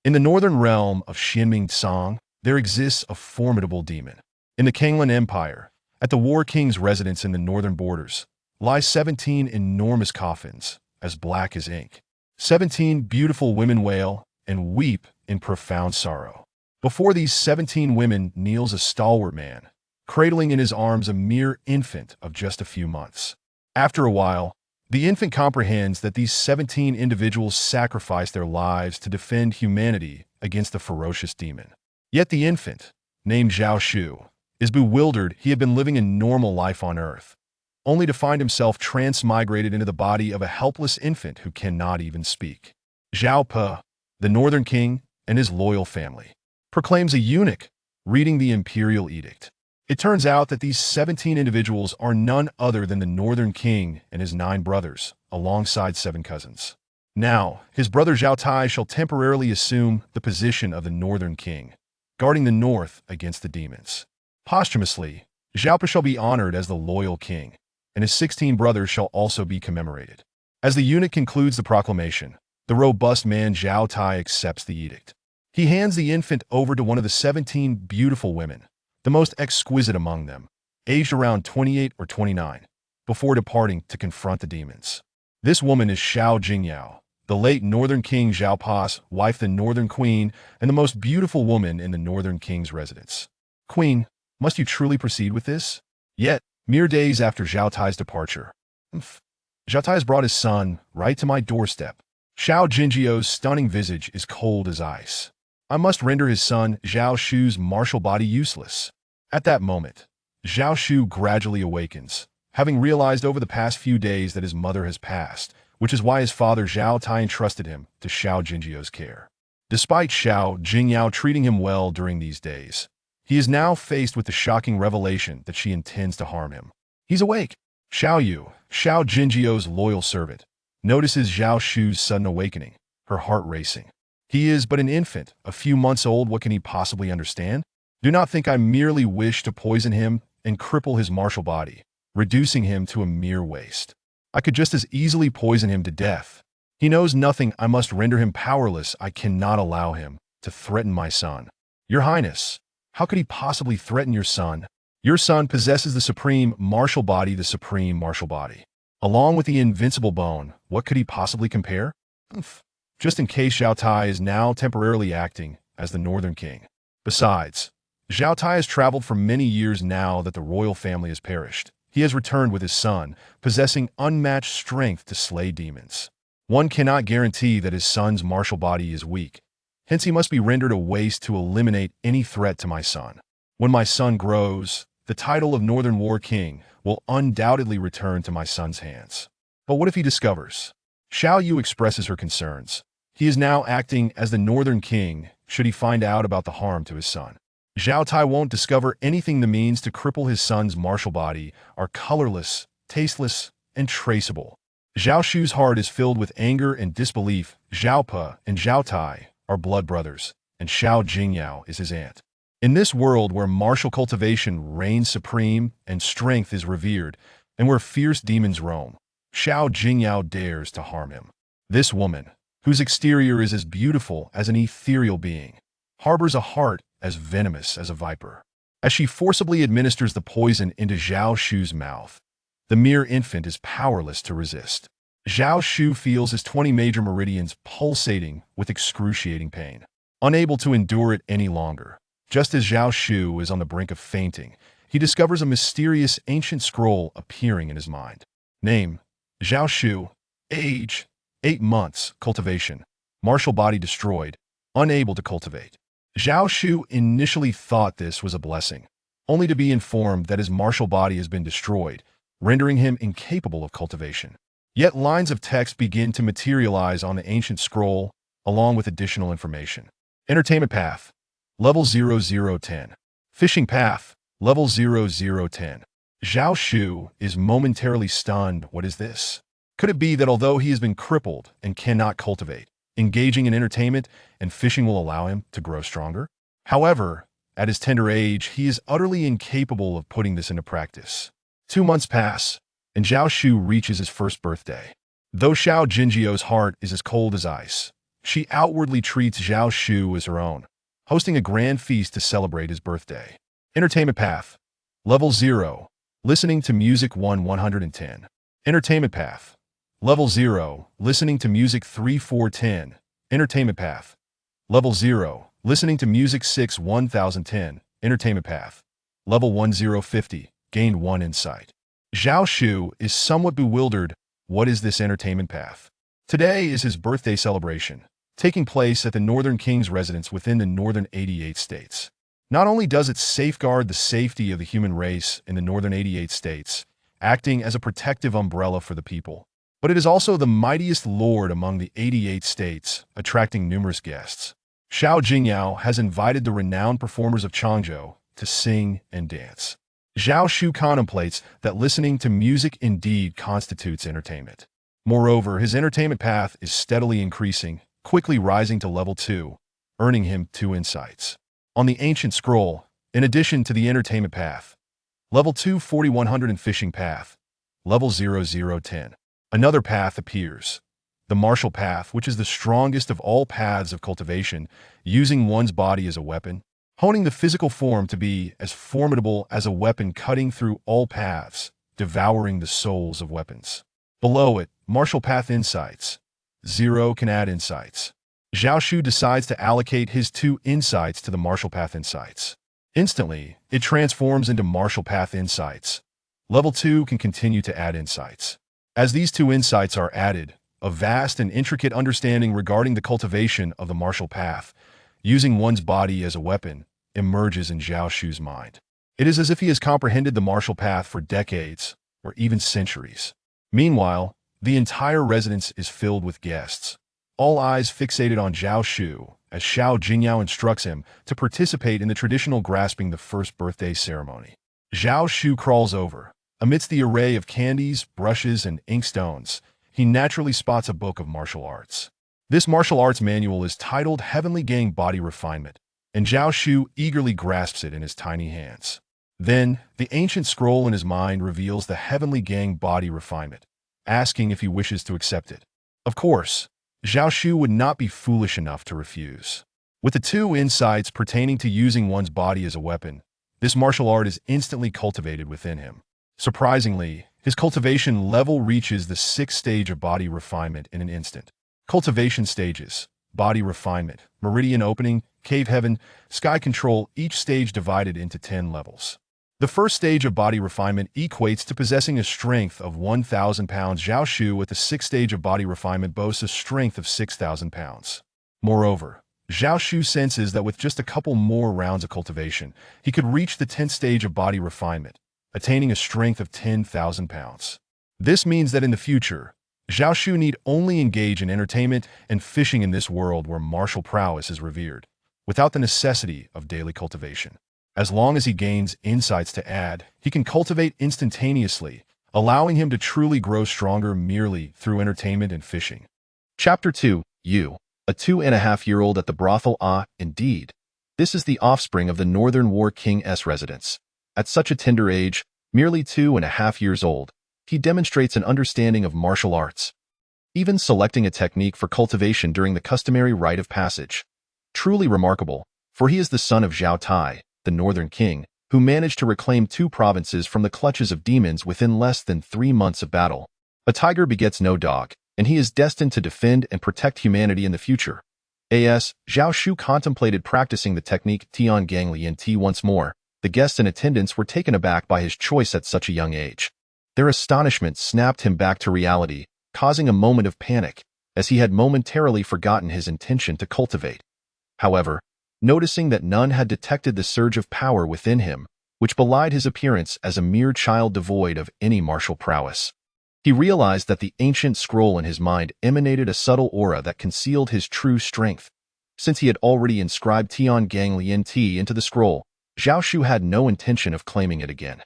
In the northern realm of Xianming Tsang, there exists a formidable demon. In the Kanglan Empire, at the War King's residence in the northern borders, lie 17 enormous coffins, as black as ink. 17 beautiful women wail and weep in profound sorrow. Before these 17 women kneels a stalwart man, cradling in his arms a mere infant of just a few months. After a while, the infant comprehends that these 17 individuals sacrificed their lives to defend humanity against the ferocious demon. Yet the infant, named Zhao Shu, is bewildered. He had been living a normal life on Earth, only to find himself transmigrated into the body of a helpless infant who cannot even speak. Zhao Pe, the Northern King, and his loyal family, proclaims a eunuch reading the imperial edict. It turns out that these 17 individuals are none other than the Northern King and his 9 brothers, alongside 7 cousins. Now, his brother Zhao Tai shall temporarily assume the position of the Northern King, guarding the north against the demons. Posthumously, Zhao Pe shall be honored as the loyal king, and his 16 brothers shall also be commemorated. As the eunuch concludes the proclamation, the robust man Zhao Tai accepts the edict. He hands the infant over to one of the 17 beautiful women, the most exquisite among them, aged around 28 or 29, before departing to confront the demons. This woman is Xiao Jingyao, the late Northern King Zhao Pa's wife, the Northern Queen, and the most beautiful woman in the Northern King's residence. Queen, must you truly proceed with this? Yet, mere days after Zhao Tai's departure, Zhao Tai has brought his son right to my doorstep. Xiao Jinjiao's stunning visage is cold as ice. I must render his son Zhao Shu's martial body useless. At that moment, Zhao Shu gradually awakens, having realized over the past few days that his mother has passed, which is why his father Zhao Tai entrusted him to Xiao Jinjiao's care. Despite Xiao Jingyao treating him well during these days, he is now faced with the shocking revelation that she intends to harm him. He's awake. Xiao Yu, Xiao Jinjiao's loyal servant, notices Zhao Shu's sudden awakening, her heart racing. He is but an infant, a few months old. What can he possibly understand? Do not think I merely wish to poison him and cripple his martial body, reducing him to a mere waste. I could just as easily poison him to death. He knows nothing. I must render him powerless. I cannot allow him to threaten my son. Your Highness, how could he possibly threaten your son? Your son possesses the supreme martial body, Along with the invincible bone, what could he possibly compare? Just in case Zhao Tai is now temporarily acting as the Northern King. Besides, Zhao Tai has traveled for many years now that the royal family has perished. He has returned with his son, possessing unmatched strength to slay demons. One cannot guarantee that his son's martial body is weak. Hence he must be rendered a waste to eliminate any threat to my son. When my son grows, the title of Northern War King will undoubtedly return to my son's hands. But what if he discovers? Xiao Yu expresses her concerns. He is now acting as the Northern King should he find out about the harm to his son. Zhao Tai won't discover anything. The means to cripple his son's martial body are colorless, tasteless, and traceable. Zhao Shu's heart is filled with anger and disbelief. Zhao Pe and Zhao Tai are blood brothers, and Xiao Jingyao is his aunt. In this world where martial cultivation reigns supreme and strength is revered, and where fierce demons roam, Xiao Jingyao dares to harm him. This woman, whose exterior is as beautiful as an ethereal being, harbors a heart as venomous as a viper. As she forcibly administers the poison into Zhao Shu's mouth, the mere infant is powerless to resist. Zhao Shu feels his 20 major meridians pulsating with excruciating pain. Unable to endure it any longer, just as Zhao Shu is on the brink of fainting, he discovers a mysterious ancient scroll appearing in his mind. Name: Zhao Shu. Age: 8 months. Cultivation: martial body destroyed, unable to cultivate. Zhao Shu initially thought this was a blessing, only to be informed that his martial body has been destroyed, rendering him incapable of cultivation. Yet lines of text begin to materialize on the ancient scroll, along with additional information. Entertainment path, level 0010. Fishing path, level 0010. Zhao Shu is momentarily stunned. What is this? Could it be that although he has been crippled and cannot cultivate, engaging in entertainment and fishing will allow him to grow stronger? However, at his tender age, he is utterly incapable of putting this into practice. 2 months pass, and Zhao Shu reaches his first birthday. Though Xiao Jinjiao's heart is as cold as ice, she outwardly treats Zhao Shu as her own, hosting a grand feast to celebrate his birthday. Entertainment Path. Level 0. Listening to Music 110. Entertainment Path. Level 0. Listening to Music 3410. Entertainment Path. Level 0. Listening to Music 1010. Entertainment Path. Level 1050. Gained 1 insight. Zhao Shu is somewhat bewildered. What is this entertainment path? Today is his birthday celebration, taking place at the Northern King's residence within the Northern 88 states. Not only does it safeguard the safety of the human race in the Northern 88 states, acting as a protective umbrella for the people, but it is also the mightiest lord among the 88 states, attracting numerous guests. Xiao Jingyao has invited the renowned performers of Changzhou to sing and dance. Zhao Shu contemplates that listening to music indeed constitutes entertainment. Moreover, his entertainment path is steadily increasing, quickly rising to level 2, earning him 2 insights. On the ancient scroll, in addition to the entertainment path, level 2 4100 fishing path, level 0010. Another path appears. The martial path, which is the strongest of all paths of cultivation, using one's body as a weapon, honing the physical form to be as formidable as a weapon cutting through all paths, devouring the souls of weapons. Below it, martial path insights. 0 can add insights. Zhao Shu decides to allocate his 2 insights to the martial path insights. Instantly, it transforms into martial path insights. Level 2 can continue to add insights. As these 2 insights are added, a vast and intricate understanding regarding the cultivation of the martial path, using one's body as a weapon, emerges in Zhao Shu's mind. It is as if he has comprehended the martial path for decades, or even centuries. Meanwhile, the entire residence is filled with guests, all eyes fixated on Zhao Shu, as Xiao Jingyao instructs him to participate in the traditional grasping the first birthday ceremony. Zhao Shu crawls over. Amidst the array of candies, brushes, and inkstones, he naturally spots a book of martial arts. This martial arts manual is titled Heavenly Gang Body Refinement, and Zhao Shu eagerly grasps it in his tiny hands. Then, the ancient scroll in his mind reveals the Heavenly Gang Body Refinement, asking if he wishes to accept it. Of course, Zhao Shu would not be foolish enough to refuse. With the 2 insights pertaining to using one's body as a weapon, this martial art is instantly cultivated within him. Surprisingly, his cultivation level reaches the 6th stage of body refinement in an instant. Cultivation stages: body refinement, meridian opening, cave heaven, sky control, each stage divided into 10 levels. The first stage of body refinement equates to possessing a strength of 1,000 pounds. Zhao Shu at the 6th stage of body refinement boasts a strength of 6,000 pounds. Moreover, Zhao Shu senses that with just a couple more rounds of cultivation, he could reach the 10th stage of body refinement, attaining a strength of 10,000 pounds. This means that in the future, Zhao Shu need only engage in entertainment and fishing in this world where martial prowess is revered, without the necessity of daily cultivation. As long as he gains insights to add, he can cultivate instantaneously, allowing him to truly grow stronger merely through entertainment and fishing. Chapter 2. You, a 2.5-year-old at the brothel. Indeed. This is the offspring of the Northern War King's residence. At such a tender age, merely 2.5 years old, he demonstrates an understanding of martial arts, even selecting a technique for cultivation during the customary rite of passage. Truly remarkable, for he is the son of Zhao Tai, the Northern King, who managed to reclaim 2 provinces from the clutches of demons within less than 3 months of battle. A tiger begets no dog, and he is destined to defend and protect humanity in the future. As Zhao Shu contemplated practicing the technique Tian Gang Lian Ti once more, the guests in attendance were taken aback by his choice at such a young age. Their astonishment snapped him back to reality, causing a moment of panic, as he had momentarily forgotten his intention to cultivate. However, noticing that none had detected the surge of power within him, which belied his appearance as a mere child devoid of any martial prowess, he realized that the ancient scroll in his mind emanated a subtle aura that concealed his true strength. Since he had already inscribed Tian Gang Lian Ti into the scroll, Zhao Shu had no intention of claiming it again.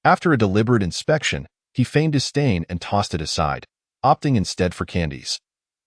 After a deliberate inspection, he feigned disdain and tossed it aside, opting instead for candies.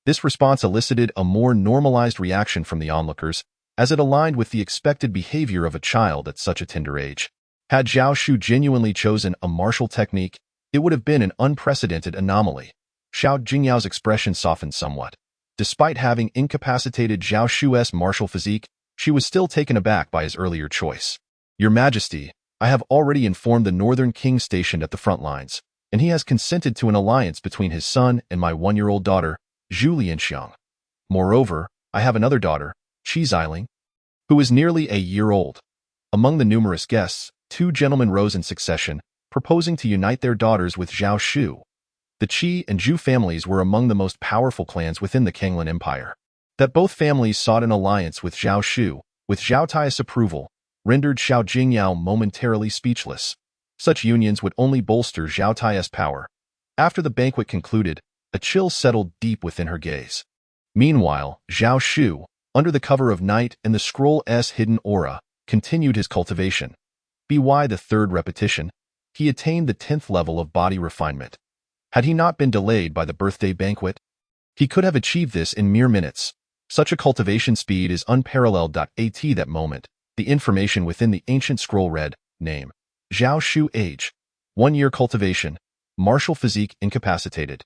This response elicited a more normalized reaction from the onlookers, as it aligned with the expected behavior of a child at such a tender age. Had Zhao Shu genuinely chosen a martial technique, it would have been an unprecedented anomaly. Xiao Jingyao's expression softened somewhat. Despite having incapacitated Zhao Shu's martial physique, she was still taken aback by his earlier choice. "Your Majesty, I have already informed the Northern King stationed at the front lines, and he has consented to an alliance between his son and my 1-year-old daughter, Zhu Lianxiang. Moreover, I have another daughter, Qi Xiling, who is nearly a year old." Among the numerous guests, 2 gentlemen rose in succession, proposing to unite their daughters with Zhao Shu. The Qi and Zhu families were among the most powerful clans within the Kanglan Empire. That both families sought an alliance with Zhao Shu, with Zhao Tai's approval, rendered Xiao Jingyao momentarily speechless. Such unions would only bolster Zhao Tai's power. After the banquet concluded, a chill settled deep within her gaze. Meanwhile, Zhao Shu, under the cover of night and the scroll's hidden aura, continued his cultivation. By the 3rd repetition, he attained the 10th level of body refinement. Had he not been delayed by the birthday banquet, he could have achieved this in mere minutes. Such a cultivation speed is unparalleled. At that moment, the information within the ancient scroll read, name, Zhao Shu, age, 1 year cultivation, martial physique incapacitated.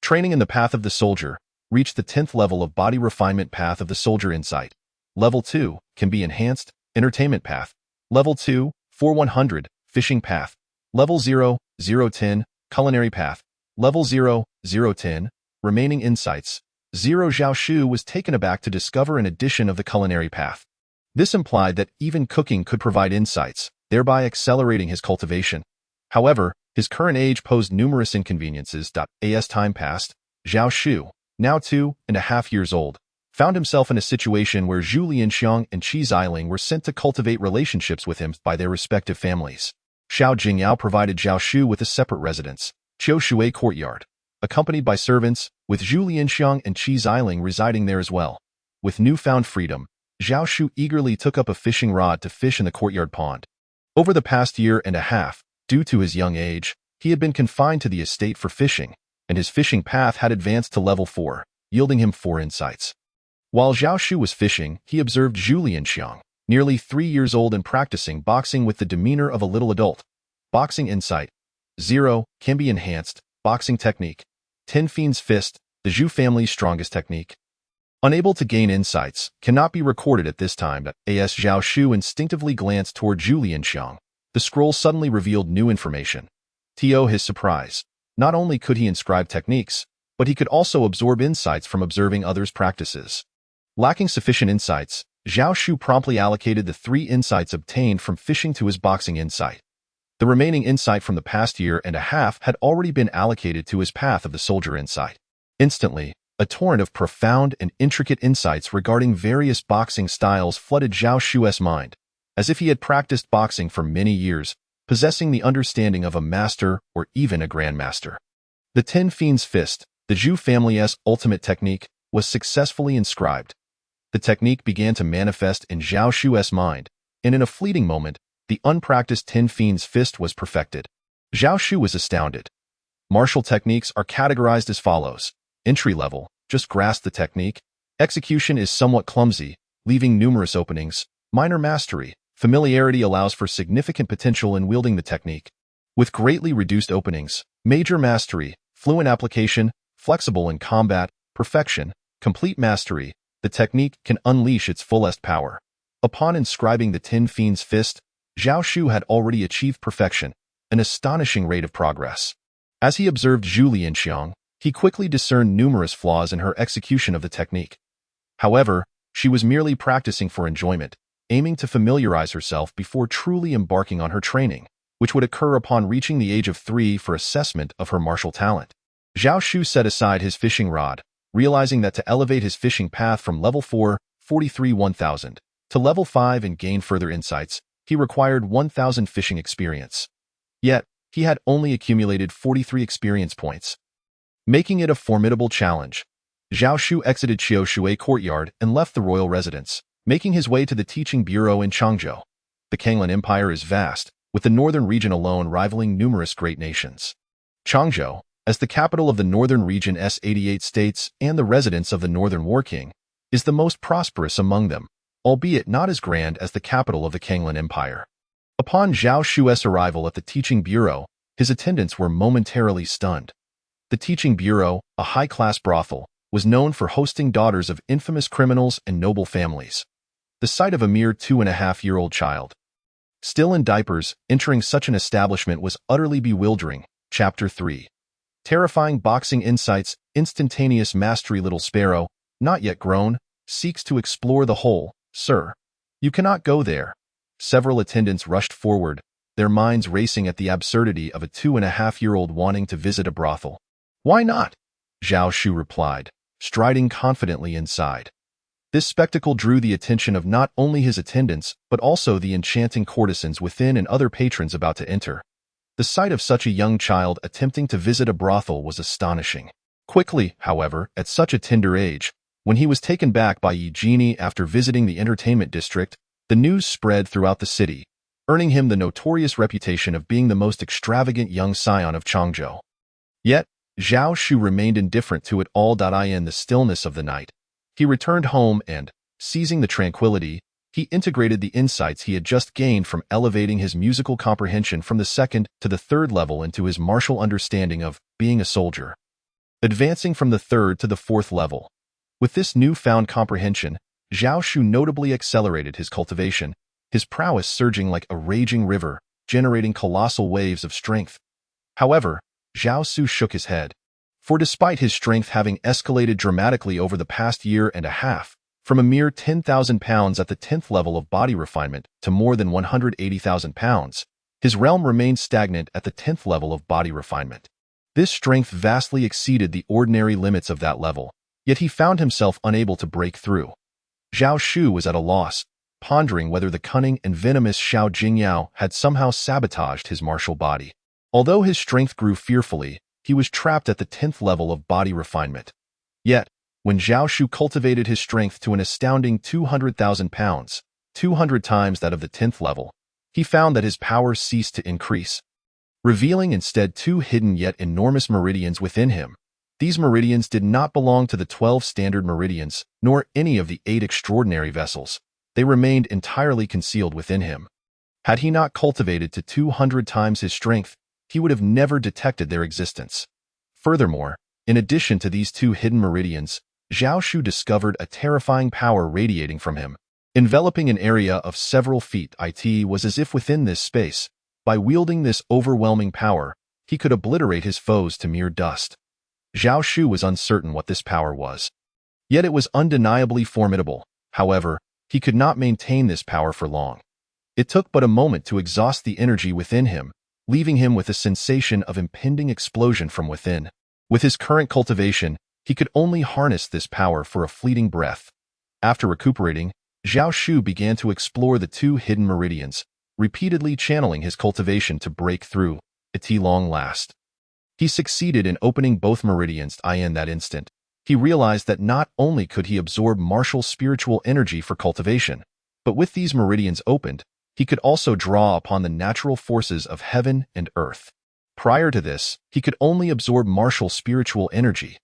Training in the path of the soldier, reached the 10th level of body refinement path of the soldier insight. Level 2, can be enhanced, entertainment path. Level 2, 4100, fishing path. Level 0, 010, culinary path. Level 0, 010, remaining insights. 0 Zhao Shu was taken aback to discover an addition of the culinary path. This implied that even cooking could provide insights, thereby accelerating his cultivation. However, his current age posed numerous inconveniences. As time passed, Zhao Shu, now 2.5 years old, found himself in a situation where Zhu Lianxiang and Qi Xiling were sent to cultivate relationships with him by their respective families. Xiao Jingyao provided Zhao Shu with a separate residence, Qiu Shui Courtyard, accompanied by servants, with Zhu Lianxiang and Qi Xiling residing there as well. With newfound freedom, Zhao Shu eagerly took up a fishing rod to fish in the courtyard pond. Over the past year and a half, due to his young age, he had been confined to the estate for fishing, and his fishing path had advanced to level 4, yielding him 4 insights. While Zhao Shu was fishing, he observed Zhu Lianxiang, nearly 3 years old and practicing boxing with the demeanor of a little adult. Boxing insight. 0, can be enhanced, boxing technique. 10 Fiend's Fist, the Zhu family's strongest technique. Unable to gain insights, cannot be recorded at this time. As Zhao Shu instinctively glanced toward Zhu Lianxiang, the scroll suddenly revealed new information. To his surprise, not only could he inscribe techniques, but he could also absorb insights from observing others' practices. Lacking sufficient insights, Zhao Shu promptly allocated the 3 insights obtained from fishing to his boxing insight. The remaining insight from the past year and a half had already been allocated to his path of the soldier insight. Instantly, a torrent of profound and intricate insights regarding various boxing styles flooded Zhao Shu's mind, as if he had practiced boxing for many years, possessing the understanding of a master or even a grandmaster. The 10 Fiend's Fist, the Zhu family's ultimate technique, was successfully inscribed. The technique began to manifest in Zhao Shu's mind, and in a fleeting moment, the unpracticed 10 Fiend's Fist was perfected. Zhao Shu was astounded. Martial techniques are categorized as follows. Entry level, just grasp the technique. Execution is somewhat clumsy, leaving numerous openings. Minor mastery, familiarity allows for significant potential in wielding the technique. With greatly reduced openings. Major mastery, fluent application, flexible in combat, perfection, complete mastery, the technique can unleash its fullest power. Upon inscribing the 10 Fiend's Fist, Zhao Shu had already achieved perfection, an astonishing rate of progress. As he observed Zhu Lianxiang, he quickly discerned numerous flaws in her execution of the technique. However, she was merely practicing for enjoyment, aiming to familiarize herself before truly embarking on her training, which would occur upon reaching the age of 3 for assessment of her martial talent. Zhao Shu set aside his fishing rod, realizing that to elevate his fishing path from level 4, 43,000, to level 5 and gain further insights, he required 1,000 fishing experience. Yet, he had only accumulated 43 experience points, making it a formidable challenge. Zhao Shu exited Qiu Shui Courtyard and left the royal residence, making his way to the teaching bureau in Changzhou. The Kanglan Empire is vast, with the northern region alone rivaling numerous great nations. Changzhou, as the capital of the northern region's 88 states and the residence of the Northern War King, is the most prosperous among them, albeit not as grand as the capital of the Kanglan Empire. Upon Zhao Shu's arrival at the teaching bureau, his attendants were momentarily stunned. The teaching bureau, a high-class brothel, was known for hosting daughters of infamous criminals and noble families. The sight of a mere 2.5-year-old child, still in diapers, entering such an establishment was utterly bewildering. Chapter 3. Terrifying boxing insights, instantaneous mastery. Little Sparrow, not yet grown, seeks to explore the hole. Sir, you cannot go there. Several attendants rushed forward, their minds racing at the absurdity of a 2.5-year-old wanting to visit a brothel. Why not? Zhao Shu replied, striding confidently inside. This spectacle drew the attention of not only his attendants, but also the enchanting courtesans within and other patrons about to enter. The sight of such a young child attempting to visit a brothel was astonishing. Quickly, however, at such a tender age, when he was taken back by Yi Jini after visiting the entertainment district, the news spread throughout the city, earning him the notorious reputation of being the most extravagant young scion of Changzhou. Yet, Zhao Shu remained indifferent to it all. In the stillness of the night, he returned home and, seizing the tranquility, he integrated the insights he had just gained from elevating his musical comprehension from the second to the third level into his martial understanding of being a soldier, advancing from the third to the fourth level. With this newfound comprehension, Zhao Shu notably accelerated his cultivation, his prowess surging like a raging river, generating colossal waves of strength. However, Zhao Shu shook his head. For despite his strength having escalated dramatically over the past year and a half, from a mere 10,000 pounds at the 10th level of body refinement to more than 180,000 pounds, his realm remained stagnant at the 10th level of body refinement. This strength vastly exceeded the ordinary limits of that level, yet he found himself unable to break through. Zhao Shu was at a loss, pondering whether the cunning and venomous Xiao Jingyao had somehow sabotaged his martial body. Although his strength grew fearfully, he was trapped at the 10th level of body refinement. Yet, when Zhao Shu cultivated his strength to an astounding 200,000 pounds, 200 times that of the 10th level, he found that his power ceased to increase, revealing instead two hidden yet enormous meridians within him. These meridians did not belong to the 12 standard meridians, nor any of the 8 extraordinary vessels. They remained entirely concealed within him. Had he not cultivated to 200 times his strength, he would have never detected their existence. Furthermore, in addition to these two hidden meridians, Zhao Shu discovered a terrifying power radiating from him, enveloping an area of several feet. It was as if within this space, by wielding this overwhelming power, he could obliterate his foes to mere dust. Zhao Shu was uncertain what this power was. Yet it was undeniably formidable. However, he could not maintain this power for long. It took but a moment to exhaust the energy within him, leaving him with a sensation of impending explosion from within. With his current cultivation, he could only harness this power for a fleeting breath. After recuperating, Zhao Shu began to explore the two hidden meridians, repeatedly channeling his cultivation to break through. At long last, he succeeded in opening both meridians. In that instant, he realized that not only could he absorb martial spiritual energy for cultivation, but with these meridians opened, he could also draw upon the natural forces of heaven and earth. Prior to this, he could only absorb martial spiritual energy.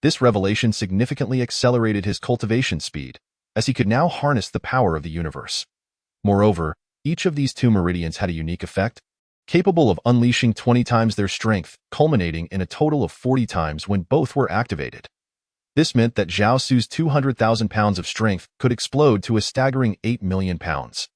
This revelation significantly accelerated his cultivation speed, as he could now harness the power of the universe. Moreover, each of these two meridians had a unique effect, capable of unleashing 20 times their strength, culminating in a total of 40 times when both were activated. This meant that Zhao Shu's 200,000 pounds of strength could explode to a staggering 8 million pounds.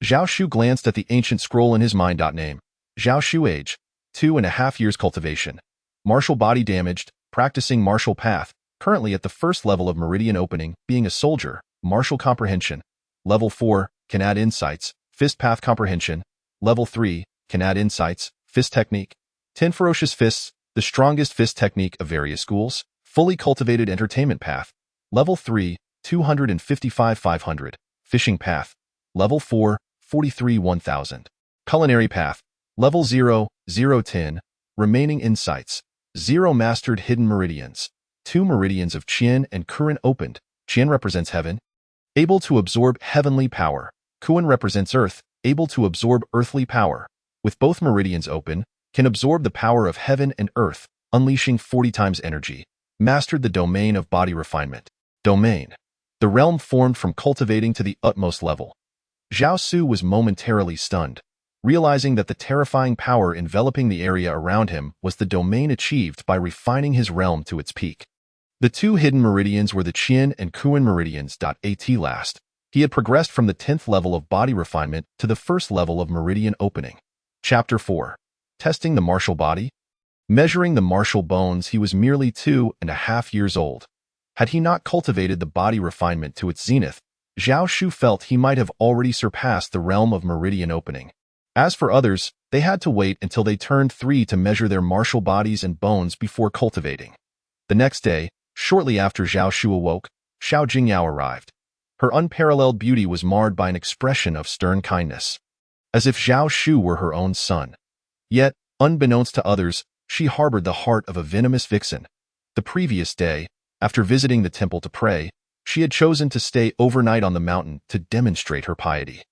Zhao Shu glanced at the ancient scroll in his mind. Name: Zhao Shu. Age: 2.5 years. Cultivation: martial body damaged, practicing martial path, currently at the first level of meridian opening, being a soldier. Martial comprehension: level 4, can add insights. Fist path comprehension: level 3, can add insights. Fist technique: 10 ferocious fists, the strongest fist technique of various schools. Fully cultivated entertainment path: level 3, 255,500. Fishing path: level 4, 43 1000. Culinary path: level 0, 010. Remaining insights: 0 mastered hidden meridians. 2 meridians of Qian and Kuren opened. Qian represents heaven, able to absorb heavenly power. Kuren represents earth, able to absorb earthly power. With both meridians open, can absorb the power of heaven and earth, unleashing 40 times energy. Mastered the domain of body refinement. Domain: the realm formed from cultivating to the utmost level. Zhao Shu was momentarily stunned, realizing that the terrifying power enveloping the area around him was the domain achieved by refining his realm to its peak. The two hidden meridians were the Qian and Kuan meridians. At last, he had progressed from the 10th level of body refinement to the first level of meridian opening. Chapter 4. Testing the martial body? Measuring the martial bones, he was merely 2.5 years old. Had he not cultivated the body refinement to its zenith, Zhao Shu felt he might have already surpassed the realm of meridian opening. As for others, they had to wait until they turned 3 to measure their martial bodies and bones before cultivating. The next day, shortly after Zhao Shu awoke, Xiao Jingyao arrived. Her unparalleled beauty was marred by an expression of stern kindness, as if Zhao Shu were her own son. Yet, unbeknownst to others, she harbored the heart of a venomous vixen. The previous day, after visiting the temple to pray, she had chosen to stay overnight on the mountain to demonstrate her piety.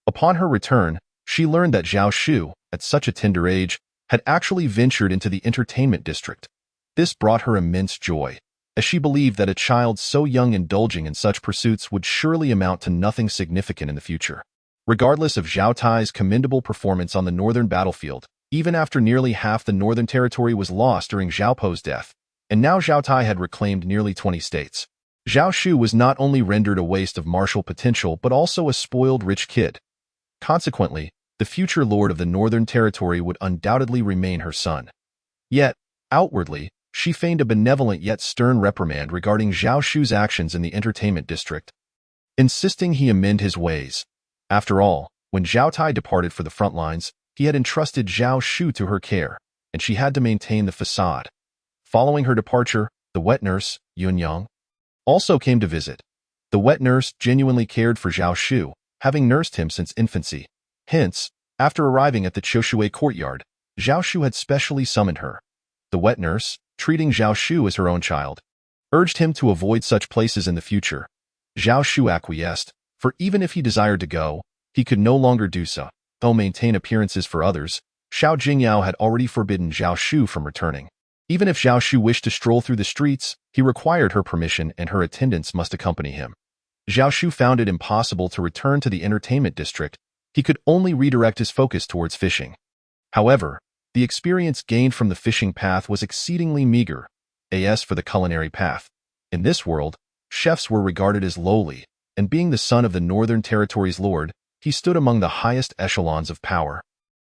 Upon her return, she learned that Zhao Shu, at such a tender age, had actually ventured into the entertainment district. This brought her immense joy, as she believed that a child so young indulging in such pursuits would surely amount to nothing significant in the future. Regardless of Zhao Tai's commendable performance on the northern battlefield, even after nearly half the northern territory was lost during Zhao Po's death, and now Zhao Tai had reclaimed nearly 20 states, Zhao Shu was not only rendered a waste of martial potential but also a spoiled rich kid. Consequently, the future lord of the northern territory would undoubtedly remain her son. Yet, outwardly, she feigned a benevolent yet stern reprimand regarding Zhao Shu's actions in the entertainment district, insisting he amend his ways. After all, when Zhao Tai departed for the front lines, he had entrusted Zhao Shu to her care, and she had to maintain the facade. Following her departure, the wet nurse, Yun Yang, also came to visit. The wet nurse genuinely cared for Zhao Shu, having nursed him since infancy. Hence, after arriving at the Qiushui courtyard, Zhao Shu had specially summoned her. The wet nurse, treating Zhao Shu as her own child, urged him to avoid such places in the future. Zhao Shu acquiesced, for even if he desired to go, he could no longer do so. Though maintain appearances for others, Xiao Jingyao had already forbidden Zhao Shu from returning. Even if Zhao Shu wished to stroll through the streets, he required her permission and her attendants must accompany him. Zhao Shu found it impossible to return to the entertainment district. He could only redirect his focus towards fishing. However, the experience gained from the fishing path was exceedingly meager. As for the culinary path, in this world, chefs were regarded as lowly, and being the son of the Northern Territory's lord, he stood among the highest echelons of power.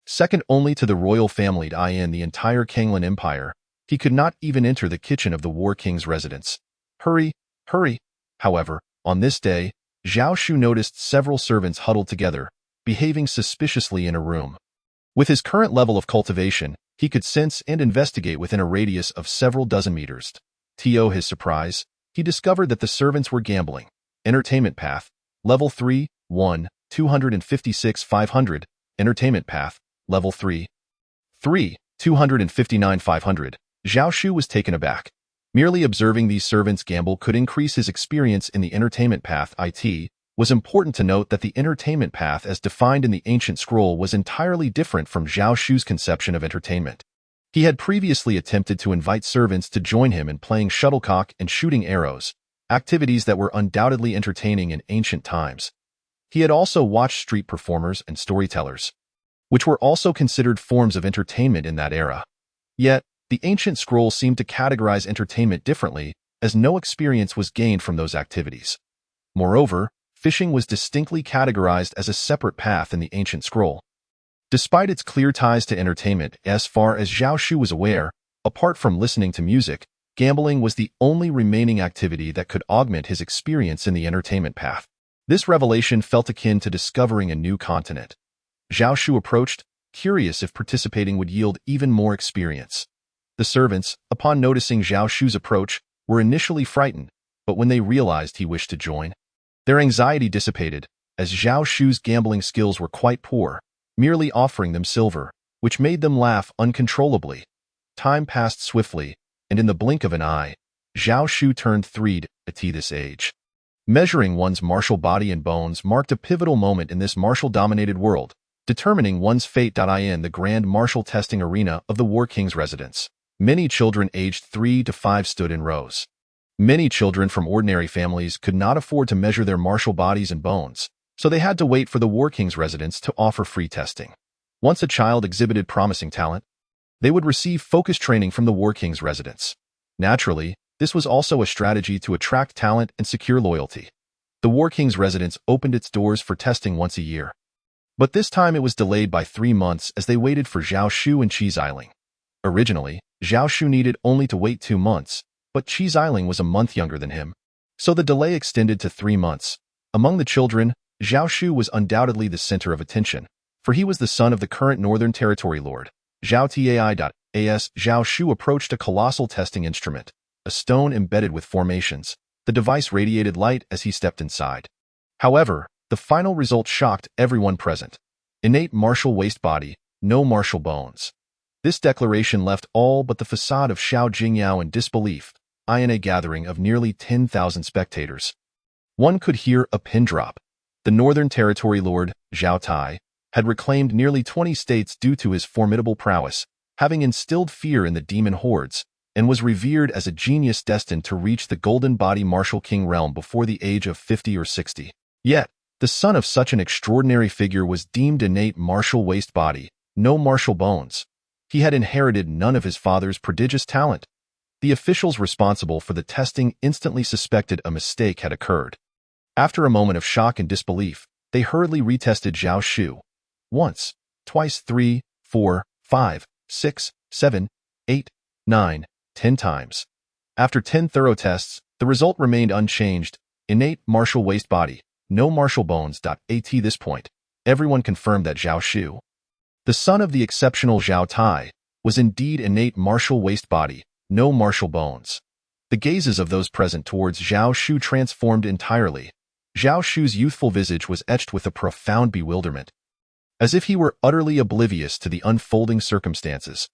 Second only to the royal family in the entire Kanglan Empire, he could not even enter the kitchen of the War King's residence. Hurry, hurry! However, on this day, Zhao Shu noticed several servants huddled together, behaving suspiciously in a room. With his current level of cultivation, he could sense and investigate within a radius of several dozen meters. To his surprise, he discovered that the servants were gambling. Entertainment path, level 3, 1, 256 500. Entertainment path, level 3, 259 500. Zhao Shu was taken aback. Merely observing these servants gamble could increase his experience in the entertainment path. It was important to note that the entertainment path as defined in the ancient scroll was entirely different from Zhao Shu's conception of entertainment. He had previously attempted to invite servants to join him in playing shuttlecock and shooting arrows, activities that were undoubtedly entertaining in ancient times. He had also watched street performers and storytellers, which were also considered forms of entertainment in that era. Yet, the ancient scroll seemed to categorize entertainment differently, as no experience was gained from those activities. Moreover, fishing was distinctly categorized as a separate path in the ancient scroll. Despite its clear ties to entertainment, as far as Zhao Shu was aware, apart from listening to music, gambling was the only remaining activity that could augment his experience in the entertainment path. This revelation felt akin to discovering a new continent. Zhao Shu approached, curious if participating would yield even more experience. The servants, upon noticing Zhao Shu's approach, were initially frightened, but when they realized he wished to join, their anxiety dissipated, as Zhao Shu's gambling skills were quite poor, merely offering them silver, which made them laugh uncontrollably. Time passed swiftly, and in the blink of an eye, Zhao Shu turned 3 at this age. Measuring one's martial body and bones marked a pivotal moment in this martial-dominated world, determining one's fate. In the grand martial testing arena of the War King's residence, many children aged 3 to 5 stood in rows. Many children from ordinary families could not afford to measure their martial bodies and bones, so they had to wait for the War King's residence to offer free testing. Once a child exhibited promising talent, they would receive focus training from the War King's residence. Naturally, This was also a strategy to attract talent and secure loyalty. The War King's residence opened its doors for testing once a year. But this time it was delayed by 3 months as they waited for Zhao Shu and Qi Xiling. Originally, Zhao Shu needed only to wait 2 months, but Qi Xiling was a month younger than him. So the delay extended to 3 months. Among the children, Zhao Shu was undoubtedly the center of attention, for he was the son of the current Northern Territory Lord. Zhao Tai.as Zhao Shu approached a colossal testing instrument, a stone embedded with formations. The device radiated light as he stepped inside. However, the final result shocked everyone present. Innate martial waist body, no martial bones. This declaration left all but the facade of Xiao Jingyao in disbelief, in a gathering of nearly 10,000 spectators. One could hear a pin drop. The Northern Territory Lord, Zhao Tai, had reclaimed nearly 20 states due to his formidable prowess, having instilled fear in the demon hordes, and was revered as a genius destined to reach the Golden Body Martial King realm before the age of 50 or 60. Yet, the son of such an extraordinary figure was deemed innate martial waist body, no martial bones. He had inherited none of his father's prodigious talent. The officials responsible for the testing instantly suspected a mistake had occurred. After a moment of shock and disbelief, they hurriedly retested Zhao Shu. Once, twice, 3, 4, 5, 6, 7, 8, 9, 10 times. After 10 thorough tests, the result remained unchanged, innate martial waist body, no martial bones. At this point, everyone confirmed that Zhao Shu, the son of the exceptional Zhao Tai, was indeed innate martial waist body, no martial bones. The gazes of those present towards Zhao Shu transformed entirely. Zhao Shu's youthful visage was etched with a profound bewilderment, as if he were utterly oblivious to the unfolding circumstances.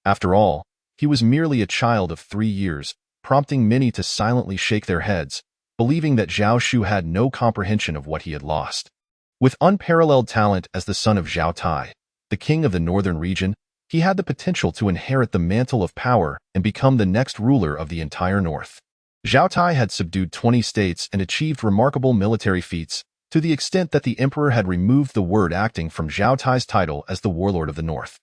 After all, he was merely a child of 3 years, prompting many to silently shake their heads, believing that Zhao Shu had no comprehension of what he had lost. With unparalleled talent as the son of Zhao Tai, the king of the northern region, he had the potential to inherit the mantle of power and become the next ruler of the entire north. Zhao Tai had subdued 20 states and achieved remarkable military feats, to the extent that the emperor had removed the word acting from Zhao Tai's title as the warlord of the north.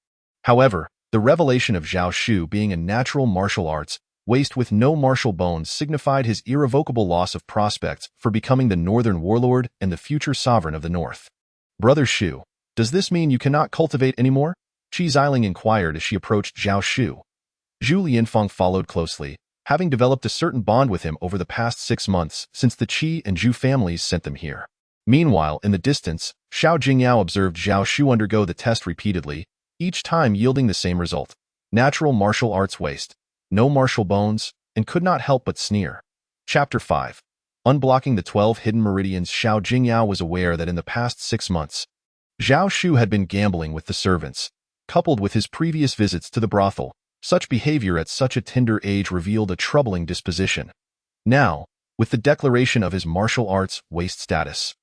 However, the revelation of Zhao Shu being a natural martial arts waist with no martial bones signified his irrevocable loss of prospects for becoming the northern warlord and the future sovereign of the north. Brother Shu, does this mean you cannot cultivate anymore? Qi Xiling inquired as she approached Zhao Shu. Zhu Lianfeng followed closely, having developed a certain bond with him over the past 6 months since the Qi and Zhu families sent them here. Meanwhile, in the distance, Xiao Jingyao observed Zhao Shu undergo the test repeatedly, each time yielding the same result. Natural martial arts waist, no martial bones, and could not help but sneer. Chapter 5. Unblocking the 12 hidden meridians. Xiao Jingyao was aware that in the past 6 months, Zhao Shu had been gambling with the servants. Coupled with his previous visits to the brothel, such behavior at such a tender age revealed a troubling disposition. Now, with the declaration of his martial arts waist status,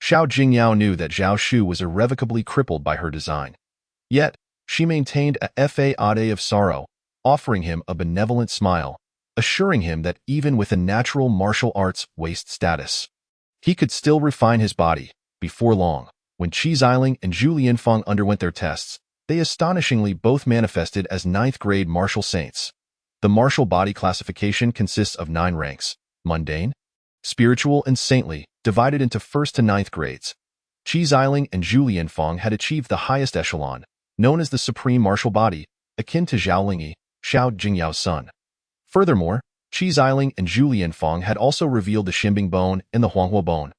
Xiao Jingyao knew that Zhao Shu was irrevocably crippled by her design. Yet, she maintained a facade of sorrow, offering him a benevolent smile, assuring him that even with a natural martial arts waist status, he could still refine his body. Before long, when Qi Xiling and Zhu Lianfeng underwent their tests, they astonishingly both manifested as 9th-grade martial saints. The martial body classification consists of 9 ranks: mundane, spiritual, and saintly, divided into 1st to 9th grades. Qi Xiling and Zhu Lianfeng had achieved the highest echelon, known as the supreme martial body, akin to Zhao Lingyi, Xiao Jingyao's son. Furthermore, Qi Xiling and Zhu Lianfeng had also revealed the Xinbing bone and the Huanghua bone,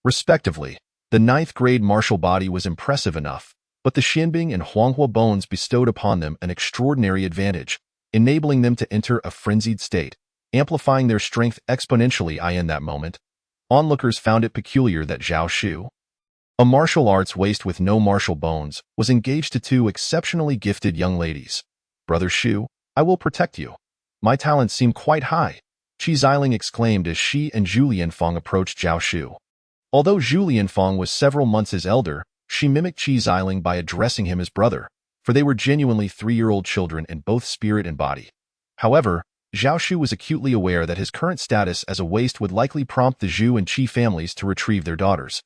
respectively. The 9th-grade martial body was impressive enough, but the Xinbing and Huanghua bones bestowed upon them an extraordinary advantage, enabling them to enter a frenzied state, amplifying their strength exponentially. In that moment, onlookers found it peculiar that Zhao Shu, a martial arts waist with no martial bones, was engaged to 2 exceptionally gifted young ladies. Brother Shu, I will protect you. My talents seem quite high, Qi Xiling exclaimed as she and Zhu Lianfeng approached Zhao Shu. Although Zhu Lianfeng was several months his elder, she mimicked Qi Xiling by addressing him as brother, for they were genuinely 3-year-old children in both spirit and body. However, Zhao Shu was acutely aware that his current status as a waist would likely prompt the Zhu and Qi families to retrieve their daughters,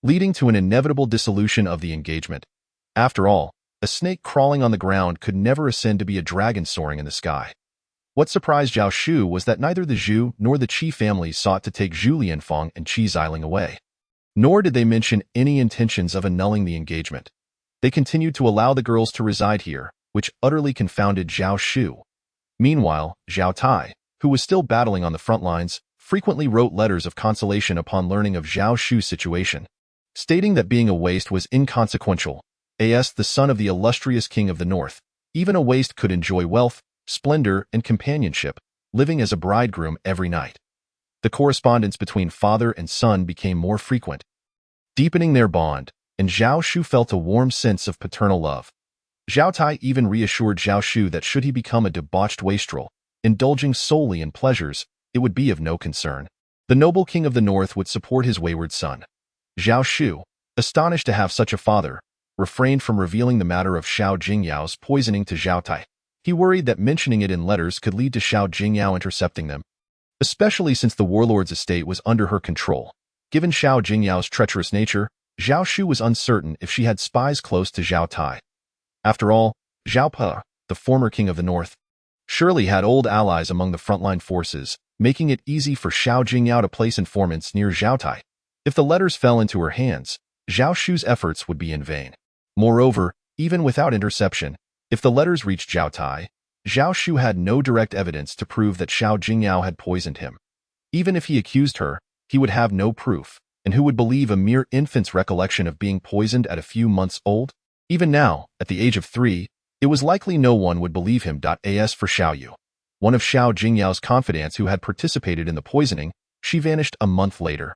leading to an inevitable dissolution of the engagement. After all, a snake crawling on the ground could never ascend to be a dragon soaring in the sky. What surprised Zhao Shu was that neither the Zhu nor the Qi families sought to take Zhu Lianfeng and Qi Xiling away. Nor did they mention any intentions of annulling the engagement. They continued to allow the girls to reside here, which utterly confounded Zhao Shu. Meanwhile, Zhao Tai, who was still battling on the front lines, frequently wrote letters of consolation upon learning of Zhao Shu's situation, stating that being a waste was inconsequential, as the son of the illustrious king of the north. Even a waste could enjoy wealth, splendor, and companionship, living as a bridegroom every night. The correspondence between father and son became more frequent, deepening their bond, and Zhao Shu felt a warm sense of paternal love. Zhao Tai even reassured Zhao Shu that should he become a debauched wastrel, indulging solely in pleasures, it would be of no concern. The noble king of the north would support his wayward son. Zhao Shu, astonished to have such a father, refrained from revealing the matter of Shao Jingyao's poisoning to Zhao Tai. He worried that mentioning it in letters could lead to Shao Jingyao intercepting them, especially since the warlord's estate was under her control. Given Shao Jingyao's treacherous nature, Zhao Shu was uncertain if she had spies close to Zhao Tai. After all, Zhao Pe, the former king of the north, surely had old allies among the frontline forces, making it easy for Shao Jingyao to place informants near Zhao Tai. If the letters fell into her hands, Zhao Shu's efforts would be in vain. Moreover, even without interception, if the letters reached Zhao Tai, Zhao Shu had no direct evidence to prove that Shao Jingyao had poisoned him. Even if he accused her, he would have no proof, and who would believe a mere infant's recollection of being poisoned at a few months old? Even now, at the age of 3, it was likely no one would believe him. As for Shao Yu, one of Shao Jingyao's confidants who had participated in the poisoning, she vanished a month later.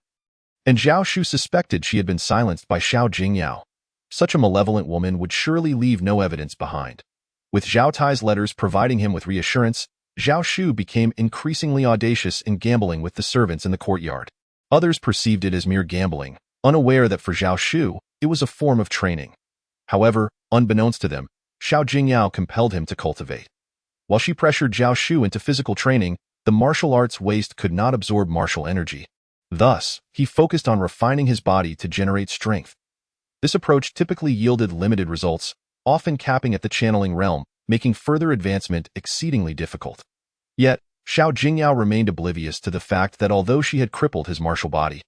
And Zhao Shu suspected she had been silenced by Shao Jingyao. Such a malevolent woman would surely leave no evidence behind. With Zhao Tai's letters providing him with reassurance, Zhao Shu became increasingly audacious in gambling with the servants in the courtyard. Others perceived it as mere gambling, unaware that for Zhao Shu, it was a form of training. However, unbeknownst to them, Shao Jingyao compelled him to cultivate. While she pressured Zhao Shu into physical training, the martial arts waste could not absorb martial energy. Thus, he focused on refining his body to generate strength. This approach typically yielded limited results, often capping at the channeling realm, making further advancement exceedingly difficult. Yet, Shao Jingyao remained oblivious to the fact that although she had crippled his martial body,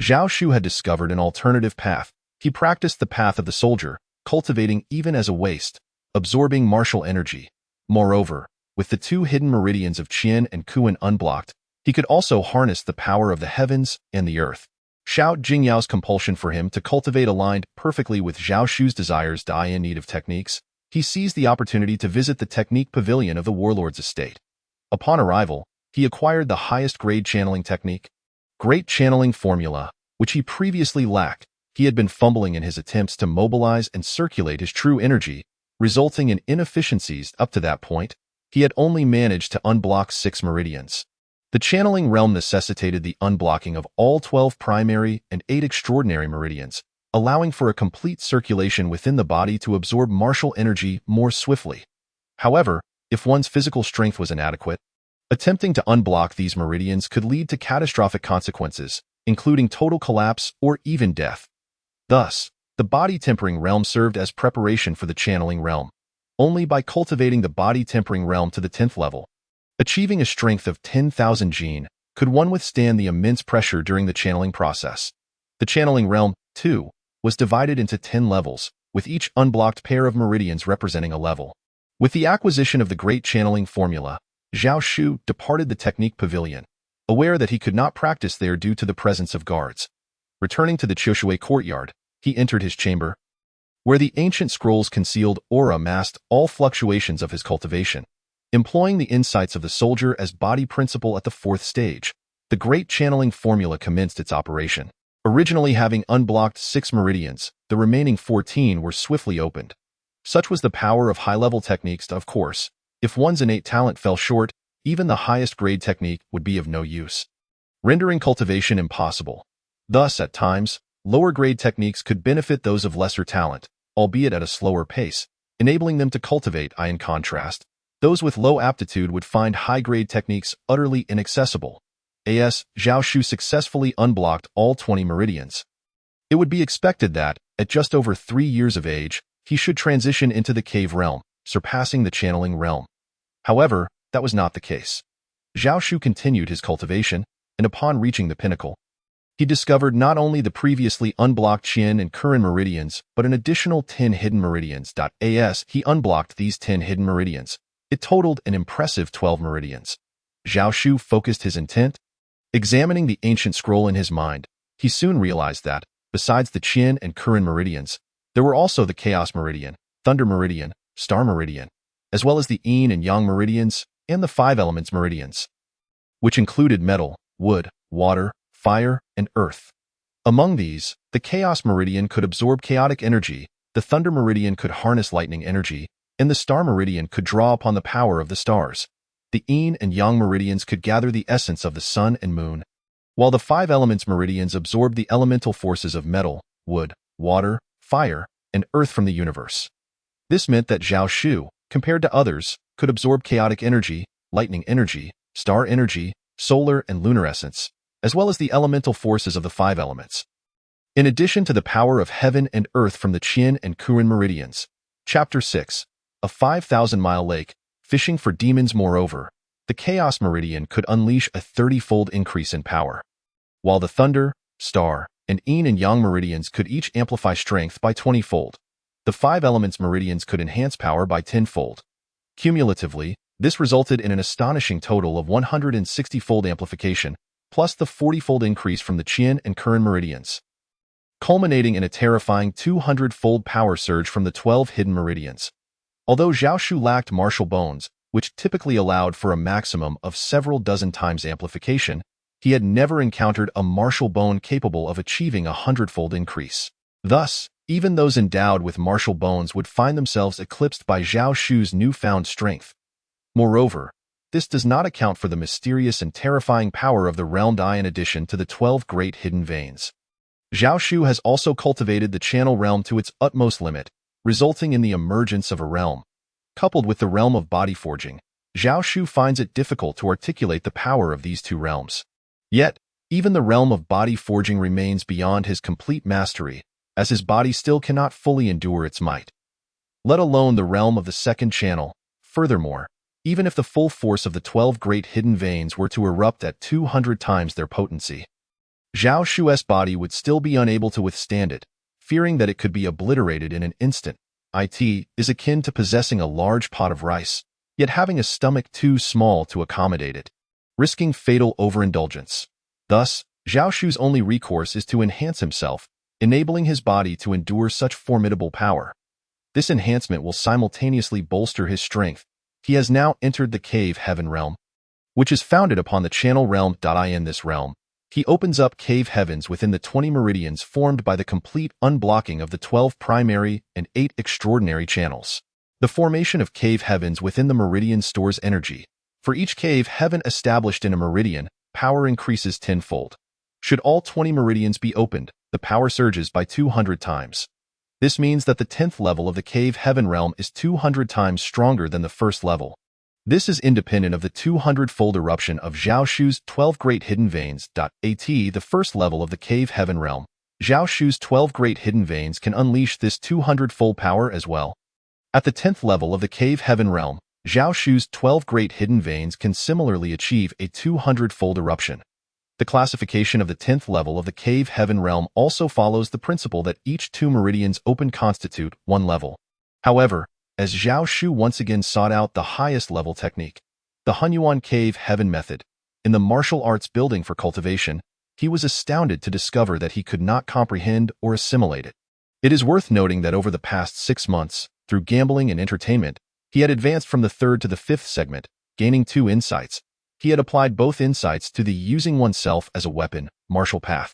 Zhao Shu had discovered an alternative path. He practiced the path of the soldier, cultivating even as a waste, absorbing martial energy. Moreover, with the 2 hidden meridians of Qian and Kuan unblocked, he could also harness the power of the heavens and the earth. Shao Jingyao's compulsion for him to cultivate aligned perfectly with Zhao Shu's desires. In need of techniques, he seized the opportunity to visit the technique pavilion of the warlord's estate. Upon arrival, he acquired the highest grade channeling technique, Great Channeling Formula, which he previously lacked. He had been fumbling in his attempts to mobilize and circulate his true energy, resulting in inefficiencies. Up to that point, he had only managed to unblock 6 meridians. The channeling realm necessitated the unblocking of all 12 primary and 8 extraordinary meridians, allowing for a complete circulation within the body to absorb martial energy more swiftly. However, if one's physical strength was inadequate, attempting to unblock these meridians could lead to catastrophic consequences, including total collapse or even death. Thus, the body-tempering realm served as preparation for the channeling realm. Only by cultivating the body-tempering realm to the 10th level, achieving a strength of 10,000 Jin, could one withstand the immense pressure during the channeling process. The channeling realm, too, was divided into 10 levels, with each unblocked pair of meridians representing a level. With the acquisition of the Great Channeling Formula, Zhao Shu departed the technique pavilion, aware that he could not practice there due to the presence of guards. Returning to the Qiushui courtyard, he entered his chamber, where the ancient scrolls concealed aura masked all fluctuations of his cultivation. Employing the insights of the soldier as body principle at the 4th stage, the Great Channeling Formula commenced its operation. Originally having unblocked 6 meridians, the remaining 14 were swiftly opened. Such was the power of high-level techniques. Of course, if one's innate talent fell short, even the highest grade technique would be of no use, rendering cultivation impossible. Thus, at times, lower grade techniques could benefit those of lesser talent, albeit at a slower pace, enabling them to cultivate. In contrast, those with low aptitude would find high-grade techniques utterly inaccessible. Zhao Shu successfully unblocked all 20 meridians. It would be expected that, at just over 3 years of age, he should transition into the cave realm, surpassing the channeling realm. However, that was not the case. Zhao Shu continued his cultivation, and upon reaching the pinnacle, he discovered not only the previously unblocked Qian and Kuren meridians, but an additional 10 hidden meridians. As he unblocked these 10 hidden meridians, it totaled an impressive 12 meridians. Zhao Shu focused his intent. Examining the ancient scroll in his mind, he soon realized that, besides the Qian and Kuren meridians, there were also the Chaos Meridian, Thunder Meridian, Star Meridian, as well as the Yin and Yang meridians and the Five Elements meridians, which included metal, wood, water, fire, and earth. Among these, the Chaos Meridian could absorb chaotic energy, the Thunder Meridian could harness lightning energy, and the Star Meridian could draw upon the power of the stars. The Yin and Yang meridians could gather the essence of the sun and moon, while the Five Elements meridians absorbed the elemental forces of metal, wood, water, fire, and earth from the universe. This meant that Zhao Shu, compared to others, could absorb chaotic energy, lightning energy, star energy, solar and lunar essence, as well as the elemental forces of the five elements. In addition to the power of heaven and earth from the Qian and Kuren meridians. Chapter 6. A 5,000-mile lake, fishing for demons. Moreover, the Chaos Meridian could unleash a 30-fold increase in power, while the Thunder, Star, and Yin and Yang meridians could each amplify strength by 20-fold. The Five Elements meridians could enhance power by 10-fold. Cumulatively, this resulted in an astonishing total of 160-fold amplification, plus the 40-fold increase from the Qian and Kuren meridians, culminating in a terrifying 200-fold power surge from the 12 hidden meridians. Although Zhao Shu lacked martial bones, which typically allowed for a maximum of several dozen times amplification, he had never encountered a martial bone capable of achieving a 100-fold increase. Thus, even those endowed with martial bones would find themselves eclipsed by Zhao Shu's newfound strength. Moreover, this does not account for the mysterious and terrifying power of the Realm Dai in addition to the 12 great hidden veins. Zhao Shu has also cultivated the Channel Realm to its utmost limit, resulting in the emergence of a realm. Coupled with the realm of body forging, Zhao Shu finds it difficult to articulate the power of these two realms. Yet, even the realm of body forging remains beyond his complete mastery, as his body still cannot fully endure its might, let alone the realm of the second channel. Furthermore, even if the full force of the 12 great hidden veins were to erupt at 200 times their potency, Zhao Shu's body would still be unable to withstand it, fearing that it could be obliterated in an instant. It is akin to possessing a large pot of rice, yet having a stomach too small to accommodate it, risking fatal overindulgence. Thus, Zhao Shu's only recourse is to enhance himself, enabling his body to endure such formidable power. This enhancement will simultaneously bolster his strength. He has now entered the Cave Heaven realm, which is founded upon the Channel Realm. In this realm, he opens up cave heavens within the 20 meridians formed by the complete unblocking of the 12 primary and 8 extraordinary channels. The formation of cave heavens within the meridian stores energy. For each cave heaven established in a meridian, power increases 10-fold. Should all 20 meridians be opened, the power surges by 200 times. This means that the 10th level of the Cave Heaven realm is 200 times stronger than the first level. This is independent of the 200-fold eruption of Zhao Shu's 12 great hidden veins. The first level of the Cave Heaven realm, Zhao Shu's 12 great hidden veins can unleash this 200-fold power as well. At the 10th level of the Cave Heaven realm, Zhao Shu's 12 great hidden veins can similarly achieve a 200-fold eruption. The classification of the 10th level of the Cave Heaven realm also follows the principle that each 2 meridians open constitute 1 level. However, as Zhao Shu once again sought out the highest level technique, the Hunyuan Cave Heaven method, in the martial arts building for cultivation, he was astounded to discover that he could not comprehend or assimilate it. It is worth noting that over the past 6 months, through gambling and entertainment, he had advanced from the 3rd to the 5th segment, gaining 2 insights. He had applied both insights to the using oneself as a weapon, martial path,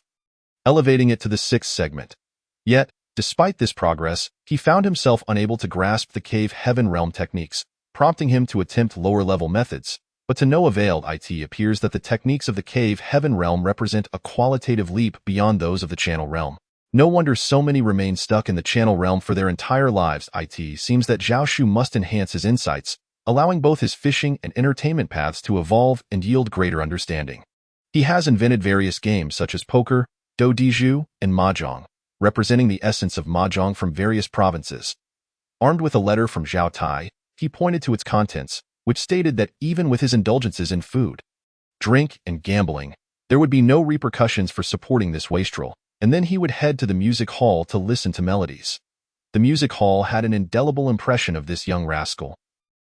elevating it to the 6th segment. Yet, despite this progress, he found himself unable to grasp the Cave Heaven realm techniques, prompting him to attempt lower-level methods, but to no avail. It appears that the techniques of the Cave Heaven realm represent a qualitative leap beyond those of the Channel realm. No wonder so many remain stuck in the Channel realm for their entire lives. It seems that Zhao Shu must enhance his insights, allowing both his fishing and entertainment paths to evolve and yield greater understanding. He has invented various games such as poker, do diju, and mahjong, representing the essence of mahjong from various provinces. Armed with a letter from Zhao Tai, he pointed to its contents, which stated that even with his indulgences in food, drink, and gambling, there would be no repercussions for supporting this wastrel, and then he would head to the music hall to listen to melodies. The music hall had an indelible impression of this young rascal.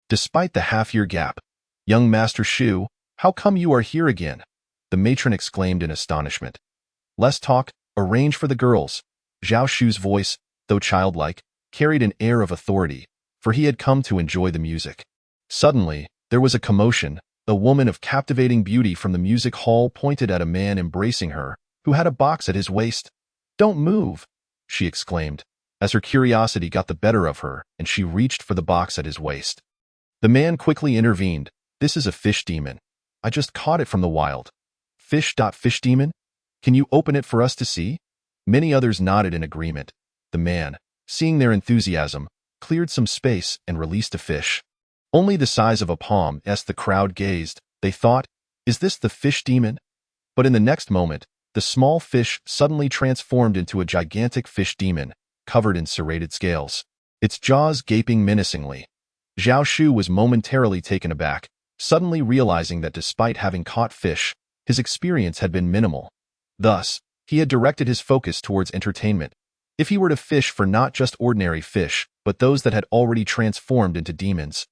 Despite the half-year gap, "Young Master Shu, how come you are here again?" the matron exclaimed in astonishment. "Less talk, arrange for the girls." Zhao Shu's voice, though childlike, carried an air of authority, for he had come to enjoy the music. Suddenly, there was a commotion. A woman of captivating beauty from the music hall pointed at a man embracing her, who had a box at his waist. "Don't move," she exclaimed, as her curiosity got the better of her and she reached for the box at his waist. The man quickly intervened. "This is a fish demon. I just caught it from the wild." Fish demon? Can you open it for us to see?" Many others nodded in agreement. The man, seeing their enthusiasm, cleared some space and released a fish. Only the size of a palm. As the crowd gazed, they thought, "Is this the fish demon?" But in the next moment, the small fish suddenly transformed into a gigantic fish demon, covered in serrated scales, its jaws gaping menacingly. Zhao Shu was momentarily taken aback, suddenly realizing that despite having caught fish, his experience had been minimal. Thus, he had directed his focus towards entertainment. If he were to fish for not just ordinary fish, but those that had already transformed into demons,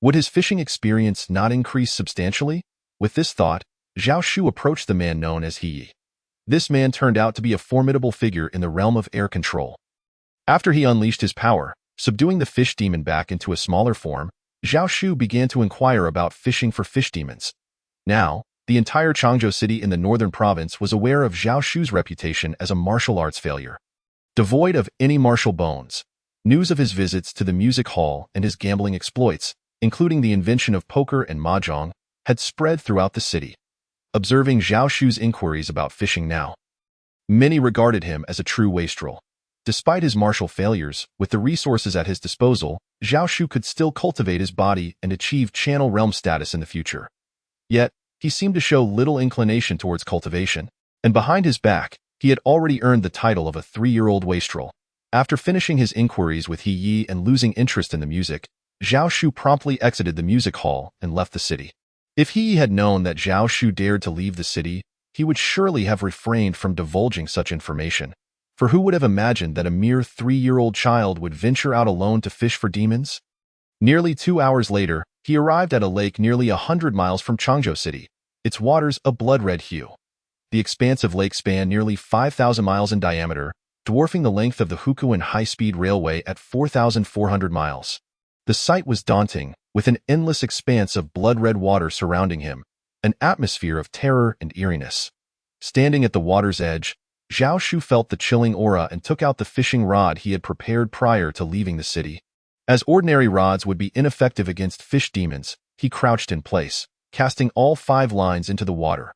would his fishing experience not increase substantially? With this thought, Zhao Shu approached the man known as He Yi. This man turned out to be a formidable figure in the realm of air control. After he unleashed his power, subduing the fish demon back into a smaller form, Zhao Shu began to inquire about fishing for fish demons. Now, the entire Changzhou city in the northern province was aware of Zhao Shu's reputation as a martial arts failure. Devoid of any martial bones, news of his visits to the music hall and his gambling exploits, including the invention of poker and mahjong, had spread throughout the city. Observing Zhao Shu's inquiries about fishing now, many regarded him as a true wastrel. Despite his martial failures, with the resources at his disposal, Zhao Shu could still cultivate his body and achieve Channel Realm status in the future. Yet, he seemed to show little inclination towards cultivation, and behind his back, he had already earned the title of a 3-year-old wastrel. After finishing his inquiries with He Yi and losing interest in the music, Zhao Shu promptly exited the music hall and left the city. If He Yi had known that Zhao Shu dared to leave the city, he would surely have refrained from divulging such information. For who would have imagined that a mere 3-year-old child would venture out alone to fish for demons? Nearly 2 hours later, he arrived at a lake nearly 100 miles from Changzhou City, its waters a blood-red hue. The expansive lake spanned nearly 5,000 miles in diameter, dwarfing the length of the Hukuan high-speed railway at 4,400 miles. The sight was daunting, with an endless expanse of blood-red water surrounding him, an atmosphere of terror and eeriness. Standing at the water's edge, Zhao Shu felt the chilling aura and took out the fishing rod he had prepared prior to leaving the city. As ordinary rods would be ineffective against fish demons, he crouched in place, casting all 5 lines into the water.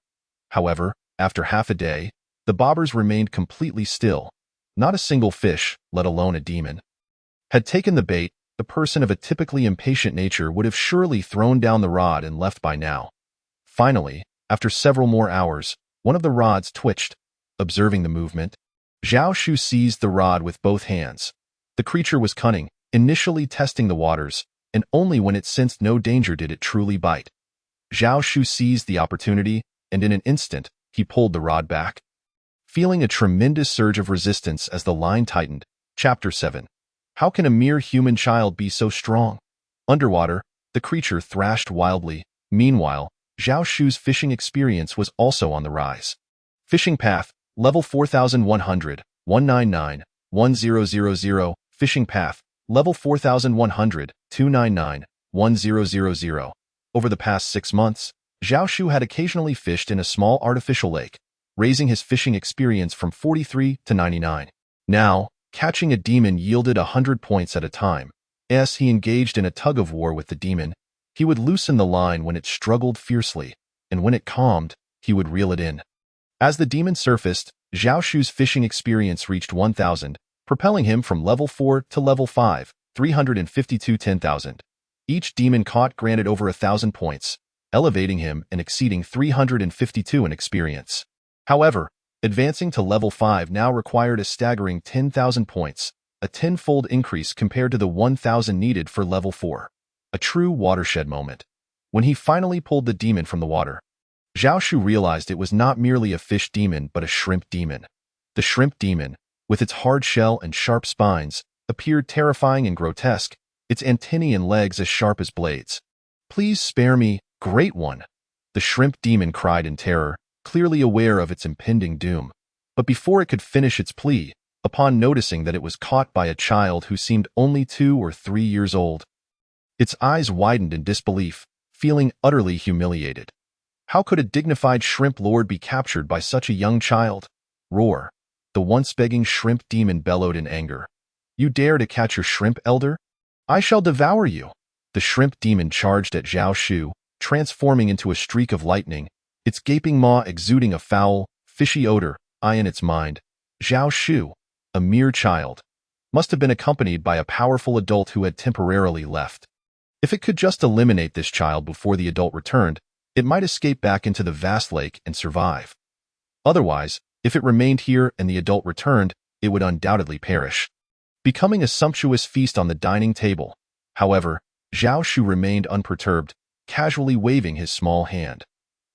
However, after half a day, the bobbers remained completely still. Not a single fish, let alone a demon, had taken the bait. The person of a typically impatient nature would have surely thrown down the rod and left by now. Finally, after several more hours, one of the rods twitched. Observing the movement, Zhao Shu seized the rod with both hands. The creature was cunning, initially testing the waters, and only when it sensed no danger did it truly bite. Zhao Shu seized the opportunity, and in an instant, he pulled the rod back. Feeling a tremendous surge of resistance as the line tightened. Chapter 7. How can a mere human child be so strong? Underwater, the creature thrashed wildly. Meanwhile, Zhao Shu's fishing experience was also on the rise. Fishing path, level 4100, 199, 1000, fishing path, level 4100, 299, 1000. Over the past 6 months, Zhao Shu had occasionally fished in a small artificial lake, raising his fishing experience from 43 to 99. Now, catching a demon yielded 100 points at a time. As he engaged in a tug-of-war with the demon, he would loosen the line when it struggled fiercely, and when it calmed, he would reel it in. As the demon surfaced, Zhao Shu's fishing experience reached 1,000, propelling him from level 4 to level 5, 352 10,000. Each demon caught granted over 1,000 points, elevating him and exceeding 352 in experience. However, advancing to level 5 now required a staggering 10,000 points, a 10-fold increase compared to the 1,000 needed for level 4. A true watershed moment. When he finally pulled the demon from the water, Zhao Shu realized it was not merely a fish demon but a shrimp demon. The shrimp demon, with its hard shell and sharp spines, appeared terrifying and grotesque, its antennae and legs as sharp as blades. "Please spare me, Great One," the shrimp demon cried in terror, clearly aware of its impending doom. But before it could finish its plea, upon noticing that it was caught by a child who seemed only 2 or 3 years old, its eyes widened in disbelief, feeling utterly humiliated. How could a dignified shrimp lord be captured by such a young child? Roar! The once begging shrimp demon bellowed in anger. "You dare to catch your shrimp, elder? I shall devour you!" The shrimp demon charged at Zhao Shu, transforming into a streak of lightning, its gaping maw exuding a foul, fishy odor. In its mind, Zhao Shu, a mere child, must have been accompanied by a powerful adult who had temporarily left. If it could just eliminate this child before the adult returned, it might escape back into the vast lake and survive. Otherwise, if it remained here and the adult returned, it would undoubtedly perish, becoming a sumptuous feast on the dining table. However, Zhao Shu remained unperturbed, casually waving his small hand.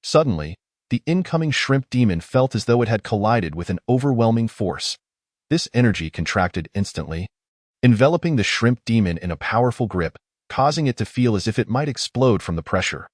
Suddenly, the incoming shrimp demon felt as though it had collided with an overwhelming force. This energy contracted instantly, enveloping the shrimp demon in a powerful grip, causing it to feel as if it might explode from the pressure.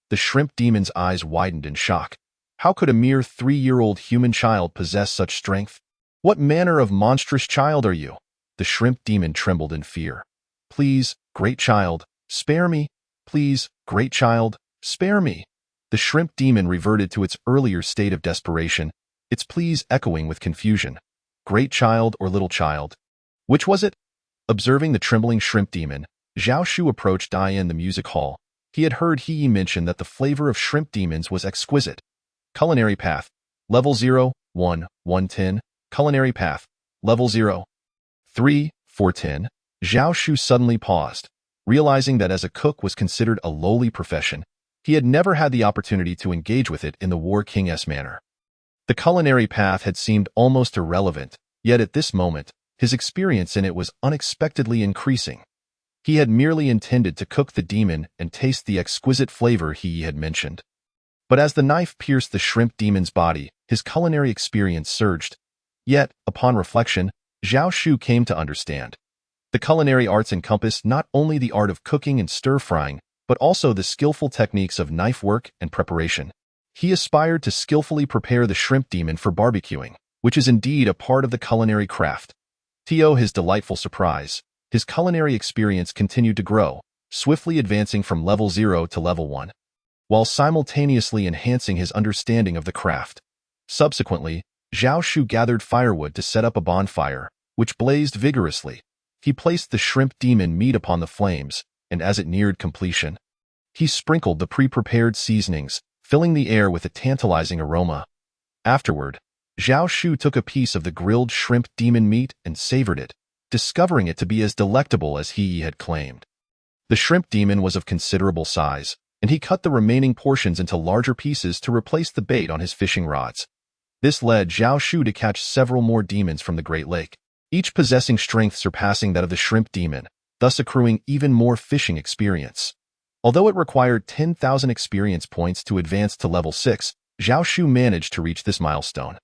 The shrimp demon's eyes widened in shock. How could a mere 3-year-old human child possess such strength? "What manner of monstrous child are you?" The shrimp demon trembled in fear. "Please, great child, spare me. Please, great child, spare me." The shrimp demon reverted to its earlier state of desperation, its pleas echoing with confusion. Great child or little child? Which was it? Observing the trembling shrimp demon, Zhao Shu approached Dian the music hall. He had heard He mention that the flavor of shrimp demons was exquisite. Culinary Path. Level 0, 1, 110. Culinary Path. Level 0, 3, 410. Zhao Shu suddenly paused, realizing that as a cook was considered a lowly profession, he had never had the opportunity to engage with it in the War King's manner. The culinary path had seemed almost irrelevant, yet at this moment, his experience in it was unexpectedly increasing. He had merely intended to cook the demon and taste the exquisite flavor he had mentioned. But as the knife pierced the shrimp demon's body, his culinary experience surged. Yet, upon reflection, Zhao Shu came to understand. The culinary arts encompass not only the art of cooking and stir-frying, but also the skillful techniques of knife work and preparation. He aspired to skillfully prepare the shrimp demon for barbecuing, which is indeed a part of the culinary craft. To his delightful surprise, his culinary experience continued to grow, swiftly advancing from level 0 to level 1, while simultaneously enhancing his understanding of the craft. Subsequently, Zhao Shu gathered firewood to set up a bonfire, which blazed vigorously. He placed the shrimp demon meat upon the flames, and as it neared completion, he sprinkled the pre-prepared seasonings, filling the air with a tantalizing aroma. Afterward, Zhao Shu took a piece of the grilled shrimp demon meat and savored it, discovering it to be as delectable as he had claimed. The shrimp demon was of considerable size, and he cut the remaining portions into larger pieces to replace the bait on his fishing rods. This led Zhao Shu to catch several more demons from the Great Lake, each possessing strength surpassing that of the shrimp demon, thus accruing even more fishing experience. Although it required 10,000 experience points to advance to level 6, Zhao Shu managed to reach this milestone,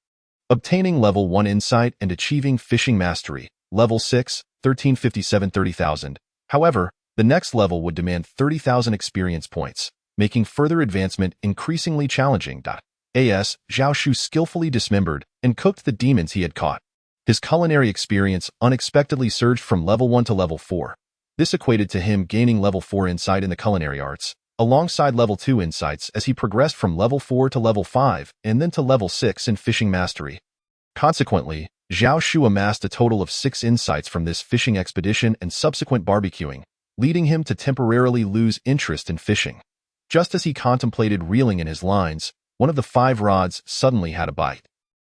obtaining level 1 insight and achieving fishing mastery. Level 6, 1357 30,000. However, the next level would demand 30,000 experience points, making further advancement increasingly challenging. Zhao Shu skillfully dismembered and cooked the demons he had caught. His culinary experience unexpectedly surged from level 1 to level 4. This equated to him gaining level 4 insight in the culinary arts, alongside level 2 insights as he progressed from level 4 to level 5 and then to level 6 in fishing mastery. Consequently, Zhao Shu amassed a total of 6 insights from this fishing expedition and subsequent barbecuing, leading him to temporarily lose interest in fishing. Just as he contemplated reeling in his lines, one of the 5 rods suddenly had a bite.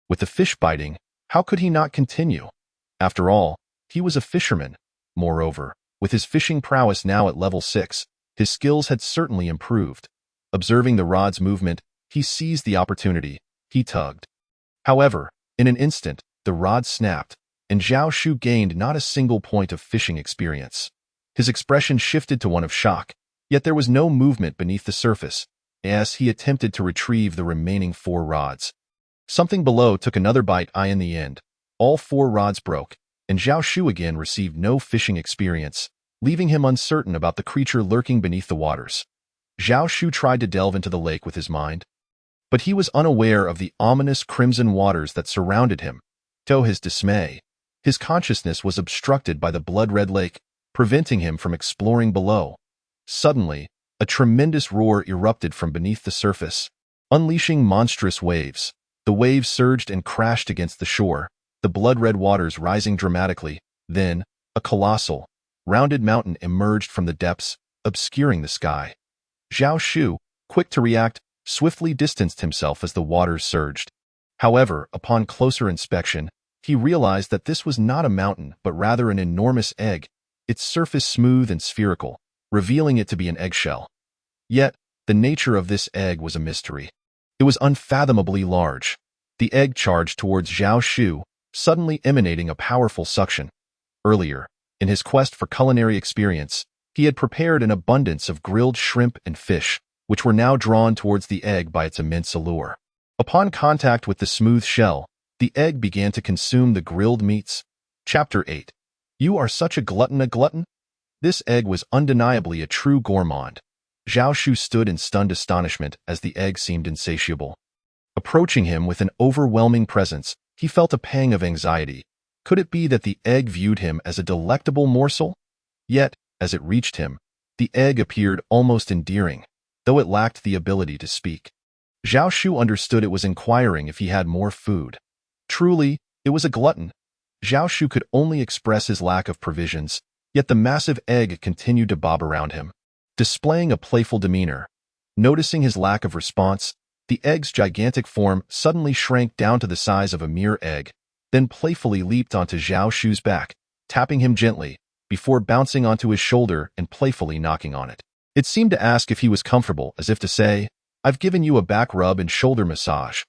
With the fish biting, how could he not continue? After all, he was a fisherman. Moreover, with his fishing prowess now at level 6, his skills had certainly improved. Observing the rod's movement, he seized the opportunity. He tugged. However, in an instant, the rod snapped, and Zhao Shu gained not a single point of fishing experience. His expression shifted to one of shock, Yet there was no movement beneath the surface, as he attempted to retrieve the remaining 4 rods. Something below took another bite. In the end, all 4 rods broke, and Zhao Shu again received no fishing experience, leaving him uncertain about the creature lurking beneath the waters. Zhao Shu tried to delve into the lake with his mind, but he was unaware of the ominous crimson waters that surrounded him. To his dismay, his consciousness was obstructed by the blood-red lake, preventing him from exploring below. Suddenly, a tremendous roar erupted from beneath the surface, unleashing monstrous waves. The waves surged and crashed against the shore, the blood-red waters rising dramatically. Then, a colossal, rounded mountain emerged from the depths, obscuring the sky. Zhao Shu, quick to react, swiftly distanced himself as the waters surged. However, upon closer inspection, he realized that this was not a mountain but rather an enormous egg, its surface smooth and spherical, revealing it to be an eggshell. Yet, the nature of this egg was a mystery. It was unfathomably large. The egg charged towards Zhao Shu, suddenly emanating a powerful suction. Earlier, in his quest for culinary experience, he had prepared an abundance of grilled shrimp and fish, which were now drawn towards the egg by its immense allure. Upon contact with the smooth shell, the egg began to consume the grilled meats. Chapter 8. You are such a glutton. This egg was undeniably a true gourmand. Zhao Shu stood in stunned astonishment as the egg seemed insatiable. Approaching him with an overwhelming presence, he felt a pang of anxiety. Could it be that the egg viewed him as a delectable morsel? Yet, as it reached him, the egg appeared almost endearing, though it lacked the ability to speak. Zhao Shu understood it was inquiring if he had more food. Truly, it was a glutton. Zhao Shu could only express his lack of provisions, yet the massive egg continued to bob around him, displaying a playful demeanor. Noticing his lack of response, the egg's gigantic form suddenly shrank down to the size of a mere egg, then playfully leaped onto Zhao Shu's back, tapping him gently, before bouncing onto his shoulder and playfully knocking on it. It seemed to ask if he was comfortable, as if to say, "I've given you a back rub and shoulder massage.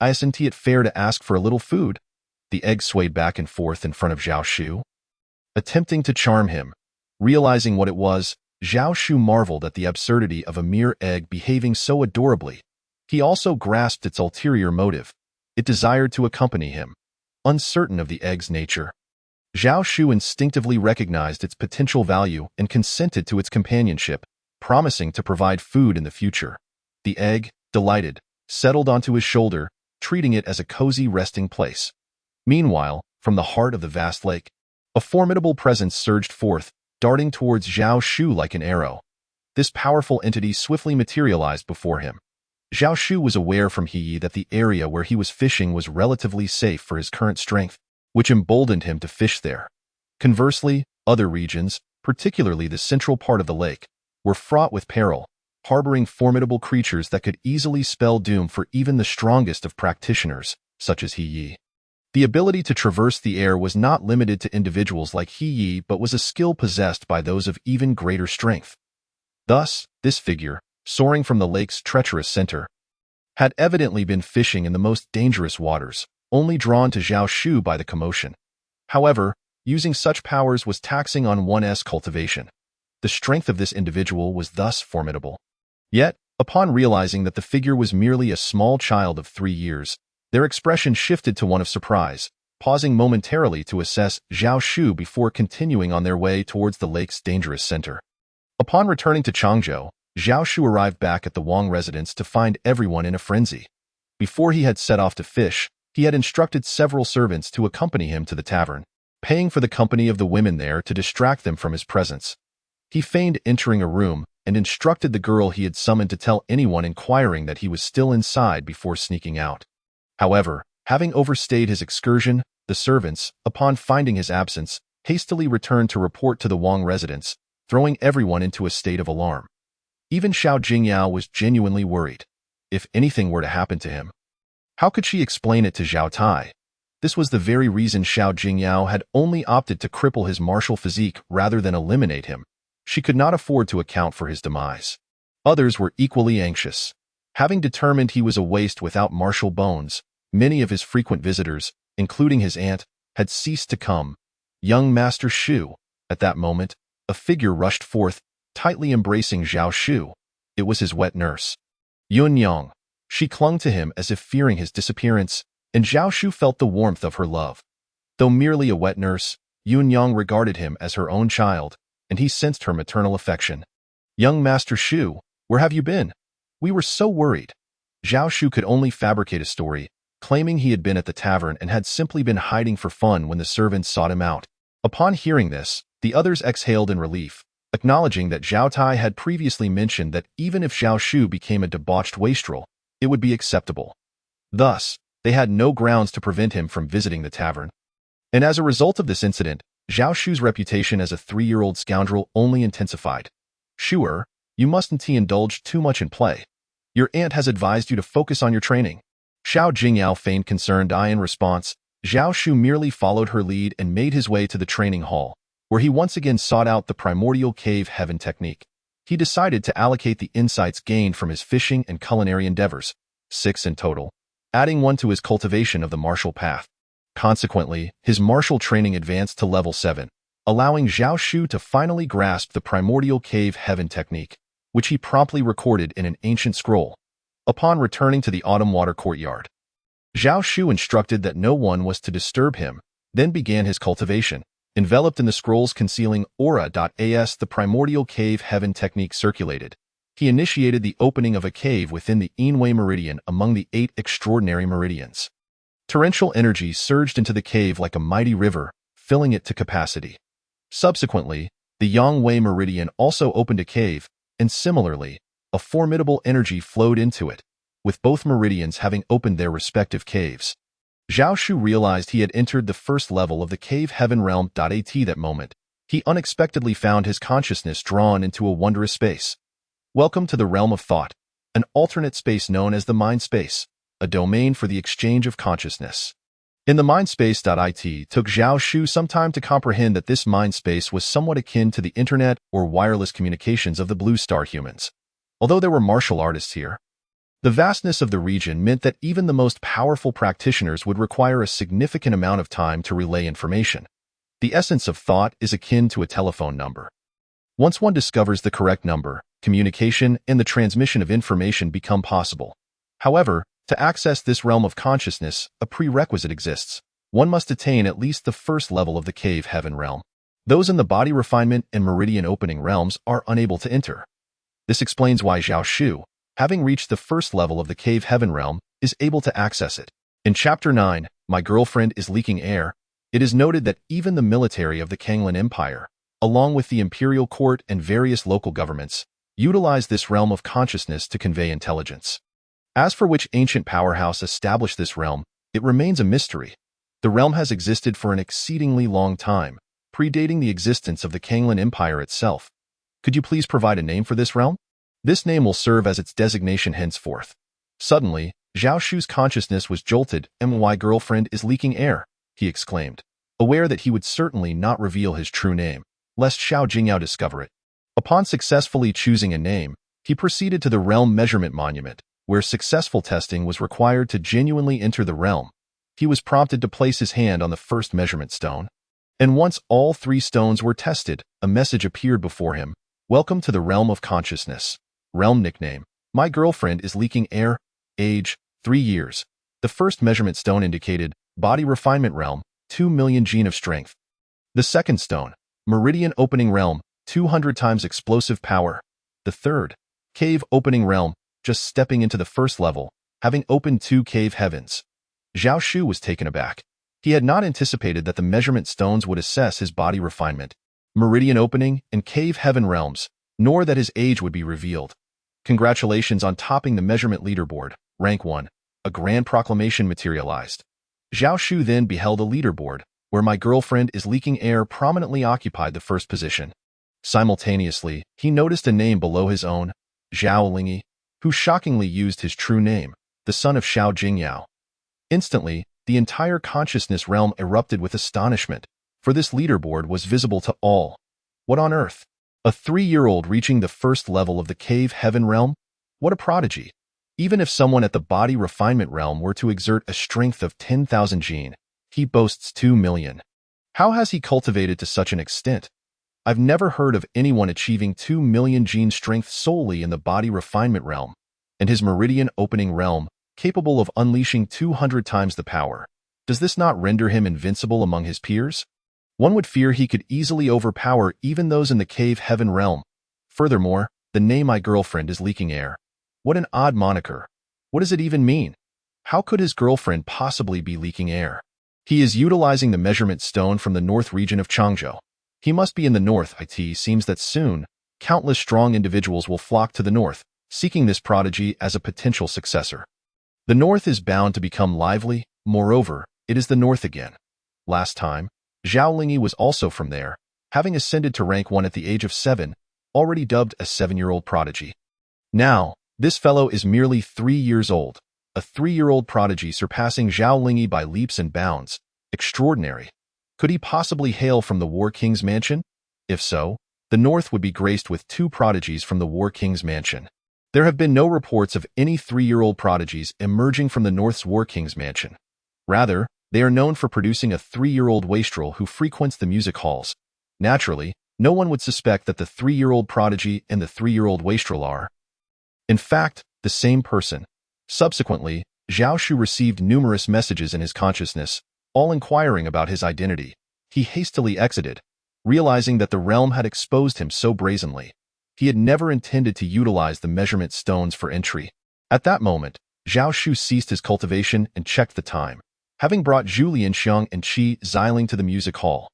Isn't it fair to ask for a little food?" The egg swayed back and forth in front of Zhao Shu, attempting to charm him. Realizing what it was, Zhao Shu marveled at the absurdity of a mere egg behaving so adorably. He also grasped its ulterior motive. It desired to accompany him. Uncertain of the egg's nature, Zhao Shu instinctively recognized its potential value and consented to its companionship, promising to provide food in the future. The egg, delighted, settled onto his shoulder, treating it as a cozy resting place. Meanwhile, from the heart of the vast lake, a formidable presence surged forth, darting towards Zhao Shu like an arrow. This powerful entity swiftly materialized before him. Zhao Shu was aware from He that the area where he was fishing was relatively safe for his current strength, which emboldened him to fish there. Conversely, other regions, particularly the central part of the lake, were fraught with peril, harboring formidable creatures that could easily spell doom for even the strongest of practitioners, such as He Yi. The ability to traverse the air was not limited to individuals like He Yi but was a skill possessed by those of even greater strength. Thus, this figure, soaring from the lake's treacherous center, had evidently been fishing in the most dangerous waters, only drawn to Zhao Shu by the commotion. However, using such powers was taxing on one's cultivation. The strength of this individual was thus formidable. Yet, upon realizing that the figure was merely a small child of 3 years, their expression shifted to one of surprise, pausing momentarily to assess Zhao Shu before continuing on their way towards the lake's dangerous center. Upon returning to Changzhou, Zhao Shu arrived back at the Wang residence to find everyone in a frenzy. Before he had set off to fish, he had instructed several servants to accompany him to the tavern, paying for the company of the women there to distract them from his presence. He feigned entering a room and instructed the girl he had summoned to tell anyone inquiring that he was still inside before sneaking out. However, having overstayed his excursion, the servants, upon finding his absence, hastily returned to report to the Wang residence, throwing everyone into a state of alarm. Even Xiao Jingyao was genuinely worried. If anything were to happen to him, how could she explain it to Zhao Tai? This was the very reason Xiao Jingyao had only opted to cripple his martial physique rather than eliminate him. She could not afford to account for his demise. Others were equally anxious. Having determined he was a waste without martial bones, many of his frequent visitors, including his aunt, had ceased to come. Young Master Shu. At that moment, a figure rushed forth, tightly embracing Zhao Shu. It was his wet nurse, Yun Yang. She clung to him as if fearing his disappearance, and Zhao Shu felt the warmth of her love. Though merely a wet nurse, Yun Yang regarded him as her own child, and he sensed her maternal affection. "Young Master Shu, where have you been? We were so worried." Zhao Shu could only fabricate a story, claiming he had been at the tavern and had simply been hiding for fun when the servants sought him out. Upon hearing this, the others exhaled in relief, acknowledging that Zhao Tai had previously mentioned that even if Zhao Shu became a debauched wastrel, it would be acceptable. Thus, they had no grounds to prevent him from visiting the tavern. And as a result of this incident, Zhao Shu's reputation as a 3-year-old scoundrel only intensified. "Shuer, you mustn't indulge too much in play. Your aunt has advised you to focus on your training." Xiao Jingyao feigned concerned eye in response. Zhao Shu merely followed her lead and made his way to the training hall, where he once again sought out the primordial cave heaven technique. He decided to allocate the insights gained from his fishing and culinary endeavors, 6 in total, adding 1 to his cultivation of the martial path. Consequently, his martial training advanced to level 7, allowing Zhao Shu to finally grasp the primordial cave heaven technique, which he promptly recorded in an ancient scroll. Upon returning to the autumn water courtyard, Zhao Shu instructed that no one was to disturb him, then began his cultivation. Enveloped in the scrolls concealing aura.as, the primordial cave heaven technique circulated. He initiated the opening of a cave within the Yinwei meridian among the 8 extraordinary meridians. Torrential energy surged into the cave like a mighty river, filling it to capacity. Subsequently, the Yangwei meridian also opened a cave, and similarly, a formidable energy flowed into it, with both meridians having opened their respective caves. Zhao Shu realized he had entered the first level of the cave heaven realm. At that moment, he unexpectedly found his consciousness drawn into a wondrous space. Welcome to the realm of thought, an alternate space known as the mind space, a domain for the exchange of consciousness. In the mind space. It took Zhao Shu some time to comprehend that this mind space was somewhat akin to the internet or wireless communications of the Blue Star humans. Although there were martial artists here, the vastness of the region meant that even the most powerful practitioners would require a significant amount of time to relay information. The essence of thought is akin to a telephone number. Once one discovers the correct number, communication and the transmission of information become possible. However, to access this realm of consciousness, a prerequisite exists. One must attain at least the first level of the cave heaven realm. Those in the body refinement and meridian opening realms are unable to enter. This explains why Zhao Shu, having reached the first level of the cave heaven realm, is able to access it. In Chapter 9, My Girlfriend is Leaking Air, it is noted that even the military of the Kanglan Empire, along with the imperial court and various local governments, utilize this realm of consciousness to convey intelligence. As for which ancient powerhouse established this realm, it remains a mystery. The realm has existed for an exceedingly long time, predating the existence of the Kanglan Empire itself. Could you please provide a name for this realm? This name will serve as its designation henceforth. Suddenly, Zhao Shu's consciousness was jolted. "My girlfriend is leaking air," he exclaimed, aware that he would certainly not reveal his true name, lest Xiao Jingyao discover it. Upon successfully choosing a name, he proceeded to the Realm Measurement Monument, where successful testing was required to genuinely enter the realm. He was prompted to place his hand on the first measurement stone. And once all 3 stones were tested, a message appeared before him. "Welcome to the realm of consciousness. Realm nickname. My girlfriend is leaking air. Age, 3 years. The first measurement stone indicated body refinement realm, 2 million gene of strength. The second stone, meridian opening realm, 200 times explosive power. The third, cave opening realm, just stepping into the first level, having opened 2 cave heavens. Zhao Shu was taken aback. He had not anticipated that the measurement stones would assess his body refinement, meridian opening, and cave heaven realms, nor that his age would be revealed. Congratulations on topping the measurement leaderboard, rank 1. A grand proclamation materialized. Zhao Shu then beheld a leaderboard, where My Girlfriend is Leaking Air prominently occupied the first position. Simultaneously, he noticed a name below his own, Zhao Lingyi, who shockingly used his true name, the son of Xiao Jingyao. Instantly, the entire consciousness realm erupted with astonishment, for this leaderboard was visible to all. What on earth? A 3-year-old reaching the first level of the cave heaven realm? What a prodigy! Even if someone at the body refinement realm were to exert a strength of 10,000 gene, he boasts 2 million. How has he cultivated to such an extent? I've never heard of anyone achieving 2 million gene strength solely in the body refinement realm, and his meridian opening realm, capable of unleashing 200 times the power. Does this not render him invincible among his peers? One would fear he could easily overpower even those in the cave heaven realm. Furthermore, the name my girlfriend is leaking air. What an odd moniker. What does it even mean? How could his girlfriend possibly be leaking air? He is utilizing the measurement stone from the north region of Changzhou. He must be in the north. It seems that soon, countless strong individuals will flock to the north, seeking this prodigy as a potential successor. The north is bound to become lively. Moreover, it is the north again. Last time, Zhao Lingyi was also from there, having ascended to rank 1 at the age of 7, already dubbed a 7-year-old prodigy. Now, this fellow is merely 3 years old, a 3-year-old prodigy surpassing Zhao Lingyi by leaps and bounds. Extraordinary. Could he possibly hail from the War King's mansion? If so, the north would be graced with 2 prodigies from the War King's mansion. There have been no reports of any 3-year-old prodigies emerging from the north's War King's mansion. Rather, they are known for producing a 3-year-old wastrel who frequents the music halls. Naturally, no one would suspect that the 3-year-old prodigy and the 3-year-old wastrel are, in fact, the same person. Subsequently, Zhao Shu received numerous messages in his consciousness, all inquiring about his identity. He hastily exited, realizing that the realm had exposed him so brazenly. He had never intended to utilize the measurement stones for entry. At that moment, Zhao Shu ceased his cultivation and checked the time, having brought Zhu Lianxiang and Qi Xiling to the music hall.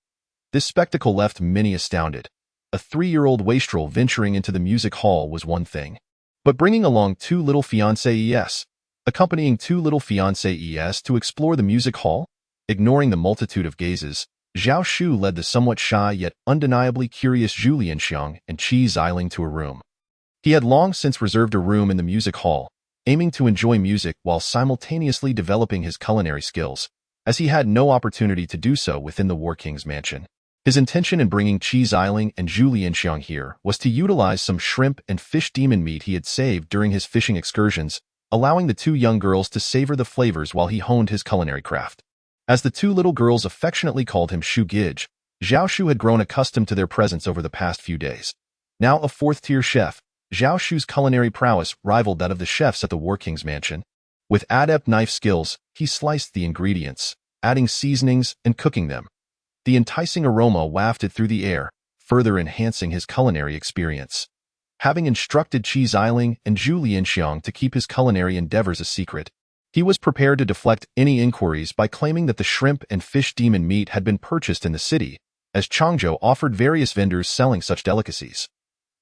This spectacle left many astounded. A 3-year-old wastrel venturing into the music hall was one thing, but bringing along 2 little fiancés, accompanying 2 little fiancés to explore the music hall, ignoring the multitude of gazes, Zhao Shu led the somewhat shy yet undeniably curious Zhu Lianxiang and Qi Xiling to a room. He had long since reserved a room in the music hall, aiming to enjoy music while simultaneously developing his culinary skills, as he had no opportunity to do so within the War King's mansion. His intention in bringing Qi Xiling and Zhu Lianxiang here was to utilize some shrimp and fish demon meat he had saved during his fishing excursions, allowing the 2 young girls to savor the flavors while he honed his culinary craft. As the 2 little girls affectionately called him Shu Gij, Zhao Shu had grown accustomed to their presence over the past few days. Now a 4th-tier chef, Zhao Shu's culinary prowess rivaled that of the chefs at the War King's mansion. With adept knife skills, he sliced the ingredients, adding seasonings and cooking them. The enticing aroma wafted through the air, further enhancing his culinary experience. Having instructed Qi Xiling and Zhu Lianxiang to keep his culinary endeavors a secret, he was prepared to deflect any inquiries by claiming that the shrimp and fish demon meat had been purchased in the city, as Changzhou offered various vendors selling such delicacies.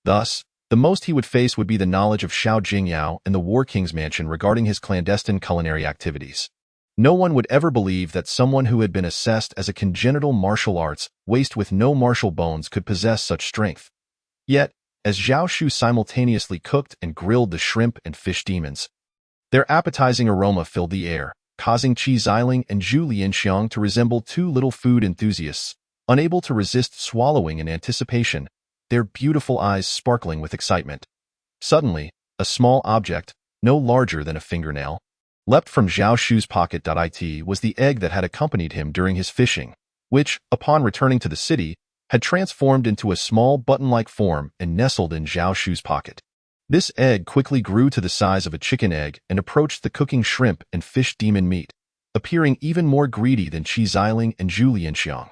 Thus, the most he would face would be the knowledge of Xiao Jingyao and the War King's mansion regarding his clandestine culinary activities. No one would ever believe that someone who had been assessed as a congenital martial arts waste with no martial bones could possess such strength. Yet, as Zhao Shu simultaneously cooked and grilled the shrimp and fish demons, their appetizing aroma filled the air, causing Qi Xiling and Zhu Lianxiang to resemble 2 little food enthusiasts, unable to resist swallowing in anticipation, their beautiful eyes sparkling with excitement. Suddenly, a small object, no larger than a fingernail, leapt from Zhao Shu's pocket. It was the egg that had accompanied him during his fishing, which, upon returning to the city, had transformed into a small button-like form and nestled in Zhao Shu's pocket. This egg quickly grew to the size of a chicken egg and approached the cooking shrimp and fish demon meat, appearing even more greedy than Qi Xiling and Zhu Lianxiang.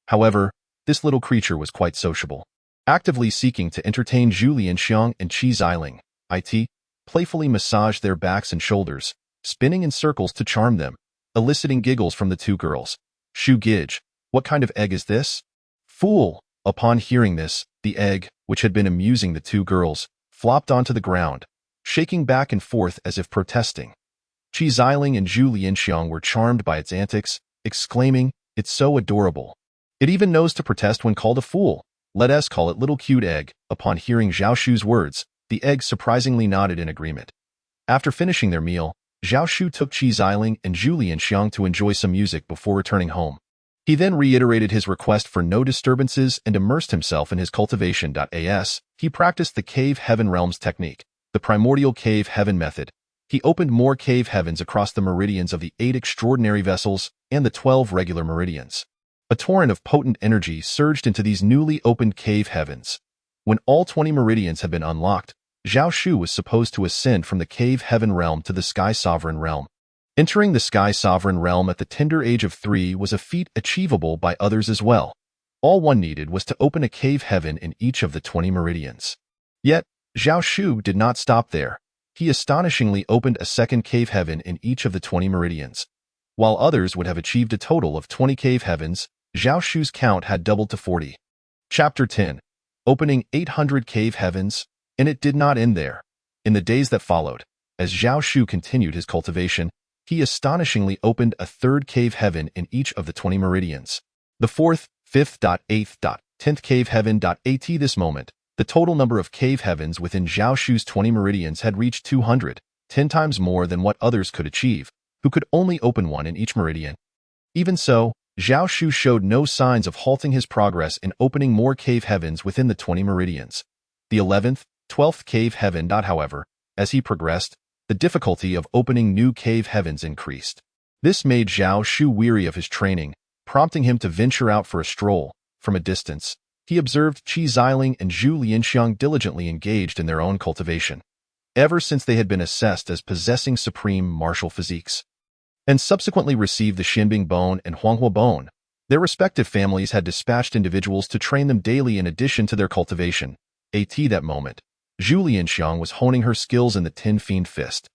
However, this little creature was quite sociable, actively seeking to entertain Zhu Lianxiang and Qi Xiling. It playfully massaged their backs and shoulders, spinning in circles to charm them, eliciting giggles from the 2 girls. Shu Gij, what kind of egg is this? Fool! Upon hearing this, the egg, which had been amusing the 2 girls, flopped onto the ground, shaking back and forth as if protesting. Qi Xiling and Zhu Lianxiang were charmed by its antics, exclaiming, "It's so adorable. It even knows to protest when called a fool. Let us call it little cute egg." Upon hearing Zhao Shu's words, the egg surprisingly nodded in agreement. After finishing their meal, Zhao Shu took Qi Xiling and Zhu Lianxiang to enjoy some music before returning home. He then reiterated his request for no disturbances and immersed himself in his cultivation. He practiced the Cave Heaven Realms technique, the primordial Cave Heaven method. He opened more cave heavens across the meridians of the 8 extraordinary vessels and the 12 regular meridians. A torrent of potent energy surged into these newly opened cave heavens. When all 20 meridians had been unlocked, Zhao Shu was supposed to ascend from the cave heaven realm to the Sky Sovereign realm. Entering the Sky Sovereign realm at the tender age of 3 was a feat achievable by others as well. All one needed was to open a cave heaven in each of the 20 meridians. Yet, Zhao Shu did not stop there. He astonishingly opened a second cave heaven in each of the 20 meridians. While others would have achieved a total of 20 cave heavens, Zhao Shu's count had doubled to 40. Chapter 10. Opening 800 cave heavens, and it did not end there. In the days that followed, as Zhao Shu continued his cultivation, he astonishingly opened a third cave heaven in each of the 20 meridians. The 4th, 5th, 8th, 10th cave heaven. At this moment, the total number of cave heavens within Zhao Shu's 20 meridians had reached 200, 10 times more than what others could achieve, who could only open one in each meridian. Even so, Zhao Shu showed no signs of halting his progress in opening more cave heavens within the 20 meridians. The 11th, 12th cave heaven. However, as he progressed, the difficulty of opening new cave heavens increased. This made Zhao Shu weary of his training, prompting him to venture out for a stroll. From a distance, he observed Qi Xiling and Zhu Lianxiang diligently engaged in their own cultivation, ever since they had been assessed as possessing supreme martial physiques, and subsequently received the Xinbing Bone and Huanghua Bone. Their respective families had dispatched individuals to train them daily in addition to their cultivation. At that moment, Zhu Lianxiang was honing her skills in the Ten Fiend Fist.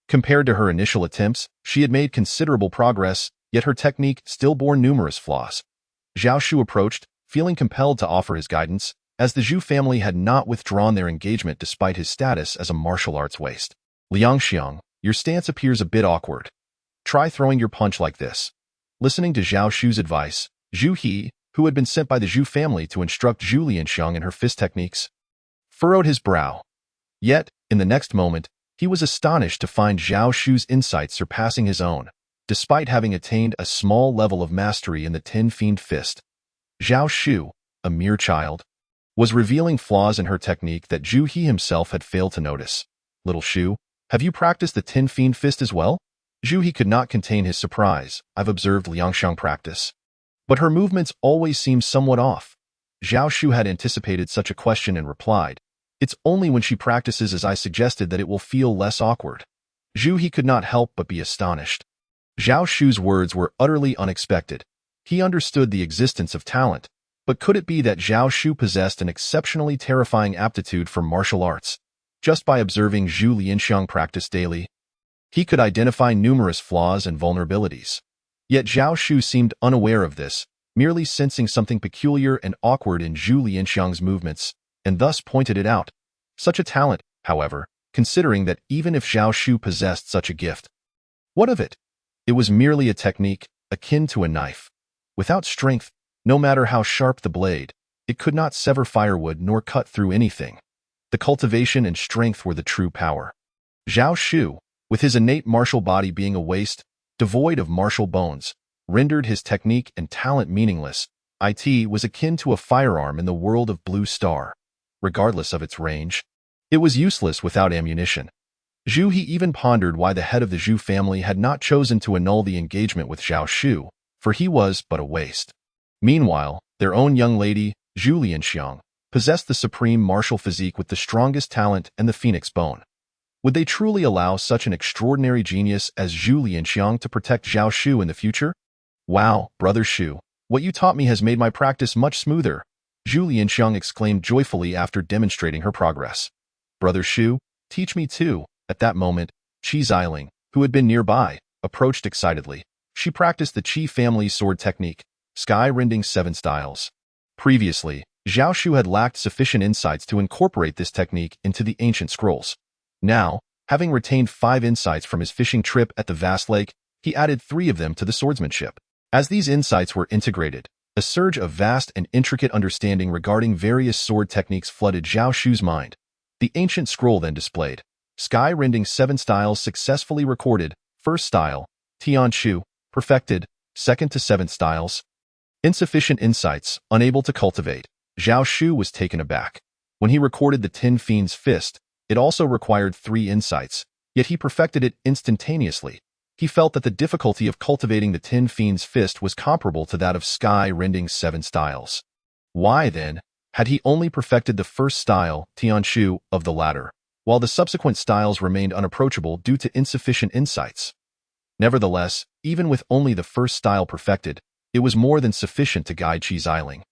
Compared to her initial attempts, she had made considerable progress, yet her technique still bore numerous flaws. Zhao Shu approached, feeling compelled to offer his guidance, as the Zhu family had not withdrawn their engagement despite his status as a martial arts waste. Liangxiang, your stance appears a bit awkward. Try throwing your punch like this. Listening to Zhao Shu's advice, Zhu He, who had been sent by the Zhu family to instruct Zhu Lianxiang in her fist techniques, furrowed his brow. Yet, in the next moment, he was astonished to find Zhao Shu's insights surpassing his own, despite having attained a small level of mastery in the Ten Fiend Fist. Zhao Shu, a mere child, was revealing flaws in her technique that Zhu He himself had failed to notice. Little Shu, have you practiced the Ten Fiend Fist as well? Zhu He could not contain his surprise. I've observed Liangxiang practice, but her movements always seem somewhat off. Zhao Shu had anticipated such a question and replied, it's only when she practices as I suggested that it will feel less awkward. Zhu He could not help but be astonished. Zhao Shu's words were utterly unexpected. He understood the existence of talent, but could it be that Zhao Shu possessed an exceptionally terrifying aptitude for martial arts? Just by observing Zhu Lianxiang practice daily, he could identify numerous flaws and vulnerabilities. Yet Zhao Shu seemed unaware of this, merely sensing something peculiar and awkward in Zhu Lianxiang's movements, and thus pointed it out. Such a talent, however, considering that even if Zhao Shu possessed such a gift, what of it? It was merely a technique, akin to a knife. Without strength, no matter how sharp the blade, it could not sever firewood nor cut through anything. The cultivation and strength were the true power. Zhao Shu, with his innate martial body being a waste, devoid of martial bones, rendered his technique and talent meaningless. It was akin to a firearm in the world of Blue Star. Regardless of its range, it was useless without ammunition. Zhu He even pondered why the head of the Zhu family had not chosen to annul the engagement with Zhao Shu, for he was but a waste. Meanwhile, their own young lady, Zhu Lianxiang, possessed the supreme martial physique with the strongest talent and the phoenix bone. Would they truly allow such an extraordinary genius as Zhu Lianxiang to protect Zhao Shu in the future? Wow, Brother Shu, what you taught me has made my practice much smoother, Zhu Lianxiang exclaimed joyfully after demonstrating her progress. Brother Shu, teach me too. At that moment, Qi Xiling, who had been nearby, approached excitedly. She practiced the Qi family's sword technique, Sky Rending 7 Styles. Previously, Zhao Shu had lacked sufficient insights to incorporate this technique into the ancient scrolls. Now, having retained 5 insights from his fishing trip at the vast lake, he added 3 of them to the swordsmanship. As these insights were integrated, a surge of vast and intricate understanding regarding various sword techniques flooded Zhao Shu's mind. The ancient scroll then displayed Sky Rending 7 Styles successfully recorded, 1st style, Tian Shu, perfected, 2nd to 7th styles. Insufficient insights, unable to cultivate. Zhao Shu was taken aback. When he recorded the Ten Fiend's Fist, it also required 3 insights, yet he perfected it instantaneously. he felt that the difficulty of cultivating the Tin Fiend's fist was comparable to that of Sky Rending's 7 styles. Why, then, had he only perfected the first style, Tianshu, of the latter, while the subsequent styles remained unapproachable due to insufficient insights? Nevertheless, even with only the first style perfected, it was more than sufficient to guide Qi Xiling.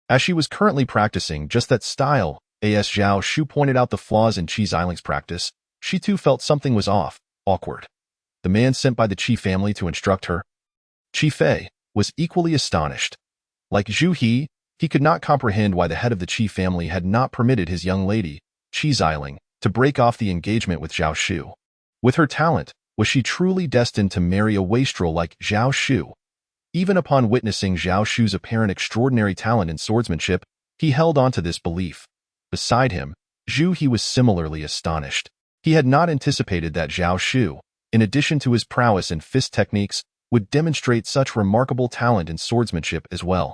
As she was currently practicing just that style, as Zhao Shu pointed out the flaws in Qi Xiling's practice, she too felt something was off, awkward. The man sent by the Qi family to instruct her, Qi Fei, was equally astonished. Like Zhu he could not comprehend why the head of the Qi family had not permitted his young lady, Qi Xiling, to break off the engagement with Zhao Shu. With her talent, was she truly destined to marry a wastrel like Zhao Shu? Even upon witnessing Zhao Shu's apparent extraordinary talent in swordsmanship, he held on to this belief. Beside him, Zhu He was similarly astonished. He had not anticipated that Zhao Shu, in addition to his prowess in fist techniques, would demonstrate such remarkable talent in swordsmanship as well.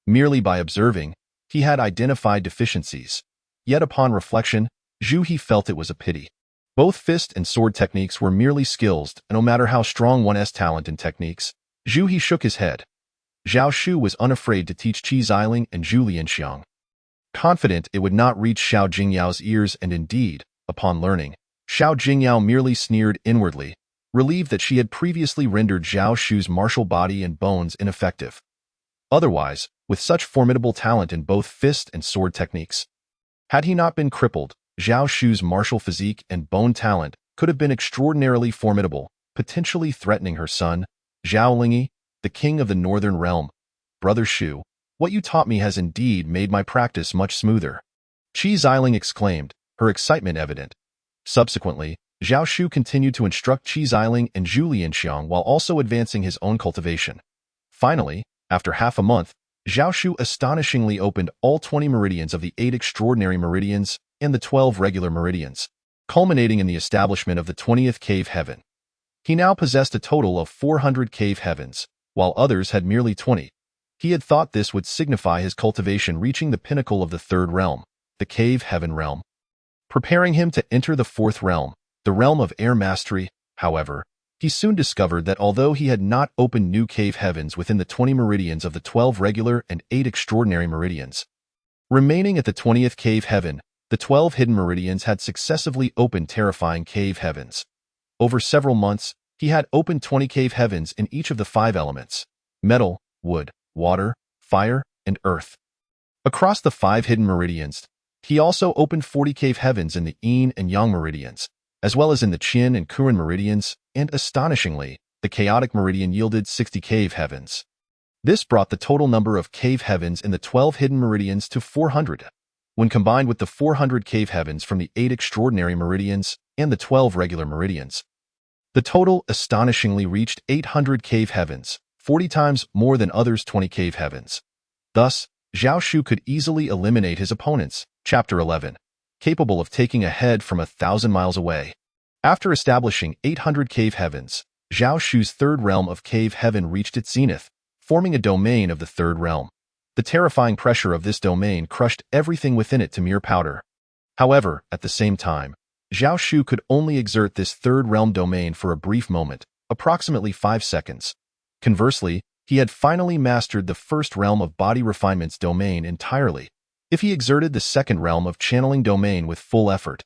Merely by observing, he had identified deficiencies. Yet upon reflection, Zhu He felt it was a pity. Both fist and sword techniques were merely skills, and no matter how strong one's talent in techniques, Zhu He shook his head. Zhao Shu was unafraid to teach Qi Xiling and Zhu Lianxiang. Confident it would not reach Xiao Jingyao's ears, and indeed, upon learning, Xiao Jingyao merely sneered inwardly, relieved that she had previously rendered Zhao Shu's martial body and bones ineffective. Otherwise, with such formidable talent in both fist and sword techniques, had he not been crippled, Zhao Shu's martial physique and bone talent could have been extraordinarily formidable, potentially threatening her son, Zhao Lingyi, the king of the Northern Realm. Brother Shu, what you taught me has indeed made my practice much smoother. Qi Xiling exclaimed, her excitement evident. Subsequently, Zhao Shu continued to instruct Qi Xiling and Zhu Lianxiang while also advancing his own cultivation. Finally, after half a month, Zhao Shu astonishingly opened all 20 meridians of the 8 extraordinary meridians and the 12 regular meridians, culminating in the establishment of the 20th cave heaven. He now possessed a total of 400 cave heavens, while others had merely 20. He had thought this would signify his cultivation reaching the pinnacle of the 3rd realm, the cave heaven realm. Preparing him to enter the 4th realm, the realm of air mastery, however, he soon discovered that although he had not opened new cave heavens within the 20 meridians of the 12 regular and 8 extraordinary meridians, remaining at the 20th cave heaven, the 12 hidden meridians had successively opened terrifying cave heavens. Over several months, he had opened 20 cave heavens in each of the 5 elements: metal, wood, water, fire, and earth. Across the 5 hidden meridians, he also opened 40 cave heavens in the Yin and Yang meridians, as well as in the Qin and Kuren meridians, and astonishingly, the chaotic meridian yielded 60 cave heavens. This brought the total number of cave heavens in the 12 hidden meridians to 400. When combined with the 400 cave heavens from the 8 extraordinary meridians and the 12 regular meridians, the total astonishingly reached 800 cave heavens, 40 times more than others' 20 cave heavens. Thus, Zhao Shu could easily eliminate his opponents. Chapter 11. Capable of taking a head from 1,000 miles away. After establishing 800 cave heavens, Zhao Shu's 3rd realm of cave heaven reached its zenith, forming a domain of the 3rd realm. The terrifying pressure of this domain crushed everything within it to mere powder. However, at the same time, Zhao Shu could only exert this 3rd realm domain for a brief moment, approximately 5 seconds. Conversely, he had finally mastered the 1st realm of body refinement's domain entirely. If he exerted the 2nd realm of channeling domain with full effort,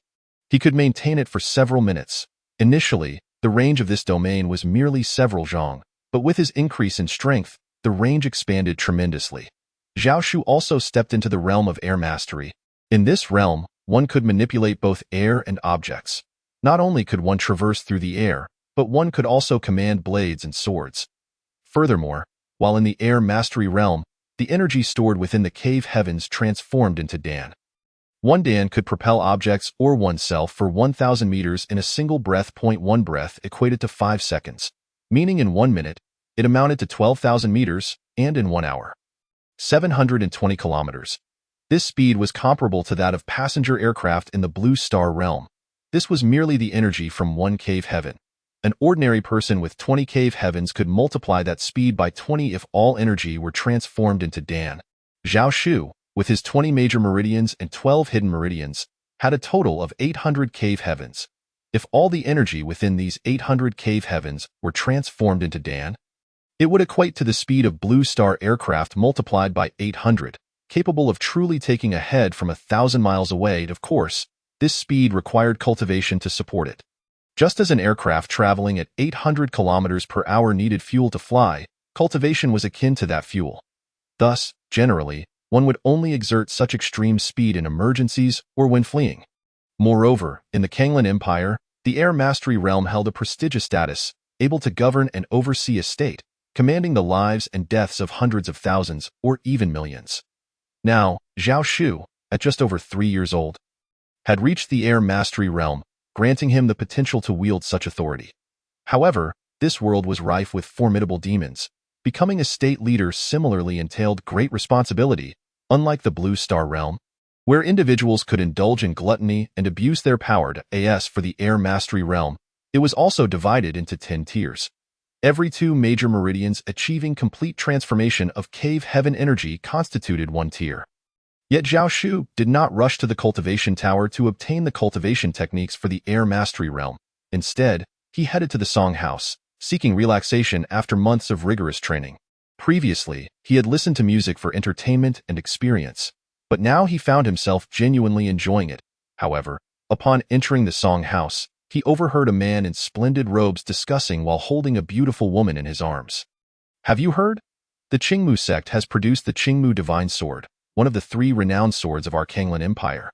he could maintain it for several minutes. Initially, the range of this domain was merely several zhong, but with his increase in strength, the range expanded tremendously. Zhao Shu also stepped into the realm of air mastery. In this realm, one could manipulate both air and objects. Not only could one traverse through the air, but one could also command blades and swords. Furthermore, while in the air mastery realm, the energy stored within the cave heavens transformed into Dan. One Dan could propel objects or oneself for 1,000 meters in a single breath. 1 breath equated to 5 seconds, meaning in 1 minute, it amounted to 12,000 meters, and in 1 hour, 720 kilometers. This speed was comparable to that of passenger aircraft in the Blue Star realm. This was merely the energy from 1 cave heaven. An ordinary person with 20 cave heavens could multiply that speed by 20 if all energy were transformed into Dan. Zhao Shu, with his 20 major meridians and 12 hidden meridians, had a total of 800 cave heavens. If all the energy within these 800 cave heavens were transformed into Dan, it would equate to the speed of Blue Star aircraft multiplied by 800, capable of truly taking a head from 1,000 miles away. Of course, this speed required cultivation to support it. Just as an aircraft traveling at 800 kilometers per hour needed fuel to fly, cultivation was akin to that fuel. Thus, generally, one would only exert such extreme speed in emergencies or when fleeing. Moreover, in the Kanglan Empire, the Air Mastery Realm held a prestigious status, able to govern and oversee a state, commanding the lives and deaths of hundreds of thousands or even millions. Now, Zhao Shu, at just over 3 years old, had reached the Air Mastery Realm, granting him the potential to wield such authority. However, this world was rife with formidable demons. Becoming a state leader similarly entailed great responsibility, unlike the Blue Star Realm, where individuals could indulge in gluttony and abuse their power. As for the Air Mastery Realm, it was also divided into 10 tiers. Every 2 major meridians achieving complete transformation of cave heaven energy constituted one tier. Yet Zhao Shu did not rush to the cultivation tower to obtain the cultivation techniques for the Air Mastery Realm. Instead, he headed to the Song House, seeking relaxation after months of rigorous training. Previously, he had listened to music for entertainment and experience, but now he found himself genuinely enjoying it. However, upon entering the Song House, he overheard a man in splendid robes discussing while holding a beautiful woman in his arms. Have you heard? The Qingmu sect has produced the Qingmu Divine Sword, one of the 3 renowned swords of our Kanglan Empire.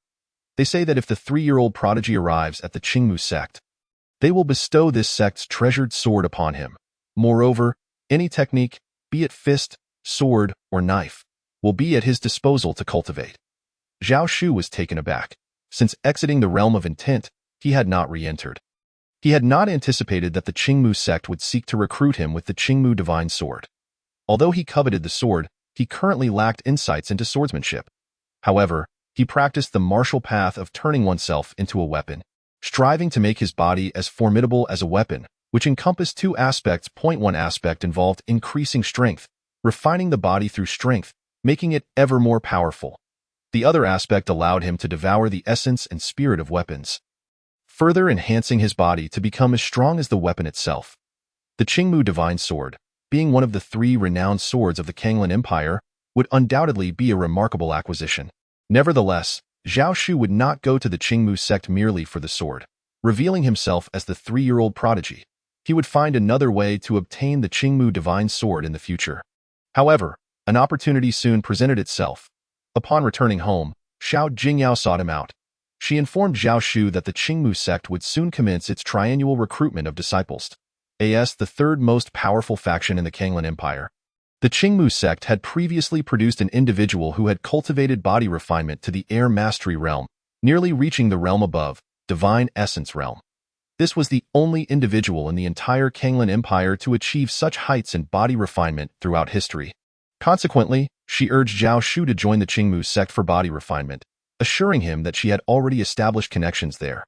They say that if the 3-year-old prodigy arrives at the Qingmu sect, they will bestow this sect's treasured sword upon him. Moreover, any technique, be it fist, sword, or knife, will be at his disposal to cultivate. Zhao Shu was taken aback. Since exiting the realm of intent, he had not re-entered. He had not anticipated that the Qingmu sect would seek to recruit him with the Qingmu Divine Sword. Although he coveted the sword, he currently lacked insights into swordsmanship. However, he practiced the martial path of turning oneself into a weapon, striving to make his body as formidable as a weapon, which encompassed 2 aspects. One aspect involved increasing strength, refining the body through strength, making it ever more powerful. The other aspect allowed him to devour the essence and spirit of weapons, further enhancing his body to become as strong as the weapon itself. The Qingmu Divine Sword, being one of the 3 renowned swords of the Kanglan Empire, would undoubtedly be a remarkable acquisition. Nevertheless, Zhao Shu would not go to the Qingmu sect merely for the sword. Revealing himself as the 3-year-old prodigy, he would find another way to obtain the Qingmu Divine Sword in the future. However, an opportunity soon presented itself. Upon returning home, Xiao Jingyao sought him out. She informed Zhao Shu that the Qingmu sect would soon commence its triennial recruitment of disciples. As the 3rd most powerful faction in the Kanglan Empire, the Qingmu sect had previously produced an individual who had cultivated body refinement to the Air Mastery Realm, nearly reaching the realm above, Divine Essence Realm. This was the only individual in the entire Kanglan Empire to achieve such heights in body refinement throughout history. Consequently, she urged Zhao Shu to join the Qingmu sect for body refinement, assuring him that she had already established connections there.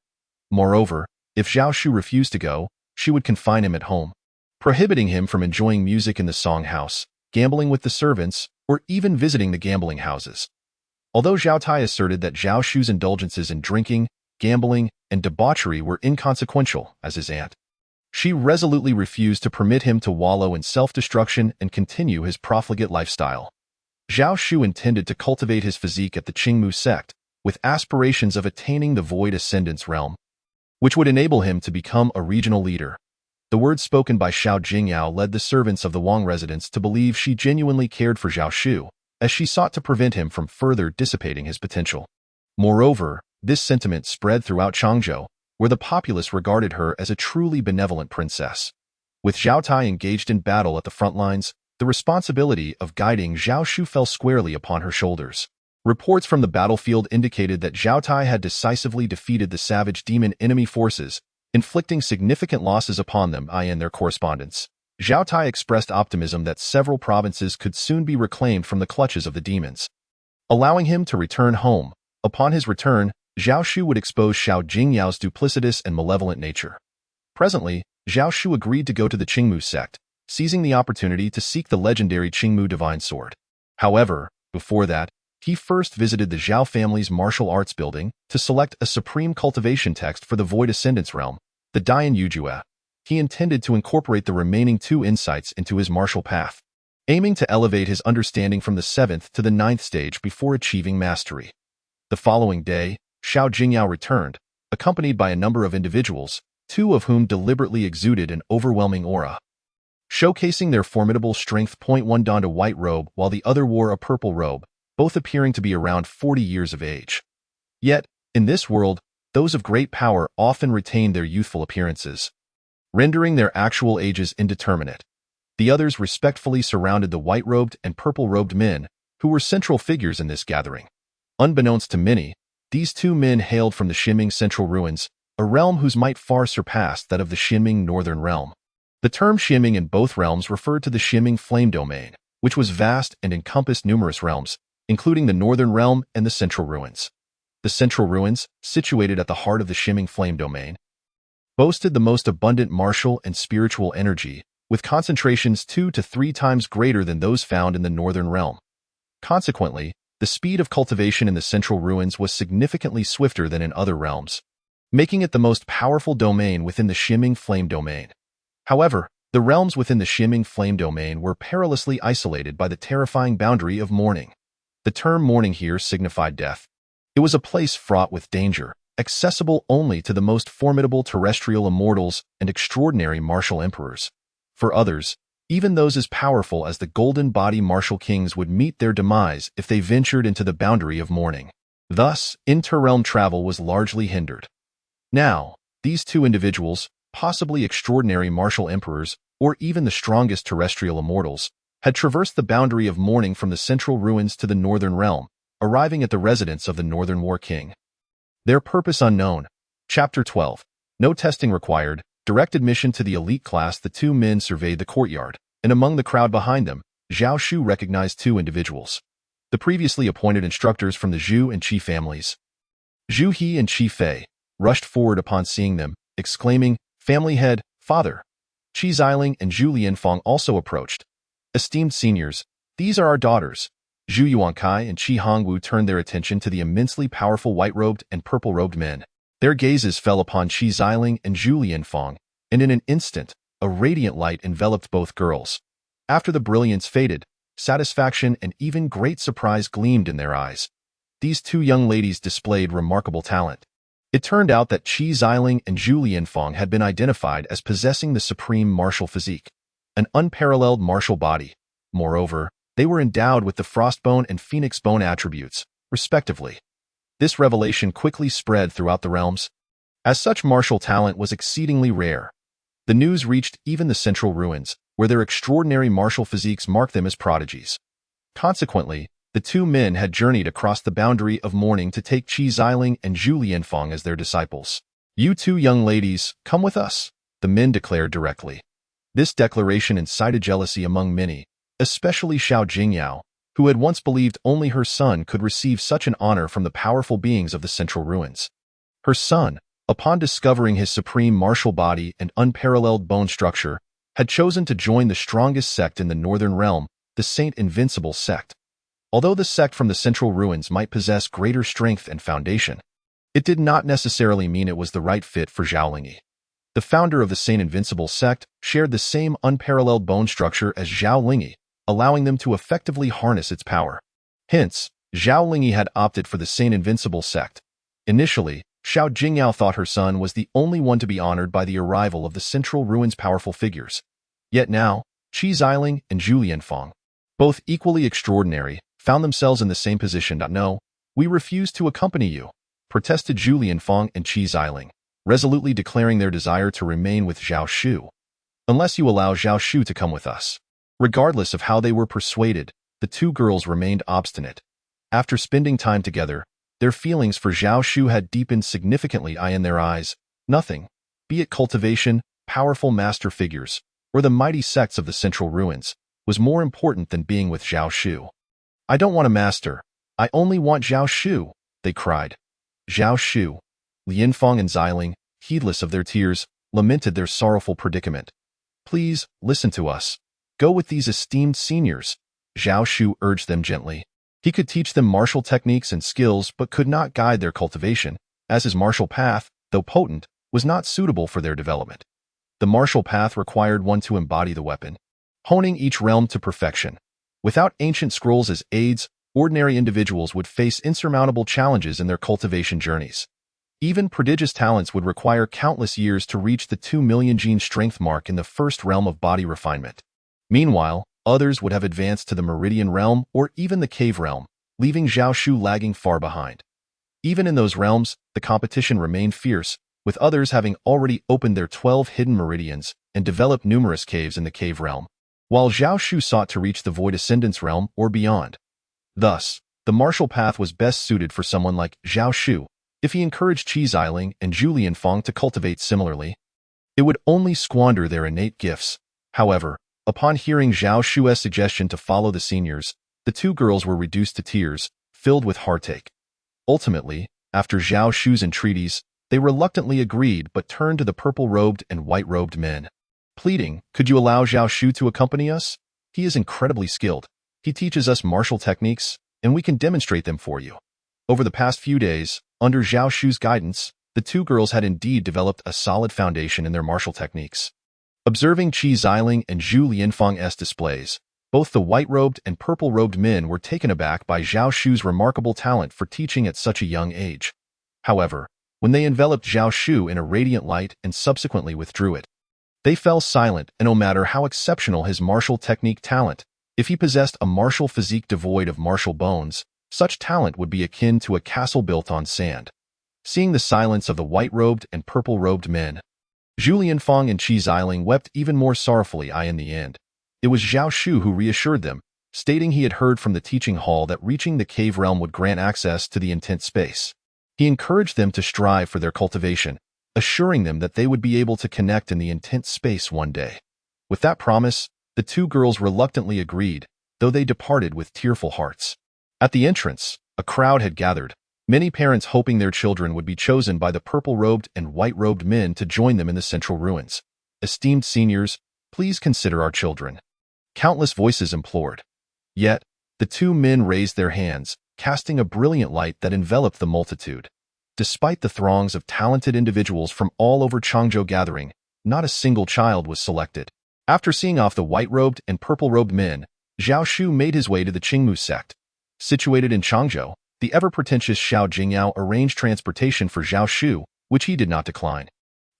Moreover, if Zhao Shu refused to go, she would confine him at home, prohibiting him from enjoying music in the Song House, gambling with the servants, or even visiting the gambling houses. Although Zhao Tai asserted that Zhao Shu's indulgences in drinking, gambling, and debauchery were inconsequential as his aunt, she resolutely refused to permit him to wallow in self-destruction and continue his profligate lifestyle. Zhao Shu intended to cultivate his physique at the Qingmu sect, with aspirations of attaining the Void Ascendance realm, which would enable him to become a regional leader. The words spoken by Xiao Jingyao led the servants of the Wang residence to believe she genuinely cared for Zhao Shu, as she sought to prevent him from further dissipating his potential. Moreover, this sentiment spread throughout Changzhou, where the populace regarded her as a truly benevolent princess. With Zhao Tai engaged in battle at the front lines, the responsibility of guiding Zhao Shu fell squarely upon her shoulders. Reports from the battlefield indicated that Zhao Tai had decisively defeated the savage demon enemy forces, inflicting significant losses upon them. In their correspondence, Zhao Tai expressed optimism that several provinces could soon be reclaimed from the clutches of the demons, allowing him to return home. Upon his return, Zhao Shu would expose Xiao Jingyao's duplicitous and malevolent nature. Presently, Zhao Shu agreed to go to the Qingmu sect, seizing the opportunity to seek the legendary Qingmu Divine Sword. However, before that, he first visited the Zhao family's martial arts building to select a supreme cultivation text for the Void Ascendance realm, the Dian Yujue. He intended to incorporate the remaining 2 insights into his martial path, aiming to elevate his understanding from the 7th to the 9th stage before achieving mastery. The following day, Xiao Jingyao returned, accompanied by a number of individuals, 2 of whom deliberately exuded an overwhelming aura, showcasing their formidable strength. One donned a white robe while the other wore a purple robe, both appearing to be around 40 years of age. Yet, in this world, those of great power often retain their youthful appearances, rendering their actual ages indeterminate. The others respectfully surrounded the white-robed and purple-robed men, who were central figures in this gathering. Unbeknownst to many, these 2 men hailed from the Xinming Central Ruins, a realm whose might far surpassed that of the Xinming Northern Realm. The term Xinming in both realms referred to the Xinming Flame Domain, which was vast and encompassed numerous realms, including the Northern Realm and the Central Ruins. The Central Ruins, situated at the heart of the Xinming Flame Domain, boasted the most abundant martial and spiritual energy, with concentrations 2 to 3 times greater than those found in the Northern Realm. Consequently, the speed of cultivation in the Central Ruins was significantly swifter than in other realms, making it the most powerful domain within the Xinming Flame Domain. However, the realms within the Xinming Flame Domain were perilously isolated by the terrifying boundary of mourning. The term mourning here signified death. It was a place fraught with danger, accessible only to the most formidable terrestrial immortals and extraordinary martial emperors. For others, even those as powerful as the Golden Body martial kings would meet their demise if they ventured into the boundary of mourning. Thus, inter-realm travel was largely hindered. Now, these 2 individuals, possibly extraordinary martial emperors, or even the strongest terrestrial immortals, had traversed the boundary of mourning from the Central Ruins to the Northern Realm, arriving at the residence of the Northern War King. Their purpose unknown. Chapter 12. No testing required. Direct admission to the elite class. The 2 men surveyed the courtyard, and among the crowd behind them, Zhao Shu recognized 2 individuals, the previously appointed instructors from the Zhu and Qi families. Zhu He and Qi Fei rushed forward upon seeing them, exclaiming, "Family head, father." Qi Xiling and Zhu Lianfang also approached. "Esteemed seniors, these are our daughters." Zhu Yuankai and Qi Hongwu turned their attention to the immensely powerful white-robed and purple-robed men. Their gazes fell upon Qi Xiling and Zhu Lianfang, and in an instant, a radiant light enveloped both girls. After the brilliance faded, satisfaction and even great surprise gleamed in their eyes. These 2 young ladies displayed remarkable talent. It turned out that Qi Xiling and Zhu Lianfang had been identified as possessing the supreme martial physique, an unparalleled martial body. Moreover, they were endowed with the Frostbone and Phoenix Bone attributes, respectively. This revelation quickly spread throughout the realms, as such martial talent was exceedingly rare. The news reached even the Central Ruins, where their extraordinary martial physiques marked them as prodigies. Consequently, the 2 men had journeyed across the boundary of mourning to take Qi Xiling and Zhu Lianfang as their disciples. "You 2 young ladies, come with us," the men declared directly. This declaration incited jealousy among many, especially Xiao Jingyao, who had once believed only her son could receive such an honor from the powerful beings of the Central Ruins. Her son, upon discovering his supreme martial body and unparalleled bone structure, had chosen to join the strongest sect in the Northern Realm, the Saint Invincible sect. Although the sect from the Central Ruins might possess greater strength and foundation, it did not necessarily mean it was the right fit for Zhao Lingyi. The founder of the Saint Invincible sect shared the same unparalleled bone structure as Zhao Lingyi, allowing them to effectively harness its power. Hence, Zhao Lingyi had opted for the Saint Invincible sect. Initially, Xiao Jingyao thought her son was the only one to be honored by the arrival of the Central Ruins' powerful figures. Yet now, Qi Xiling and Zhu Lianfang, both equally extraordinary, found themselves in the same position. "No, we refuse to accompany you," protested Zhu Lianfang and Qi Xiling, resolutely declaring their desire to remain with Zhao Shu. "Unless you allow Zhao Shu to come with us." Regardless of how they were persuaded, the 2 girls remained obstinate. After spending time together, their feelings for Zhao Shu had deepened significantly. In their eyes, nothing, be it cultivation, powerful master figures, or the mighty sects of the Central Ruins, was more important than being with Zhao Shu. "I don't want a master. I only want Zhao Shu," they cried. Zhao Shu, Lianfang and Xiling, heedless of their tears, lamented their sorrowful predicament. "Please, listen to us. Go with these esteemed seniors," Zhao Shu urged them gently. He could teach them martial techniques and skills but could not guide their cultivation, as his martial path, though potent, was not suitable for their development. The martial path required one to embody the weapon, honing each realm to perfection. Without ancient scrolls as aids, ordinary individuals would face insurmountable challenges in their cultivation journeys. Even prodigious talents would require countless years to reach the 2 million gene strength mark in the first realm of body refinement. Meanwhile, others would have advanced to the Meridian realm or even the Cave realm, leaving Zhao Shu lagging far behind. Even in those realms, the competition remained fierce, with others having already opened their 12 hidden meridians and developed numerous caves in the Cave realm, while Zhao Shu sought to reach the Void Ascendance realm or beyond. Thus, the martial path was best suited for someone like Zhao Shu. If he encouraged Qi Xiling and Zhu Lianfang to cultivate similarly, it would only squander their innate gifts. However, upon hearing Zhao Shu's suggestion to follow the seniors, the two girls were reduced to tears, filled with heartache. Ultimately, after Zhao Shu's entreaties, they reluctantly agreed but turned to the purple-robed and white-robed men, pleading, "Could you allow Zhao Shu to accompany us? He is incredibly skilled. He teaches us martial techniques, and we can demonstrate them for you." Over the past few days, under Zhao Shu's guidance, the two girls had indeed developed a solid foundation in their martial techniques. Observing Qi Xiling and Zhu Lianfang's displays, both the white-robed and purple-robed men were taken aback by Zhao Shu's remarkable talent for teaching at such a young age. However, when they enveloped Zhao Shu in a radiant light and subsequently withdrew it, they fell silent, and no matter how exceptional his martial technique talent, if he possessed a martial physique devoid of martial bones, such talent would be akin to a castle built on sand. Seeing the silence of the white-robed and purple-robed men, Zhu Lianfang and Qi Xiling wept even more sorrowfully. In the end, it was Zhao Shu who reassured them, stating he had heard from the teaching hall that reaching the cave realm would grant access to the intense space. He encouraged them to strive for their cultivation, assuring them that they would be able to connect in the intense space one day. With that promise, the two girls reluctantly agreed, though they departed with tearful hearts. At the entrance, a crowd had gathered, many parents hoping their children would be chosen by the purple-robed and white-robed men to join them in the central ruins. "Esteemed seniors, please consider our children," countless voices implored. Yet, the two men raised their hands, casting a brilliant light that enveloped the multitude. Despite the throngs of talented individuals from all over Changzhou gathering, not a single child was selected. After seeing off the white-robed and purple-robed men, Zhao Shu made his way to the Qingmu sect. Situated in Changzhou, the ever-pretentious Xiao Jingyao arranged transportation for Zhao Shu, which he did not decline.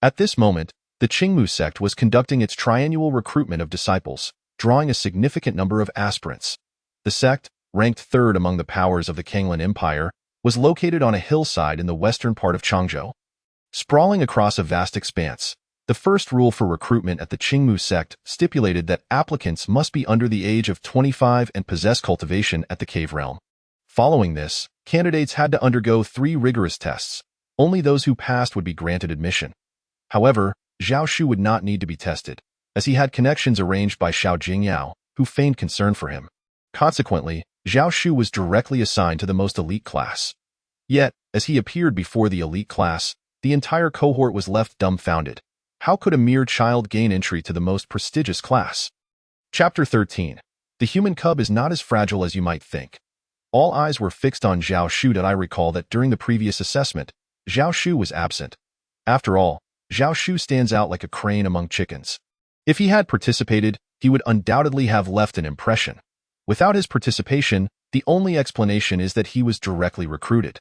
At this moment, the Qingmu sect was conducting its triennial recruitment of disciples, drawing a significant number of aspirants. The sect, ranked third among the powers of the Kanglan Empire, was located on a hillside in the western part of Changzhou. Sprawling across a vast expanse, the first rule for recruitment at the Qingmu sect stipulated that applicants must be under the age of 25 and possess cultivation at the cave realm. Following this, candidates had to undergo 3 rigorous tests. Only those who passed would be granted admission. However, Zhao Shu would not need to be tested, as he had connections arranged by Xiao Jingyao, who feigned concern for him. Consequently, Zhao Shu was directly assigned to the most elite class. Yet, as he appeared before the elite class, the entire cohort was left dumbfounded. How could a mere child gain entry to the most prestigious class? Chapter 13. The human cub is not as fragile as you might think. All eyes were fixed on Zhao Shu. I recall that during the previous assessment, Zhao Shu was absent. After all, Zhao Shu stands out like a crane among chickens. If he had participated, he would undoubtedly have left an impression. Without his participation, the only explanation is that he was directly recruited.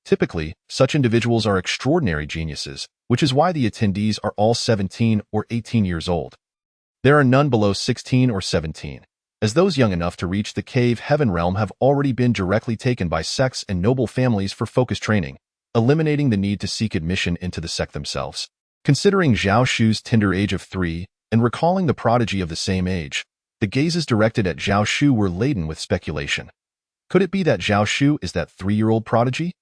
Typically, such individuals are extraordinary geniuses, which is why the attendees are all 17 or 18 years old. There are none below 16 or 17, as those young enough to reach the cave heaven realm have already been directly taken by sects and noble families for focused training, eliminating the need to seek admission into the sect themselves. Considering Zhao Shu's tender age of 3 and recalling the prodigy of the same age, the gazes directed at Zhao Shu were laden with speculation. Could it be that Zhao Shu is that 3-year-old prodigy?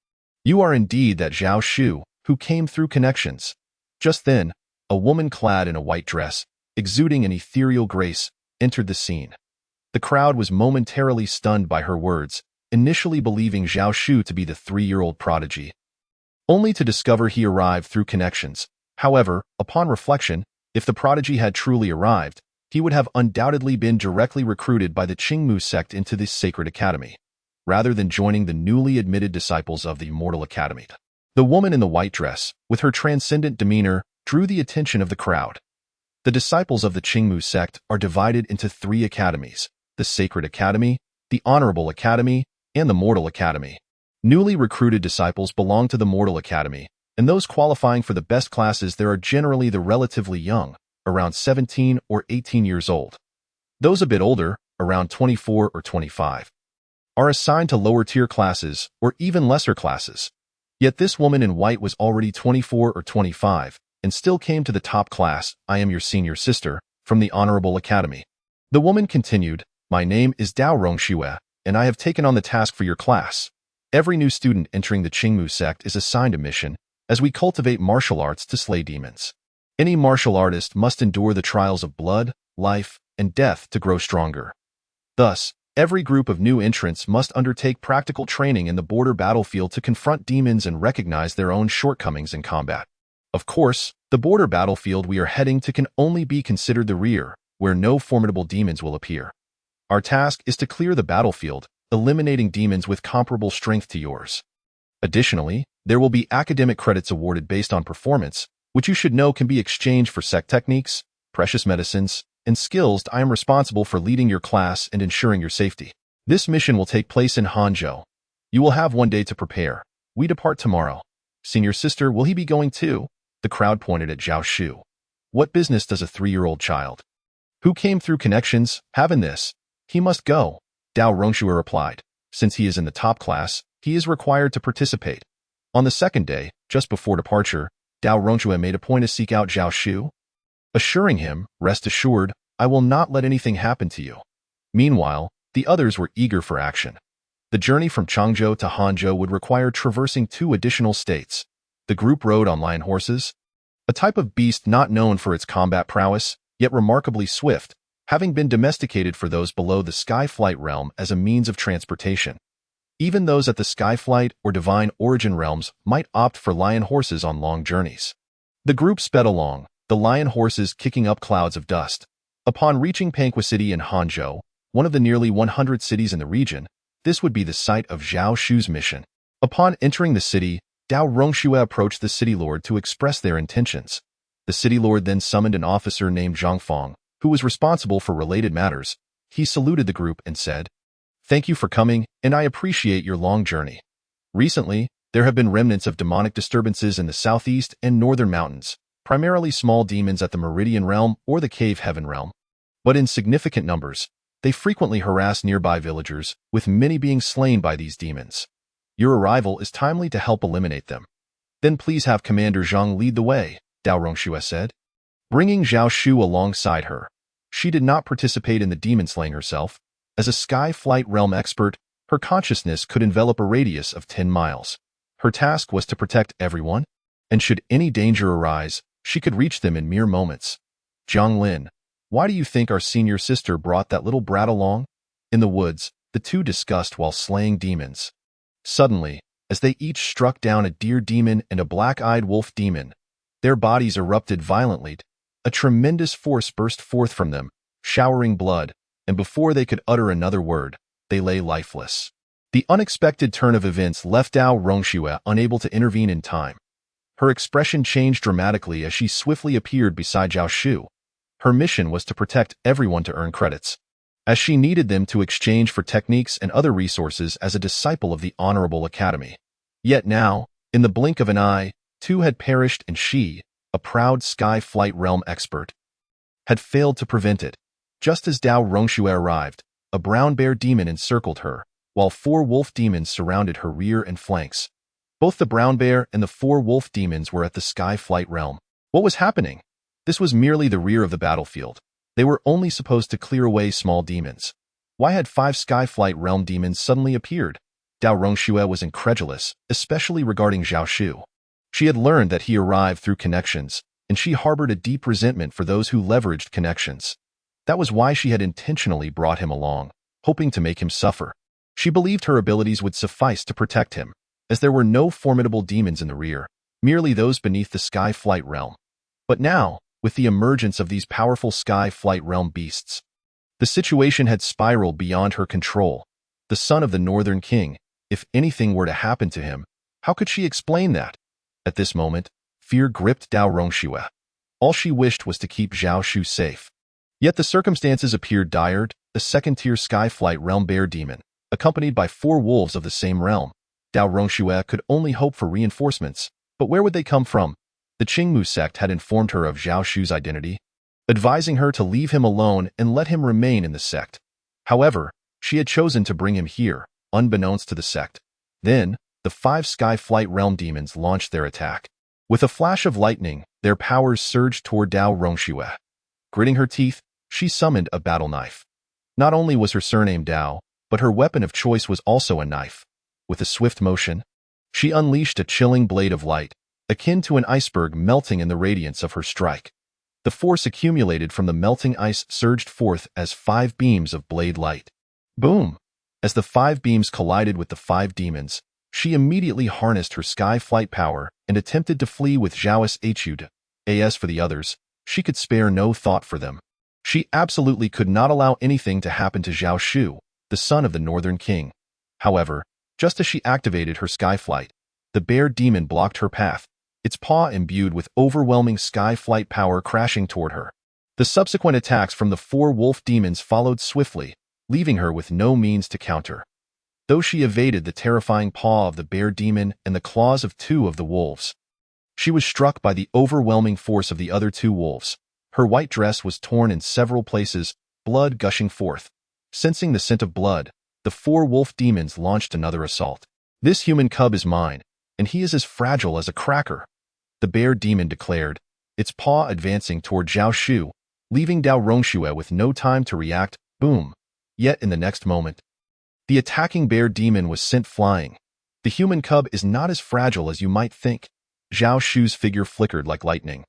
You are indeed that Zhao Shu, who came through connections. Just then, a woman clad in a white dress, exuding an ethereal grace, entered the scene. The crowd was momentarily stunned by her words, initially believing Zhao Shu to be the 3-year-old prodigy, only to discover he arrived through connections. However, upon reflection, if the prodigy had truly arrived, he would have undoubtedly been directly recruited by the Qingmu sect into this sacred academy. rather than joining the newly admitted disciples of the Immortal Academy. The woman in the white dress, with her transcendent demeanor, drew the attention of the crowd. The disciples of the Qingmu sect are divided into 3 academies: the Sacred Academy, the Honorable Academy, and the Mortal Academy. Newly recruited disciples belong to the Mortal Academy, and those qualifying for the best classes there are generally the relatively young, around 17 or 18 years old. Those a bit older, around 24 or 25, are assigned to lower-tier classes or even lesser classes. Yet this woman in white was already 24 or 25 and still came to the top class. I am your senior sister, from the Honorable Academy. The woman continued, my name is Dao Rongxue, and I have taken on the task for your class. Every new student entering the Qingmu sect is assigned a mission, as we cultivate martial arts to slay demons. Any martial artist must endure the trials of blood, life, and death to grow stronger. Thus, every group of new entrants must undertake practical training in the border battlefield to confront demons and recognize their own shortcomings in combat. Of course, the border battlefield we are heading to can only be considered the rear, where no formidable demons will appear. Our task is to clear the battlefield, eliminating demons with comparable strength to yours. Additionally, there will be academic credits awarded based on performance, which you should know can be exchanged for sect techniques, precious medicines, and skills. I am responsible for leading your class and ensuring your safety. This mission will take place in Hangzhou. You will have 1 day to prepare. We depart tomorrow. Senior sister, will he be going too? The crowd pointed at Zhao Shu. What business does a 3-year-old child, who came through connections, have in this? He must go, Dao Rongxue replied. Since he is in the top class, he is required to participate. On the second day, just before departure, Dao Rongxue made a point to seek out Zhao Shu, assuring him, rest assured, I will not let anything happen to you. Meanwhile, the others were eager for action. The journey from Changzhou to Hangzhou would require traversing 2 additional states. The group rode on lion horses, a type of beast not known for its combat prowess, yet remarkably swift, having been domesticated for those below the Skyflight realm as a means of transportation. Even those at the Skyflight or Divine Origin realms might opt for lion horses on long journeys. The group sped along, the lion horses kicking up clouds of dust. Upon reaching Panqua City in Hangzhou, one of the nearly 100 cities in the region, this would be the site of Zhao Shu's mission. Upon entering the city, Dao Rongxue approached the city lord to express their intentions. The city lord then summoned an officer named Zhang Fong, who was responsible for related matters. He saluted the group and said, Thank you for coming, and I appreciate your long journey. Recently, there have been remnants of demonic disturbances in the southeast and northern mountains, primarily small demons at the Meridian Realm or the Cave Heaven Realm. But in significant numbers, they frequently harass nearby villagers, with many being slain by these demons. Your arrival is timely to help eliminate them. Then please have Commander Zhang lead the way, Dao Rongxue said, bringing Zhao Shu alongside her. She did not participate in the demon slaying herself. As a Sky Flight Realm expert, her consciousness could envelop a radius of 10 miles. Her task was to protect everyone, and should any danger arise, she could reach them in mere moments. Jiang Lin, why do you think our senior sister brought that little brat along? In the woods, the two discussed while slaying demons. Suddenly, as they each struck down a deer demon and a black-eyed wolf demon, their bodies erupted violently. A tremendous force burst forth from them, showering blood, and before they could utter another word, they lay lifeless. The unexpected turn of events left Dao Rongxue unable to intervene in time. Her expression changed dramatically as she swiftly appeared beside Zhao Shu. Her mission was to protect everyone to earn credits, as she needed them to exchange for techniques and other resources as a disciple of the Honorable Academy. Yet now, in the blink of an eye, 2 had perished and she, a proud Sky Flight Realm expert, had failed to prevent it. Just as Dao Rongxue arrived, a brown bear demon encircled her, while 4 wolf demons surrounded her rear and flanks. Both the brown bear and the 4 wolf demons were at the Sky Flight Realm. What was happening? This was merely the rear of the battlefield. They were only supposed to clear away small demons. Why had 5 Sky Flight Realm demons suddenly appeared? Dao Rongxue was incredulous, especially regarding Zhao Shu. She had learned that he arrived through connections, and she harbored a deep resentment for those who leveraged connections. That was why she had intentionally brought him along, hoping to make him suffer. She believed her abilities would suffice to protect him, as there were no formidable demons in the rear, merely those beneath the Sky Flight Realm. But now, with the emergence of these powerful Sky Flight Realm beasts, the situation had spiraled beyond her control. the son of the Northern King. If anything were to happen to him, how could she explain that? At this moment, fear gripped Dao Rongxue. All she wished was to keep Zhao Shu safe. Yet the circumstances appeared dire. A second-tier Skyflight Realm Bear Demon, accompanied by 4 wolves of the same realm. Dao Rongxue could only hope for reinforcements, but where would they come from? The Qingmu sect had informed her of Zhao Shu's identity, advising her to leave him alone and let him remain in the sect. However, she had chosen to bring him here, unbeknownst to the sect. Then, the 5 Skyflight Realm Demons launched their attack. With a flash of lightning, their powers surged toward Dao Rongxue. Gritting her teeth, she summoned a battle knife. Not only was her surname Dao, but her weapon of choice was also a knife. With a swift motion, she unleashed a chilling blade of light, akin to an iceberg melting in the radiance of her strike. The force accumulated from the melting ice surged forth as 5 beams of blade light. Boom! As the 5 beams collided with the 5 demons, she immediately harnessed her sky flight power and attempted to flee with Zhao's Hud. As for the others, she could spare no thought for them. She absolutely could not allow anything to happen to Zhao Shu, the son of the Northern King. However, just as she activated her sky flight, the bear demon blocked her path, its paw imbued with overwhelming sky flight power crashing toward her. The subsequent attacks from the 4 wolf demons followed swiftly, leaving her with no means to counter. Though she evaded the terrifying paw of the bear demon and the claws of 2 of the wolves, she was struck by the overwhelming force of the other 2 wolves. Her white dress was torn in several places, blood gushing forth. Sensing the scent of blood, the 4 wolf demons launched another assault. This human cub is mine, and he is as fragile as a cracker, the bear demon declared, its paw advancing toward Zhao Shu, leaving Dao Rongxue with no time to react. Boom! Yet in the next moment, the attacking bear demon was sent flying. The human cub is not as fragile as you might think. Zhao Shu's figure flickered like lightning.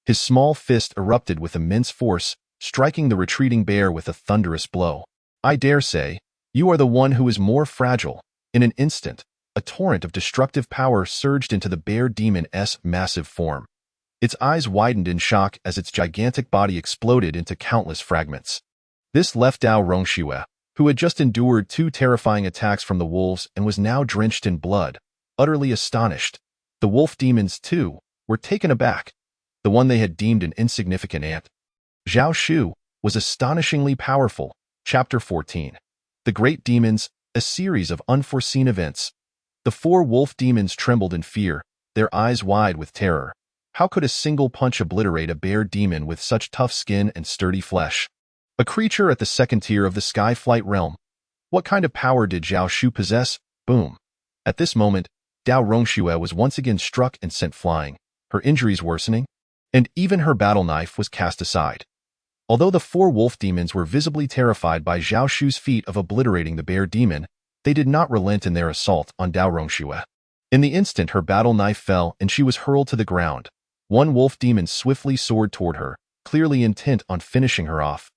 His small fist erupted with immense force, striking the retreating bear with a thunderous blow. I dare say, you are the one who is more fragile. In an instant, a torrent of destructive power surged into the bear demon's massive form. Its eyes widened in shock as its gigantic body exploded into countless fragments. This left Dao Rongxue, who had just endured 2 terrifying attacks from the wolves and was now drenched in blood, utterly astonished. The wolf demons, too, were taken aback. The one they had deemed an insignificant ant, Zhao Shu, was astonishingly powerful. Chapter 14. The Great Demons, a series of unforeseen events. The 4 wolf demons trembled in fear, their eyes wide with terror. How could a single punch obliterate a bear demon with such tough skin and sturdy flesh? A creature at the 2nd tier of the Skyflight realm. What kind of power did Zhao Shu possess? Boom! At this moment, Dao Rongxue was once again struck and sent flying, her injuries worsening, and even her battle knife was cast aside. Although the 4 wolf demons were visibly terrified by Zhao Shu's feat of obliterating the bear demon, they did not relent in their assault on Dao Rongxue. In the instant her battle knife fell and she was hurled to the ground. 1 wolf demon swiftly soared toward her, clearly intent on finishing her off.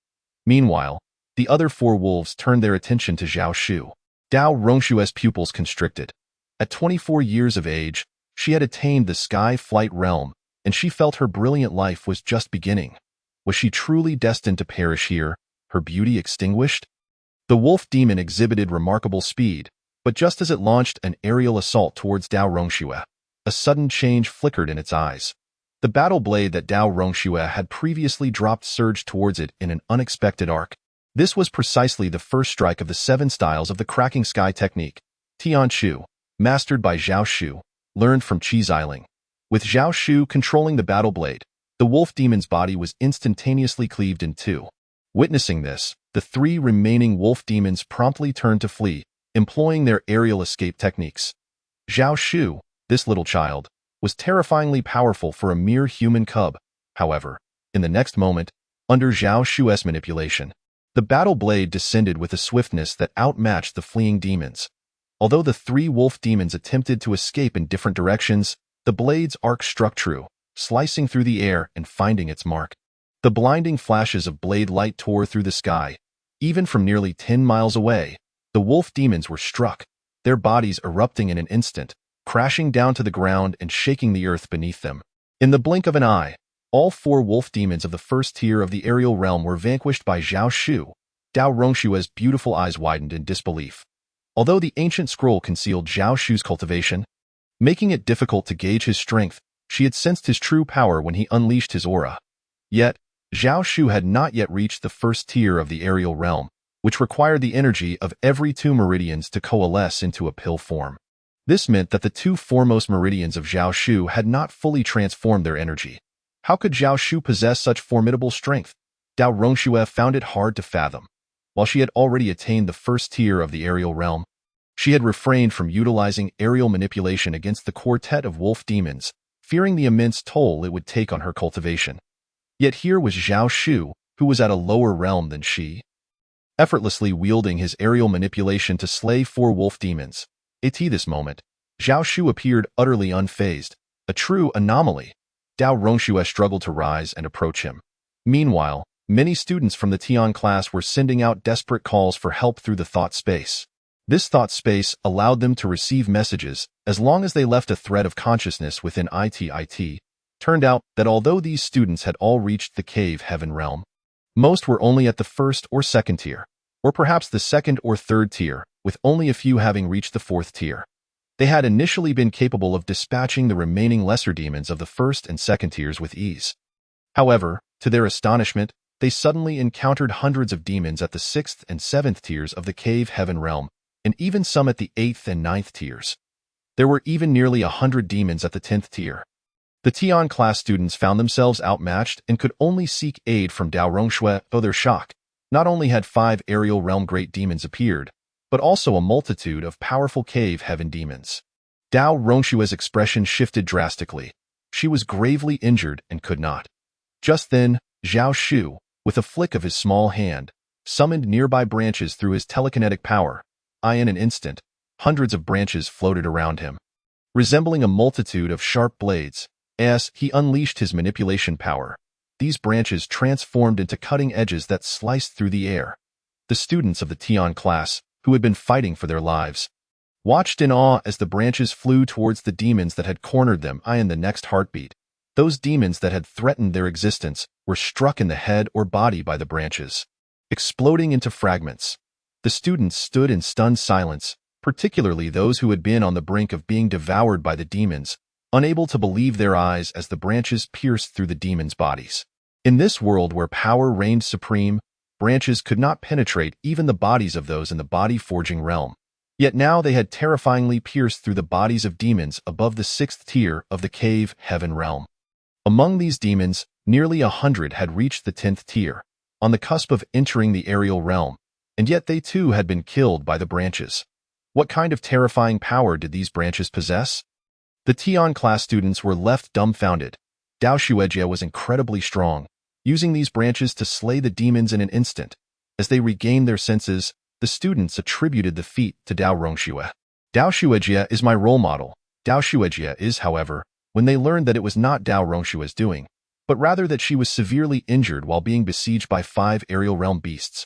Meanwhile, the other 4 wolves turned their attention to Zhao Shu. Dao Rongxue's pupils constricted. At 24 years of age, she had attained the Sky Flight realm, and she felt her brilliant life was just beginning. Was she truly destined to perish here, her beauty extinguished? The wolf demon exhibited remarkable speed, but just as it launched an aerial assault towards Dao Rongxue, a sudden change flickered in its eyes. The battle blade that Dao Rongxue had previously dropped surged towards it in an unexpected arc. This was precisely the first strike of the 7 styles of the Cracking Sky technique, Tian Chu, mastered by Zhao Shu, learned from Qi Xiling. With Zhao Shu controlling the battle blade, the wolf demon's body was instantaneously cleaved in 2. Witnessing this, the 3 remaining wolf demons promptly turned to flee, employing their aerial escape techniques. Zhao Shu, this little child, was terrifyingly powerful for a mere human cub. However, in the next moment, under Zhao Shu's manipulation, the battle blade descended with a swiftness that outmatched the fleeing demons. Although the 3 wolf demons attempted to escape in different directions, the blade's arc struck true, slicing through the air and finding its mark. The blinding flashes of blade light tore through the sky. Even from nearly 10 miles away, the wolf demons were struck, their bodies erupting in an instant, crashing down to the ground and shaking the earth beneath them. In the blink of an eye, all 4 wolf demons of the 1st tier of the aerial realm were vanquished by Zhao Shu. Dao Rongxue's beautiful eyes widened in disbelief. Although the ancient scroll concealed Zhao Shu's cultivation, making it difficult to gauge his strength, she had sensed his true power when he unleashed his aura. Yet, Zhao Shu had not yet reached the first tier of the aerial realm, which required the energy of every 2 meridians to coalesce into a pill form. This meant that the 2 foremost meridians of Zhao Shu had not fully transformed their energy. How could Zhao Shu possess such formidable strength? Dao Rongxue found it hard to fathom. While she had already attained the first tier of the aerial realm, she had refrained from utilizing aerial manipulation against the quartet of wolf demons, fearing the immense toll it would take on her cultivation. Yet here was Zhao Shu, who was at a lower realm than she, effortlessly wielding his aerial manipulation to slay 4 wolf demons. At this moment, Zhao Shu appeared utterly unfazed, a true anomaly. Dao Rongxue struggled to rise and approach him. Meanwhile, many students from the Tian class were sending out desperate calls for help through the thought space. This thought space allowed them to receive messages as long as they left a thread of consciousness within it. Turned out that although these students had all reached the cave heaven realm, most were only at the first or second tier, or perhaps the second or third tier, with only a few having reached the 4th tier. They had initially been capable of dispatching the remaining lesser demons of the first and second tiers with ease. However, to their astonishment, they suddenly encountered hundreds of demons at the 6th and 7th tiers of the cave heaven realm, and even some at the 8th and 9th tiers. There were even nearly 100 demons at the 10th tier. The Tian class students found themselves outmatched and could only seek aid from Dao Rongxue. To their shock, not only had 5 aerial realm great demons appeared, but also a multitude of powerful cave heaven demons. Dao Rongxue's expression shifted drastically. She was gravely injured and could not. Just then, Zhao Shu, with a flick of his small hand, summoned nearby branches through his telekinetic power. In an instant, hundreds of branches floated around him. Resembling a multitude of sharp blades, as he unleashed his manipulation power, these branches transformed into cutting edges that sliced through the air. The students of the Tian class, who had been fighting for their lives, watched in awe as the branches flew towards the demons that had cornered them. In the next heartbeat, those demons that had threatened their existence were struck in the head or body by the branches, exploding into fragments. The students stood in stunned silence, particularly those who had been on the brink of being devoured by the demons, unable to believe their eyes as the branches pierced through the demons' bodies. In this world where power reigned supreme, branches could not penetrate even the bodies of those in the body-forging realm. Yet now they had terrifyingly pierced through the bodies of demons above the 6th tier of the cave heaven realm. Among these demons, nearly 100 had reached the 10th tier, on the cusp of entering the aerial realm, and yet they too had been killed by the branches. What kind of terrifying power did these branches possess? The Tian class students were left dumbfounded. Dao Xuejie was incredibly strong, using these branches to slay the demons in an instant. As they regained their senses, the students attributed the feat to Dao Rongxue. Dao Xuejie is my role model. Dao Xuejie is, however, when they learned that it was not Dao Rongxue's doing, but rather that she was severely injured while being besieged by 5 aerial realm beasts,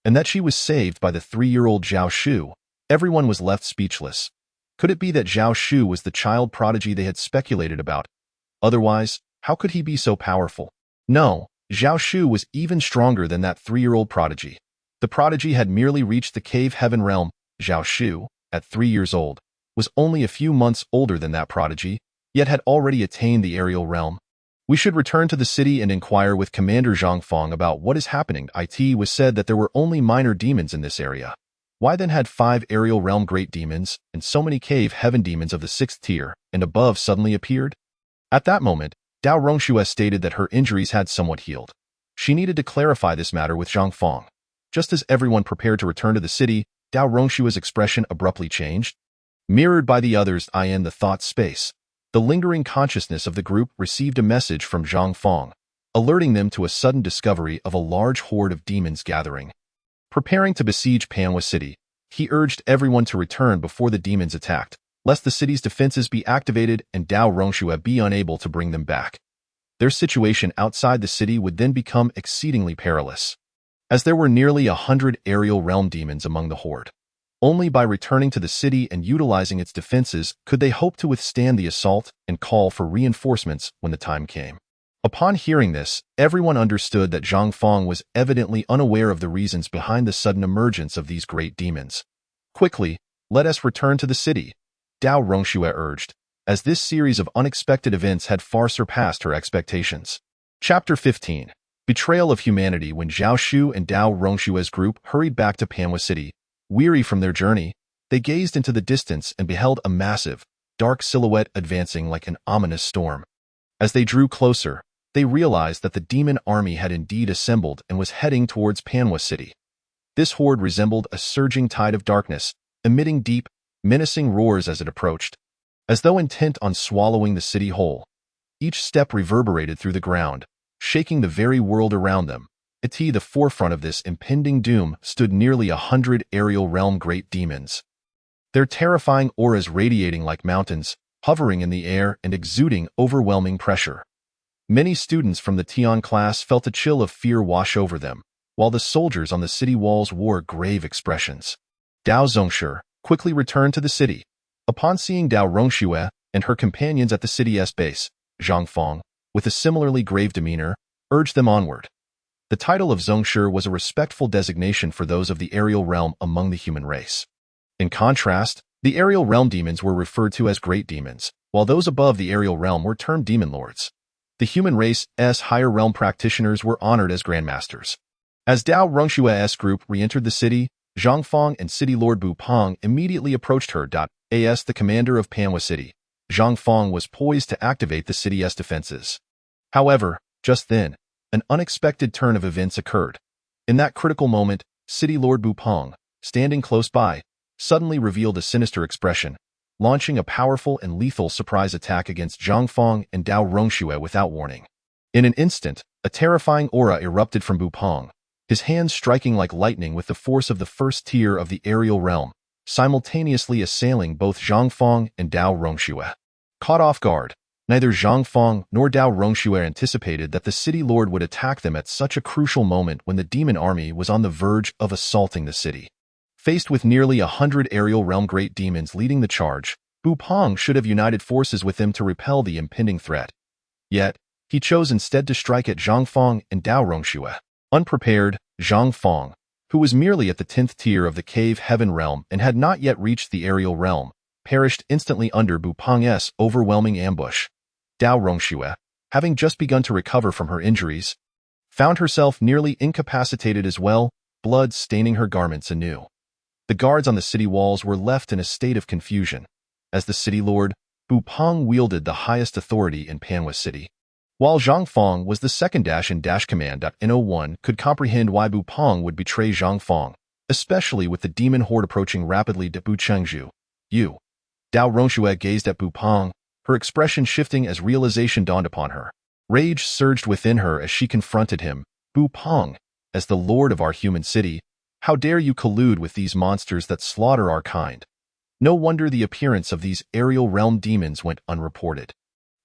and that she was saved by the 3-year-old Zhao Shu, everyone was left speechless. Could it be that Zhao Shu was the child prodigy they had speculated about? Otherwise, how could he be so powerful? No, Zhao Shu was even stronger than that 3-year-old prodigy. The prodigy had merely reached the cave heaven realm. Zhao Shu, at 3 years old, was only a few months older than that prodigy, yet had already attained the aerial realm. We should return to the city and inquire with Commander Zhang Feng about what is happening. It was said that there were only minor demons in this area. Why then had 5 aerial realm great demons and so many cave heaven demons of the 6th tier and above suddenly appeared? At that moment, Dao Rongxue stated that her injuries had somewhat healed. She needed to clarify this matter with Zhang Feng. Just as everyone prepared to return to the city, Dao Rongxue's expression abruptly changed. Mirrored by the others in the thought space, the lingering consciousness of the group received a message from Zhang Feng, alerting them to a sudden discovery of a large horde of demons gathering. Preparing to besiege Panhua City, he urged everyone to return before the demons attacked, lest the city's defenses be activated and Dao Rongxue be unable to bring them back. Their situation outside the city would then become exceedingly perilous, as there were nearly 100 aerial realm demons among the horde. Only by returning to the city and utilizing its defenses could they hope to withstand the assault and call for reinforcements when the time came. Upon hearing this, everyone understood that Zhang Feng was evidently unaware of the reasons behind the sudden emergence of these great demons. Quickly, let us return to the city, Dao Rongxue urged, as this series of unexpected events had far surpassed her expectations. Chapter 15. Betrayal of Humanity. When Zhao Shu and Dao Rongxue's group hurried back to Panhua City, weary from their journey, they gazed into the distance and beheld a massive, dark silhouette advancing like an ominous storm. As they drew closer, they realized that the demon army had indeed assembled and was heading towards Panhua City. This horde resembled a surging tide of darkness, emitting deep, menacing roars as it approached, as though intent on swallowing the city whole. Each step reverberated through the ground, shaking the very world around them. At the forefront of this impending doom stood nearly 100 aerial realm great demons, their terrifying auras radiating like mountains, hovering in the air and exuding overwhelming pressure. Many students from the Tian class felt a chill of fear wash over them, while the soldiers on the city walls wore grave expressions. Dao Zongshi quickly returned to the city. Upon seeing Dao Rongxue and her companions at the city's base, Zhang Fong, with a similarly grave demeanor, urged them onward. The title of Zongshi was a respectful designation for those of the aerial realm among the human race. In contrast, the aerial realm demons were referred to as great demons, while those above the aerial realm were termed demon lords. The human race's higher realm practitioners were honored as grandmasters. As Dao Rongxue's group re-entered the city, Zhang Fong and City Lord Bu Peng immediately approached her. As the commander of Panhua City, Zhang Fong was poised to activate the city's defenses. However, just then, an unexpected turn of events occurred. In that critical moment, City Lord Bu Peng, standing close by, suddenly revealed a sinister expression, launching a powerful and lethal surprise attack against Zhang Fong and Dao Rongxue without warning. In an instant, a terrifying aura erupted from Bu Peng, his hands striking like lightning with the force of the first tier of the aerial realm, simultaneously assailing both Zhang Fong and Dao Rongxue. Caught off guard, neither Zhang Fong nor Dao Rongxue anticipated that the city lord would attack them at such a crucial moment when the demon army was on the verge of assaulting the city. Faced with nearly 100 aerial realm great demons leading the charge, Bu Peng should have united forces with them to repel the impending threat. Yet, he chose instead to strike at Zhang Fong and Dao Rongxue. Unprepared, Zhang Fong, who was merely at the 10th tier of the cave heaven realm and had not yet reached the aerial realm, perished instantly under Bu Peng's overwhelming ambush. Dao Rongxue, having just begun to recover from her injuries, found herself nearly incapacitated as well, blood staining her garments anew. The guards on the city walls were left in a state of confusion, as the city lord, Bu Peng, wielded the highest authority in Panhua City. While Zhang Fong was the second in command. No one could comprehend why Bu Peng would betray Zhang Fong, especially with the demon horde approaching rapidly. Bu Chengzhu, you. Dao Rongxue gazed at Bu Peng, her expression shifting as realization dawned upon her. Rage surged within her as she confronted him. Bu Peng, as the lord of our human city, how dare you collude with these monsters that slaughter our kind? No wonder the appearance of these aerial realm demons went unreported.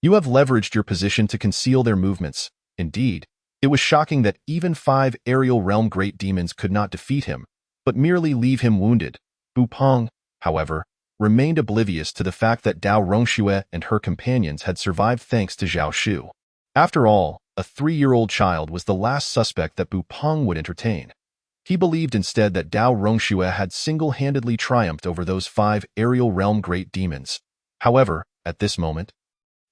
You have leveraged your position to conceal their movements. Indeed, it was shocking that even 5 aerial realm great demons could not defeat him, but merely leave him wounded. Bu Peng, however, remained oblivious to the fact that Dao Rongxue and her companions had survived thanks to Zhao Shu. After all, a 3-year-old child was the last suspect that Bu Peng would entertain. He believed instead that Dao Rongxue had single-handedly triumphed over those 5 aerial realm great demons. However, at this moment,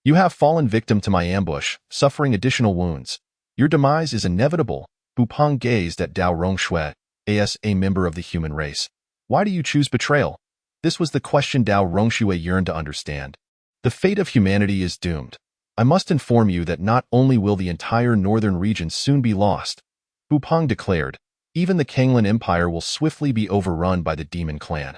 you have fallen victim to my ambush, suffering additional wounds. Your demise is inevitable. Bu Peng gazed at Dao Rongxue, as a member of the human race. Why do you choose betrayal? This was the question Dao Rongxue yearned to understand. The fate of humanity is doomed. I must inform you that not only will the entire northern region soon be lost, Bu Peng declared, even the Kanglan Empire will swiftly be overrun by the demon clan.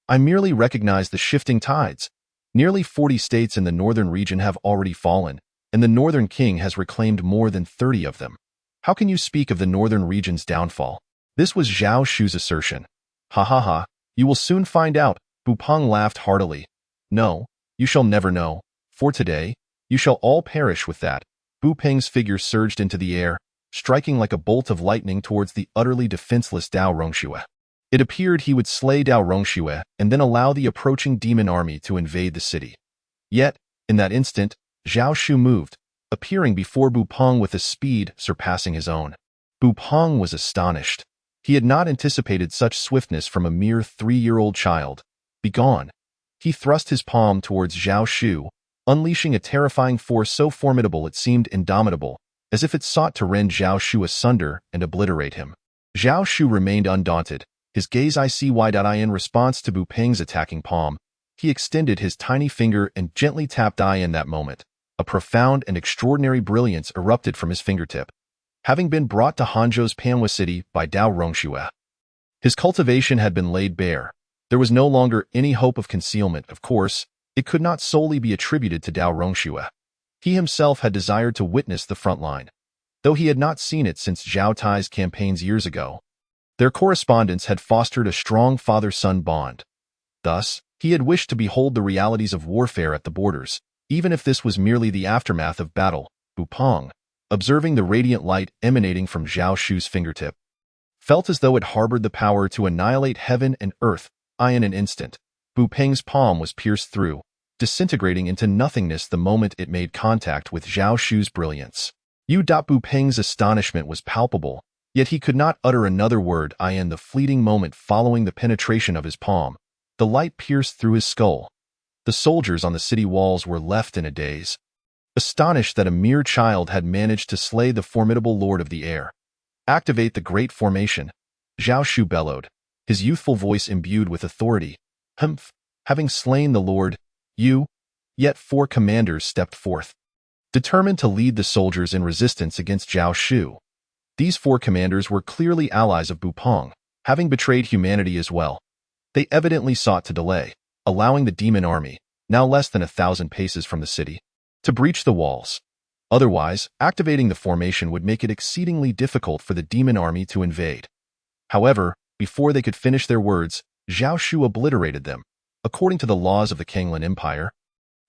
I merely recognize the shifting tides. Nearly 40 states in the northern region have already fallen, and the northern king has reclaimed more than 30 of them. How can you speak of the northern region's downfall? This was Zhao Shu's assertion. Ha ha ha, you will soon find out. Bu Peng laughed heartily. No, you shall never know, for today, you shall all perish with that. Bu Peng's figure surged into the air, striking like a bolt of lightning towards the utterly defenseless Dao Rongxue. It appeared he would slay Dao Rongxue and then allow the approaching demon army to invade the city. Yet, in that instant, Zhao Shu moved, appearing before Bu Peng with a speed surpassing his own. Bu Peng was astonished. He had not anticipated such swiftness from a mere 3-year-old child. Begone! He thrust his palm towards Zhao Shu, unleashing a terrifying force so formidable it seemed indomitable, as if it sought to rend Zhao Shu asunder and obliterate him. Zhao Shu remained undaunted, his gaze icy-wide in response to Bu Peng's attacking palm. He extended his tiny finger and gently tapped in that moment. A profound and extraordinary brilliance erupted from his fingertip. Having been brought to Hanzhou's Panhua city by Dao Rongxue, his cultivation had been laid bare. There was no longer any hope of concealment. Of course, it could not solely be attributed to Dao Rongxue. He himself had desired to witness the front line, though he had not seen it since Zhao Tai's campaigns years ago. Their correspondence had fostered a strong father-son bond. Thus, he had wished to behold the realities of warfare at the borders, even if this was merely the aftermath of battle. Bu Peng, observing the radiant light emanating from Zhao Shu's fingertip, felt as though it harbored the power to annihilate heaven and earth. In an instant, Bu Peng's palm was pierced through, disintegrating into nothingness the moment it made contact with Zhao Shu's brilliance. Bu Peng's astonishment was palpable, yet he could not utter another word. In the fleeting moment following the penetration of his palm, the light pierced through his skull. The soldiers on the city walls were left in a daze, astonished that a mere child had managed to slay the formidable Lord of the Air. Activate the Great Formation, Zhao Shu bellowed, his youthful voice imbued with authority. Humph! Having slain the Lord, yet 4 commanders stepped forth, determined to lead the soldiers in resistance against Zhao Shu. These 4 commanders were clearly allies of Bu Peng, having betrayed humanity as well. They evidently sought to delay, allowing the demon army, now less than 1,000 paces from the city, to breach the walls. Otherwise, activating the formation would make it exceedingly difficult for the demon army to invade. However, before they could finish their words, Zhao Shu obliterated them. According to the laws of the Kanglan Empire,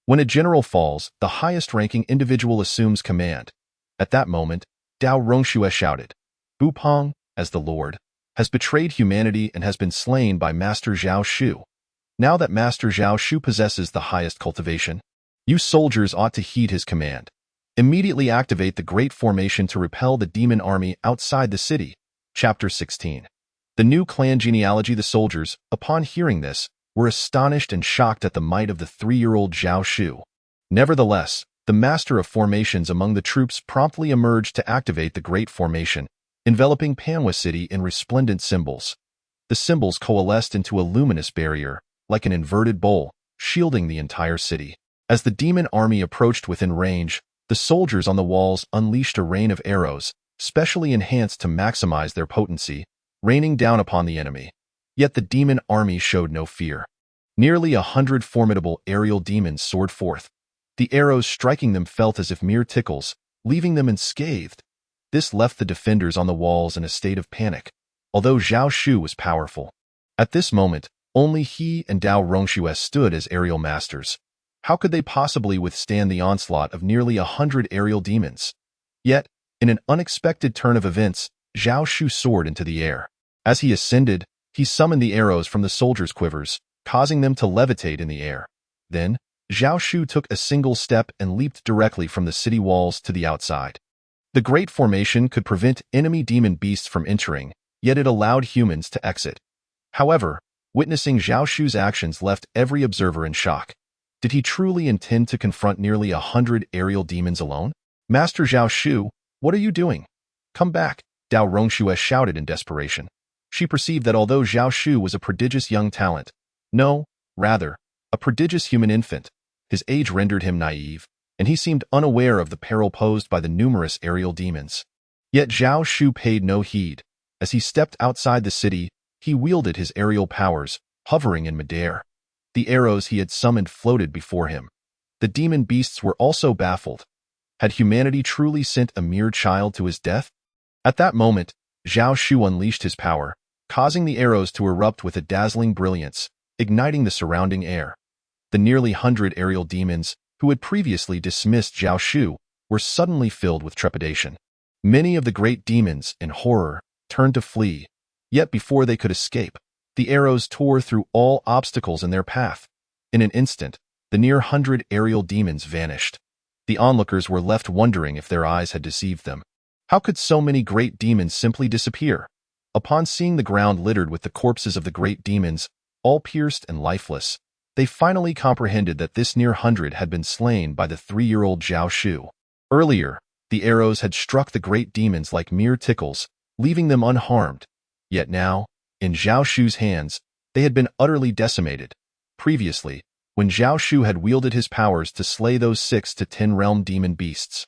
when a general falls, the highest-ranking individual assumes command. At that moment, Dao Rongxue shouted, Bu Peng, as the Lord, has betrayed humanity and has been slain by Master Zhao Shu. Now that Master Zhao Shu possesses the highest cultivation, you soldiers ought to heed his command. Immediately activate the Great Formation to repel the demon army outside the city. Chapter 16. The new clan genealogy. The soldiers, upon hearing this, were astonished and shocked at the might of the 3-year-old Zhao Shu. Nevertheless, the master of formations among the troops promptly emerged to activate the Great Formation, enveloping Panhua City in resplendent symbols. The symbols coalesced into a luminous barrier, like an inverted bowl, shielding the entire city. As the demon army approached within range, the soldiers on the walls unleashed a rain of arrows, specially enhanced to maximize their potency, raining down upon the enemy. Yet the demon army showed no fear. Nearly 100 formidable aerial demons soared forth. The arrows striking them felt as if mere tickles, leaving them unscathed. This left the defenders on the walls in a state of panic, although Zhao Shu was powerful. At this moment, only he and Dao Rongxue stood as aerial masters. How could they possibly withstand the onslaught of nearly 100 aerial demons? Yet, in an unexpected turn of events, Zhao Shu soared into the air. As he ascended, he summoned the arrows from the soldiers' quivers, causing them to levitate in the air. Then, Zhao Shu took a single step and leaped directly from the city walls to the outside. The Great Formation could prevent enemy demon beasts from entering, yet it allowed humans to exit. However, witnessing Zhao Shu's actions left every observer in shock. Did he truly intend to confront nearly 100 aerial demons alone? Master Zhao Shu, what are you doing? Come back, Dao Rongxue shouted in desperation. She perceived that although Zhao Shu was a prodigious young talent, no, rather, a prodigious human infant, his age rendered him naive, and he seemed unaware of the peril posed by the numerous aerial demons. Yet Zhao Shu paid no heed. As he stepped outside the city, he wielded his aerial powers, hovering in midair. The arrows he had summoned floated before him. The demon beasts were also baffled. Had humanity truly sent a mere child to his death? At that moment, Zhao Shu unleashed his power, causing the arrows to erupt with a dazzling brilliance, igniting the surrounding air. The nearly 100 aerial demons, who had previously dismissed Zhao Shu, were suddenly filled with trepidation. Many of the great demons, in horror, turned to flee. Yet before they could escape, the arrows tore through all obstacles in their path. In an instant, the near 100 aerial demons vanished. The onlookers were left wondering if their eyes had deceived them. How could so many great demons simply disappear? Upon seeing the ground littered with the corpses of the great demons, all pierced and lifeless, they finally comprehended that this near hundred had been slain by the 3-year-old Zhao Shu. Earlier, the arrows had struck the great demons like mere tickles, leaving them unharmed. Yet now, in Zhao Shu's hands, they had been utterly decimated. Previously, when Zhao Shu had wielded his powers to slay those 6 to 10 realm demon beasts,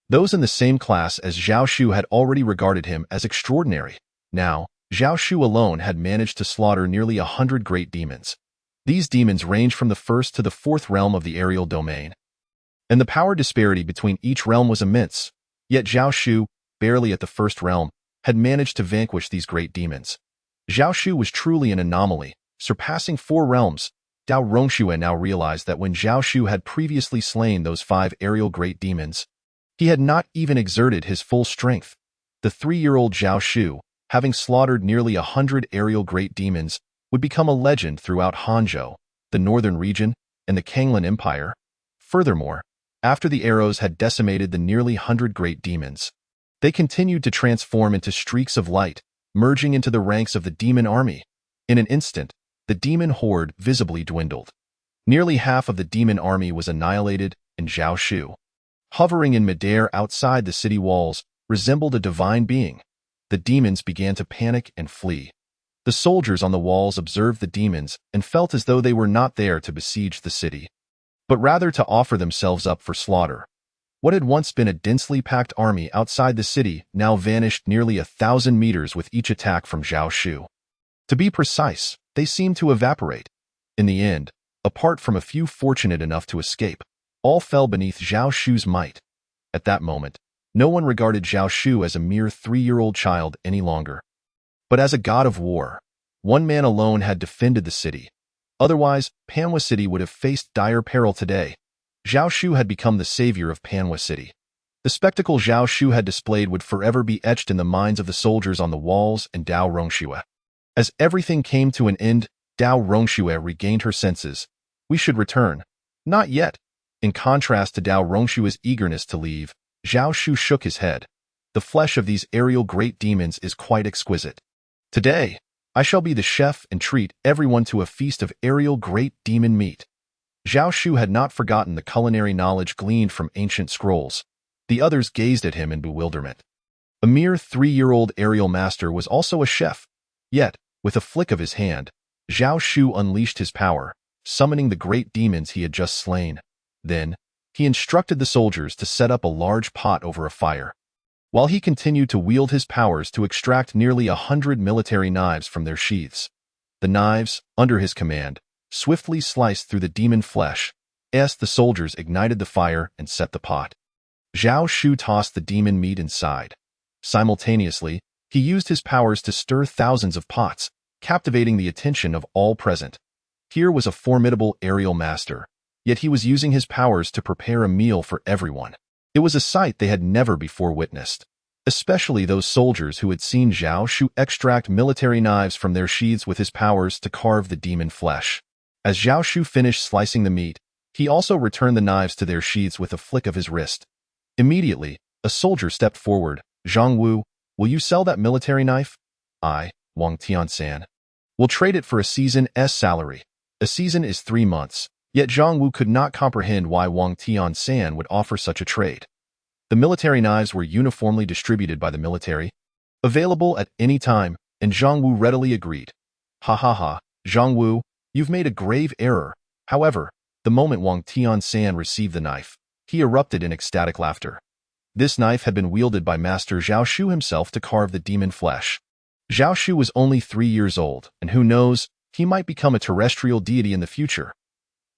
those in the same class as Zhao Shu had already regarded him as extraordinary. Now, Zhao Shu alone had managed to slaughter nearly 100 great demons. These demons range from the 1st to the 4th realm of the aerial domain, and the power disparity between each realm was immense. Yet Zhao Shu, barely at the 1st realm, had managed to vanquish these great demons. Zhao Shu was truly an anomaly, surpassing 4 realms. Dao Rongxue now realized that when Zhao Shu had previously slain those 5 aerial great demons, he had not even exerted his full strength. The 3-year-old Zhao Shu, having slaughtered nearly 100 aerial great demons, would become a legend throughout Hanzhou, the northern region, and the Kanglan Empire. Furthermore, after the arrows had decimated the nearly 100 great demons, they continued to transform into streaks of light, merging into the ranks of the demon army. In an instant, the demon horde visibly dwindled. Nearly half of the demon army was annihilated, and Zhao Shu, hovering in midair outside the city walls, resembled a divine being. The demons began to panic and flee. The soldiers on the walls observed the demons and felt as though they were not there to besiege the city, but rather to offer themselves up for slaughter. What had once been a densely packed army outside the city now vanished nearly 1,000 meters with each attack from Zhao Shu. To be precise, they seemed to evaporate. In the end, apart from a few fortunate enough to escape, all fell beneath Zhao Shu's might. At that moment, no one regarded Zhao Shu as a mere 3-year-old child any longer, but as a god of war. One man alone had defended the city. Otherwise, Panhua City would have faced dire peril today. Zhao Shu had become the savior of Panhua City. The spectacle Zhao Shu had displayed would forever be etched in the minds of the soldiers on the walls and Dao Rongxue. As everything came to an end, Dao Rongxue regained her senses. We should return. Not yet. In contrast to Dao Rongshue's eagerness to leave, Zhao Shu shook his head. The flesh of these aerial great demons is quite exquisite. Today, I shall be the chef and treat everyone to a feast of aerial great demon meat. Zhao Shu had not forgotten the culinary knowledge gleaned from ancient scrolls. The others gazed at him in bewilderment. A mere 3-year-old aerial master was also a chef. Yet, with a flick of his hand, Zhao Shu unleashed his power, summoning the great demons he had just slain. Then, he instructed the soldiers to set up a large pot over a fire, while he continued to wield his powers to extract nearly 100 military knives from their sheaths. The knives, under his command, swiftly sliced through the demon flesh, as the soldiers ignited the fire and set the pot. Zhao Shu tossed the demon meat inside. Simultaneously, he used his powers to stir thousands of pots, captivating the attention of all present. Here was a formidable aerial master, yet he was using his powers to prepare a meal for everyone. It was a sight they had never before witnessed, especially those soldiers who had seen Zhao Shu extract military knives from their sheaths with his powers to carve the demon flesh. As Zhao Shu finished slicing the meat, he also returned the knives to their sheaths with a flick of his wrist. Immediately, a soldier stepped forward. Zhang Wu, will you sell that military knife? I, Wang Tiansan, will trade it for a season's salary. A season is 3 months. Yet Zhang Wu could not comprehend why Wang Tiansan would offer such a trade. The military knives were uniformly distributed by the military, available at any time, and Zhang Wu readily agreed. Ha ha ha, Zhang Wu, you've made a grave error. However, the moment Wang Tiansan received the knife, he erupted in ecstatic laughter. This knife had been wielded by Master Zhao Shu himself to carve the demon flesh. Zhao Shu was only 3 years old, and who knows, he might become a terrestrial deity in the future.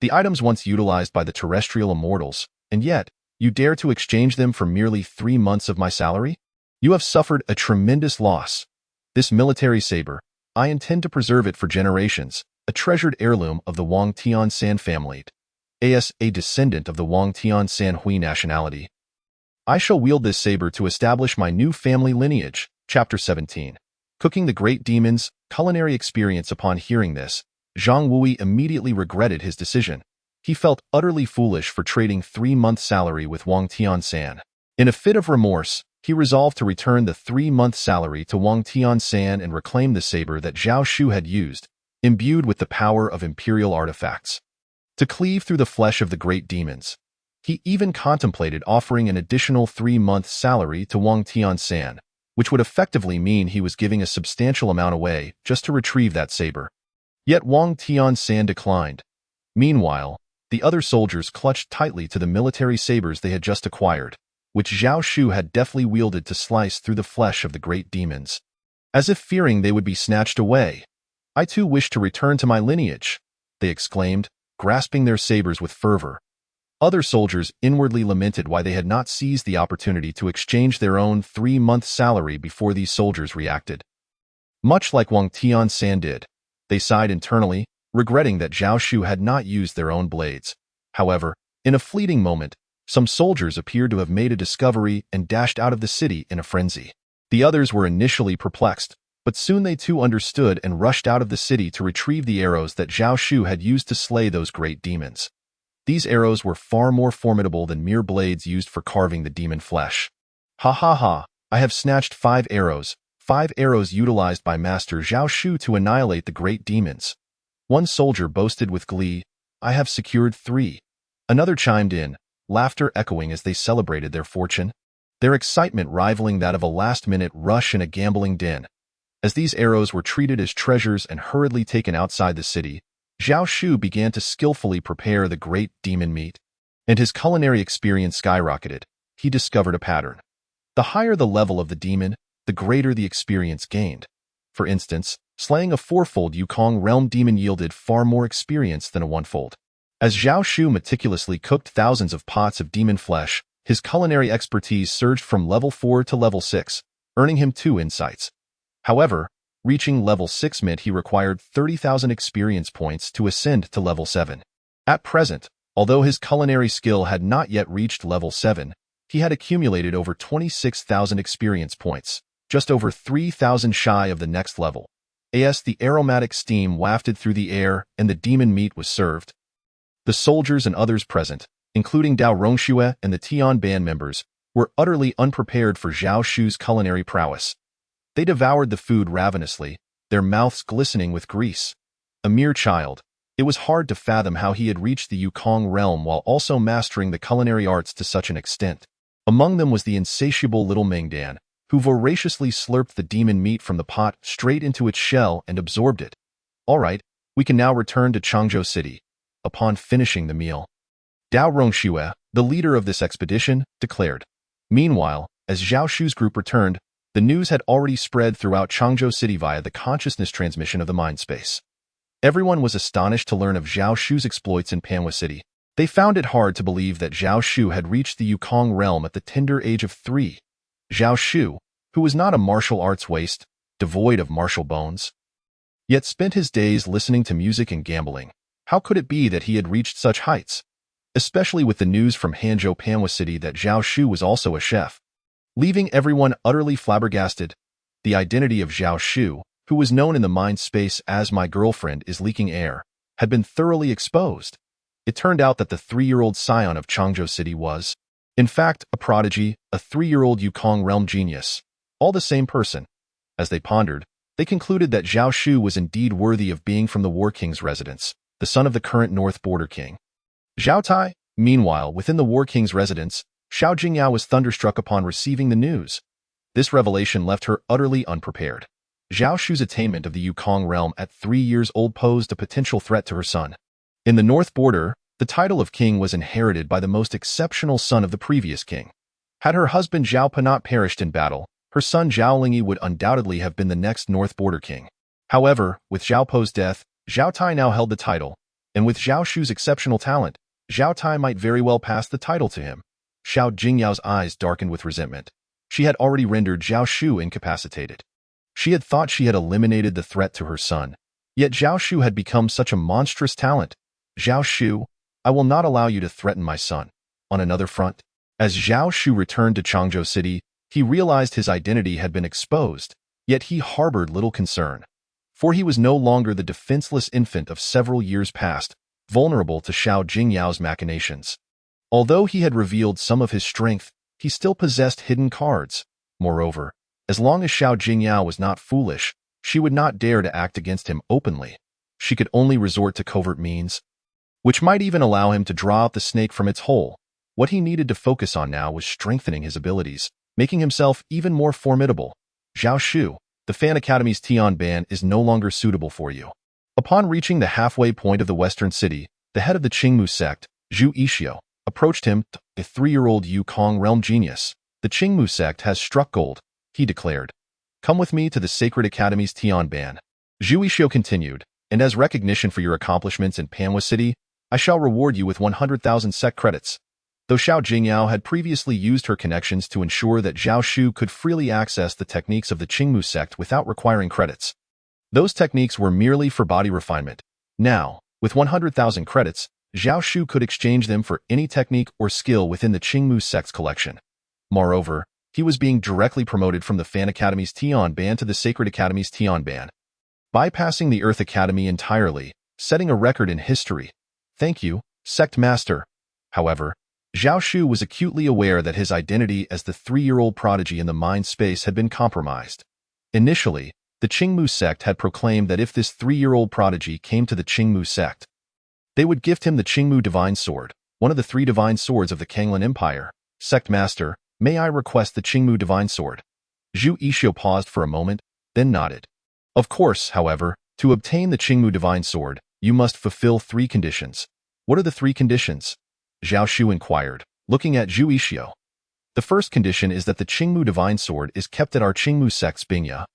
The items once utilized by the terrestrial immortals, and yet, you dare to exchange them for merely 3 months of my salary? You have suffered a tremendous loss. This military saber, I intend to preserve it for generations, a treasured heirloom of the Wang Tiansan family, as a descendant of the Wang Tiansan Hui nationality. I shall wield this saber to establish my new family lineage. Chapter 17. Cooking the Great Demons, Culinary Experience. Upon hearing this, Zhang Wui immediately regretted his decision. He felt utterly foolish for trading 3 months' salary with Wang Tiansan. In a fit of remorse, he resolved to return the 3-month salary to Wang Tiansan and reclaim the saber that Zhao Shu had used, imbued with the power of imperial artifacts, to cleave through the flesh of the great demons. He even contemplated offering an additional 3-month salary to Wang Tiansan, which would effectively mean he was giving a substantial amount away just to retrieve that saber. Yet Wang Tiansan declined. Meanwhile, the other soldiers clutched tightly to the military sabers they had just acquired, which Zhao Shu had deftly wielded to slice through the flesh of the great demons. As if fearing they would be snatched away, "I too wish to return to my lineage," they exclaimed, grasping their sabers with fervor. Other soldiers inwardly lamented why they had not seized the opportunity to exchange their own 3-month salary before these soldiers reacted. Much like Wang Tiansan did, they sighed internally, regretting that Zhao Shu had not used their own blades. However, in a fleeting moment, some soldiers appeared to have made a discovery and dashed out of the city in a frenzy. The others were initially perplexed, but soon they too understood and rushed out of the city to retrieve the arrows that Zhao Shu had used to slay those great demons. These arrows were far more formidable than mere blades used for carving the demon flesh. "Ha ha ha, I have snatched 5 arrows utilized by Master Zhao Shu to annihilate the great demons." One soldier boasted with glee, "I have secured 3. Another chimed in, laughter echoing as they celebrated their fortune, their excitement rivaling that of a last-minute rush in a gambling den. As these arrows were treated as treasures and hurriedly taken outside the city, Zhao Shu began to skillfully prepare the great demon meat, and his culinary experience skyrocketed. He discovered a pattern. The higher the level of the demon, the greater the experience gained. For instance, slaying a 4-fold Yukong realm demon yielded far more experience than a 1-fold. As Zhao Shu meticulously cooked thousands of pots of demon flesh, his culinary expertise surged from level 4 to level 6, earning him 2 insights. However, reaching level 6 meant he required 30,000 experience points to ascend to level 7. At present, although his culinary skill had not yet reached level 7, he had accumulated over 26,000 experience points, just over 3,000 shy of the next level. As the aromatic steam wafted through the air and the demon meat was served, the soldiers and others present, including Dao Rongxue and the Tian band members, were utterly unprepared for Zhao Shu's culinary prowess. They devoured the food ravenously, their mouths glistening with grease. A mere child, it was hard to fathom how he had reached the Yukong realm while also mastering the culinary arts to such an extent. Among them was the insatiable little Mengdan, who voraciously slurped the demon meat from the pot straight into its shell and absorbed it. "All right, we can now return to Changzhou City." Upon finishing the meal, Dao Rongxue, the leader of this expedition, declared. Meanwhile, as Zhao Shu's group returned, the news had already spread throughout Changzhou City via the consciousness transmission of the mind space. Everyone was astonished to learn of Zhao Shu's exploits in Panhua City. They found it hard to believe that Zhao Shu had reached the Yukong realm at the tender age of 3. Zhao Shu, who was not a martial arts waste, devoid of martial bones, yet spent his days listening to music and gambling. How could it be that he had reached such heights? Especially with the news from Hanzhou Panhua City that Zhao Shu was also a chef. Leaving everyone utterly flabbergasted, the identity of Zhao Shu, who was known in the mind space as "my girlfriend is leaking air," had been thoroughly exposed. It turned out that the 3-year-old scion of Changzhou City was, in fact, a prodigy, a 3-year-old Yukong realm genius, all the same person. As they pondered, they concluded that Zhao Shu was indeed worthy of being from the War King's residence, the son of the current North Border King. Zhao Tai, meanwhile, within the War King's residence, Xiao Jingyao was thunderstruck upon receiving the news. This revelation left her utterly unprepared. Zhao Shu's attainment of the Yukong realm at 3 years old posed a potential threat to her son. In the North Border, the title of king was inherited by the most exceptional son of the previous king. Had her husband Zhao Pa not perished in battle, her son Zhao Lingyi would undoubtedly have been the next North Border king. However, with Zhao Po's death, Zhao Tai now held the title, and with Zhao Shu's exceptional talent, Zhao Tai might very well pass the title to him. Xiao Jingyao's eyes darkened with resentment. She had already rendered Zhao Shu incapacitated. She had thought she had eliminated the threat to her son, yet Zhao Shu had become such a monstrous talent. "Zhao Shu, I will not allow you to threaten my son." On another front, as Zhao Shu returned to Changzhou City, he realized his identity had been exposed, yet he harbored little concern. For he was no longer the defenseless infant of several years past, vulnerable to Xiao Jingyao's machinations. Although he had revealed some of his strength, he still possessed hidden cards. Moreover, as long as Xiao Jingyao was not foolish, she would not dare to act against him openly. She could only resort to covert means, which might even allow him to draw out the snake from its hole. What he needed to focus on now was strengthening his abilities, making himself even more formidable. Zhao Shu, the Fan Academy's Tian Ban is no longer suitable for you. Upon reaching the halfway point of the western city, the head of the Qingmu sect, Zhu Yixio, approached him. A 3-year-old Yukong realm genius. The Qingmu sect has struck gold, he declared. Come with me to the Sacred Academy's Tian Ban. Zhu Yixio continued, and as recognition for your accomplishments in Panhua City, I shall reward you with 100,000 sect credits. Though Xiao Jingyao had previously used her connections to ensure that Zhao Shu could freely access the techniques of the Qingmu sect without requiring credits, those techniques were merely for body refinement. Now, with 100,000 credits, Zhao Shu could exchange them for any technique or skill within the Qingmu sect's collection. Moreover, he was being directly promoted from the Fan Academy's Tian Ban to the Sacred Academy's Tian Ban, bypassing the Earth Academy entirely, setting a record in history. Thank you, Sect Master. However, Zhao Shu was acutely aware that his identity as the 3-year-old prodigy in the mind space had been compromised. Initially, the Qingmu sect had proclaimed that if this 3-year-old prodigy came to the Qingmu sect, they would gift him the Qingmu Divine Sword, one of the 3 divine swords of the Kanglan Empire. Sect Master, may I request the Qingmu Divine Sword? Zhu Yixio paused for a moment, then nodded. Of course, however, to obtain the Qingmu Divine Sword, you must fulfill 3 conditions. What are the 3 conditions? Zhao Shu inquired, looking at Zhu Yixio. The first condition is that the Qingmu Divine Sword is kept at our Qingmu sect's Bingya,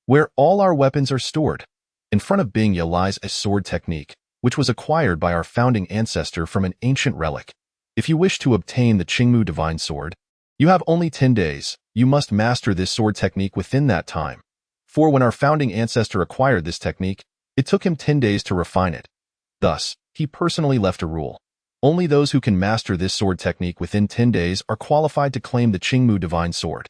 where all our weapons are stored. In front of Bingya lies a sword technique, which was acquired by our founding ancestor from an ancient relic. If you wish to obtain the Qingmu Divine Sword, you have only 10 days. You must master this sword technique within that time. For when our founding ancestor acquired this technique, it took him 10 days to refine it. Thus, he personally left a rule. Only those who can master this sword technique within 10 days are qualified to claim the Qingmu Divine Sword.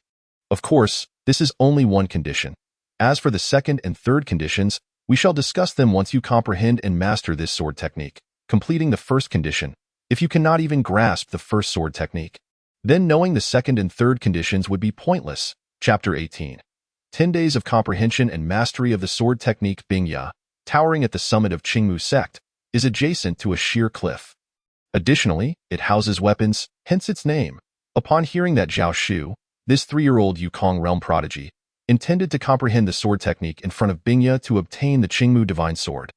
Of course, this is only one condition. As for the second and third conditions, we shall discuss them once you comprehend and master this sword technique. Completing the first condition, if you cannot even grasp the first sword technique, then knowing the second and third conditions would be pointless. Chapter 18. 10 days of comprehension and mastery of the sword technique. Bingya, towering at the summit of Qingmu sect, is adjacent to a sheer cliff. Additionally, it houses weapons, hence its name. Upon hearing that Zhao Shu, this 3-year-old Yukong realm prodigy, intended to comprehend the sword technique in front of Bingya to obtain the Qingmu Divine Sword,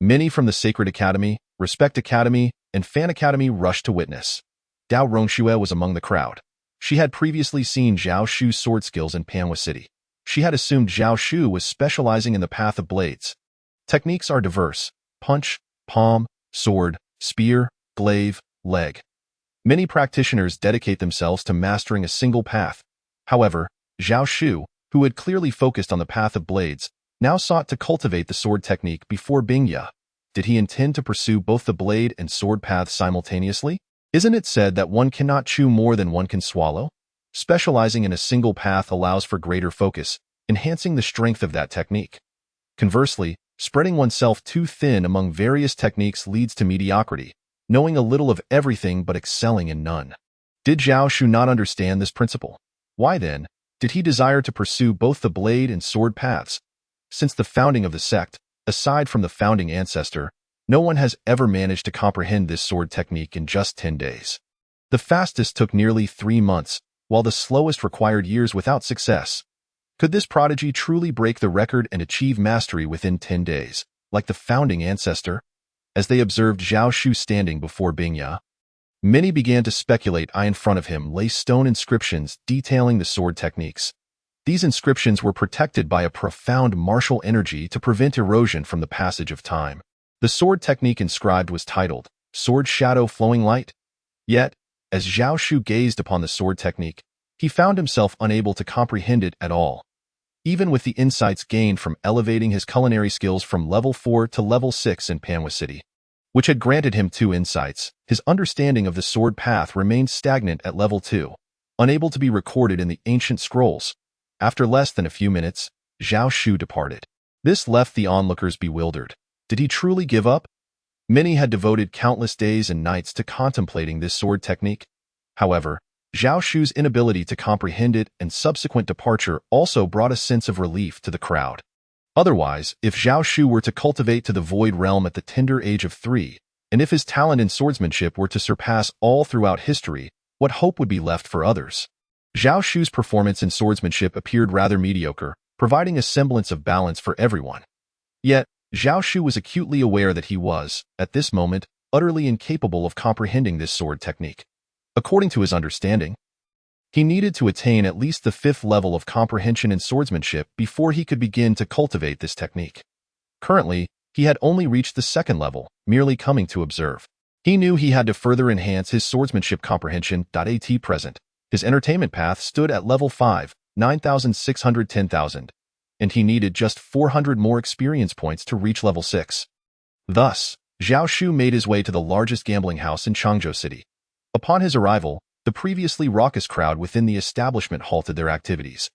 many from the Sacred Academy, Respect Academy, and Fan Academy rushed to witness. Dao Rongxue was among the crowd. She had previously seen Zhao Shu's sword skills in Panhua City. She had assumed Zhao Shu was specializing in the path of blades. Techniques are diverse: punch, palm, sword, spear, glaive, leg. Many practitioners dedicate themselves to mastering a single path. However, Zhao Shu, who had clearly focused on the path of blades, now sought to cultivate the sword technique before Bingya. Did he intend to pursue both the blade and sword paths simultaneously? Isn't it said that one cannot chew more than one can swallow? Specializing in a single path allows for greater focus, enhancing the strength of that technique. Conversely, spreading oneself too thin among various techniques leads to mediocrity, knowing a little of everything but excelling in none. Did Zhao Shu not understand this principle? Why then did he desire to pursue both the blade and sword paths? Since the founding of the sect, aside from the founding ancestor, no one has ever managed to comprehend this sword technique in just 10 days. The fastest took nearly 3 months, while the slowest required years without success. Could this prodigy truly break the record and achieve mastery within 10 days, like the founding ancestor? As they observed Zhao Shu standing before Bingya, many began to speculate. In front of him lay stone inscriptions detailing the sword techniques. These inscriptions were protected by a profound martial energy to prevent erosion from the passage of time. The sword technique inscribed was titled, Sword Shadow Flowing Light. Yet, as Zhao Shu gazed upon the sword technique, he found himself unable to comprehend it at all. Even with the insights gained from elevating his culinary skills from level 4 to level 6 in Panhua City, which had granted him 2 insights, his understanding of the sword path remained stagnant at level 2, unable to be recorded in the ancient scrolls. After less than a few minutes, Zhao Shu departed. This left the onlookers bewildered. Did he truly give up? Many had devoted countless days and nights to contemplating this sword technique. However, Zhao Shu's inability to comprehend it and subsequent departure also brought a sense of relief to the crowd. Otherwise, if Zhao Shu were to cultivate to the Void Realm at the tender age of 3, and if his talent in swordsmanship were to surpass all throughout history, what hope would be left for others? Zhao Shu's performance in swordsmanship appeared rather mediocre, providing a semblance of balance for everyone. Yet, Zhao Shu was acutely aware that he was, at this moment, utterly incapable of comprehending this sword technique. According to his understanding, he needed to attain at least the 5th level of comprehension in swordsmanship before he could begin to cultivate this technique. Currently, he had only reached the 2nd level, merely coming to observe. He knew he had to further enhance his swordsmanship comprehension. At present, his entertainment path stood at level 5, 9,610,000, and he needed just 400 more experience points to reach level 6. Thus, Zhao Shu made his way to the largest gambling house in Changzhou City. Upon his arrival, the previously raucous crowd within the establishment halted their activities.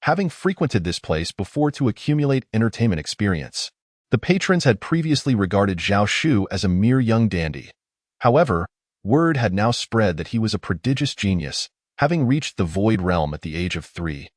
Having frequented this place before to accumulate entertainment experience, the patrons had previously regarded Zhao Shu as a mere young dandy. However, word had now spread that he was a prodigious genius, having reached the Void Realm at the age of 3.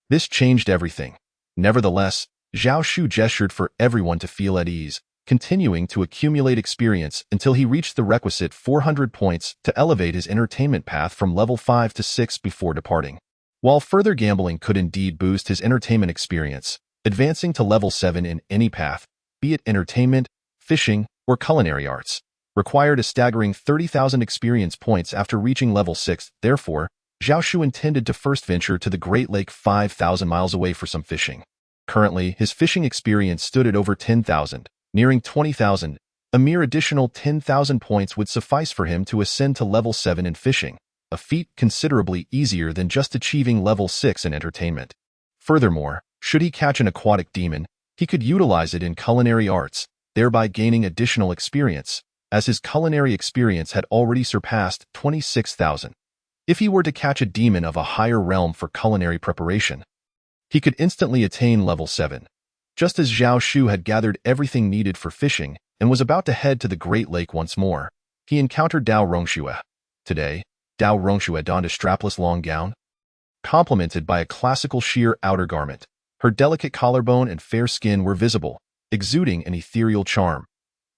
This changed everything. Nevertheless, Zhao Shu gestured for everyone to feel at ease, continuing to accumulate experience until he reached the requisite 400 points to elevate his entertainment path from level 5 to 6 before departing. While further gambling could indeed boost his entertainment experience, advancing to level 7 in any path, be it entertainment, fishing, or culinary arts, required a staggering 30,000 experience points after reaching level 6. Therefore, Zhao Shu intended to first venture to the Great Lake 5,000 miles away for some fishing. Currently, his fishing experience stood at over 10,000, nearing 20,000. A mere additional 10,000 points would suffice for him to ascend to level 7 in fishing, a feat considerably easier than just achieving level 6 in entertainment. Furthermore, should he catch an aquatic demon, he could utilize it in culinary arts, thereby gaining additional experience, as his culinary experience had already surpassed 26,000. If he were to catch a demon of a higher realm for culinary preparation, he could instantly attain level 7. Just as Zhao Shu had gathered everything needed for fishing and was about to head to the Great Lake once more, he encountered Dao Rongxue. Today, Dao Rongxue donned a strapless long gown, complemented by a classical sheer outer garment. Her delicate collarbone and fair skin were visible, exuding an ethereal charm.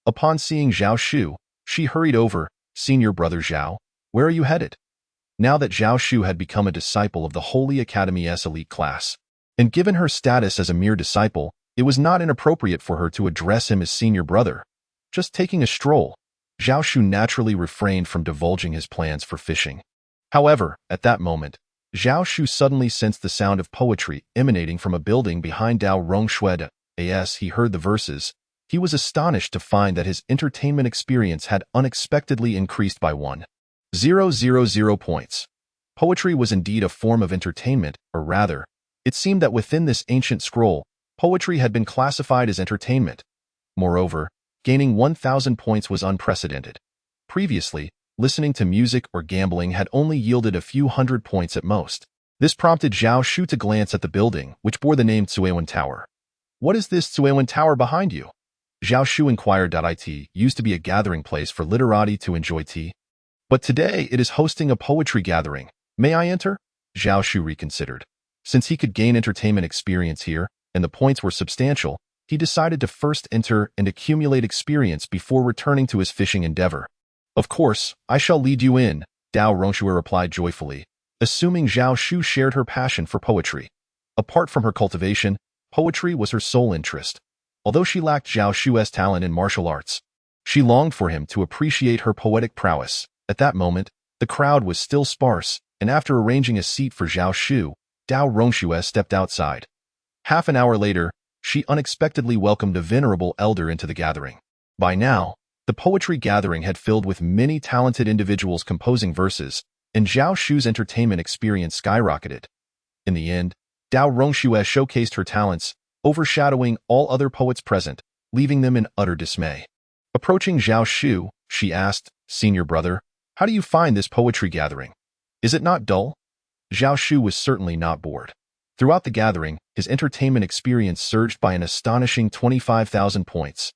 Upon seeing Zhao Shu, she hurried over. "Senior brother Zhao, where are you headed?" Now that Zhao Shu had become a disciple of the Holy Academy's elite class, and given her status as a mere disciple, it was not inappropriate for her to address him as senior brother. Just taking a stroll, Zhao Shu naturally refrained from divulging his plans for fishing. However, at that moment, Zhao Shu suddenly sensed the sound of poetry emanating from a building behind Dao Rongxue. As he heard the verses, he was astonished to find that his entertainment experience had unexpectedly increased by 1,000 points. Poetry was indeed a form of entertainment, or rather, it seemed that within this ancient scroll, poetry had been classified as entertainment. Moreover, gaining 1,000 points was unprecedented. Previously, listening to music or gambling had only yielded a few hundred points at most. This prompted Zhao Shu to glance at the building, which bore the name Cuewen Tower. "What is this Cuewen Tower behind you?" Zhao Shu inquired. It used to be a gathering place for literati to enjoy tea, but today it is hosting a poetry gathering. "May I enter?" Zhao Shu reconsidered. Since he could gain entertainment experience here, and the points were substantial, he decided to first enter and accumulate experience before returning to his fishing endeavor. "Of course, I shall lead you in," Dao Rongxue replied joyfully, assuming Zhao Shu shared her passion for poetry. Apart from her cultivation, poetry was her sole interest. Although she lacked Zhao Shu's talent in martial arts, she longed for him to appreciate her poetic prowess. At that moment, the crowd was still sparse, and after arranging a seat for Zhao Shu, Dao Rongxue stepped outside. Half an hour later, she unexpectedly welcomed a venerable elder into the gathering. By now, the poetry gathering had filled with many talented individuals composing verses, and Zhao Shu's entertainment experience skyrocketed. In the end, Dao Rongxue showcased her talents, overshadowing all other poets present, leaving them in utter dismay. Approaching Zhao Shu, she asked, "Senior brother, how do you find this poetry gathering? Is it not dull?" Zhao Shu was certainly not bored. Throughout the gathering, his entertainment experience surged by an astonishing 25,000 points,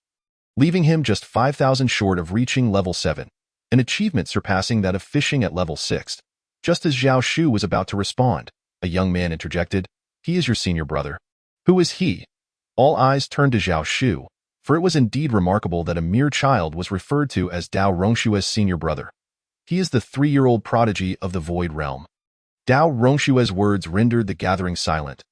leaving him just 5,000 short of reaching level 7, an achievement surpassing that of fishing at level 6. Just as Zhao Shu was about to respond, a young man interjected, "He is your senior brother." "Who is he?" All eyes turned to Zhao Shu, for it was indeed remarkable that a mere child was referred to as Dao Rongshue's senior brother. "He is the 3-year-old prodigy of the Void Realm." Dao Rongshue's words rendered the gathering silent.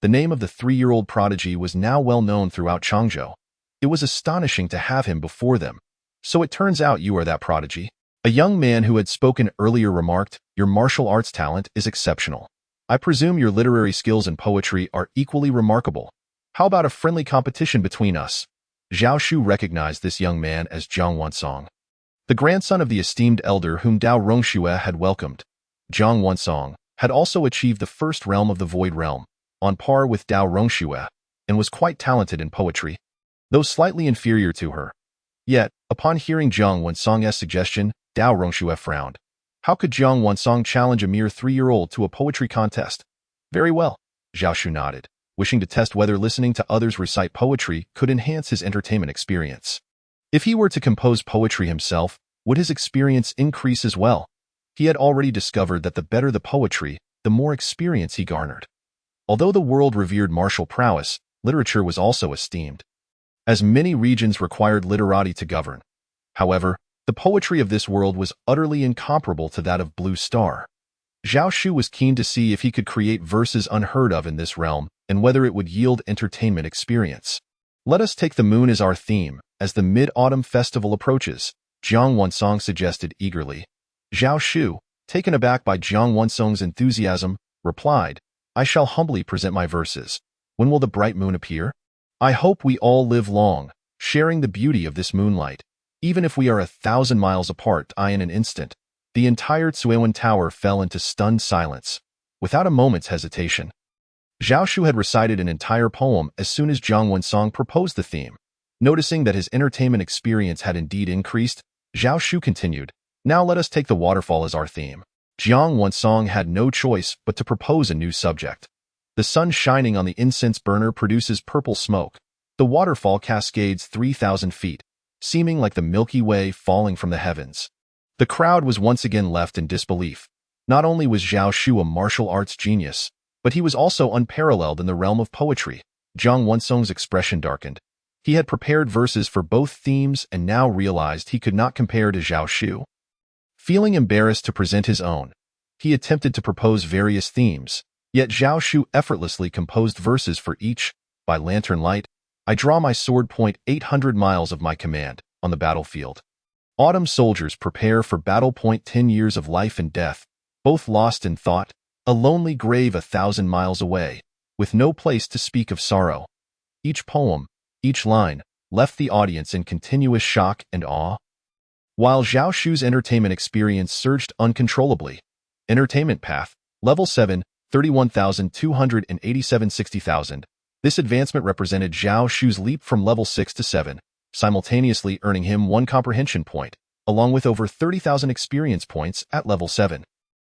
The name of the 3-year-old prodigy was now well known throughout Changzhou. It was astonishing to have him before them. "So it turns out you are that prodigy?" A young man who had spoken earlier remarked, "Your martial arts talent is exceptional. I presume your literary skills and poetry are equally remarkable. How about a friendly competition between us?" Zhao Shu recognized this young man as Zhang Wansong, the grandson of the esteemed elder whom Dao Rongxue had welcomed. Zhang Wansong had also achieved the first realm of the Void Realm, on par with Dao Rongxue, and was quite talented in poetry, though slightly inferior to her. Yet, upon hearing Zhang Wansong's suggestion, Dao Rongxue frowned. How could Zhang Wansong challenge a mere 3-year-old to a poetry contest? "Very well," Zhao Shu nodded, wishing to test whether listening to others recite poetry could enhance his entertainment experience. If he were to compose poetry himself, would his experience increase as well? He had already discovered that the better the poetry, the more experience he garnered. Although the world revered martial prowess, literature was also esteemed, as many regions required literati to govern. However, the poetry of this world was utterly incomparable to that of Blue Star. Zhao Shu was keen to see if he could create verses unheard of in this realm, and whether it would yield entertainment experience. "Let us take the moon as our theme, as the Mid-Autumn Festival approaches," Zhang Wansong suggested eagerly. Zhao Shu, taken aback by Zhang Wansong's enthusiasm, replied, "I shall humbly present my verses. When will the bright moon appear? I hope we all live long, sharing the beauty of this moonlight. Even if we are 1,000 miles apart, in an instant." The entire Tsuewen Tower fell into stunned silence. Without a moment's hesitation, Zhao Shu had recited an entire poem as soon as Zhang Wansong proposed the theme. Noticing that his entertainment experience had indeed increased, Zhao Shu continued, "Now let us take the waterfall as our theme." Zhang Wansong had no choice but to propose a new subject. The sun shining on the incense burner produces purple smoke. The waterfall cascades 3,000 feet, seeming like the Milky Way falling from the heavens. The crowd was once again left in disbelief. Not only was Zhao Shu a martial arts genius, but he was also unparalleled in the realm of poetry. Zhang Wansong's expression darkened. He had prepared verses for both themes and now realized he could not compare to Zhao Shu. Feeling embarrassed to present his own, he attempted to propose various themes, yet Zhao Shu effortlessly composed verses for each. "By lantern light, I draw my sword point 800 miles of my command on the battlefield. Autumn soldiers prepare for battle point 10 years of life and death, both lost in thought, a lonely grave 1,000 miles away, with no place to speak of sorrow." Each poem, each line, left the audience in continuous shock and awe. While Zhao Shu's entertainment experience surged uncontrollably. Entertainment path, level 7, 31,287 60,000. This advancement represented Zhao Shu's leap from level 6 to 7. Simultaneously earning him 1 comprehension point, along with over 30,000 experience points at level 7.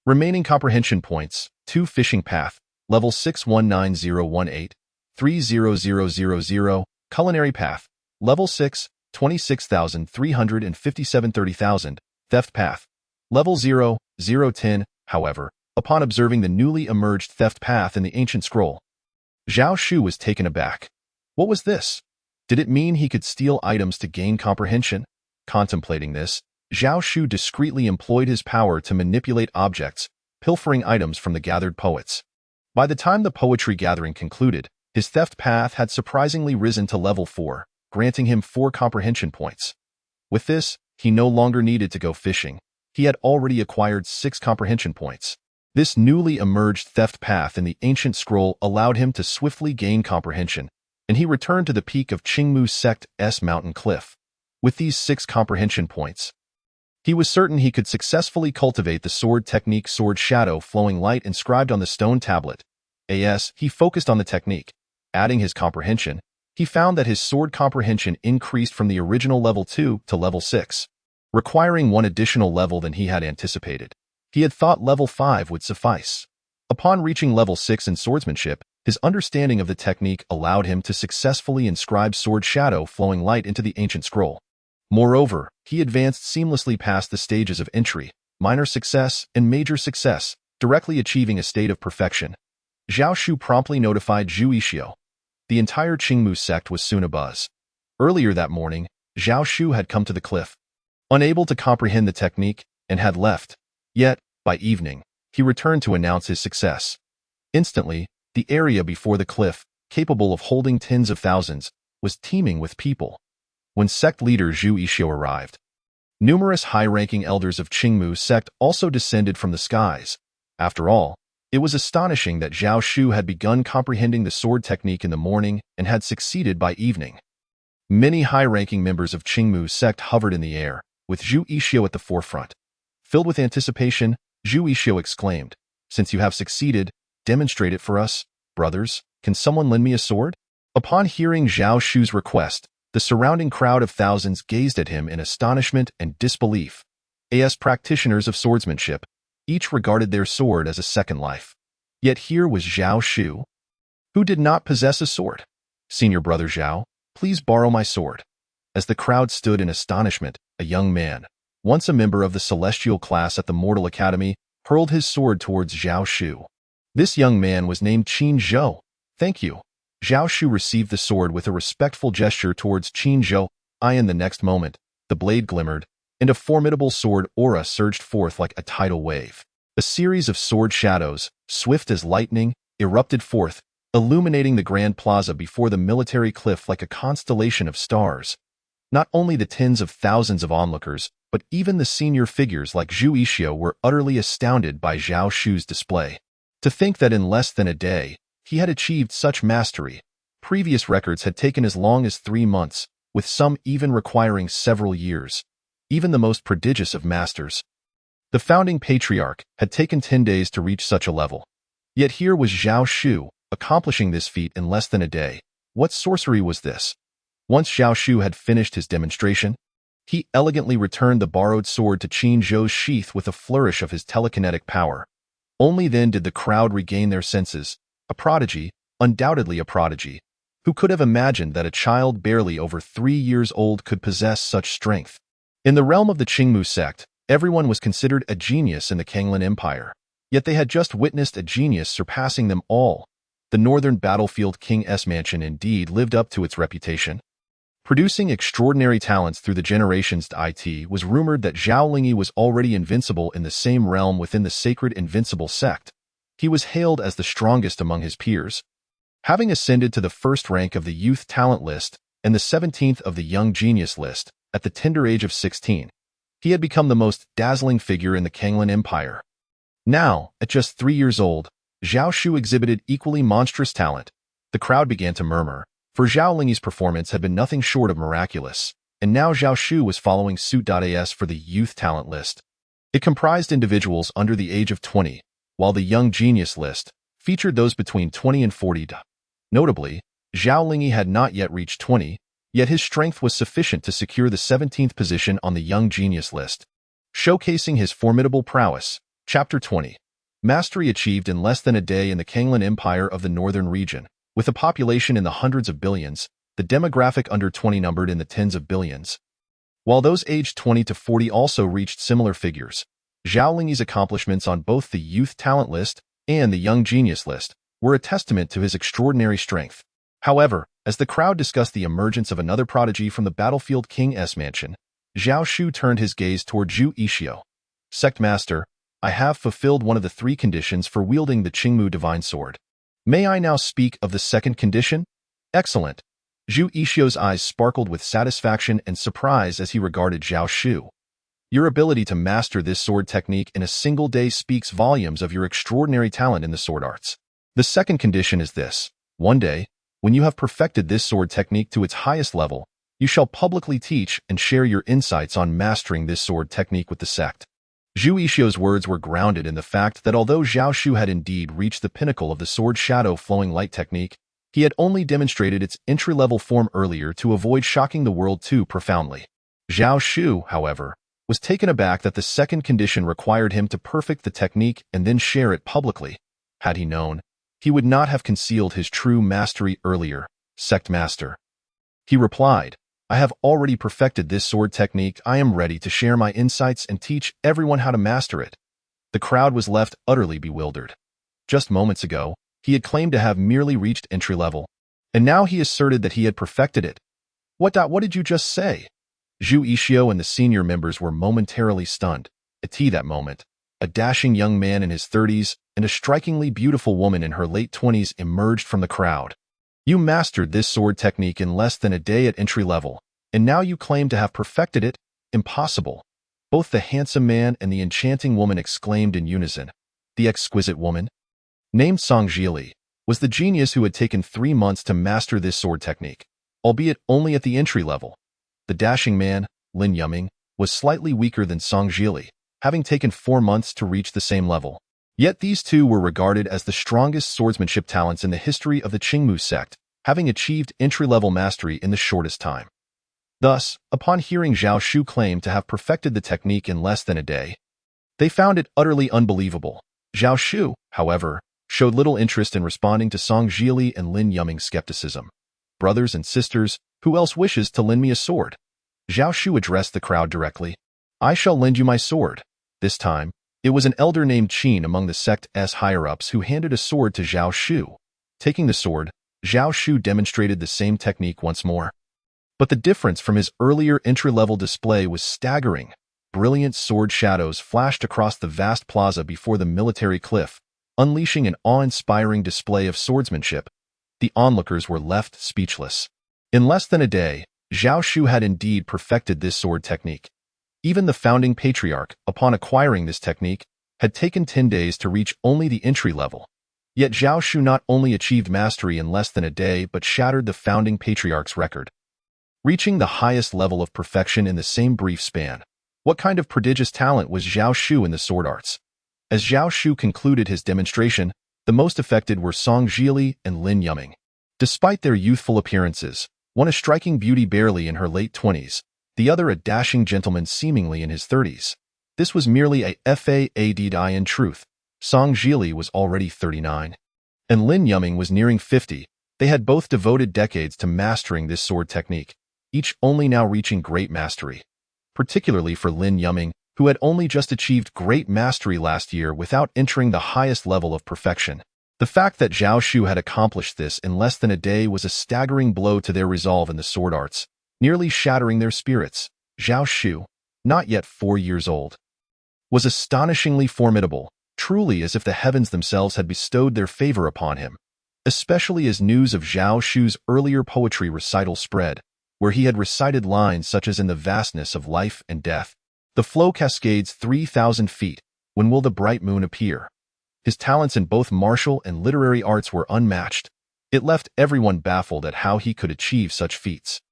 Remaining comprehension points, 2 fishing path, level 619018, 30000, culinary path, level 6, 26,357 30,000, theft path, level 0, 010. However, upon observing the newly emerged theft path in the ancient scroll, Zhao Shu was taken aback. What was this? Did it mean he could steal items to gain comprehension? Contemplating this, Zhao Shu discreetly employed his power to manipulate objects, pilfering items from the gathered poets. By the time the poetry gathering concluded, his theft path had surprisingly risen to level 4, granting him 4 comprehension points. With this, he no longer needed to go fishing. He had already acquired 6 comprehension points. This newly emerged theft path in the ancient scroll allowed him to swiftly gain comprehension, and he returned to the peak of Qingmu Sect's mountain cliff. With these 6 comprehension points, he was certain he could successfully cultivate the sword technique Sword Shadow Flowing Light inscribed on the stone tablet. As he focused on the technique, adding his comprehension, he found that his sword comprehension increased from the original level 2 to level 6, requiring 1 additional level than he had anticipated. He had thought level 5 would suffice. Upon reaching level 6 in swordsmanship, his understanding of the technique allowed him to successfully inscribe Sword Shadow Flowing Light into the ancient scroll. Moreover, he advanced seamlessly past the stages of entry, minor success, and major success, directly achieving a state of perfection. Zhao Shu promptly notified Zhu Yixio. The entire Qingmu sect was soon abuzz. Earlier that morning, Zhao Shu had come to the cliff, unable to comprehend the technique, and had left. Yet, by evening, he returned to announce his success. Instantly, the area before the cliff, capable of holding tens of thousands, was teeming with people. When sect leader Zhu Yixio arrived, numerous high-ranking elders of Qingmu sect also descended from the skies. After all, it was astonishing that Zhao Shu had begun comprehending the sword technique in the morning and had succeeded by evening. Many high-ranking members of Qingmu sect hovered in the air, with Zhu Yixio at the forefront. Filled with anticipation, Zhu Yixio exclaimed, "Since you have succeeded, demonstrate it for us, brothers. Can someone lend me a sword?" Upon hearing Zhao Shu's request, the surrounding crowd of thousands gazed at him in astonishment and disbelief. As practitioners of swordsmanship, each regarded their sword as a second life. Yet here was Zhao Shu, who did not possess a sword. "Senior brother Zhao, please borrow my sword." As the crowd stood in astonishment, a young man, once a member of the celestial class at the Mortal Academy, hurled his sword towards Zhao Shu. This young man was named Qin Zhou. "Thank you." Zhao Shu received the sword with a respectful gesture towards Qin Zhou. In the next moment, the blade glimmered, and a formidable sword aura surged forth like a tidal wave. A series of sword shadows, swift as lightning, erupted forth, illuminating the grand plaza before the military cliff like a constellation of stars. Not only the tens of thousands of onlookers, but even the senior figures like Zhu Yixio were utterly astounded by Zhao Shu's display. To think that in less than a day, he had achieved such mastery. Previous records had taken as long as 3 months, with some even requiring several years. Even the most prodigious of masters, the founding patriarch, had taken 10 days to reach such a level. Yet here was Zhao Shu, accomplishing this feat in less than a day. What sorcery was this? Once Zhao Shu had finished his demonstration, he elegantly returned the borrowed sword to Qin Zhou's sheath with a flourish of his telekinetic power. Only then did the crowd regain their senses. A prodigy, undoubtedly a prodigy. Who could have imagined that a child barely over 3 years old could possess such strength? In the realm of the Qingmu sect, everyone was considered a genius in the Kanglan Empire. Yet they had just witnessed a genius surpassing them all. The northern battlefield King S Mansion indeed lived up to its reputation. Producing extraordinary talents through the generations, it was rumored that Zhao Lingyi was already invincible in the same realm within the sacred Invincible sect. He was hailed as the strongest among his peers. Having ascended to the first rank of the Youth Talent list and the 17th of the Young Genius list at the tender age of 16, he had become the most dazzling figure in the Kanglan Empire. Now, at just 3 years old, Zhao Shu exhibited equally monstrous talent. The crowd began to murmur, for Zhao Lingyi's performance had been nothing short of miraculous, and now Zhao Shu was following suit. As for the Youth Talent list, it comprised individuals under the age of 20, while the Young Genius list featured those between 20 and 40. Notably, Zhao Lingyi had not yet reached 20, yet his strength was sufficient to secure the 17th position on the Young Genius list. Showcasing his formidable prowess, Chapter 20. Mastery achieved in less than a day in the Kanglan Empire of the Northern region. With a population in the hundreds of billions, the demographic under 20 numbered in the tens of billions. While those aged 20 to 40 also reached similar figures, Zhao Lingyi's accomplishments on both the Youth Talent list and the Young Genius list were a testament to his extraordinary strength. However, as the crowd discussed the emergence of another prodigy from the battlefield King S Mansion, Zhao Shu turned his gaze toward Zhu Yixio. "Sect Master, I have fulfilled one of the 3 conditions for wielding the Qingmu Divine Sword. May I now speak of the second condition?" "Excellent." Zhu Yixio's eyes sparkled with satisfaction and surprise as he regarded Zhao Shu. "Your ability to master this sword technique in a single day speaks volumes of your extraordinary talent in the sword arts. The second condition is this: one day, when you have perfected this sword technique to its highest level, you shall publicly teach and share your insights on mastering this sword technique with the sect." Zhu Yixio's words were grounded in the fact that although Zhao Shu had indeed reached the pinnacle of the sword shadow flowing light technique, he had only demonstrated its entry-level form earlier to avoid shocking the world too profoundly. Zhao Shu, however, was taken aback that the second condition required him to perfect the technique and then share it publicly. Had he known, he would not have concealed his true mastery earlier. "Sect Master," he replied, I have already perfected this sword technique. I am ready to share my insights and teach everyone how to master it. The crowd was left utterly bewildered. Just moments ago, he had claimed to have merely reached entry level, and now he asserted that he had perfected it. What did you just say? Zhu Yixio and the senior members were momentarily stunned. At that moment, a dashing young man in his 30s and a strikingly beautiful woman in her late 20s emerged from the crowd. You mastered this sword technique in less than a day at entry level, and now you claim to have perfected it? Impossible. Both the handsome man and the enchanting woman exclaimed in unison. The exquisite woman, named Song Zhili, was the genius who had taken 3 months to master this sword technique, albeit only at the entry level. The dashing man, Lin Yuming, was slightly weaker than Song Zhili, having taken 4 months to reach the same level. Yet these two were regarded as the strongest swordsmanship talents in the history of the Qingmu sect, having achieved entry-level mastery in the shortest time. Thus, upon hearing Zhao Shu claim to have perfected the technique in less than a day, they found it utterly unbelievable. Zhao Shu, however, showed little interest in responding to Song Zhili and Lin Yuming's skepticism. Brothers and sisters, who else wishes to lend me a sword? Zhao Shu addressed the crowd directly. I shall lend you my sword. This time, it was an elder named Qin among the sect's higher-ups who handed a sword to Zhao Shu. Taking the sword, Zhao Shu demonstrated the same technique once more. But the difference from his earlier entry-level display was staggering. Brilliant sword shadows flashed across the vast plaza before the military cliff, unleashing an awe-inspiring display of swordsmanship. The onlookers were left speechless. In less than a day, Zhao Shu had indeed perfected this sword technique. Even the founding patriarch, upon acquiring this technique, had taken 10 days to reach only the entry level. Yet Zhao Shu not only achieved mastery in less than a day but shattered the founding patriarch's record, reaching the highest level of perfection in the same brief span. What kind of prodigious talent was Zhao Shu in the sword arts? As Zhao Shu concluded his demonstration, the most affected were Song Zhili and Lin Yuming. Despite their youthful appearances, one a striking beauty barely in her late 20s, the other a dashing gentleman seemingly in his 30s. This was merely a fad. In truth, Song Zhili was already 39, and Lin Yuming was nearing 50. They had both devoted decades to mastering this sword technique, each only now reaching great mastery. Particularly for Lin Yuming, who had only just achieved great mastery last year without entering the highest level of perfection. The fact that Zhao Shu had accomplished this in less than a day was a staggering blow to their resolve in the sword arts, nearly shattering their spirits. Zhao Shu, not yet 4 years old, was astonishingly formidable, truly as if the heavens themselves had bestowed their favor upon him, especially as news of Zhao Shu's earlier poetry recital spread, where he had recited lines such as in the vastness of life and death, the flow cascades 3,000 feet, when will the bright moon appear? His talents in both martial and literary arts were unmatched. It left everyone baffled at how he could achieve such feats.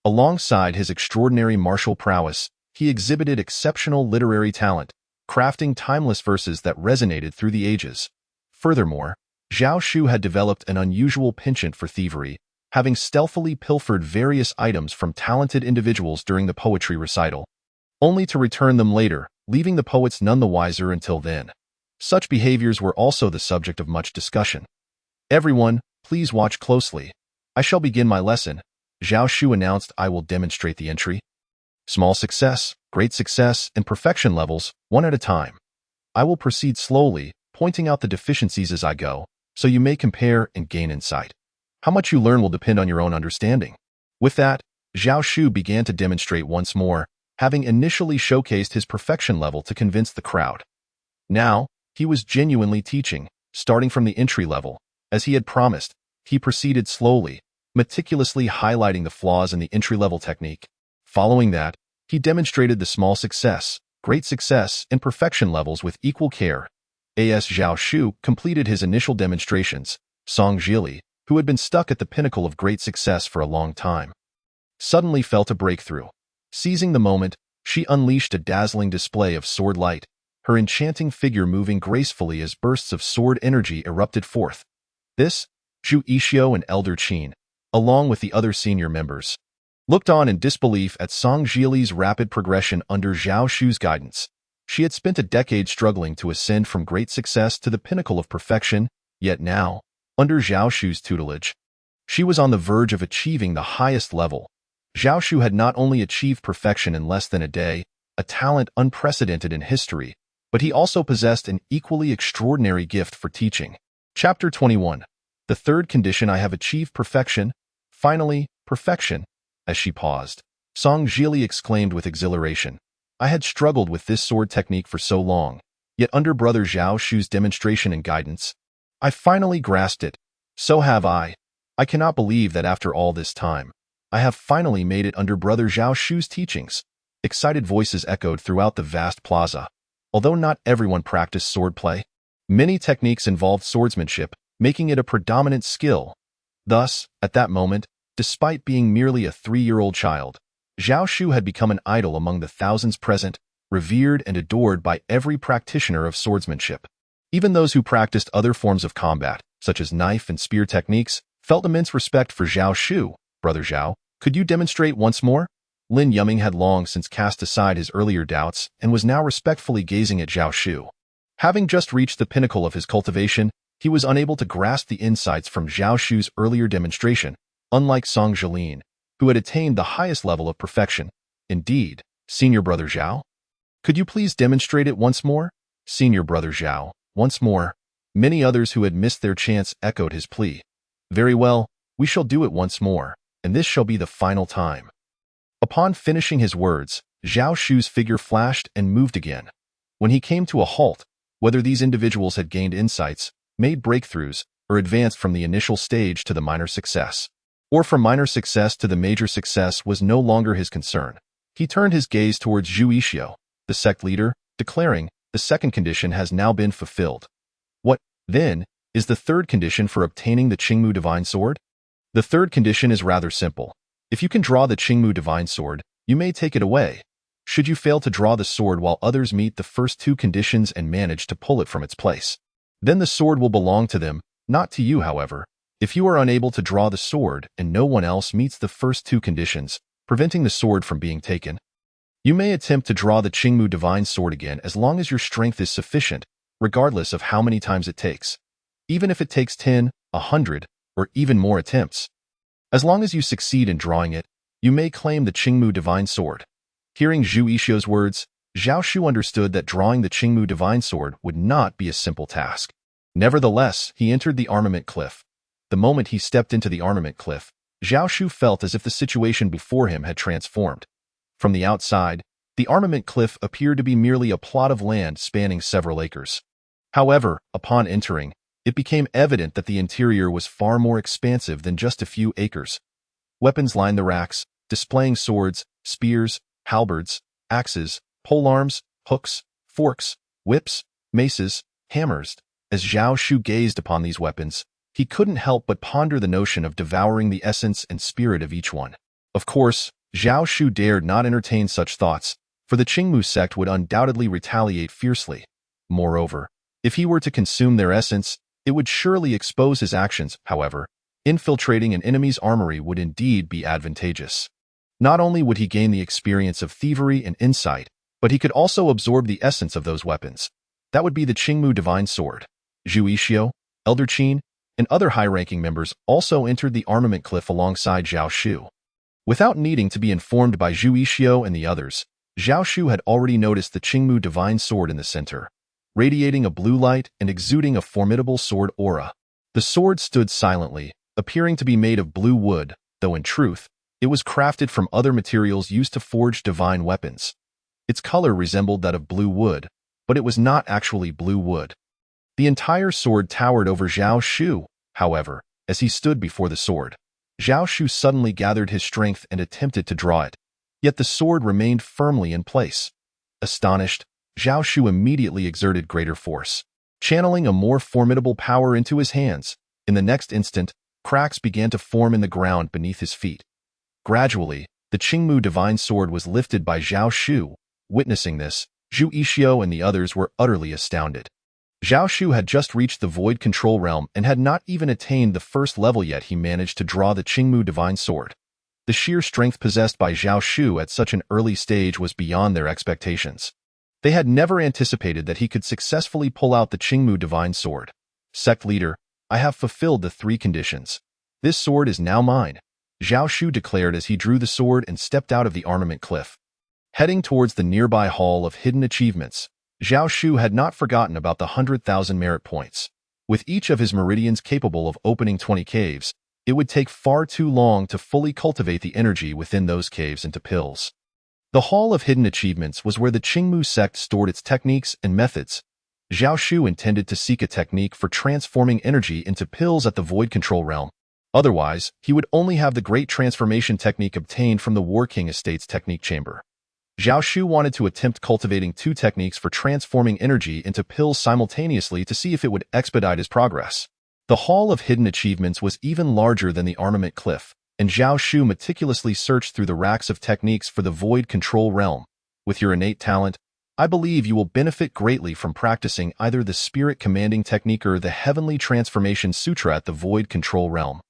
Alongside his extraordinary martial prowess, he exhibited exceptional literary talent, crafting timeless verses that resonated through the ages. Furthermore, Zhao Shu had developed an unusual penchant for thievery, having stealthily pilfered various items from talented individuals during the poetry recital, only to return them later, leaving the poets none the wiser until then. Such behaviors were also the subject of much discussion. Everyone, please watch closely. I shall begin my lesson. Zhao Shu announced. I will demonstrate the entry, small success, great success, and perfection levels, one at a time. I will proceed slowly, pointing out the deficiencies as I go, so you may compare and gain insight. How much you learn will depend on your own understanding. With that, Zhao Shu began to demonstrate once more, having initially showcased his perfection level to convince the crowd. Now, he was genuinely teaching, starting from the entry level. As he had promised, he proceeded slowly, meticulously highlighting the flaws in the entry-level technique. Following that, he demonstrated the small success, great success, and perfection levels with equal care. As Zhao Shu completed his initial demonstrations, Song Zhili, who had been stuck at the pinnacle of great success for a long time, suddenly felt a breakthrough. Seizing the moment, she unleashed a dazzling display of sword light, her enchanting figure moving gracefully as bursts of sword energy erupted forth. This, Zhu Yixio and Elder Qin, along with the other senior members, looked on in disbelief at Song Zhili's rapid progression under Zhao Shu's guidance. She had spent a decade struggling to ascend from great success to the pinnacle of perfection, yet now, under Zhao Shu's tutelage, she was on the verge of achieving the highest level. Zhao Shu had not only achieved perfection in less than a day, a talent unprecedented in history, but he also possessed an equally extraordinary gift for teaching. Chapter 21. The third condition: I have achieved perfection. Finally, perfection. As she paused, Song Zhili exclaimed with exhilaration. I had struggled with this sword technique for so long, yet under Brother Zhao Shu's demonstration and guidance, I finally grasped it. So have I. I cannot believe that after all this time, I have finally made it under Brother Zhao Shu's teachings. Excited voices echoed throughout the vast plaza. Although not everyone practiced swordplay, many techniques involved swordsmanship, making it a predominant skill. Thus, at that moment, despite being merely a 3-year-old child, Zhao Shu had become an idol among the thousands present, revered and adored by every practitioner of swordsmanship. Even those who practiced other forms of combat, such as knife and spear techniques, felt immense respect for Zhao Shu. Brother Zhao, could you demonstrate once more? Lin Yuming had long since cast aside his earlier doubts and was now respectfully gazing at Zhao Shu. Having just reached the pinnacle of his cultivation, he was unable to grasp the insights from Zhao Shu's earlier demonstration, unlike Song Zhilin, who had attained the highest level of perfection. Indeed, Senior Brother Zhao? Could you please demonstrate it once more? Senior Brother Zhao, once more. Many others who had missed their chance echoed his plea. Very well, we shall do it once more, and this shall be the final time. Upon finishing his words, Zhao Shu's figure flashed and moved again. When he came to a halt, whether these individuals had gained insights, made breakthroughs, or advanced from the initial stage to the minor success, or from minor success to the major success, was no longer his concern. He turned his gaze towards Zhu Yixio, the sect leader, declaring, the second condition has now been fulfilled. What, then, is the third condition for obtaining the Qingmu Divine Sword? The third condition is rather simple. If you can draw the Qingmu Divine Sword, you may take it away. Should you fail to draw the sword while others meet the first two conditions and manage to pull it from its place, then the sword will belong to them, not to you. However, if you are unable to draw the sword and no one else meets the first two conditions, preventing the sword from being taken, you may attempt to draw the Qingmu Divine Sword again as long as your strength is sufficient, regardless of how many times it takes. Even if it takes 10, 100, or even more attempts. As long as you succeed in drawing it, you may claim the Qingmu Divine Sword. Hearing Zhu Yixio's words, Zhao Shu understood that drawing the Qingmu Divine Sword would not be a simple task. Nevertheless, he entered the armament cliff. The moment he stepped into the armament cliff, Zhao Shu felt as if the situation before him had transformed. From the outside, the armament cliff appeared to be merely a plot of land spanning several acres. However, upon entering, it became evident that the interior was far more expansive than just a few acres. Weapons lined the racks, displaying swords, spears, halberds, axes, polearms, hooks, forks, whips, maces, hammers. As Zhao Shu gazed upon these weapons, he couldn't help but ponder the notion of devouring the essence and spirit of each one. Of course, Zhao Shu dared not entertain such thoughts, for the Qingmu sect would undoubtedly retaliate fiercely. Moreover, if he were to consume their essence, it would surely expose his actions. However, infiltrating an enemy's armory would indeed be advantageous. Not only would he gain the experience of thievery and insight, but he could also absorb the essence of those weapons. That would be the Qingmu Divine Sword. Zhu Yixio, Elder Qin, and other high-ranking members also entered the armament cliff alongside Zhao Shu. Without needing to be informed by Zhu Yixio and the others, Zhao Shu had already noticed the Qingmu Divine Sword in the center, radiating a blue light and exuding a formidable sword aura. The sword stood silently, appearing to be made of blue wood, though in truth, it was crafted from other materials used to forge divine weapons. Its color resembled that of blue wood, but it was not actually blue wood. The entire sword towered over Zhao Shu. However, as he stood before the sword, Zhao Shu suddenly gathered his strength and attempted to draw it. Yet the sword remained firmly in place. Astonished, Zhao Shu immediately exerted greater force, channeling a more formidable power into his hands. In the next instant, cracks began to form in the ground beneath his feet. Gradually, the Qingmu Divine Sword was lifted by Zhao Shu. Witnessing this, Zhu Yixio and the others were utterly astounded. Zhao Shu had just reached the Void Control Realm and had not even attained the first level yet he managed to draw the Qingmu Divine Sword. The sheer strength possessed by Zhao Shu at such an early stage was beyond their expectations. They had never anticipated that he could successfully pull out the Qingmu Divine Sword. Sect leader, I have fulfilled the 3 conditions. This sword is now mine. Zhao Shu declared as he drew the sword and stepped out of the armament cliff. Heading towards the nearby Hall of Hidden Achievements, Zhao Shu had not forgotten about the 100,000 merit points. With each of his meridians capable of opening 20 caves, it would take far too long to fully cultivate the energy within those caves into pills. The Hall of Hidden Achievements was where the Qingmu sect stored its techniques and methods. Zhao Shu intended to seek a technique for transforming energy into pills at the Void Control Realm. Otherwise, he would only have the Great Transformation Technique obtained from the War King Estate's Technique Chamber. Zhao Shu wanted to attempt cultivating 2 techniques for transforming energy into pills simultaneously to see if it would expedite his progress. The Hall of Hidden Achievements was even larger than the Armament Cliff, and Zhao Shu meticulously searched through the racks of techniques for the Void Control Realm. With your innate talent, I believe you will benefit greatly from practicing either the Spirit Commanding Technique or the Heavenly Transformation Sutra at the Void Control Realm.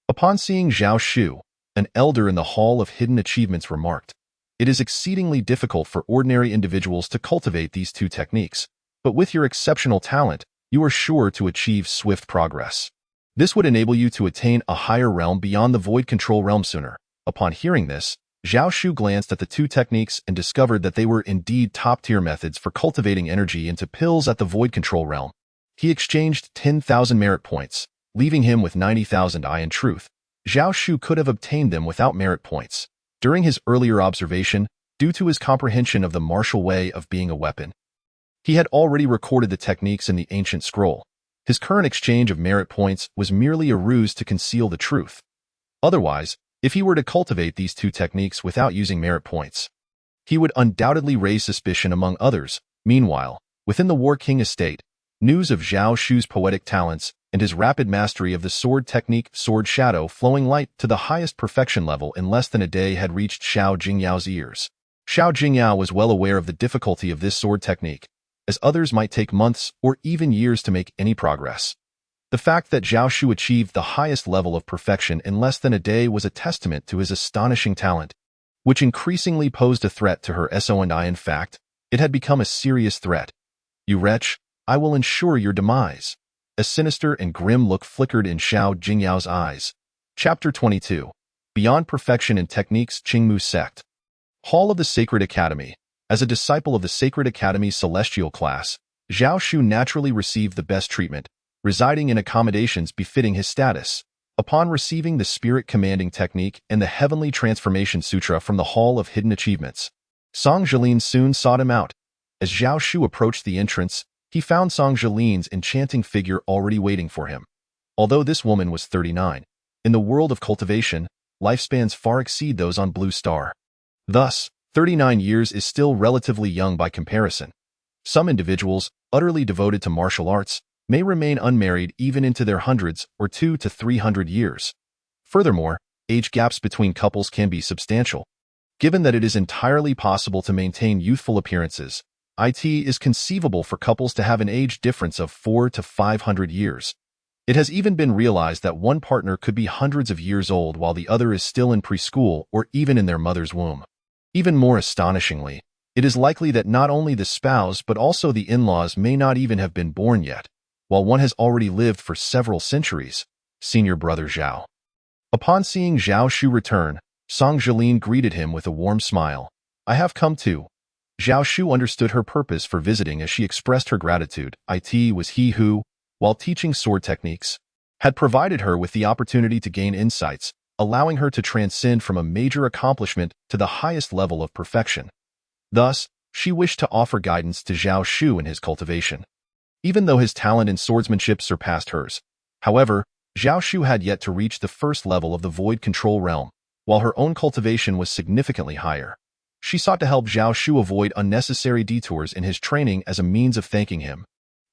Upon seeing Zhao Shu, an elder in the Hall of Hidden Achievements remarked, "It is exceedingly difficult for ordinary individuals to cultivate these 2 techniques, but with your exceptional talent, you are sure to achieve swift progress. This would enable you to attain a higher realm beyond the Void Control Realm sooner." Upon hearing this, Zhao Shu glanced at the 2 techniques and discovered that they were indeed top-tier methods for cultivating energy into pills at the Void Control Realm. He exchanged 10,000 merit points, leaving him with 90,000. In truth, Zhao Shu could have obtained them without merit points. During his earlier observation, due to his comprehension of the martial way of being a weapon, he had already recorded the techniques in the ancient scroll. His current exchange of merit points was merely a ruse to conceal the truth. Otherwise, if he were to cultivate these 2 techniques without using merit points, he would undoubtedly raise suspicion among others. Meanwhile, within the War King estate, news of Zhao Shu's poetic talents and his rapid mastery of the sword technique Sword Shadow flowing light to the highest perfection level in less than a day had reached Xiao Jingyao's ears. Xiao Jingyao was well aware of the difficulty of this sword technique, as others might take months or even years to make any progress. The fact that Zhao Shu achieved the highest level of perfection in less than a day was a testament to his astonishing talent, which increasingly posed a threat to her SONI. In fact, it had become a serious threat. "You wretch, I will ensure your demise." A sinister and grim look flickered in Xiao Jingyao's eyes. Chapter 22. Beyond Perfection in Techniques Qingmu Sect. Hall of the Sacred Academy. As a disciple of the Sacred Academy's celestial class, Zhao Shu naturally received the best treatment, residing in accommodations befitting his status. Upon receiving the Spirit Commanding Technique and the Heavenly Transformation Sutra from the Hall of Hidden Achievements, Song Jilin soon sought him out. As Zhao Shu approached the entrance, he found Song Jilin's enchanting figure already waiting for him. Although this woman was 39, in the world of cultivation, lifespans far exceed those on Blue Star. Thus, 39 years is still relatively young by comparison. Some individuals, utterly devoted to martial arts, may remain unmarried even into their hundreds or 200 to 300 years. Furthermore, age gaps between couples can be substantial. Given that it is entirely possible to maintain youthful appearances, it is conceivable for couples to have an age difference of 400 to 500 years. It has even been realized that one partner could be hundreds of years old while the other is still in preschool or even in their mother's womb. Even more astonishingly, it is likely that not only the spouse but also the in-laws may not even have been born yet, while one has already lived for several centuries. Senior Brother Zhao. Upon seeing Zhao Shu return, Song Jilin greeted him with a warm smile. "I have come too." Zhao Shu understood her purpose for visiting as she expressed her gratitude. It was he who, while teaching sword techniques, had provided her with the opportunity to gain insights, allowing her to transcend from a major accomplishment to the highest level of perfection. Thus, she wished to offer guidance to Zhao Shu in his cultivation. Even though his talent in swordsmanship surpassed hers, however, Zhao Shu had yet to reach the first level of the Void Control Realm, while her own cultivation was significantly higher. She sought to help Zhao Shu avoid unnecessary detours in his training as a means of thanking him.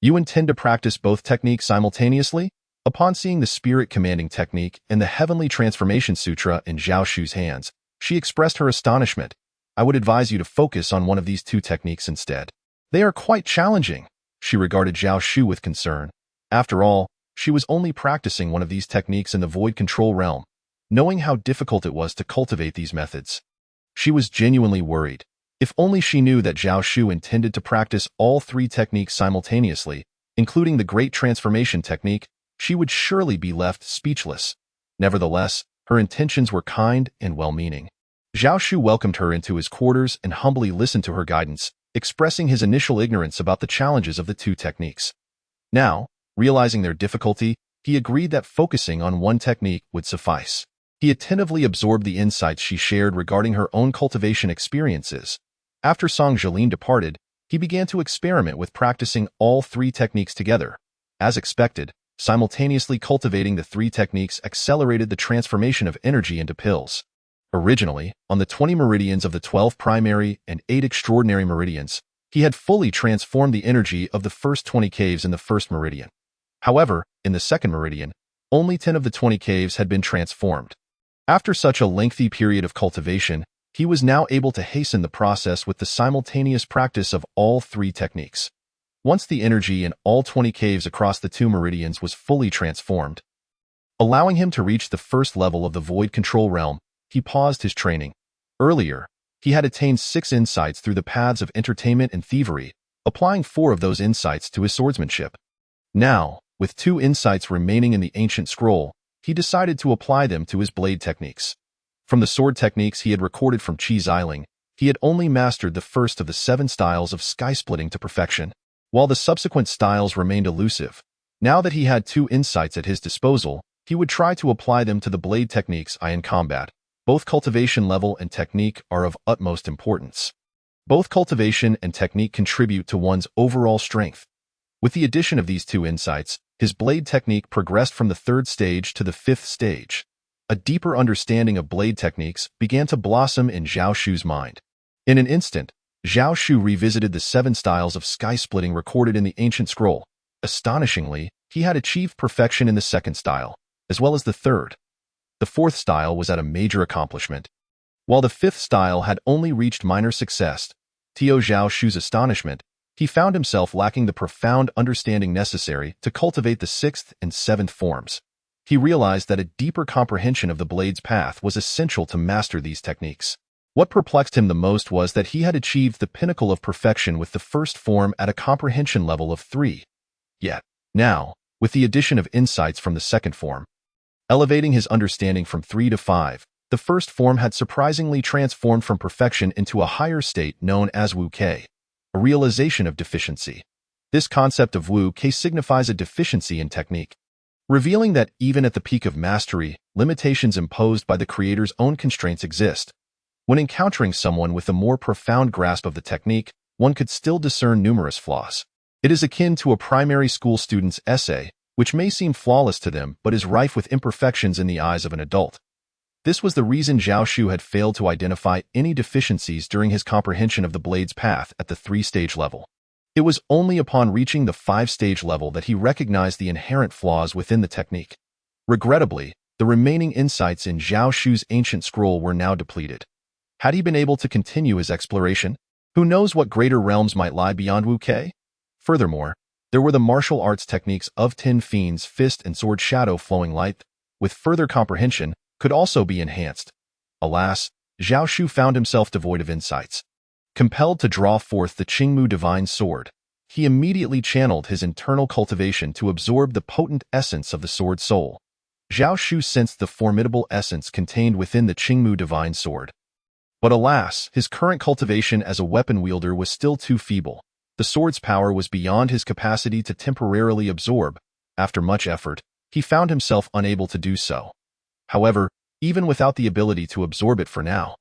"You intend to practice both techniques simultaneously?" Upon seeing the Spirit Commanding Technique and the Heavenly Transformation Sutra in Zhao Shu's hands, she expressed her astonishment. "I would advise you to focus on one of these 2 techniques instead. They are quite challenging." She regarded Zhao Shu with concern. After all, she was only practicing one of these techniques in the Void Control Realm, knowing how difficult it was to cultivate these methods. She was genuinely worried. If only she knew that Zhao Shu intended to practice all 3 techniques simultaneously, including the Great Transformation Technique, she would surely be left speechless. Nevertheless, Her intentions were kind and well-meaning. Zhao Shu welcomed her into his quarters and humbly listened to her guidance, expressing his initial ignorance about the challenges of the two techniques. Now, realizing their difficulty, he agreed that focusing on one technique would suffice. He attentively absorbed the insights she shared regarding her own cultivation experiences. After Song Jilin departed, he began to experiment with practicing all three techniques together. As expected, simultaneously cultivating the three techniques accelerated the transformation of energy into pills. Originally, on the 20 meridians of the 12 primary and 8 extraordinary meridians, he had fully transformed the energy of the first 20 caves in the first meridian. However, in the second meridian, only 10 of the 20 caves had been transformed. After such a lengthy period of cultivation, he was now able to hasten the process with the simultaneous practice of all three techniques. Once the energy in all 20 caves across the two meridians was fully transformed, allowing him to reach the first level of the void control realm, he paused his training. Earlier, he had attained 6 insights through the paths of entertainment and thievery, applying 4 of those insights to his swordsmanship. Now, with 2 insights remaining in the ancient scroll, he decided to apply them to his blade techniques. From the sword techniques he had recorded from Qi Xiling, he had only mastered the first of the 7 styles of sky-splitting to perfection, while the subsequent styles remained elusive. Now that he had 2 insights at his disposal, he would try to apply them to the blade techniques in combat. Both cultivation level and technique are of utmost importance. Both cultivation and technique contribute to one's overall strength. With the addition of these 2 insights, his blade technique progressed from the 3rd stage to the 5th stage. A deeper understanding of blade techniques began to blossom in Zhao Shu's mind. In an instant, Zhao Shu revisited the 7 styles of sky-splitting recorded in the ancient scroll. Astonishingly, he had achieved perfection in the 2nd style, as well as the 3rd. The 4th style was at a major accomplishment, while the 5th style had only reached minor success. To Zhao Shu's astonishment, he found himself lacking the profound understanding necessary to cultivate the 6th and 7th forms. He realized that a deeper comprehension of the blade's path was essential to master these techniques. What perplexed him the most was that he had achieved the pinnacle of perfection with the 1st form at a comprehension level of 3. Yet, now, with the addition of insights from the 2nd form, elevating his understanding from 3 to 5, the 1st form had surprisingly transformed from perfection into a higher state known as Wu Kei, a realization of deficiency. This concept of Wu Kei signifies a deficiency in technique, revealing that even at the peak of mastery, limitations imposed by the creator's own constraints exist. When encountering someone with a more profound grasp of the technique, one could still discern numerous flaws. It is akin to a primary school student's essay, which may seem flawless to them but is rife with imperfections in the eyes of an adult. This was the reason Zhao Shu had failed to identify any deficiencies during his comprehension of the blade's path at the 3-stage level. It was only upon reaching the 5-stage level that he recognized the inherent flaws within the technique. Regrettably, the remaining insights in Zhao Shu's ancient scroll were now depleted. Had he been able to continue his exploration, who knows what greater realms might lie beyond Wu Kei? Furthermore, there were the martial arts techniques of Tin Fiend's fist and sword shadow flowing light, with further comprehension, could also be enhanced. Alas, Zhao Shu found himself devoid of insights. Compelled to draw forth the Qingmu divine sword, he immediately channeled his internal cultivation to absorb the potent essence of the sword soul. Zhao Shu sensed the formidable essence contained within the Qingmu divine sword. But alas, his current cultivation as a weapon wielder was still too feeble. The sword's power was beyond his capacity to temporarily absorb. After much effort, he found himself unable to do so. However, even without the ability to absorb it for now,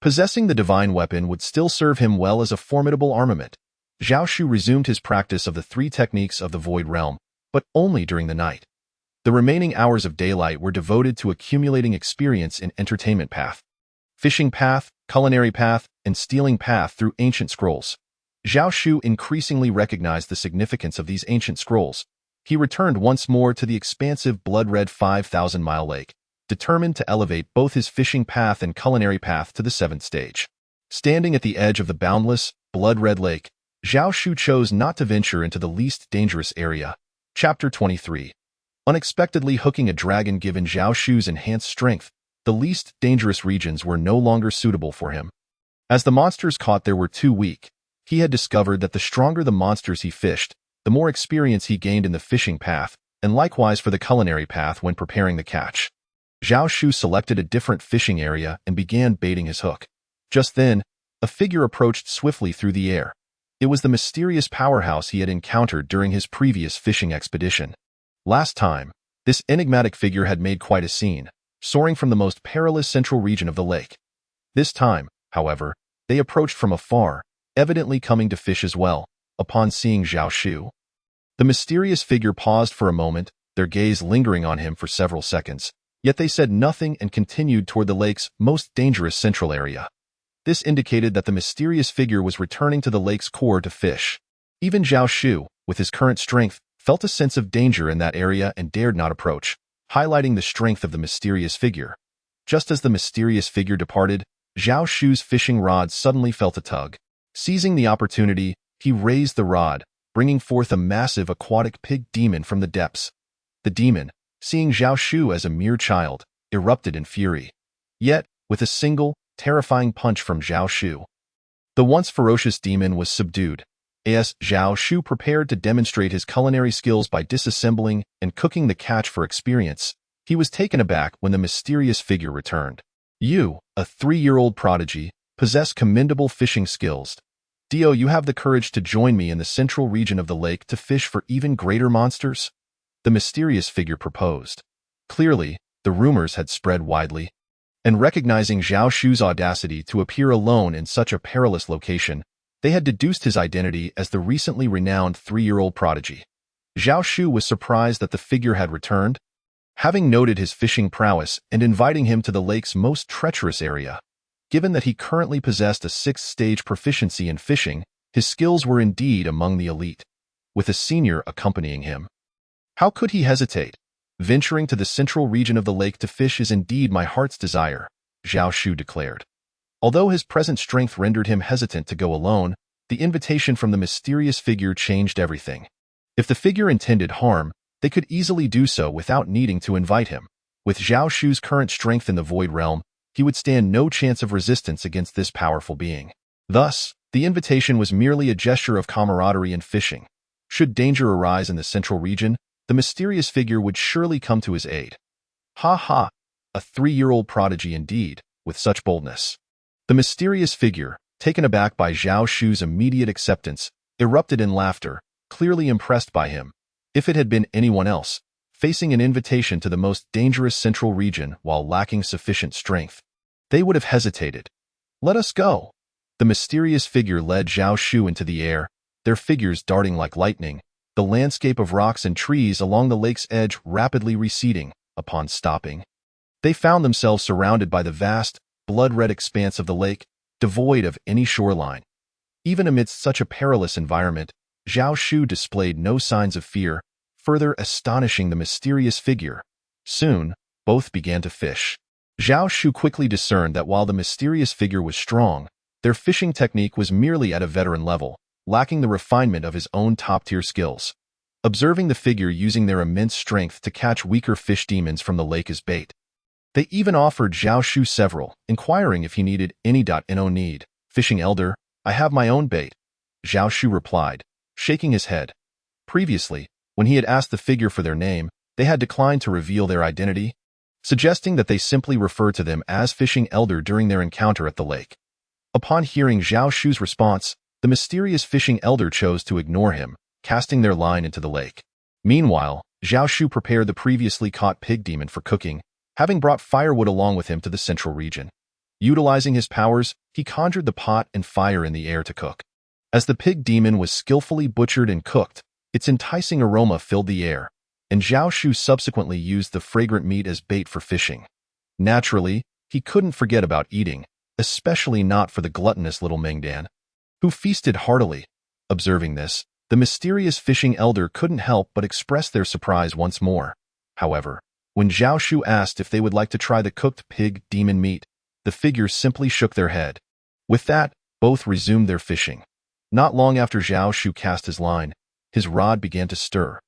possessing the divine weapon would still serve him well as a formidable armament. Zhao Shu resumed his practice of the 3 techniques of the Void Realm, but only during the night. The remaining hours of daylight were devoted to accumulating experience in entertainment path, fishing path, culinary path, and stealing path through ancient scrolls. Zhao Shu increasingly recognized the significance of these ancient scrolls. He returned once more to the expansive blood-red 5,000-mile lake, determined to elevate both his fishing path and culinary path to the 7th stage. Standing at the edge of the boundless, blood-red lake, Zhao Shu chose not to venture into the least dangerous area. Chapter 23. Unexpectedly hooking a dragon. Given Zhao Shu's enhanced strength, the least dangerous regions were no longer suitable for him. As the monsters caught there were too weak, he had discovered that the stronger the monsters he fished, the more experience he gained in the fishing path, and likewise for the culinary path when preparing the catch. Zhao Shu selected a different fishing area and began baiting his hook. Just then, a figure approached swiftly through the air. It was the mysterious powerhouse he had encountered during his previous fishing expedition. Last time, this enigmatic figure had made quite a scene, soaring from the most perilous central region of the lake. This time, however, they approached from afar, evidently coming to fish as well. Upon seeing Zhao Shu, the mysterious figure paused for a moment, their gaze lingering on him for several seconds. Yet they said nothing and continued toward the lake's most dangerous central area. This indicated that the mysterious figure was returning to the lake's core to fish. Even Zhao Shu, with his current strength, felt a sense of danger in that area and dared not approach, highlighting the strength of the mysterious figure. Just as the mysterious figure departed, Zhao Shu's fishing rod suddenly felt a tug. Seizing the opportunity, he raised the rod, bringing forth a massive aquatic pig demon from the depths. The demon, seeing Zhao Shu as a mere child, erupted in fury. Yet, with a single, terrifying punch from Zhao Shu, the once ferocious demon was subdued. As Zhao Shu prepared to demonstrate his culinary skills by disassembling and cooking the catch for experience, he was taken aback when the mysterious figure returned. You, a 3-year-old prodigy, possess commendable fishing skills. Dio, you have the courage to join me in the central region of the lake to fish for even greater monsters? The mysterious figure proposed. Clearly, the rumors had spread widely, and recognizing Zhao Shu's audacity to appear alone in such a perilous location, they had deduced his identity as the recently renowned 3-year-old prodigy. Zhao Shu was surprised that the figure had returned, having noted his fishing prowess and inviting him to the lake's most treacherous area. Given that he currently possessed a 6th-stage proficiency in fishing, his skills were indeed among the elite, with a senior accompanying him. How could he hesitate? Venturing to the central region of the lake to fish is indeed my heart's desire, Zhao Shu declared. Although his present strength rendered him hesitant to go alone, the invitation from the mysterious figure changed everything. If the figure intended harm, they could easily do so without needing to invite him. With Zhao Shu's current strength in the Void Realm, he would stand no chance of resistance against this powerful being. Thus, the invitation was merely a gesture of camaraderie in fishing. Should danger arise in the central region, the mysterious figure would surely come to his aid. Ha ha! A 3-year-old prodigy indeed, with such boldness. The mysterious figure, taken aback by Zhao Shu's immediate acceptance, erupted in laughter, clearly impressed by him. If it had been anyone else, facing an invitation to the most dangerous central region while lacking sufficient strength, they would have hesitated. Let us go. The mysterious figure led Zhao Shu into the air, their figures darting like lightning, the landscape of rocks and trees along the lake's edge rapidly receding. Upon stopping, they found themselves surrounded by the vast, blood-red expanse of the lake, devoid of any shoreline. Even amidst such a perilous environment, Zhao Shu displayed no signs of fear, further astonishing the mysterious figure. Soon, both began to fish. Zhao Shu quickly discerned that while the mysterious figure was strong, their fishing technique was merely at a veteran level, lacking the refinement of his own top-tier skills. Observing the figure using their immense strength to catch weaker fish demons from the lake as bait, they even offered Zhao Shu several, inquiring if he needed any. No need, fishing elder, I have my own bait, Zhao Shu replied, shaking his head. Previously, when he had asked the figure for their name, they had declined to reveal their identity, suggesting that they simply refer to them as fishing elder during their encounter at the lake. Upon hearing Zhao Shu's response, the mysterious fishing elder chose to ignore him, casting their line into the lake. Meanwhile, Zhao Shu prepared the previously caught pig demon for cooking, having brought firewood along with him to the central region. Utilizing his powers, he conjured the pot and fire in the air to cook. As the pig demon was skillfully butchered and cooked, its enticing aroma filled the air, and Zhao Shu subsequently used the fragrant meat as bait for fishing. Naturally, he couldn't forget about eating, especially not for the gluttonous little Mengdan, who feasted heartily. Observing this, the mysterious fishing elder couldn't help but express their surprise once more. However, when Zhao Shu asked if they would like to try the cooked pig demon meat, the figure simply shook their head. With that, both resumed their fishing. Not long after Zhao Shu cast his line, his rod began to stir.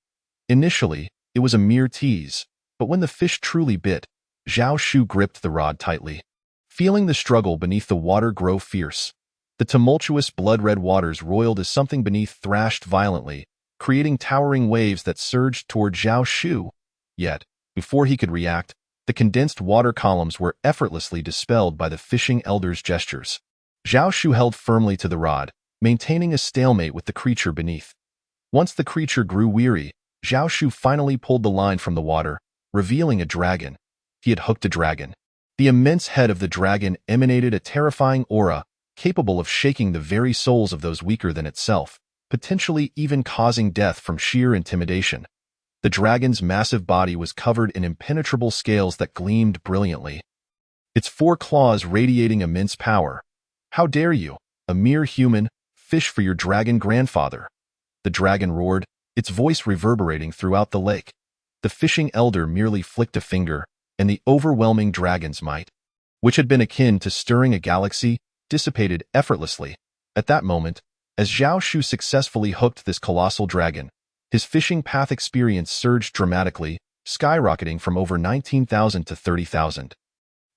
Initially, it was a mere tease, but when the fish truly bit, Zhao Shu gripped the rod tightly. Feeling the struggle beneath the water grow fierce, the tumultuous blood-red waters roiled as something beneath thrashed violently, creating towering waves that surged toward Zhao Shu. Yet, before he could react, The condensed water columns were effortlessly dispelled by the fishing elder's gestures. Zhao Shu held firmly to the rod, maintaining a stalemate with the creature beneath. Once the creature grew weary, Zhao Shu finally pulled the line from the water, revealing a dragon. He had hooked a dragon. The immense head of the dragon emanated a terrifying aura, capable of shaking the very souls of those weaker than itself, potentially even causing death from sheer intimidation. The dragon's massive body was covered in impenetrable scales that gleamed brilliantly, its 4 claws radiating immense power. "How dare you, a mere human, fish for your dragon grandfather?" The dragon roared, its voice reverberating throughout the lake. The fishing elder merely flicked a finger, and the overwhelming dragon's might, which had been akin to stirring a galaxy, dissipated effortlessly. At that moment, as Zhao Shu successfully hooked this colossal dragon, his fishing path experience surged dramatically, skyrocketing from over 19,000 to 30,000.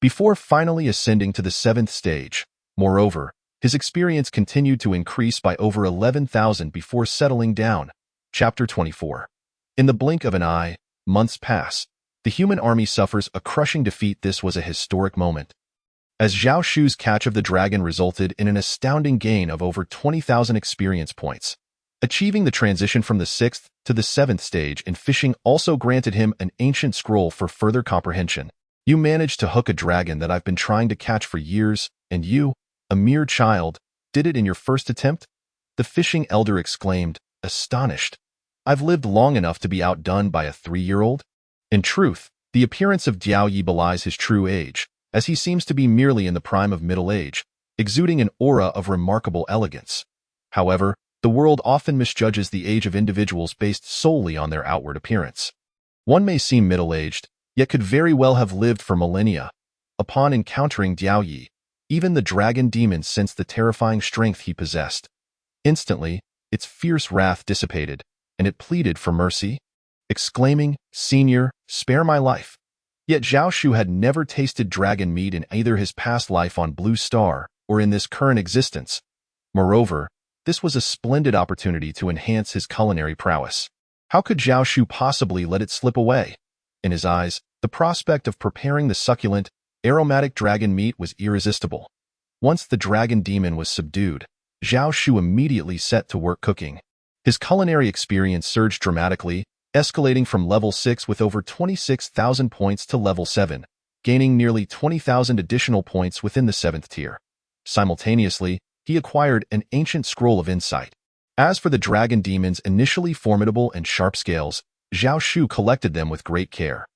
Before finally ascending to the 7th stage, moreover, his experience continued to increase by over 11,000 before settling down. Chapter 24. In the blink of an eye, months pass. The human army suffers a crushing defeat. This was a historic moment, as Zhao Shu's catch of the dragon resulted in an astounding gain of over 20,000 experience points. Achieving the transition from the 6th to the 7th stage in fishing also granted him an ancient scroll for further comprehension. "You managed to hook a dragon that I've been trying to catch for years, and you, a mere child, did it in your first attempt?" The fishing elder exclaimed, astonished. "I've lived long enough to be outdone by a 3-year-old? In truth, the appearance of Diao Yi belies his true age, as he seems to be merely in the prime of middle age, exuding an aura of remarkable elegance. However, the world often misjudges the age of individuals based solely on their outward appearance. One may seem middle-aged, yet could very well have lived for millennia. Upon encountering Diao Yi, even the dragon demon sensed the terrifying strength he possessed. Instantly, its fierce wrath dissipated, and it pleaded for mercy, exclaiming, "Senior, spare my life." Yet Zhao Shu had never tasted dragon meat in either his past life on Blue Star or in this current existence. Moreover, this was a splendid opportunity to enhance his culinary prowess. How could Zhao Shu possibly let it slip away? In his eyes, the prospect of preparing the succulent, aromatic dragon meat was irresistible. Once the dragon demon was subdued, Zhao Shu immediately set to work cooking. His culinary experience surged dramatically, escalating from level 6 with over 26,000 points to level 7, gaining nearly 20,000 additional points within the 7th tier. Simultaneously, he acquired an ancient scroll of insight. As for the dragon demon's initially formidable and sharp scales, Zhao Shu collected them with great care.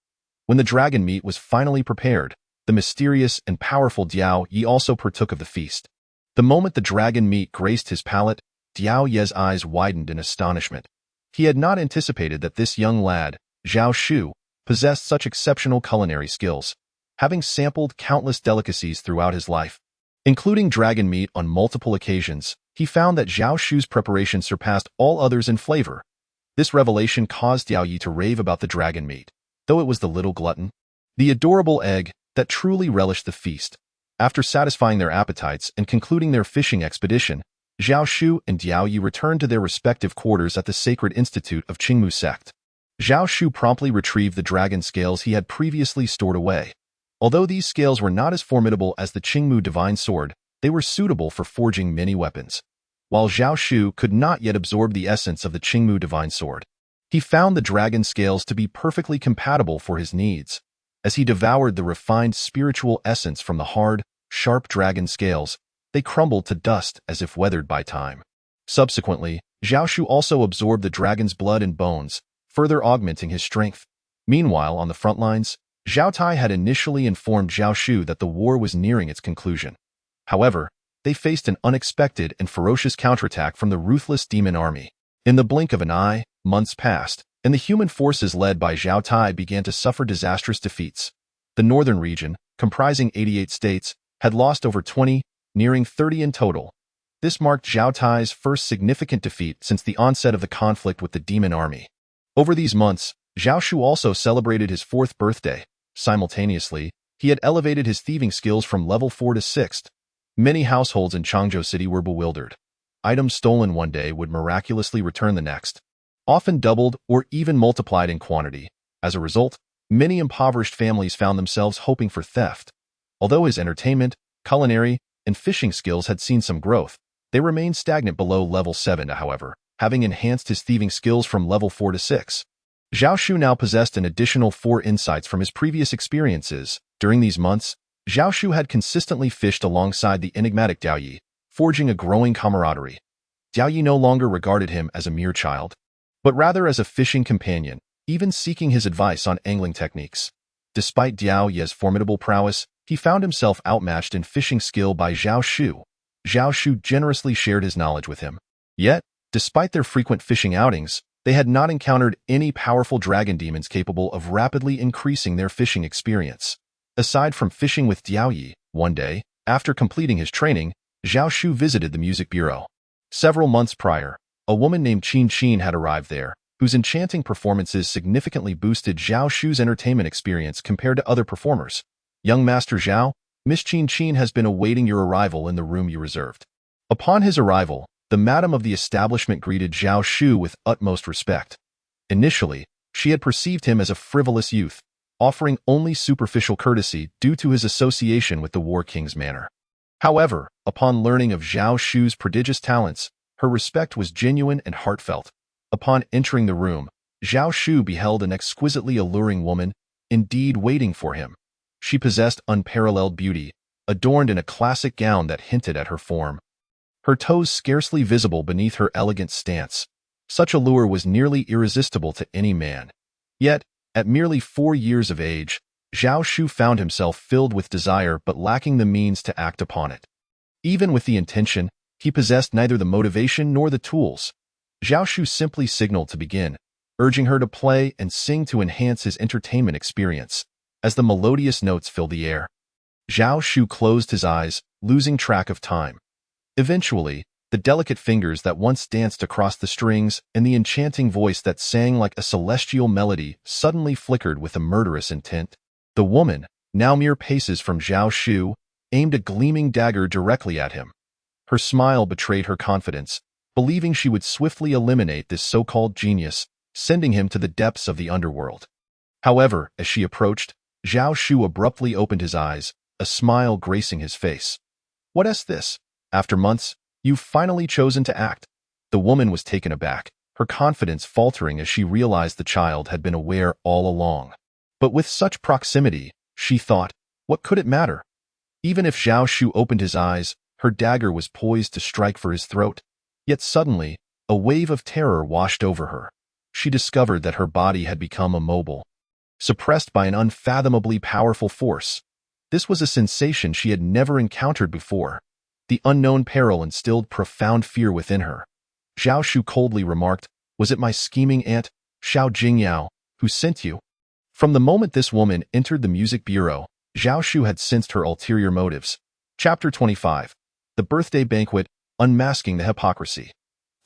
When the dragon meat was finally prepared, the mysterious and powerful Diao Yi also partook of the feast. The moment the dragon meat graced his palate, Diao Yi's eyes widened in astonishment. He had not anticipated that this young lad, Zhao Shu, possessed such exceptional culinary skills, having sampled countless delicacies throughout his life. Including dragon meat on multiple occasions, he found that Zhao Shu's preparation surpassed all others in flavor. This revelation caused Diao Yi to rave about the dragon meat, though it was the little glutton, the adorable egg, that truly relished the feast. After satisfying their appetites and concluding their fishing expedition, Zhao Shu and Diao Yi returned to their respective quarters at the Sacred Institute of Qingmu Sect. Zhao Shu promptly retrieved the dragon scales he had previously stored away. Although these scales were not as formidable as the Qingmu Divine Sword, they were suitable for forging many weapons. While Zhao Shu could not yet absorb the essence of the Qingmu Divine Sword, he found the dragon scales to be perfectly compatible for his needs. As he devoured the refined spiritual essence from the hard, sharp dragon scales, they crumbled to dust as if weathered by time. Subsequently, Zhao Shu also absorbed the dragon's blood and bones, further augmenting his strength. Meanwhile, on the front lines, Zhao Tai had initially informed Zhao Shu that the war was nearing its conclusion. However, they faced an unexpected and ferocious counterattack from the ruthless demon army. In the blink of an eye, months passed, and the human forces led by Zhao Tai began to suffer disastrous defeats. The northern region, comprising 88 states, had lost over 20, nearing 30 in total. This marked Zhao Tai's first significant defeat since the onset of the conflict with the demon army. Over these months, Zhao Shu also celebrated his 4th birthday. Simultaneously, he had elevated his thieving skills from level 4 to 6th. Many households in Changzhou City were bewildered. Items stolen one day would miraculously return the next, often doubled or even multiplied in quantity. As a result, Many impoverished families found themselves hoping for theft. Although his entertainment, culinary, and fishing skills had seen some growth, they remained stagnant below level 7, however, having enhanced his thieving skills from level 4 to 6. Zhao Shu now possessed an additional 4 insights from his previous experiences. During these months, Zhao Shu had consistently fished alongside the enigmatic Diao Yi, forging a growing camaraderie. Diao Yi no longer regarded him as a mere child, but rather as a fishing companion, even seeking his advice on angling techniques. Despite Diao Yi's formidable prowess, he found himself outmatched in fishing skill by Zhao Shu. Zhao Shu generously shared his knowledge with him. Yet, despite their frequent fishing outings, they had not encountered any powerful dragon demons capable of rapidly increasing their fishing experience. Aside from fishing with Diao Yi, one day, after completing his training, Zhao Shu visited the music bureau. Several months prior, a woman named Qin Qin had arrived there, whose enchanting performances significantly boosted Zhao Shu's entertainment experience compared to other performers. Young Master Zhao, Miss Qin Qin has been awaiting your arrival in the room you reserved. Upon his arrival, the madam of the establishment greeted Zhao Shu with utmost respect. Initially, she had perceived him as a frivolous youth, offering only superficial courtesy due to his association with the War King's manor. However, upon learning of Zhao Shu's prodigious talents, her respect was genuine and heartfelt. Upon entering the room, Zhao Shu beheld an exquisitely alluring woman, indeed waiting for him. She possessed unparalleled beauty, adorned in a classic gown that hinted at her form. Her toes scarcely visible beneath her elegant stance. Such allure was nearly irresistible to any man. Yet, at merely 4 years of age, Zhao Shu found himself filled with desire but lacking the means to act upon it. Even with the intention, he possessed neither the motivation nor the tools. Zhao Shu simply signaled to begin, urging her to play and sing to enhance his entertainment experience. As the melodious notes filled the air, Zhao Shu closed his eyes, losing track of time. Eventually, the delicate fingers that once danced across the strings and the enchanting voice that sang like a celestial melody suddenly flickered with a murderous intent. The woman, now mere paces from Zhao Shu, aimed a gleaming dagger directly at him. Her smile betrayed her confidence, believing she would swiftly eliminate this so-called genius, sending him to the depths of the underworld. However, as she approached, Zhao Shu abruptly opened his eyes, a smile gracing his face. "What is this? After months, you've finally chosen to act." The woman was taken aback, her confidence faltering as she realized the child had been aware all along. But with such proximity, she thought, what could it matter? Even if Zhao Shu opened his eyes, her dagger was poised to strike for his throat. Yet suddenly, a wave of terror washed over her. She discovered that her body had become immobile, suppressed by an unfathomably powerful force. This was a sensation she had never encountered before. The unknown peril instilled profound fear within her. Zhao Shu coldly remarked, "Was it my scheming aunt, Xiao Jingyao, who sent you?" From the moment this woman entered the music bureau, Zhao Shu had sensed her ulterior motives. Chapter 25. The Birthday Banquet, Unmasking the Hypocrisy.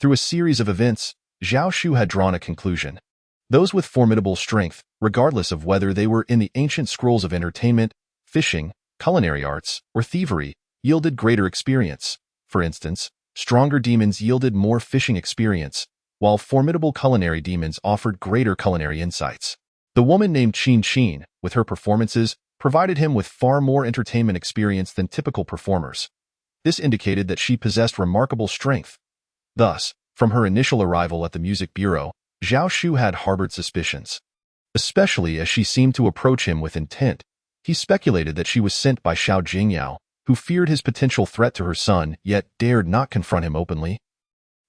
Through a series of events, Zhao Shu had drawn a conclusion. Those with formidable strength, regardless of whether they were in the ancient scrolls of entertainment, fishing, culinary arts, or thievery, yielded greater experience. For instance, stronger demons yielded more fishing experience, while formidable culinary demons offered greater culinary insights. The woman named Qin Qin, with her performances, provided him with far more entertainment experience than typical performers. This indicated that she possessed remarkable strength. Thus, from her initial arrival at the music bureau, Zhao Shu had harbored suspicions. Especially as she seemed to approach him with intent, he speculated that she was sent by Xiao Jingyao, who feared his potential threat to her son yet dared not confront him openly.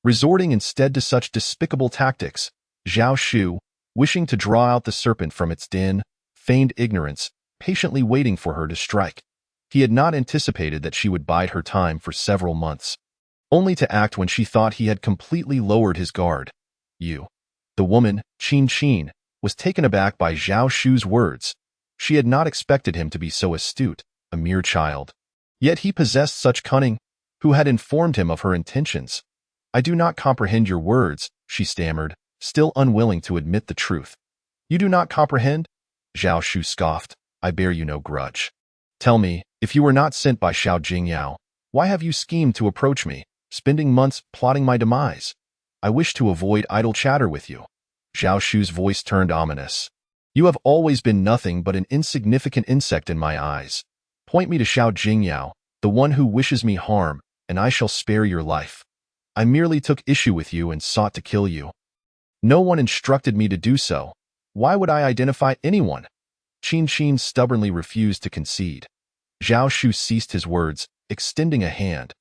Resorting instead to such despicable tactics, Zhao Shu, wishing to draw out the serpent from its den, feigned ignorance, patiently waiting for her to strike. He had not anticipated that she would bide her time for several months, only to act when she thought he had completely lowered his guard. The woman, Qin Qin, was taken aback by Zhao Shu's words. She had not expected him to be so astute, a mere child. Yet he possessed such cunning. Who had informed him of her intentions? "I do not comprehend your words," she stammered, still unwilling to admit the truth. "You do not comprehend?" Zhao Shu scoffed. "I bear you no grudge. Tell me, if you were not sent by Xiao Jingyao, why have you schemed to approach me, spending months plotting my demise? I wish to avoid idle chatter with you." Zhao Shu's voice turned ominous. You have always been nothing but an insignificant insect in my eyes. Point me to Xiao Jingyao, the one who wishes me harm, and I shall spare your life. I merely took issue with you and sought to kill you. No one instructed me to do so. Why would I identify anyone? Qin Qin stubbornly refused to concede. Zhao Shu ceased his words, extending a hand.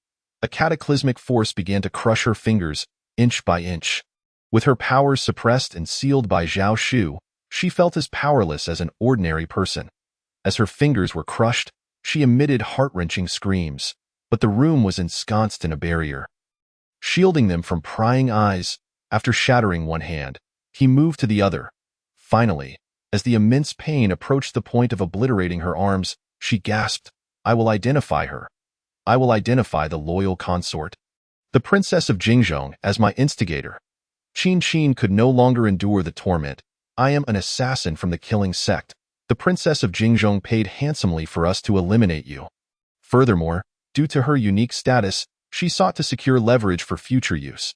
A cataclysmic force began to crush her fingers, inch by inch. With her powers suppressed and sealed by Zhao Shu, she felt as powerless as an ordinary person. As her fingers were crushed, she emitted heart-wrenching screams, but the room was ensconced in a barrier. Shielding them from prying eyes, after shattering one hand, he moved to the other. Finally, as the immense pain approached the point of obliterating her arms, she gasped, "I will identify her. I will identify the loyal consort. The princess of Jingzhong as my instigator." Qin Qin could no longer endure the torment. "I am an assassin from the killing sect. The princess of Jingzhong paid handsomely for us to eliminate you." Furthermore, due to her unique status, she sought to secure leverage for future use.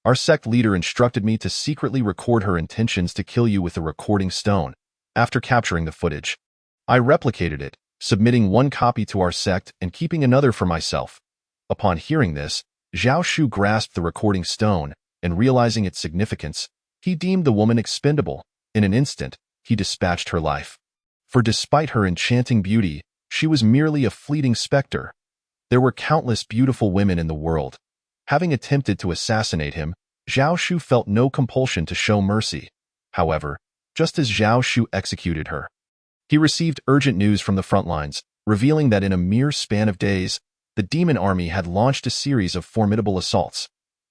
"Our sect leader instructed me to secretly record her intentions to kill you with the recording stone. After capturing the footage, I replicated it, submitting one copy to our sect and keeping another for myself." Upon hearing this, Zhao Shu grasped the recording stone, and realizing its significance, he deemed the woman expendable. In an instant, he dispatched her life. For despite her enchanting beauty, she was merely a fleeting specter. There were countless beautiful women in the world. Having attempted to assassinate him, Zhao Shu felt no compulsion to show mercy. However, just as Zhao Shu executed her, he received urgent news from the front lines, revealing that in a mere span of days, the demon army had launched a series of formidable assaults.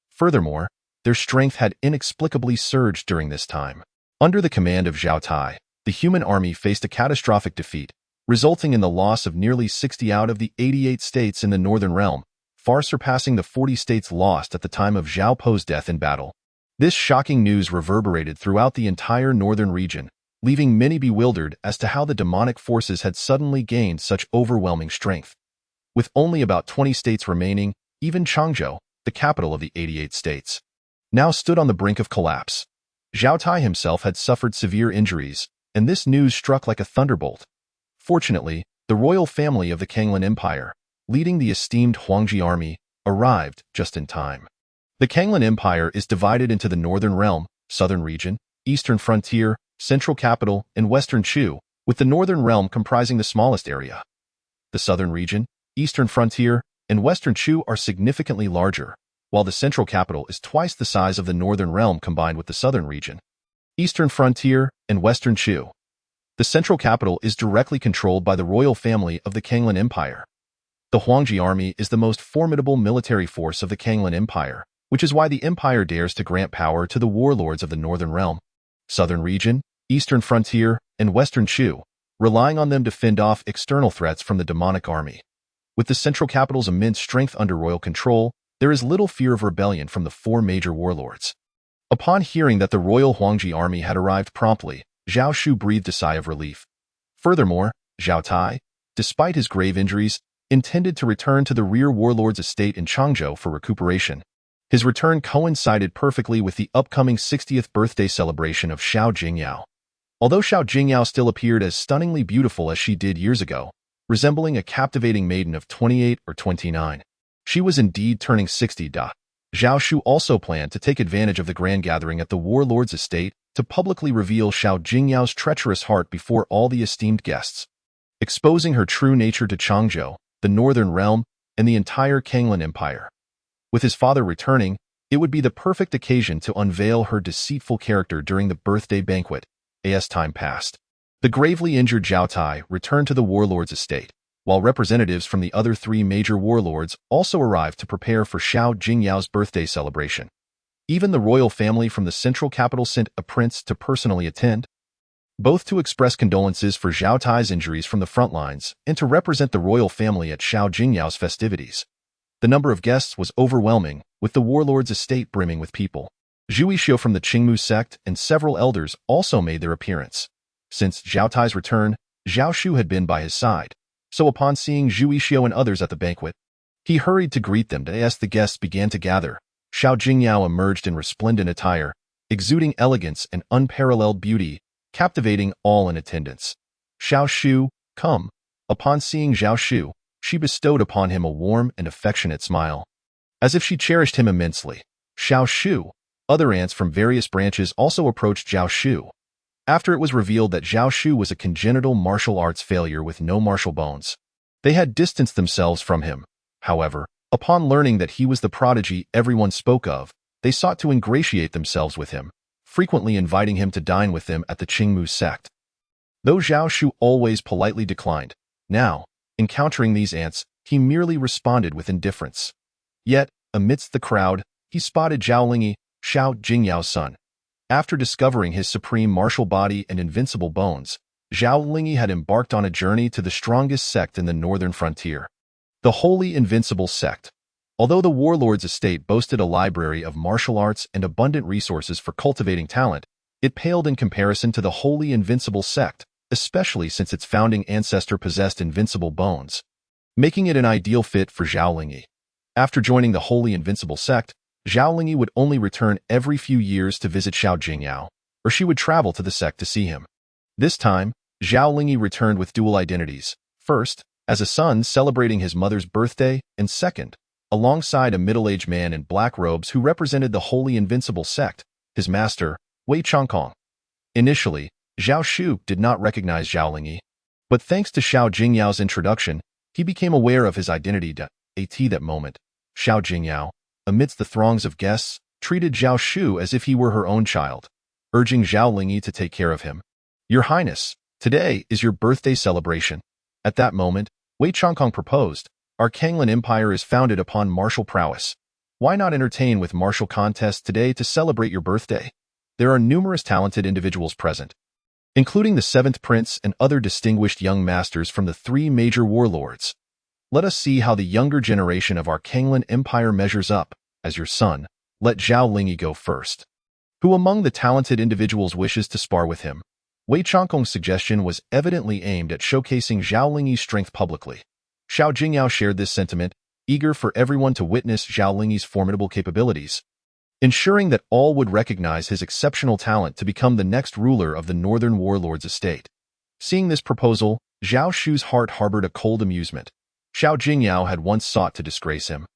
Furthermore, their strength had inexplicably surged during this time. Under the command of Zhao Tai, the human army faced a catastrophic defeat, resulting in the loss of nearly 60 out of the 88 states in the Northern Realm, far surpassing the 40 states lost at the time of Zhao Po's death in battle. This shocking news reverberated throughout the entire northern region, leaving many bewildered as to how the demonic forces had suddenly gained such overwhelming strength. With only about 20 states remaining, even Changzhou, the capital of the 88 states, now stood on the brink of collapse. Zhao Tai himself had suffered severe injuries, and this news struck like a thunderbolt. Fortunately, the royal family of the Kanglan Empire, leading the esteemed Huangji army, arrived just in time. The Kanglan Empire is divided into the Northern Realm, Southern Region, Eastern Frontier, Central Capital, and Western Chu, with the Northern Realm comprising the smallest area. The Southern Region, Eastern Frontier, and Western Chu are significantly larger, while the Central Capital is twice the size of the Northern Realm combined with the Southern Region, Eastern Frontier, and Western Chu. The Central Capital is directly controlled by the royal family of the Kanglan Empire. The Huangji army is the most formidable military force of the Kanglan Empire, which is why the empire dares to grant power to the warlords of the Northern Realm, Southern Region, Eastern Frontier, and Western Chu, relying on them to fend off external threats from the demonic army. With the Central Capital's immense strength under royal control, there is little fear of rebellion from the four major warlords. Upon hearing that the royal Huangji army had arrived promptly, Zhao Shu breathed a sigh of relief. Furthermore, Zhao Tai, despite his grave injuries, intended to return to the rear warlord's estate in Changzhou for recuperation. His return coincided perfectly with the upcoming 60th birthday celebration of Xiao Jingyao. Although Xiao Jingyao still appeared as stunningly beautiful as she did years ago, resembling a captivating maiden of 28 or 29, she was indeed turning 60. Zhao Shu also planned to take advantage of the grand gathering at the warlord's estate to publicly reveal Xiao Jingyao's treacherous heart before all the esteemed guests, exposing her true nature to Changzhou, the Northern Realm, and the entire Kanglan Empire. With his father returning, it would be the perfect occasion to unveil her deceitful character during the birthday banquet. As time passed, the gravely injured Zhao Tai returned to the warlord's estate, while representatives from the other three major warlords also arrived to prepare for Xiao Jingyao's birthday celebration. Even the royal family from the central capital sent a prince to personally attend, both to express condolences for Zhao Tai's injuries from the front lines and to represent the royal family at Xiao Jingyao's festivities. The number of guests was overwhelming, with the warlord's estate brimming with people. Zhu Yixio from the Qingmu sect and several elders also made their appearance. Since Zhao Tai's return, Zhao Shu had been by his side, so upon seeing Zhu Yixio and others at the banquet, he hurried to greet them. As the guests began to gather, Xiao Jingyao emerged in resplendent attire, exuding elegance and unparalleled beauty, captivating all in attendance. "Xiao Shu, come." Upon seeing Xiao Shu, she bestowed upon him a warm and affectionate smile, as if she cherished him immensely. Xiao Shu. Other ants from various branches also approached Xiao Shu. After it was revealed that Xiao Shu was a congenital martial arts failure with no martial bones, they had distanced themselves from him. However, upon learning that he was the prodigy everyone spoke of, they sought to ingratiate themselves with him, frequently inviting him to dine with them at the Qingmu sect. Though Xiao Shu always politely declined, now, encountering these ants, he merely responded with indifference. Yet, amidst the crowd, he spotted Zhao Lingyi, Xiao Jingyao's son. After discovering his supreme martial body and invincible bones, Zhao Lingyi had embarked on a journey to the strongest sect in the northern frontier, the Holy Invincible Sect. Although the warlord's estate boasted a library of martial arts and abundant resources for cultivating talent, it paled in comparison to the Holy Invincible Sect, especially since its founding ancestor possessed invincible bones, making it an ideal fit for Zhao Lingyi. After joining the Holy Invincible Sect, Zhao Lingyi would only return every few years to visit Xiao Jingyao, or she would travel to the sect to see him. This time, Zhao Lingyi returned with dual identities. First, as a son celebrating his mother's birthday, and second, alongside a middle-aged man in black robes who represented the Holy Invincible Sect, his master, Wei Changkong. Initially, Xiao Shu did not recognize Zhao Lingyi, but thanks to Xiao Jingyao's introduction, he became aware of his identity. At that moment, Xiao Jingyao, amidst the throngs of guests, treated Xiao Shu as if he were her own child, urging Zhao Lingyi to take care of him. "Your Highness, today is your birthday celebration." At that moment, Wei Changkong proposed, "Our Kanglan Empire is founded upon martial prowess. Why not entertain with martial contests today to celebrate your birthday? There are numerous talented individuals present, including the 7th Prince and other distinguished young masters from the 3 major warlords. Let us see how the younger generation of our Kanglan Empire measures up. As your son, let Zhao Lingyi go first." Who among the talented individuals wishes to spar with him? Wei Changkong's suggestion was evidently aimed at showcasing Zhao Lingyi's strength publicly. Xiao Jingyao shared this sentiment, eager for everyone to witness Zhao Lingyi's formidable capabilities, ensuring that all would recognize his exceptional talent to become the next ruler of the Northern Warlord's estate. Seeing this proposal, Zhao Shu's heart harbored a cold amusement. Xiao Jingyao had once sought to disgrace him,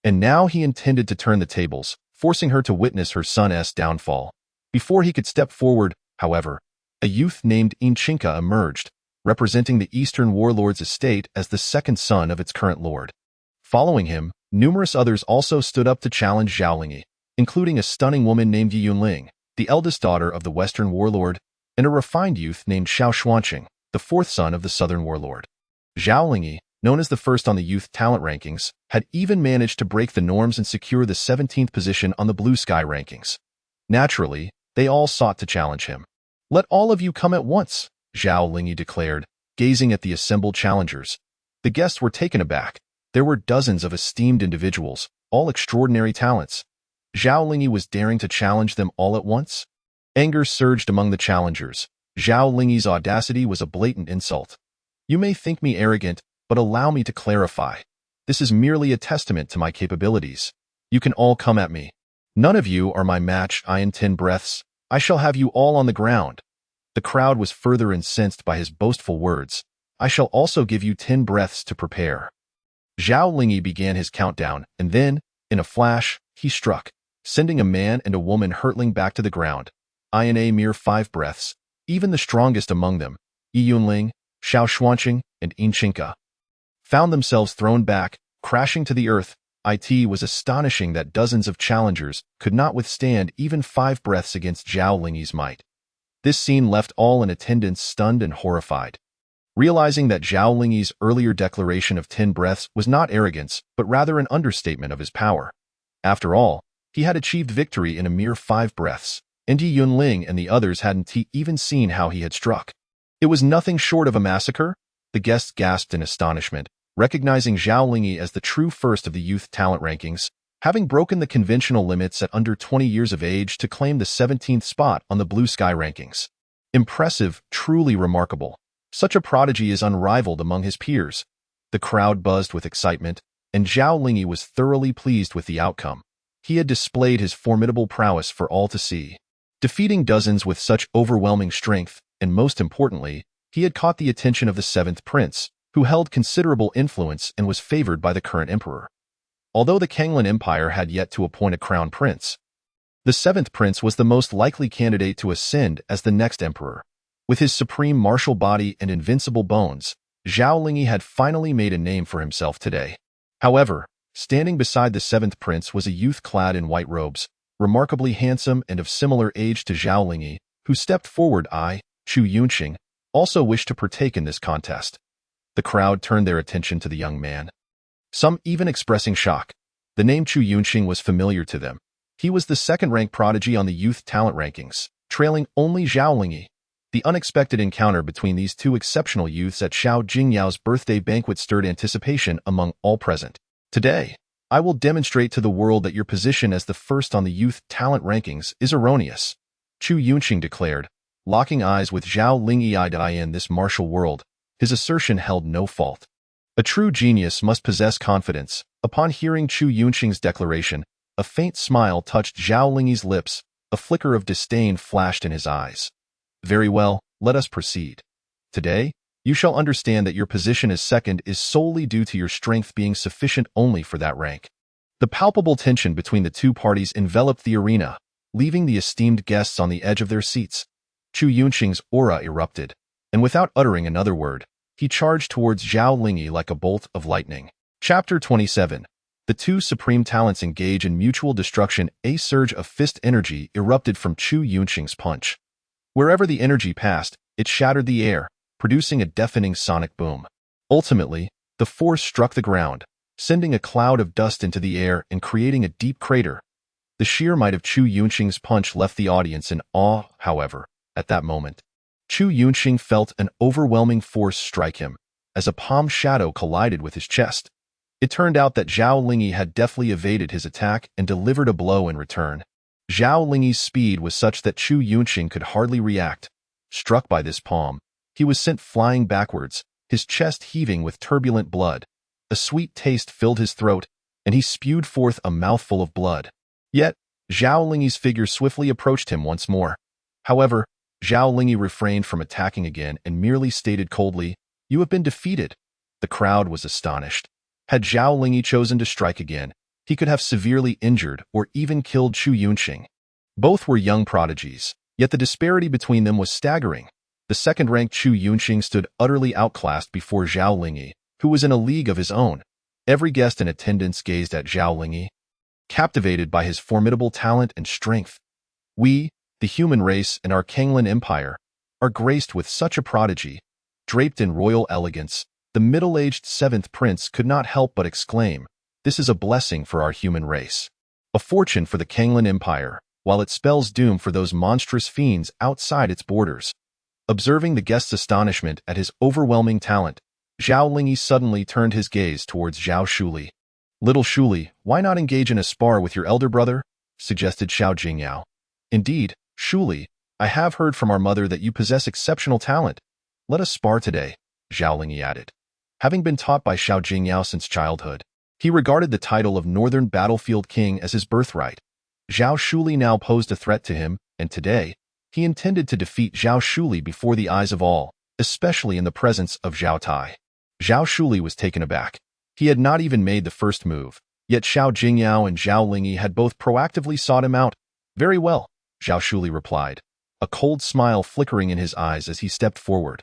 and now he intended to turn the tables, forcing her to witness her son's downfall. Before he could step forward, however, a youth named Inchinka emerged, representing the Eastern Warlord's estate as the second son of its current lord. Following him, numerous others also stood up to challenge Zhao Lingyi, including a stunning woman named Yi Yunling, the eldest daughter of the Western Warlord, and a refined youth named Xiao Xuanqing, the 4th son of the Southern Warlord. Zhao Lingyi, known as the first on the youth talent rankings, had even managed to break the norms and secure the 17th position on the Blue Sky rankings. Naturally, they all sought to challenge him. "Let all of you come at once," Zhao Lingyi declared, gazing at the assembled challengers. The guests were taken aback. There were dozens of esteemed individuals, all extraordinary talents. Zhao Lingyi was daring to challenge them all at once? Anger surged among the challengers. Zhao Lingyi's audacity was a blatant insult. "You may think me arrogant, but allow me to clarify. This is merely a testament to my capabilities. You can all come at me. None of you are my match. In 10 breaths, I shall have you all on the ground." The crowd was further incensed by his boastful words. "I shall also give you 10 breaths to prepare." Zhao Lingyi began his countdown, and then, in a flash, he struck, sending a man and a woman hurtling back to the ground. In a mere 5 breaths, even the strongest among them, Yi Yunling, Xiao Xuanqing, and Inchinka, found themselves thrown back, crashing to the earth. It was astonishing that dozens of challengers could not withstand even 5 breaths against Zhao Lingyi's might. This scene left all in attendance stunned and horrified. Realizing that Zhao Lingyi's earlier declaration of 10 breaths was not arrogance, but rather an understatement of his power. After all, he had achieved victory in a mere 5 breaths, and Yi Yunling and the others hadn't even seen how he had struck. It was nothing short of a massacre. The guests gasped in astonishment, recognizing Zhao Lingyi as the true first of the youth talent rankings, having broken the conventional limits at under 20 years of age to claim the 17th spot on the Blue Sky rankings. Impressive, truly remarkable. Such a prodigy is unrivaled among his peers. The crowd buzzed with excitement, and Zhao Lingyi was thoroughly pleased with the outcome. He had displayed his formidable prowess for all to see. Defeating dozens with such overwhelming strength, and most importantly, he had caught the attention of the seventh prince, who held considerable influence and was favored by the current emperor. Although the Kanglan Empire had yet to appoint a crown prince, the seventh prince was the most likely candidate to ascend as the next emperor. With his supreme martial body and invincible bones, Zhao Lingyi had finally made a name for himself today. However, standing beside the seventh prince was a youth clad in white robes, remarkably handsome and of similar age to Zhao Lingyi, who stepped forward. Chu Yunqing, also wished to partake in this contest. The crowd turned their attention to the young man, some even expressing shock. The name Chu Yunqing was familiar to them. He was the second-ranked prodigy on the youth talent rankings, trailing only Zhao Lingyi. The unexpected encounter between these two exceptional youths at Xiao Jingyao's birthday banquet stirred anticipation among all present. Today, I will demonstrate to the world that your position as the first on the youth talent rankings is erroneous, Chu Yunqing declared, locking eyes with Zhao Lingyi. In this martial world, his assertion held no fault. A true genius must possess confidence. Upon hearing Chu Yunqing's declaration, a faint smile touched Zhao Lingyi's lips, a flicker of disdain flashed in his eyes. Very well, let us proceed. Today, you shall understand that your position as second is solely due to your strength being sufficient only for that rank. The palpable tension between the two parties enveloped the arena, leaving the esteemed guests on the edge of their seats. Chu Yunqing's aura erupted, and without uttering another word, he charged towards Zhao Lingyi like a bolt of lightning. Chapter 27. The two supreme talents engage in mutual destruction. A surge of fist energy erupted from Chu Yunqing's punch. Wherever the energy passed, it shattered the air, producing a deafening sonic boom. Ultimately, the force struck the ground, sending a cloud of dust into the air and creating a deep crater. The sheer might of Chu Yunqing's punch left the audience in awe. However, at that moment, Chu Yunqing felt an overwhelming force strike him, as a palm shadow collided with his chest. It turned out that Zhao Lingyi had deftly evaded his attack and delivered a blow in return. Zhao Lingyi's speed was such that Chu Yunqing could hardly react. Struck by this palm, he was sent flying backwards, his chest heaving with turbulent blood. A sweet taste filled his throat, and he spewed forth a mouthful of blood. Yet, Zhao Lingyi's figure swiftly approached him once more. However, Zhao Lingyi refrained from attacking again and merely stated coldly, "You have been defeated." The crowd was astonished. Had Zhao Lingyi chosen to strike again, he could have severely injured or even killed Chu Yunqing. Both were young prodigies, yet the disparity between them was staggering. The second-ranked Chu Yunqing stood utterly outclassed before Zhao Lingyi, who was in a league of his own. Every guest in attendance gazed at Zhao Lingyi, captivated by his formidable talent and strength. We, the human race and our Kanglan Empire, are graced with such a prodigy. Draped in royal elegance, the middle-aged seventh prince could not help but exclaim, "This is a blessing for our human race. A fortune for the Kanglan Empire, while it spells doom for those monstrous fiends outside its borders." Observing the guest's astonishment at his overwhelming talent, Zhao Lingyi suddenly turned his gaze towards Zhao Shuli. "Little Shuli, why not engage in a spar with your elder brother?" suggested Xiao Jingyao. "Indeed, Shuli, I have heard from our mother that you possess exceptional talent. Let us spar today," Zhao Lingyi added. Having been taught by Xiao Jingyao since childhood, he regarded the title of Northern Battlefield King as his birthright. Zhao Shuli now posed a threat to him, and today, he intended to defeat Zhao Shuli before the eyes of all, especially in the presence of Zhao Tai. Zhao Shuli was taken aback. He had not even made the first move, yet Xiao Jingyao and Zhao Lingyi had both proactively sought him out. "Very well," Zhao Shuli replied, a cold smile flickering in his eyes as he stepped forward.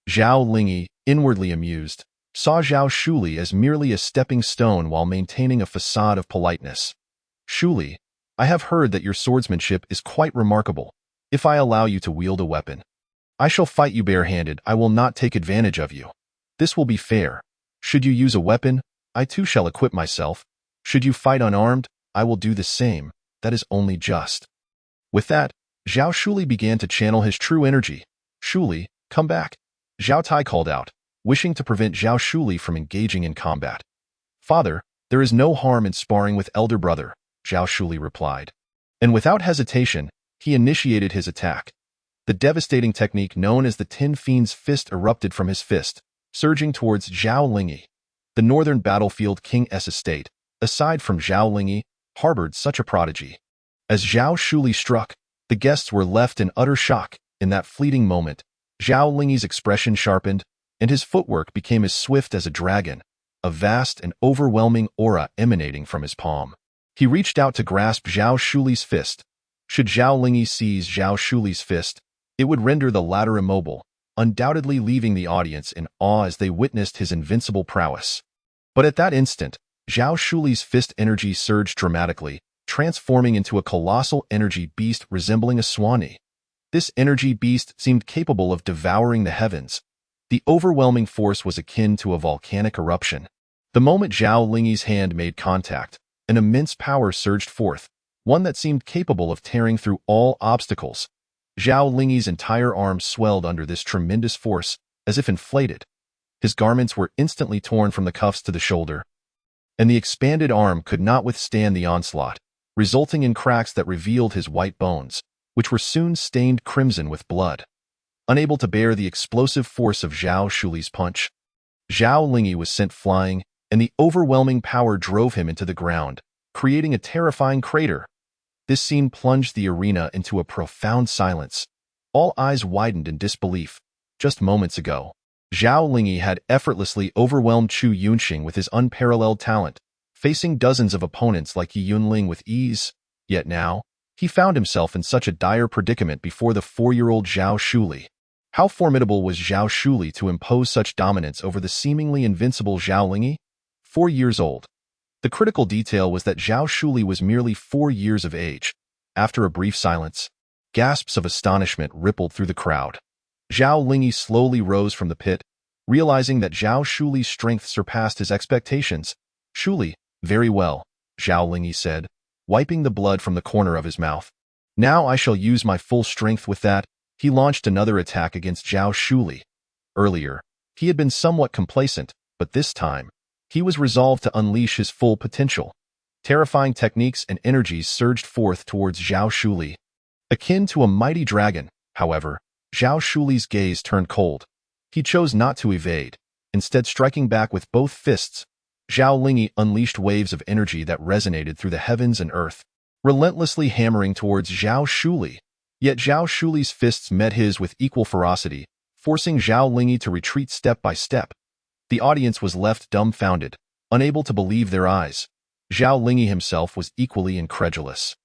Zhao Lingyi, inwardly amused, saw Zhao Shuli as merely a stepping stone while maintaining a facade of politeness. "Shuli, I have heard that your swordsmanship is quite remarkable. If I allow you to wield a weapon, I shall fight you barehanded. I will not take advantage of you. This will be fair. Should you use a weapon, I too shall equip myself. Should you fight unarmed, I will do the same. That is only just." With that, Zhao Shuli began to channel his true energy. "Shuli, come back," Zhao Tai called out, wishing to prevent Zhao Shuli from engaging in combat. "Father, there is no harm in sparring with elder brother," Zhao Shuli replied. And without hesitation, he initiated his attack. The devastating technique known as the Tin Fiend's Fist erupted from his fist, surging towards Zhao Lingyi. The Northern Battlefield King's estate, aside from Zhao Lingyi, harbored such a prodigy. As Zhao Shuli struck, The guests were left in utter shock. In that fleeting moment, Zhao Lingyi's expression sharpened, and his footwork became as swift as a dragon, a vast and overwhelming aura emanating from his palm. He reached out to grasp Zhao Shuli's fist. Should Zhao Lingyi seize Zhao Shuli's fist, it would render the latter immobile, undoubtedly leaving the audience in awe as they witnessed his invincible prowess. But at that instant, Zhao Shuli's fist energy surged dramatically, transforming into a colossal energy beast resembling a swanee. This energy beast seemed capable of devouring the heavens. The overwhelming force was akin to a volcanic eruption. The moment Zhao Lingyi's hand made contact, an immense power surged forth, one that seemed capable of tearing through all obstacles. Zhao Lingyi's entire arm swelled under this tremendous force, as if inflated. His garments were instantly torn from the cuffs to the shoulder, and the expanded arm could not withstand the onslaught, resulting in cracks that revealed his white bones, which were soon stained crimson with blood. Unable to bear the explosive force of Zhao Shuli's punch, Zhao Lingyi was sent flying, and the overwhelming power drove him into the ground, creating a terrifying crater. This scene plunged the arena into a profound silence. All eyes widened in disbelief. Just moments ago, Zhao Lingyi had effortlessly overwhelmed Chu Yunxing with his unparalleled talent, facing dozens of opponents like Yi Yunling with ease. Yet now, he found himself in such a dire predicament before the 4-year-old Zhao Shuli. How formidable was Zhao Shuli to impose such dominance over the seemingly invincible Zhao Lingyi? 4 years old. The critical detail was that Zhao Shuli was merely 4 years of age. After a brief silence, gasps of astonishment rippled through the crowd. Zhao Lingyi slowly rose from the pit, realizing that Zhao Shuli's strength surpassed his expectations. "Shuli, very well," Zhao Lingyi said, wiping the blood from the corner of his mouth. "Now I shall use my full strength." With that, he launched another attack against Zhao Shuli. Earlier, he had been somewhat complacent, but this time, he was resolved to unleash his full potential. Terrifying techniques and energies surged forth towards Zhao Shuli. Akin to a mighty dragon, however, Zhao Shuli's gaze turned cold. He chose not to evade, instead striking back with both fists. Zhao Lingyi unleashed waves of energy that resonated through the heavens and earth, relentlessly hammering towards Zhao Shuli. Yet Zhao Shuli's fists met his with equal ferocity, forcing Zhao Lingyi to retreat step by step. The audience was left dumbfounded, unable to believe their eyes. Zhao Lingyi himself was equally incredulous.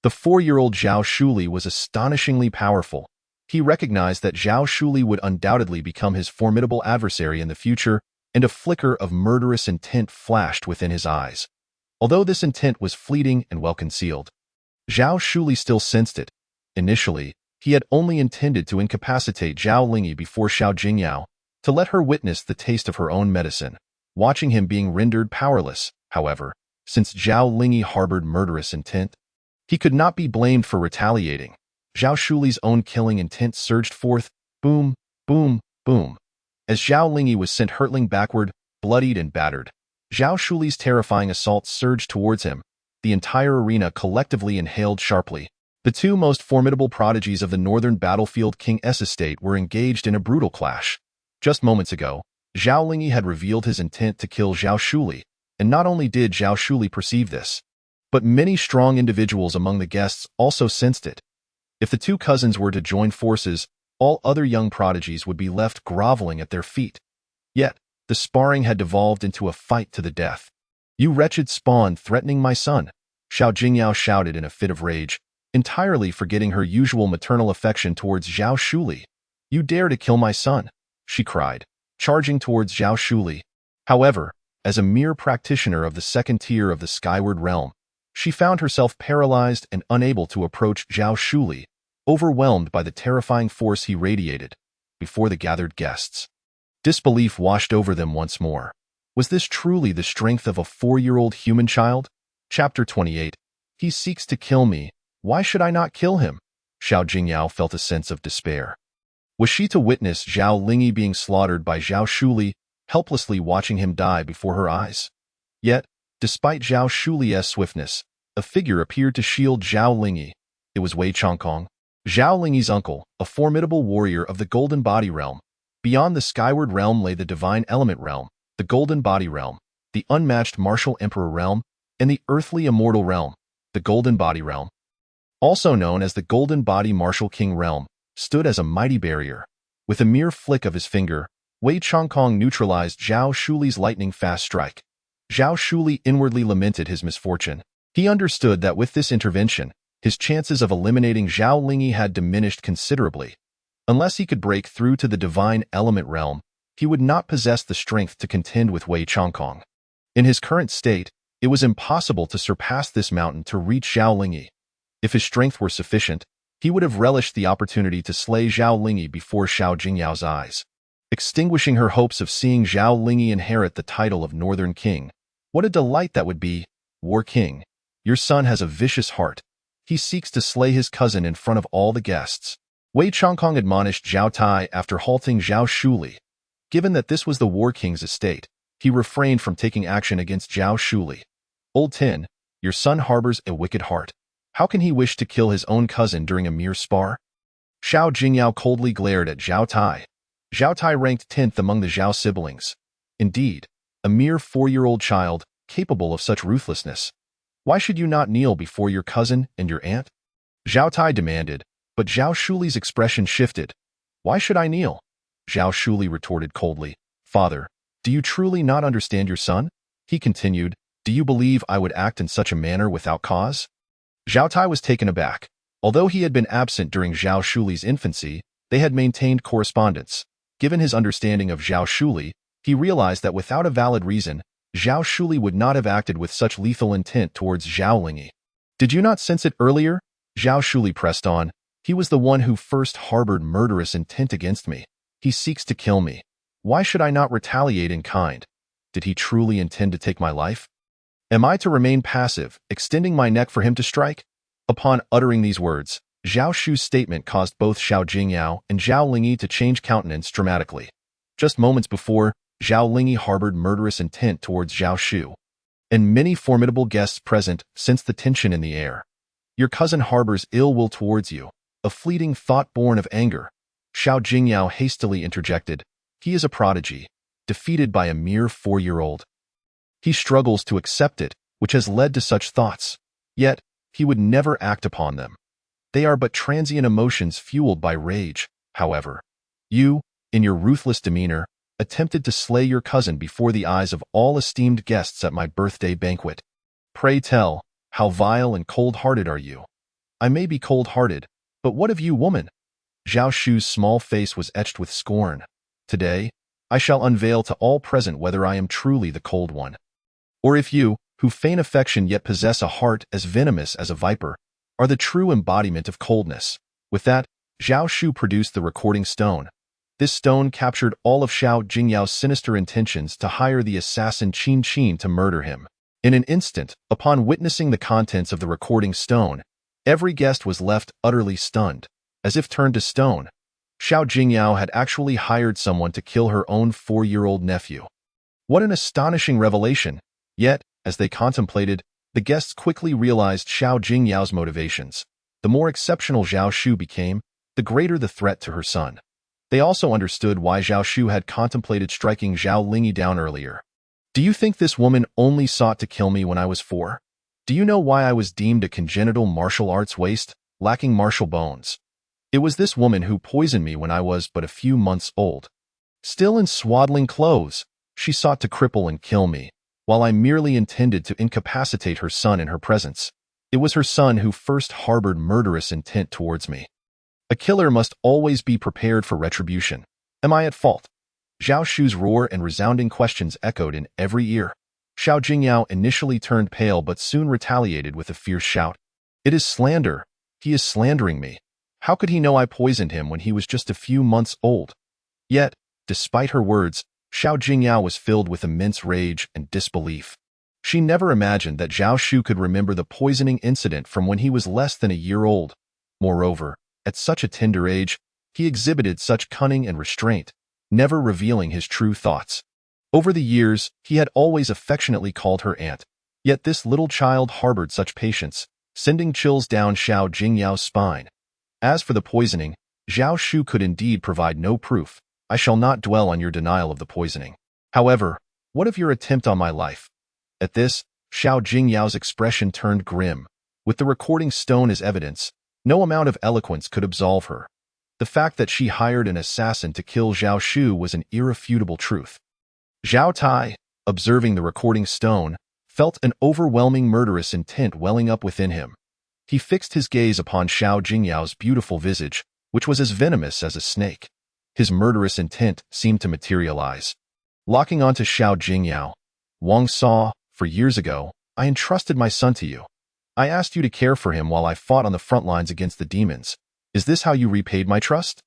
The 4-year-old Zhao Shuli was astonishingly powerful. He recognized that Zhao Shuli would undoubtedly become his formidable adversary in the future, and a flicker of murderous intent flashed within his eyes. Although this intent was fleeting and well concealed, Zhao Shuli still sensed it. Initially, he had only intended to incapacitate Zhao Lingyi before Xiao Jingyao, to let her witness the taste of her own medicine, watching him being rendered powerless. However, since Zhao Lingyi harbored murderous intent, he could not be blamed for retaliating. Zhao Shuli's own killing intent surged forth, boom, boom, boom. As Zhao Lingyi was sent hurtling backward, bloodied and battered, Zhao Shuli's terrifying assault surged towards him. The entire arena collectively inhaled sharply. The two most formidable prodigies of the northern battlefield King S estate were engaged in a brutal clash. Just moments ago, Zhao Lingyi had revealed his intent to kill Zhao Shuli, and not only did Zhao Shuli perceive this, but many strong individuals among the guests also sensed it. If the two cousins were to join forces, all other young prodigies would be left groveling at their feet. Yet, the sparring had devolved into a fight to the death. "You wretched spawn threatening my son," Xiao Jingyao shouted in a fit of rage, entirely forgetting her usual maternal affection towards Zhao Shuli. "You dare to kill my son," she cried, charging towards Zhao Shuli. However, as a mere practitioner of the second tier of the Skyward Realm, she found herself paralyzed and unable to approach Zhao Shuli, overwhelmed by the terrifying force he radiated. Before the gathered guests, disbelief washed over them once more. Was this truly the strength of a 4-year-old human child? Chapter 28. He seeks to kill me. Why should I not kill him? Xiao Jingyao felt a sense of despair. Was she to witness Zhao Lingyi being slaughtered by Zhao Shuli, helplessly watching him die before her eyes? Yet, despite Zhao Shuli's swiftness, a figure appeared to shield Zhao Lingyi. It was Wei Chongkong, Zhao Lingyi's uncle, a formidable warrior of the Golden Body Realm. Beyond the Skyward Realm lay the Divine Element Realm, the Golden Body Realm, the unmatched Martial Emperor Realm, and the Earthly Immortal Realm, the Golden Body Realm. also known as the Golden Body Martial King realm, stood as a mighty barrier. With a mere flick of his finger, Wei Changkong neutralized Zhao Shuli's lightning-fast strike. Zhao Shuli inwardly lamented his misfortune. He understood that with this intervention, his chances of eliminating Zhao Lingyi had diminished considerably. Unless he could break through to the divine element realm, he would not possess the strength to contend with Wei Changkong. In his current state, it was impossible to surpass this mountain to reach Zhao Lingyi. If his strength were sufficient, he would have relished the opportunity to slay Zhao Lingyi before Xiao Jingyao's eyes, extinguishing her hopes of seeing Zhao Lingyi inherit the title of Northern King. What a delight that would be, War King. Your son has a vicious heart. He seeks to slay his cousin in front of all the guests. Wei Changkong admonished Zhao Tai after halting Zhao Shuli. Given that this was the War King's estate, he refrained from taking action against Zhao Shuli. Old Tin, your son harbors a wicked heart. How can he wish to kill his own cousin during a mere spar? Xiao Jingyao coldly glared at Zhao Tai. Zhao Tai ranked 10th among the Zhao siblings. Indeed, a mere 4-year-old child, capable of such ruthlessness. Why should you not kneel before your cousin and your aunt? Zhao Tai demanded, but Zhao Shuli's expression shifted. Why should I kneel? Zhao Shuli retorted coldly. Father, do you truly not understand your son? He continued, do you believe I would act in such a manner without cause? Zhao Tai was taken aback. Although he had been absent during Zhao Shuli's infancy, they had maintained correspondence. Given his understanding of Zhao Shuli, he realized that without a valid reason, Zhao Shuli would not have acted with such lethal intent towards Zhao Lingyi. Did you not sense it earlier? Zhao Shuli pressed on. He was the one who first harbored murderous intent against me. He seeks to kill me. Why should I not retaliate in kind? Did he truly intend to take my life? Am I to remain passive, extending my neck for him to strike? Upon uttering these words, Zhao Shu's statement caused both Xiao Jingyao and Zhao Lingyi to change countenance dramatically. Just moments before, Zhao Lingyi harbored murderous intent towards Zhao Shu. And many formidable guests present sensed the tension in the air. Your cousin harbors ill will towards you, a fleeting thought born of anger. Xiao Jingyao hastily interjected. He is a prodigy, defeated by a mere 4-year-old. He struggles to accept it, which has led to such thoughts. Yet, he would never act upon them. They are but transient emotions fueled by rage. However, you, in your ruthless demeanor, attempted to slay your cousin before the eyes of all esteemed guests at my birthday banquet. Pray tell, how vile and cold-hearted are you? I may be cold-hearted, but what of you, woman? Zhao Shu's small face was etched with scorn. Today, I shall unveil to all present whether I am truly the cold one. Or if you, who feign affection yet possess a heart as venomous as a viper, are the true embodiment of coldness. With that, Zhao Shu produced the recording stone. This stone captured all of Xiao Jingyao's sinister intentions to hire the assassin Qin Qin to murder him. In an instant, upon witnessing the contents of the recording stone, every guest was left utterly stunned, as if turned to stone. Xiao Jingyao had actually hired someone to kill her own 4-year-old nephew. What an astonishing revelation! Yet, as they contemplated, the guests quickly realized Xiao Jingyao's motivations. The more exceptional Zhao Shu became, the greater the threat to her son. They also understood why Zhao Shu had contemplated striking Zhao Lingyi down earlier. Do you think this woman only sought to kill me when I was 4? Do you know why I was deemed a congenital martial arts waste, lacking martial bones? It was this woman who poisoned me when I was but a few months old. Still in swaddling clothes, she sought to cripple and kill me, while I merely intended to incapacitate her son in her presence. It was her son who first harbored murderous intent towards me. A killer must always be prepared for retribution. Am I at fault? Zhao Shu's roar and resounding questions echoed in every ear. Xiao Jingyao initially turned pale but soon retaliated with a fierce shout. It is slander. He is slandering me. How could he know I poisoned him when he was just a few months old? Yet, despite her words, Xiao Jingyao was filled with immense rage and disbelief. She never imagined that Zhao Shu could remember the poisoning incident from when he was less than a year old. Moreover, at such a tender age, he exhibited such cunning and restraint, never revealing his true thoughts. Over the years, he had always affectionately called her aunt. Yet this little child harbored such patience, sending chills down Xiao Jingyao's spine. As for the poisoning, Zhao Shu could indeed provide no proof. I shall not dwell on your denial of the poisoning. However, what of your attempt on my life? At this, Xiao Jingyao's expression turned grim. With the recording stone as evidence, no amount of eloquence could absolve her. The fact that she hired an assassin to kill Zhao Shu was an irrefutable truth. Zhao Tai, observing the recording stone, felt an overwhelming murderous intent welling up within him. He fixed his gaze upon Xiao Jingyao's beautiful visage, which was as venomous as a snake. His murderous intent seemed to materialize. Locking onto Xiao Jingyao, Wang saw, for years ago, I entrusted my son to you. I asked you to care for him while I fought on the front lines against the demons. Is this how you repaid my trust?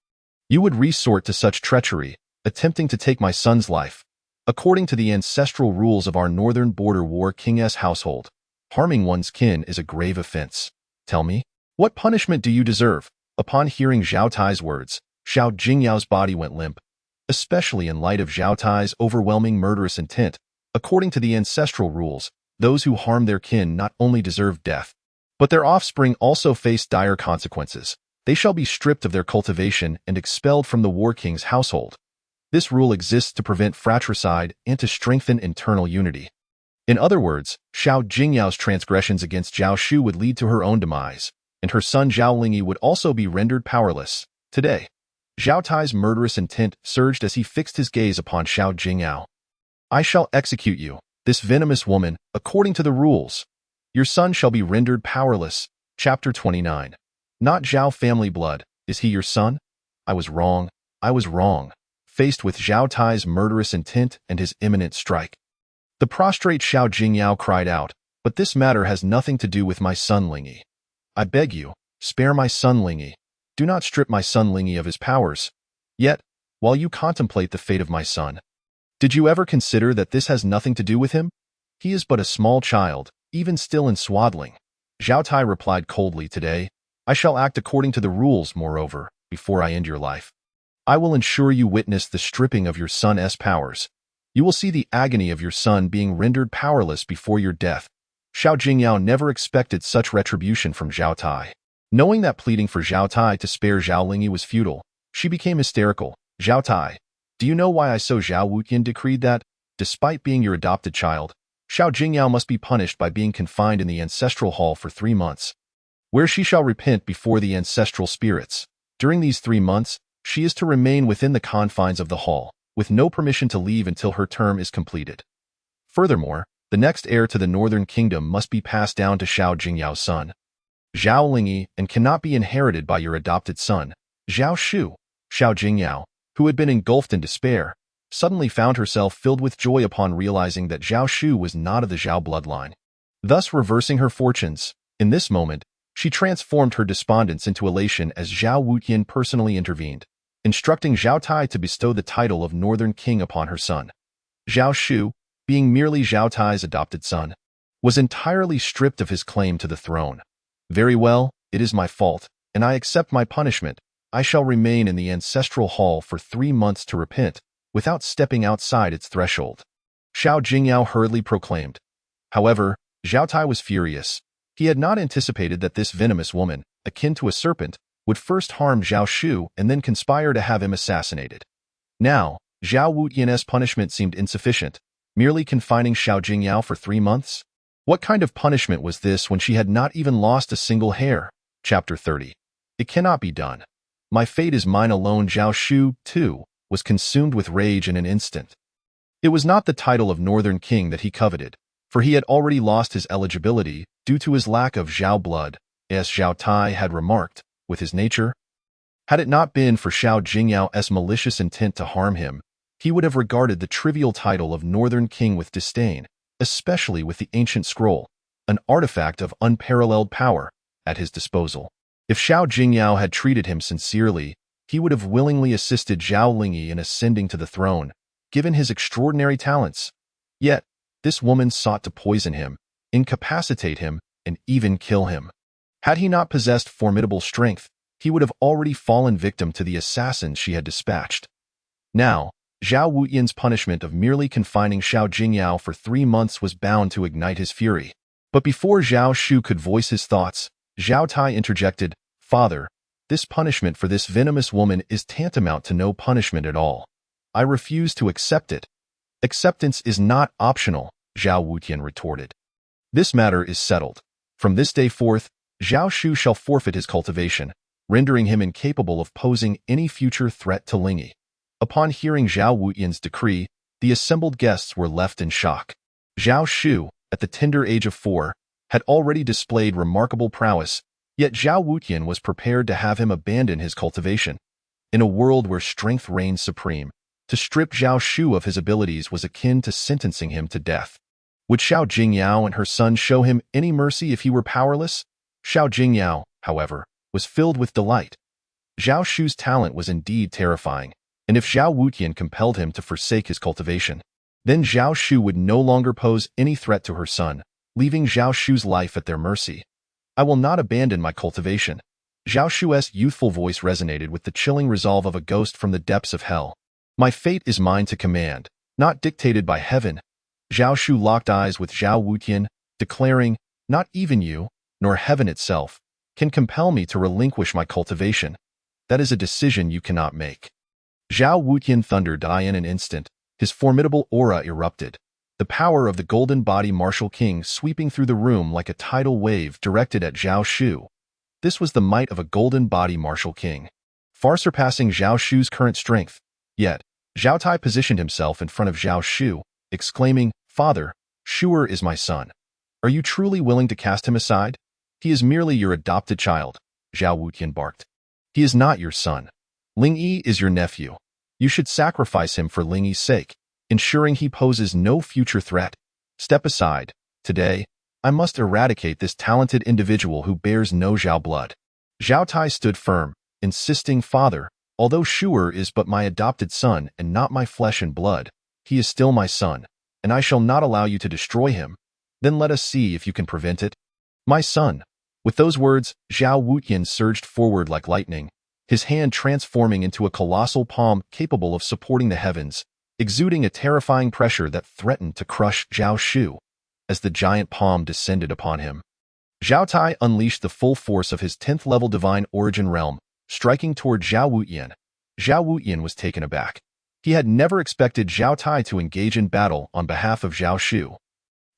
You would resort to such treachery, attempting to take my son's life. According to the ancestral rules of our northern border war king's household, harming one's kin is a grave offense. Tell me, what punishment do you deserve? Upon hearing Zhao Tai's words, Xiao Jingyao's body went limp, especially in light of Zhao Tai's overwhelming murderous intent. According to the ancestral rules, those who harm their kin not only deserve death, but their offspring also face dire consequences. They shall be stripped of their cultivation and expelled from the war king's household. This rule exists to prevent fratricide and to strengthen internal unity. In other words, Xiao Jingyao's transgressions against Zhao Shu would lead to her own demise, and her son Zhao Lingyi would also be rendered powerless. Today, Zhao Tai's murderous intent surged as he fixed his gaze upon Xiao Jingyao. I shall execute you, this venomous woman, according to the rules. Your son shall be rendered powerless. Chapter 29. Not Zhao family blood. Is he your son? I was wrong. I was wrong. Faced with Zhao Tai's murderous intent and his imminent strike, the prostrate Xiao Jingyao cried out, but this matter has nothing to do with my son Lingyi. I beg you, spare my son Lingyi. Do not strip my son Lingyi of his powers. Yet, while you contemplate the fate of my son, did you ever consider that this has nothing to do with him? He is but a small child, even still in swaddling. Zhao Tai replied coldly, today, I shall act according to the rules, moreover, before I end your life. I will ensure you witness the stripping of your son's powers. You will see the agony of your son being rendered powerless before your death. Xiao Jingyao never expected such retribution from Zhao Tai. Knowing that pleading for Zhao Tai to spare Zhao Lingyi was futile, she became hysterical. Zhao Tai, do you know why I saw Zhao Wuqian decreed that, despite being your adopted child, Xiao Jingyao must be punished by being confined in the ancestral hall for 3 months, where she shall repent before the ancestral spirits. During these 3 months, she is to remain within the confines of the hall, with no permission to leave until her term is completed. Furthermore, the next heir to the Northern Kingdom must be passed down to Xiao Jingyao's son, Zhao Lingyi, and cannot be inherited by your adopted son, Zhao Shu. Xiao Jingyao, who had been engulfed in despair, suddenly found herself filled with joy upon realizing that Zhao Shu was not of the Zhao bloodline, thus reversing her fortunes. In this moment, she transformed her despondence into elation as Zhao Wuqian personally intervened, instructing Zhao Tai to bestow the title of Northern King upon her son. Zhao Shu, being merely Zhao Tai's adopted son, was entirely stripped of his claim to the throne. Very well, it is my fault, and I accept my punishment. I shall remain in the ancestral hall for 3 months to repent, without stepping outside its threshold. Xiao Jingyao hurriedly proclaimed. However, Zhao Tai was furious. He had not anticipated that this venomous woman, akin to a serpent, would first harm Zhao Shu and then conspire to have him assassinated. Now, Zhao Wuqian's punishment seemed insufficient, merely confining Xiao Jingyao for 3 months? What kind of punishment was this when she had not even lost a single hair? Chapter 30. It cannot be done. My fate is mine alone. Zhao Shu, too, was consumed with rage in an instant. It was not the title of Northern King that he coveted, for he had already lost his eligibility due to his lack of Zhao blood, as Zhao Tai had remarked, with his nature. Had it not been for Xiao Jingyao's malicious intent to harm him, he would have regarded the trivial title of Northern King with disdain, especially with the ancient scroll, an artifact of unparalleled power, at his disposal. If Xiao Jingyao had treated him sincerely, he would have willingly assisted Zhao Lingyi in ascending to the throne, given his extraordinary talents. Yet, this woman sought to poison him, incapacitate him, and even kill him. Had he not possessed formidable strength, he would have already fallen victim to the assassins she had dispatched. Now, Zhao Wuqian's punishment of merely confining Xiao Jingyao for 3 months was bound to ignite his fury. But before Zhao Shu could voice his thoughts, Zhao Tai interjected, Father, this punishment for this venomous woman is tantamount to no punishment at all. I refuse to accept it. Acceptance is not optional, Zhao Wuqian retorted. This matter is settled. From this day forth, Zhao Shu shall forfeit his cultivation, rendering him incapable of posing any future threat to Lingyi. Upon hearing Zhao Wutian's decree, the assembled guests were left in shock. Zhao Shu, at the tender age of 4, had already displayed remarkable prowess, yet Zhao Wutian was prepared to have him abandon his cultivation. In a world where strength reigned supreme, to strip Zhao Shu of his abilities was akin to sentencing him to death. Would Xiao Jingyao and her son show him any mercy if he were powerless? Xiao Jingyao, however, was filled with delight. Zhao Shu's talent was indeed terrifying, and if Zhao Wutian compelled him to forsake his cultivation, then Zhao Shu would no longer pose any threat to her son, leaving Zhao Shu's life at their mercy. I will not abandon my cultivation. Zhao Shu's youthful voice resonated with the chilling resolve of a ghost from the depths of hell. My fate is mine to command, not dictated by heaven. Zhao Shu locked eyes with Zhao Wutian, declaring, not even you, nor heaven itself, can compel me to relinquish my cultivation. That is a decision you cannot make. Zhao Wutian thundered in an instant. His formidable aura erupted, the power of the golden body martial king sweeping through the room like a tidal wave directed at Zhao Shu. This was the might of a golden body martial king, far surpassing Zhao Shu's current strength. Yet, Zhao Tai positioned himself in front of Zhao Shu, exclaiming, Father, Shu'er is my son. Are you truly willing to cast him aside? He is merely your adopted child, Zhao Wutian barked. He is not your son. Lingyi is your nephew. You should sacrifice him for Lingyi's sake, ensuring he poses no future threat. Step aside. Today, I must eradicate this talented individual who bears no Zhao blood. Zhao Tai stood firm, insisting, Father, although Shu'er is but my adopted son and not my flesh and blood, he is still my son, and I shall not allow you to destroy him. Then let us see if you can prevent it. My son. With those words, Zhao Wutian surged forward like lightning, his hand transforming into a colossal palm capable of supporting the heavens, exuding a terrifying pressure that threatened to crush Zhao Shu. As the giant palm descended upon him, Zhao Tai unleashed the full force of his 10th level divine origin realm, striking toward Zhao Wutian. Zhao Wutian was taken aback. He had never expected Zhao Tai to engage in battle on behalf of Zhao Shu.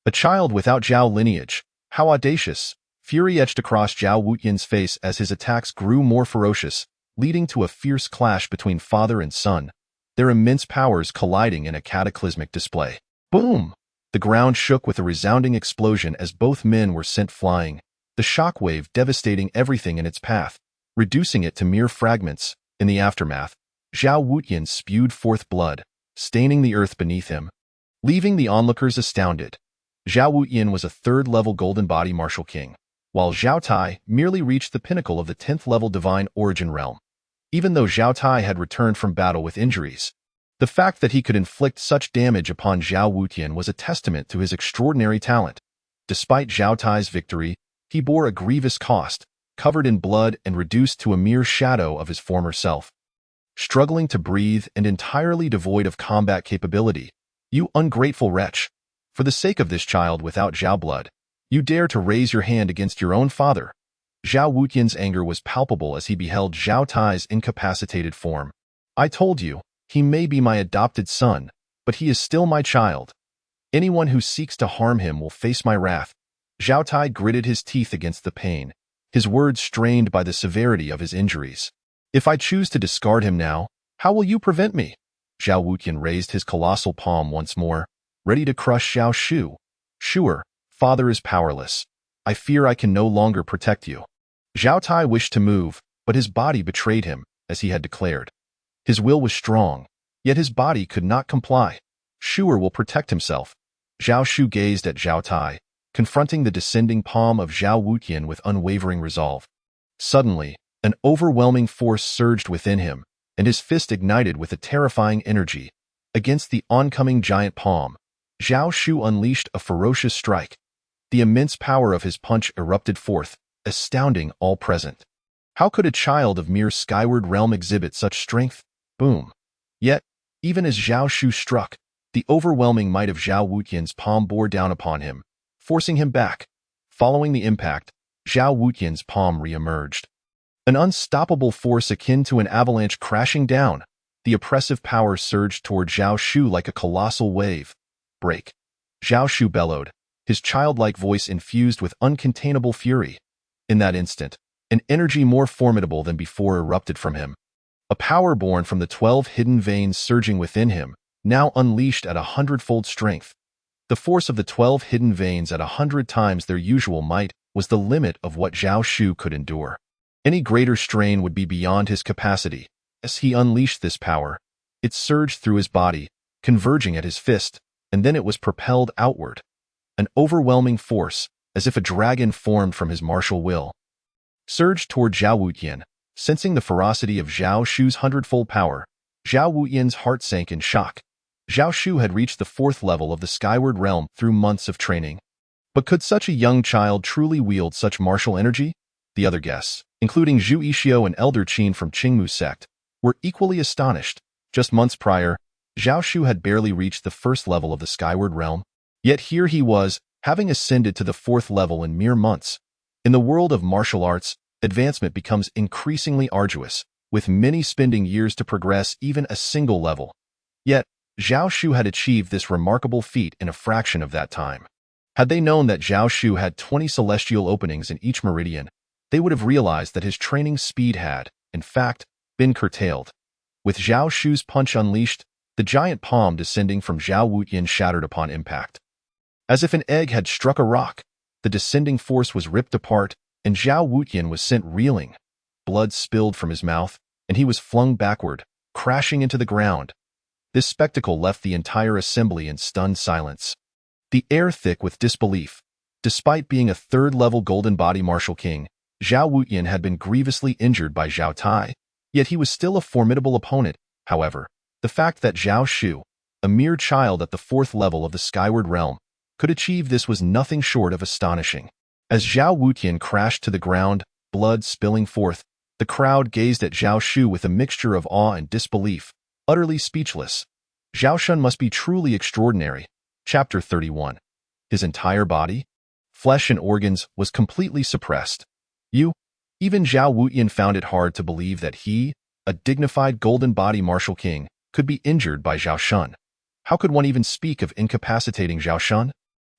A child without Zhao lineage, how audacious! Fury etched across Zhao Wutian's face as his attacks grew more ferocious, leading to a fierce clash between father and son, their immense powers colliding in a cataclysmic display. Boom! The ground shook with a resounding explosion as both men were sent flying, the shockwave devastating everything in its path, reducing it to mere fragments. In the aftermath, Zhao Wutian spewed forth blood, staining the earth beneath him, leaving the onlookers astounded. Zhao Wutian was a 3rd-level golden body martial king, while Zhao Tai merely reached the pinnacle of the 10th-level divine origin realm. Even though Zhao Tai had returned from battle with injuries, the fact that he could inflict such damage upon Zhao Wutian was a testament to his extraordinary talent. Despite Zhao Tai's victory, he bore a grievous cost, covered in blood and reduced to a mere shadow of his former self. Struggling to breathe and entirely devoid of combat capability, you ungrateful wretch! For the sake of this child without Zhao blood, you dare to raise your hand against your own father. Zhao Wutian's anger was palpable as he beheld Zhao Tai's incapacitated form. I told you, he may be my adopted son, but he is still my child. Anyone who seeks to harm him will face my wrath. Zhao Tai gritted his teeth against the pain, his words strained by the severity of his injuries. If I choose to discard him now, how will you prevent me? Zhao Wutian raised his colossal palm once more, ready to crush Zhao Shu. Shu'er, father is powerless. I fear I can no longer protect you. Zhao Tai wished to move, but his body betrayed him, as he had declared. His will was strong, yet his body could not comply. Shu'er will protect himself. Zhao Shu gazed at Zhao Tai, confronting the descending palm of Zhao Wutian with unwavering resolve. Suddenly, an overwhelming force surged within him, and his fist ignited with a terrifying energy. Against the oncoming giant palm, Zhao Shu unleashed a ferocious strike. The immense power of his punch erupted forth, astounding all present. How could a child of mere skyward realm exhibit such strength? Boom. Yet, even as Zhao Shu struck, the overwhelming might of Zhao Wutian's palm bore down upon him, forcing him back. Following the impact, Zhao Wutian's palm re-emerged. An unstoppable force akin to an avalanche crashing down, the oppressive power surged toward Zhao Shu like a colossal wave. Break. Zhao Shu bellowed, his childlike voice infused with uncontainable fury. In that instant, an energy more formidable than before erupted from him. A power born from the 12 hidden veins surging within him, now unleashed at 100-fold strength. The force of the 12 hidden veins at 100 times their usual might was the limit of what Zhao Shu could endure. Any greater strain would be beyond his capacity. As he unleashed this power, it surged through his body, converging at his fist, and then it was propelled outward. An overwhelming force, as if a dragon formed from his martial will, surged toward Zhao Wutian. Sensing the ferocity of Zhao Shu's 100-fold power, Zhao Wutian's heart sank in shock. Zhao Shu had reached the 4th level of the Skyward Realm through months of training. But could such a young child truly wield such martial energy? The other guests, including Zhu Yixio and Elder Qin from Qingmu sect, were equally astonished. Just months prior, Zhao Shu had barely reached the 1st level of the Skyward Realm. Yet here he was, having ascended to the 4th level in mere months. In the world of martial arts, advancement becomes increasingly arduous, with many spending years to progress even a single level. Yet, Zhao Shu had achieved this remarkable feat in a fraction of that time. Had they known that Zhao Shu had 20 celestial openings in each meridian, they would have realized that his training speed had, in fact, been curtailed. With Zhao Shu's punch unleashed, the giant palm descending from Zhao Wutian shattered upon impact. As if an egg had struck a rock, the descending force was ripped apart, and Zhao Wutian was sent reeling. Blood spilled from his mouth, and he was flung backward, crashing into the ground. This spectacle left the entire assembly in stunned silence, the air thick with disbelief. Despite being a 3rd-level Golden Body Martial King, Zhao Wutian had been grievously injured by Zhao Tai, yet he was still a formidable opponent. However, the fact that Zhao Shu, a mere child at the 4th level of the Skyward Realm, could achieve this was nothing short of astonishing. As Zhao Wutian crashed to the ground, blood spilling forth, the crowd gazed at Zhao Shu with a mixture of awe and disbelief, utterly speechless. Zhao Shun must be truly extraordinary. Chapter 31. His entire body, flesh and organs, was completely suppressed. Even Zhao Wutian found it hard to believe that he, a dignified Golden Body Martial King, could be injured by Zhao Shun. How could one even speak of incapacitating Zhao Shun?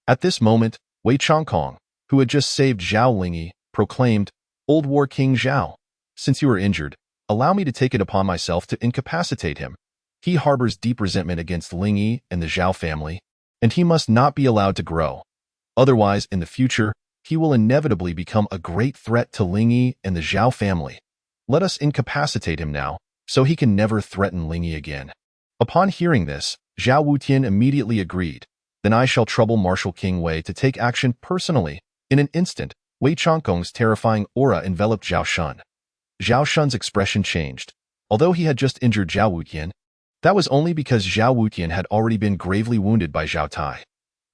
At this moment, Wei Changkong, who had just saved Zhao Lingyi, proclaimed, "Old War King Zhao, since you are injured, allow me to take it upon myself to incapacitate him. He harbors deep resentment against Lingyi and the Zhao family, and he must not be allowed to grow. Otherwise, in the future, he will inevitably become a great threat to Lingyi and the Zhao family. Let us incapacitate him now, so he can never threaten Lingyi again." Upon hearing this, Zhao Wutian immediately agreed. "Then I shall trouble Martial King Wei to take action personally." In an instant, Wei Changkong's terrifying aura enveloped Zhao Shun. Zhao Shun's expression changed. Although he had just injured Zhao Wutian, that was only because Zhao Wutian had already been gravely wounded by Zhao Tai.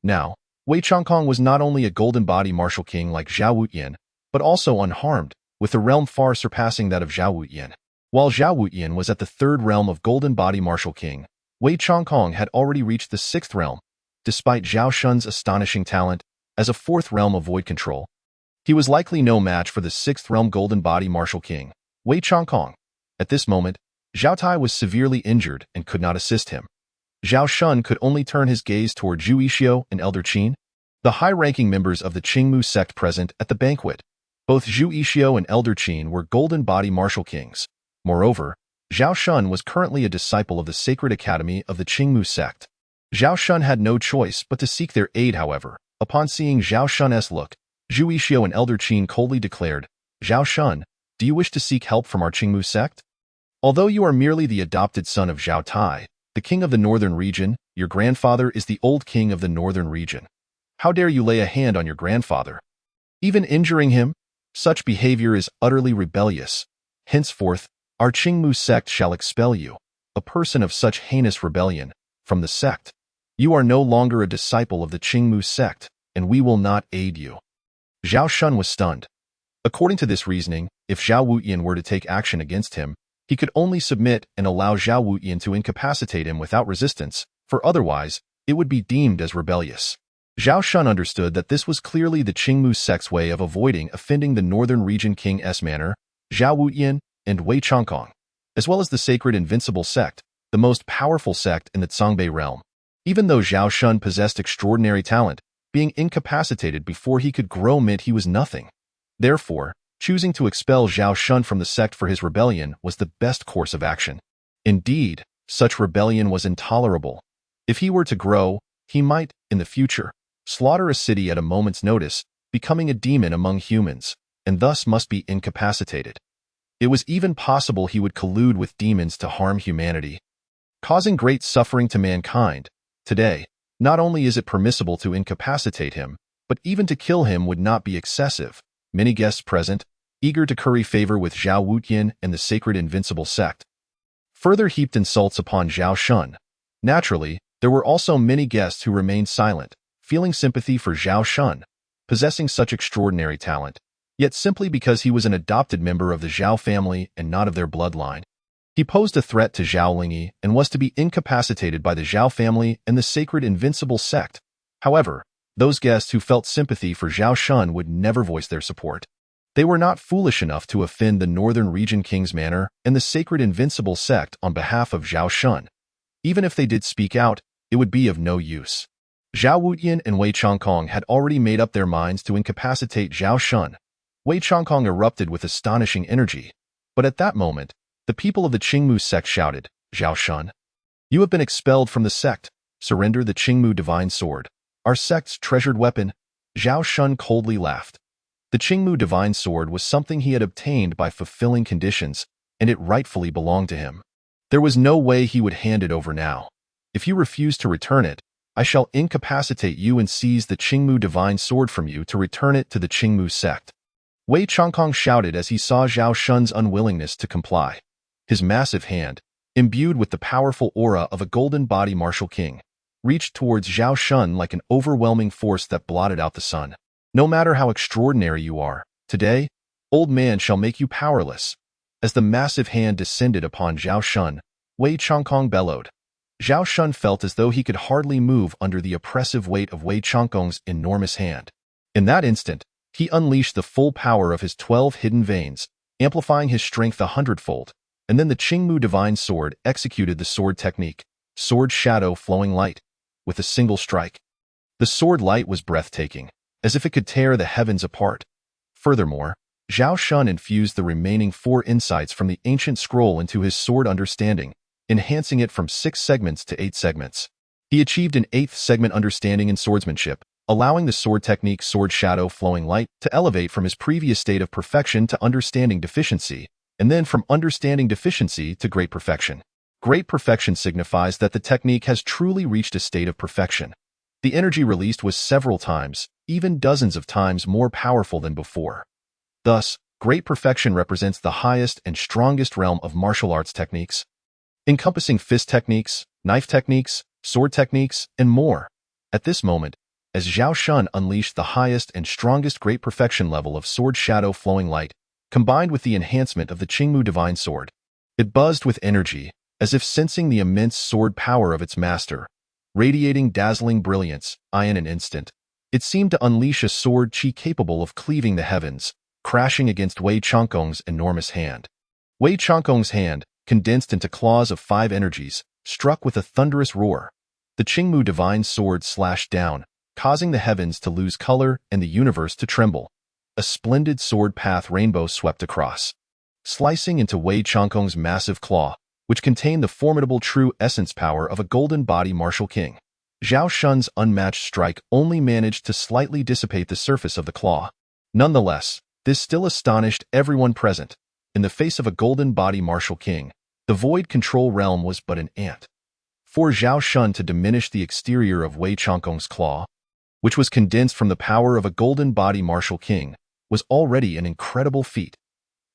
Now, Wei Changkong was not only a Golden Body Martial King like Zhao Wutian, but also unharmed, with a realm far surpassing that of Zhao Wutian. While Zhao Wutian was at the 3rd realm of Golden Body Martial King, Wei Changkong had already reached the 6th realm. Despite Zhao Shun's astonishing talent as a 4th realm of Void Control, he was likely no match for the 6th realm Golden Body Martial King, Wei Changkong. At this moment, Zhao Tai was severely injured and could not assist him. Zhao Shun could only turn his gaze toward Zhu Yixio and Elder Qin, the high-ranking members of the Qingmu sect present at the banquet. Both Zhu Yixio and Elder Qin were Golden Body Martial Kings. Moreover, Zhao Shun was currently a disciple of the Sacred Academy of the Qingmu sect. Zhao Shun had no choice but to seek their aid. However, upon seeing Zhao Shun's look, Zhu Yixio and Elder Qin coldly declared, "Zhao Shun, do you wish to seek help from our Qingmu sect? Although you are merely the adopted son of Zhao Tai, the king of the northern region, your grandfather is the old king of the northern region. How dare you lay a hand on your grandfather? Even injuring him? Such behavior is utterly rebellious. Henceforth, our Qingmu sect shall expel you, a person of such heinous rebellion, from the sect. You are no longer a disciple of the Qingmu sect, and we will not aid you." Zhao Shun was stunned. According to this reasoning, if Zhao Wutian were to take action against him, he could only submit and allow Zhao Wutian to incapacitate him without resistance, for otherwise, it would be deemed as rebellious. Zhao Shun understood that this was clearly the Qingmu sect's way of avoiding offending the Northern Region King S. Manor, Zhao Wutian, and Wei Changkong, as well as the sacred Invincible sect, the most powerful sect in the Songbei realm. Even though Zhao Shun possessed extraordinary talent, being incapacitated before he could grow meant he was nothing. Therefore, choosing to expel Zhao Shun from the sect for his rebellion was the best course of action. Indeed, such rebellion was intolerable. If he were to grow, he might, in the future, slaughter a city at a moment's notice, becoming a demon among humans, and thus must be incapacitated. It was even possible he would collude with demons to harm humanity, causing great suffering to mankind. Today, not only is it permissible to incapacitate him, but even to kill him would not be excessive. Many guests present, eager to curry favor with Zhao Wuqian and the sacred invincible sect, further heaped insults upon Zhao Shun. Naturally, there were also many guests who remained silent, feeling sympathy for Zhao Shun, possessing such extraordinary talent, yet simply because he was an adopted member of the Zhao family and not of their bloodline. He posed a threat to Zhao Lingyi and was to be incapacitated by the Zhao family and the sacred invincible sect. However, those guests who felt sympathy for Zhao Shun would never voice their support. They were not foolish enough to offend the Northern Region King's Manor and the sacred invincible sect on behalf of Zhao Shun. Even if they did speak out, it would be of no use. Zhao Wuqian and Wei Changkong had already made up their minds to incapacitate Zhao Shun. Wei Changkong erupted with astonishing energy, but at that moment, the people of the Qingmu sect shouted, "Zhao Shun, you have been expelled from the sect. Surrender the Qingmu divine sword, our sect's treasured weapon." Zhao Shun coldly laughed. The Qingmu divine sword was something he had obtained by fulfilling conditions, and it rightfully belonged to him. There was no way he would hand it over now. If you refuse to return it, I shall incapacitate you and seize the Qingmu divine sword from you to return it to the Qingmu sect. Wei Changkong shouted as he saw Zhao Shun's unwillingness to comply. His massive hand, imbued with the powerful aura of a golden body martial king, reached towards Zhao Shun like an overwhelming force that blotted out the sun. No matter how extraordinary you are, today, old man shall make you powerless. As the massive hand descended upon Zhao Shun, Wei Changkong bellowed. Zhao Shun felt as though he could hardly move under the oppressive weight of Wei Changkong's enormous hand. In that instant, he unleashed the full power of his 12 hidden veins, amplifying his strength 100-fold, and then the Qingmu divine sword executed the sword technique, sword shadow flowing light, with a single strike. The sword light was breathtaking, as if it could tear the heavens apart. Furthermore, Zhao Shun infused the remaining 4 insights from the ancient scroll into his sword understanding, enhancing it from 6 segments to 8 segments. He achieved an 8th segment understanding in swordsmanship, allowing the sword technique sword shadow flowing light to elevate from his previous state of perfection to understanding deficiency, and then from understanding deficiency to great perfection. Great perfection signifies that the technique has truly reached a state of perfection. The energy released was several times, even dozens of times more powerful than before. Thus, great perfection represents the highest and strongest realm of martial arts techniques, encompassing fist techniques, knife techniques, sword techniques, and more. At this moment, as Zhao Shun unleashed the highest and strongest great perfection level of sword shadow flowing light, combined with the enhancement of the Qingmu divine sword, it buzzed with energy, as if sensing the immense sword power of its master. Radiating dazzling brilliance, in an instant, it seemed to unleash a sword chi capable of cleaving the heavens, crashing against Wei Changkong's enormous hand. Wei Changkong's hand, condensed into claws of 5 energies, struck with a thunderous roar. The Qingmu divine sword slashed down, causing the heavens to lose color and the universe to tremble. A splendid sword path rainbow swept across, slicing into Wei Changkong's massive claw, which contained the formidable true essence power of a golden body martial king. Zhao Shun's unmatched strike only managed to slightly dissipate the surface of the claw. Nonetheless, this still astonished everyone present. In the face of a golden body martial king, the void control realm was but an ant. For Zhao Shun to diminish the exterior of Wei Changkong's claw, which was condensed from the power of a golden body martial king, was already an incredible feat.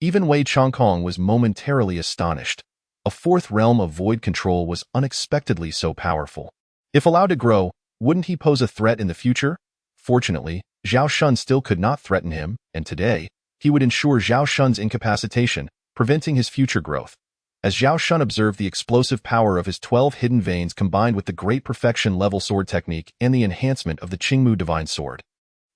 Even Wei Changkong was momentarily astonished. A 4th realm of void control was unexpectedly so powerful. If allowed to grow, wouldn't he pose a threat in the future? Fortunately, Zhao Shun still could not threaten him, and today, he would ensure Zhao Shun's incapacitation, preventing his future growth. As Zhao Shun observed the explosive power of his 12 hidden veins combined with the great perfection level sword technique and the enhancement of the Qingmu divine sword,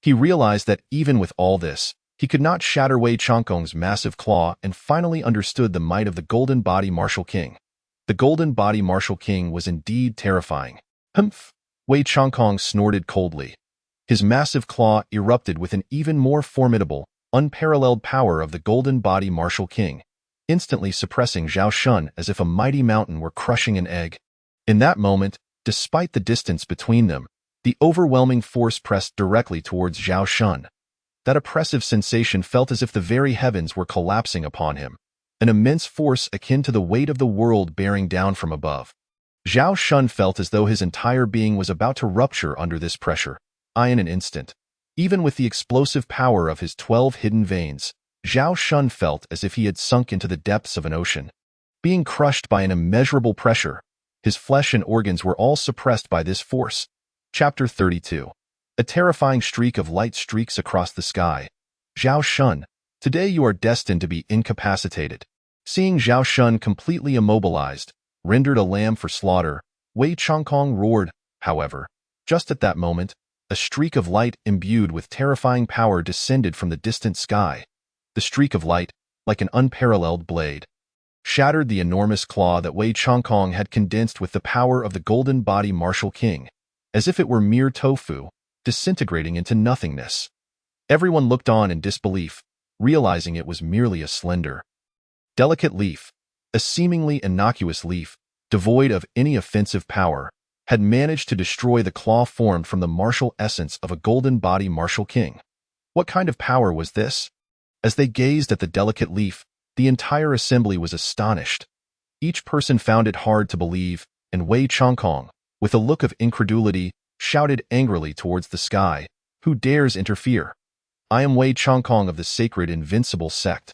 he realized that even with all this, he could not shatter Wei Changkong's massive claw and finally understood the might of the Golden Body Martial King. The Golden Body Martial King was indeed terrifying. Humph! Wei Changkong snorted coldly. His massive claw erupted with an even more formidable, unparalleled power of the golden body martial king, instantly suppressing Zhao Shun as if a mighty mountain were crushing an egg. In that moment, despite the distance between them, the overwhelming force pressed directly towards Zhao Shun. That oppressive sensation felt as if the very heavens were collapsing upon him, an immense force akin to the weight of the world bearing down from above. Zhao Shun felt as though his entire being was about to rupture under this pressure. In an instant, even with the explosive power of his 12 hidden veins, Zhao Shun felt as if he had sunk into the depths of an ocean. Being crushed by an immeasurable pressure, his flesh and organs were all suppressed by this force. Chapter 32. A terrifying streak of light streaks across the sky. Zhao Shun, today you are destined to be incapacitated. Seeing Zhao Shun completely immobilized, rendered a lamb for slaughter, Wei Changkong roared. However, just at that moment, a streak of light imbued with terrifying power descended from the distant sky. The streak of light, like an unparalleled blade, shattered the enormous claw that Wei Changkong had condensed with the power of the golden body martial king, as if it were mere tofu, disintegrating into nothingness. Everyone looked on in disbelief, realizing it was merely a slender, delicate leaf, a seemingly innocuous leaf, devoid of any offensive power, had managed to destroy the claw formed from the martial essence of a golden body martial king. What kind of power was this? As they gazed at the delicate leaf, the entire assembly was astonished. Each person found it hard to believe, and Wei Changkong, with a look of incredulity, shouted angrily towards the sky, "Who dares interfere? I am Wei Changkong of the sacred invincible sect.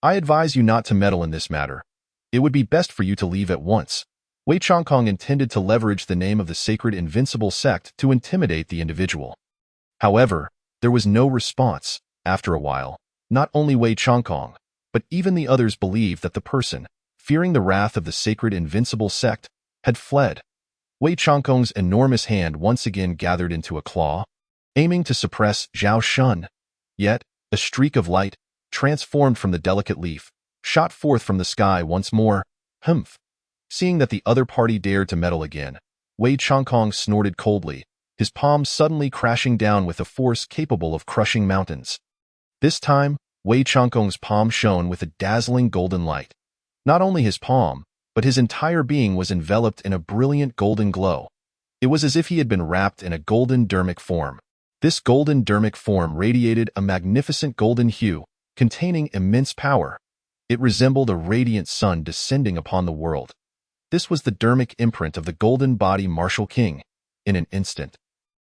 I advise you not to meddle in this matter. It would be best for you to leave at once." Wei Changkong intended to leverage the name of the sacred invincible sect to intimidate the individual. However, there was no response. After a while, not only Wei Changkong, but even the others believed that the person, fearing the wrath of the sacred invincible sect, had fled. Wei Changkong's enormous hand once again gathered into a claw, aiming to suppress Zhao Shun. Yet, a streak of light, transformed from the delicate leaf, shot forth from the sky once more. Humph! Seeing that the other party dared to meddle again, Wei Changkong snorted coldly, his palm suddenly crashing down with a force capable of crushing mountains. This time, Wei Changkong's palm shone with a dazzling golden light. Not only his palm, but his entire being was enveloped in a brilliant golden glow. It was as if he had been wrapped in a golden dermic form. This golden dermic form radiated a magnificent golden hue, containing immense power. It resembled a radiant sun descending upon the world. This was the dermic imprint of the golden body martial king. In an instant,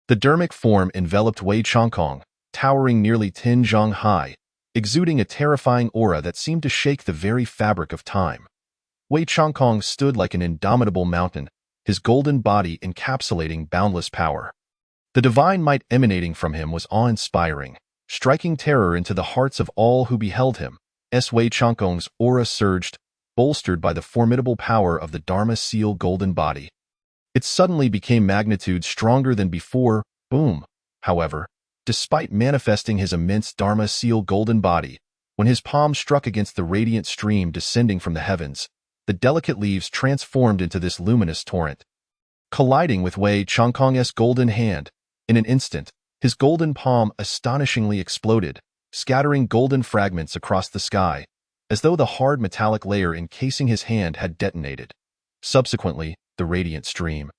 the dermic form enveloped Wei Changkong, towering nearly 10 zhang high, exuding a terrifying aura that seemed to shake the very fabric of time. Wei Changkong stood like an indomitable mountain, his golden body encapsulating boundless power. The divine might emanating from him was awe-inspiring, striking terror into the hearts of all who beheld him. Wei Changkong's aura surged, bolstered by the formidable power of the Dharma Seal golden body. It suddenly became magnitude stronger than before. Boom! However, despite manifesting his immense Dharma Seal golden body, when his palm struck against the radiant stream descending from the heavens, the delicate leaves transformed into this luminous torrent. Colliding with Wei Changkong's golden hand, in an instant, his golden palm astonishingly exploded, scattering golden fragments across the sky, as though the hard metallic layer encasing his hand had detonated. Subsequently, the radiant stream,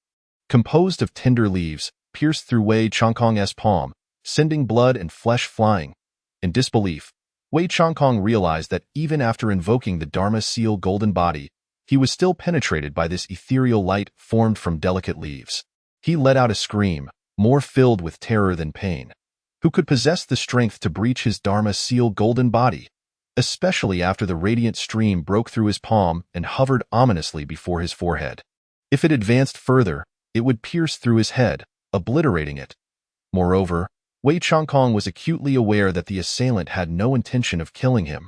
composed of tender leaves, pierced through Wei Changkong's palm, sending blood and flesh flying. In disbelief, Wei Changkong realized that even after invoking the Dharma Seal golden body, he was still penetrated by this ethereal light formed from delicate leaves. He let out a scream, more filled with terror than pain. Who could possess the strength to breach his Dharma Seal golden body? Especially after the radiant stream broke through his palm and hovered ominously before his forehead. If it advanced further, it would pierce through his head, obliterating it. Moreover, Wei Changkong was acutely aware that the assailant had no intention of killing him.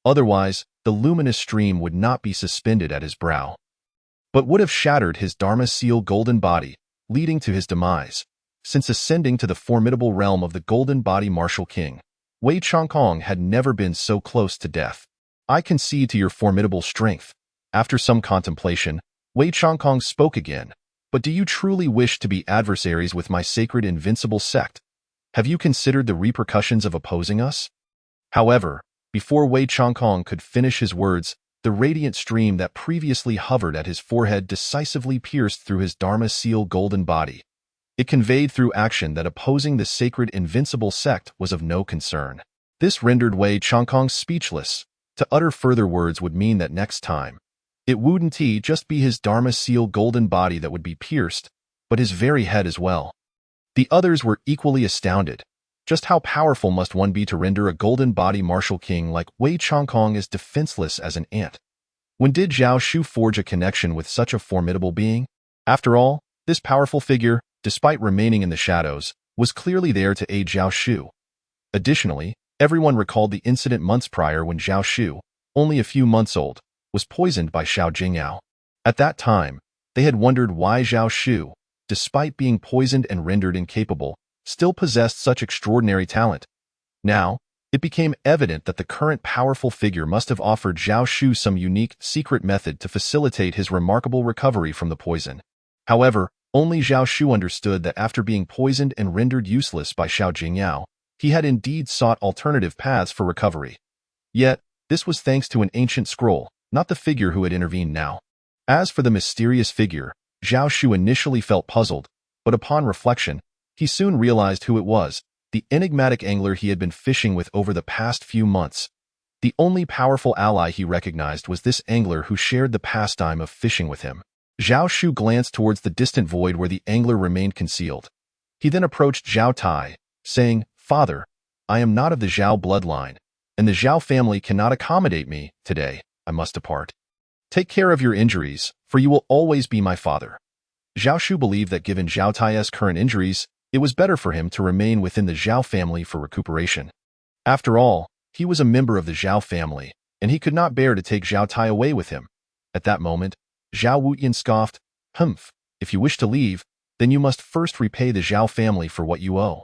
Otherwise, the luminous stream would not be suspended at his brow, but would have shattered his Dharma Seal golden body, leading to his demise. Since ascending to the formidable realm of the golden body martial king, Wei Changkong had never been so close to death. I concede to your formidable strength. After some contemplation, Wei Changkong spoke again. But do you truly wish to be adversaries with my sacred invincible sect? Have you considered the repercussions of opposing us? However, before Wei Changkong could finish his words, the radiant stream that previously hovered at his forehead decisively pierced through his Dharma seal golden body. It conveyed through action that opposing the sacred invincible sect was of no concern. This rendered Wei Changkong speechless. To utter further words would mean that next time, it wouldn't just be his Dharma seal golden body that would be pierced, but his very head as well. The others were equally astounded. Just how powerful must one be to render a golden body martial king like Wei Changkong as defenseless as an ant? When did Zhao Shu forge a connection with such a formidable being? After all, this powerful figure, despite remaining in the shadows, was clearly there to aid Zhao Shu. Additionally, everyone recalled the incident months prior when Zhao Shu, only a few months old, was poisoned by Xiao Jingyao. At that time, they had wondered why Zhao Shu, despite being poisoned and rendered incapable, still possessed such extraordinary talent. Now, it became evident that the current powerful figure must have offered Zhao Shu some unique, secret method to facilitate his remarkable recovery from the poison. However, only Zhao Shu understood that after being poisoned and rendered useless by Xiao Jingyao, he had indeed sought alternative paths for recovery. Yet, this was thanks to an ancient scroll, not the figure who had intervened now. As for the mysterious figure, Zhao Shu initially felt puzzled, but upon reflection, he soon realized who it was, the enigmatic angler he had been fishing with over the past few months. The only powerful ally he recognized was this angler who shared the pastime of fishing with him. Zhao Shu glanced towards the distant void where the angler remained concealed. He then approached Zhao Tai, saying, "Father, I am not of the Zhao bloodline, and the Zhao family cannot accommodate me. Today, I must depart. Take care of your injuries, for you will always be my father." Zhao Shu believed that given Zhao Tai's current injuries, it was better for him to remain within the Zhao family for recuperation. After all, he was a member of the Zhao family, and he could not bear to take Zhao Tai away with him. At that moment, Zhao Wuyan scoffed, "Humph, if you wish to leave, then you must first repay the Zhao family for what you owe."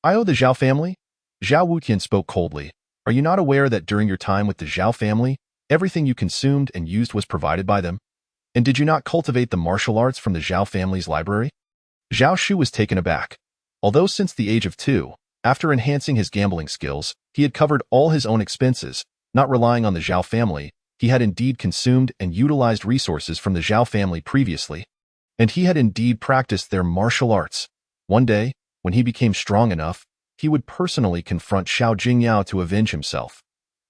"I owe the Zhao family?" Zhao Wuyan spoke coldly. "Are you not aware that during your time with the Zhao family, everything you consumed and used was provided by them? And did you not cultivate the martial arts from the Zhao family's library?" Zhao Shu was taken aback. Although since the age of 2, after enhancing his gambling skills, he had covered all his own expenses, not relying on the Zhao family, he had indeed consumed and utilized resources from the Zhao family previously. And he had indeed practiced their martial arts. One day, when he became strong enough, he would personally confront Xiao Jingyao to avenge himself.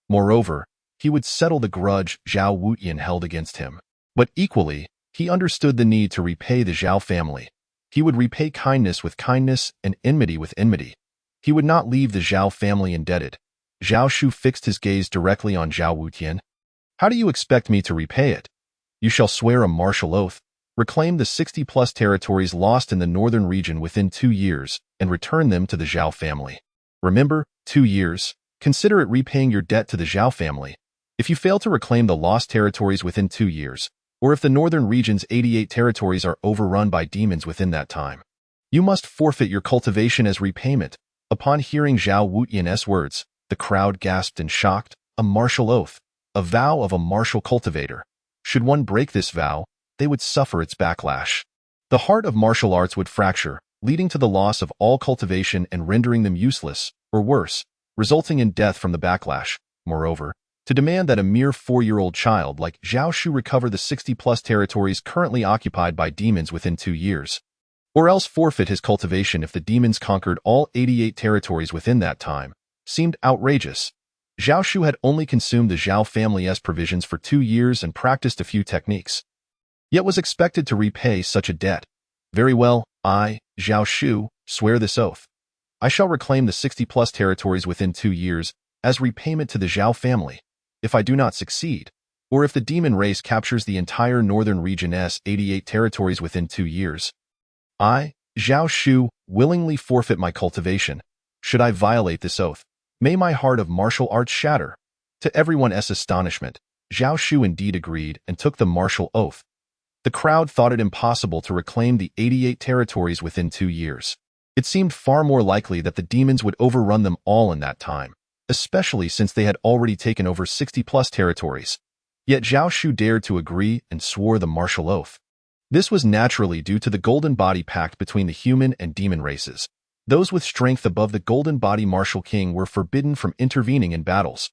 Moreover, he would settle the grudge Zhao Wuyan held against him. But equally, he understood the need to repay the Zhao family. He would repay kindness with kindness and enmity with enmity. He would not leave the Zhao family indebted. Zhao Shu fixed his gaze directly on Zhao Wuyan. "How do you expect me to repay it? You shall swear a martial oath, reclaim the 60-plus territories lost in the northern region within 2 years, and return them to the Zhao family. Remember, 2 years. Consider it repaying your debt to the Zhao family. If you fail to reclaim the lost territories within 2 years, or if the northern region's 88 territories are overrun by demons within that time, you must forfeit your cultivation as repayment." Upon hearing Zhao Wuyan's words, the crowd gasped in shock. A martial oath, a vow of a martial cultivator. Should one break this vow, they would suffer its backlash. The heart of martial arts would fracture, leading to the loss of all cultivation and rendering them useless, or worse, resulting in death from the backlash. Moreover, to demand that a mere 4-year-old child like Zhao Shu recover the 60-plus territories currently occupied by demons within 2 years, or else forfeit his cultivation if the demons conquered all 88 territories within that time, seemed outrageous. Zhao Shu had only consumed the Zhao family's provisions for 2 years and practiced a few techniques, yet was expected to repay such a debt. "Very well, I, Zhao Shu, swear this oath. I shall reclaim the 60-plus territories within 2 years as repayment to the Zhao family. If I do not succeed, or if the demon race captures the entire northern region's 88 territories within 2 years, I, Zhao Shu, willingly forfeit my cultivation. Should I violate this oath, may my heart of martial arts shatter." To everyone's astonishment, Zhao Shu indeed agreed and took the martial oath. The crowd thought it impossible to reclaim the 88 territories within 2 years. It seemed far more likely that the demons would overrun them all in that time, especially since they had already taken over 60-plus territories. Yet Zhao Shu dared to agree and swore the martial oath. This was naturally due to the Golden Body Pact between the human and demon races. Those with strength above the Golden Body Martial King were forbidden from intervening in battles,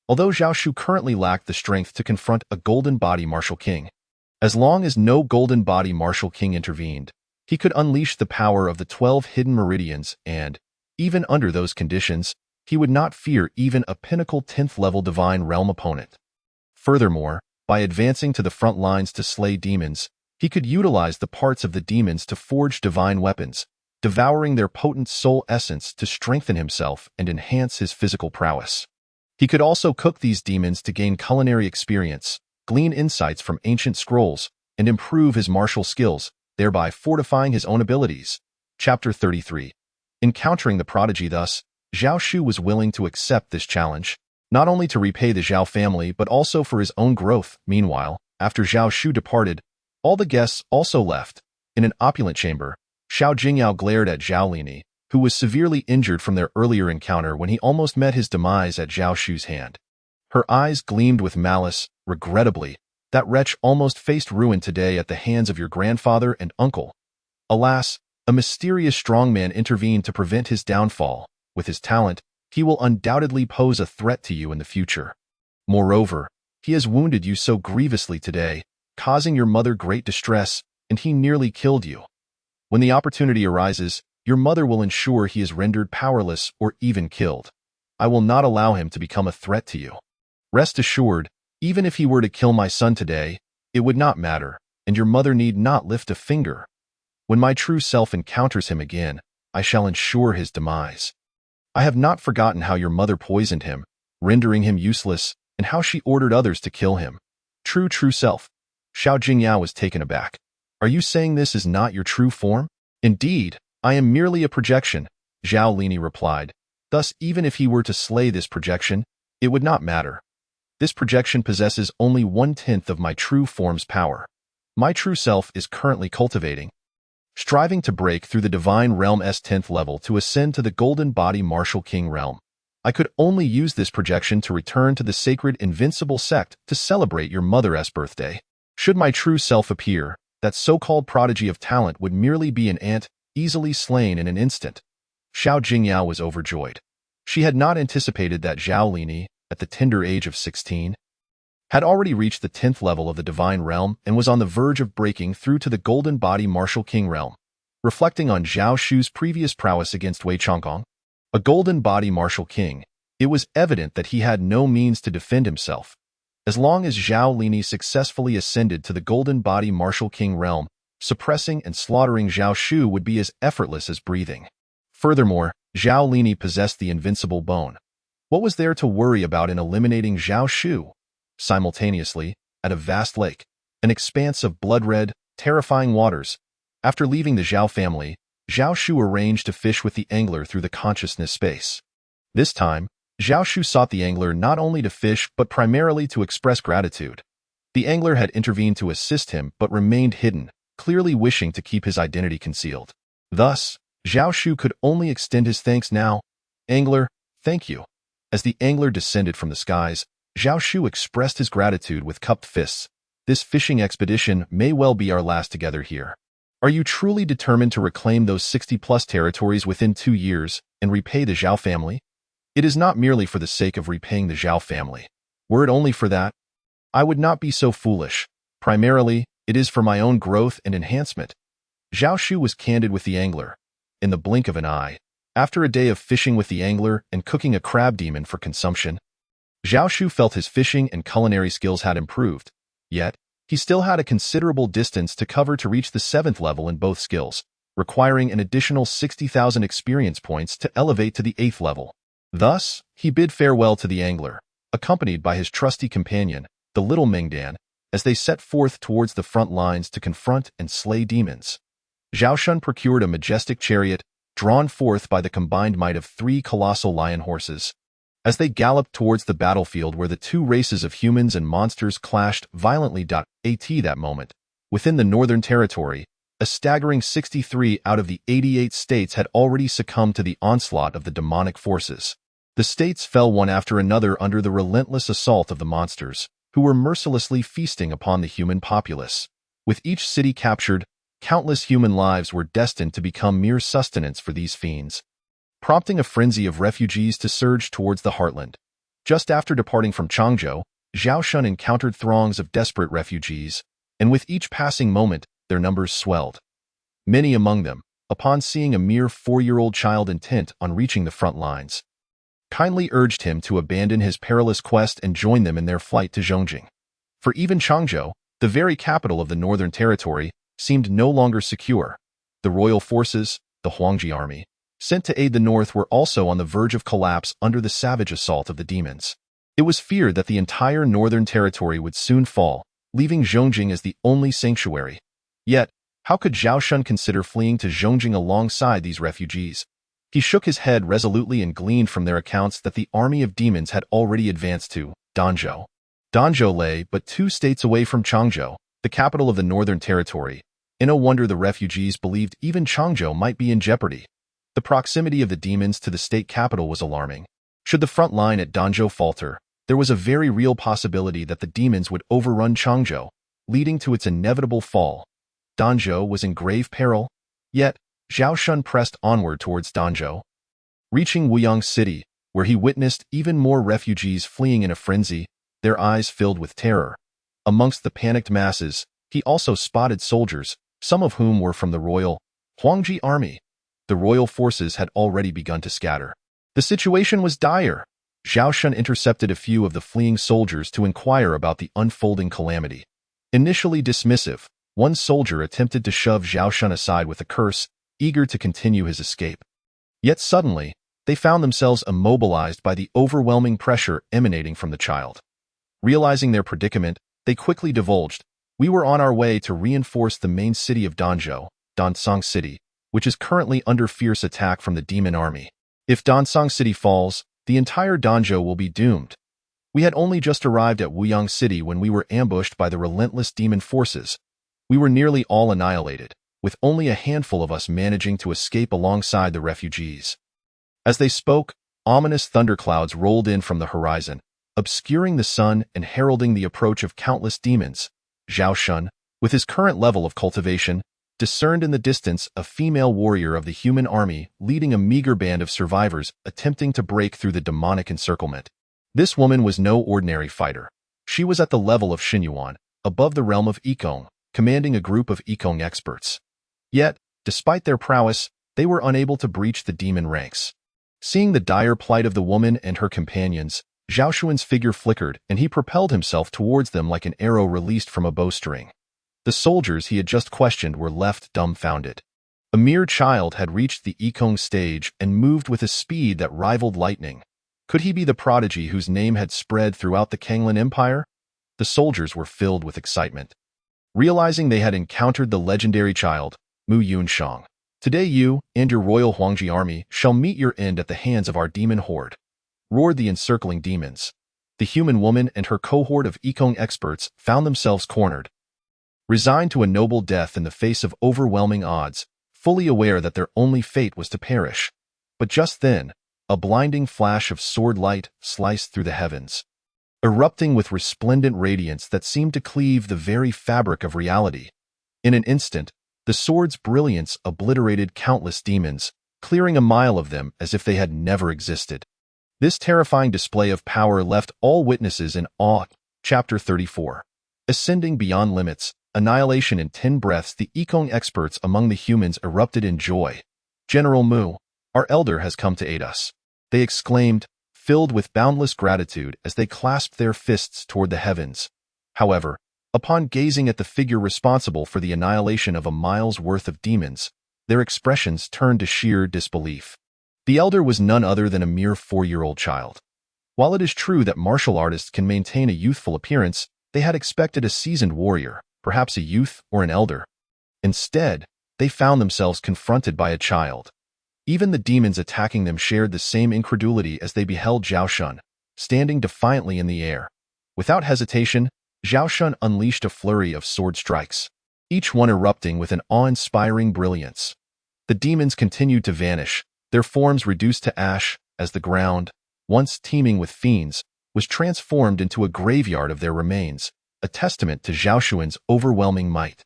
although Zhao Shu currently lacked the strength to confront a Golden Body Martial King. As long as no Golden Body Martial King intervened, he could unleash the power of the 12 hidden meridians and, even under those conditions, he would not fear even a pinnacle 10th level Divine Realm opponent. Furthermore, by advancing to the front lines to slay demons, he could utilize the parts of the demons to forge divine weapons, devouring their potent soul essence to strengthen himself and enhance his physical prowess. He could also cook these demons to gain culinary experience, glean insights from ancient scrolls, and improve his martial skills, thereby fortifying his own abilities. Chapter 33. Encountering the prodigy thus, Zhao Shu was willing to accept this challenge, not only to repay the Zhao family but also for his own growth. Meanwhile, after Zhao Shu departed, all the guests also left. In an opulent chamber, Xiao Jingyao glared at Zhao Lini, who was severely injured from their earlier encounter when he almost met his demise at Zhao Shu's hand. Her eyes gleamed with malice. Regrettably, that wretch almost faced ruin today at the hands of your grandfather and uncle. Alas, a mysterious strongman intervened to prevent his downfall. With his talent, he will undoubtedly pose a threat to you in the future. Moreover, he has wounded you so grievously today, causing your mother great distress, and he nearly killed you. When the opportunity arises, your mother will ensure he is rendered powerless or even killed. I will not allow him to become a threat to you. Rest assured, even if he were to kill my son today, it would not matter, and your mother need not lift a finger. When my true self encounters him again, I shall ensure his demise. I have not forgotten how your mother poisoned him, rendering him useless, and how she ordered others to kill him. True self. Xiao Jingyao was taken aback. Are you saying this is not your true form? Indeed, I am merely a projection, Zhao Lini replied. Thus, even if he were to slay this projection, it would not matter. This projection possesses only 1/10 of my true form's power. My true self is currently cultivating, striving to break through the Divine Realm's 10th level to ascend to the Golden Body Martial King realm. I could only use this projection to return to the sacred Invincible Sect to celebrate your mother's birthday. Should my true self appear, that so-called prodigy of talent would merely be an ant, easily slain in an instant. Xiao Jingyao was overjoyed. She had not anticipated that Zhao Lini, at the tender age of 16, had already reached the 10th level of the Divine Realm and was on the verge of breaking through to the Golden Body Martial King realm. Reflecting on Zhao Shu's previous prowess against Wei Changong, a Golden Body Martial King, it was evident that he had no means to defend himself. As long as Zhao Lini successfully ascended to the Golden Body Martial King realm, suppressing and slaughtering Zhao Shu would be as effortless as breathing. Furthermore, Zhao Lini possessed the invincible bone. What was there to worry about in eliminating Zhao Shu? Simultaneously, at a vast lake, an expanse of blood-red, terrifying waters, after leaving the Zhao family, Zhao Shu arranged to fish with the angler through the consciousness space. This time, Zhao Shu sought the angler not only to fish but primarily to express gratitude. The angler had intervened to assist him but remained hidden, clearly wishing to keep his identity concealed. Thus, Zhao Shu could only extend his thanks now. Angler, thank you. As the angler descended from the skies, Zhao Shu expressed his gratitude with cupped fists. This fishing expedition may well be our last together here. Are you truly determined to reclaim those 60-plus territories within 2 years and repay the Zhao family? It is not merely for the sake of repaying the Zhao family. Were it only for that, I would not be so foolish. Primarily, it is for my own growth and enhancement. Zhao Shu was candid with the angler. In the blink of an eye, after a day of fishing with the angler and cooking a crab demon for consumption, Zhao Shu felt his fishing and culinary skills had improved. Yet, he still had a considerable distance to cover to reach the 7th level in both skills, requiring an additional 60,000 experience points to elevate to the 8th level. Thus, he bid farewell to the angler, accompanied by his trusty companion, the little Mingdan, as they set forth towards the front lines to confront and slay demons. Zhao Shun procured a majestic chariot, drawn forth by the combined might of 3 colossal lion horses. As they galloped towards the battlefield where the 2 races of humans and monsters clashed violently. At that moment, within the Northern Territory, a staggering 63 out of the 88 states had already succumbed to the onslaught of the demonic forces. The states fell one after another under the relentless assault of the monsters, who were mercilessly feasting upon the human populace. With each city captured, countless human lives were destined to become mere sustenance for these fiends, prompting a frenzy of refugees to surge towards the heartland. Just after departing from Changzhou, Zhao Shun encountered throngs of desperate refugees, and with each passing moment, their numbers swelled. Many among them, upon seeing a mere 4-year-old child intent on reaching the front lines, kindly urged him to abandon his perilous quest and join them in their flight to Zhongjing. For even Changzhou, the very capital of the Northern Territory, seemed no longer secure. The royal forces, the Huangji army, sent to aid the north were also on the verge of collapse under the savage assault of the demons. It was feared that the entire Northern Territory would soon fall, leaving Zhongjing as the only sanctuary. Yet, how could Zhao Shun consider fleeing to Zhongjing alongside these refugees? He shook his head resolutely and gleaned from their accounts that the army of demons had already advanced to Danzhou. Danzhou lay but 2 states away from Changzhou, the capital of the Northern Territory, and no wonder the refugees believed even Changzhou might be in jeopardy. The proximity of the demons to the state capital was alarming. Should the front line at Danzhou falter, there was a very real possibility that the demons would overrun Changzhou, leading to its inevitable fall. Danzhou was in grave peril, yet Zhao Shun pressed onward towards Danzhou. Reaching Wuyang City, where he witnessed even more refugees fleeing in a frenzy, their eyes filled with terror. Amongst the panicked masses, he also spotted soldiers, some of whom were from the royal Huangji army. The royal forces had already begun to scatter. The situation was dire. Zhao Shun intercepted a few of the fleeing soldiers to inquire about the unfolding calamity. Initially dismissive, one soldier attempted to shove Zhao Shun aside with a curse, eager to continue his escape. Yet suddenly, they found themselves immobilized by the overwhelming pressure emanating from the child. Realizing their predicament, they quickly divulged, "We were on our way to reinforce the main city of Danzhou, Dansang City, which is currently under fierce attack from the demon army. If Dansang City falls, the entire Danzhou will be doomed. We had only just arrived at Wuyang City when we were ambushed by the relentless demon forces. We were nearly all annihilated, with only a handful of us managing to escape alongside the refugees." As they spoke, ominous thunderclouds rolled in from the horizon, obscuring the sun and heralding the approach of countless demons. Zhao Shun, with his current level of cultivation, discerned in the distance a female warrior of the human army leading a meager band of survivors attempting to break through the demonic encirclement. This woman was no ordinary fighter. She was at the level of Xinyuan, above the realm of Yikong, commanding a group of Yikong experts. Yet, despite their prowess, they were unable to breach the demon ranks. Seeing the dire plight of the woman and her companions, Zhao Shun's figure flickered and he propelled himself towards them like an arrow released from a bowstring. The soldiers he had just questioned were left dumbfounded. A mere child had reached the Yikong stage and moved with a speed that rivaled lightning. Could he be the prodigy whose name had spread throughout the Kanglan Empire? The soldiers were filled with excitement. Realizing they had encountered the legendary child, Mu Yunshang, "Today you and your royal Huangji army shall meet your end at the hands of our demon horde," roared the encircling demons. The human woman and her cohort of Yikong experts found themselves cornered. Resigned to a noble death in the face of overwhelming odds, fully aware that their only fate was to perish. But just then, a blinding flash of sword light sliced through the heavens, erupting with resplendent radiance that seemed to cleave the very fabric of reality. In an instant, the sword's brilliance obliterated countless demons, clearing a mile of them as if they had never existed. This terrifying display of power left all witnesses in awe. Chapter 34. Ascending beyond limits, annihilation in 10 breaths. The Yikong experts among the humans erupted in joy. "General Mu, our elder has come to aid us," they exclaimed, filled with boundless gratitude as they clasped their fists toward the heavens. However, upon gazing at the figure responsible for the annihilation of a mile's worth of demons, their expressions turned to sheer disbelief. The elder was none other than a mere 4-year-old child. While it is true that martial artists can maintain a youthful appearance, they had expected a seasoned warrior, perhaps a youth or an elder. Instead, they found themselves confronted by a child. Even the demons attacking them shared the same incredulity as they beheld Zhao Shun, standing defiantly in the air. Without hesitation, Zhao Shun unleashed a flurry of sword strikes, each one erupting with an awe-inspiring brilliance. The demons continued to vanish, their forms reduced to ash as the ground, once teeming with fiends, was transformed into a graveyard of their remains, a testament to Zhao Shun's overwhelming might.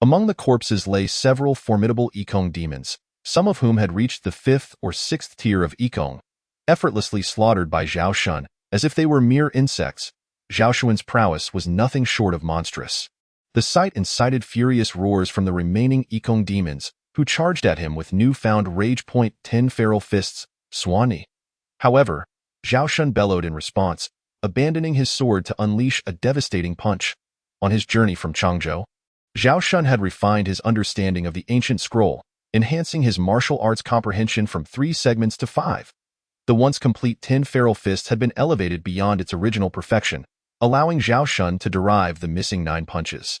Among the corpses lay several formidable Ikong demons, some of whom had reached the 5th or 6th tier of Ikong, effortlessly slaughtered by Zhao Shun, as if they were mere insects. Zhao Shun's prowess was nothing short of monstrous. The sight incited furious roars from the remaining Ikong demons, who charged at him with newfound rage. 10 feral fists, Swanee. However, Zhao Shun bellowed in response, abandoning his sword to unleash a devastating punch. On his journey from Changzhou, Zhao Shun had refined his understanding of the ancient scroll, enhancing his martial arts comprehension from 3 segments to 5. The once complete 10 feral fists had been elevated beyond its original perfection, allowing Zhao Shun to derive the missing 9 punches.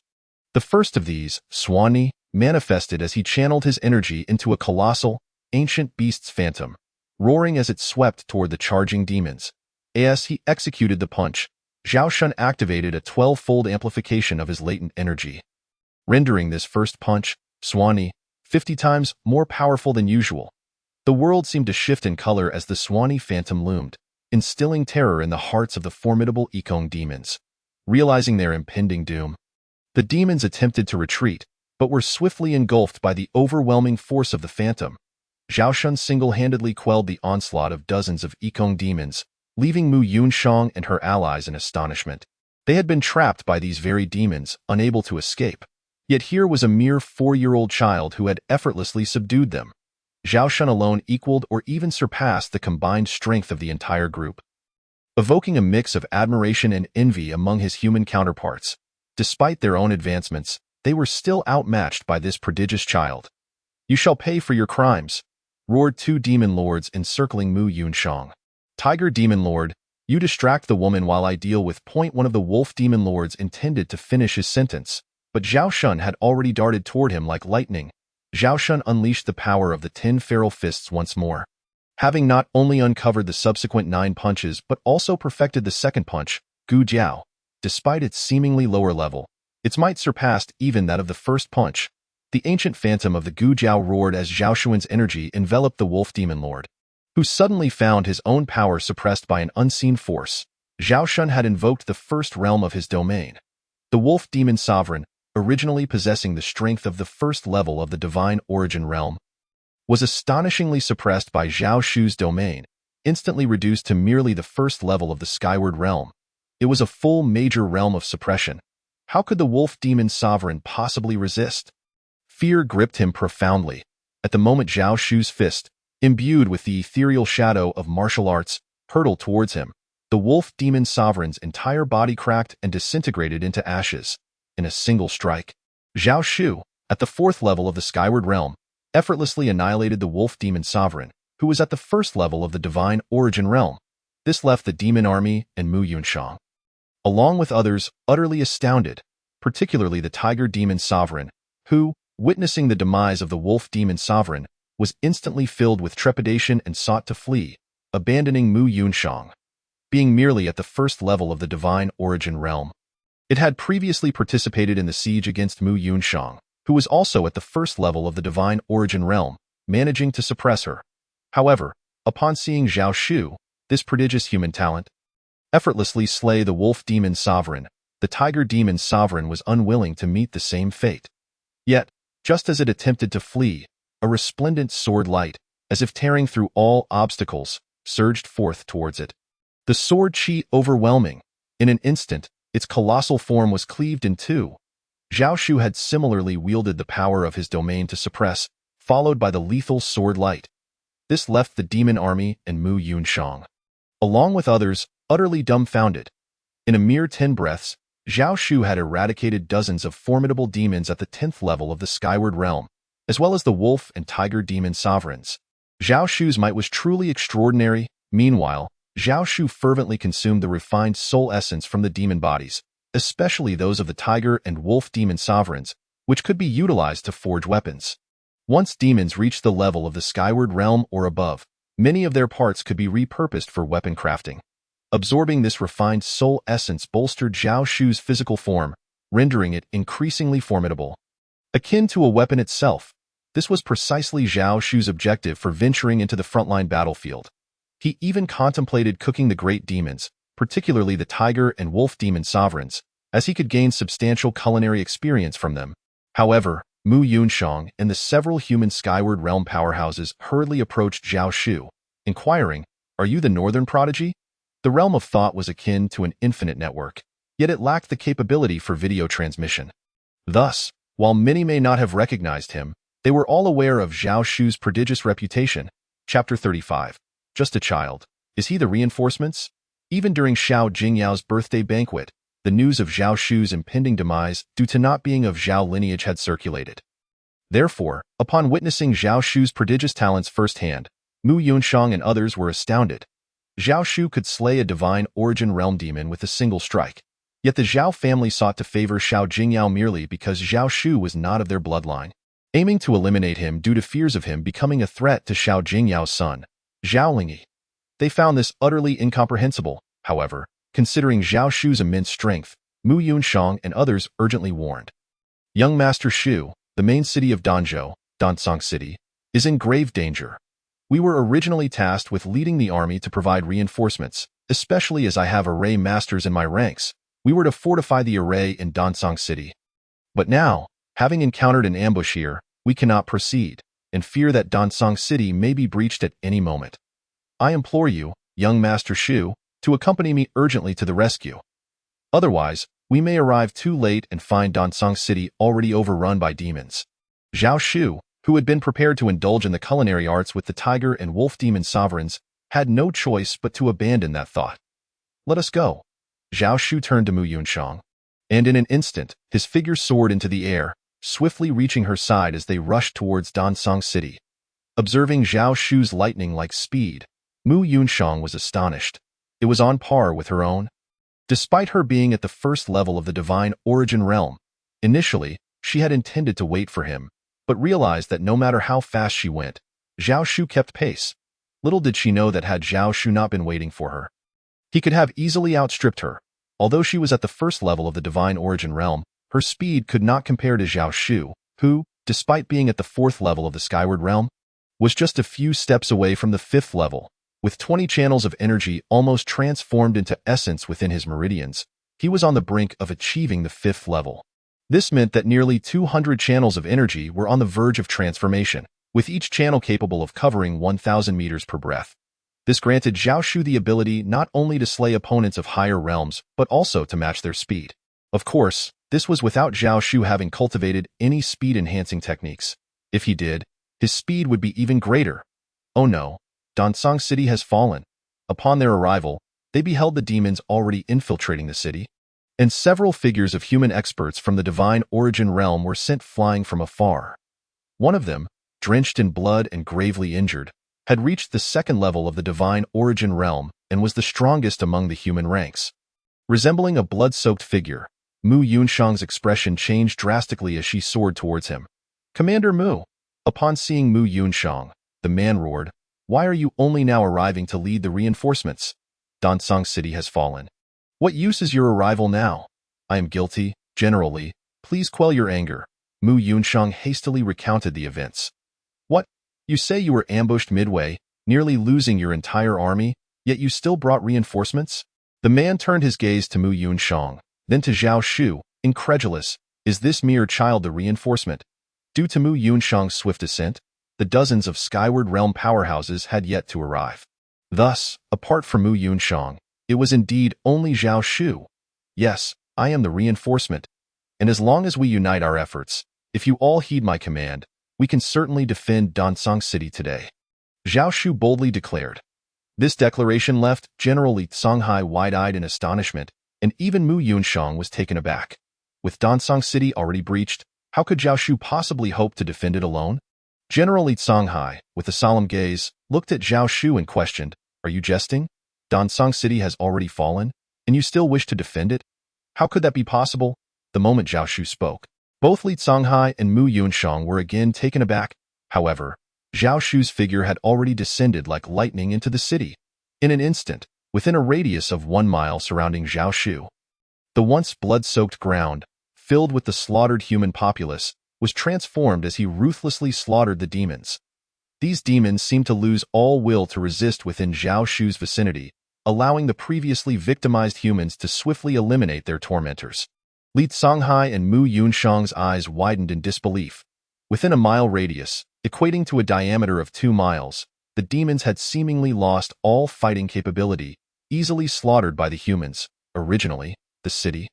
The first of these, Swanee, manifested as he channeled his energy into a colossal, ancient beast's phantom, roaring as it swept toward the charging demons. As he executed the punch, Zhao Shun activated a 12-fold amplification of his latent energy, rendering this first punch, Swanee, 50 times more powerful than usual. The world seemed to shift in color as the Swanee phantom loomed, instilling terror in the hearts of the formidable Ikong demons. Realizing their impending doom, the demons attempted to retreat, but were swiftly engulfed by the overwhelming force of the phantom. Zhao Shun single-handedly quelled the onslaught of dozens of Ikong demons, leaving Mu Yunshang and her allies in astonishment. They had been trapped by these very demons, unable to escape. Yet here was a mere 4-year-old child who had effortlessly subdued them. Zhao Shun alone equaled or even surpassed the combined strength of the entire group, evoking a mix of admiration and envy among his human counterparts. Despite their own advancements, they were still outmatched by this prodigious child. "You shall pay for your crimes," roared 2 demon lords encircling Mu Yunshang. "Tiger Demon Lord, you distract the woman while I deal with." One of the wolf demon lords intended to finish his sentence, but Zhao Shun had already darted toward him like lightning. Zhao Shun unleashed the power of the 10 feral fists once more. Having not only uncovered the subsequent 9 punches but also perfected the second punch, Gu Jiao. Despite its seemingly lower level, its might surpassed even that of the first punch. The ancient phantom of the Gu Jiao roared as Zhao Shun's energy enveloped the wolf demon lord, who suddenly found his own power suppressed by an unseen force. Zhao Shun had invoked the first realm of his domain, the wolf demon sovereign, originally possessing the strength of the first level of the divine origin realm, was astonishingly suppressed by Zhao Shu's domain, instantly reduced to merely the first level of the skyward realm. It was a full major realm of suppression. How could the wolf demon sovereign possibly resist? Fear gripped him profoundly. At the moment Zhao Shu's fist, imbued with the ethereal shadow of martial arts, hurtled towards him, the wolf demon sovereign's entire body cracked and disintegrated into ashes. In a single strike, Zhao Shu, at the 4th level of the skyward realm, effortlessly annihilated the wolf demon sovereign, who was at the 1st level of the divine origin realm. This left the demon army and Mu Yunshang, along with others, utterly astounded, particularly the tiger demon sovereign, who, witnessing the demise of the wolf demon sovereign, was instantly filled with trepidation and sought to flee, abandoning Mu Yunshang. Being merely at the 1st level of the divine origin realm, it had previously participated in the siege against Mu Yunshang, who was also at the 1st level of the divine origin realm, managing to suppress her. However, upon seeing Zhao Shu, this prodigious human talent, effortlessly slay the wolf demon sovereign, the tiger demon sovereign was unwilling to meet the same fate. Yet, just as it attempted to flee, a resplendent sword light, as if tearing through all obstacles, surged forth towards it. The sword chi overwhelming. In an instant, its colossal form was cleaved in 2. Zhao Shu had similarly wielded the power of his domain to suppress, followed by the lethal sword light. This left the demon army and Mu Yunshang, along with others, utterly dumbfounded. In a mere 10 breaths, Zhao Shu had eradicated dozens of formidable demons at the 10th level of the skyward realm, as well as the wolf and tiger demon sovereigns. Zhao Shu's might was truly extraordinary. Meanwhile, Zhao Shu fervently consumed the refined soul essence from the demon bodies, especially those of the tiger and wolf demon sovereigns, which could be utilized to forge weapons. Once demons reached the level of the skyward realm or above, many of their parts could be repurposed for weapon crafting. Absorbing this refined soul essence bolstered Zhao Shu's physical form, rendering it increasingly formidable. Akin to a weapon itself, this was precisely Zhao Shu's objective for venturing into the frontline battlefield. He even contemplated cooking the great demons, particularly the tiger and wolf demon sovereigns, as he could gain substantial culinary experience from them. However, Mu Yunshang and the several human Skyward Realm powerhouses hurriedly approached Zhao Shu, inquiring, "Are you the Northern Prodigy?" The realm of thought was akin to an infinite network, yet it lacked the capability for video transmission. Thus, while many may not have recognized him, they were all aware of Zhao Shu's prodigious reputation. Chapter 35. Just a child. Is he the reinforcements? Even during Xiao Jingyao's birthday banquet, the news of Zhao Shu's impending demise due to not being of Zhao lineage had circulated. Therefore, upon witnessing Zhao Shu's prodigious talents firsthand, Mu Yunshang and others were astounded. Zhao Shu could slay a divine origin realm demon with a single strike. Yet the Zhao family sought to favor Xiao Jingyao merely because Zhao Shu was not of their bloodline, aiming to eliminate him due to fears of him becoming a threat to Xiao Jingyao's son, Zhao Lingyi. They found this utterly incomprehensible. However, considering Zhao Shu's immense strength, Mu Yunshang and others urgently warned. Young Master Shu, the main city of Danzhou, Dansang City, is in grave danger. We were originally tasked with leading the army to provide reinforcements, especially as I have array masters in my ranks. We were to fortify the array in Dansang City. But now, having encountered an ambush here, we cannot proceed, and fear that Dansang City may be breached at any moment. I implore you, young Master Shu, to accompany me urgently to the rescue. Otherwise, we may arrive too late and find Dansang City already overrun by demons. Zhao Shu, who had been prepared to indulge in the culinary arts with the tiger and wolf demon sovereigns, had no choice but to abandon that thought. Let us go. Zhao Shu turned to Mu Yunshang, and in an instant, his figure soared into the air, swiftly reaching her side as they rushed towards Dansang City. Observing Zhao Shu's lightning-like speed, Mu Yunshang was astonished. It was on par with her own. Despite her being at the first level of the divine origin realm, initially, she had intended to wait for him, but realized that no matter how fast she went, Zhao Shu kept pace. Little did she know that had Zhao Shu not been waiting for her, he could have easily outstripped her. Although she was at the first level of the divine origin realm, her speed could not compare to Zhao Shu, who, despite being at the fourth level of the Skyward Realm, was just a few steps away from the fifth level. With 20 channels of energy almost transformed into essence within his meridians, he was on the brink of achieving the fifth level. This meant that nearly 200 channels of energy were on the verge of transformation, with each channel capable of covering 1,000 meters per breath. This granted Zhao Shu the ability not only to slay opponents of higher realms, but also to match their speed. Of course, this was without Zhao Shu having cultivated any speed-enhancing techniques. If he did, his speed would be even greater. Oh no, Dansang City has fallen. Upon their arrival, they beheld the demons already infiltrating the city, and several figures of human experts from the divine origin realm were sent flying from afar. One of them, drenched in blood and gravely injured, had reached the second level of the divine origin realm and was the strongest among the human ranks. Resembling a blood-soaked figure, Mu Yunshang's expression changed drastically as she soared towards him. "Commander Mu!" Upon seeing Mu Yunshang, the man roared, "Why are you only now arriving to lead the reinforcements? Dansang City has fallen. What use is your arrival now? I am guilty, General Li. Please quell your anger." Mu Yunshang hastily recounted the events. "What? You say you were ambushed midway, nearly losing your entire army, yet you still brought reinforcements?" The man turned his gaze to Mu Yunshang, then to Zhao Shu, incredulous. Is this mere child the reinforcement? Due to Mu Yunshang's swift ascent, the dozens of Skyward Realm powerhouses had yet to arrive. Thus, apart from Mu Yunshang, it was indeed only Zhao Shu. "Yes, I am the reinforcement, and as long as we unite our efforts, if you all heed my command, we can certainly defend Dansang City today," Zhao Shu boldly declared. This declaration left General Li Songhai wide-eyed in astonishment, and even Mu Yunshang was taken aback. With Dansang City already breached, how could Zhao Shu possibly hope to defend it alone? General Li Songhai, with a solemn gaze, looked at Zhao Shu and questioned, "Are you jesting? Dansang City has already fallen, and you still wish to defend it? How could that be possible?" The moment Zhao Shu spoke, both Li Songhai and Mu Yunshang were again taken aback. However, Zhao Shu's figure had already descended like lightning into the city. In an instant, within a radius of 1 mile surrounding Zhao Shu, the once blood-soaked ground, filled with the slaughtered human populace, was transformed as he ruthlessly slaughtered the demons. These demons seemed to lose all will to resist within Zhao Shu's vicinity, allowing the previously victimized humans to swiftly eliminate their tormentors. Li Songhai and Mu Yunshang's eyes widened in disbelief. Within a mile radius, equating to a diameter of 2 miles, the demons had seemingly lost all fighting capability, easily slaughtered by the humans. Originally, the city,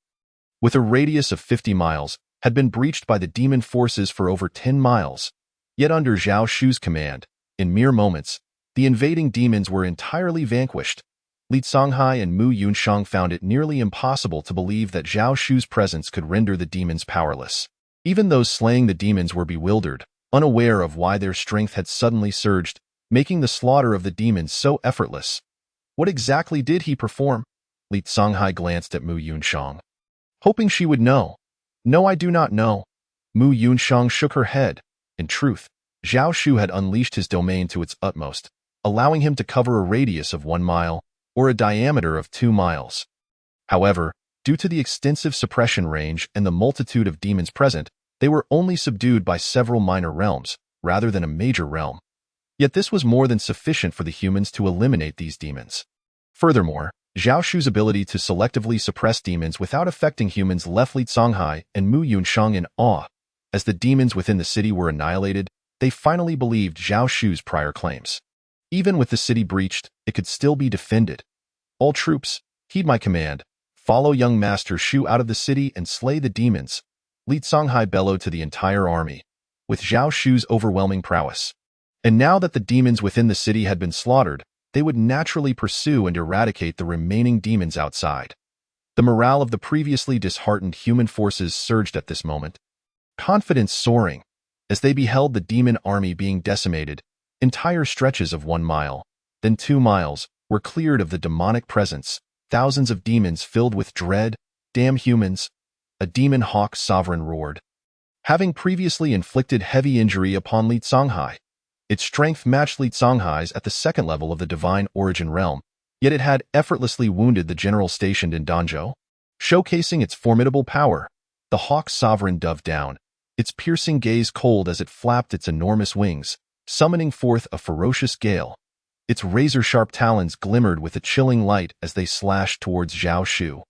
with a radius of 50 miles, had been breached by the demon forces for over 10 miles. Yet under Zhao Shu's command, in mere moments, the invading demons were entirely vanquished. Li Songhai and Mu Yunshang found it nearly impossible to believe that Zhao Shu's presence could render the demons powerless. Even those slaying the demons were bewildered, unaware of why their strength had suddenly surged, making the slaughter of the demons so effortless. What exactly did he perform? Li Songhai glanced at Mu Yunshang, hoping she would know. No, I do not know. Mu Yunshang shook her head. In truth, Zhao Shu had unleashed his domain to its utmost, allowing him to cover a radius of 1 mile, or a diameter of 2 miles. However, due to the extensive suppression range and the multitude of demons present, they were only subdued by several minor realms, rather than a major realm. Yet this was more than sufficient for the humans to eliminate these demons. Furthermore, Zhao Shu's ability to selectively suppress demons without affecting humans left Li Songhai and Mu Yunshang in awe. As the demons within the city were annihilated, they finally believed Zhao Shu's prior claims. Even with the city breached, it could still be defended. All troops, heed my command. Follow young Master Shu out of the city and slay the demons. Li Songhai bellowed to the entire army, with Zhao Shu's overwhelming prowess. And now that the demons within the city had been slaughtered, they would naturally pursue and eradicate the remaining demons outside. The morale of the previously disheartened human forces surged at this moment, confidence soaring, as they beheld the demon army being decimated. Entire stretches of 1 mile, then 2 miles, were cleared of the demonic presence. Thousands of demons filled with dread. Damn humans! A demon hawk sovereign roared, having previously inflicted heavy injury upon Li Songhai. Its strength matched Li Songhai's at the second level of the divine origin realm, yet it had effortlessly wounded the general stationed in Danzhou. Showcasing its formidable power, the hawk sovereign dove down, its piercing gaze cold as it flapped its enormous wings, summoning forth a ferocious gale. Its razor-sharp talons glimmered with a chilling light as they slashed towards Zhao Shu.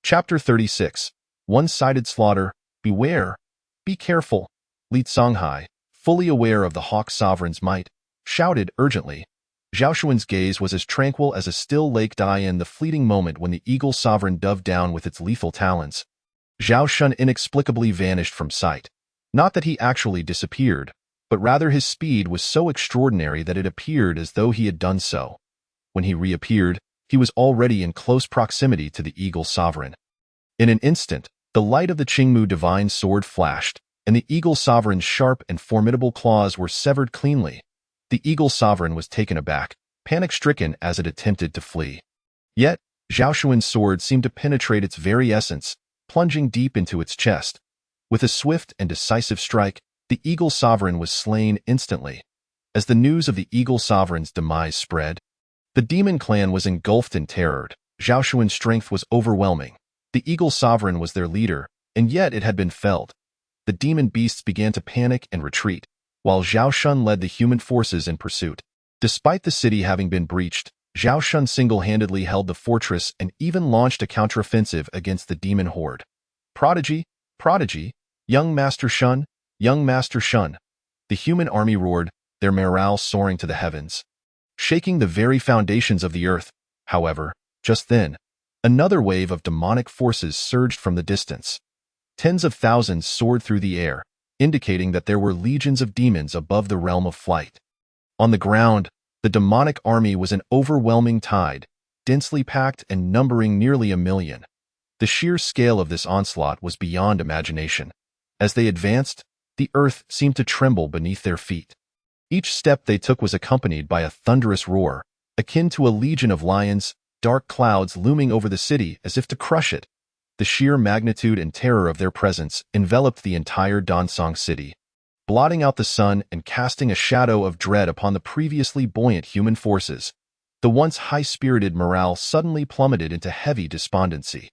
Chapter 36. One-sided slaughter. Beware. Be careful. Li Songhai, fully aware of the Hawk Sovereign's might, shouted urgently. Zhao Shu's gaze was as tranquil as a still lake in the fleeting moment when the Eagle Sovereign dove down with its lethal talons. Zhao Shun inexplicably vanished from sight. Not that he actually disappeared, but rather his speed was so extraordinary that it appeared as though he had done so. When he reappeared, he was already in close proximity to the Eagle Sovereign. In an instant, the light of the Qingmu Divine Sword flashed, and the Eagle Sovereign's sharp and formidable claws were severed cleanly. The Eagle Sovereign was taken aback, panic-stricken as it attempted to flee. Yet, Zhao Shu's sword seemed to penetrate its very essence, plunging deep into its chest. With a swift and decisive strike, the Eagle Sovereign was slain instantly. As the news of the Eagle Sovereign's demise spread, the demon clan was engulfed in terror. Zhao Shu's strength was overwhelming. The Eagle Sovereign was their leader, and yet it had been felled. The demon beasts began to panic and retreat, while Zhao Shun led the human forces in pursuit. Despite the city having been breached, Zhao Shun single-handedly held the fortress and even launched a counteroffensive against the demon horde. Prodigy! Prodigy! Young Master Shun! Young Master Shun! The human army roared, their morale soaring to the heavens, shaking the very foundations of the earth. However, just then, another wave of demonic forces surged from the distance. Tens of thousands soared through the air, indicating that there were legions of demons above the realm of flight. On the ground, the demonic army was an overwhelming tide, densely packed and numbering nearly 1 million. The sheer scale of this onslaught was beyond imagination. As they advanced, the earth seemed to tremble beneath their feet. Each step they took was accompanied by a thunderous roar, akin to a legion of lions, dark clouds looming over the city as if to crush it. The sheer magnitude and terror of their presence enveloped the entire Dansong city, blotting out the sun and casting a shadow of dread upon the previously buoyant human forces. The once high-spirited morale suddenly plummeted into heavy despondency.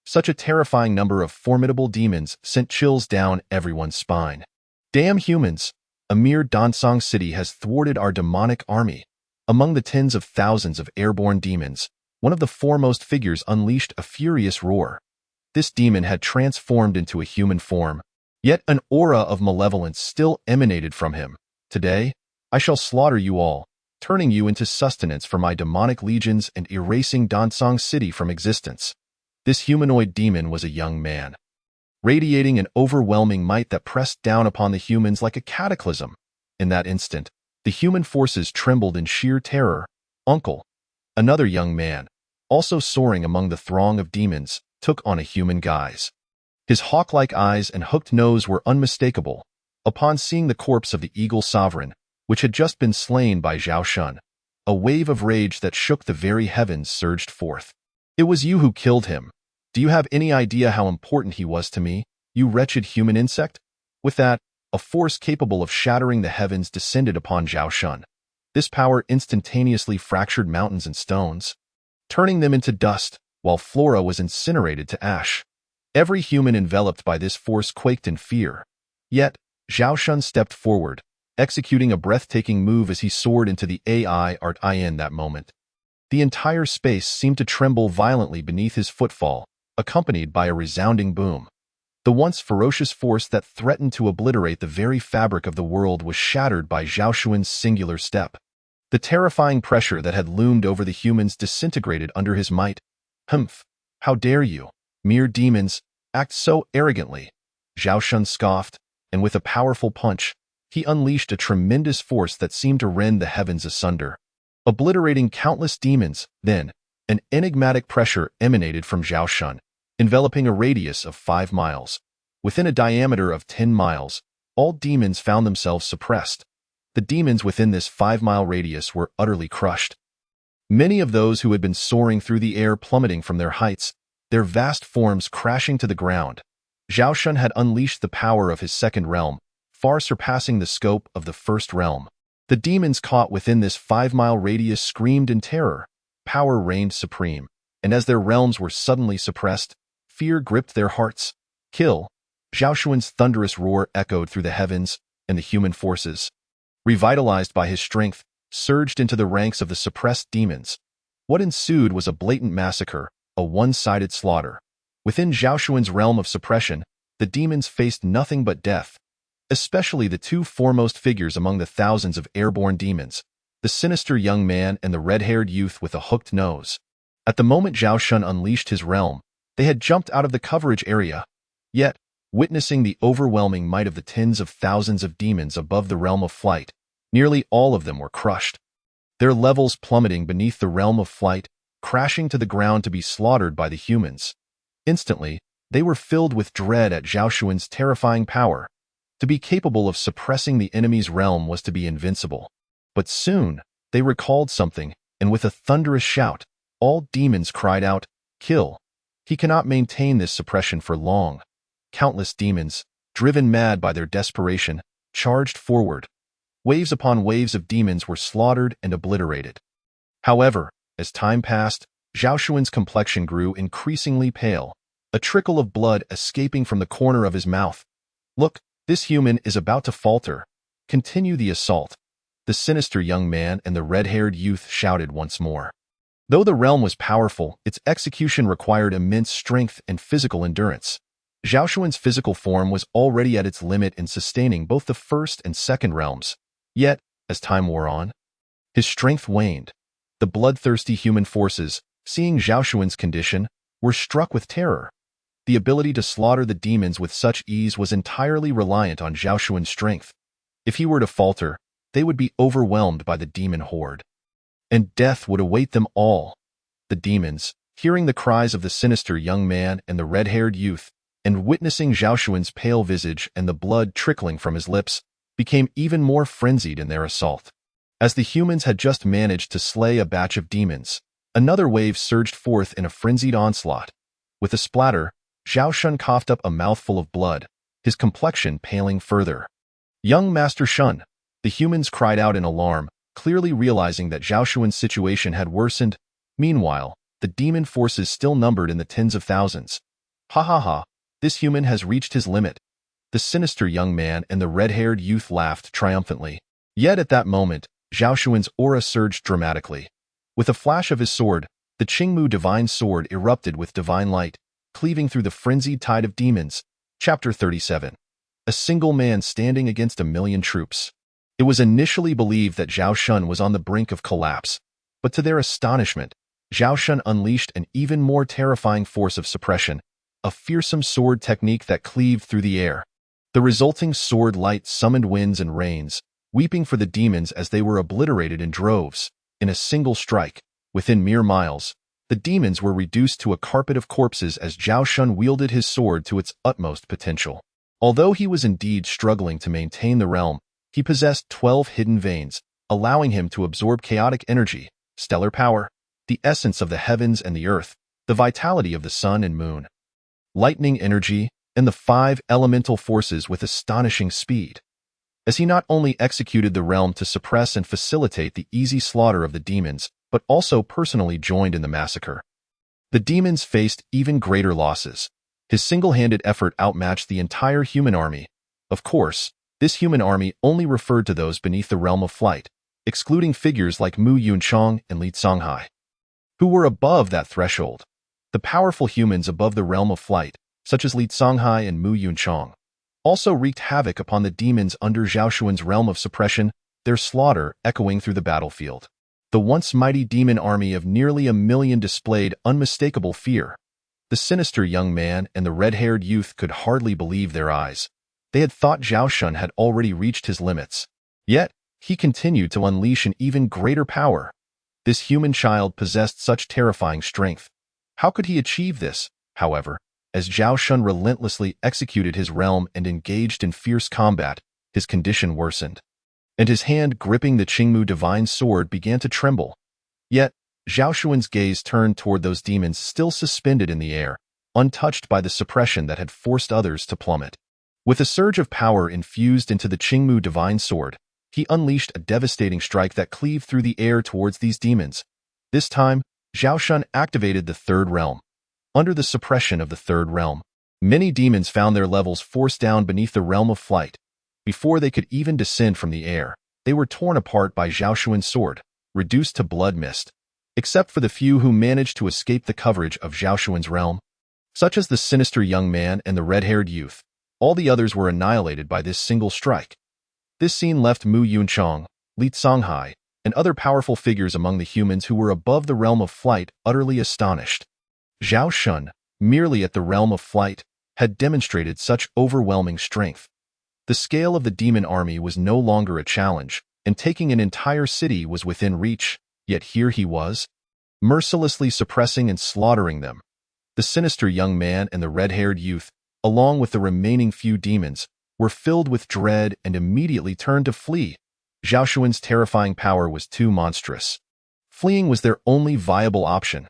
Such a terrifying number of formidable demons sent chills down everyone's spine. Damn humans! A mere Dansong city has thwarted our demonic army. Among the tens of thousands of airborne demons, one of the foremost figures unleashed a furious roar. This demon had transformed into a human form, yet an aura of malevolence still emanated from him. Today, I shall slaughter you all, turning you into sustenance for my demonic legions and erasing Dansang City from existence. This humanoid demon was a young man, radiating an overwhelming might that pressed down upon the humans like a cataclysm. In that instant, the human forces trembled in sheer terror. Uncle, another young man, also soaring among the throng of demons, took on a human guise. His hawk-like eyes and hooked nose were unmistakable. Upon seeing the corpse of the Eagle Sovereign, which had just been slain by Zhao Shun, a wave of rage that shook the very heavens surged forth. It was you who killed him. Do you have any idea how important he was to me, you wretched human insect? With that, a force capable of shattering the heavens descended upon Zhao Shun. This power instantaneously fractured mountains and stones, turning them into dust, while flora was incinerated to ash. Every human enveloped by this force quaked in fear. Yet, Zhao Shun stepped forward, executing a breathtaking move as he soared into the AI art in that moment. The entire space seemed to tremble violently beneath his footfall, accompanied by a resounding boom. The once ferocious force that threatened to obliterate the very fabric of the world was shattered by Zhao Shun's singular step. The terrifying pressure that had loomed over the humans disintegrated under his might. Humph! How dare you, mere demons, act so arrogantly? Zhao Shun scoffed, and with a powerful punch, he unleashed a tremendous force that seemed to rend the heavens asunder, obliterating countless demons. Then, an enigmatic pressure emanated from Zhao Shun, enveloping a radius of 5 miles. Within a diameter of 10 miles, all demons found themselves suppressed. The demons within this 5-mile radius were utterly crushed. Many of those who had been soaring through the air plummeting from their heights, their vast forms crashing to the ground. Zhao Shun had unleashed the power of his second realm, far surpassing the scope of the first realm. The demons caught within this 5-mile radius screamed in terror. Power reigned supreme, and as their realms were suddenly suppressed, fear gripped their hearts. Kill! Zhao Shun's thunderous roar echoed through the heavens, and the human forces, revitalized by his strength, surged into the ranks of the suppressed demons. What ensued was a blatant massacre, a one-sided slaughter. Within Zhao Shun's realm of suppression, the demons faced nothing but death, especially the two foremost figures among the thousands of airborne demons, the sinister young man and the red-haired youth with a hooked nose. At the moment Zhao Shun unleashed his realm, they had jumped out of the coverage area. Yet, witnessing the overwhelming might of the tens of thousands of demons above the realm of flight, nearly all of them were crushed, their levels plummeting beneath the realm of flight, crashing to the ground to be slaughtered by the humans. Instantly, they were filled with dread at Zhao Shun's terrifying power. To be capable of suppressing the enemy's realm was to be invincible. But soon, they recalled something, and with a thunderous shout, all demons cried out, "Kill! He cannot maintain this suppression for long." Countless demons, driven mad by their desperation, charged forward. Waves upon waves of demons were slaughtered and obliterated. However, as time passed, Zhao Shun's complexion grew increasingly pale, a trickle of blood escaping from the corner of his mouth. "Look, this human is about to falter. Continue the assault," the sinister young man and the red-haired youth shouted once more. Though the realm was powerful, its execution required immense strength and physical endurance. Zhao Shun's physical form was already at its limit in sustaining both the first and second realms. Yet, as time wore on, his strength waned. The bloodthirsty human forces, seeing Zhao Shun's condition, were struck with terror. The ability to slaughter the demons with such ease was entirely reliant on Zhao Shun's strength. If he were to falter, they would be overwhelmed by the demon horde, and death would await them all. The demons, hearing the cries of the sinister young man and the red-haired youth, and witnessing Zhao Shun's pale visage and the blood trickling from his lips, became even more frenzied in their assault. As the humans had just managed to slay a batch of demons, another wave surged forth in a frenzied onslaught. With a splatter, Zhao Shun coughed up a mouthful of blood, his complexion paling further. "Young Master Shun!" The humans cried out in alarm, clearly realizing that Zhao Shun's situation had worsened. Meanwhile, the demon forces still numbered in the tens of thousands. "Ha ha ha, this human has reached his limit." The sinister young man and the red-haired youth laughed triumphantly. Yet at that moment, Zhao Shun's aura surged dramatically. With a flash of his sword, the Qingmu divine sword erupted with divine light, cleaving through the frenzied tide of demons. Chapter 37. A single man standing against a million troops. It was initially believed that Zhao Shun was on the brink of collapse, but to their astonishment, Zhao Shun unleashed an even more terrifying force of suppression, a fearsome sword technique that cleaved through the air. The resulting sword light summoned winds and rains, weeping for the demons as they were obliterated in droves. In a single strike, within mere miles, the demons were reduced to a carpet of corpses as Zhao Shun wielded his sword to its utmost potential. Although he was indeed struggling to maintain the realm, he possessed 12 hidden veins, allowing him to absorb chaotic energy, stellar power, the essence of the heavens and the earth, the vitality of the sun and moon, lightning energy, and the 5 elemental forces with astonishing speed. As he not only executed the realm to suppress and facilitate the easy slaughter of the demons, but also personally joined in the massacre. The demons faced even greater losses. His single-handed effort outmatched the entire human army. Of course, this human army only referred to those beneath the realm of flight, excluding figures like Mu Yunchang and Li Songhai, who were above that threshold. The powerful humans above the realm of flight, such as Li Songhai and Mu Yunchang, also wreaked havoc upon the demons under Zhao Shun's realm of suppression, their slaughter echoing through the battlefield. The once mighty demon army of nearly 1 million displayed unmistakable fear. The sinister young man and the red-haired youth could hardly believe their eyes. They had thought Zhao Shun had already reached his limits. Yet, he continued to unleash an even greater power. This human child possessed such terrifying strength. How could he achieve this, however? As Zhao Shun relentlessly executed his realm and engaged in fierce combat, his condition worsened, and his hand gripping the Qingmu divine sword began to tremble. Yet, Zhao Shun's gaze turned toward those demons still suspended in the air, untouched by the suppression that had forced others to plummet. With a surge of power infused into the Qingmu divine sword, he unleashed a devastating strike that cleaved through the air towards these demons. This time, Zhao Shun activated the third realm. Under the suppression of the third realm, many demons found their levels forced down beneath the realm of flight. Before they could even descend from the air, they were torn apart by Zhao Shun's sword, reduced to blood mist. Except for the few who managed to escape the coverage of Zhao Shun's realm, such as the sinister young man and the red-haired youth, all the others were annihilated by this single strike. This scene left Mu Yunchang, Li Songhai, and other powerful figures among the humans who were above the realm of flight utterly astonished. Zhao Shun, merely at the realm of flight, had demonstrated such overwhelming strength. The scale of the demon army was no longer a challenge, and taking an entire city was within reach, yet here he was, mercilessly suppressing and slaughtering them. The sinister young man and the red-haired youth, along with the remaining few demons, were filled with dread and immediately turned to flee. Zhao Shun's terrifying power was too monstrous. Fleeing was their only viable option.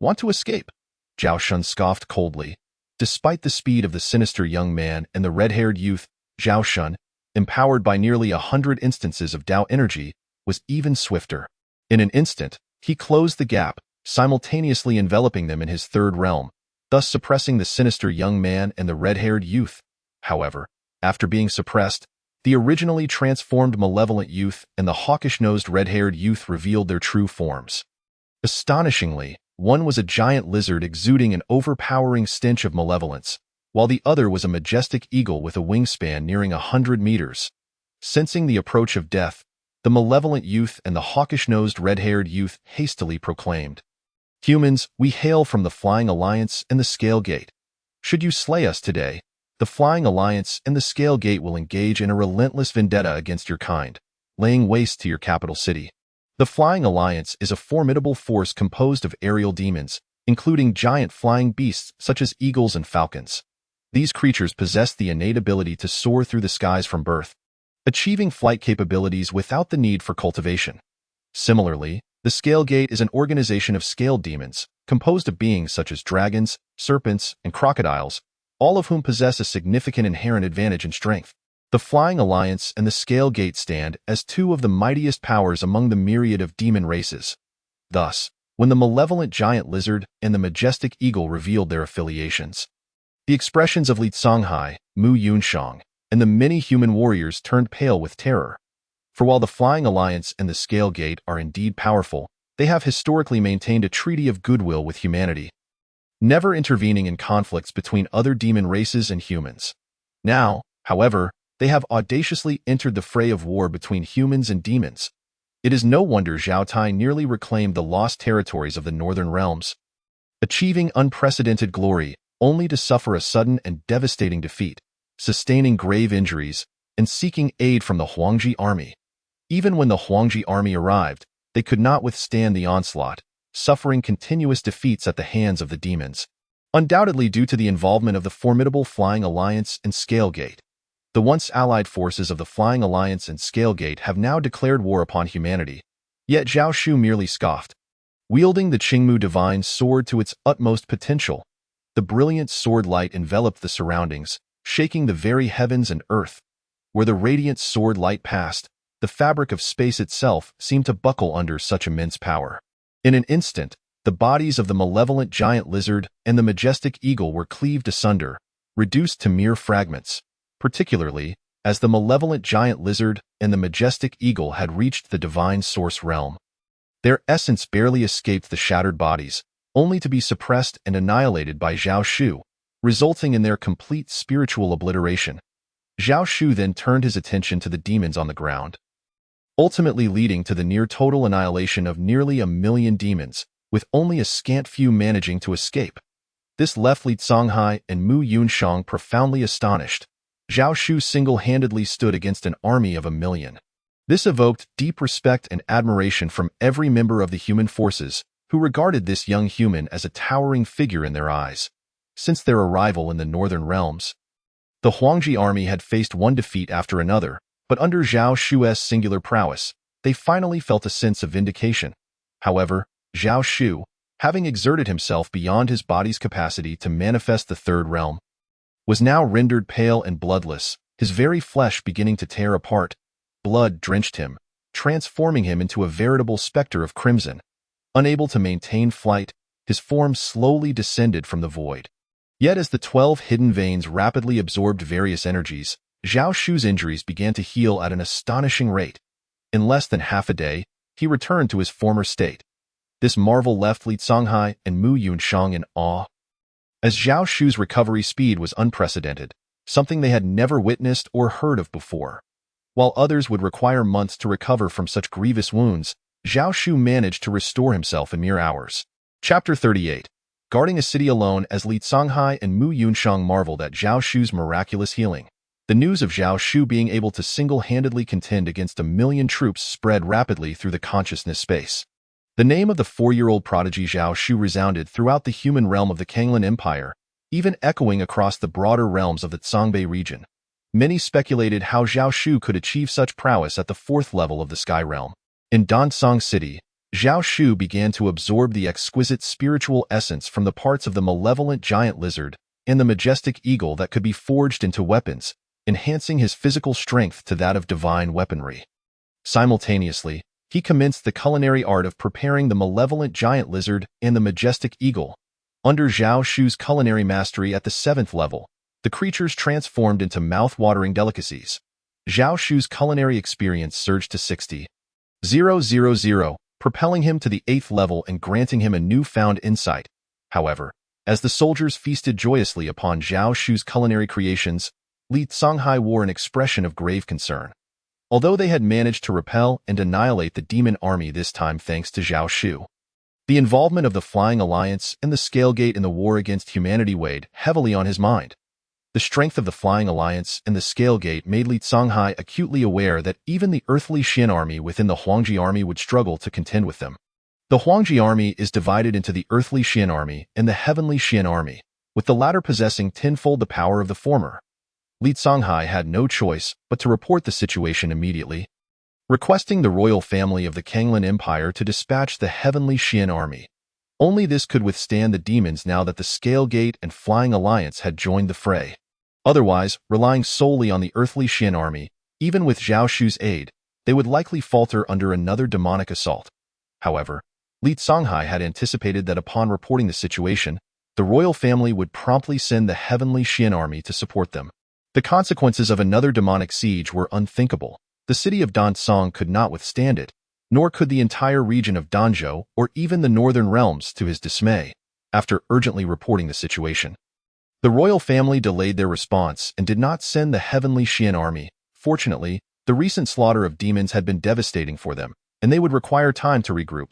Want to escape? Zhao Shun scoffed coldly. Despite the speed of the sinister young man and the red-haired youth, Zhao Shun, empowered by nearly 100 instances of Dao energy, was even swifter. In an instant, he closed the gap, simultaneously enveloping them in his third realm, thus suppressing the sinister young man and the red-haired youth. However, after being suppressed, the originally transformed malevolent youth and the hawkish-nosed red-haired youth revealed their true forms. Astonishingly, one was a giant lizard exuding an overpowering stench of malevolence, while the other was a majestic eagle with a wingspan nearing 100 meters. Sensing the approach of death, the malevolent youth and the hawkish-nosed red-haired youth hastily proclaimed, "Humans, we hail from the Flying Alliance and the Scale Gate. Should you slay us today, the Flying Alliance and the Scale Gate will engage in a relentless vendetta against your kind, laying waste to your capital city." The Flying Alliance is a formidable force composed of aerial demons, including giant flying beasts such as eagles and falcons. These creatures possess the innate ability to soar through the skies from birth, achieving flight capabilities without the need for cultivation. Similarly, the Scale Gate is an organization of scaled demons, composed of beings such as dragons, serpents, and crocodiles, all of whom possess a significant inherent advantage in strength. The Flying Alliance and the Scale Gate stand as two of the mightiest powers among the myriad of demon races. Thus, when the malevolent giant lizard and the majestic eagle revealed their affiliations, the expressions of Li Songhai, Mu Yunchang, and the many human warriors turned pale with terror. For while the Flying Alliance and the Scale Gate are indeed powerful, they have historically maintained a treaty of goodwill with humanity. never intervening in conflicts between other demon races and humans. Now, however, they have audaciously entered the fray of war between humans and demons. It is no wonder Zhao Tai nearly reclaimed the lost territories of the Northern Realms, achieving unprecedented glory only to suffer a sudden and devastating defeat, sustaining grave injuries, and seeking aid from the Huangji army. Even when the Huangji army arrived, they could not withstand the onslaught, suffering continuous defeats at the hands of the demons, undoubtedly due to the involvement of the formidable Flying Alliance and Scalegate. The once allied forces of the Flying Alliance and Scalegate have now declared war upon humanity, yet Zhao Shu merely scoffed. Wielding the Qingmu Divine Sword to its utmost potential, the brilliant sword light enveloped the surroundings, shaking the very heavens and earth. Where the radiant sword light passed, the fabric of space itself seemed to buckle under such immense power. In an instant, the bodies of the malevolent giant lizard and the majestic eagle were cleaved asunder, reduced to mere fragments, particularly as the malevolent giant lizard and the majestic eagle had reached the divine source realm. Their essence barely escaped the shattered bodies, only to be suppressed and annihilated by Zhao Shu, resulting in their complete spiritual obliteration. Zhao Shu then turned his attention to the demons on the ground, ultimately leading to the near-total annihilation of nearly 1,000,000 demons, with only a scant few managing to escape. This left Li Songhai and Mu Yunshang profoundly astonished. Zhao Shu single-handedly stood against an army of 1,000,000. This evoked deep respect and admiration from every member of the human forces, who regarded this young human as a towering figure in their eyes. Since their arrival in the Northern Realms, the Huangji army had faced one defeat after another, but under Zhao Shu's singular prowess, they finally felt a sense of vindication. However, Zhao Shu, having exerted himself beyond his body's capacity to manifest the third realm, was now rendered pale and bloodless, his very flesh beginning to tear apart. Blood drenched him, transforming him into a veritable specter of crimson. Unable to maintain flight, his form slowly descended from the void. Yet as the 12 hidden veins rapidly absorbed various energies, Zhao Shu's injuries began to heal at an astonishing rate. In less than half a day, he returned to his former state. This marvel left Li Songhai and Mu Yunshang in awe. As Zhao Shu's recovery speed was unprecedented, something they had never witnessed or heard of before. While others would require months to recover from such grievous wounds, Zhao Shu managed to restore himself in mere hours. Chapter 38. Guarding a city alone as Li Songhai and Mu Yunshang marveled at Zhao Shu's miraculous healing. The news of Zhao Shu being able to single-handedly contend against 1,000,000 troops spread rapidly through the consciousness space. The name of the 4-year-old prodigy Zhao Shu resounded throughout the human realm of the Kanglan Empire, even echoing across the broader realms of the Zhongbei region. Many speculated how Zhao Shu could achieve such prowess at the 4th level of the Sky Realm. In Dansong City, Zhao Shu began to absorb the exquisite spiritual essence from the parts of the malevolent giant lizard and the majestic eagle that could be forged into weapons, enhancing his physical strength to that of divine weaponry. Simultaneously, he commenced the culinary art of preparing the malevolent giant lizard and the majestic eagle. Under Zhao Shu's culinary mastery at the 7th level, the creatures transformed into mouth-watering delicacies. Zhao Shu's culinary experience surged to 60,000, propelling him to the 8th level and granting him a newfound insight. However, as the soldiers feasted joyously upon Zhao Shu's culinary creations, Li Songhai wore an expression of grave concern. Although they had managed to repel and annihilate the demon army this time thanks to Zhao Shu, the involvement of the Flying Alliance and the Scalegate in the war against humanity weighed heavily on his mind. The strength of the Flying Alliance and the Scalegate made Li Songhai acutely aware that even the earthly Xian army within the Huangji army would struggle to contend with them. The Huangji army is divided into the earthly Xian army and the heavenly Xian army, with the latter possessing tenfold the power of the former. Li Songhai had no choice but to report the situation immediately, requesting the royal family of the Kanglan Empire to dispatch the heavenly Xian army. Only this could withstand the demons now that the Scalegate and Flying Alliance had joined the fray. Otherwise, relying solely on the earthly Xian army, even with Zhao Shu's aid, they would likely falter under another demonic assault. However, Li Songhai had anticipated that upon reporting the situation, the royal family would promptly send the heavenly Xian army to support them. The consequences of another demonic siege were unthinkable. The city of Dansong could not withstand it, nor could the entire region of Danzhou or even the northern realms to his dismay. after urgently reporting the situation. The royal family delayed their response and did not send the heavenly Xian army. Fortunately, the recent slaughter of demons had been devastating for them, and they would require time to regroup.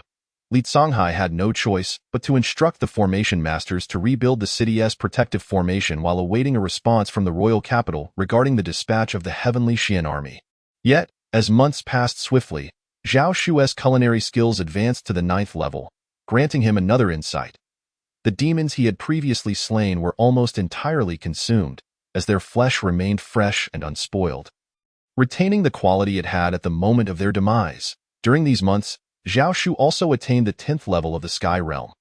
Li Songhai had no choice but to instruct the formation masters to rebuild the city's protective formation while awaiting a response from the royal capital regarding the dispatch of the heavenly Xian army. Yet, as months passed swiftly, Zhao Shu's culinary skills advanced to the 9th level, granting him another insight. The demons he had previously slain were almost entirely consumed, as their flesh remained fresh and unspoiled, retaining the quality it had at the moment of their demise. During these months, Zhao Shu also attained the 10th level of the Sky Realm.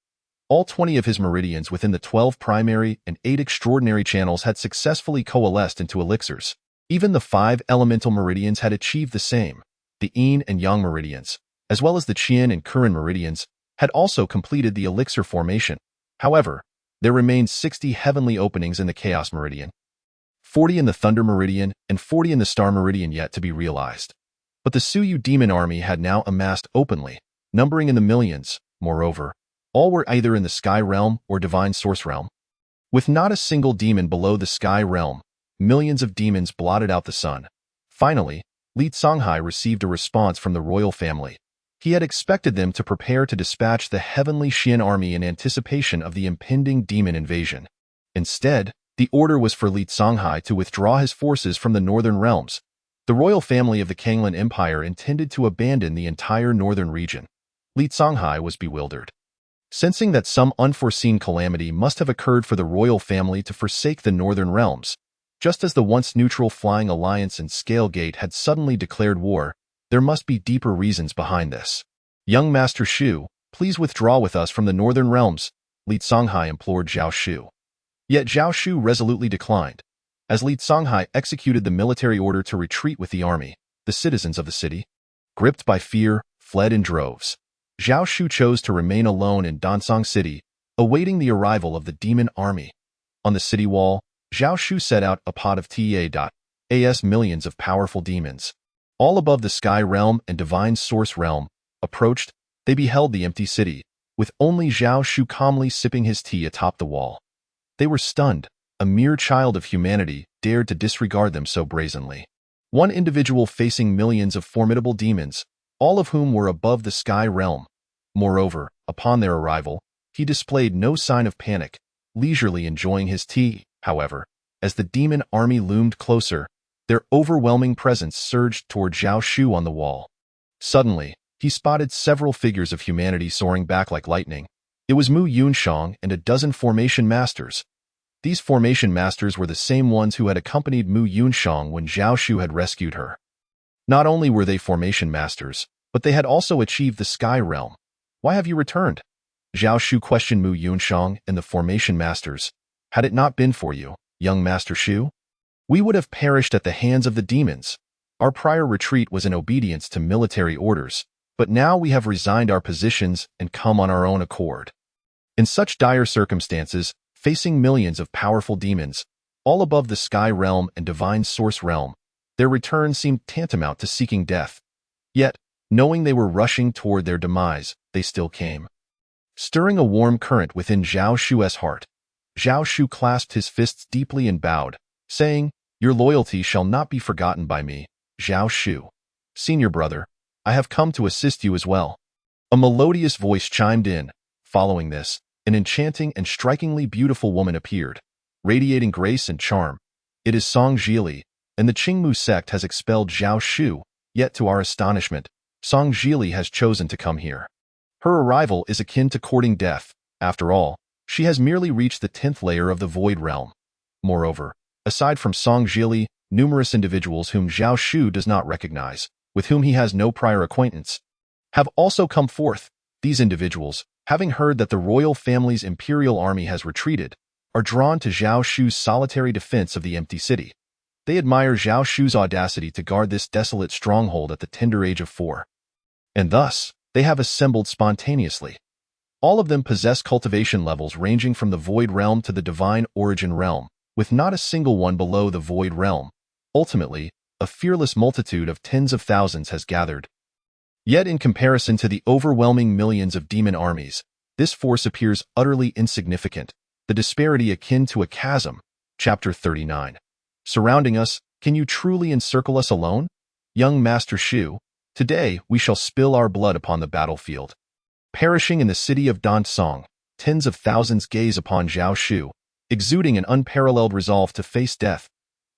All 20 of his meridians within the 12 primary and 8 extraordinary channels had successfully coalesced into elixirs. Even the 5 elemental meridians had achieved the same. The Yin and Yang meridians, as well as the Qian and Kuren meridians, had also completed the elixir formation. However, there remained 60 heavenly openings in the Chaos Meridian, 40 in the Thunder Meridian, and 40 in the Star Meridian yet to be realized. But the Suyu demon army had now amassed openly, numbering in the millions. Moreover, all were either in the Sky Realm or Divine Source Realm. With not a single demon below the Sky Realm, millions of demons blotted out the sun. Finally, Li Songhai received a response from the royal family. He had expected them to prepare to dispatch the heavenly Xian army in anticipation of the impending demon invasion. Instead, the order was for Li Songhai to withdraw his forces from the northern realms. The royal family of the Kanglan Empire intended to abandon the entire northern region. Li Songhai was bewildered. Sensing that some unforeseen calamity must have occurred for the royal family to forsake the northern realms, just as the once neutral Flying Alliance and Scale Gate had suddenly declared war, there must be deeper reasons behind this. Young Master Shu, please withdraw with us from the northern realms, Li Songhai implored Zhao Shu. Yet Zhao Shu resolutely declined. As Li Songhai executed the military order to retreat with the army, the citizens of the city, gripped by fear, fled in droves. Zhao Shu chose to remain alone in Dansang City, awaiting the arrival of the demon army. On the city wall, Zhao Shu set out a pot of TA.as millions of powerful demons, all above the Sky Realm and Divine Source Realm, approached. They beheld the empty city, with only Zhao Shu calmly sipping his tea atop the wall. They were stunned. A mere child of humanity dared to disregard them so brazenly. One individual facing millions of formidable demons, all of whom were above the Sky Realm. Moreover, upon their arrival, he displayed no sign of panic, leisurely enjoying his tea. However, as the demon army loomed closer, their overwhelming presence surged toward Zhao Shu on the wall. Suddenly, he spotted several figures of humanity soaring back like lightning. It was Mu Yunshang and a dozen formation masters. These formation masters were the same ones who had accompanied Mu Yunshang when Zhao Shu had rescued her. Not only were they formation masters, but they had also achieved the Sky Realm. Why have you returned? Zhao Shu questioned Mu Yunshang and the formation masters. Had it not been for you, young Master Shu, we would have perished at the hands of the demons. Our prior retreat was in obedience to military orders, but now we have resigned our positions and come on our own accord. In such dire circumstances, facing millions of powerful demons, all above the Sky Realm and Divine Source Realm, their return seemed tantamount to seeking death. Yet, knowing they were rushing toward their demise, they still came. Stirring a warm current within Zhao Shu's heart, Zhao Shu clasped his fists deeply and bowed, saying, "Your loyalty shall not be forgotten by me, Zhao Shu. Senior brother, I have come to assist you as well." A melodious voice chimed in. Following this, an enchanting and strikingly beautiful woman appeared, radiating grace and charm. It is Song Zhili, and the Qingmu sect has expelled Zhao Shu, yet to our astonishment, Song Zhili has chosen to come here. Her arrival is akin to courting death. After all, she has merely reached the 10th layer of the Void Realm. Moreover, aside from Song Zhili, numerous individuals whom Zhao Shu does not recognize, with whom he has no prior acquaintance, have also come forth. These individuals, having heard that the royal family's imperial army has retreated, are drawn to Zhao Shu's solitary defense of the empty city. They admire Zhao Shu's audacity to guard this desolate stronghold at the tender age of 4. And thus, they have assembled spontaneously. All of them possess cultivation levels ranging from the Void Realm to the Divine Origin Realm, with not a single one below the Void Realm. Ultimately, a fearless multitude of tens of thousands has gathered. Yet in comparison to the overwhelming millions of demon armies, This force appears utterly insignificant, the disparity akin to a chasm. Chapter 39. Surrounding us, can you truly encircle us alone? Young Master Shu, today we shall spill our blood upon the battlefield. Perishing in the city of Dansong, tens of thousands gaze upon Zhao Shu, exuding an unparalleled resolve to face death.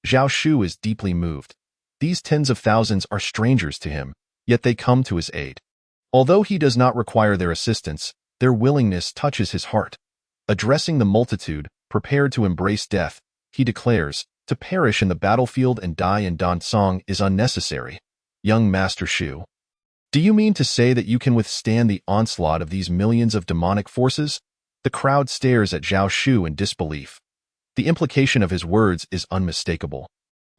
Zhao Shu is deeply moved. These tens of thousands are strangers to him, yet they come to his aid. Although he does not require their assistance, their willingness touches his heart. Addressing the multitude, prepared to embrace death, he declares, to perish in the battlefield and die in Dansong is unnecessary. Young Master Shu, do you mean to say that you can withstand the onslaught of these millions of demonic forces? The crowd stares at Zhao Shu in disbelief. The implication of his words is unmistakable.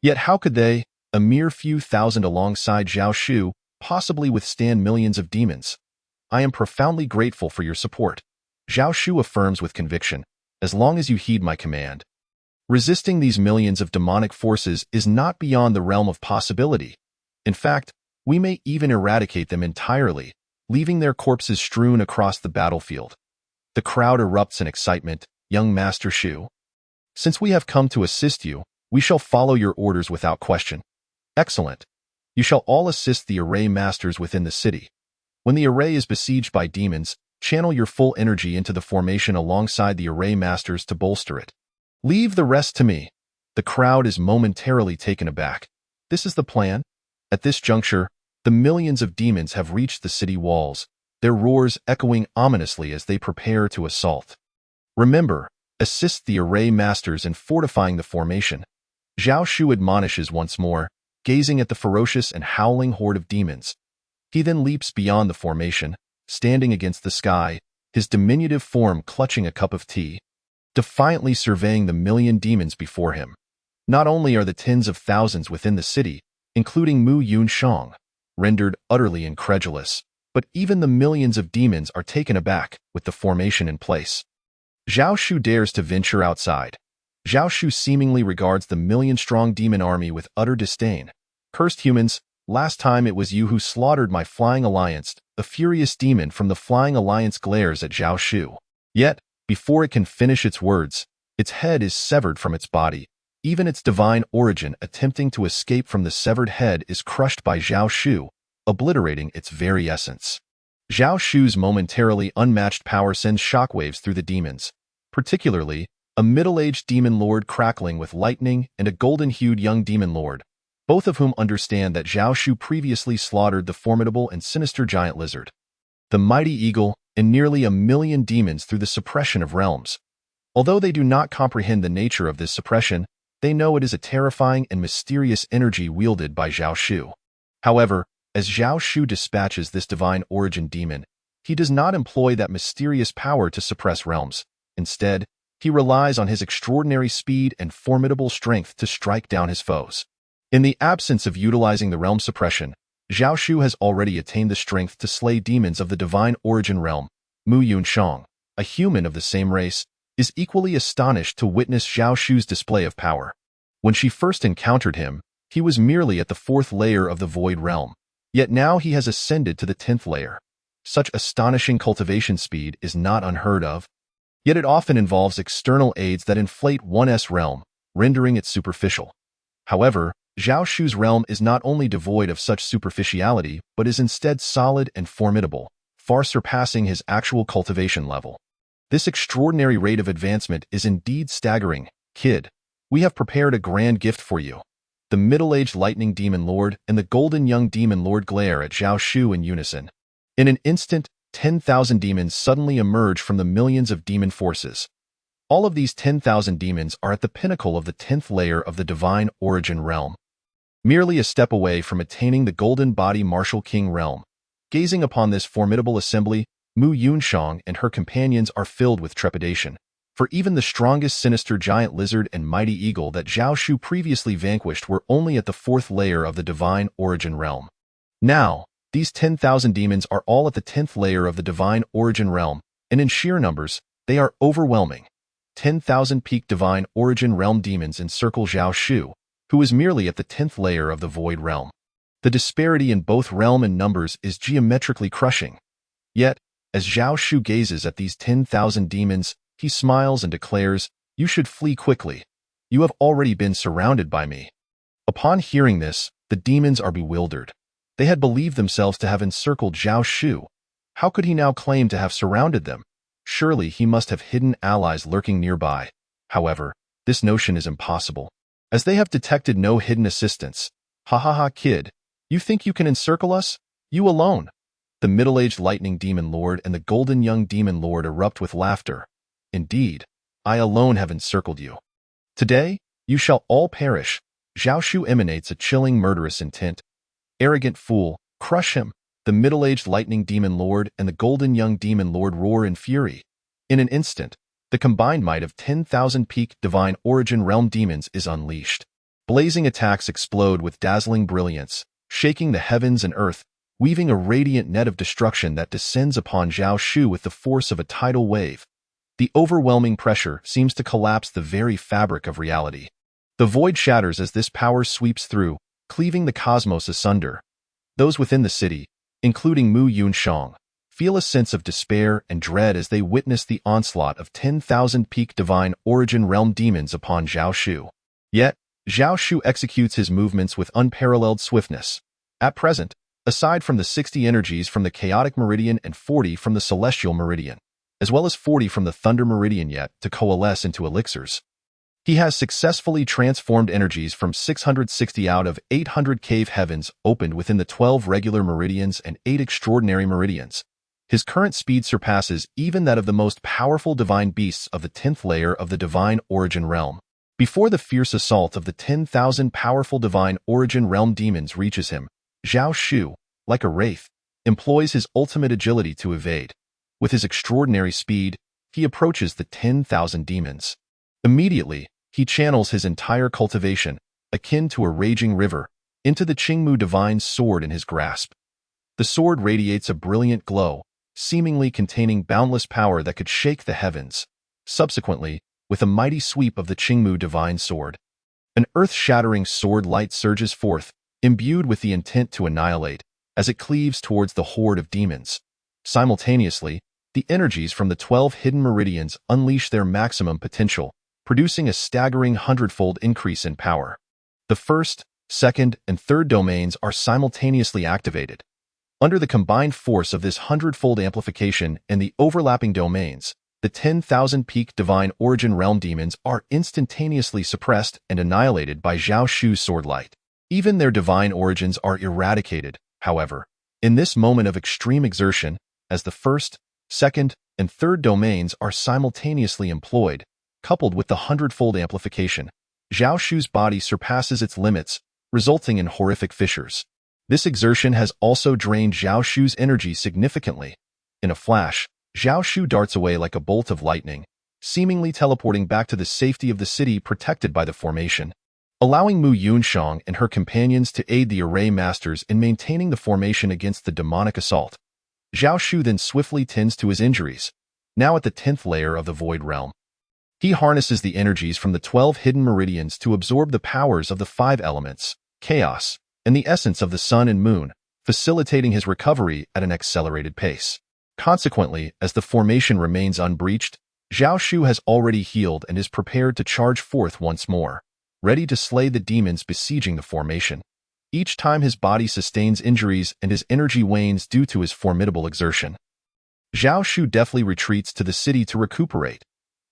Yet how could they, a mere few thousand alongside Zhao Shu, possibly withstand millions of demons? I am profoundly grateful for your support. Zhao Shu affirms with conviction, as long as you heed my command. Resisting these millions of demonic forces is not beyond the realm of possibility. In fact, we may even eradicate them entirely, leaving their corpses strewn across the battlefield. The crowd erupts in excitement. Young Master Shu, since we have come to assist you, we shall follow your orders without question. Excellent. You shall all assist the array masters within the city. When the array is besieged by demons, channel your full energy into the formation alongside the array masters to bolster it. Leave the rest to me. The crowd is momentarily taken aback. This is the plan? At this juncture, the millions of demons have reached the city walls, their roars echoing ominously as they prepare to assault. Remember, assist the array masters in fortifying the formation. Zhao Shu admonishes once more, gazing at the ferocious and howling horde of demons. He then leaps beyond the formation, standing against the sky, his diminutive form clutching a cup of tea, defiantly surveying the million demons before him. Not only are the tens of thousands within the city, including Mu Yunshang, rendered utterly incredulous, but even the millions of demons are taken aback with the formation in place. Zhao Shu dares to venture outside. Zhao Shu seemingly regards the million-strong demon army with utter disdain. Cursed humans, last time it was you who slaughtered my Flying Alliance. A furious demon from the Flying Alliance glares at Zhao Shu. Yet, before it can finish its words, its head is severed from its body. Even its divine origin attempting to escape from the severed head is crushed by Zhao Shu, obliterating its very essence. Zhao Shu's momentarily unmatched power sends shockwaves through the demons, particularly a middle-aged demon lord crackling with lightning and a golden-hued young demon lord, both of whom understand that Zhao Shu previously slaughtered the formidable and sinister giant lizard, the mighty eagle, and nearly 1,000,000 demons through the suppression of realms. Although they do not comprehend the nature of this suppression, they know it is a terrifying and mysterious energy wielded by Zhao Shu. However, as Zhao Shu dispatches this divine origin demon, he does not employ that mysterious power to suppress realms. Instead, he relies on his extraordinary speed and formidable strength to strike down his foes. In the absence of utilizing the realm suppression, Zhao Shu has already attained the strength to slay demons of the divine origin realm. Mu Yunshang, a human of the same race, is equally astonished to witness Zhao Shu's display of power. When she first encountered him, he was merely at the 4th layer of the Void Realm, yet now he has ascended to the 10th layer. Such astonishing cultivation speed is not unheard of, yet it often involves external aids that inflate one's realm, rendering it superficial. However, Zhao Shu's realm is not only devoid of such superficiality, but is instead solid and formidable, far surpassing his actual cultivation level. This extraordinary rate of advancement is indeed staggering. Kid, we have prepared a grand gift for you. The middle-aged lightning demon lord and the golden young demon lord glare at Zhao Shu in unison. In an instant, 10,000 demons suddenly emerge from the millions of demon forces. All of these 10,000 demons are at the pinnacle of the 10th layer of the divine origin realm, merely a step away from attaining the golden body martial king realm. Gazing upon this formidable assembly, Mu Yunshang and her companions are filled with trepidation, for even the strongest sinister giant lizard and mighty eagle that Zhao Shu previously vanquished were only at the 4th layer of the divine origin realm. Now, these 10,000 demons are all at the 10th layer of the divine origin realm, and in sheer numbers, they are overwhelming. 10,000 peak divine origin realm demons encircle Zhao Shu, who is merely at the 10th layer of the void realm. The disparity in both realm and numbers is geometrically crushing. Yet, As Zhao Shu gazes at these 10,000 demons, he smiles and declares, "You should flee quickly. You have already been surrounded by me." Upon hearing this, the demons are bewildered. They had believed themselves to have encircled Zhao Shu. How could he now claim to have surrounded them? Surely he must have hidden allies lurking nearby. However, this notion is impossible, as they have detected no hidden assistance. "Ha ha ha, kid. You think you can encircle us? You alone." The middle-aged lightning demon lord and the golden young demon lord erupt with laughter. "Indeed, I alone have encircled you. Today, you shall all perish." Zhao Shu emanates a chilling, murderous intent. "Arrogant fool, crush him." The middle-aged lightning demon lord and the golden young demon lord roar in fury. In an instant, the combined might of 10,000 peak divine origin realm demons is unleashed. Blazing attacks explode with dazzling brilliance, shaking the heavens and earth, weaving a radiant net of destruction that descends upon Zhao Shu with the force of a tidal wave. The overwhelming pressure seems to collapse the very fabric of reality. The void shatters as this power sweeps through, cleaving the cosmos asunder. Those within the city, including Mu Yunshang, feel a sense of despair and dread as they witness the onslaught of 10,000 peak divine origin realm demons upon Zhao Shu. Yet, Zhao Shu executes his movements with unparalleled swiftness. At present, aside from the 60 energies from the chaotic meridian and 40 from the celestial meridian, as well as 40 from the thunder meridian yet to coalesce into elixirs, he has successfully transformed energies from 660 out of 800 cave heavens opened within the 12 regular meridians and 8 extraordinary meridians. His current speed surpasses even that of the most powerful divine beasts of the 10th layer of the divine origin realm. Before the fierce assault of the 10,000 powerful divine origin realm demons reaches him, Zhao Shu, like a wraith, employs his ultimate agility to evade. With his extraordinary speed, he approaches the 10,000 demons. Immediately, he channels his entire cultivation, akin to a raging river, into the Qingmu divine sword in his grasp. The sword radiates a brilliant glow, seemingly containing boundless power that could shake the heavens. Subsequently, with a mighty sweep of the Qingmu divine sword, an earth-shattering sword light surges forth, imbued with the intent to annihilate, as it cleaves towards the horde of demons. Simultaneously, the energies from the 12 hidden meridians unleash their maximum potential, producing a staggering hundredfold increase in power. The first, second, and third domains are simultaneously activated. Under the combined force of this hundredfold amplification and the overlapping domains, the 10,000 peak divine origin realm demons are instantaneously suppressed and annihilated by Zhao Shu's sword light. Even their divine origins are eradicated, however. In this moment of extreme exertion, as the first, second, and third domains are simultaneously employed, coupled with the hundredfold amplification, Zhao Shu's body surpasses its limits, resulting in horrific fissures. This exertion has also drained Zhao Shu's energy significantly. In a flash, Zhao Shu darts away like a bolt of lightning, seemingly teleporting back to the safety of the city protected by the formation, allowing Mu Yunshang and her companions to aid the array masters in maintaining the formation against the demonic assault. Zhao Shu then swiftly tends to his injuries, now at the 10th layer of the Void Realm. He harnesses the energies from the 12 hidden meridians to absorb the powers of the 5 elements, chaos, and the essence of the sun and moon, facilitating his recovery at an accelerated pace. Consequently, as the formation remains unbreached, Zhao Shu has already healed and is prepared to charge forth once more, ready to slay the demons besieging the formation. Each time his body sustains injuries and his energy wanes due to his formidable exertion, Zhao Shu deftly retreats to the city to recuperate.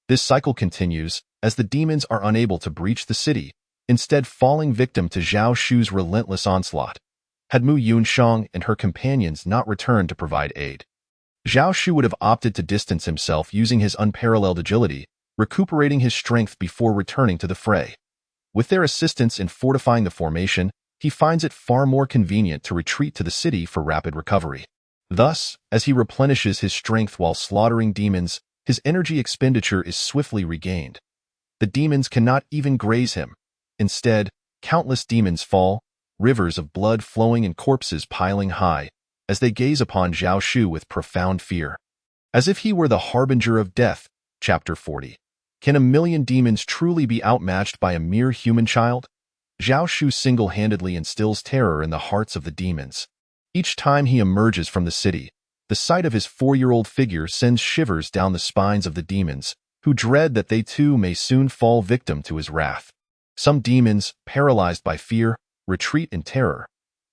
This cycle continues as the demons are unable to breach the city, instead falling victim to Zhao Shu's relentless onslaught. Had Mu Yunshang and her companions not returned to provide aid, Zhao Shu would have opted to distance himself using his unparalleled agility, recuperating his strength before returning to the fray. With their assistance in fortifying the formation, he finds it far more convenient to retreat to the city for rapid recovery. Thus, as he replenishes his strength while slaughtering demons, his energy expenditure is swiftly regained. The demons cannot even graze him. Instead, countless demons fall, rivers of blood flowing and corpses piling high, as they gaze upon Zhao Shu with profound fear. As if he were the harbinger of death. Chapter 40. Can a million demons truly be outmatched by a mere human child? Zhao Shu single-handedly instills terror in the hearts of the demons. Each time he emerges from the city, The sight of his 4-year-old figure sends shivers down the spines of the demons, who dread that they too may soon fall victim to his wrath. Some demons, paralyzed by fear, retreat in terror.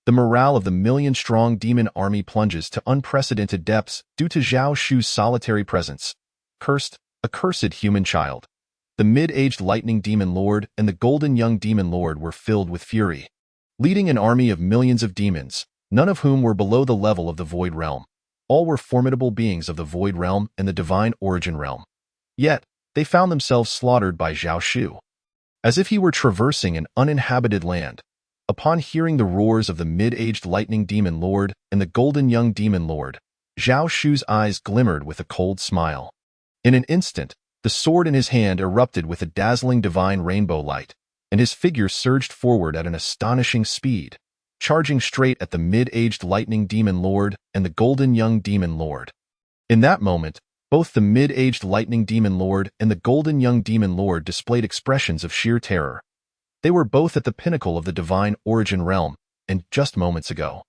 The morale of the million-strong demon army plunges to unprecedented depths due to Zhao Shu's solitary presence. Cursed, accursed human child. The mid-aged lightning demon lord and the golden young demon lord were filled with fury, leading an army of millions of demons, none of whom were below the level of the Void Realm. All were formidable beings of the Void Realm and the Divine Origin Realm. Yet, they found themselves slaughtered by Zhao Shu. As if he were traversing an uninhabited land, upon hearing the roars of the mid-aged lightning demon lord and the golden young demon lord, Zhao Shu's eyes glimmered with a cold smile. In an instant, the sword in his hand erupted with a dazzling divine rainbow light, and his figure surged forward at an astonishing speed, charging straight at the mid-aged lightning demon lord and the golden young demon lord. In that moment, both the mid-aged lightning demon lord and the golden young demon lord displayed expressions of sheer terror. They were both at the pinnacle of the Divine Origin Realm, and just moments ago,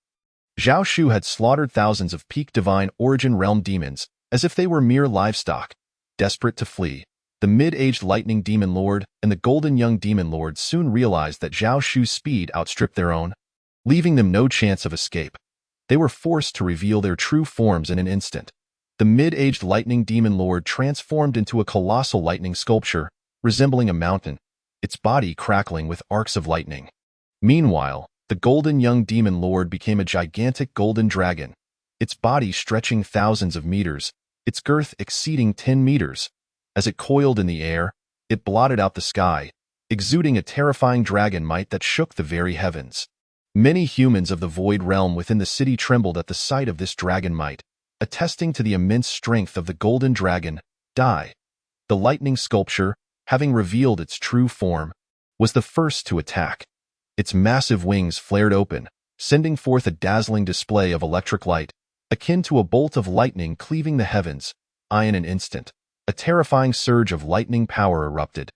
Zhao Shu had slaughtered thousands of peak Divine Origin Realm demons as if they were mere livestock. Desperate to flee, the mid-aged lightning demon lord and the golden young demon lord soon realized that Zhao Shu's speed outstripped their own, leaving them no chance of escape. They were forced to reveal their true forms in an instant. The mid-aged lightning demon lord transformed into a colossal lightning sculpture, resembling a mountain, its body crackling with arcs of lightning. Meanwhile, the golden young demon lord became a gigantic golden dragon, its body stretching thousands of meters, its girth exceeding 10 meters. As it coiled in the air, it blotted out the sky, exuding a terrifying dragon might that shook the very heavens. Many humans of the Void Realm within the city trembled at the sight of this dragon might, attesting to the immense strength of the golden dragon, Dai. The lightning sculpture, having revealed its true form, was the first to attack. Its massive wings flared open, sending forth a dazzling display of electric light, akin to a bolt of lightning cleaving the heavens. In an instant, a terrifying surge of lightning power erupted,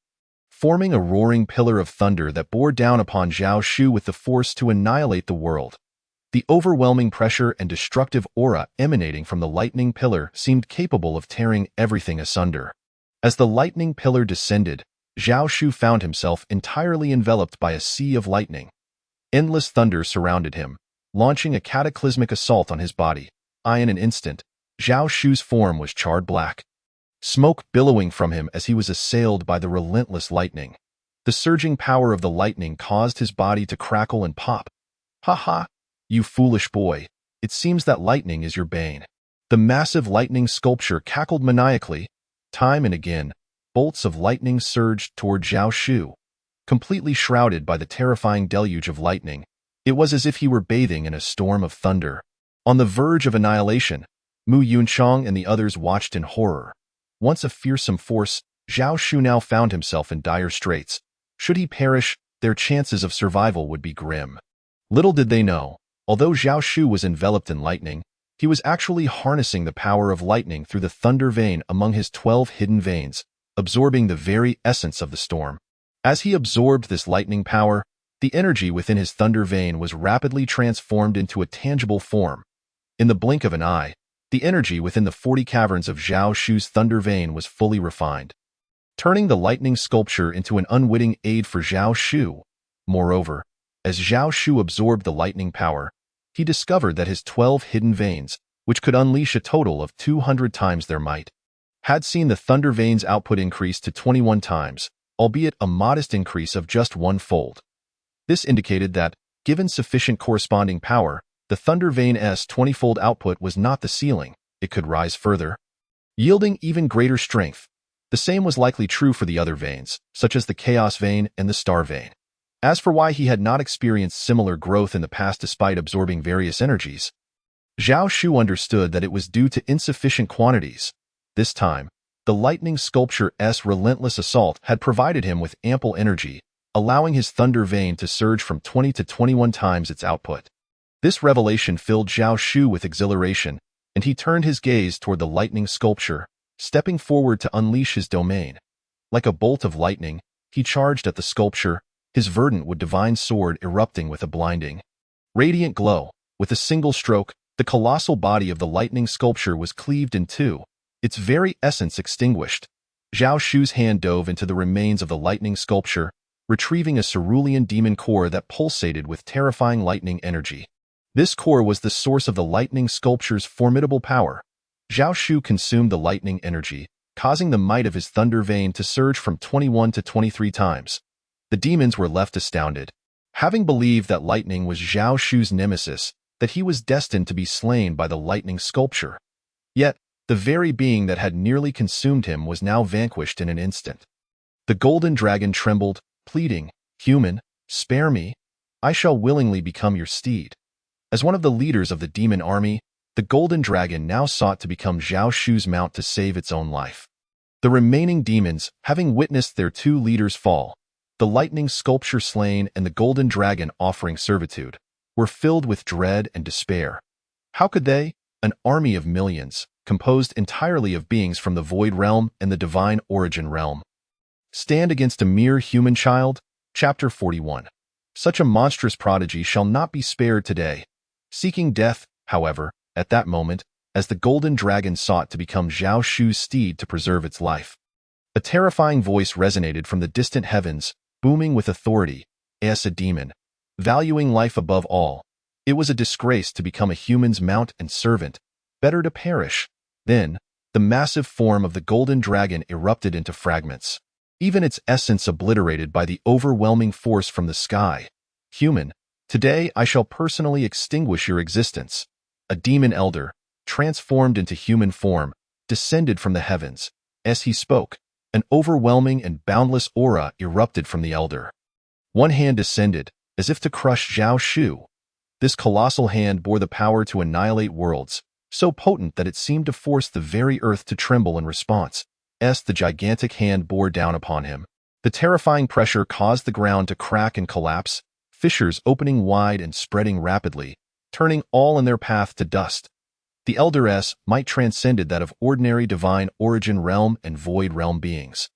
forming a roaring pillar of thunder that bore down upon Zhao Shu with the force to annihilate the world. The overwhelming pressure and destructive aura emanating from the lightning pillar seemed capable of tearing everything asunder. As the lightning pillar descended, Zhao Shu found himself entirely enveloped by a sea of lightning. Endless thunder surrounded him, launching a cataclysmic assault on his body. In an instant, Zhao Shu's form was charred black, smoke billowing from him as he was assailed by the relentless lightning. The surging power of the lightning caused his body to crackle and pop. "Ha ha, you foolish boy, it seems that lightning is your bane." The massive lightning sculpture cackled maniacally. Time and again, bolts of lightning surged toward Zhao Shu. Completely shrouded by the terrifying deluge of lightning, it was as if he were bathing in a storm of thunder. On the verge of annihilation, Mu Yunchang and the others watched in horror. Once a fearsome force, Zhao Shu now found himself in dire straits. Should he perish, their chances of survival would be grim. Little did they know, although Zhao Shu was enveloped in lightning, he was actually harnessing the power of lightning through the thunder vein among his 12 hidden veins, absorbing the very essence of the storm. As he absorbed this lightning power, the energy within his thunder vein was rapidly transformed into a tangible form. In the blink of an eye, the energy within the 40 caverns of Zhao Shu's thunder vein was fully refined, turning the lightning sculpture into an unwitting aid for Zhao Shu. Moreover, as Zhao Shu absorbed the lightning power, he discovered that his 12 hidden veins, which could unleash a total of 200 times their might, had seen the thunder veins output increase to 21 times, albeit a modest increase of just 1-fold. This indicated that, given sufficient corresponding power, the thunder vein's 20-fold output was not the ceiling, it could rise further, yielding even greater strength. The same was likely true for the other veins, such as the chaos vein and the star vein. As for why he had not experienced similar growth in the past despite absorbing various energies, Zhao Shu understood that it was due to insufficient quantities. This time, the lightning sculpture's relentless assault had provided him with ample energy, allowing his thunder vein to surge from 20 to 21 times its output. This revelation filled Zhao Shu with exhilaration, and he turned his gaze toward the lightning sculpture, stepping forward to unleash his domain. Like a bolt of lightning, he charged at the sculpture, his verdant wood divine sword erupting with a blinding, radiant glow. With a single stroke, The colossal body of the lightning sculpture was cleaved in two, its very essence extinguished. Zhao Shu's hand dove into the remains of the lightning sculpture, retrieving a cerulean demon core that pulsated with terrifying lightning energy. This core was the source of the lightning sculpture's formidable power. Zhao Shu consumed the lightning energy, causing the might of his thunder vein to surge from 21 to 23 times. The demons were left astounded. Having believed that lightning was Zhao Shu's nemesis, that he was destined to be slain by the lightning sculpture. Yet, the very being that had nearly consumed him was now vanquished in an instant. The golden dragon trembled, pleading, "Human, spare me. I shall willingly become your steed." As one of the leaders of the demon army, the golden dragon now sought to become Zhao Shu's mount to save its own life. The remaining demons, having witnessed their two leaders fall, the lightning sculpture slain and the golden dragon offering servitude, were filled with dread and despair. How could they, an army of millions, composed entirely of beings from the void realm and the divine origin realm, stand against a mere human child? Chapter 41. Such a monstrous prodigy shall not be spared today. Seeking death, however, at that moment, as the golden dragon sought to become Zhao Shu's steed to preserve its life. A terrifying voice resonated from the distant heavens, booming with authority. As a demon, valuing life above all, it was a disgrace to become a human's mount and servant. Better to perish. Then, the massive form of the golden dragon erupted into fragments, even its essence obliterated by the overwhelming force from the sky. Human, today I shall personally extinguish your existence. A demon elder, transformed into human form, descended from the heavens. As he spoke, an overwhelming and boundless aura erupted from the elder. One hand descended, as if to crush Zhao Shu. This colossal hand bore the power to annihilate worlds, so potent that it seemed to force the very earth to tremble in response. As the gigantic hand bore down upon him, the terrifying pressure caused the ground to crack and collapse, fissures opening wide and spreading rapidly, turning all in their path to dust. The Elder's might transcended that of ordinary divine origin realm and void realm beings.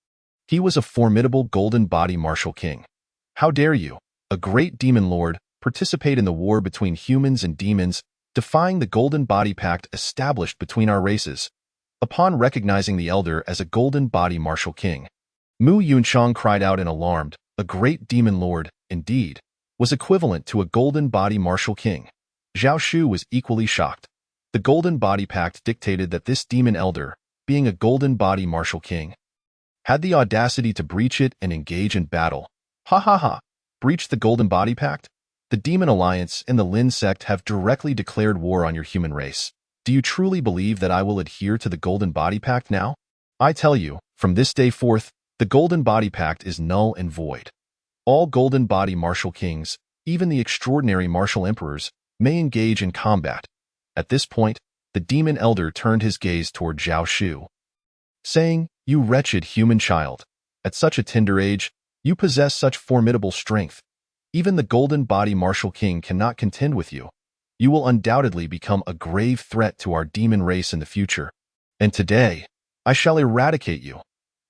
He was a formidable golden body martial king. How dare you, a great demon lord, participate in the war between humans and demons, defying the golden body pact established between our races? Upon recognizing the elder as a golden body martial king, Mu Yunchang cried out in alarm. A great demon lord, indeed, was equivalent to a golden body martial king. Zhao Shu was equally shocked. The golden body pact dictated that this demon elder, being a golden body martial king, had the audacity to breach it and engage in battle. Ha ha ha! Breach the golden body pact? The Demon Alliance and the Lin sect have directly declared war on your human race. Do you truly believe that I will adhere to the golden body pact now? I tell you, from this day forth, the golden body pact is null and void. All golden body martial kings, even the extraordinary martial emperors, may engage in combat. At this point, the demon elder turned his gaze toward Zhao Shu, saying, "You wretched human child, at such a tender age, you possess such formidable strength. Even the golden body martial king cannot contend with you. You will undoubtedly become a grave threat to our demon race in the future. And today, I shall eradicate you."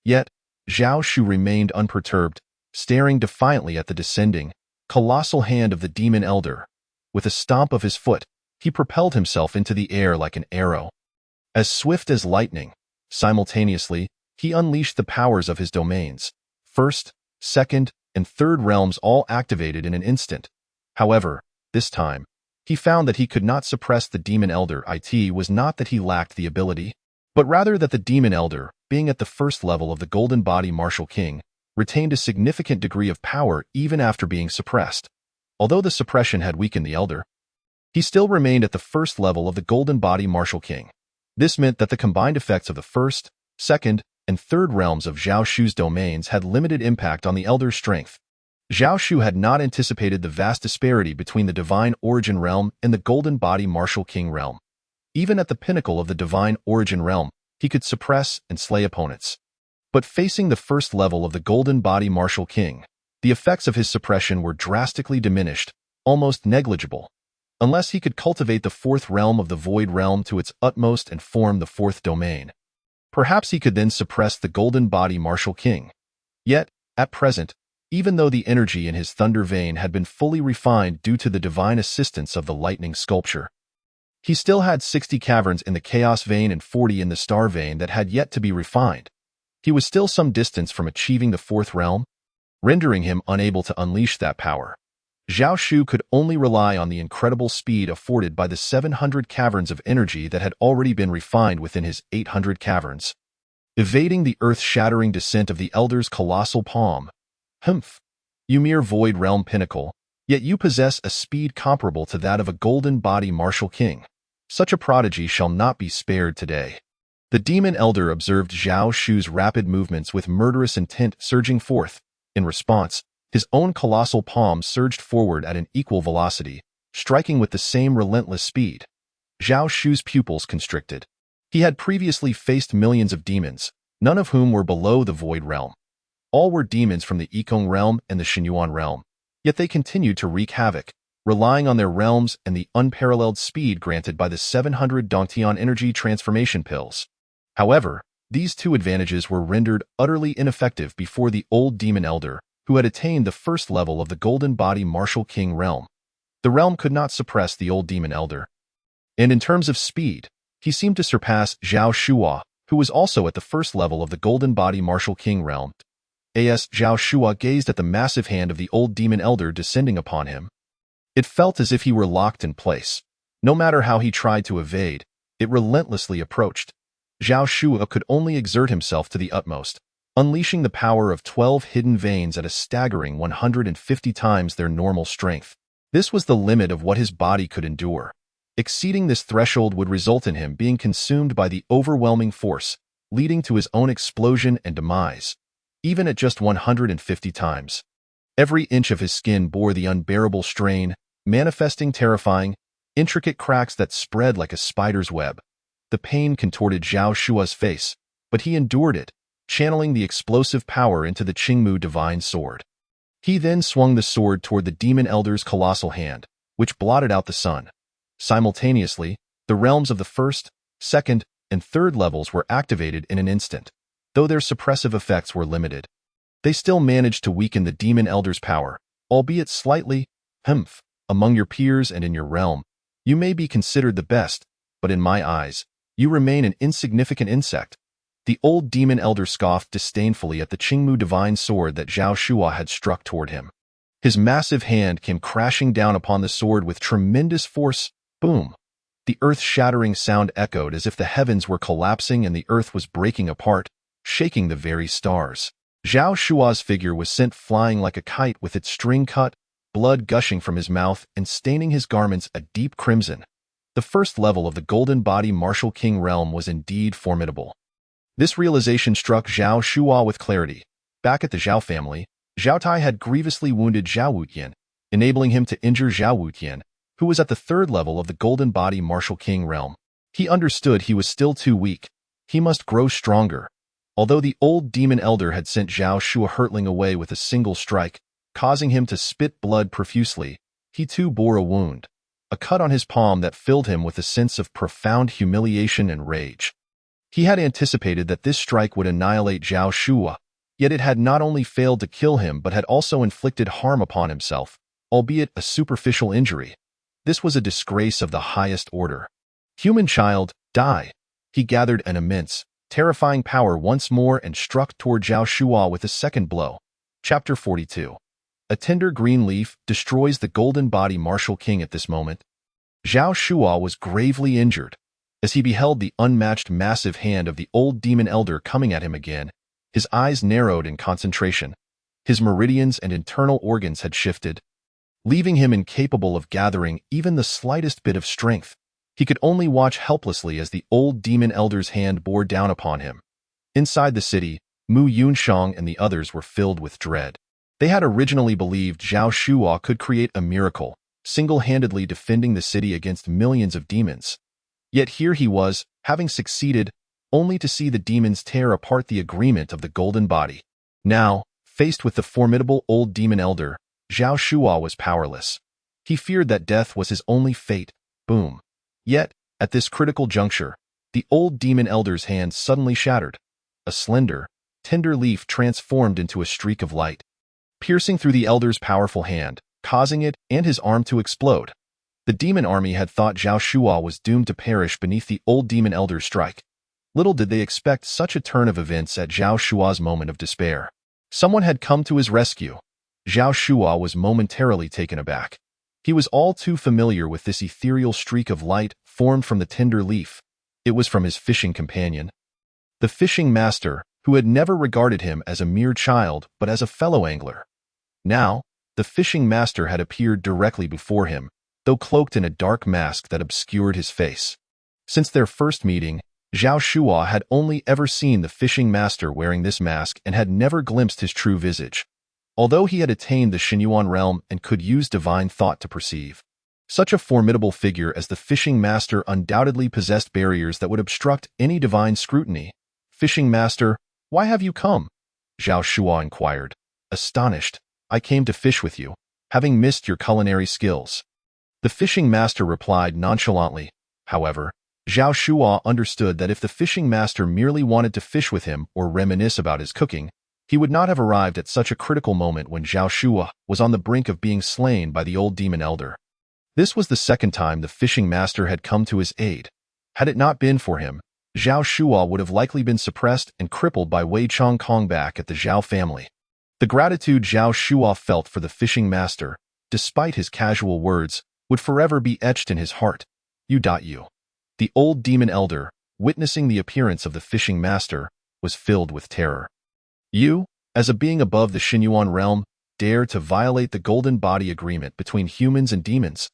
Yet, Zhao Shu remained unperturbed, staring defiantly at the descending, colossal hand of the demon elder. With a stomp of his foot, he propelled himself into the air like an arrow. As swift as lightning, simultaneously, he unleashed the powers of his domains. First, second, and third realms all activated in an instant. However, this time, he found that he could not suppress the demon elder. It was not that he lacked the ability, but rather that the demon elder, being at the first level of the golden body martial king, retained a significant degree of power even after being suppressed. Although the suppression had weakened the elder, he still remained at the first level of the golden body martial king. This meant that the combined effects of the first, second, and third realms of Zhao Shu's domains had limited impact on the elder's strength. Zhao Shu had not anticipated the vast disparity between the divine origin realm and the golden body martial king realm. Even at the pinnacle of the divine origin realm, he could suppress and slay opponents. But facing the first level of the golden body martial king, the effects of his suppression were drastically diminished, almost negligible. Unless he could cultivate the fourth realm of the void realm to its utmost and form the fourth domain, perhaps he could then suppress the golden body martial king. Yet, at present, even though the energy in his thunder vein had been fully refined due to the divine assistance of the lightning sculpture, He still had 60 caverns in the Chaos Vein and 40 in the Star Vein that had yet to be refined. He was still some distance from achieving the fourth realm, rendering him unable to unleash that power. Zhao Shu could only rely on the incredible speed afforded by the 700 caverns of energy that had already been refined within his 800 caverns. Evading the earth-shattering descent of the Elder's colossal palm. Humph! You mere void realm pinnacle, yet you possess a speed comparable to that of a golden body martial king. Such a prodigy shall not be spared today. The demon elder observed Zhao Shu's rapid movements with murderous intent surging forth. In response, his own colossal palm surged forward at an equal velocity, striking with the same relentless speed. Zhao Shu's pupils constricted. He had previously faced millions of demons, none of whom were below the Void Realm. All were demons from the Yikong Realm and the Xinyuan Realm, yet they continued to wreak havoc, relying on their realms and the unparalleled speed granted by the 700 Dongtian energy transformation pills. However, these two advantages were rendered utterly ineffective before the old demon elder, who had attained the first level of the Golden Body Martial King realm. The realm could not suppress the old demon elder. And in terms of speed, he seemed to surpass Zhao Shua, who was also at the first level of the Golden Body Martial King realm. As Zhao Shua gazed at the massive hand of the old demon elder descending upon him, it felt as if he were locked in place. No matter how he tried to evade, it relentlessly approached. Zhao Shua could only exert himself to the utmost, unleashing the power of 12 hidden veins at a staggering 150 times their normal strength. This was the limit of what his body could endure. Exceeding this threshold would result in him being consumed by the overwhelming force, leading to his own explosion and demise, even at just 150 times. Every inch of his skin bore the unbearable strain, manifesting terrifying, intricate cracks that spread like a spider's web. The pain contorted Zhao Shua's face, but he endured it, channeling the explosive power into the Qingmu Divine Sword. He then swung the sword toward the demon elder's colossal hand, which blotted out the sun. Simultaneously, the realms of the first, second, and third levels were activated in an instant. Though their suppressive effects were limited, they still managed to weaken the demon elder's power, albeit slightly. Among your peers and in your realm, you may be considered the best, but in my eyes, you remain an insignificant insect. The old demon elder scoffed disdainfully at the Qingmu Divine Sword that Zhao Shua had struck toward him. His massive hand came crashing down upon the sword with tremendous force. Boom! The earth-shattering sound echoed as if the heavens were collapsing and the earth was breaking apart, shaking the very stars. Zhao Shua's figure was sent flying like a kite with its string cut, blood gushing from his mouth and staining his garments a deep crimson. The first level of the Golden Body Martial King realm was indeed formidable. This realization struck Zhao Shua with clarity. Back at the Zhao family, Zhao Tai had grievously wounded Zhao Wutian, enabling him to injure Zhao Wutian, who was at the third level of the Golden Body Martial King realm. He understood he was still too weak. He must grow stronger. Although the old demon elder had sent Zhao Shua hurtling away with a single strike, causing him to spit blood profusely, he too bore a wound, a cut on his palm that filled him with a sense of profound humiliation and rage. He had anticipated that this strike would annihilate Zhao Shua, yet it had not only failed to kill him but had also inflicted harm upon himself, albeit a superficial injury. This was a disgrace of the highest order. Human child, die! He gathered an immense, terrifying power once more and struck toward Zhao Shua with a second blow. Chapter 42. A tender green leaf destroys the Golden Body Martial King at this moment. Zhao Shua was gravely injured. As he beheld the unmatched massive hand of the old demon elder coming at him again, his eyes narrowed in concentration. His meridians and internal organs had shifted, leaving him incapable of gathering even the slightest bit of strength. He could only watch helplessly as the old demon elder's hand bore down upon him. Inside the city, Mu Yunshang and the others were filled with dread. They had originally believed Zhao Shua could create a miracle, single-handedly defending the city against millions of demons. Yet here he was, having succeeded, only to see the demons tear apart the agreement of the Golden Body. Now, faced with the formidable old demon elder, Zhao Shua was powerless. He feared that death was his only fate. Boom. Yet, at this critical juncture, the old demon elder's hand suddenly shattered. A slender, tender leaf transformed into a streak of light, piercing through the elder's powerful hand, causing it and his arm to explode. The demon army had thought Zhao Shua was doomed to perish beneath the old demon elder's strike. Little did they expect such a turn of events at Zhao Shua's moment of despair. Someone had come to his rescue. Zhao Shua was momentarily taken aback. He was all too familiar with this ethereal streak of light formed from the tender leaf. It was from his fishing companion. The fishing master, who had never regarded him as a mere child but as a fellow angler. Now, the fishing master had appeared directly before him, though cloaked in a dark mask that obscured his face. Since their first meeting, Zhao Shua had only ever seen the fishing master wearing this mask and had never glimpsed his true visage. Although he had attained the Xinyuan realm and could use divine thought to perceive, such a formidable figure as the fishing master undoubtedly possessed barriers that would obstruct any divine scrutiny. "Fishing master, why have you come?" Zhao Shua inquired. "Astonished, I came to fish with you, having missed your culinary skills." The fishing master replied nonchalantly. However, Zhao Shua understood that if the fishing master merely wanted to fish with him or reminisce about his cooking, he would not have arrived at such a critical moment when Zhao Shua was on the brink of being slain by the old demon elder. This was the second time the fishing master had come to his aid. Had it not been for him, Zhao Shua would have likely been suppressed and crippled by Wei Chong Kong back at the Zhao family. The gratitude Zhao Shua felt for the fishing master, despite his casual words, would forever be etched in his heart. You. The old demon elder, witnessing the appearance of the fishing master, was filled with terror. You, as a being above the Xinyuan realm, dare to violate the Golden Body Agreement between humans and demons?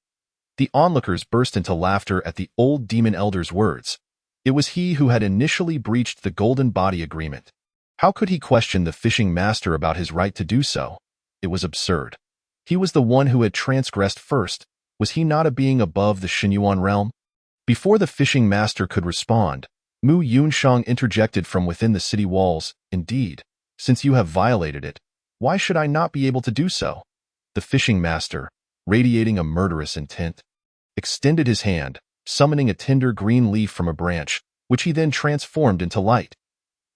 The onlookers burst into laughter at the old demon elder's words. It was he who had initially breached the Golden Body Agreement. How could he question the fishing master about his right to do so? It was absurd. He was the one who had transgressed first. Was he not a being above the Xinyuan realm? Before the fishing master could respond, Mu Yunshang interjected from within the city walls. "Indeed, since you have violated it, why should I not be able to do so?" The fishing master, radiating a murderous intent, extended his hand, summoning a tender green leaf from a branch, which he then transformed into light.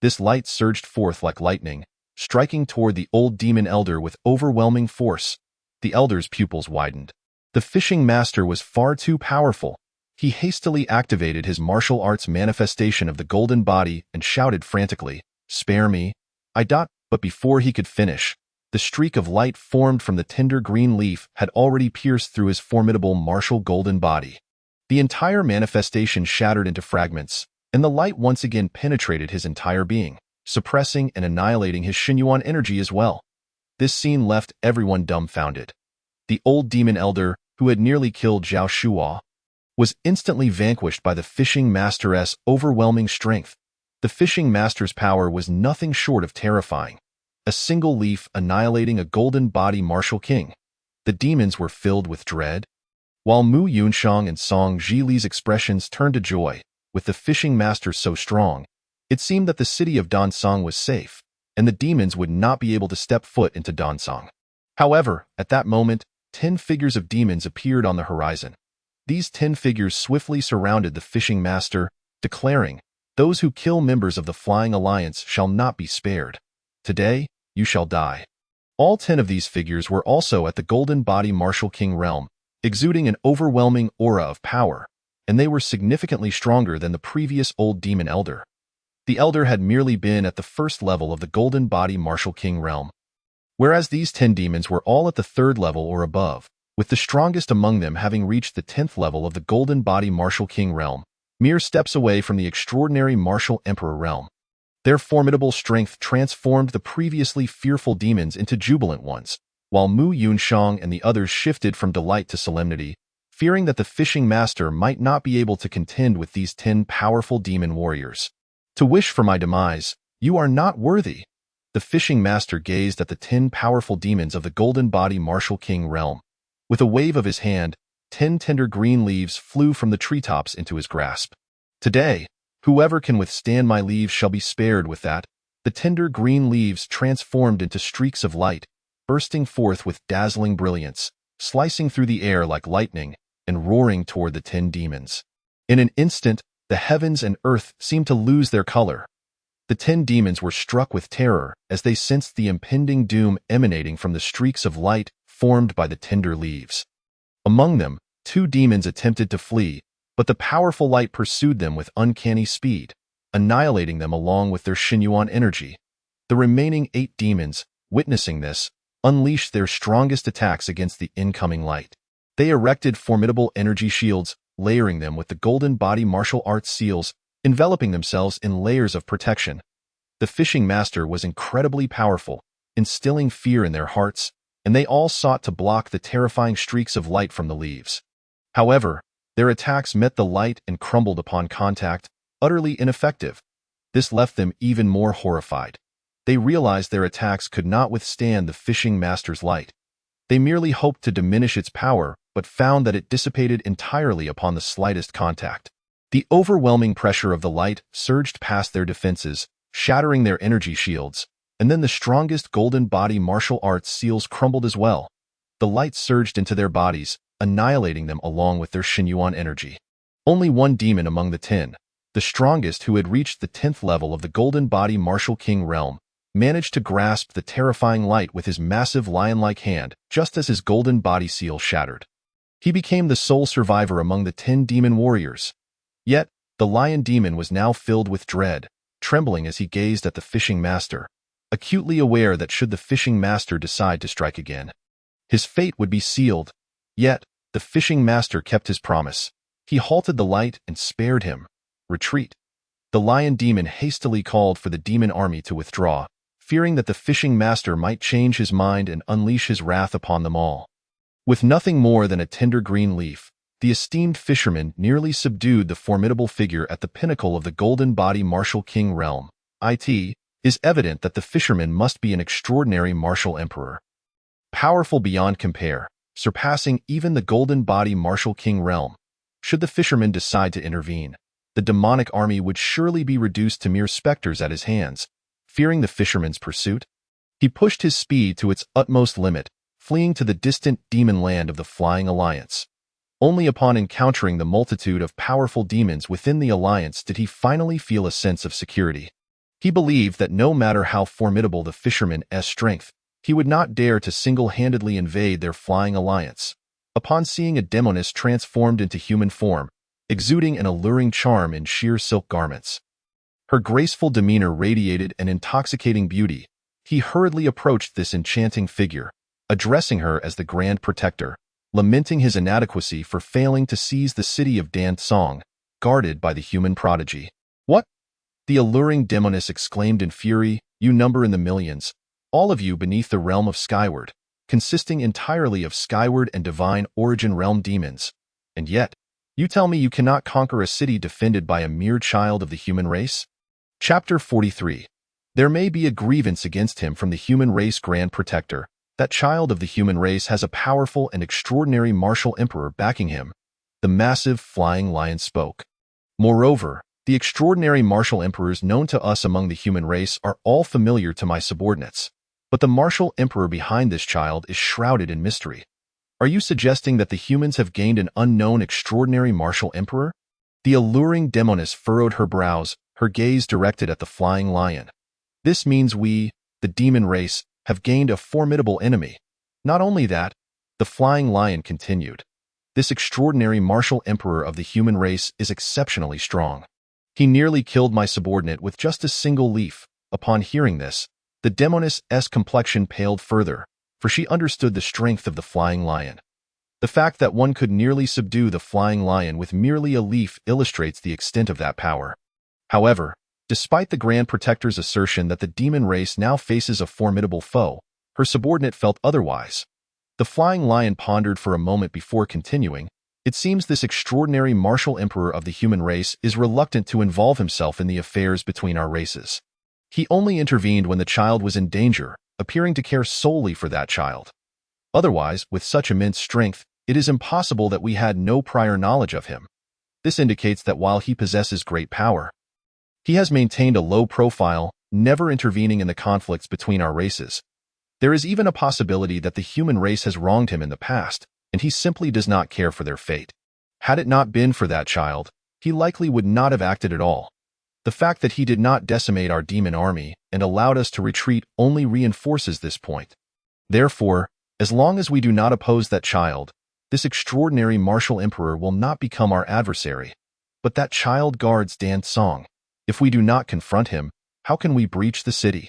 This light surged forth like lightning, striking toward the old demon elder with overwhelming force. The elder's pupils widened. The fishing master was far too powerful. He hastily activated his martial arts manifestation of the golden body and shouted frantically, "Spare me, But before he could finish, the streak of light formed from the tender green leaf had already pierced through his formidable martial golden body. The entire manifestation shattered into fragments, and the light once again penetrated his entire being, suppressing and annihilating his Xinyuan energy as well. This scene left everyone dumbfounded. The old demon elder, who had nearly killed Zhao Shua, was instantly vanquished by the fishing master's overwhelming strength. The fishing master's power was nothing short of terrifying. A single leaf annihilating a golden body martial king. The demons were filled with dread. While Mu Yunshang and Song Zhili's expressions turned to joy, with the fishing master so strong, it seemed that the city of Donsong was safe, and the demons would not be able to step foot into Donsong. However, at that moment, 10 figures of demons appeared on the horizon. These 10 figures swiftly surrounded the fishing master, declaring, "Those who kill members of the Flying Alliance shall not be spared. Today, you shall die." All 10 of these figures were also at the Golden Body Martial King realm, exuding an overwhelming aura of power, and they were significantly stronger than the previous old demon elder. The elder had merely been at the first level of the Golden Body Martial King realm, whereas these 10 demons were all at the 3rd level or above, with the strongest among them having reached the 10th level of the Golden Body Martial King realm, mere steps away from the extraordinary Martial Emperor realm. Their formidable strength transformed the previously fearful demons into jubilant ones, while Mu Yunshang and the others shifted from delight to solemnity, fearing that the fishing master might not be able to contend with these 10 powerful demon warriors. "To wish for my demise, you are not worthy." The fishing master gazed at the 10 powerful demons of the Golden Body Martial King realm. With a wave of his hand, 10 tender green leaves flew from the treetops into his grasp. "Today, whoever can withstand my leaves shall be spared." With that, the tender green leaves transformed into streaks of light, bursting forth with dazzling brilliance, slicing through the air like lightning, and roaring toward the 10 demons. In an instant, the heavens and earth seemed to lose their color. The 10 demons were struck with terror as they sensed the impending doom emanating from the streaks of light formed by the tender leaves. Among them, Two demons attempted to flee, but the powerful light pursued them with uncanny speed, annihilating them along with their Xinyuan energy. The remaining 8 demons, witnessing this, unleashed their strongest attacks against the incoming light. They erected formidable energy shields, layering them with the golden body martial arts seals, enveloping themselves in layers of protection. The fishing master was incredibly powerful, instilling fear in their hearts, and they all sought to block the terrifying streaks of light from the leaves. However, their attacks met the light and crumbled upon contact, utterly ineffective. This left them even more horrified. They realized their attacks could not withstand the fishing master's light. They merely hoped to diminish its power, but found that it dissipated entirely upon the slightest contact. The overwhelming pressure of the light surged past their defenses, shattering their energy shields, and then the strongest golden body martial arts seals crumbled as well. The light surged into their bodies, annihilating them along with their Xinyuan energy. Only one demon among the 10, the strongest who had reached the 10th level of the golden body martial king realm, managed to grasp the terrifying light with his massive lion-like hand just as his golden body seal shattered. He became the sole survivor among the 10 demon warriors. Yet, the lion demon was now filled with dread, trembling as he gazed at the fishing master, acutely aware that should the fishing master decide to strike again, his fate would be sealed. Yet, the fishing master kept his promise. He halted the light and spared him. Retreat. The lion demon hastily called for the demon army to withdraw, fearing that the fishing master might change his mind and unleash his wrath upon them all. With nothing more than a tender green leaf, the esteemed fisherman nearly subdued the formidable figure at the pinnacle of the golden body martial king realm. It is evident that the fisherman must be an extraordinary martial emperor. Powerful beyond compare, surpassing even the golden body martial king realm. Should the fisherman decide to intervene, the demonic army would surely be reduced to mere specters at his hands. Fearing the fisherman's pursuit, he pushed his speed to its utmost limit, fleeing to the distant demon land of the Flying Alliance. Only upon encountering the multitude of powerful demons within the alliance did he finally feel a sense of security. He believed that no matter how formidable the fisherman's strength, he would not dare to single-handedly invade their Flying Alliance. Upon seeing a demoness transformed into human form, exuding an alluring charm in sheer silk garments, her graceful demeanor radiated an intoxicating beauty, he hurriedly approached this enchanting figure, addressing her as the Grand Protector, lamenting his inadequacy for failing to seize the city of Dan Song, guarded by the human prodigy. What? The alluring demoness exclaimed in fury, you number in the millions, all of you beneath the realm of Skyward, consisting entirely of Skyward and Divine Origin realm demons. And yet, you tell me you cannot conquer a city defended by a mere child of the human race? Chapter 43. There may be a grievance against him from the human race Grand Protector. That child of the human race has a powerful and extraordinary martial emperor backing him. The massive flying lion spoke. Moreover, the extraordinary martial emperors known to us among the human race are all familiar to my subordinates. But the martial emperor behind this child is shrouded in mystery. Are you suggesting that the humans have gained an unknown extraordinary martial emperor? The alluring demoness furrowed her brows, her gaze directed at the flying lion. This means we, the demon race, have gained a formidable enemy. Not only that, the flying lion continued. This extraordinary martial emperor of the human race is exceptionally strong. He nearly killed my subordinate with just a single leaf. Upon hearing this, the demoness's complexion paled further, for she understood the strength of the flying lion. The fact that one could nearly subdue the flying lion with merely a leaf illustrates the extent of that power. However, despite the Grand Protector's assertion that the demon race now faces a formidable foe, her subordinate felt otherwise. The flying lion pondered for a moment before continuing. It seems this extraordinary martial emperor of the human race is reluctant to involve himself in the affairs between our races. He only intervened when the child was in danger, appearing to care solely for that child. Otherwise, with such immense strength, it is impossible that we had no prior knowledge of him. This indicates that while he possesses great power, he has maintained a low profile, never intervening in the conflicts between our races. There is even a possibility that the human race has wronged him in the past, and he simply does not care for their fate. Had it not been for that child, he likely would not have acted at all. The fact that he did not decimate our demon army and allowed us to retreat only reinforces this point. Therefore, as long as we do not oppose that child, this extraordinary martial emperor will not become our adversary. But that child guards Dan Song. If we do not confront him, how can we breach the city?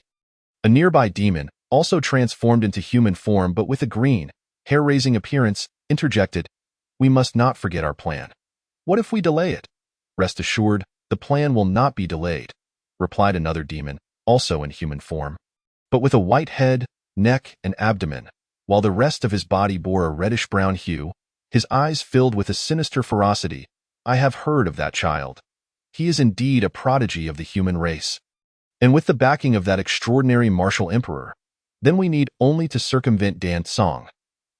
A nearby demon, also transformed into human form but with a green, hair-raising appearance, interjected, "We must not forget our plan. What if we delay it?" "Rest assured, the plan will not be delayed," replied another demon, also in human form, but with a white head, neck, and abdomen, while the rest of his body bore a reddish-brown hue, his eyes filled with a sinister ferocity. "I have heard of that child. He is indeed a prodigy of the human race. And with the backing of that extraordinary martial emperor, then we need only to circumvent Dan Song."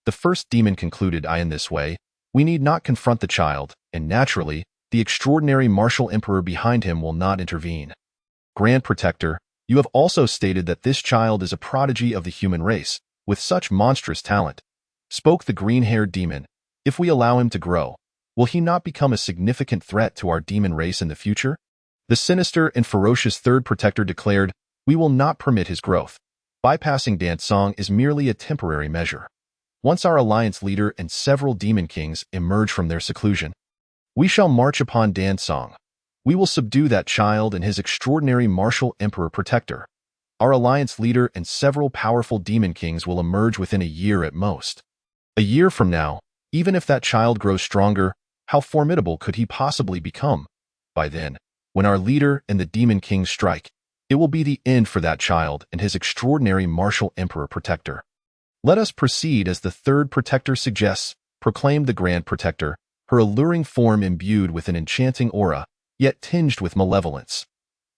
The first demon concluded, "In this way, we need not confront the child, and naturally, the extraordinary martial emperor behind him will not intervene. Grand Protector, you have also stated that this child is a prodigy of the human race, with such monstrous talent," spoke the green-haired demon. "If we allow him to grow, will he not become a significant threat to our demon race in the future?" The sinister and ferocious third protector declared, "We will not permit his growth. Bypassing Dan Song is merely a temporary measure. Once our alliance leader and several demon kings emerge from their seclusion, we shall march upon Dan Song. We will subdue that child and his extraordinary martial emperor protector. Our alliance leader and several powerful demon kings will emerge within a year at most. A year from now, even if that child grows stronger, how formidable could he possibly become? By then, when our leader and the demon kings strike, it will be the end for that child and his extraordinary martial emperor protector. Let us proceed as the third protector suggests," proclaimed the Grand Protector, her alluring form imbued with an enchanting aura, yet tinged with malevolence.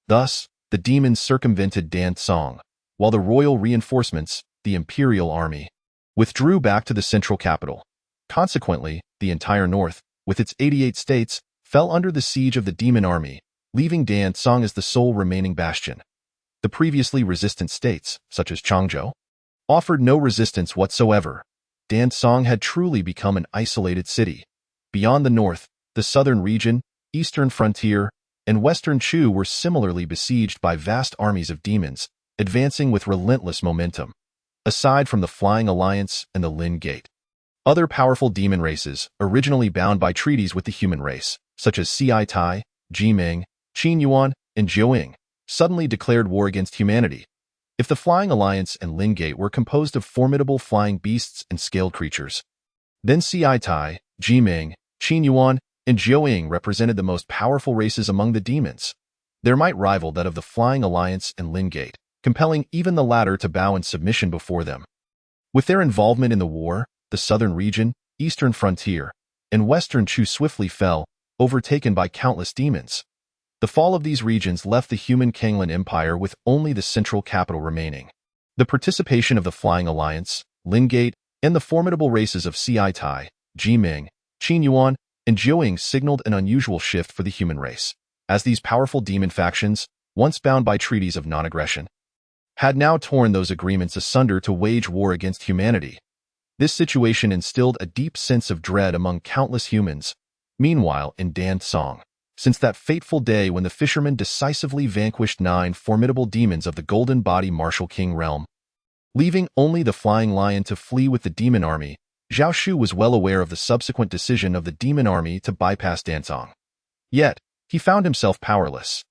Thus, the demons circumvented Dan Song, while the royal reinforcements, the Imperial Army, withdrew back to the central capital. Consequently, the entire north, with its 88 states, fell under the siege of the demon army, leaving Dan Song as the sole remaining bastion. The previously resistant states, such as Changzhou, offered no resistance whatsoever. Dan Song had truly become an isolated city. Beyond the north, the southern region, eastern frontier, and western Chu were similarly besieged by vast armies of demons, advancing with relentless momentum. Aside from the Flying Alliance and the Lin Gate, other powerful demon races, originally bound by treaties with the human race, such as Cai Tai, Jimeng, Qin Yuan, and Jiuying, suddenly declared war against humanity. If the Flying Alliance and Lin Gate were composed of formidable flying beasts and scaled creatures, then Cai Tai, Jimeng, Qin Yuan, and Jiuying represented the most powerful races among the demons. Their might rivaled that of the Flying Alliance and Lin Gate, compelling even the latter to bow in submission before them. With their involvement in the war, the southern region, eastern frontier, and western Chu swiftly fell, overtaken by countless demons. The fall of these regions left the human Kanglan Empire with only the central capital remaining. The participation of the Flying Alliance, Lin Gate, and the formidable races of Cai Tai, Jimeng, Qin Yuan, and Jiuying signaled an unusual shift for the human race, as these powerful demon factions, once bound by treaties of non-aggression, had now torn those agreements asunder to wage war against humanity. This situation instilled a deep sense of dread among countless humans. Meanwhile, in Dan Song, since that fateful day when the fishermen decisively vanquished 9 formidable demons of the Golden Body Martial King realm, leaving only the Flying Lion to flee with the demon army, Zhao Shu was well aware of the subsequent decision of the demon army to bypass Dan Song. Yet, he found himself powerless.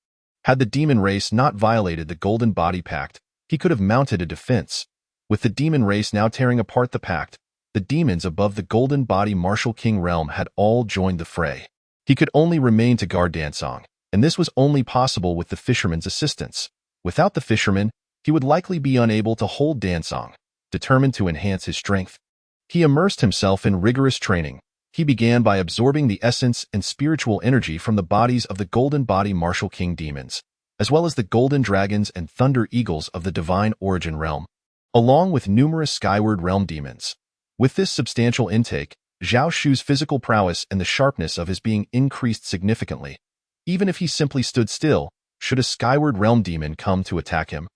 Had the demon race not violated the Golden Body Pact, he could have mounted a defense. With the demon race now tearing apart the pact, the demons above the Golden Body Martial King realm had all joined the fray. He could only remain to guard Dan Song, and this was only possible with the fisherman's assistance. Without the fisherman, he would likely be unable to hold Dan Song. Determined to enhance his strength, he immersed himself in rigorous training. He began by absorbing the essence and spiritual energy from the bodies of the Golden Body Martial King demons, as well as the Golden Dragons and Thunder Eagles of the Divine Origin realm, along with numerous Skyward Realm demons. With this substantial intake, Zhao Shu's physical prowess and the sharpness of his being increased significantly. Even if he simply stood still, should a Skyward Realm demon come to attack him,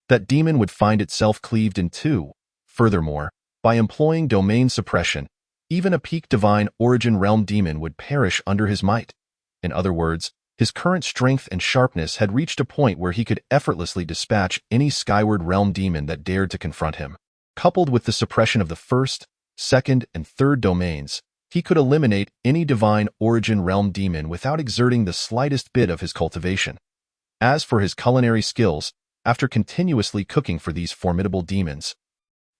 that demon would find itself cleaved in two. Furthermore, by employing domain suppression, even a peak Divine Origin Realm demon would perish under his might. In other words, his current strength and sharpness had reached a point where he could effortlessly dispatch any Skyward Realm demon that dared to confront him. Coupled with the suppression of the first, second, and third domains, he could eliminate any divine origin realm demon without exerting the slightest bit of his cultivation. As for his culinary skills, after continuously cooking for these formidable demons,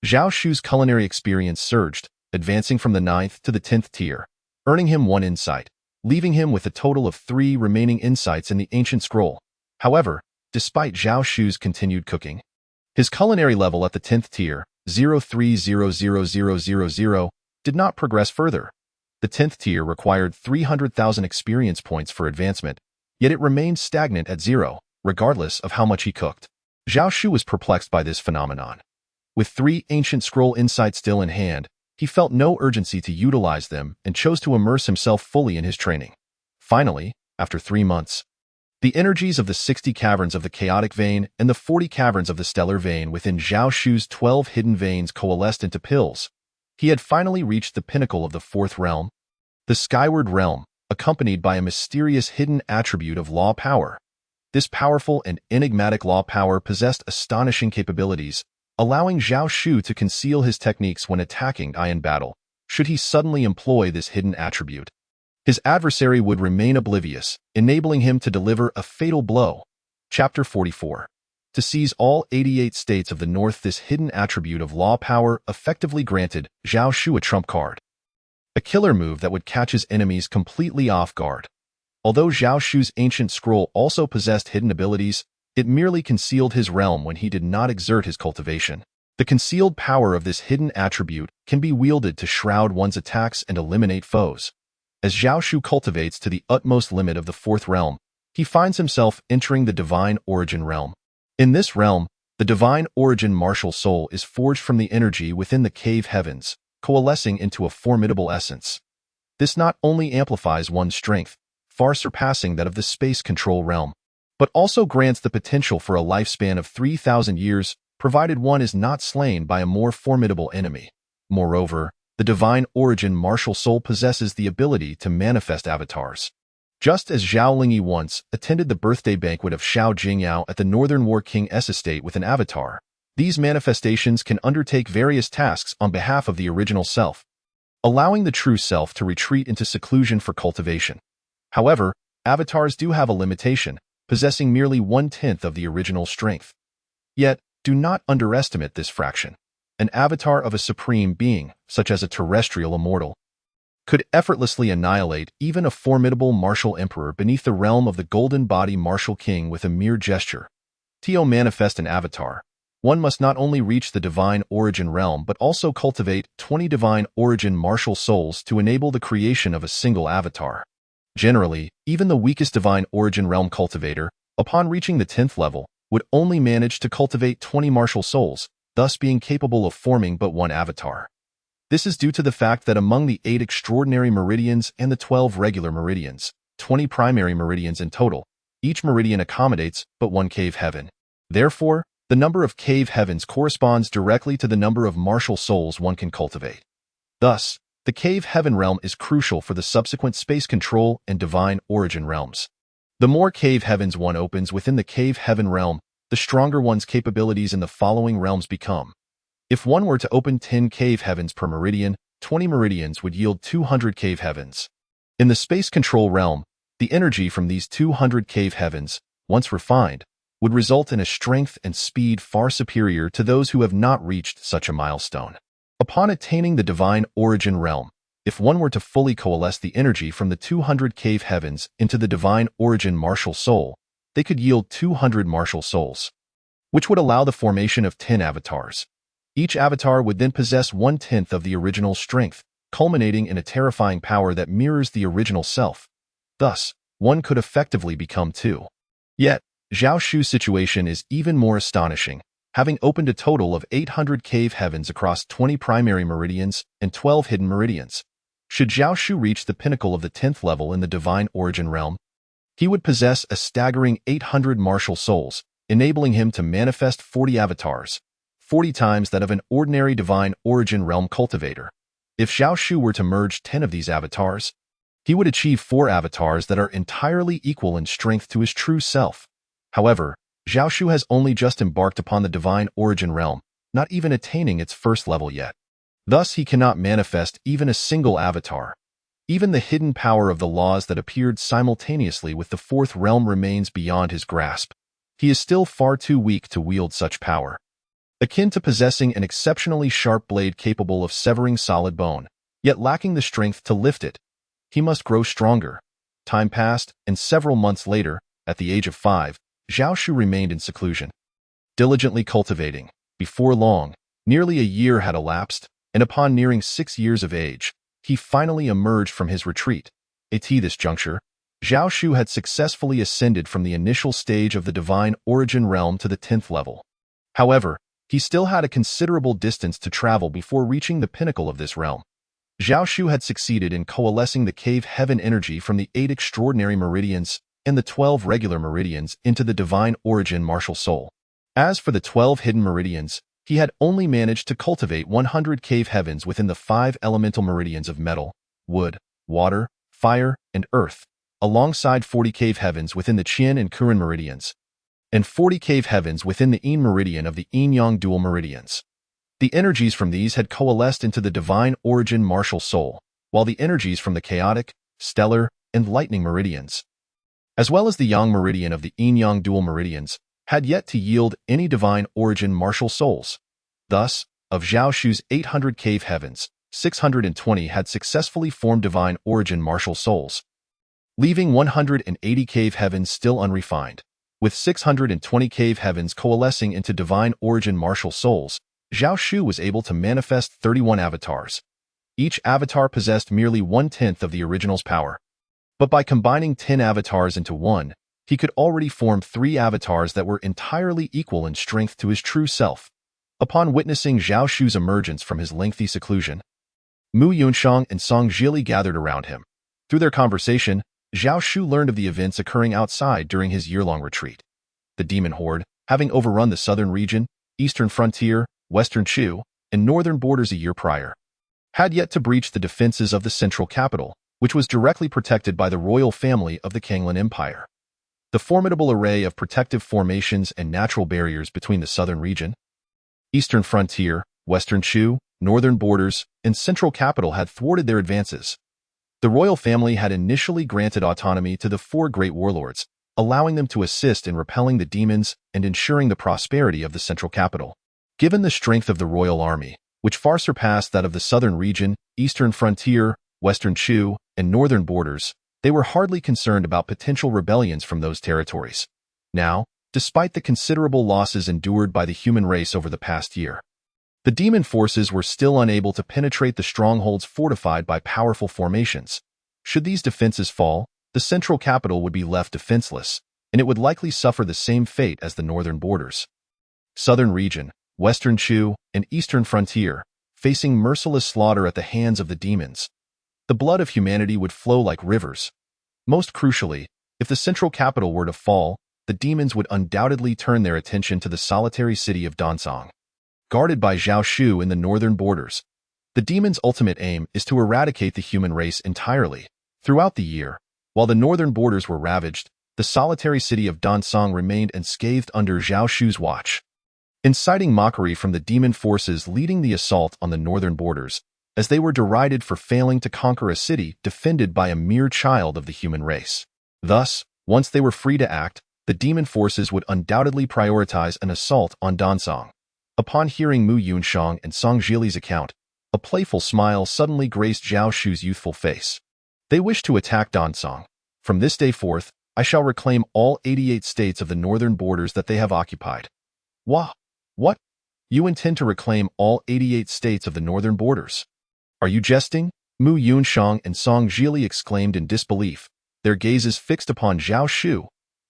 Zhao Shu's culinary experience surged, advancing from the 9th to the 10th tier, earning him 1 insight, leaving him with a total of 3 remaining insights in the ancient scroll. However, despite Zhao Shu's continued cooking, his culinary level at the 10th tier, 0300000, did not progress further. The 10th tier required 300,000 experience points for advancement, yet it remained stagnant at 0, regardless of how much he cooked. Zhao Shu was perplexed by this phenomenon. With 3 ancient scroll insights still in hand, he felt no urgency to utilize them and chose to immerse himself fully in his training. Finally, after 3 months, the energies of the 60 caverns of the chaotic vein and the 40 caverns of the stellar vein within Zhao Shu's 12 hidden veins coalesced into pills. He had finally reached the pinnacle of the 4th realm, the Skyward Realm, accompanied by a mysterious hidden attribute of law power. This powerful and enigmatic law power possessed astonishing capabilities, allowing Zhao Shu to conceal his techniques when attacking in battle, should he suddenly employ this hidden attribute. His adversary would remain oblivious, enabling him to deliver a fatal blow. Chapter 44. To seize all 88 states of the north, this hidden attribute of law power effectively granted Zhao Shu a trump card, a killer move that would catch his enemies completely off guard. Although Zhao Shu's ancient scroll also possessed hidden abilities, it merely concealed his realm when he did not exert his cultivation. The concealed power of this hidden attribute can be wielded to shroud one's attacks and eliminate foes. As Zhao Shu cultivates to the utmost limit of the 4th realm, he finds himself entering the divine origin realm. In this realm, the divine origin martial soul is forged from the energy within the cave heavens, coalescing into a formidable essence. This not only amplifies one's strength, far surpassing that of the space control realm, but also grants the potential for a lifespan of 3,000 years, provided one is not slain by a more formidable enemy. Moreover, the divine origin martial soul possesses the ability to manifest avatars. Just as Zhao Lingyi once attended the birthday banquet of Xiao Jingyao at the Northern War King's estate with an avatar, these manifestations can undertake various tasks on behalf of the original self, allowing the true self to retreat into seclusion for cultivation. However, avatars do have a limitation, possessing merely 1/10 of the original strength. Yet, do not underestimate this fraction. An avatar of a supreme being, such as a terrestrial immortal, could effortlessly annihilate even a formidable martial emperor beneath the realm of the golden body martial king with a mere gesture. To manifest an avatar, one must not only reach the divine origin realm but also cultivate 20 divine origin martial souls to enable the creation of a single avatar. Generally, even the weakest divine origin realm cultivator, upon reaching the 10th level, would only manage to cultivate 20 martial souls, thus being capable of forming but one avatar. This is due to the fact that among the 8 extraordinary meridians and the 12 regular meridians, 20 primary meridians in total, each meridian accommodates but one cave heaven. Therefore, the number of cave heavens corresponds directly to the number of martial souls one can cultivate. Thus, the cave heaven realm is crucial for the subsequent space control and divine origin realms. The more cave heavens one opens within the cave heaven realm, the stronger one's capabilities in the following realms become. If one were to open 10 cave heavens per meridian, 20 meridians would yield 200 cave heavens. In the space control realm, the energy from these 200 cave heavens, once refined, would result in a strength and speed far superior to those who have not reached such a milestone. Upon attaining the divine origin realm, if one were to fully coalesce the energy from the 200 cave heavens into the divine origin martial soul, they could yield 200 martial souls, which would allow the formation of 10 avatars. Each avatar would then possess 1/10 of the original strength, culminating in a terrifying power that mirrors the original self. Thus, one could effectively become 2. Yet, Zhao Shu's situation is even more astonishing, having opened a total of 800 cave heavens across 20 primary meridians and 12 hidden meridians. Should Zhao Shu reach the pinnacle of the 10th level in the divine origin realm, he would possess a staggering 800 martial souls, enabling him to manifest 40 avatars, 40 times that of an ordinary divine origin realm cultivator. If Zhao Shu were to merge 10 of these avatars, he would achieve 4 avatars that are entirely equal in strength to his true self. However, Zhao Shu has only just embarked upon the divine origin realm, not even attaining its first level yet. Thus, he cannot manifest even a single avatar, Even the hidden power of the laws that appeared simultaneously with the fourth realm remains beyond his grasp. He is still far too weak to wield such power. Akin to possessing an exceptionally sharp blade capable of severing solid bone, yet lacking the strength to lift it, he must grow stronger. Time passed, and several months later, at the age of 5, Zhao Shu remained in seclusion, diligently cultivating. Before long, nearly a year had elapsed, and upon nearing 6 years of age, he finally emerged from his retreat. At this juncture, Zhao Shu had successfully ascended from the initial stage of the divine origin realm to the 10th level. However, he still had a considerable distance to travel before reaching the pinnacle of this realm. Zhao Shu had succeeded in coalescing the cave heaven energy from the 8 extraordinary meridians and the 12 regular meridians into the divine origin martial soul. As for the 12 hidden meridians, he had only managed to cultivate 100 cave heavens within the 5 elemental meridians of metal, wood, water, fire, and earth, alongside 40 cave heavens within the Qian and Kuren meridians, and 40 cave heavens within the Yin meridian of the Yin-Yang dual meridians. The energies from these had coalesced into the divine origin martial soul, while the energies from the chaotic, stellar, and lightning meridians, as well as the Yang meridian of the Yin-Yang dual meridians, had yet to yield any divine origin martial souls. Thus, of Zhao Shu's 800 cave heavens, 620 had successfully formed divine origin martial souls, leaving 180 cave heavens still unrefined. With 620 cave heavens coalescing into divine origin martial souls, Zhao Shu was able to manifest 31 avatars. Each avatar possessed merely 1/10 of the original's power. But by combining 10 avatars into one, he could already form 3 avatars that were entirely equal in strength to his true self. Upon witnessing Zhao Shu's emergence from his lengthy seclusion, Mu Yunshang and Song Zhili gathered around him. Through their conversation, Zhao Shu learned of the events occurring outside during his year-long retreat. The demon horde, having overrun the southern region, eastern frontier, western Shu, and northern borders a year prior, had yet to breach the defenses of the central capital, which was directly protected by the royal family of the Kanglan Empire. The formidable array of protective formations and natural barriers between the southern region, eastern frontier, western Shu, northern borders, and central capital had thwarted their advances. The royal family had initially granted autonomy to the 4 great warlords, allowing them to assist in repelling the demons and ensuring the prosperity of the central capital. Given the strength of the royal army, which far surpassed that of the southern region, eastern frontier, western Shu, and northern borders, they were hardly concerned about potential rebellions from those territories. Now, despite the considerable losses endured by the human race over the past year, the demon forces were still unable to penetrate the strongholds fortified by powerful formations. Should these defenses fall, the central capital would be left defenseless, and it would likely suffer the same fate as the northern borders. Southern region, western Shu, and eastern frontier, facing merciless slaughter at the hands of the demons. The blood of humanity would flow like rivers. Most crucially, if the central capital were to fall, the demons would undoubtedly turn their attention to the solitary city of Donsong. Guarded by Zhao Shu in the northern borders, the demons' ultimate aim is to eradicate the human race entirely. Throughout the year, while the northern borders were ravaged, the solitary city of Donsong remained unscathed under Zhao Shu's watch, inciting mockery from the demon forces leading the assault on the northern borders, as they were derided for failing to conquer a city defended by a mere child of the human race. Thus, once they were free to act, the demon forces would undoubtedly prioritize an assault on Donsong. Upon hearing Mu Yunshang and Song Zhili's account, a playful smile suddenly graced Zhao Shu's youthful face. They wish to attack Donsong. From this day forth, I shall reclaim all 88 states of the northern borders that they have occupied. Wah! What? You intend to reclaim all 88 states of the northern borders? Are you jesting? Mu Yunshang and Song Zhili exclaimed in disbelief, their gazes fixed upon Zhao Shu.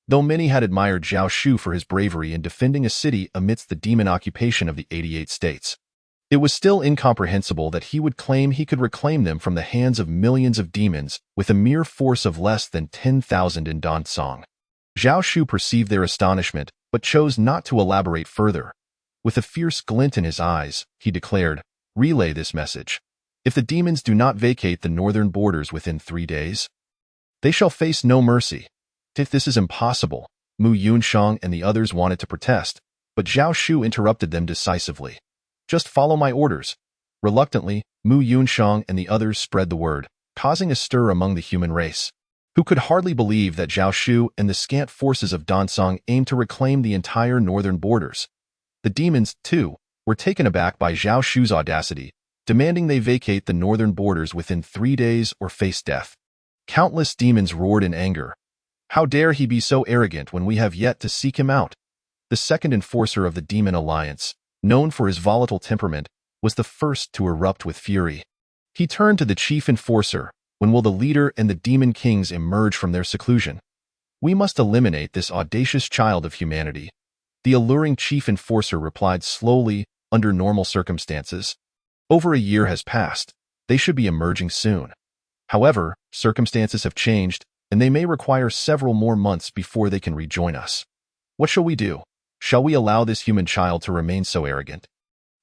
Though many had admired Zhao Shu for his bravery in defending a city amidst the demon occupation of the 88 states, it was still incomprehensible that he would claim he could reclaim them from the hands of millions of demons with a mere force of less than 10,000 in Donsong. Zhao Shu perceived their astonishment, but chose not to elaborate further. With a fierce glint in his eyes, he declared, "Relay this message. If the demons do not vacate the northern borders within 3 days, they shall face no mercy." If this is impossible, Mu Yunshang and the others wanted to protest, but Zhao Shu interrupted them decisively. "Just follow my orders." Reluctantly, Mu Yunshang and the others spread the word. causing a stir among the human race, who could hardly believe that Zhao Shu and the scant forces of Donsong aimed to reclaim the entire northern borders. The demons, too, were taken aback by Zhao Shu's audacity, demanding they vacate the northern borders within 3 days or face death. Countless demons roared in anger. How dare he be so arrogant when we have yet to seek him out? The second enforcer of the Demon Alliance, known for his volatile temperament, was the first to erupt with fury. He turned to the chief enforcer. When will the leader and the demon kings emerge from their seclusion? We must eliminate this audacious child of humanity. The alluring chief enforcer replied slowly, under normal circumstances. Over a year has passed. They should be emerging soon. However, circumstances have changed, and they may require several more months before they can rejoin us. What shall we do? Shall we allow this human child to remain so arrogant?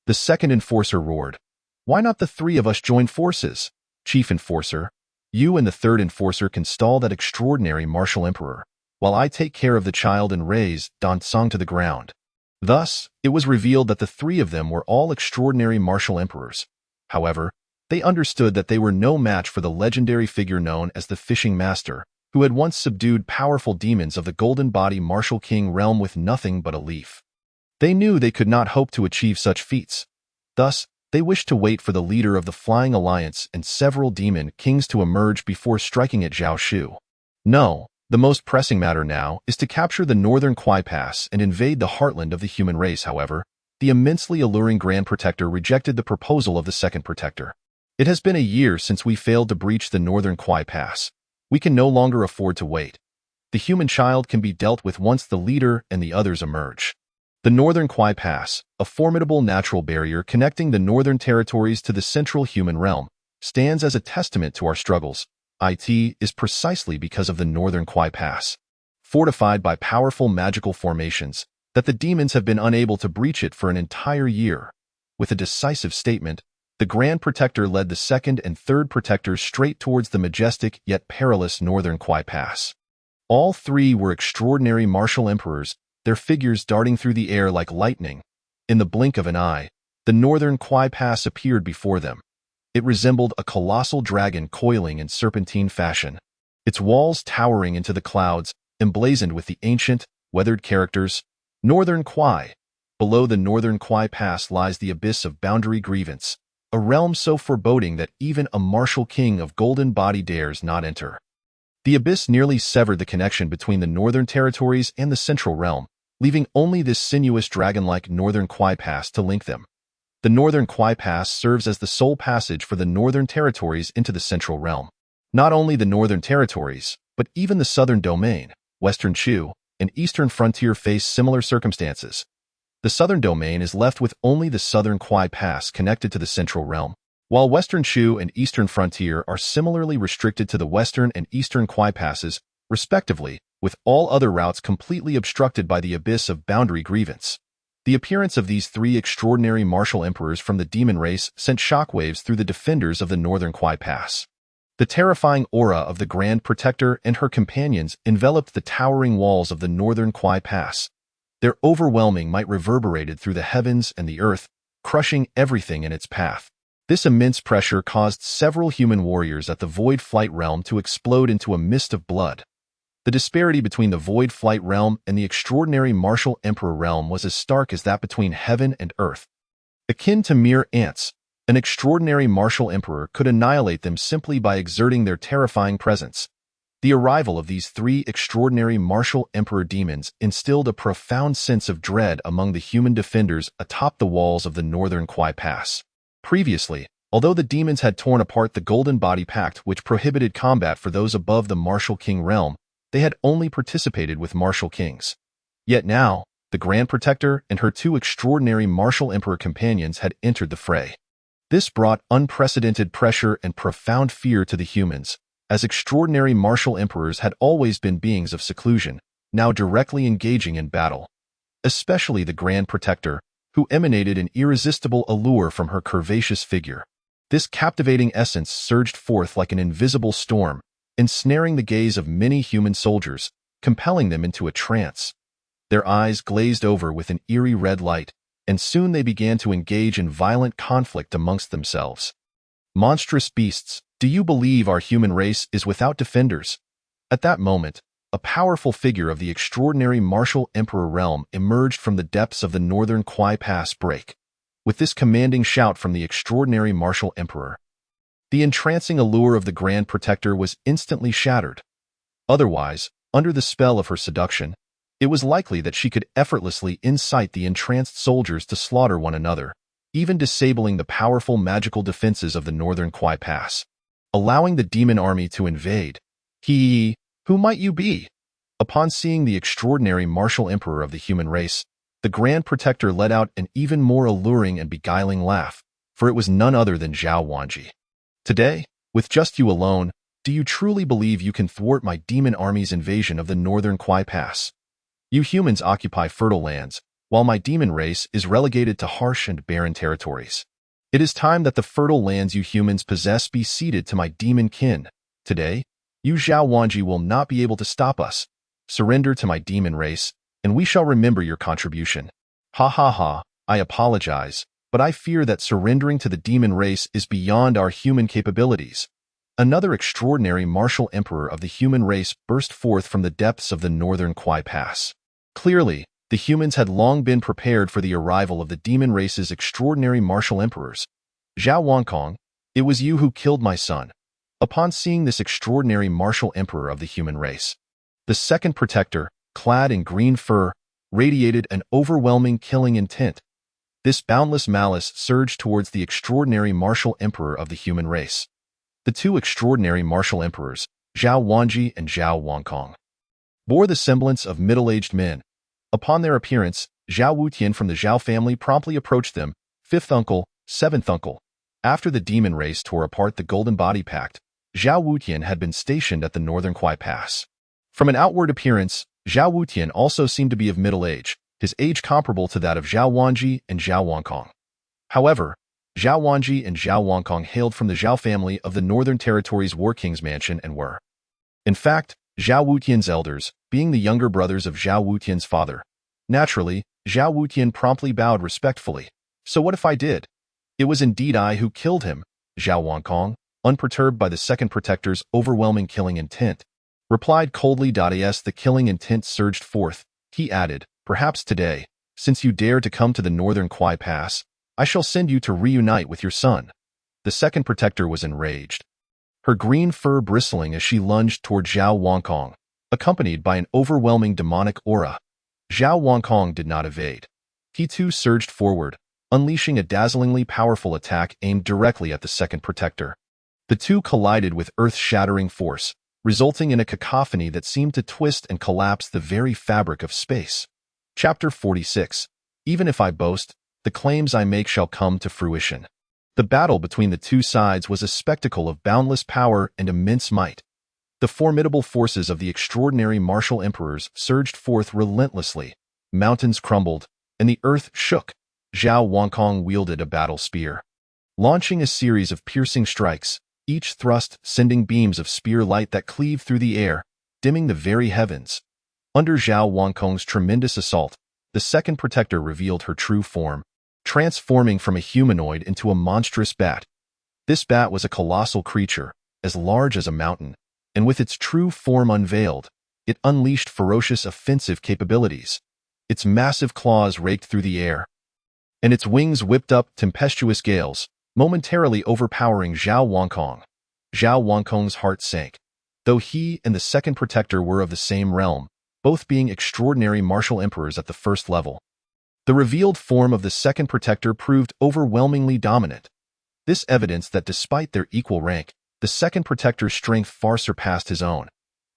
The second enforcer roared. Why not the 3 of us join forces? Chief enforcer, you and the third enforcer can stall that extraordinary martial emperor, while I take care of the child and raze Donsong to the ground. Thus, it was revealed that the 3 of them were all extraordinary martial emperors. However, they understood that they were no match for the legendary figure known as the Fishing Master, who had once subdued powerful demons of the Golden Body Martial King realm with nothing but a leaf. They knew they could not hope to achieve such feats. Thus, they wished to wait for the leader of the Flying Alliance and several demon kings to emerge before striking at Zhao Shu. No, the most pressing matter now is to capture the northern Kuai Pass and invade the heartland of the human race. However, the immensely alluring Grand Protector rejected the proposal of the second Protector. It has been a year since we failed to breach the northern Kuai Pass. We can no longer afford to wait. The human child can be dealt with once the leader and the others emerge. The Northern Kuai Pass, a formidable natural barrier connecting the northern territories to the central human realm, stands as a testament to our struggles. It is precisely because of the Northern Kuai Pass, fortified by powerful magical formations, that the demons have been unable to breach it for an entire year. With a decisive statement, the Grand Protector led the second and third Protectors straight towards the majestic yet perilous Northern Kuai Pass. All 3 were extraordinary martial emperors, their figures darting through the air like lightning. In the blink of an eye, the Northern Kuai Pass appeared before them. It resembled a colossal dragon coiling in serpentine fashion, its walls towering into the clouds, emblazoned with the ancient, weathered characters, Northern Kuai. Below the Northern Kuai Pass lies the abyss of Boundary Grievance, a realm so foreboding that even a martial king of Golden Body dares not enter. The abyss nearly severed the connection between the northern territories and the central realm, leaving only this sinuous dragon-like Northern Kuai Pass to link them. The Northern Kuai Pass serves as the sole passage for the northern territories into the central realm. Not only the northern territories, but even the southern domain, Western Chu, and Eastern Frontier face similar circumstances. The southern domain is left with only the Southern Kuai Pass connected to the central realm, while Western Chu and Eastern Frontier are similarly restricted to the Western and Eastern Kuai Passes, respectively, with all other routes completely obstructed by the abyss of Boundary Grievance. The appearance of these 3 extraordinary martial emperors from the demon race sent shockwaves through the defenders of the Northern Kuai Pass. The terrifying aura of the Grand Protector and her companions enveloped the towering walls of the Northern Kuai Pass. Their overwhelming might reverberated through the heavens and the earth, crushing everything in its path. This immense pressure caused several human warriors at the Void Flight realm to explode into a mist of blood. The disparity between the Void Flight realm and the extraordinary Martial Emperor realm was as stark as that between heaven and earth. Akin to mere ants, an extraordinary Martial Emperor could annihilate them simply by exerting their terrifying presence. The arrival of these 3 extraordinary Martial Emperor demons instilled a profound sense of dread among the human defenders atop the walls of the Northern Kuai Pass. Previously, although the demons had torn apart the Golden Body Pact which prohibited combat for those above the Martial King realm, they had only participated with Martial Kings. Yet now, the Grand Protector and her 2 extraordinary Martial Emperor companions had entered the fray. This brought unprecedented pressure and profound fear to the humans, as extraordinary Martial Emperors had always been beings of seclusion, now directly engaging in battle. Especially the Grand Protector, who emanated an irresistible allure from her curvaceous figure. This captivating essence surged forth like an invisible storm, ensnaring the gaze of many human soldiers, compelling them into a trance. Their eyes glazed over with an eerie red light, and soon they began to engage in violent conflict amongst themselves. Monstrous beasts, Do you believe our human race is without defenders? At that moment, a powerful figure of the extraordinary martial emperor realm emerged from the depths of the northern Kwai Pass break. With this commanding shout from the extraordinary martial emperor, the entrancing allure of the Grand Protector was instantly shattered. Otherwise, under the spell of her seduction, it was likely that she could effortlessly incite the entranced soldiers to slaughter one another, even disabling the powerful magical defenses of the northern Kwai Pass, allowing the demon army to invade. Who might you be? Upon seeing the extraordinary martial emperor of the human race, the Grand Protector let out an even more alluring and beguiling laugh, for it was none other than Zhao Wanji. Today, with just you alone, do you truly believe you can thwart my demon army's invasion of the northern Kwai Pass? You humans occupy fertile lands, while my demon race is relegated to harsh and barren territories. It is time that the fertile lands you humans possess be ceded to my demon kin. Today, you Zhao Wanji will not be able to stop us. Surrender to my demon race, and we shall remember your contribution. Ha ha ha, I apologize, but I fear that surrendering to the demon race is beyond our human capabilities. Another extraordinary martial emperor of the human race burst forth from the depths of the northern Kwai Pass. Clearly, the humans had long been prepared for the arrival of the demon race's extraordinary martial emperors. Zhao Wankong, it was you who killed my son. Upon seeing this extraordinary martial emperor of the human race, the second protector, clad in green fur, radiated an overwhelming killing intent. This boundless malice surged towards the extraordinary martial emperor of the human race. The two extraordinary martial emperors, Zhao Wanji and Zhao Wankong, bore the semblance of middle-aged men. Upon their appearance, Zhao Wutian from the Zhao family promptly approached them, fifth uncle, seventh uncle. After the demon race tore apart the Golden Body Pact, Zhao Wutian had been stationed at the northern Kwai Pass. From an outward appearance, Zhao Wutian also seemed to be of middle age, his age comparable to that of Zhao Wanji and Zhao Wankong. However, Zhao Wanji and Zhao Wankong hailed from the Zhao family of the Northern Territories War King's mansion and were, in fact, Zhao Wutian's elders, being the younger brothers of Zhao Wutian's father. Naturally, Zhao Wutian promptly bowed respectfully. So what if I did? It was indeed I who killed him, Zhao Wankong, unperturbed by the second protector's overwhelming killing intent, replied coldly. As the killing intent surged forth, he added, perhaps today, since you dare to come to the northern Kwai Pass, I shall send you to reunite with your son. The second protector was enraged, her green fur bristling as she lunged toward Zhao Wankong, accompanied by an overwhelming demonic aura. Zhao Wankong did not evade. He too surged forward, unleashing a dazzlingly powerful attack aimed directly at the second protector. The two collided with earth-shattering force, resulting in a cacophony that seemed to twist and collapse the very fabric of space. Chapter 46. Even if I boast, the claims I make shall come to fruition. The battle between the two sides was a spectacle of boundless power and immense might. The formidable forces of the extraordinary martial emperors surged forth relentlessly. Mountains crumbled, and the earth shook. Zhao Wankong wielded a battle spear, launching a series of piercing strikes, each thrust sending beams of spear light that cleaved through the air, dimming the very heavens. Under Zhao Wankong's tremendous assault, the second protector revealed her true form, transforming from a humanoid into a monstrous bat. This bat was a colossal creature, as large as a mountain, and with its true form unveiled, it unleashed ferocious offensive capabilities. Its massive claws raked through the air, and its wings whipped up tempestuous gales, momentarily overpowering Zhao Wankong. Zhao Wankong's heart sank. Though he and the second protector were of the same realm, both being extraordinary martial emperors at the first level, the revealed form of the second protector proved overwhelmingly dominant. This evidenced that despite their equal rank, the second protector's strength far surpassed his own.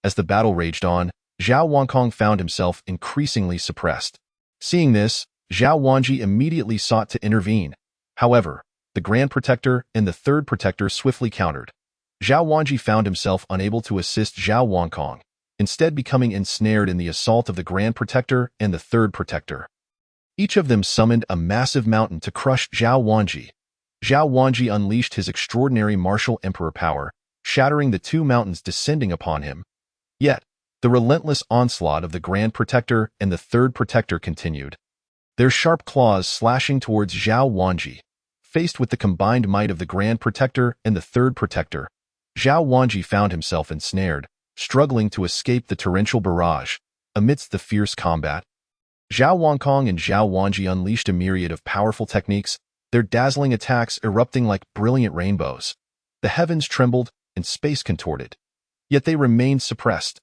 As the battle raged on, Zhao Wankong found himself increasingly suppressed. Seeing this, Zhao Wanji immediately sought to intervene. However, the Grand Protector and the Third Protector swiftly countered. Zhao Wanji found himself unable to assist Zhao Wankong, instead becoming ensnared in the assault of the Grand Protector and the Third Protector. Each of them summoned a massive mountain to crush Zhao Wanji. Zhao Wanji unleashed his extraordinary martial emperor power, shattering the two mountains descending upon him. Yet, the relentless onslaught of the Grand Protector and the Third Protector continued, their sharp claws slashing towards Zhao Wanji. Faced with the combined might of the Grand Protector and the Third Protector, Zhao Wanji found himself ensnared, struggling to escape the torrential barrage. Amidst the fierce combat, Zhao Wangkong and Zhao Wanji unleashed a myriad of powerful techniques, their dazzling attacks erupting like brilliant rainbows. The heavens trembled and space contorted. Yet they remained suppressed.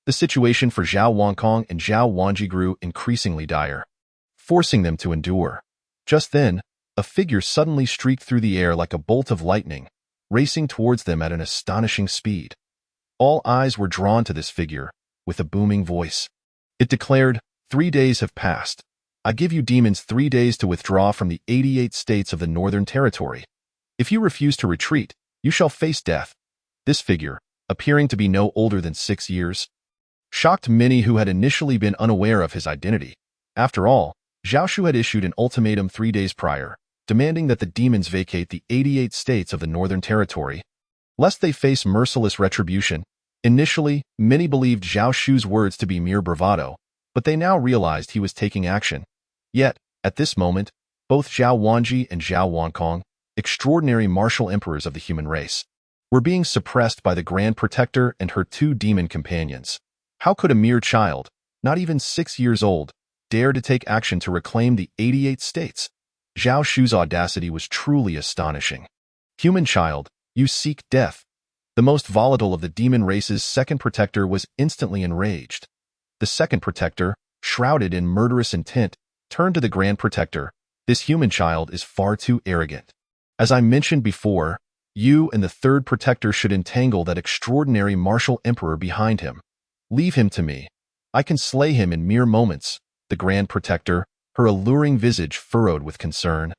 The situation for Zhao Wangkong and Zhao Wanji grew increasingly dire, forcing them to endure. Just then, a figure suddenly streaked through the air like a bolt of lightning, racing towards them at an astonishing speed. All eyes were drawn to this figure, with a booming voice. It declared, "3 days have passed. I give you demons 3 days to withdraw from the 88 states of the Northern Territory. If you refuse to retreat, you shall face death." This figure, appearing to be no older than 6 years, shocked many who had initially been unaware of his identity. After all, Zhao Shu had issued an ultimatum 3 days prior, demanding that the demons vacate the 88 states of the Northern Territory, lest they face merciless retribution. Initially, many believed Zhao Shu's words to be mere bravado, but they now realized he was taking action. Yet, at this moment, both Zhao Wanji and Zhao Wangkong, extraordinary martial emperors of the human race, were being suppressed by the Grand Protector and her 2 demon companions. How could a mere child, not even 6 years old, dare to take action to reclaim the 88 states? Zhao Shu's audacity was truly astonishing. Human child, you seek death. The most volatile of the demon race's second protector was instantly enraged. The second protector, shrouded in murderous intent, turned to the Grand Protector. "This human child is far too arrogant. As I mentioned before, you and the third protector should entangle that extraordinary martial emperor behind him. Leave him to me. I can slay him in mere moments." The Grand Protector, her alluring visage furrowed with concern,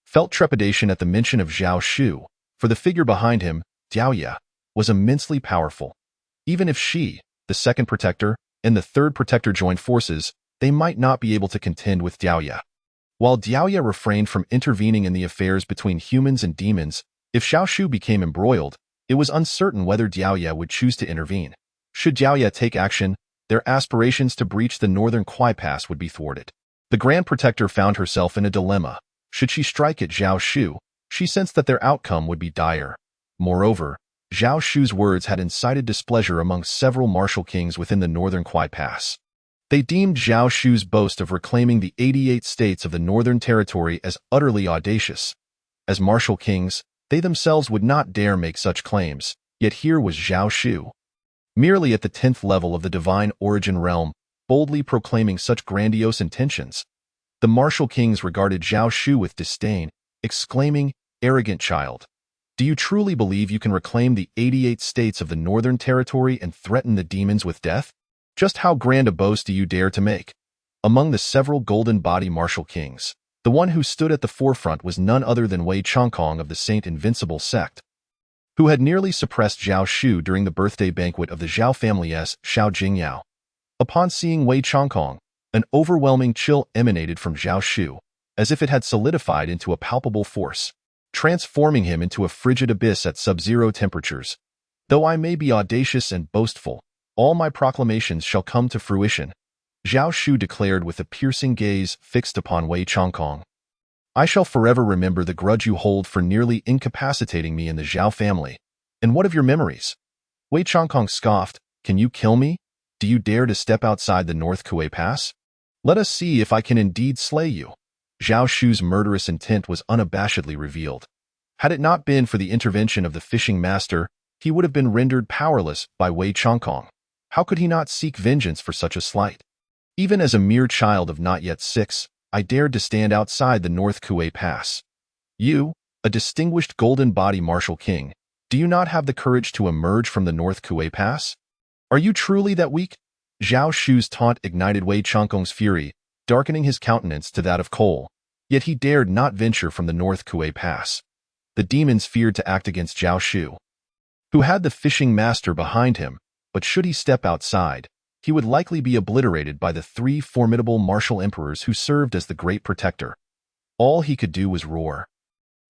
felt trepidation at the mention of Zhao Shu, for the figure behind him, Diaoye, was immensely powerful. Even if she, the second protector, and the third protector joined forces, they might not be able to contend with Diaoye. While Diaoye refrained from intervening in the affairs between humans and demons, if Zhao Shu became embroiled, it was uncertain whether Diaoye would choose to intervene. Should Diaoye take action, their aspirations to breach the Northern Kuai Pass would be thwarted. The Grand Protector found herself in a dilemma. Should she strike at Zhao Shu, she sensed that their outcome would be dire. Moreover, Zhao Shu's words had incited displeasure among several martial kings within the Northern Kuai Pass. They deemed Zhao Shu's boast of reclaiming the 88 states of the Northern Territory as utterly audacious. As martial kings, they themselves would not dare make such claims, yet here was Zhao Shu, merely at the 10th level of the divine origin realm, boldly proclaiming such grandiose intentions. The martial kings regarded Zhao Shu with disdain, exclaiming, "Arrogant child! Do you truly believe you can reclaim the 88 states of the Northern Territory and threaten the demons with death? Just how grand a boast do you dare to make?" Among the several golden body martial kings, the one who stood at the forefront was none other than Wei Changkong of the Saint Invincible sect, who had nearly suppressed Zhao Shu during the birthday banquet of the Zhao family's Xiao Jingyao. Upon seeing Wei Changkong, an overwhelming chill emanated from Zhao Shu, as if it had solidified into a palpable force, transforming him into a frigid abyss at sub-zero temperatures. "Though I may be audacious and boastful, all my proclamations shall come to fruition," Zhao Shu declared with a piercing gaze fixed upon Wei Changkong. "I shall forever remember the grudge you hold for nearly incapacitating me in the Zhao family. And what of your memories?" Wei Changkong scoffed, "Can you kill me? Do you dare to step outside the North Kuei Pass? Let us see if I can indeed slay you." Zhao Shu's murderous intent was unabashedly revealed. Had it not been for the intervention of the fishing master, he would have been rendered powerless by Wei Changkong. How could he not seek vengeance for such a slight? "Even as a mere child of not yet 6, I dared to stand outside the North Kuei Pass. You, a distinguished golden body martial king, do you not have the courage to emerge from the North Kuei Pass? Are you truly that weak?" Zhao Shu's taunt ignited Wei Changkong's fury, darkening his countenance to that of coal. Yet he dared not venture from the North Kuei Pass. The demons feared to act against Zhao Shu, who had the fishing master behind him, but should he step outside, he would likely be obliterated by the 3 formidable martial emperors who served as the Great Protector. All he could do was roar.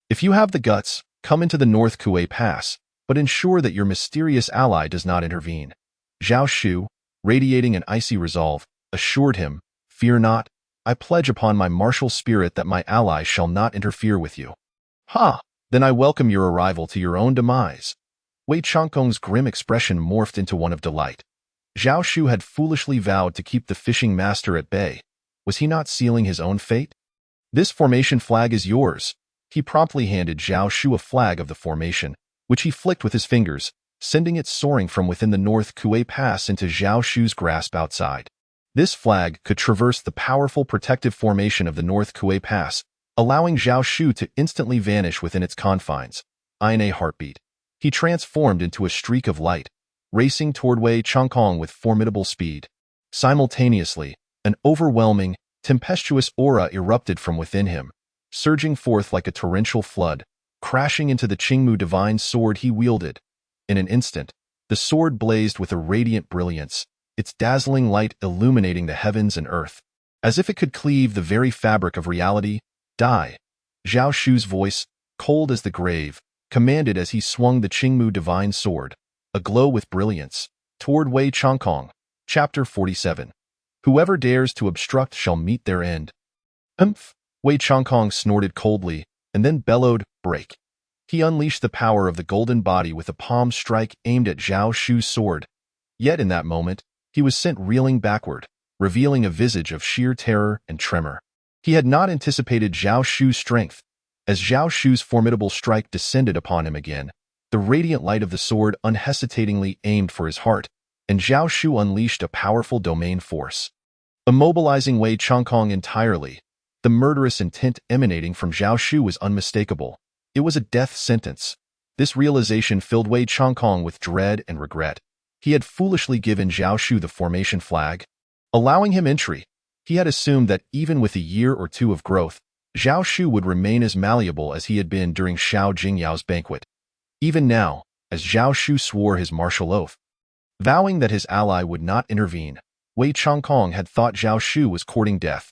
"If you have the guts, come into the North Kuei Pass, but ensure that your mysterious ally does not intervene." Zhao Shu, radiating an icy resolve, assured him, "Fear not, I pledge upon my martial spirit that my ally shall not interfere with you." "Ha! Then I welcome your arrival to your own demise." Wei Changkong's grim expression morphed into one of delight. Zhao Shu had foolishly vowed to keep the fishing master at bay. Was he not sealing his own fate? This formation flag is yours. He promptly handed Zhao Shu a flag of the formation, which he flicked with his fingers, sending it soaring from within the North Kuei Pass into Zhao Shu's grasp outside. This flag could traverse the powerful protective formation of the North Kuei Pass, allowing Zhao Shu to instantly vanish within its confines. In a heartbeat, he transformed into a streak of light, racing toward Wei Changkong with formidable speed. Simultaneously, an overwhelming, tempestuous aura erupted from within him, surging forth like a torrential flood, crashing into the Qingmu divine sword he wielded. In an instant, the sword blazed with a radiant brilliance, its dazzling light illuminating the heavens and earth. As if it could cleave the very fabric of reality, die. Zhao Shu's voice, cold as the grave, commanded as he swung the Qingmu divine sword, aglow with brilliance, toward Wei Changkong. Chapter 47. Whoever dares to obstruct shall meet their end. Wei Changkong snorted coldly, and then bellowed, break. He unleashed the power of the golden body with a palm strike aimed at Zhao Shu's sword. Yet in that moment, he was sent reeling backward, revealing a visage of sheer terror and tremor. He had not anticipated Zhao Shu's strength. As Zhao Shu's formidable strike descended upon him again, the radiant light of the sword unhesitatingly aimed for his heart, and Zhao Shu unleashed a powerful domain force. Immobilizing Wei Changkong entirely, the murderous intent emanating from Zhao Shu was unmistakable. It was a death sentence. This realization filled Wei Changkong with dread and regret. He had foolishly given Zhao Shu the formation flag, allowing him entry. He had assumed that even with a year or two of growth, Zhao Shu would remain as malleable as he had been during Xiao Jingyao's banquet. Even now, as Zhao Shu swore his martial oath, vowing that his ally would not intervene, Wei Changkong had thought Zhao Shu was courting death.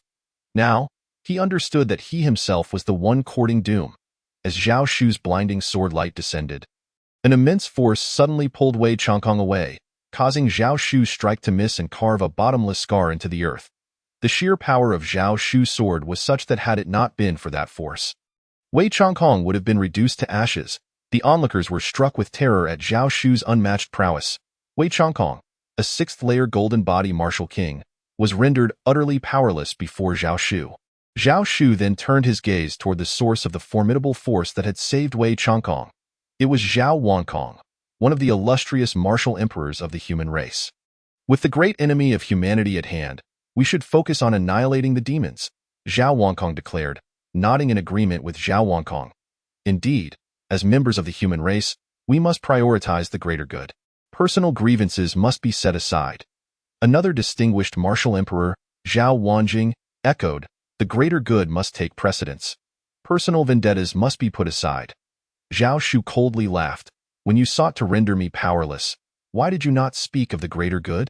Now, he understood that he himself was the one courting doom. As Zhao Shu's blinding sword light descended, an immense force suddenly pulled Wei Changkong away, causing Zhao Shu's strike to miss and carve a bottomless scar into the earth. The sheer power of Zhao Shu's sword was such that had it not been for that force, Wei Changkong would have been reduced to ashes. The onlookers were struck with terror at Zhao Shu's unmatched prowess. Wei Changkong, a sixth-layer golden body martial king, was rendered utterly powerless before Zhao Shu. Zhao Shu then turned his gaze toward the source of the formidable force that had saved Wei Changkong. It was Zhao Wankong, one of the illustrious martial emperors of the human race. With the great enemy of humanity at hand, we should focus on annihilating the demons, Zhao Wankong declared, nodding in agreement with Zhao Wankong. Indeed, as members of the human race, we must prioritize the greater good. Personal grievances must be set aside. Another distinguished martial emperor, Zhao Wanjing, echoed, the greater good must take precedence. Personal vendettas must be put aside. Zhao Shu coldly laughed. When you sought to render me powerless, why did you not speak of the greater good?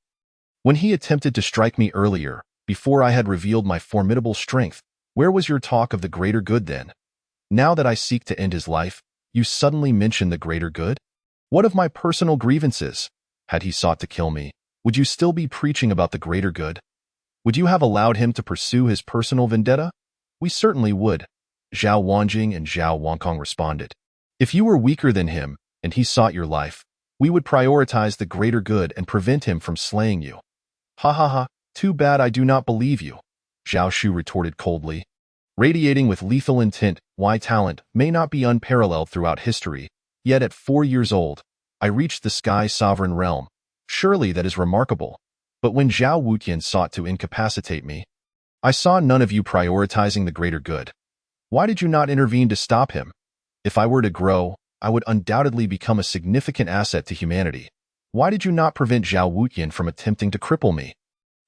When he attempted to strike me earlier, before I had revealed my formidable strength, where was your talk of the greater good then? Now that I seek to end his life, you suddenly mention the greater good? What of my personal grievances? Had he sought to kill me, would you still be preaching about the greater good? Would you have allowed him to pursue his personal vendetta? We certainly would, Zhao Wanjing and Zhao Wankong responded. If you were weaker than him, and he sought your life, we would prioritize the greater good and prevent him from slaying you. Ha ha ha, too bad I do not believe you, Zhao Shu retorted coldly. Radiating with lethal intent, Wei talent may not be unparalleled throughout history, yet at 4 years old, I reached the Sky Sovereign Realm. Surely that is remarkable. But when Zhao Wutian sought to incapacitate me, I saw none of you prioritizing the greater good. Why did you not intervene to stop him? If I were to grow, I would undoubtedly become a significant asset to humanity. Why did you not prevent Zhao Wutian from attempting to cripple me?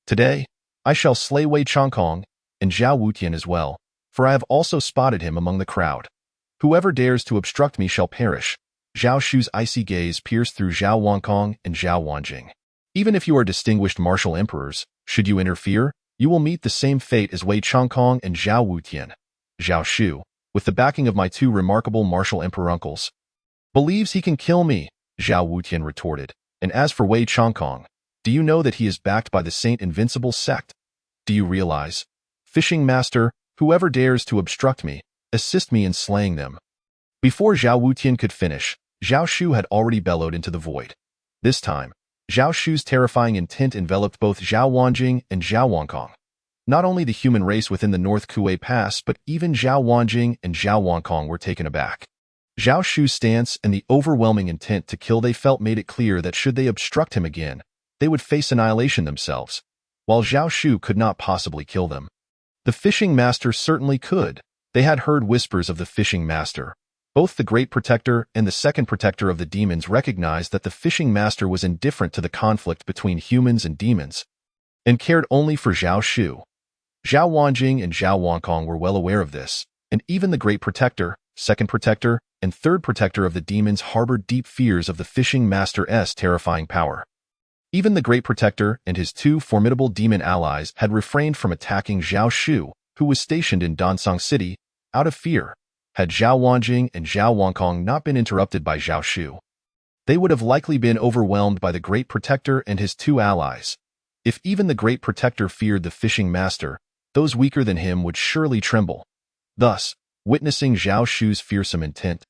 Today, I shall slay Wei Changkong, and Zhao Wutian as well, for I have also spotted him among the crowd. Whoever dares to obstruct me shall perish. Zhao Shu's icy gaze pierced through Zhao Wankong and Zhao Wanjing. Even if you are distinguished martial emperors, should you interfere, you will meet the same fate as Wei Changkong and Zhao Wutian. Zhao Shu, with the backing of my 2 remarkable martial emperor uncles, believes he can kill me, Zhao Wutian retorted. And as for Wei Changkong, do you know that he is backed by the Saint Invincible sect? Do you realize? Fishing master, whoever dares to obstruct me, assist me in slaying them. Before Zhao Wutian could finish, Zhao Shu had already bellowed into the void. This time, Zhao Shu's terrifying intent enveloped both Zhao Wanjing and Zhao Wankong. Not only the human race within the North Kuei Pass, but even Zhao Wanjing and Zhao Wankong were taken aback. Zhao Shu's stance and the overwhelming intent to kill they felt made it clear that should they obstruct him again, they would face annihilation themselves, while Zhao Shu could not possibly kill them. The Fishing Master certainly could. They had heard whispers of the Fishing Master. Both the Great Protector and the Second Protector of the Demons recognized that the Fishing Master was indifferent to the conflict between humans and demons, and cared only for Zhao Shu. Zhao Wanjing and Zhao Wankong were well aware of this, and even the Great Protector, Second Protector, and Third Protector of the Demons harbored deep fears of the Fishing Master's terrifying power. Even the Great Protector and his two formidable demon allies had refrained from attacking Zhao Shu, who was stationed in Donsong City, out of fear. Had Zhao Wanjing and Zhao Wankong not been interrupted by Zhao Shu, they would have likely been overwhelmed by the Great Protector and his two allies. If even the Great Protector feared the Fishing Master, those weaker than him would surely tremble. Thus, witnessing Zhao Shu's fearsome intent,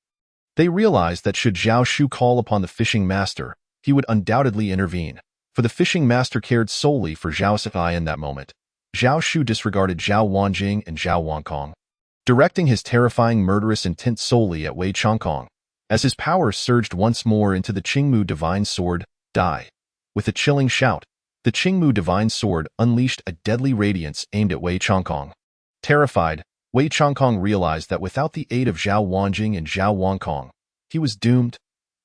they realized that should Zhao Shu call upon the Fishing Master, he would undoubtedly intervene, for the Fishing Master cared solely for Zhao Sifai in that moment. Zhao Shu disregarded Zhao Wanjing and Zhao Wankong, directing his terrifying murderous intent solely at Wei Changkong. As his power surged once more into the Qingmu Divine Sword, die. With a chilling shout, the Qingmu Divine Sword unleashed a deadly radiance aimed at Wei Changkong. Terrified, Wei Changkong realized that without the aid of Zhao Wanjing and Zhao Wankong, he was doomed.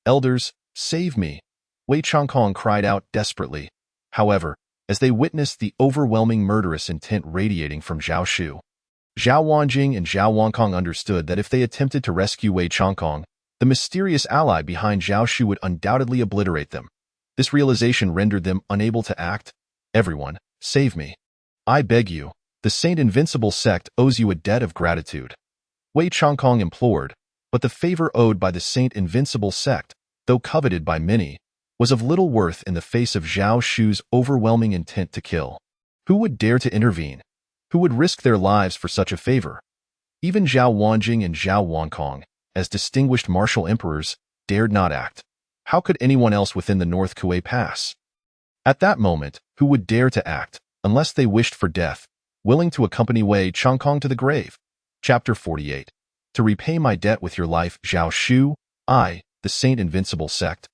Elders, save me! Wei Changkong cried out desperately. However, as they witnessed the overwhelming murderous intent radiating from Zhao Shu, Zhao Wanjing and Zhao Wankong understood that if they attempted to rescue Wei Changkong, the mysterious ally behind Zhao Shu would undoubtedly obliterate them. This realization rendered them unable to act. Everyone, save me. I beg you. The Saint Invincible sect owes you a debt of gratitude. Wei Changkong implored, but the favor owed by the Saint Invincible sect, though coveted by many, was of little worth in the face of Zhao Shu's overwhelming intent to kill. Who would dare to intervene? Who would risk their lives for such a favor? Even Zhao Wanjing and Zhao Wankong, as distinguished martial emperors, dared not act. How could anyone else within the North Kuei Pass? At that moment, who would dare to act, unless they wished for death, willing to accompany Wei Changkong to the grave? Chapter 48. To repay my debt with your life, Zhao Shu, I, the Saint Invincible sect,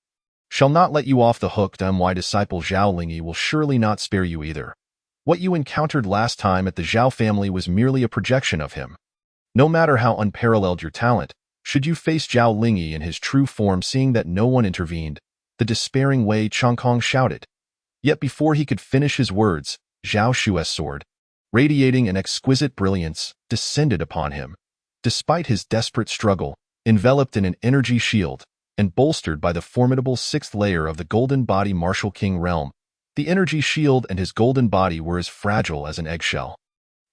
shall not let you off the hook. My disciple Zhao Lingyi will surely not spare you either. What you encountered last time at the Zhao family was merely a projection of him. No matter how unparalleled your talent, should you face Zhao Lingyi in his true form, seeing that no one intervened, the despairing Wei Changkong shouted. Yet before he could finish his words, Zhao Shu's sword, radiating an exquisite brilliance, descended upon him. Despite his desperate struggle, enveloped in an energy shield, and bolstered by the formidable sixth layer of the Golden Body Martial King realm, the energy shield and his golden body were as fragile as an eggshell.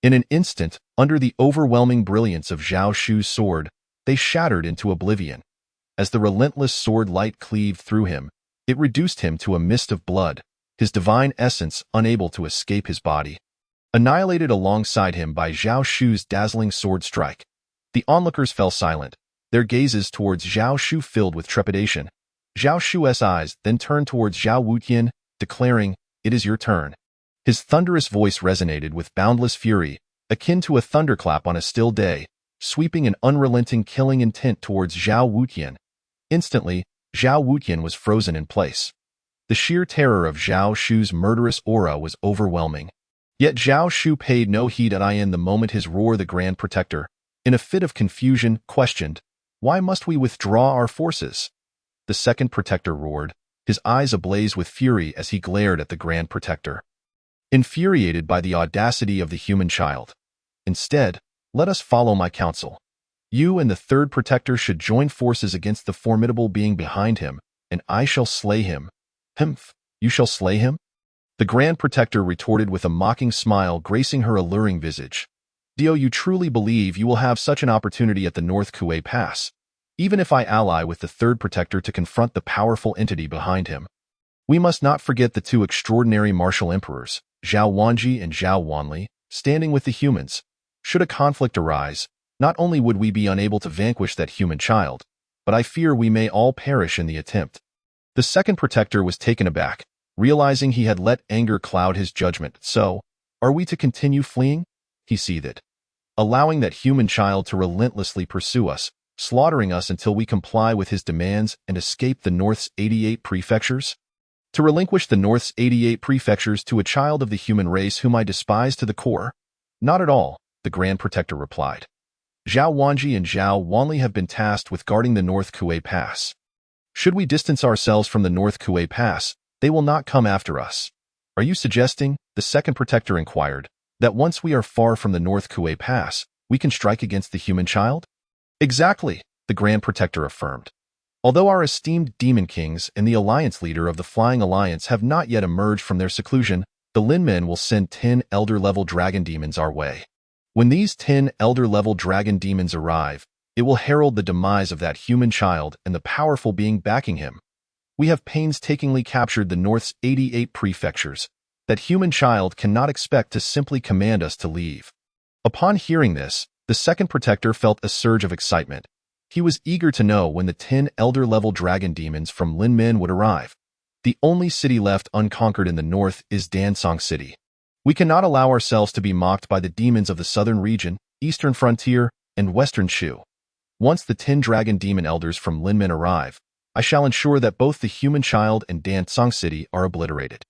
In an instant, under the overwhelming brilliance of Zhao Shu's sword, they shattered into oblivion. As the relentless sword light cleaved through him, it reduced him to a mist of blood, his divine essence unable to escape his body. Annihilated alongside him by Zhao Shu's dazzling sword strike, the onlookers fell silent, their gazes towards Zhao Shu filled with trepidation. Zhao Shu's eyes then turned towards Zhao Wutian, declaring, "It is your turn." His thunderous voice resonated with boundless fury, akin to a thunderclap on a still day, sweeping an unrelenting killing intent towards Zhao Wutian. Instantly, Zhao Wutian was frozen in place. The sheer terror of Zhao Shu's murderous aura was overwhelming. Yet Zhao Shu paid no heed in the moment his roar. The Grand Protector, in a fit of confusion, questioned, "Why must we withdraw our forces?" The Second Protector roared, his eyes ablaze with fury as he glared at the Grand Protector, infuriated by the audacity of the human child. "Instead, let us follow my counsel. You and the Third Protector should join forces against the formidable being behind him, and I shall slay him." "Humph, you shall slay him?" The Grand Protector retorted with a mocking smile gracing her alluring visage. "Do you truly believe you will have such an opportunity at the North Kuei Pass, even if I ally with the Third Protector to confront the powerful entity behind him? We must not forget the two extraordinary martial emperors, Zhao Wanji and Zhao Wanli, standing with the humans. Should a conflict arise, not only would we be unable to vanquish that human child, but I fear we may all perish in the attempt." The second protector was taken aback, realizing he had let anger cloud his judgment. "So, are we to continue fleeing?" he seethed. "Allowing that human child to relentlessly pursue us, slaughtering us until we comply with his demands and escape the North's 88 prefectures? To relinquish the North's 88 prefectures to a child of the human race whom I despise to the core? Not at all," the Grand Protector replied. "Zhao Wanji and Zhao Wanli have been tasked with guarding the North Kuei Pass. Should we distance ourselves from the North Kuei Pass, they will not come after us." "Are you suggesting," the second protector inquired, "that once we are far from the North Kuei Pass, we can strike against the human child?" "Exactly," the Grand Protector affirmed. "Although our esteemed Demon Kings and the Alliance leader of the Flying Alliance have not yet emerged from their seclusion, the Lin Men will send 10 Elder-level dragon demons our way. When these 10 Elder-level dragon demons arrive, it will herald the demise of that human child and the powerful being backing him. We have painstakingly captured the North's 88 prefectures. That human child cannot expect to simply command us to leave." Upon hearing this, the second protector felt a surge of excitement. He was eager to know when the 10 Elder-level dragon demons from Lin Men would arrive. The only city left unconquered in the north is Dansong City. We cannot allow ourselves to be mocked by the demons of the southern region, eastern frontier, and western Shu. Once the 10 dragon demon elders from Lin Men arrive, I shall ensure that both the human child and Dansong City are obliterated.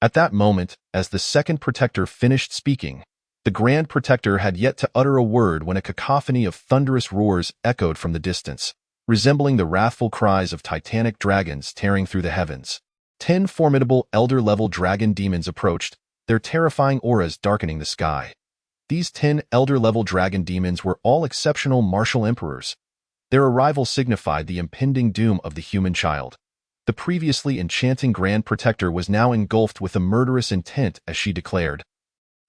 At that moment, as the second protector finished speaking, the Grand Protector had yet to utter a word when a cacophony of thunderous roars echoed from the distance, resembling the wrathful cries of titanic dragons tearing through the heavens. 10 formidable elder-level dragon demons approached, their terrifying auras darkening the sky. These 10 elder-level dragon demons were all exceptional martial emperors. Their arrival signified the impending doom of the human child. The previously enchanting Grand Protector was now engulfed with a murderous intent as she declared,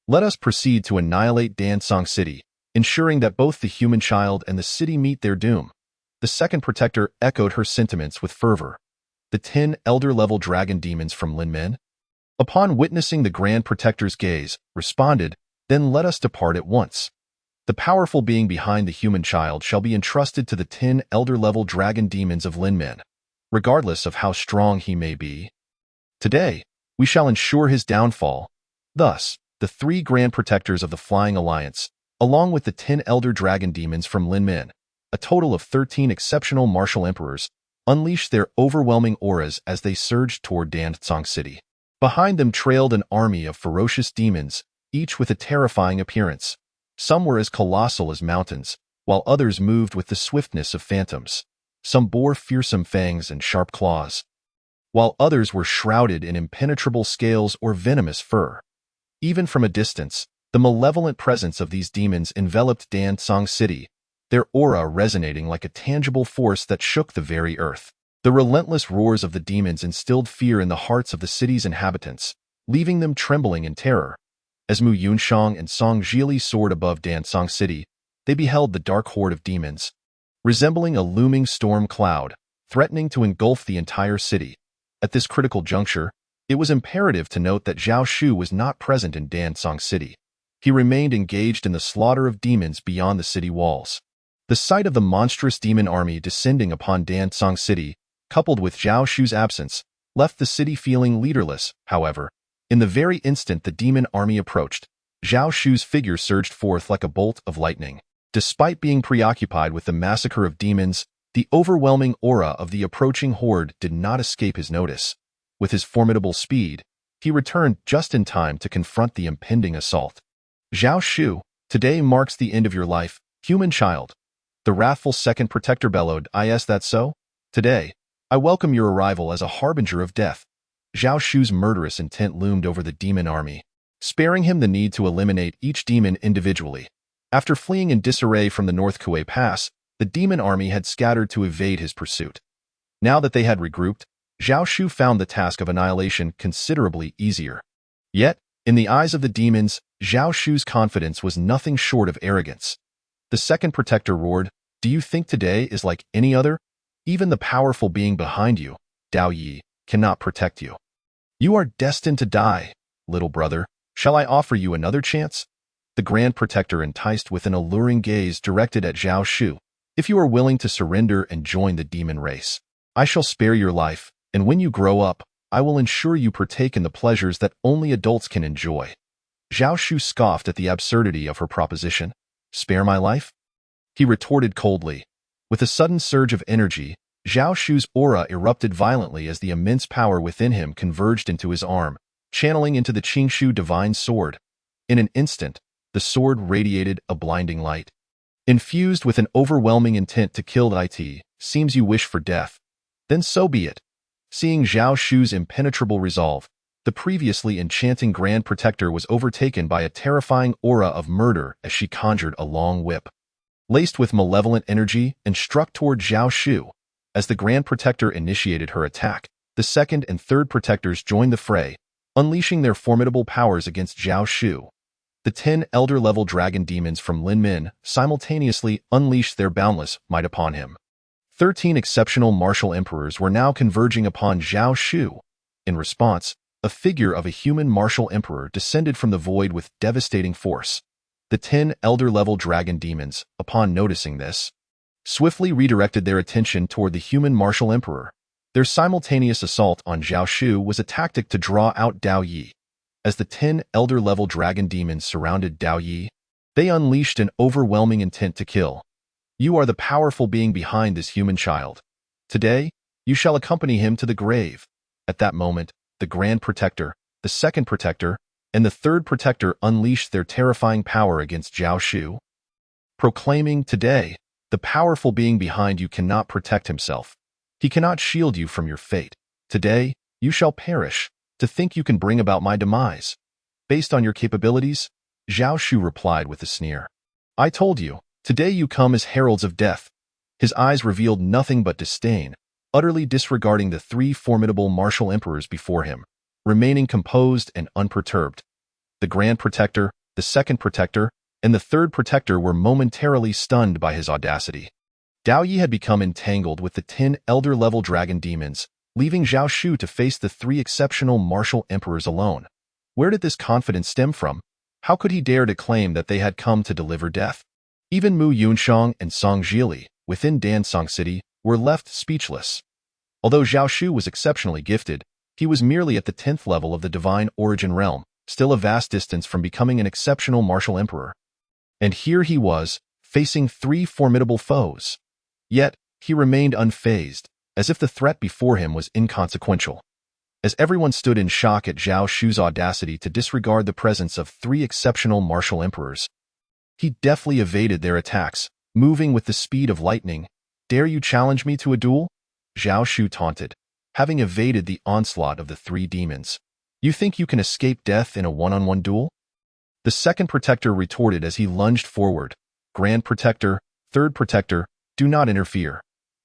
"Let us proceed to annihilate Dansong City, ensuring that both the human child and the city meet their doom." The second protector echoed her sentiments with fervor. "The 10 elder-level dragon demons from Lin Men?" Upon witnessing the Grand Protector's gaze, responded, "Then let us depart at once. The powerful being behind the human child shall be entrusted to the 10 elder-level dragon demons of Lin Men, regardless of how strong he may be. Today, we shall ensure his downfall." Thus, the 3 Grand Protectors of the Flying Alliance, along with the 10 elder dragon demons from Lin Men, a total of 13 exceptional martial emperors, unleashed their overwhelming auras as they surged toward Dansong City. Behind them trailed an army of ferocious demons, each with a terrifying appearance. Some were as colossal as mountains, while others moved with the swiftness of phantoms. Some bore fearsome fangs and sharp claws, while others were shrouded in impenetrable scales or venomous fur. Even from a distance, the malevolent presence of these demons enveloped Dansong City, their aura resonating like a tangible force that shook the very earth. The relentless roars of the demons instilled fear in the hearts of the city's inhabitants, leaving them trembling in terror. As Mu Yunshang and Song Zhili soared above Dansong City, they beheld the dark horde of demons, resembling a looming storm cloud, threatening to engulf the entire city. At this critical juncture, it was imperative to note that Zhao Shu was not present in Dansong City. He remained engaged in the slaughter of demons beyond the city walls. The sight of the monstrous demon army descending upon Dansong City, coupled with Zhao Shu's absence, left the city feeling leaderless. However, in the very instant the demon army approached, Zhao Shu's figure surged forth like a bolt of lightning. Despite being preoccupied with the massacre of demons, the overwhelming aura of the approaching horde did not escape his notice. With his formidable speed, he returned just in time to confront the impending assault. "Zhao Shu, today marks the end of your life, human child." The wrathful second protector bellowed, "Is that so? Today, I welcome your arrival as a harbinger of death." Zhao Shu's murderous intent loomed over the demon army, sparing him the need to eliminate each demon individually. After fleeing in disarray from the North Kuei Pass, the demon army had scattered to evade his pursuit. Now that they had regrouped, Zhao Shu found the task of annihilation considerably easier. Yet, in the eyes of the demons, Zhao Shu's confidence was nothing short of arrogance. The second protector roared, "Do you think today is like any other? Even the powerful being behind you, Dao Yi, cannot protect you. You are destined to die, little brother. Shall I offer you another chance?" The Grand Protector enticed with an alluring gaze directed at Zhao Shu, If you are willing to surrender and join the demon race, I shall spare your life, and when you grow up, I will ensure you partake in the pleasures that only adults can enjoy. Zhao Shu scoffed at the absurdity of her proposition. Spare my life? He retorted coldly. With a sudden surge of energy, Zhao Shu's aura erupted violently as the immense power within him converged into his arm, channeling into the Qingshu divine sword. In an instant, the sword radiated a blinding light. Infused with an overwhelming intent to kill it, seems you wish for death. Then so be it. Seeing Zhao Shu's impenetrable resolve, the previously enchanting Grand Protector was overtaken by a terrifying aura of murder as she conjured a long whip, laced with malevolent energy, and struck toward Zhao Shu. As the Grand Protector initiated her attack, the second and third protectors joined the fray, unleashing their formidable powers against Zhao Shu. The 10 elder-level dragon demons from Lin Min simultaneously unleashed their boundless might upon him. 13 exceptional martial emperors were now converging upon Zhao Shu. In response, a figure of a human martial emperor descended from the void with devastating force. The 10 elder-level dragon demons, upon noticing this, swiftly redirected their attention toward the human martial emperor. Their simultaneous assault on Zhao Shu was a tactic to draw out Dao Yi. As the 10 elder-level dragon demons surrounded Dao Yi, they unleashed an overwhelming intent to kill. You are the powerful being behind this human child. Today, you shall accompany him to the grave. At that moment, the Grand Protector, the Second Protector, and the Third Protector unleashed their terrifying power against Zhao Shu, proclaiming, "Today, the powerful being behind you cannot protect himself. He cannot shield you from your fate. Today, you shall perish. To think you can bring about my demise. Based on your capabilities?" Zhao Shu replied with a sneer. "I told you, today you come as heralds of death." His eyes revealed nothing but disdain, utterly disregarding the 3 formidable martial emperors before him, remaining composed and unperturbed. The Grand Protector, the Second Protector, and the Third Protector were momentarily stunned by his audacity. Dao Yi had become entangled with the 10 elder-level dragon demons, leaving Zhao Shu to face the 3 exceptional martial emperors alone. Where did this confidence stem from? How could he dare to claim that they had come to deliver death? Even Mu Yunshang and Song Zhili, within Dansong City, were left speechless. Although Zhao Shu was exceptionally gifted, he was merely at the 10th level of the divine origin realm, still a vast distance from becoming an exceptional martial emperor. And here he was, facing 3 formidable foes. Yet, he remained unfazed, as if the threat before him was inconsequential. As everyone stood in shock at Zhao Shu's audacity to disregard the presence of 3 exceptional martial emperors, he deftly evaded their attacks, moving with the speed of lightning. "Dare you challenge me to a duel?" Zhao Shu taunted, having evaded the onslaught of the 3 demons. "You think you can escape death in a one-on-one duel?" The Second Protector retorted as he lunged forward. "Grand Protector, Third Protector, do not interfere.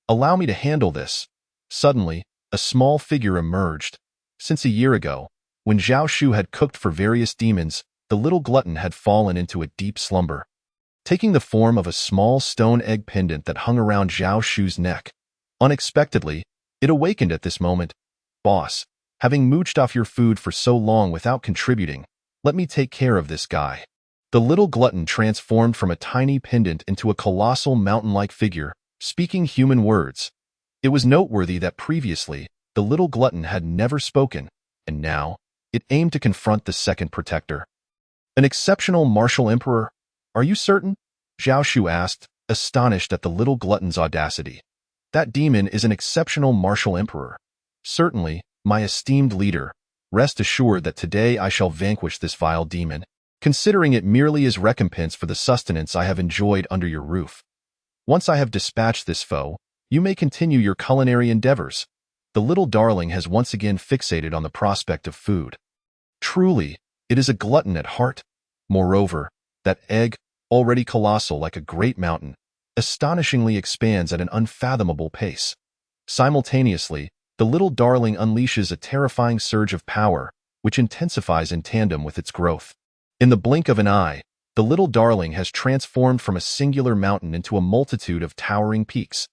Allow me to handle this." Suddenly, a small figure emerged. Since a year ago, when Zhao Shu had cooked for various demons, the little glutton had fallen into a deep slumber, taking the form of a small stone egg pendant that hung around Zhao Shu's neck. Unexpectedly, it awakened at this moment. "Boss, having mooched off your food for so long without contributing, let me take care of this guy." The little glutton transformed from a tiny pendant into a colossal mountain-like figure, speaking human words. It was noteworthy that previously, the little glutton had never spoken, and now, it aimed to confront the Second Protector. "An exceptional martial emperor? Are you certain?" Zhao Shu asked, astonished at the little glutton's audacity. "That demon is an exceptional martial emperor." "Certainly, my esteemed leader. Rest assured that today I shall vanquish this vile demon, considering it merely as recompense for the sustenance I have enjoyed under your roof. Once I have dispatched this foe, you may continue your culinary endeavors." The little darling has once again fixated on the prospect of food. Truly, it is a glutton at heart. Moreover, that egg, already colossal like a great mountain, astonishingly expands at an unfathomable pace. Simultaneously, the little darling unleashes a terrifying surge of power, which intensifies in tandem with its growth. In the blink of an eye, the little darling has transformed from a singular mountain into a multitude of towering peaks.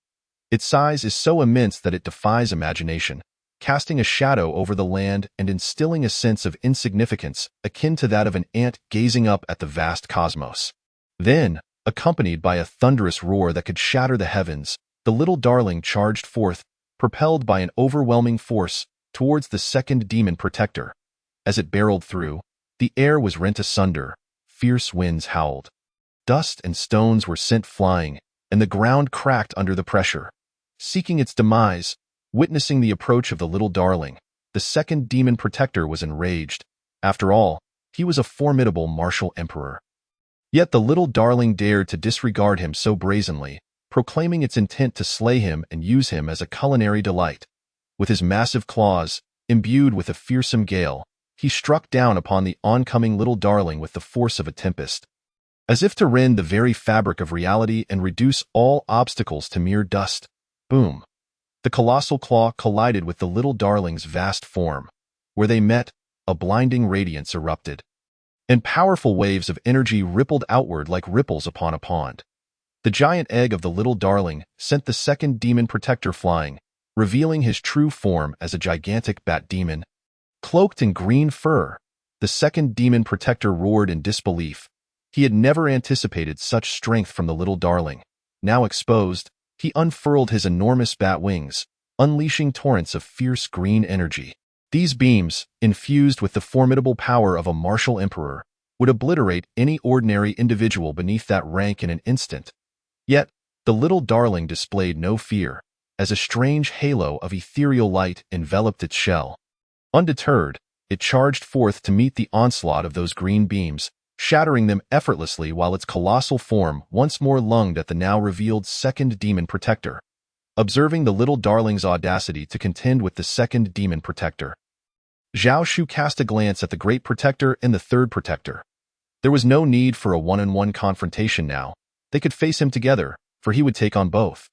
Its size is so immense that it defies imagination, casting a shadow over the land and instilling a sense of insignificance akin to that of an ant gazing up at the vast cosmos. Then, Accompanied by a thunderous roar that could shatter the heavens, the little darling charged forth, propelled by an overwhelming force, towards the second demon protector. As it barreled through, the air was rent asunder, fierce winds howled. Dust and stones were sent flying, and the ground cracked under the pressure. Seeking its demise, witnessing the approach of the little darling, the second demon protector was enraged. After all, he was a formidable martial emperor. Yet the little darling dared to disregard him so brazenly, proclaiming its intent to slay him and use him as a culinary delight. With his massive claws, imbued with a fearsome gale, he struck down upon the oncoming little darling with the force of a tempest. As if to rend the very fabric of reality and reduce all obstacles to mere dust, boom! The colossal claw collided with the little darling's vast form. Where they met, a blinding radiance erupted, and powerful waves of energy rippled outward like ripples upon a pond. The giant egg of the little darling sent the second demon protector flying, revealing his true form as a gigantic bat demon. Cloaked in green fur, the second demon protector roared in disbelief. He had never anticipated such strength from the little darling. Now exposed, he unfurled his enormous bat wings, unleashing torrents of fierce green energy. These beams, infused with the formidable power of a martial emperor, would obliterate any ordinary individual beneath that rank in an instant. Yet, the little darling displayed no fear, as a strange halo of ethereal light enveloped its shell. Undeterred, it charged forth to meet the onslaught of those green beams, shattering them effortlessly while its colossal form once more lunged at the now revealed second demon protector. Observing the little darling's audacity to contend with the second demon protector, Zhao Shu cast a glance at the great protector and the third protector. There was no need for a one-on-one confrontation now. They could face him together, for he would take on both.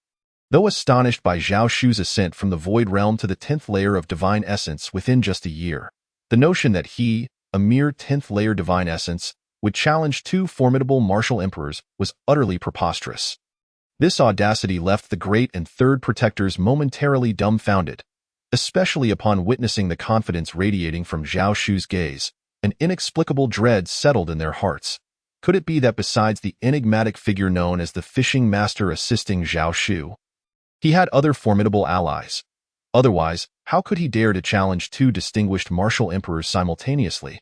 Though astonished by Zhao Shu's ascent from the void realm to the 10th layer of divine essence within just a year, the notion that he, a mere 10th layer divine essence, would challenge two formidable martial emperors was utterly preposterous. This audacity left the great and third protectors momentarily dumbfounded, especially upon witnessing the confidence radiating from Zhao Shu's gaze. An inexplicable dread settled in their hearts. Could it be that besides the enigmatic figure known as the fishing master assisting Zhao Shu, he had other formidable allies? Otherwise, how could he dare to challenge two distinguished martial emperors simultaneously?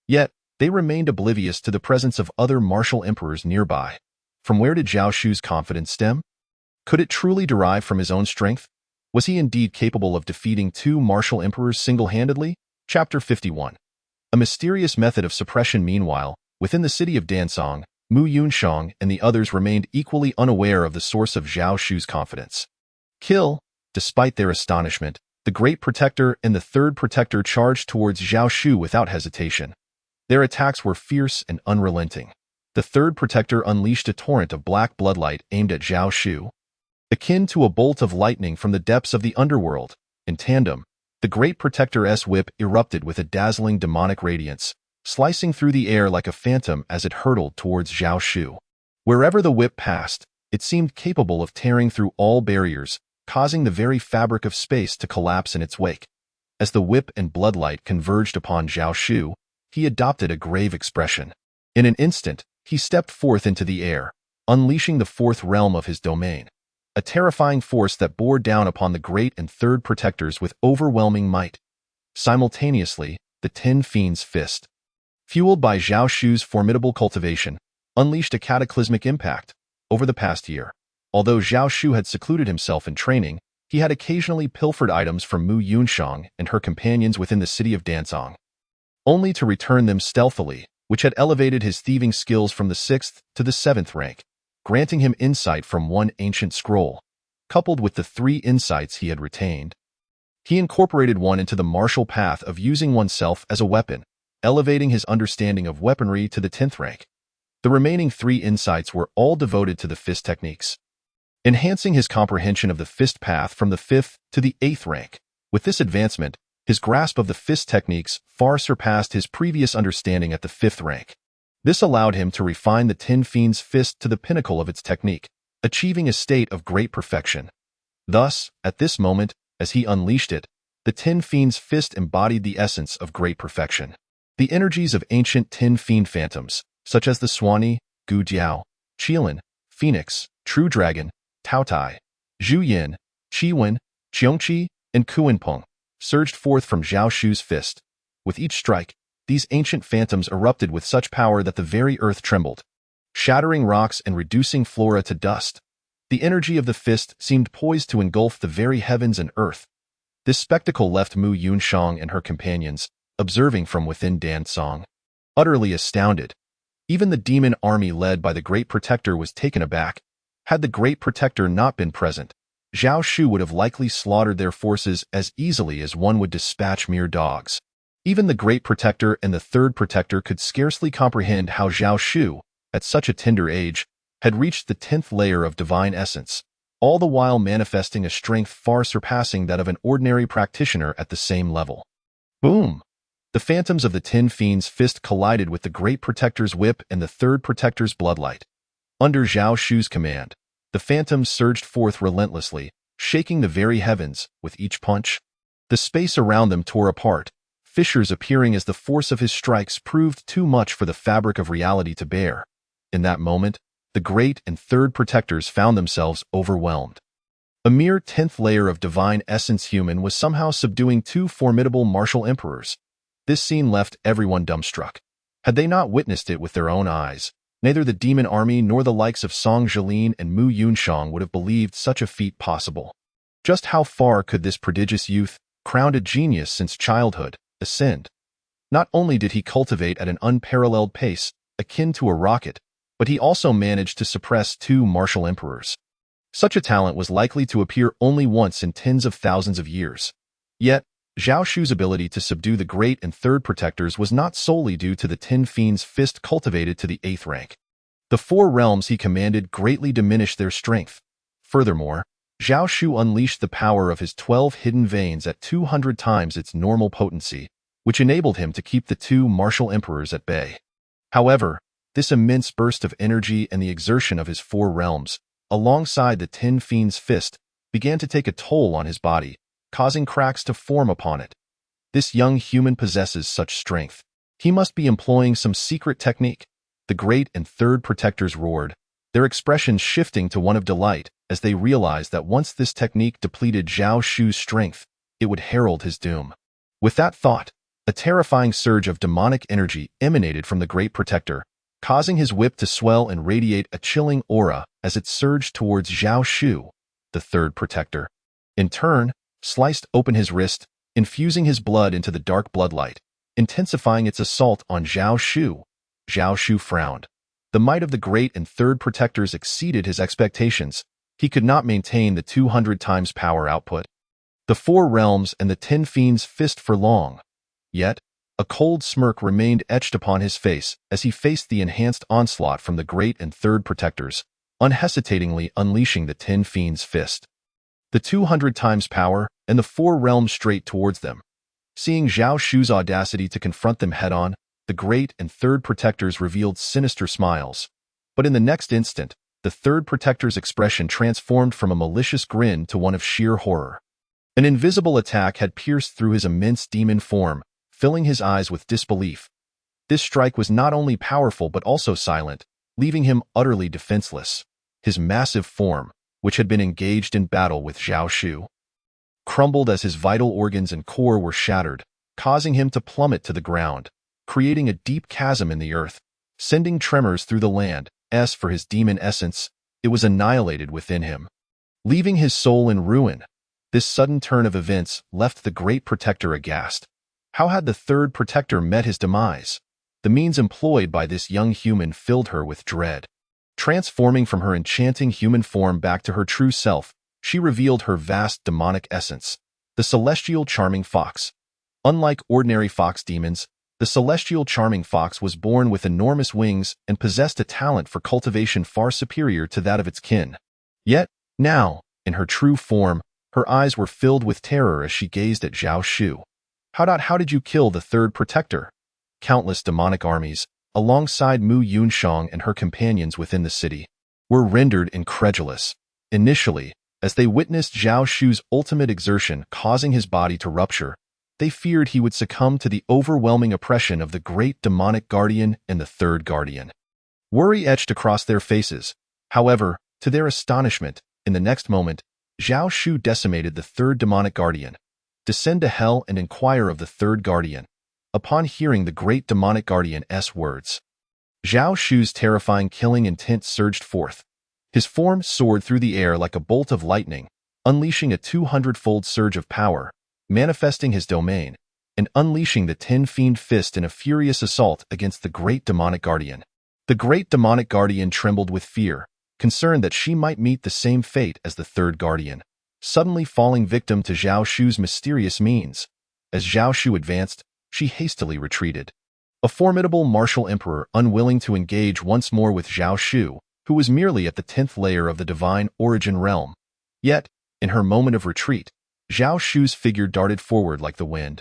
Yet, they remained oblivious to the presence of other martial emperors nearby. From where did Zhao Shu's confidence stem? Could it truly derive from his own strength? Was he indeed capable of defeating two martial emperors single-handedly? Chapter 51. A mysterious method of suppression. Meanwhile, within the city of Dansong, Mu Yunshang and the others remained equally unaware of the source of Zhao Shu's confidence. Kill! Despite their astonishment, the Great Protector and the Third Protector charged towards Zhao Shu without hesitation. Their attacks were fierce and unrelenting. The Third Protector unleashed a torrent of black bloodlight aimed at Zhao Shu, akin to a bolt of lightning from the depths of the underworld. In tandem, the Great Protector's whip erupted with a dazzling demonic radiance, slicing through the air like a phantom as it hurtled towards Zhao Shu. Wherever the whip passed, it seemed capable of tearing through all barriers, causing the very fabric of space to collapse in its wake. As the whip and bloodlight converged upon Zhao Shu, he adopted a grave expression. In an instant, he stepped forth into the air, unleashing the fourth realm of his domain, a terrifying force that bore down upon the Great and Third Protectors with overwhelming might. Simultaneously, the 10 Fiends' Fist, fueled by Zhao Shu's formidable cultivation, unleashed a cataclysmic impact. Over the past year, although Zhao Shu had secluded himself in training, he had occasionally pilfered items from Mu Yunshang and her companions within the city of Dansong, only to return them stealthily, which had elevated his thieving skills from the 6th to the 7th rank, granting him insight from one ancient scroll. Coupled with the 3 insights he had retained, he incorporated one into the martial path of using oneself as a weapon, elevating his understanding of weaponry to the 10th rank. The remaining 3 insights were all devoted to the fist techniques, enhancing his comprehension of the fist path from the 5th to the 8th rank. With this advancement, his grasp of the fist techniques far surpassed his previous understanding at the 5th rank. This allowed him to refine the 10 Fiends' Fist to the pinnacle of its technique, achieving a state of great perfection. Thus, at this moment, as he unleashed it, the 10 Fiends' Fist embodied the essence of great perfection. The energies of ancient 10 Fiend phantoms, such as the Swanee, Gu Jiao, Qilin, Phoenix, True Dragon, Taotai, Zhu Yin, Qi Qiongqi, and Kuinpeng surged forth from Zhao Shu's fist. With each strike, these ancient phantoms erupted with such power that the very earth trembled, shattering rocks and reducing flora to dust. The energy of the fist seemed poised to engulf the very heavens and earth. This spectacle left Mu Yunshang and her companions, observing from within Dansong, utterly astounded. Even the demon army led by the Great Protector was taken aback. Had the Great Protector not been present, Zhao Shu would have likely slaughtered their forces as easily as one would dispatch mere dogs. Even the Great Protector and the Third Protector could scarcely comprehend how Zhao Shu, at such a tender age, had reached the 10th layer of divine essence, all the while manifesting a strength far surpassing that of an ordinary practitioner at the same level. Boom! The phantoms of the 10 Fiends' fist collided with the Great Protector's whip and the Third Protector's bloodlight. Under Zhao Shu's command, the phantoms surged forth relentlessly, shaking the very heavens with each punch. The space around them tore apart, fissures appearing as the force of his strikes proved too much for the fabric of reality to bear. In that moment, the Great and Third Protectors found themselves overwhelmed. A mere 10th layer of divine essence human was somehow subduing two formidable martial emperors. This scene left everyone dumbstruck. Had they not witnessed it with their own eyes, neither the demon army nor the likes of Song Zhilin and Mu Yunshang would have believed such a feat possible. Just how far could this prodigious youth, crowned a genius since childhood, ascend? Not only did he cultivate at an unparalleled pace, akin to a rocket, but he also managed to suppress two martial emperors. Such a talent was likely to appear only once in tens of thousands of years. Yet, Zhao Shu's ability to subdue the Great and Third Protectors was not solely due to the 10 Fiends' fist cultivated to the 8th rank. The 4 realms he commanded greatly diminished their strength. Furthermore, Zhao Shu unleashed the power of his 12 hidden veins at 200 times its normal potency, which enabled him to keep the two martial emperors at bay. However, this immense burst of energy and the exertion of his 4 realms, alongside the 10 Fiends' fist, began to take a toll on his body, causing cracks to form upon it. This young human possesses such strength. He must be employing some secret technique. The Great and Third Protectors roared, their expressions shifting to one of delight as they realized that once this technique depleted Zhao Shu's strength, it would herald his doom. With that thought, a terrifying surge of demonic energy emanated from the Great Protector, causing his whip to swell and radiate a chilling aura as it surged towards Zhao Shu, the Third Protector. In turn, sliced open his wrist, infusing his blood into the dark bloodlight, intensifying its assault on Zhao Shu. Zhao Shu frowned. The might of the Great and Third Protectors exceeded his expectations. He could not maintain the 200 times power output. The 4 realms and the 10 Fiends' fist for long. Yet, a cold smirk remained etched upon his face as he faced the enhanced onslaught from the Great and Third Protectors, unhesitatingly unleashing the 10 Fiends' fist. The 200 times power, and the 4 realms straight towards them. Seeing Zhao Shu's audacity to confront them head-on, the Great and Third Protectors revealed sinister smiles. But in the next instant, the Third Protector's expression transformed from a malicious grin to one of sheer horror. An invisible attack had pierced through his immense demon form, filling his eyes with disbelief. This strike was not only powerful but also silent, leaving him utterly defenseless. His massive form, which had been engaged in battle with Zhao Shu, crumbled as his vital organs and core were shattered, causing him to plummet to the ground, creating a deep chasm in the earth, sending tremors through the land. As for his demon essence, it was annihilated within him, leaving his soul in ruin. This sudden turn of events left the Great Protector aghast. How had the Third Protector met his demise? The means employed by this young human filled her with dread. Transforming from her enchanting human form back to her true self, she revealed her vast demonic essence, the celestial charming fox. Unlike ordinary fox demons, the celestial charming fox was born with enormous wings and possessed a talent for cultivation far superior to that of its kin. Yet, now, in her true form, her eyes were filled with terror as she gazed at Zhao Shu. How did you kill the Third Protector? Countless demonic armies, alongside Mu Yunshang and her companions within the city, were rendered incredulous. Initially, as they witnessed Zhao Shu's ultimate exertion causing his body to rupture, they feared he would succumb to the overwhelming oppression of the Great Demonic Guardian and the Third Guardian. Worry etched across their faces. However, to their astonishment, in the next moment, Zhao Shu decimated the third demonic guardian. Descend to hell and inquire of the third guardian. Upon hearing the great demonic guardian's words, Zhao Shu's terrifying killing intent surged forth. His form soared through the air like a bolt of lightning, unleashing a 200-fold surge of power, manifesting his domain, and unleashing the 10-fiend fist in a furious assault against the great demonic guardian. The great demonic guardian trembled with fear, concerned that she might meet the same fate as the third guardian, suddenly falling victim to Zhao Shu's mysterious means. As Zhao Shu advanced, she hastily retreated. A formidable martial emperor unwilling to engage once more with Zhao Shu, who was merely at the 10th layer of the divine origin realm. Yet, in her moment of retreat, Zhao Shu's figure darted forward like the wind,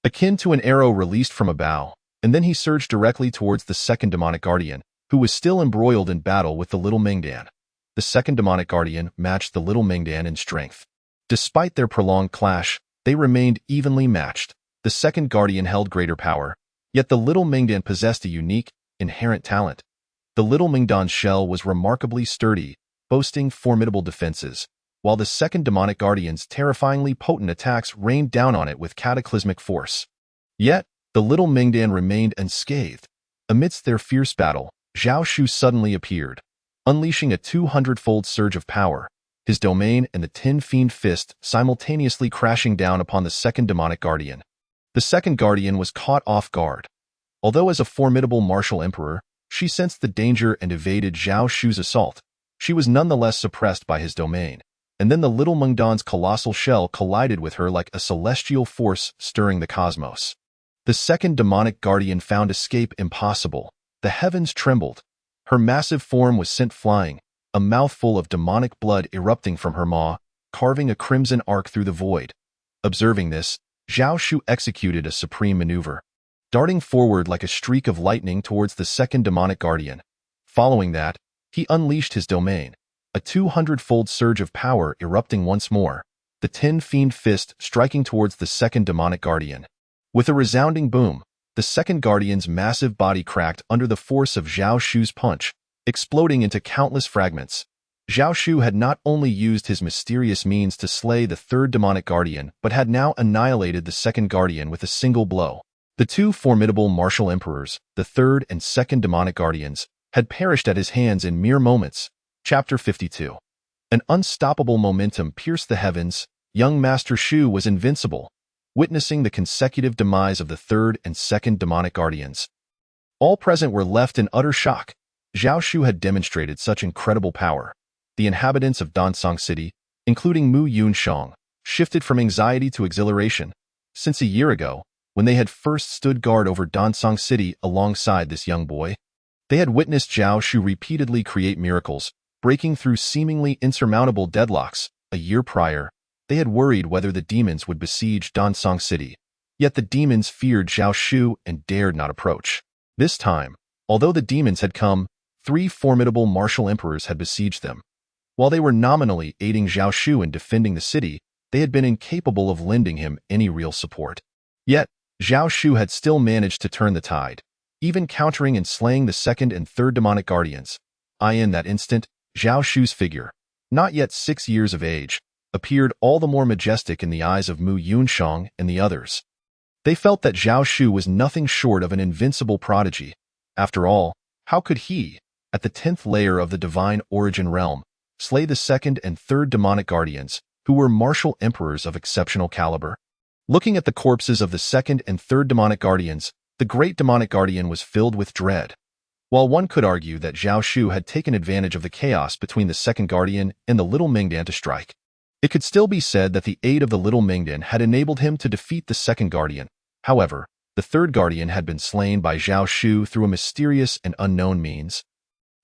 akin to an arrow released from a bow, and then he surged directly towards the second demonic guardian, who was still embroiled in battle with the little Mingdan. The second demonic guardian matched the little Mingdan in strength. Despite their prolonged clash, they remained evenly matched. The second guardian held greater power, yet the little Mingdan possessed a unique, inherent talent. The little Mingdan's shell was remarkably sturdy, boasting formidable defenses, while the second demonic guardian's terrifyingly potent attacks rained down on it with cataclysmic force. Yet, the little Mingdan remained unscathed. Amidst their fierce battle, Zhao Shu suddenly appeared, unleashing a 200-fold surge of power, his domain and the 10-fiend fist simultaneously crashing down upon the second demonic guardian. The second guardian was caught off guard. Although as a formidable martial emperor, she sensed the danger and evaded Zhao Shu's assault, she was nonetheless suppressed by his domain, and then the little Mingdan's colossal shell collided with her like a celestial force stirring the cosmos. The second demonic guardian found escape impossible. The heavens trembled. Her massive form was sent flying, a mouthful of demonic blood erupting from her maw, carving a crimson arc through the void. Observing this, Zhao Shu executed a supreme maneuver, darting forward like a streak of lightning towards the second demonic guardian. Following that, he unleashed his domain, a 200-fold surge of power erupting once more, the 10-fiend fist striking towards the second demonic guardian. With a resounding boom, the second guardian's massive body cracked under the force of Zhao Shu's punch, exploding into countless fragments. Zhao Shu had not only used his mysterious means to slay the third demonic guardian, but had now annihilated the second guardian with a single blow. The two formidable martial emperors, the third and second demonic guardians, had perished at his hands in mere moments. Chapter 52. An unstoppable momentum pierced the heavens. Young Master Shu was invincible, witnessing the consecutive demise of the third and second demonic guardians. All present were left in utter shock. Zhao Shu had demonstrated such incredible power. The inhabitants of Donsong City, including Mu Yunshang, shifted from anxiety to exhilaration. Since a year ago, when they had first stood guard over Donsong City alongside this young boy, they had witnessed Zhao Shu repeatedly create miracles, breaking through seemingly insurmountable deadlocks. A year prior, they had worried whether the demons would besiege Donsong City, yet the demons feared Zhao Shu and dared not approach. This time, although the demons had come, 3 formidable martial emperors had besieged them. While they were nominally aiding Zhao Shu in defending the city, they had been incapable of lending him any real support. Yet, Zhao Shu had still managed to turn the tide, even countering and slaying the second and third demonic guardians. In that instant, Zhao Shu's figure, not yet 6 years of age, appeared all the more majestic in the eyes of Mu Yunshang and the others. They felt that Zhao Shu was nothing short of an invincible prodigy. After all, how could he, at the 10th layer of the divine origin realm, slay the second and third demonic guardians, who were martial emperors of exceptional caliber? Looking at the corpses of the second and third demonic guardians, the great demonic guardian was filled with dread. While one could argue that Zhao Shu had taken advantage of the chaos between the second guardian and the little Mingdan to strike, it could still be said that the aid of the little Mingdan had enabled him to defeat the second guardian. However, the third guardian had been slain by Zhao Shu through a mysterious and unknown means,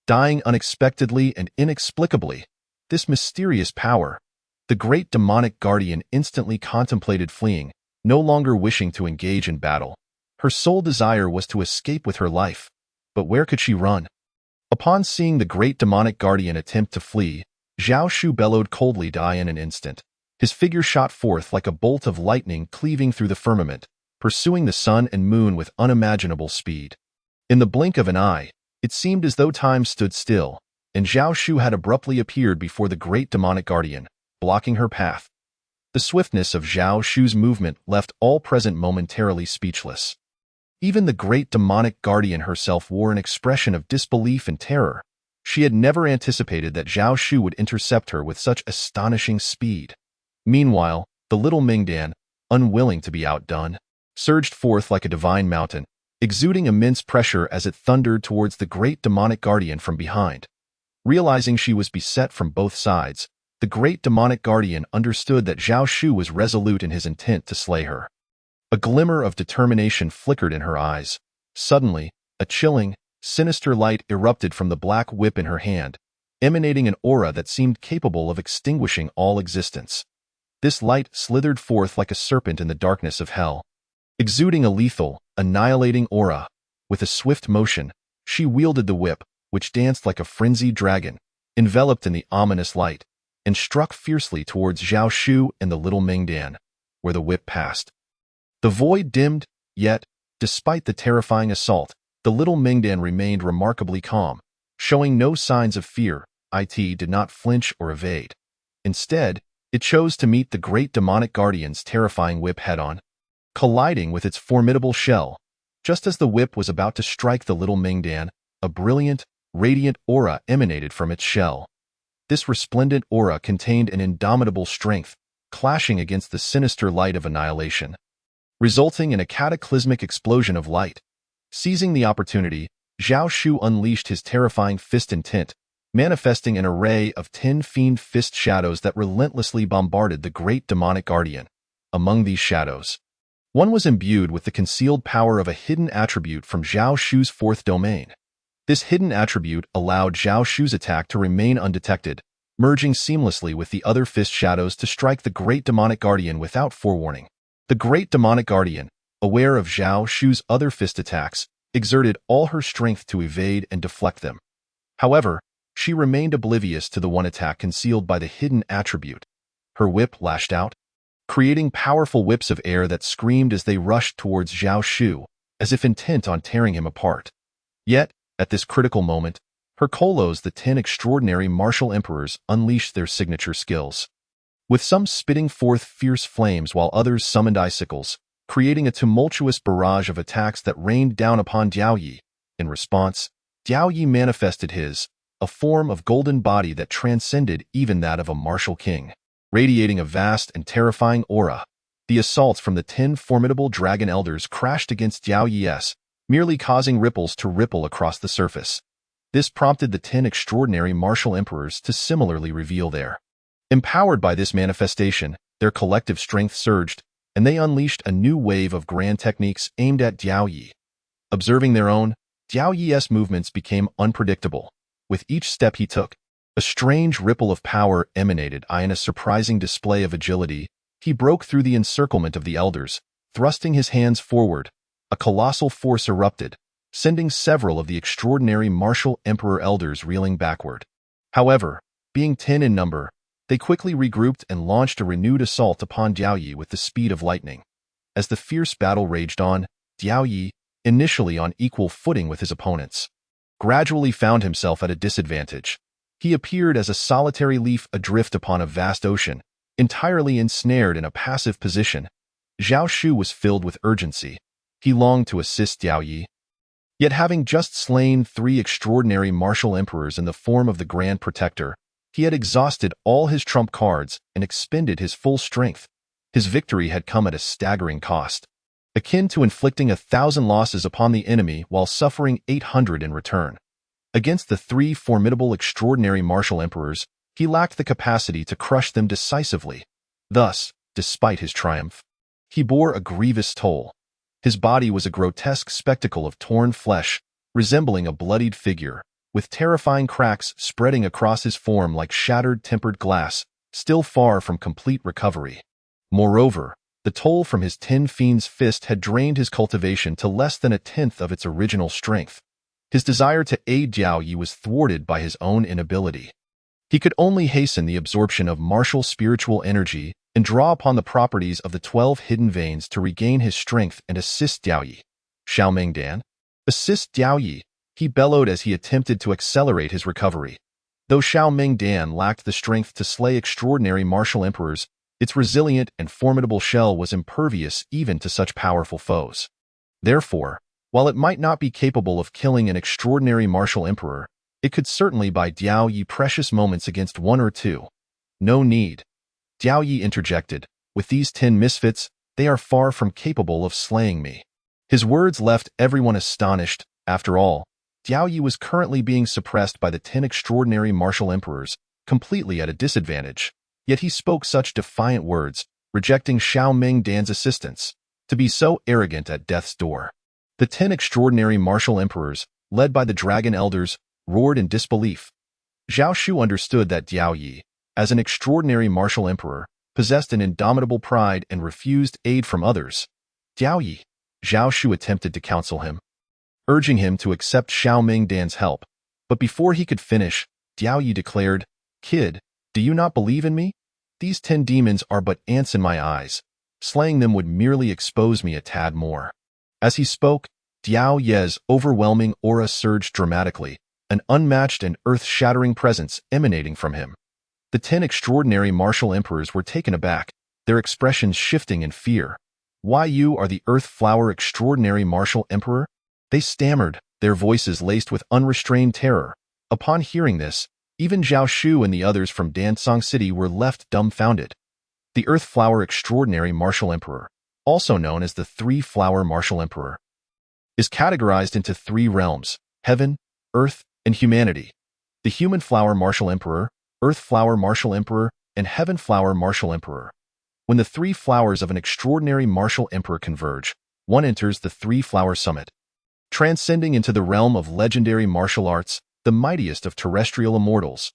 dying unexpectedly and inexplicably. This mysterious power, the great demonic guardian instantly contemplated fleeing, no longer wishing to engage in battle. Her sole desire was to escape with her life. But where could she run? Upon seeing the great demonic guardian attempt to flee, Zhao Shu bellowed coldly, die in an instant. His figure shot forth like a bolt of lightning cleaving through the firmament, pursuing the sun and moon with unimaginable speed. In the blink of an eye, It seemed as though time stood still, and Zhao Shu had abruptly appeared before the great demonic guardian, blocking her path. The swiftness of Zhao Shu's movement left all present momentarily speechless. Even the great demonic guardian herself wore an expression of disbelief and terror. She had never anticipated that Zhao Shu would intercept her with such astonishing speed. Meanwhile, the little Mingdan, unwilling to be outdone, surged forth like a divine mountain, exuding immense pressure as it thundered towards the great demonic guardian from behind. Realizing she was beset from both sides, the great demonic guardian understood that Zhao Shu was resolute in his intent to slay her. A glimmer of determination flickered in her eyes. Suddenly, a chilling, sinister light erupted from the black whip in her hand, emanating an aura that seemed capable of extinguishing all existence. This light slithered forth like a serpent in the darkness of hell. Exuding a lethal, annihilating aura, with a swift motion, she wielded the whip, which danced like a frenzied dragon, enveloped in the ominous light, and struck fiercely towards Zhao Shu and the little Mingdan, where the whip passed. The void dimmed, yet, despite the terrifying assault, the little Mingdan remained remarkably calm, showing no signs of fear. It did not flinch or evade. Instead, it chose to meet the great demonic guardian's terrifying whip head-on, colliding with its formidable shell. Just as the whip was about to strike the little Mingdan, a brilliant, radiant aura emanated from its shell. This resplendent aura contained an indomitable strength, clashing against the sinister light of annihilation, resulting in a cataclysmic explosion of light. Seizing the opportunity, Zhao Shu unleashed his terrifying fist intent, manifesting an array of 10 fiend fist shadows that relentlessly bombarded the great demonic guardian. Among these shadows, one was imbued with the concealed power of a hidden attribute from Zhao Shu's fourth domain. This hidden attribute allowed Zhao Shu's attack to remain undetected, merging seamlessly with the other fist shadows to strike the great demonic guardian without forewarning. The great demonic guardian, aware of Zhao Shu's other fist attacks, exerted all her strength to evade and deflect them. However, she remained oblivious to the one attack concealed by the hidden attribute. Her whip lashed out, creating powerful whips of air that screamed as they rushed towards Zhao Shu, as if intent on tearing him apart. Yet, at this critical moment, her Kolos, the 10 extraordinary martial emperors, unleashed their signature skills. With some spitting forth fierce flames while others summoned icicles, creating a tumultuous barrage of attacks that rained down upon Diao Yi. In response, Diao Yi manifested a form of golden body that transcended even that of a martial king, radiating a vast and terrifying aura. The assaults from the 10 formidable dragon elders crashed against Diao Yi's, merely causing ripples to ripple across the surface. This prompted the 10 extraordinary martial emperors to similarly reveal their. Empowered by this manifestation, their collective strength surged, and they unleashed a new wave of grand techniques aimed at Diao Yi. Observing their own, Diao Yi's movements became unpredictable. With each step he took, a strange ripple of power emanated. In a surprising display of agility, he broke through the encirclement of the elders, thrusting his hands forward. A colossal force erupted, sending several of the extraordinary martial emperor elders reeling backward. However, being 10 in number, they quickly regrouped and launched a renewed assault upon Diao Yi with the speed of lightning. As the fierce battle raged on, Diao Yi, initially on equal footing with his opponents, gradually found himself at a disadvantage. He appeared as a solitary leaf adrift upon a vast ocean, entirely ensnared in a passive position. Zhao Shu was filled with urgency. He longed to assist Diao Yi. Yet having just slain 3 extraordinary martial emperors in the form of the Grand Protector, he had exhausted all his trump cards and expended his full strength. His victory had come at a staggering cost, akin to inflicting 1,000 losses upon the enemy while suffering 800 in return. Against the 3 formidable extraordinary martial emperors, he lacked the capacity to crush them decisively. Thus, despite his triumph, he bore a grievous toll. His body was a grotesque spectacle of torn flesh, resembling a bloodied figure, with terrifying cracks spreading across his form like shattered tempered glass, still far from complete recovery. Moreover, the toll from his 10 fiends' fist had drained his cultivation to less than 1/10 of its original strength. His desire to aid Diao Yi was thwarted by his own inability. He could only hasten the absorption of martial spiritual energy and draw upon the properties of the 12 hidden veins to regain his strength and assist Diao Yi. Xiao Mingdan, assist Diao Yi. he bellowed as he attempted to accelerate his recovery. Though Xiao Ming Dan lacked the strength to slay extraordinary martial emperors, its resilient and formidable shell was impervious even to such powerful foes. Therefore, while it might not be capable of killing an extraordinary martial emperor, it could certainly buy Diao Yi precious moments against one or two. No need. Diao Yi interjected. With these 10 misfits, they are far from capable of slaying me. His words left everyone astonished. After all, Diao Yi was currently being suppressed by the 10 extraordinary martial emperors, completely at a disadvantage. Yet he spoke such defiant words, rejecting Xiao Ming Dan's assistance. To be so arrogant at death's door. The 10 extraordinary martial emperors, led by the dragon elders, roared in disbelief. Zhao Shu understood that Diao Yi, as an extraordinary martial emperor, possessed an indomitable pride and refused aid from others. Diao Yi, Zhao Shu attempted to counsel him, urging him to accept Xiao Ming Dan's help. But before he could finish, Diao Yi declared, "Kid, do you not believe in me? These 10 demons are but ants in my eyes. Slaying them would merely expose me a tad more." As he spoke, Diao Ye's overwhelming aura surged dramatically, an unmatched and earth-shattering presence emanating from him. The 10 extraordinary martial emperors were taken aback, their expressions shifting in fear. "Why, you are the Earth Flower Extraordinary Martial Emperor?" They stammered, their voices laced with unrestrained terror. Upon hearing this, even Zhao Shu and the others from Dansong City were left dumbfounded. The Earth Flower Extraordinary Martial Emperor, also known as the Three-Flower Martial Emperor, is categorized into 3 realms: heaven, earth, and humanity. The Human Flower Martial Emperor, Earth Flower Martial Emperor, and Heaven Flower Martial Emperor. When the 3 flowers of an extraordinary martial emperor converge, one enters the 3-flower summit, transcending into the realm of legendary martial arts, the mightiest of terrestrial immortals.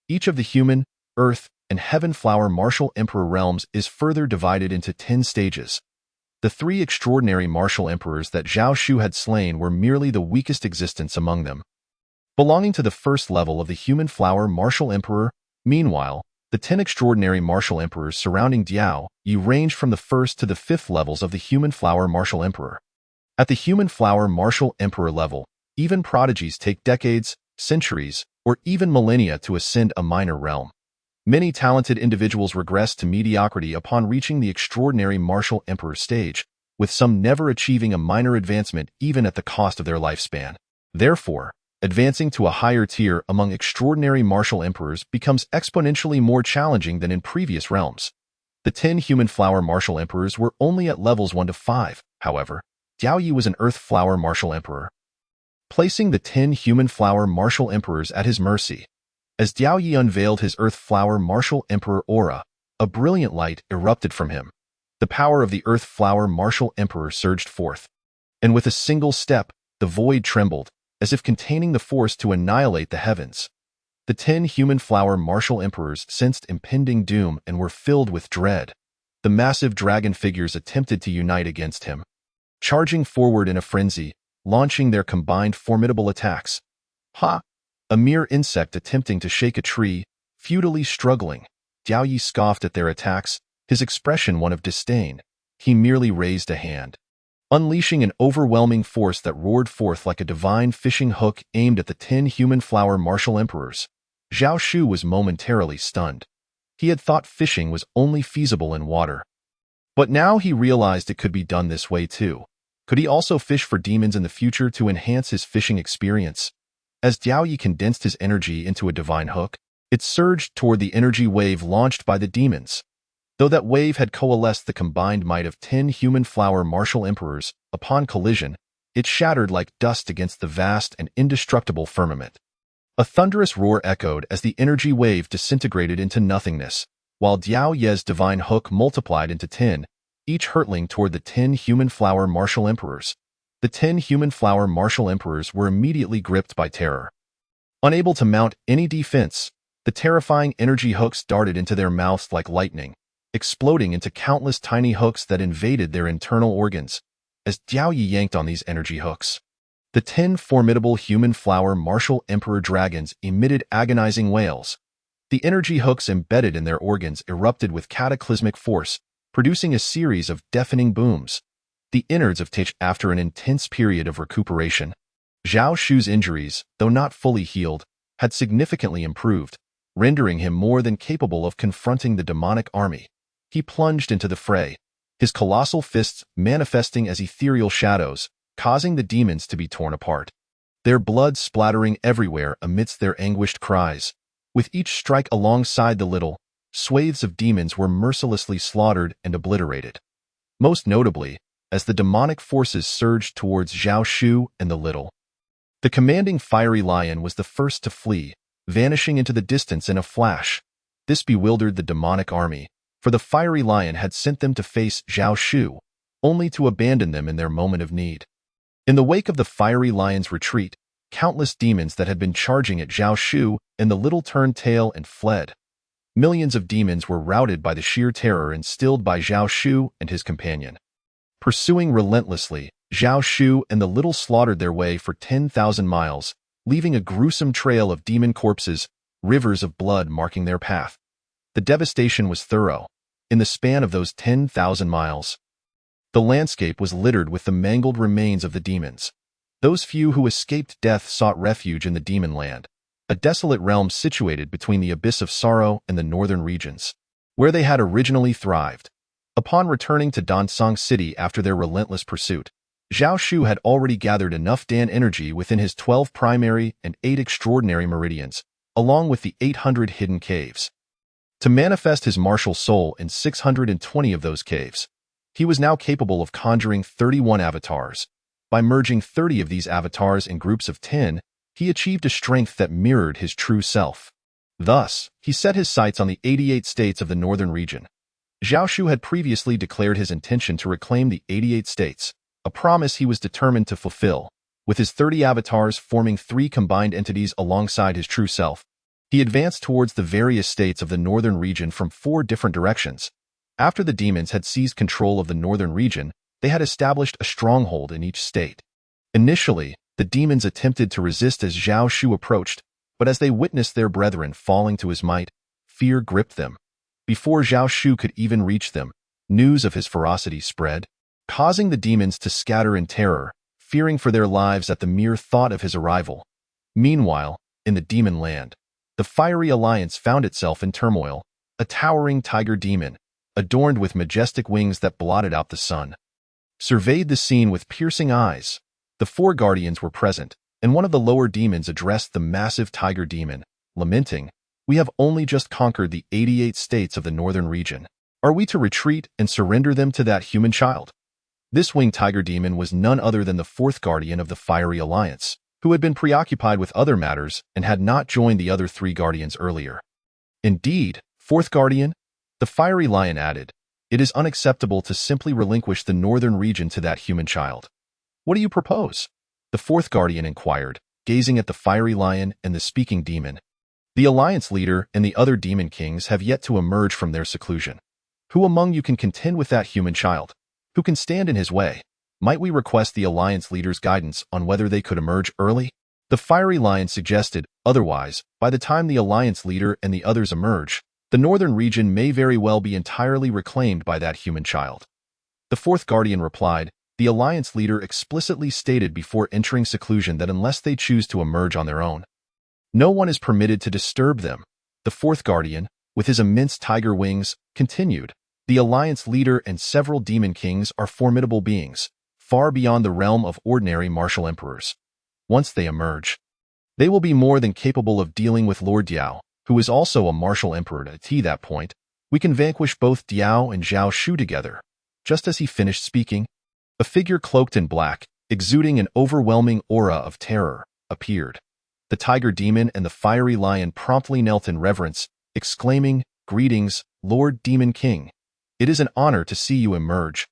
Each of the human, earth, and heaven flower martial emperor realms is further divided into 10 stages. The 3 extraordinary martial emperors that Zhao Shu had slain were merely the weakest existence among them. Belonging to the first level of the human flower martial emperor, meanwhile, the 10 extraordinary martial emperors surrounding Diao Yi ranged from the 1st to the 5th levels of the human flower martial emperor. At the human flower martial emperor level, even prodigies take decades, centuries, or even millennia to ascend a minor realm. Many talented individuals regress to mediocrity upon reaching the extraordinary martial emperor stage, with some never achieving a minor advancement even at the cost of their lifespan. Therefore, advancing to a higher tier among extraordinary martial emperors becomes exponentially more challenging than in previous realms. The 10 human flower martial emperors were only at levels 1 to 5, however. Diao Yi was an earth flower martial emperor, placing the 10 human flower martial emperors at his mercy. As Diao Yi unveiled his Earth Flower Martial Emperor aura, a brilliant light erupted from him. The power of the Earth Flower Martial Emperor surged forth, and with a single step, the void trembled, as if containing the force to annihilate the heavens. The 10 human flower martial emperors sensed impending doom and were filled with dread. The massive dragon figures attempted to unite against him, charging forward in a frenzy, launching their combined formidable attacks. Ha! A mere insect attempting to shake a tree, futilely struggling. Diao Yi scoffed at their attacks, his expression one of disdain. He merely raised a hand, unleashing an overwhelming force that roared forth like a divine fishing hook aimed at the 10 human flower martial emperors. Zhao Shu was momentarily stunned. He had thought fishing was only feasible in water, but now he realized it could be done this way too. Could he also fish for demons in the future to enhance his fishing experience? As Diao Yi condensed his energy into a divine hook, it surged toward the energy wave launched by the demons. Though that wave had coalesced the combined might of 10 human flower martial emperors, upon collision, it shattered like dust against the vast and indestructible firmament. A thunderous roar echoed as the energy wave disintegrated into nothingness, while Diao Ye's divine hook multiplied into 10, each hurtling toward the 10 human flower martial emperors. The 10 human flower martial emperors were immediately gripped by terror. Unable to mount any defense, the terrifying energy hooks darted into their mouths like lightning, exploding into countless tiny hooks that invaded their internal organs. As Diao Yi yanked on these energy hooks, the 10 formidable human flower martial emperor dragons emitted agonizing wails. The energy hooks embedded in their organs erupted with cataclysmic force, producing a series of deafening booms. The innards of Tich after an intense period of recuperation. Zhao Shu's injuries, though not fully healed, had significantly improved, rendering him more than capable of confronting the demonic army. He plunged into the fray, his colossal fists manifesting as ethereal shadows, causing the demons to be torn apart. Their blood splattering everywhere amidst their anguished cries. With each strike alongside the little, swathes of demons were mercilessly slaughtered and obliterated. Most notably, as the demonic forces surged towards Zhao Shu and the little. The commanding fiery lion was the first to flee, vanishing into the distance in a flash. This bewildered the demonic army, for the fiery lion had sent them to face Zhao Shu, only to abandon them in their moment of need. In the wake of the fiery lion's retreat, countless demons that had been charging at Zhao Shu and the little turned tail and fled. Millions of demons were routed by the sheer terror instilled by Zhao Shu and his companion. Pursuing relentlessly, Zhao Shu and the little slaughtered their way for 10,000 miles, leaving a gruesome trail of demon corpses, rivers of blood marking their path. The devastation was thorough. In the span of those 10,000 miles, the landscape was littered with the mangled remains of the demons. Those few who escaped death sought refuge in the demon land, a desolate realm situated between the Abyss of Sorrow and the northern regions, where they had originally thrived. Upon returning to Donsang City after their relentless pursuit, Zhao Shu had already gathered enough Dan energy within his 12 primary and 8 extraordinary meridians, along with the 800 hidden caves, to manifest his martial soul in 620 of those caves. He was now capable of conjuring 31 avatars. By merging 30 of these avatars in groups of 10, he achieved a strength that mirrored his true self. Thus, he set his sights on the 88 states of the northern region. Zhao Shu had previously declared his intention to reclaim the 88 states, a promise he was determined to fulfill. With his 30 avatars forming 3 combined entities alongside his true self, he advanced towards the various states of the northern region from 4 different directions. After the demons had seized control of the northern region, they had established a stronghold in each state. Initially, the demons attempted to resist as Zhao Shu approached, but as they witnessed their brethren falling to his might, fear gripped them. Before Zhao Shu could even reach them, news of his ferocity spread, causing the demons to scatter in terror, fearing for their lives at the mere thought of his arrival. Meanwhile, in the demon land, the fiery alliance found itself in turmoil. A towering tiger demon, adorned with majestic wings that blotted out the sun, surveyed the scene with piercing eyes. The 4 guardians were present, and one of the lower demons addressed the massive tiger demon, lamenting, "We have only just conquered the 88 states of the northern region. Are we to retreat and surrender them to that human child?" This winged tiger demon was none other than the 4th guardian of the fiery alliance, who had been preoccupied with other matters and had not joined the other 3 guardians earlier. "Indeed, 4th guardian," the fiery lion added, "it is unacceptable to simply relinquish the northern region to that human child. What do you propose?" The 4th guardian inquired, gazing at the fiery lion and the speaking demon. "The alliance leader and the other demon kings have yet to emerge from their seclusion. Who among you can contend with that human child? Who can stand in his way? Might we request the alliance leader's guidance on whether they could emerge early?" The fiery lion suggested, "Otherwise, by the time the alliance leader and the others emerge, the northern region may very well be entirely reclaimed by that human child." The 4th guardian replied, "The alliance leader explicitly stated before entering seclusion that unless they choose to emerge on their own, no one is permitted to disturb them." The 4th guardian, with his immense tiger wings, continued, "The alliance leader and several demon kings are formidable beings, far beyond the realm of ordinary martial emperors. Once they emerge, they will be more than capable of dealing with Lord Diao, who is also a martial emperor. At that point, we can vanquish both Diao and Zhao Shu together." Just as he finished speaking, a figure cloaked in black, exuding an overwhelming aura of terror, appeared. The tiger demon and the fiery lion promptly knelt in reverence, exclaiming, "Greetings, Lord Demon King. It is an honor to see you emerge."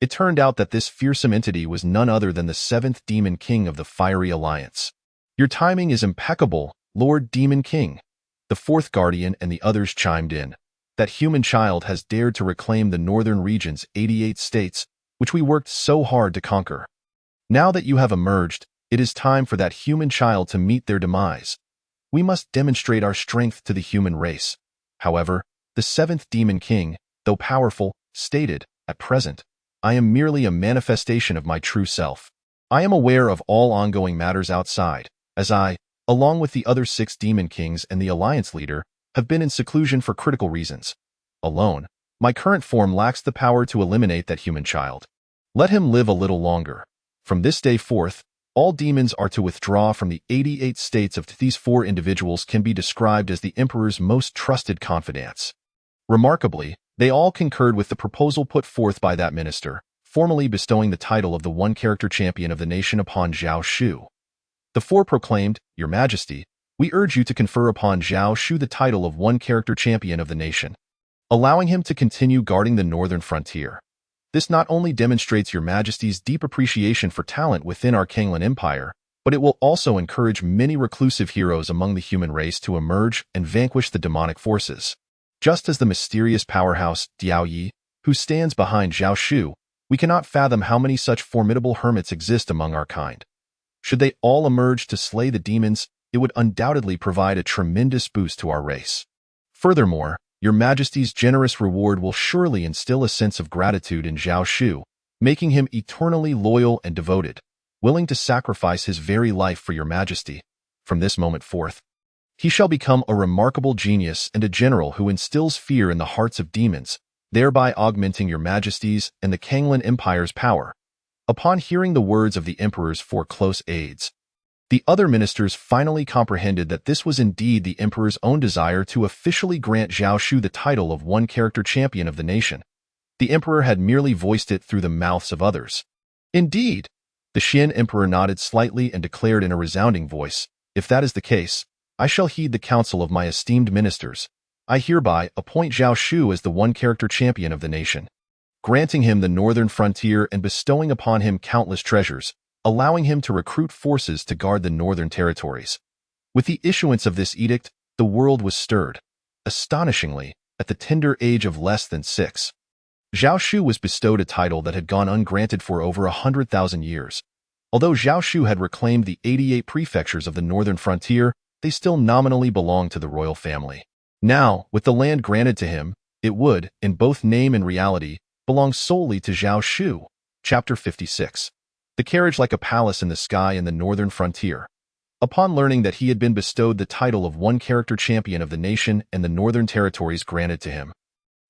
It turned out that this fearsome entity was none other than the 7th Demon King of the Fiery Alliance. "Your timing is impeccable, Lord Demon King." The 4th guardian and the others chimed in. "That human child has dared to reclaim the northern region's 88 states, which we worked so hard to conquer. Now that you have emerged, it is time for that human child to meet their demise. We must demonstrate our strength to the human race." However, the 7th Demon King, though powerful, stated, "At present, I am merely a manifestation of my true self. I am aware of all ongoing matters outside, as I, along with the other 6 demon kings and the alliance leader, have been in seclusion for critical reasons. Alone, my current form lacks the power to eliminate that human child. Let him live a little longer. From this day forth, all demons are to withdraw from the 88 states of these 4 individuals can be described as the Emperor's most trusted confidants. Remarkably, they all concurred with the proposal put forth by that minister, formally bestowing the title of the one-character champion of the nation upon Zhao Shu. The 4 proclaimed, "Your Majesty, we urge you to confer upon Zhao Shu the title of one-character champion of the nation, allowing him to continue guarding the northern frontier. This not only demonstrates Your Majesty's deep appreciation for talent within our Kanglan Empire, but it will also encourage many reclusive heroes among the human race to emerge and vanquish the demonic forces. Just as the mysterious powerhouse, Diao Yi, who stands behind Zhao Shu, we cannot fathom how many such formidable hermits exist among our kind. Should they all emerge to slay the demons, it would undoubtedly provide a tremendous boost to our race. Furthermore, Your Majesty's generous reward will surely instill a sense of gratitude in Zhao Shu, making him eternally loyal and devoted, willing to sacrifice his very life for Your Majesty. From this moment forth, he shall become a remarkable genius and a general who instills fear in the hearts of demons, thereby augmenting Your Majesty's and the Kanglan Empire's power." Upon hearing the words of the Emperor's 4 close aides, the other ministers finally comprehended that this was indeed the Emperor's own desire to officially grant Zhao Shu the title of one-character champion of the nation. The Emperor had merely voiced it through the mouths of others. Indeed, the Xian Emperor nodded slightly and declared in a resounding voice, "If that is the case, I shall heed the counsel of my esteemed ministers. I hereby appoint Zhao Shu as the one-character champion of the nation, granting him the northern frontier and bestowing upon him countless treasures, allowing him to recruit forces to guard the northern territories." With the issuance of this edict, the world was stirred. Astonishingly, at the tender age of less than 6, Zhao Shu was bestowed a title that had gone ungranted for over 100,000 years. Although Zhao Shu had reclaimed the 88 prefectures of the northern frontier, they still nominally belonged to the royal family. Now, with the land granted to him, it would, in both name and reality, belong solely to Zhao Shu. Chapter 56. The carriage like a palace in the sky in the northern frontier. Upon learning that he had been bestowed the title of one-character champion of the nation and the northern territories granted to him,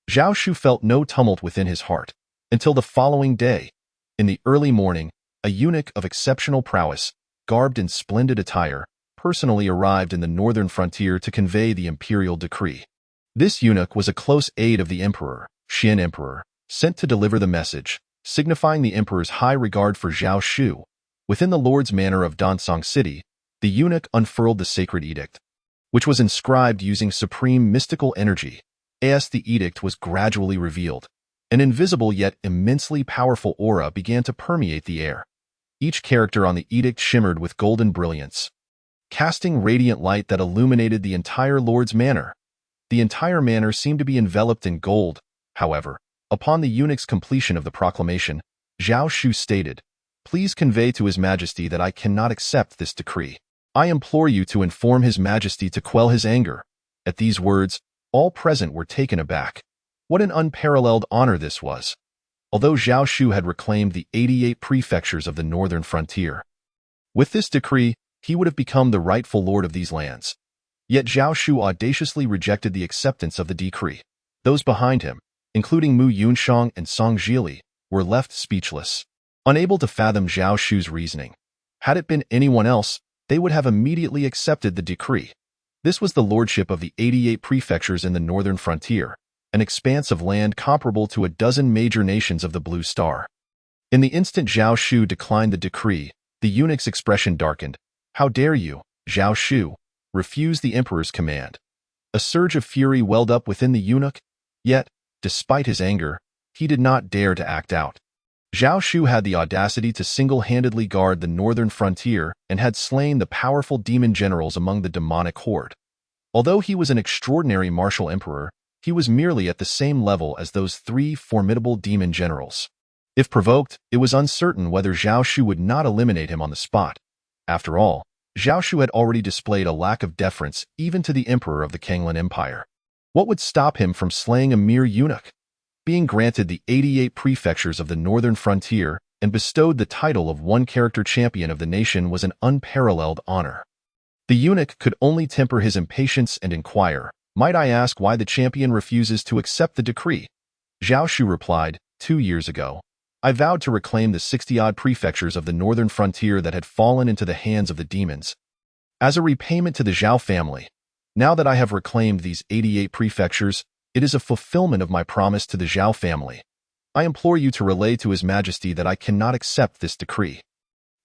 Zhao Shu felt no tumult within his heart, until the following day. In the early morning, a eunuch of exceptional prowess, garbed in splendid attire, personally arrived in the northern frontier to convey the imperial decree. This eunuch was a close aide of the Emperor, Xian Emperor, sent to deliver the message, signifying the Emperor's high regard for Zhao Shu. Within the Lord's Manor of Donsong City, the eunuch unfurled the sacred edict, which was inscribed using supreme mystical energy. As the edict was gradually revealed, an invisible yet immensely powerful aura began to permeate the air. Each character on the edict shimmered with golden brilliance, casting radiant light that illuminated the entire Lord's Manor. The entire manor seemed to be enveloped in gold. However, upon the eunuch's completion of the proclamation, Zhao Shu stated, "Please convey to His Majesty that I cannot accept this decree. I implore you to inform His Majesty to quell his anger." At these words, all present were taken aback. What an unparalleled honor this was! Although Zhao Shu had reclaimed the 88 prefectures of the northern frontier, with this decree, he would have become the rightful lord of these lands. Yet Zhao Shu audaciously rejected the acceptance of the decree. Those behind him, including Mu Yunshang and Song Zhili, were left speechless, unable to fathom Zhao Shu's reasoning. Had it been anyone else, they would have immediately accepted the decree. This was the lordship of the 88 prefectures in the northern frontier, an expanse of land comparable to a dozen major nations of the Blue Star. In the instant Zhao Shu declined the decree, the eunuch's expression darkened. "How dare you, Zhao Shu, refuse the Emperor's command?" A surge of fury welled up within the eunuch, yet, despite his anger, he did not dare to act out. Zhao Shu had the audacity to single-handedly guard the northern frontier and had slain the powerful demon generals among the demonic horde. Although he was an extraordinary martial emperor, he was merely at the same level as those 3 formidable demon generals. If provoked, it was uncertain whether Zhao Shu would not eliminate him on the spot. After all, Zhao Shu had already displayed a lack of deference even to the Emperor of the Kanglan Empire. What would stop him from slaying a mere eunuch? Being granted the 88 prefectures of the northern frontier and bestowed the title of one-character champion of the nation was an unparalleled honor. The eunuch could only temper his impatience and inquire, "Might I ask why the champion refuses to accept the decree?" Zhao Shu replied, 2 years ago, I vowed to reclaim the 60-odd prefectures of the northern frontier that had fallen into the hands of the demons. As a repayment to the Zhao family, now that I have reclaimed these 88 prefectures, it is a fulfillment of my promise to the Zhao family. I implore you to relay to His Majesty that I cannot accept this decree."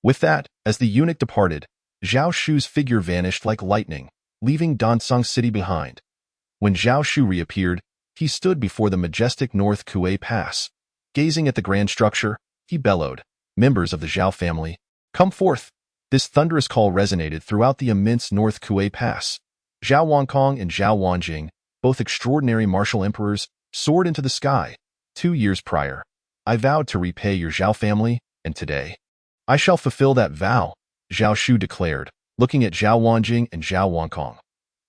With that, as the eunuch departed, Zhao Shu's figure vanished like lightning, leaving Donsong City behind. When Zhao Shu reappeared, he stood before the majestic North Kuei Pass. Gazing at the grand structure, he bellowed, "Members of the Zhao family, come forth!" This thunderous call resonated throughout the immense North Kuei Pass. Zhao Wankong and Zhao Wanjing, both extraordinary martial emperors, soared into the sky. 2 years prior, I vowed to repay your Zhao family, and today, I shall fulfill that vow, Zhao Shu declared, looking at Zhao Wanjing and Zhao Wankong.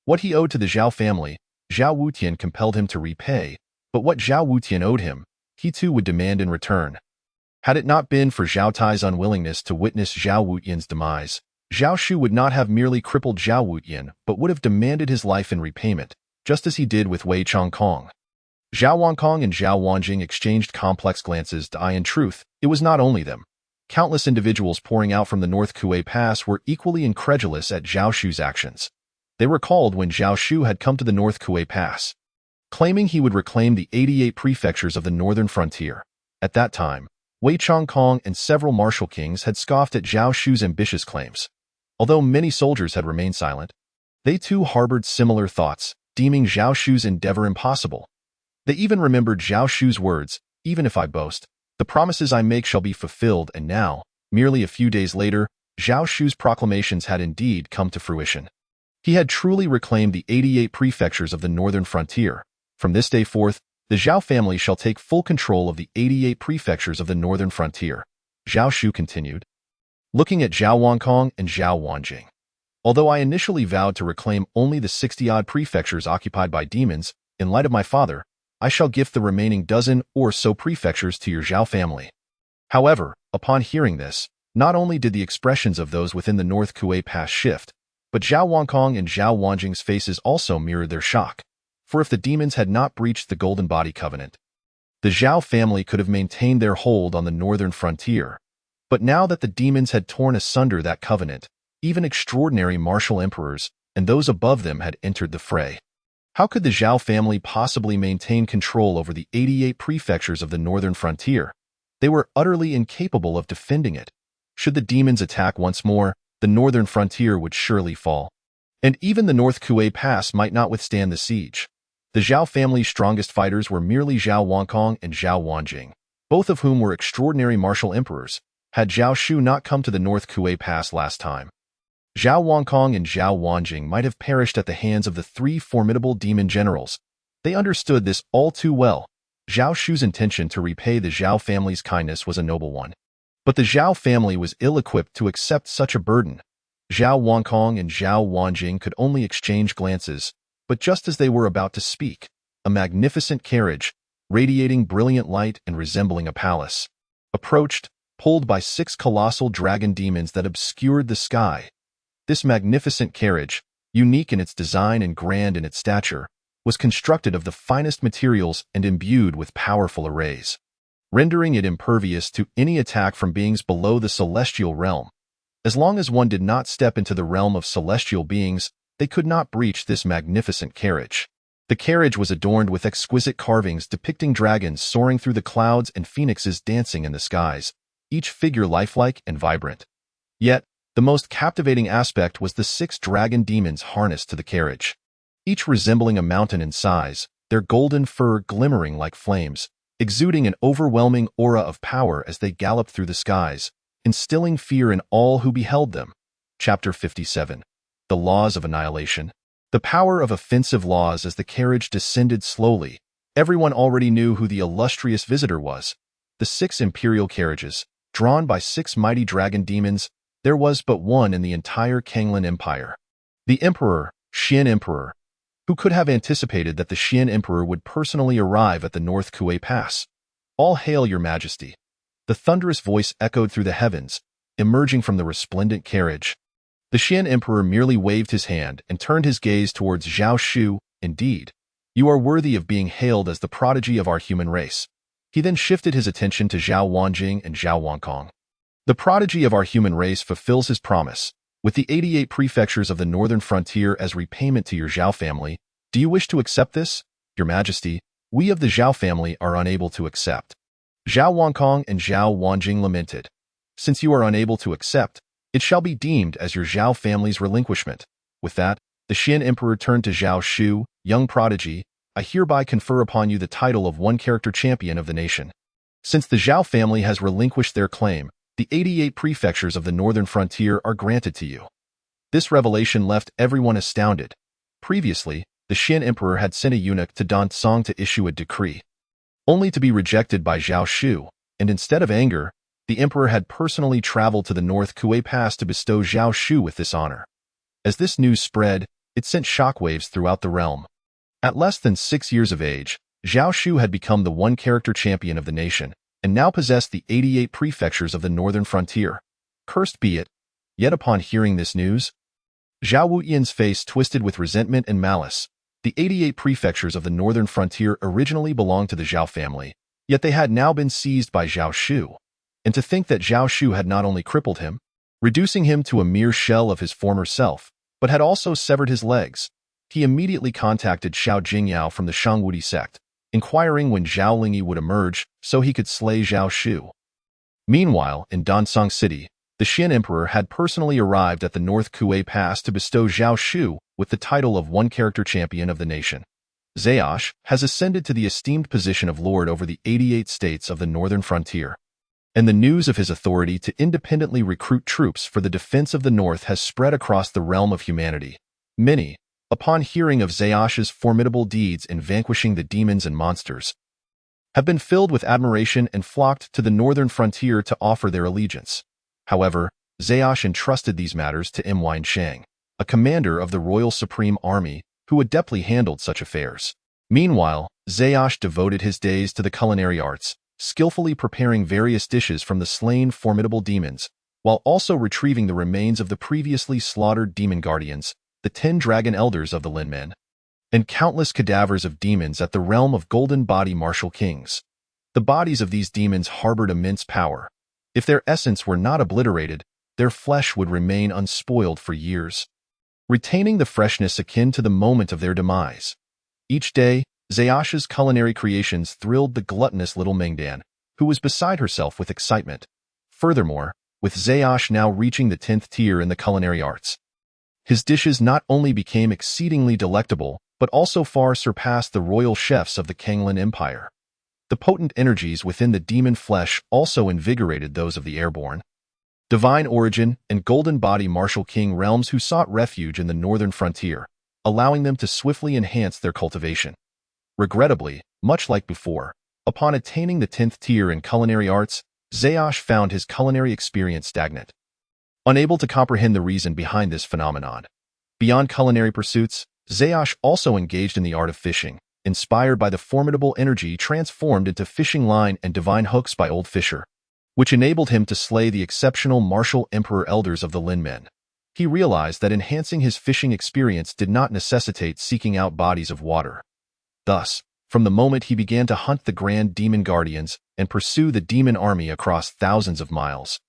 What he owed to the Zhao family, Zhao Wutian compelled him to repay, but what Zhao Wutian owed him, he too would demand in return. Had it not been for Zhao Tai's unwillingness to witness Zhao Wutian's demise, Zhao Shu would not have merely crippled Zhao Wutian but would have demanded his life in repayment, just as he did with Wei Chongkong. Zhao Wankong and Zhao Wanjing exchanged complex glances. In truth, it was not only them. Countless individuals pouring out from the North Kuei Pass were equally incredulous at Zhao Shu's actions. They recalled when Zhao Shu had come to the North Kuei Pass, claiming he would reclaim the 88 prefectures of the northern frontier. At that time, Wei Chongkong and several martial kings had scoffed at Zhao Shu's ambitious claims. Although many soldiers had remained silent, they too harbored similar thoughts, deeming Zhao Shu's endeavor impossible. They even remembered Zhao Shu's words, "Even if I boast, the promises I make shall be fulfilled," and now, merely a few days later, Zhao Shu's proclamations had indeed come to fruition. He had truly reclaimed the 88 prefectures of the northern frontier. From this day forth, the Zhao family shall take full control of the 88 prefectures of the northern frontier, Zhao Shu continued, looking at Zhao Wankong and Zhao Wanjing. Although I initially vowed to reclaim only the 60-odd prefectures occupied by demons, in light of my father, I shall gift the remaining dozen or so prefectures to your Zhao family. However, upon hearing this, not only did the expressions of those within the North Kuei Pass shift, but Zhao Wankong and Zhao Wanjing's faces also mirrored their shock. For if the demons had not breached the Golden Body Covenant, the Zhao family could have maintained their hold on the northern frontier. But now that the demons had torn asunder that covenant, even extraordinary martial emperors and those above them had entered the fray. How could the Zhao family possibly maintain control over the 88 prefectures of the northern frontier? They were utterly incapable of defending it. Should the demons attack once more, the northern frontier would surely fall. And even the North Kuei Pass might not withstand the siege. The Zhao family's strongest fighters were merely Zhao Wankong and Zhao Wanjing, both of whom were extraordinary martial emperors, had Zhao Shu not come to the North Kuei Pass last time. Zhao Wankong and Zhao Wanjing might have perished at the hands of the 3 formidable demon generals. They understood this all too well. Zhao Shu's intention to repay the Zhao family's kindness was a noble one. But the Zhao family was ill-equipped to accept such a burden. Zhao Wankong and Zhao Wanjing could only exchange glances, but just as they were about to speak, a magnificent carriage, radiating brilliant light and resembling a palace, approached, pulled by 6 colossal dragon demons that obscured the sky. This magnificent carriage, unique in its design and grand in its stature, was constructed of the finest materials and imbued with powerful arrays, rendering it impervious to any attack from beings below the celestial realm. As long as one did not step into the realm of celestial beings, they could not breach this magnificent carriage. The carriage was adorned with exquisite carvings depicting dragons soaring through the clouds and phoenixes dancing in the skies, each figure lifelike and vibrant. Yet, the most captivating aspect was the 6 dragon demons harnessed to the carriage, each resembling a mountain in size, their golden fur glimmering like flames, exuding an overwhelming aura of power as they galloped through the skies, instilling fear in all who beheld them. Chapter 57. The Laws of Annihilation. The power of offensive laws. As the carriage descended slowly, everyone already knew who the illustrious visitor was. The 6 imperial carriages, drawn by 6 mighty dragon demons, there was but one in the entire Kanglan Empire. The Emperor, Xian Emperor. Who could have anticipated that the Xian Emperor would personally arrive at the North Kuei Pass? All hail, Your Majesty. the thunderous voice echoed through the heavens, emerging from the resplendent carriage. The Qian Emperor merely waved his hand and turned his gaze towards Zhao Shu. Indeed, you are worthy of being hailed as the prodigy of our human race. He then shifted his attention to Zhao Wanjing and Zhao Wankong. The prodigy of our human race fulfills his promise. With the 88 prefectures of the northern frontier as repayment to your Zhao family, do you wish to accept this? Your Majesty, we of the Zhao family are unable to accept. Zhao Wankong and Zhao Wanjing lamented. Since you are unable to accept, it shall be deemed as your Zhao family's relinquishment. With that, the Qian Emperor turned to Zhao Shu, young prodigy, I hereby confer upon you the title of one-character champion of the nation. Since the Zhao family has relinquished their claim, the 88 prefectures of the northern frontier are granted to you. This revelation left everyone astounded. Previously, the Qian Emperor had sent a eunuch to Dantong to issue a decree, only to be rejected by Zhao Shu, and instead of anger, the emperor had personally traveled to the North Kuei Pass to bestow Zhao Shu with this honor. As this news spread, it sent shockwaves throughout the realm. At less than 6 years of age, Zhao Shu had become the one-character champion of the nation, and now possessed the 88 prefectures of the northern frontier. Cursed be it! Yet upon hearing this news, Zhao Wuyan's face twisted with resentment and malice. The 88 prefectures of the northern frontier originally belonged to the Zhao family, yet they had now been seized by Zhao Shu. And to think that Zhao Shu had not only crippled him, reducing him to a mere shell of his former self, but had also severed his legs. He immediately contacted Xiao Jingyao from the Shangwudi sect, inquiring when Zhao Lingyi would emerge so he could slay Zhao Shu. Meanwhile, in Dantong City, the Qian Emperor had personally arrived at the North Kuei Pass to bestow Zhao Shu with the title of one-character champion of the nation. Zaosh has ascended to the esteemed position of lord over the 88 states of the northern frontier, and the news of his authority to independently recruit troops for the defense of the north has spread across the realm of humanity. Many, upon hearing of Zaosh's formidable deeds in vanquishing the demons and monsters, have been filled with admiration and flocked to the northern frontier to offer their allegiance. However, Zaosh entrusted these matters to Wine Shang, a commander of the Royal Supreme Army who adeptly handled such affairs. Meanwhile, Zaosh devoted his days to the culinary arts, skillfully preparing various dishes from the slain formidable demons, while also retrieving the remains of the previously slaughtered demon guardians, the 10 dragon elders of the Lin Men, and countless cadavers of demons at the realm of golden body martial kings. The bodies of these demons harbored immense power. If their essence were not obliterated, their flesh would remain unspoiled for years, retaining the freshness akin to the moment of their demise. Each day, Zaosh's culinary creations thrilled the gluttonous little Mengdan, who was beside herself with excitement. Furthermore, with Zaosh now reaching the 10th tier in the culinary arts, his dishes not only became exceedingly delectable, but also far surpassed the royal chefs of the Kanglan Empire. The potent energies within the demon flesh also invigorated those of the airborne, divine origin, and golden body martial king realms who sought refuge in the northern frontier, allowing them to swiftly enhance their cultivation. Regrettably, much like before, upon attaining the 10th tier in culinary arts, Zaosh found his culinary experience stagnant. Unable to comprehend the reason behind this phenomenon, beyond culinary pursuits, Zaosh also engaged in the art of fishing, inspired by the formidable energy transformed into fishing line and divine hooks by Old Fisher, which enabled him to slay the exceptional martial emperor elders of the Lin Men. He realized that enhancing his fishing experience did not necessitate seeking out bodies of water. Thus, from the moment he began to hunt the grand demon guardians and pursue the demon army across thousands of miles,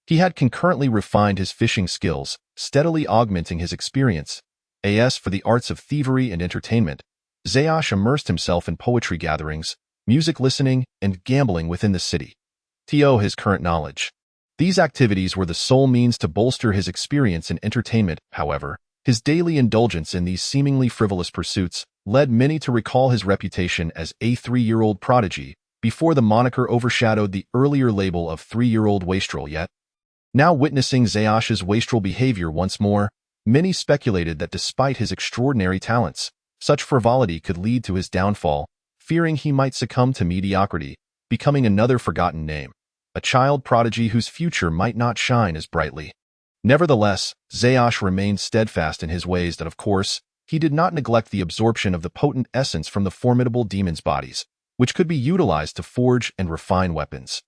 he had concurrently refined his fishing skills, steadily augmenting his experience. As for the arts of thievery and entertainment, Zaosh immersed himself in poetry gatherings, music listening, and gambling within the city. To his current knowledge, these activities were the sole means to bolster his experience in entertainment. However, his daily indulgence in these seemingly frivolous pursuits led many to recall his reputation as a 3-year-old prodigy before the moniker overshadowed the earlier label of 3-year-old wastrel. Yet, now witnessing Zaosh's wastrel behavior once more, many speculated that despite his extraordinary talents, such frivolity could lead to his downfall, fearing he might succumb to mediocrity, becoming another forgotten name, a child prodigy whose future might not shine as brightly. Nevertheless, Zaosh remained steadfast in his ways that, of course, he did not neglect the absorption of the potent essence from the formidable demons' bodies, which could be utilized to forge and refine weapons.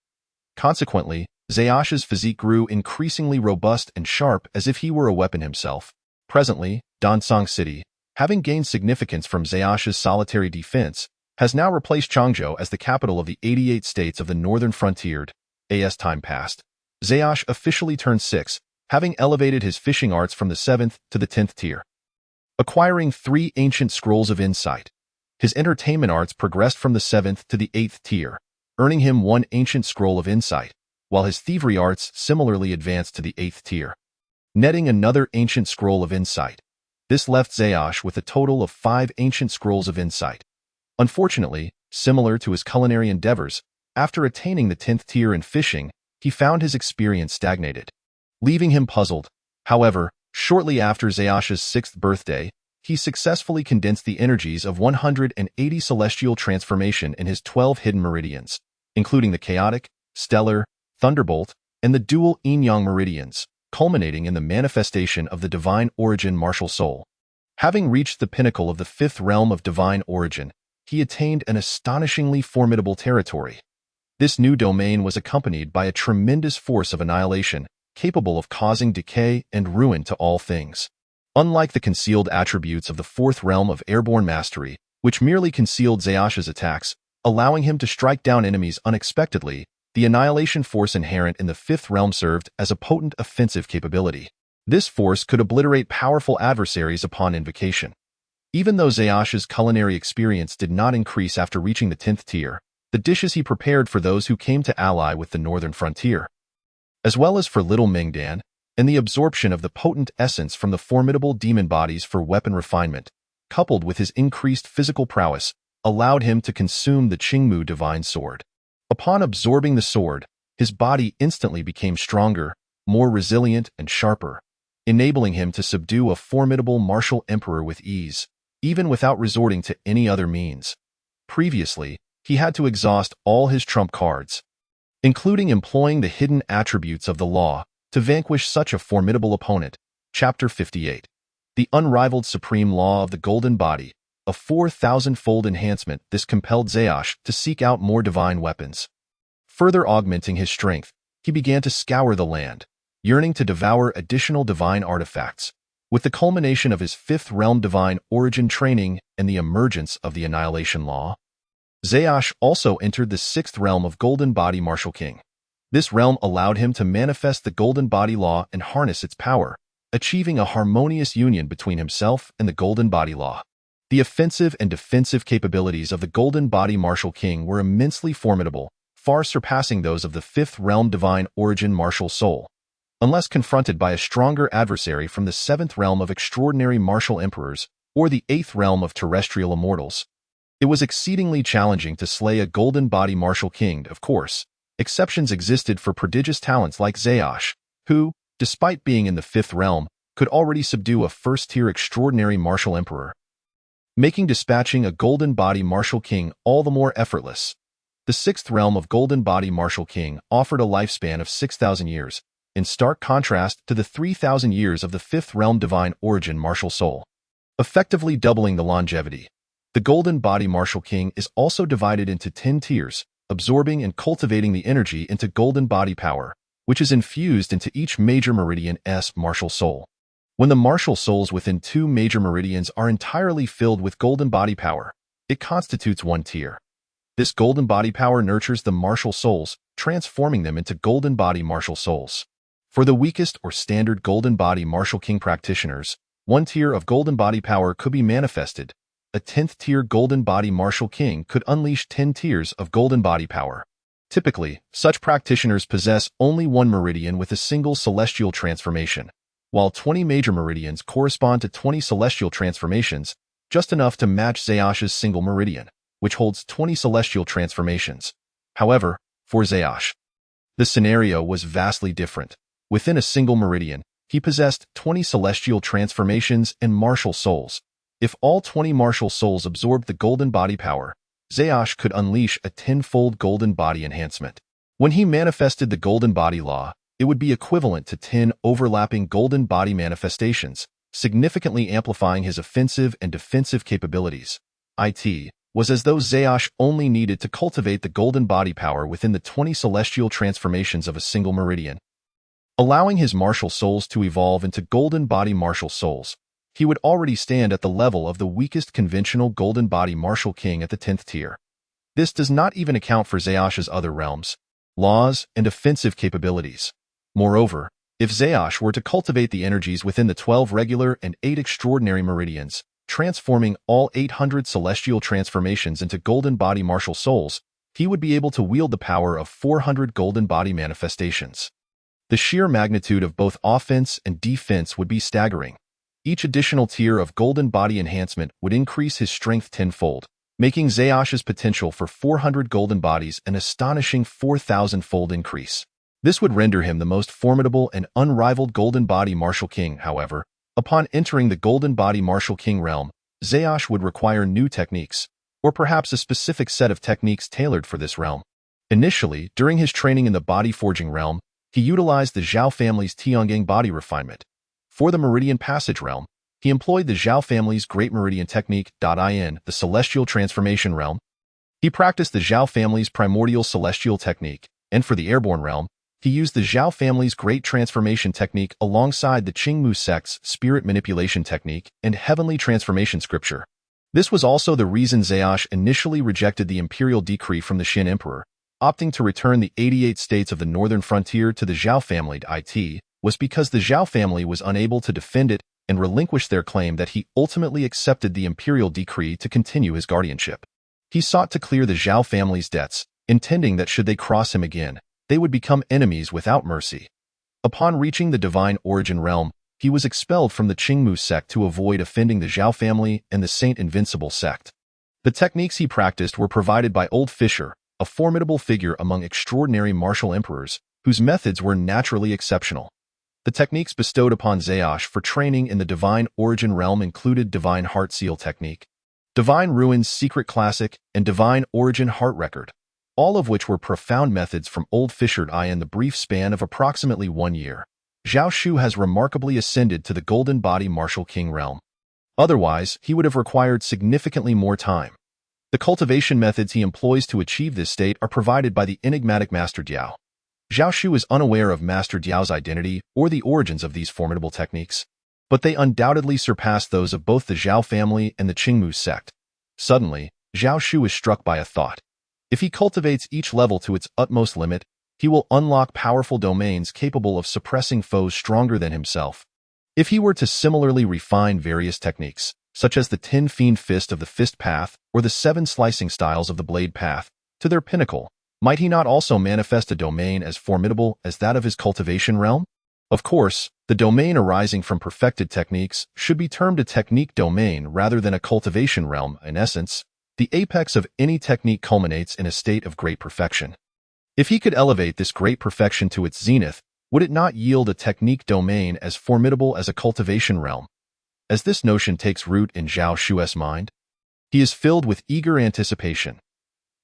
Consequently, Zayash's physique grew increasingly robust and sharp as if he were a weapon himself. Presently, Donsong City, having gained significance from Zayash's solitary defense, has now replaced Changzhou as the capital of the 88 states of the northern frontier. As time passed, Zayash officially turned 6, having elevated his fishing arts from the 7th to the 10th tier. Acquiring 3 ancient scrolls of insight, his entertainment arts progressed from the 7th to the 8th tier, earning him 1 ancient scroll of insight, while his thievery arts similarly advanced to the 8th tier, netting another ancient scroll of insight. This left Zayash with a total of 5 ancient scrolls of insight. Unfortunately, similar to his culinary endeavors, after attaining the 10th tier in fishing, he found his experience stagnated, leaving him puzzled. However, shortly after Zayash's 6th birthday, he successfully condensed the energies of 180 celestial transformation in his 12 hidden meridians, including the chaotic, stellar, thunderbolt, and the dual yin-yang meridians, culminating in the manifestation of the divine origin martial soul. Having reached the pinnacle of the 5th realm of divine origin, he attained an astonishingly formidable territory. This new domain was accompanied by a tremendous force of annihilation, capable of causing decay and ruin to all things. Unlike the concealed attributes of the 4th realm of airborne mastery, which merely concealed Zayash's attacks, allowing him to strike down enemies unexpectedly, the annihilation force inherent in the 5th realm served as a potent offensive capability. This force could obliterate powerful adversaries upon invocation. Even though Zayash's culinary experience did not increase after reaching the 10th tier, the dishes he prepared for those who came to ally with the northern frontier, as well as for Little Mingdan, and the absorption of the potent essence from the formidable demon bodies for weapon refinement, coupled with his increased physical prowess, allowed him to consume the Qingmu divine sword. Upon absorbing the sword, his body instantly became stronger, more resilient, and sharper, enabling him to subdue a formidable martial emperor with ease, even without resorting to any other means. Previously, he had to exhaust all his trump cards, including employing the hidden attributes of the law, to vanquish such a formidable opponent. Chapter 58. The unrivaled supreme law of the golden body, a 4,000-fold enhancement. This compelled Zayash to seek out more divine weapons. Further augmenting his strength, he began to scour the land, yearning to devour additional divine artifacts. With the culmination of his 5th realm divine origin training and the emergence of the annihilation law, Zayash also entered the 6th realm of Golden Body Martial King. This realm allowed him to manifest the Golden Body Law and harness its power, achieving a harmonious union between himself and the Golden Body Law. The offensive and defensive capabilities of the Golden Body Martial King were immensely formidable, far surpassing those of the 5th realm Divine Origin Martial Soul. Unless confronted by a stronger adversary from the 7th realm of Extraordinary Martial Emperors or the 8th realm of Terrestrial Immortals, it was exceedingly challenging to slay a Golden Body Martial King. Of course, exceptions existed for prodigious talents like Zayash, who, despite being in the 5th realm, could already subdue a first-tier Extraordinary Martial Emperor, making dispatching a Golden Body Martial King all the more effortless. The 6th realm of Golden Body Martial King offered a lifespan of 6,000 years, in stark contrast to the 3,000 years of the 5th realm Divine Origin Martial Soul, effectively doubling the longevity. The Golden Body Martial King is also divided into 10 tiers, absorbing and cultivating the energy into Golden Body Power, which is infused into each major meridian's martial soul. When the martial souls within 2 major meridians are entirely filled with Golden Body Power, it constitutes 1 tier. This Golden Body Power nurtures the martial souls, transforming them into Golden Body Martial Souls. For the weakest or standard Golden Body Martial King practitioners, 1 tier of Golden Body Power could be manifested. A 10th tier Golden Body Martial King could unleash 10 tiers of Golden Body Power. Typically, such practitioners possess only 1 meridian with a single celestial transformation, while 20 major meridians correspond to 20 celestial transformations, just enough to match Zayash's single meridian, which holds 20 celestial transformations. However, for Zayash, the scenario was vastly different. Within a single meridian, he possessed 20 celestial transformations and martial souls. If all 20 martial souls absorbed the Golden Body Power, Zayash could unleash a 10-fold Golden Body enhancement. When he manifested the Golden Body Law, it would be equivalent to 10 overlapping Golden Body manifestations, significantly amplifying his offensive and defensive capabilities. was as though Zaosh only needed to cultivate the golden body power within the 20 celestial transformations of a single meridian. Allowing his martial souls to evolve into golden body martial souls, he would already stand at the level of the weakest conventional golden body martial king at the 10th tier. This does not even account for Zaosh's other realms, laws, and offensive capabilities. Moreover, if Zaosh were to cultivate the energies within the 12 regular and 8 extraordinary meridians, transforming all 800 celestial transformations into golden body martial souls, he would be able to wield the power of 400 golden body manifestations. The sheer magnitude of both offense and defense would be staggering. Each additional tier of golden body enhancement would increase his strength tenfold, making Zaosh's potential for 400 golden bodies an astonishing 4,000-fold increase. This would render him the most formidable and unrivaled golden body martial king. However, upon entering the golden body martial king realm, Zaosh would require new techniques, or perhaps a specific set of techniques tailored for this realm. Initially, during his training in the body forging realm, he utilized the Zhao family's Tiangang body refinement. For the Meridian Passage realm, he employed the Zhao family's Great Meridian Technique. In the Celestial Transformation realm, he practiced the Zhao family's Primordial Celestial Technique, and for the Airborne realm, he used the Zhao family's Great Transformation Technique alongside the Qingmu sect's Spirit Manipulation Technique and Heavenly Transformation Scripture. This was also the reason Zaosh initially rejected the imperial decree from the Xin Emperor, opting to return the 88 states of the northern frontier to the Zhao family. It was because the Zhao family was unable to defend it and relinquish their claim that he ultimately accepted the imperial decree to continue his guardianship. He sought to clear the Zhao family's debts, intending that should they cross him again, they would become enemies without mercy. Upon reaching the Divine Origin realm, he was expelled from the Qingmu sect to avoid offending the Zhao family and the Saint Invincible sect. The techniques he practiced were provided by Old Fisher, a formidable figure among extraordinary martial emperors, whose methods were naturally exceptional. The techniques bestowed upon Zaosh for training in the Divine Origin realm included Divine Heart Seal Technique, Divine Ruin's Secret Classic, and Divine Origin Heart Record, all of which were profound methods from Old Fisher. In the brief span of approximately 1 year, Zhao Shu has remarkably ascended to the Golden Body Martial King realm. Otherwise, he would have required significantly more time. The cultivation methods he employs to achieve this state are provided by the enigmatic Master Diao. Zhao Shu is unaware of Master Diao's identity or the origins of these formidable techniques, but they undoubtedly surpass those of both the Zhao family and the Qingmu sect. Suddenly, Zhao Shu is struck by a thought. If he cultivates each level to its utmost limit, he will unlock powerful domains capable of suppressing foes stronger than himself. If he were to similarly refine various techniques, such as the 10 Fiend Fist of the Fist Path or the 7 Slicing Styles of the Blade Path, to their pinnacle, might he not also manifest a domain as formidable as that of his cultivation realm? Of course, the domain arising from perfected techniques should be termed a technique domain rather than a cultivation realm. In essence, the apex of any technique culminates in a state of great perfection. If he could elevate this great perfection to its zenith, would it not yield a technique domain as formidable as a cultivation realm? As this notion takes root in Zhao Shu's mind, he is filled with eager anticipation.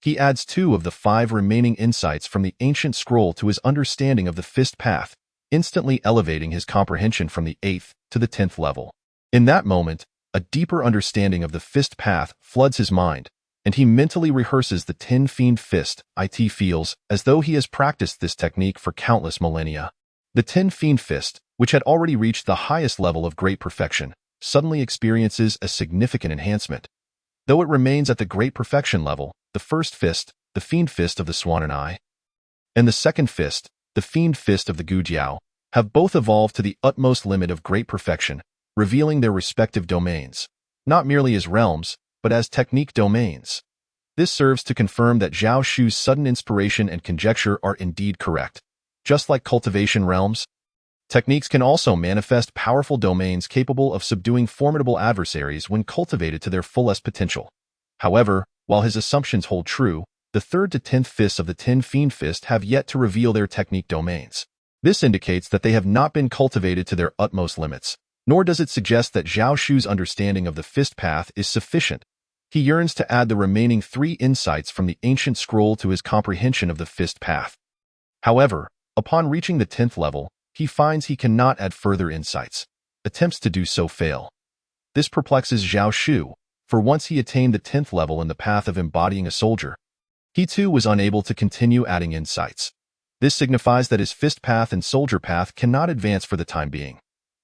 He adds 2 of the 5 remaining insights from the ancient scroll to his understanding of the Fist Path, instantly elevating his comprehension from the 8th to the 10th level. In that moment, a deeper understanding of the Fist Path floods his mind, and he mentally rehearses the 10 Fiend Fist. It feels as though he has practiced this technique for countless millennia. The 10 Fiend Fist, which had already reached the highest level of great perfection, suddenly experiences a significant enhancement. Though it remains at the great perfection level, the first fist, the Fiend Fist of the Swan Eye, and the second fist, the Fiend Fist of the Gujiao, have both evolved to the utmost limit of great perfection, revealing their respective domains, not merely as realms, but as technique domains. This serves to confirm that Zhao Shu's sudden inspiration and conjecture are indeed correct. Just like cultivation realms, techniques can also manifest powerful domains capable of subduing formidable adversaries when cultivated to their fullest potential. However, while his assumptions hold true, the 3rd to 10th fists of the 10 Fiend Fist have yet to reveal their technique domains. This indicates that they have not been cultivated to their utmost limits, nor does it suggest that Zhao Shu's understanding of the Fist Path is sufficient. He yearns to add the remaining 3 insights from the ancient scroll to his comprehension of the Fist Path. However, upon reaching the 10th level, he finds he cannot add further insights. Attempts to do so fail. This perplexes Zhao Shu, for once he attained the 10th level in the path of embodying a soldier, he too was unable to continue adding insights. This signifies that his fist path and soldier path cannot advance for the time being.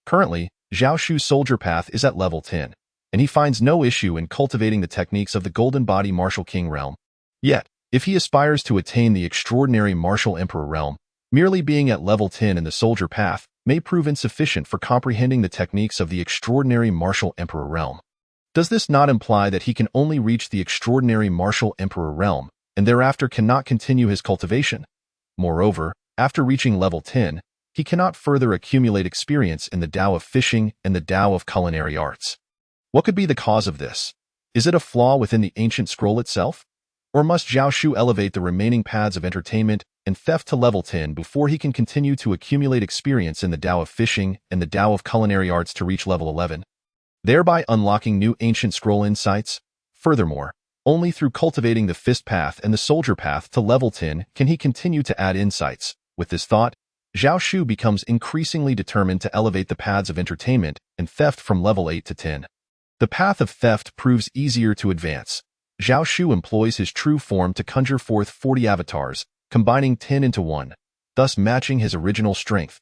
Currently, Zhao Shu's soldier path is at level 10, and he finds no issue in cultivating the techniques of the Golden Body Martial King realm. Yet, if he aspires to attain the extraordinary Martial Emperor realm, merely being at level 10 in the soldier path may prove insufficient for comprehending the techniques of the extraordinary Martial Emperor realm. Does this not imply that he can only reach the extraordinary Martial Emperor realm and thereafter cannot continue his cultivation? Moreover, after reaching level 10, he cannot further accumulate experience in the Tao of fishing and the Tao of culinary arts. What could be the cause of this? Is it a flaw within the ancient scroll itself? Or must Zhao Shu elevate the remaining paths of entertainment and theft to level 10 before he can continue to accumulate experience in the Tao of fishing and the Tao of culinary arts to reach level 11, thereby unlocking new ancient scroll insights? Furthermore, only through cultivating the fist path and the soldier path to level 10 can he continue to add insights. With this thought, Zhao Shu becomes increasingly determined to elevate the paths of entertainment and theft from level 8 to 10. The path of theft proves easier to advance. Zhao Shu employs his true form to conjure forth 40 avatars, combining 10 into 1, thus matching his original strength.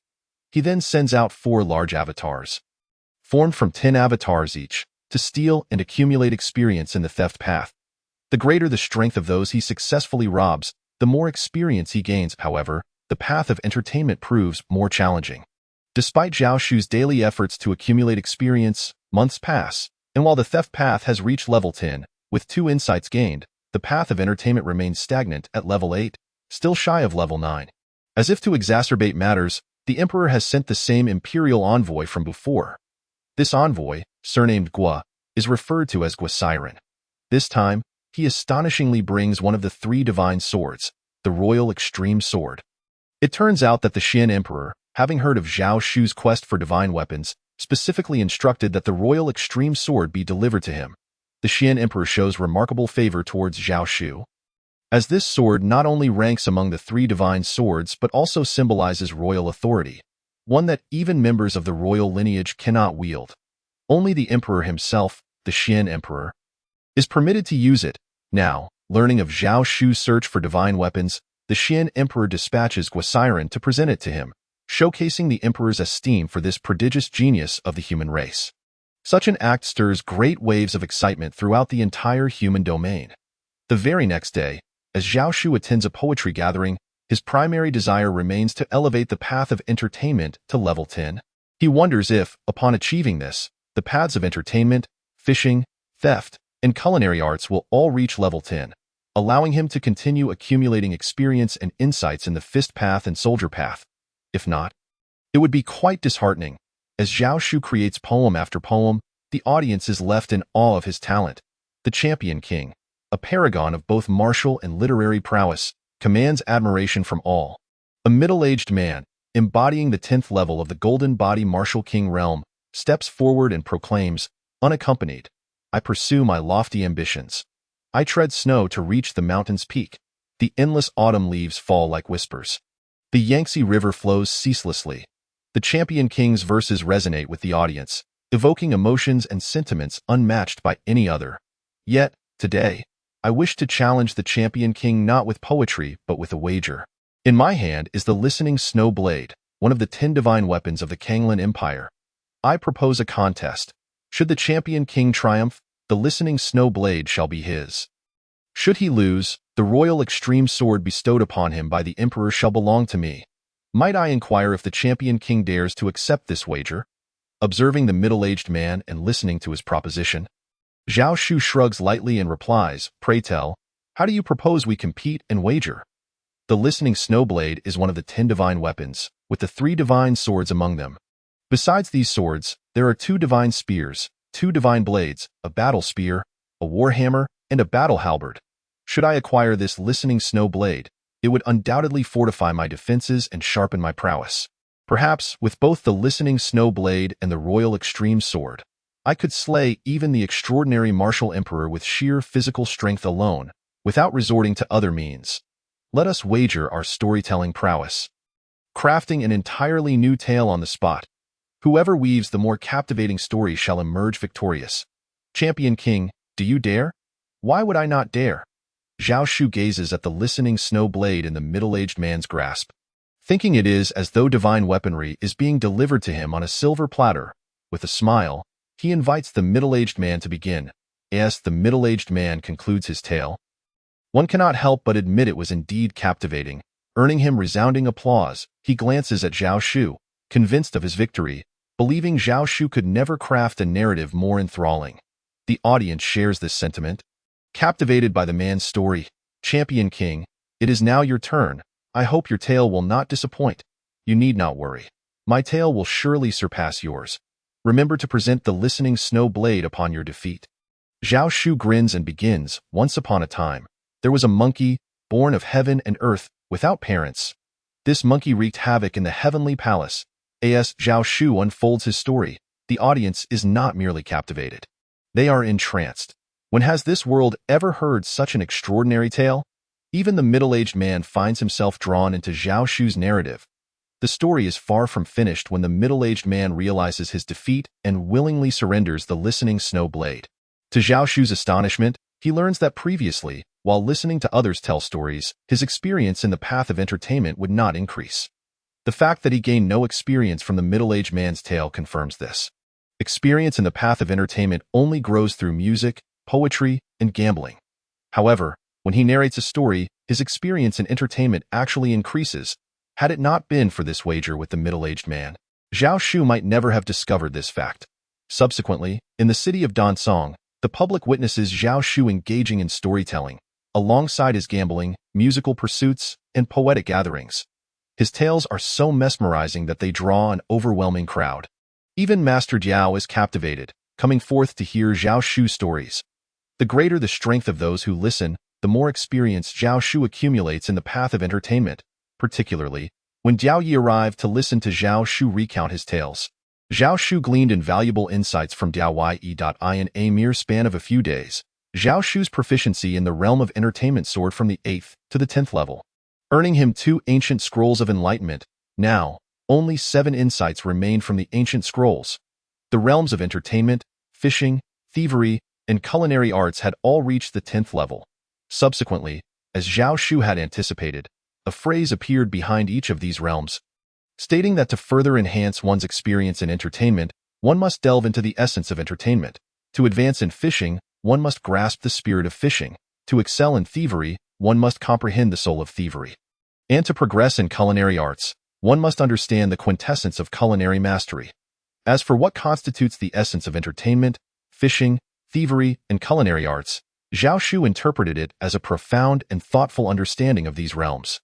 He then sends out 4 large avatars, formed from 10 avatars each, to steal and accumulate experience in the theft path. The greater the strength of those he successfully robs, the more experience he gains. However, the path of entertainment proves more challenging. Despite Zhao Shu's daily efforts to accumulate experience, months pass, and while the theft path has reached level 10, with 2 insights gained, the path of entertainment remains stagnant at level 8, still shy of level 9. As if to exacerbate matters, the Emperor has sent the same imperial envoy from before. This envoy, surnamed Gua, is referred to as Guosiren. This time, he astonishingly brings one of the 3 divine swords, the Royal Extreme Sword. It turns out that the Xian Emperor, having heard of Zhao Shu's quest for divine weapons, specifically instructed that the Royal Extreme Sword be delivered to him. The Xian Emperor shows remarkable favor towards Zhao Shu, as this sword not only ranks among the 3 divine swords but also symbolizes royal authority, one that even members of the royal lineage cannot wield. Only the Emperor himself, the Xian Emperor, is permitted to use it. Now, learning of Zhao Shu's search for divine weapons, the Xian Emperor dispatches Guosiren to present it to him, showcasing the Emperor's esteem for this prodigious genius of the human race. Such an act stirs great waves of excitement throughout the entire human domain. The very next day, as Zhao Shu attends a poetry gathering, his primary desire remains to elevate the path of entertainment to level 10. He wonders if, upon achieving this, the paths of entertainment, fishing, theft, and culinary arts will all reach level 10, allowing him to continue accumulating experience and insights in the fist path and soldier path. If not, it would be quite disheartening. As Zhao Shu creates poem after poem, the audience is left in awe of his talent. The Champion King, a paragon of both martial and literary prowess, commands admiration from all. A middle-aged man, embodying the 10th level of the Golden Body Martial King realm, steps forward and proclaims, unaccompanied, I pursue my lofty ambitions. I tread snow to reach the mountain's peak. The endless autumn leaves fall like whispers. The Yangtze River flows ceaselessly. The Champion King's verses resonate with the audience, evoking emotions and sentiments unmatched by any other. Yet, today, I wish to challenge the Champion King not with poetry but with a wager. In my hand is the Listening Snow Blade, one of the 10 divine weapons of the Kanglan Empire. I propose a contest. Should the Champion King triumph, the Listening Snow Blade shall be his. Should he lose, the Royal Extreme Sword bestowed upon him by the Emperor shall belong to me. Might I inquire if the Champion King dares to accept this wager? Observing the middle-aged man and listening to his proposition, Zhao Shu shrugs lightly and replies, Pray tell, how do you propose we compete and wager? The Listening Snow Blade is one of the 10 divine weapons, with the 3 divine swords among them. Besides these swords, there are 2 divine spears, 2 divine blades, a battle spear, a war hammer, and a battle halberd. Should I acquire this Listening Snow Blade, it would undoubtedly fortify my defenses and sharpen my prowess. Perhaps, with both the Listening Snow Blade and the Royal Extreme Sword, I could slay even the extraordinary martial emperor with sheer physical strength alone, without resorting to other means. Let us wager our storytelling prowess, crafting an entirely new tale on the spot. Whoever weaves the more captivating story shall emerge victorious. Champion King, Do you dare? Why would I not dare? Zhao Shu gazes at the listening snow blade in the middle-aged man's grasp, thinking it is as though divine weaponry is being delivered to him on a silver platter. With a smile, he invites the middle-aged man to begin. As the middle-aged man concludes his tale, one cannot help but admit it was indeed captivating, earning him resounding applause. He glances at Zhao Shu, convinced of his victory, believing Zhao Shu could never craft a narrative more enthralling. The audience shares this sentiment. Captivated by the man's story, Champion King, it is now your turn. I hope your tale will not disappoint. You need not worry. My tale will surely surpass yours. Remember to present the listening snow blade upon your defeat. Zhao Shu grins and begins. Once upon a time, there was a monkey, born of heaven and earth, without parents. This monkey wreaked havoc in the heavenly palace. As Zhao Shu unfolds his story, the audience is not merely captivated. They are entranced. When has this world ever heard such an extraordinary tale? Even the middle-aged man finds himself drawn into Zhao Shu's narrative. The story is far from finished when the middle-aged man realizes his defeat and willingly surrenders the listening snow blade. To Zhao Shu's astonishment, he learns that previously, while listening to others tell stories, his experience in the path of entertainment would not increase. The fact that he gained no experience from the middle-aged man's tale confirms this. Experience in the path of entertainment only grows through music, poetry, and gambling. However, when he narrates a story, his experience in entertainment actually increases. Had it not been for this wager with the middle-aged man, Zhao Shu might never have discovered this fact. Subsequently, in the city of Dansong, the public witnesses Zhao Shu engaging in storytelling, alongside his gambling, musical pursuits, and poetic gatherings. His tales are so mesmerizing that they draw an overwhelming crowd. Even Master Jiao is captivated, coming forth to hear Zhao Shu's stories. The greater the strength of those who listen, the more experience Zhao Shu accumulates in the path of entertainment, particularly when Diao Yi arrived to listen to Zhao Shu recount his tales. Zhao Shu gleaned invaluable insights from Diao Yi. In a mere span of a few days, Zhao Shu's proficiency in the realm of entertainment soared from the 8th to the 10th level, earning him 2 ancient scrolls of enlightenment. Now, only 7 insights remained from the ancient scrolls. The realms of entertainment, fishing, thievery, and culinary arts had all reached the 10th level. Subsequently, as Zhao Shu had anticipated, a phrase appeared behind each of these realms, stating that to further enhance one's experience in entertainment, one must delve into the essence of entertainment. To advance in fishing, one must grasp the spirit of fishing. To excel in thievery, one must comprehend the soul of thievery. And to progress in culinary arts, one must understand the quintessence of culinary mastery. As for what constitutes the essence of entertainment, fishing, thievery, and culinary arts, Zhao Shu interpreted it as a profound and thoughtful understanding of these realms.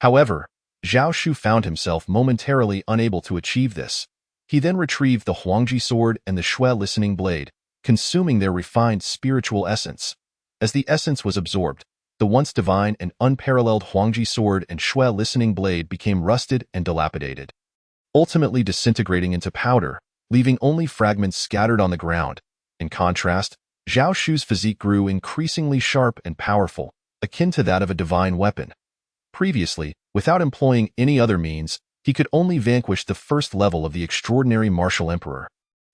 However, Zhao Shu found himself momentarily unable to achieve this. He then retrieved the Huangji sword and the Shui listening blade, consuming their refined spiritual essence. As the essence was absorbed, the once divine and unparalleled Huangji sword and Shui listening blade became rusted and dilapidated, ultimately disintegrating into powder, leaving only fragments scattered on the ground. In contrast, Zhao Shu's physique grew increasingly sharp and powerful, akin to that of a divine weapon. Previously, without employing any other means, he could only vanquish the first level of the extraordinary martial emperor.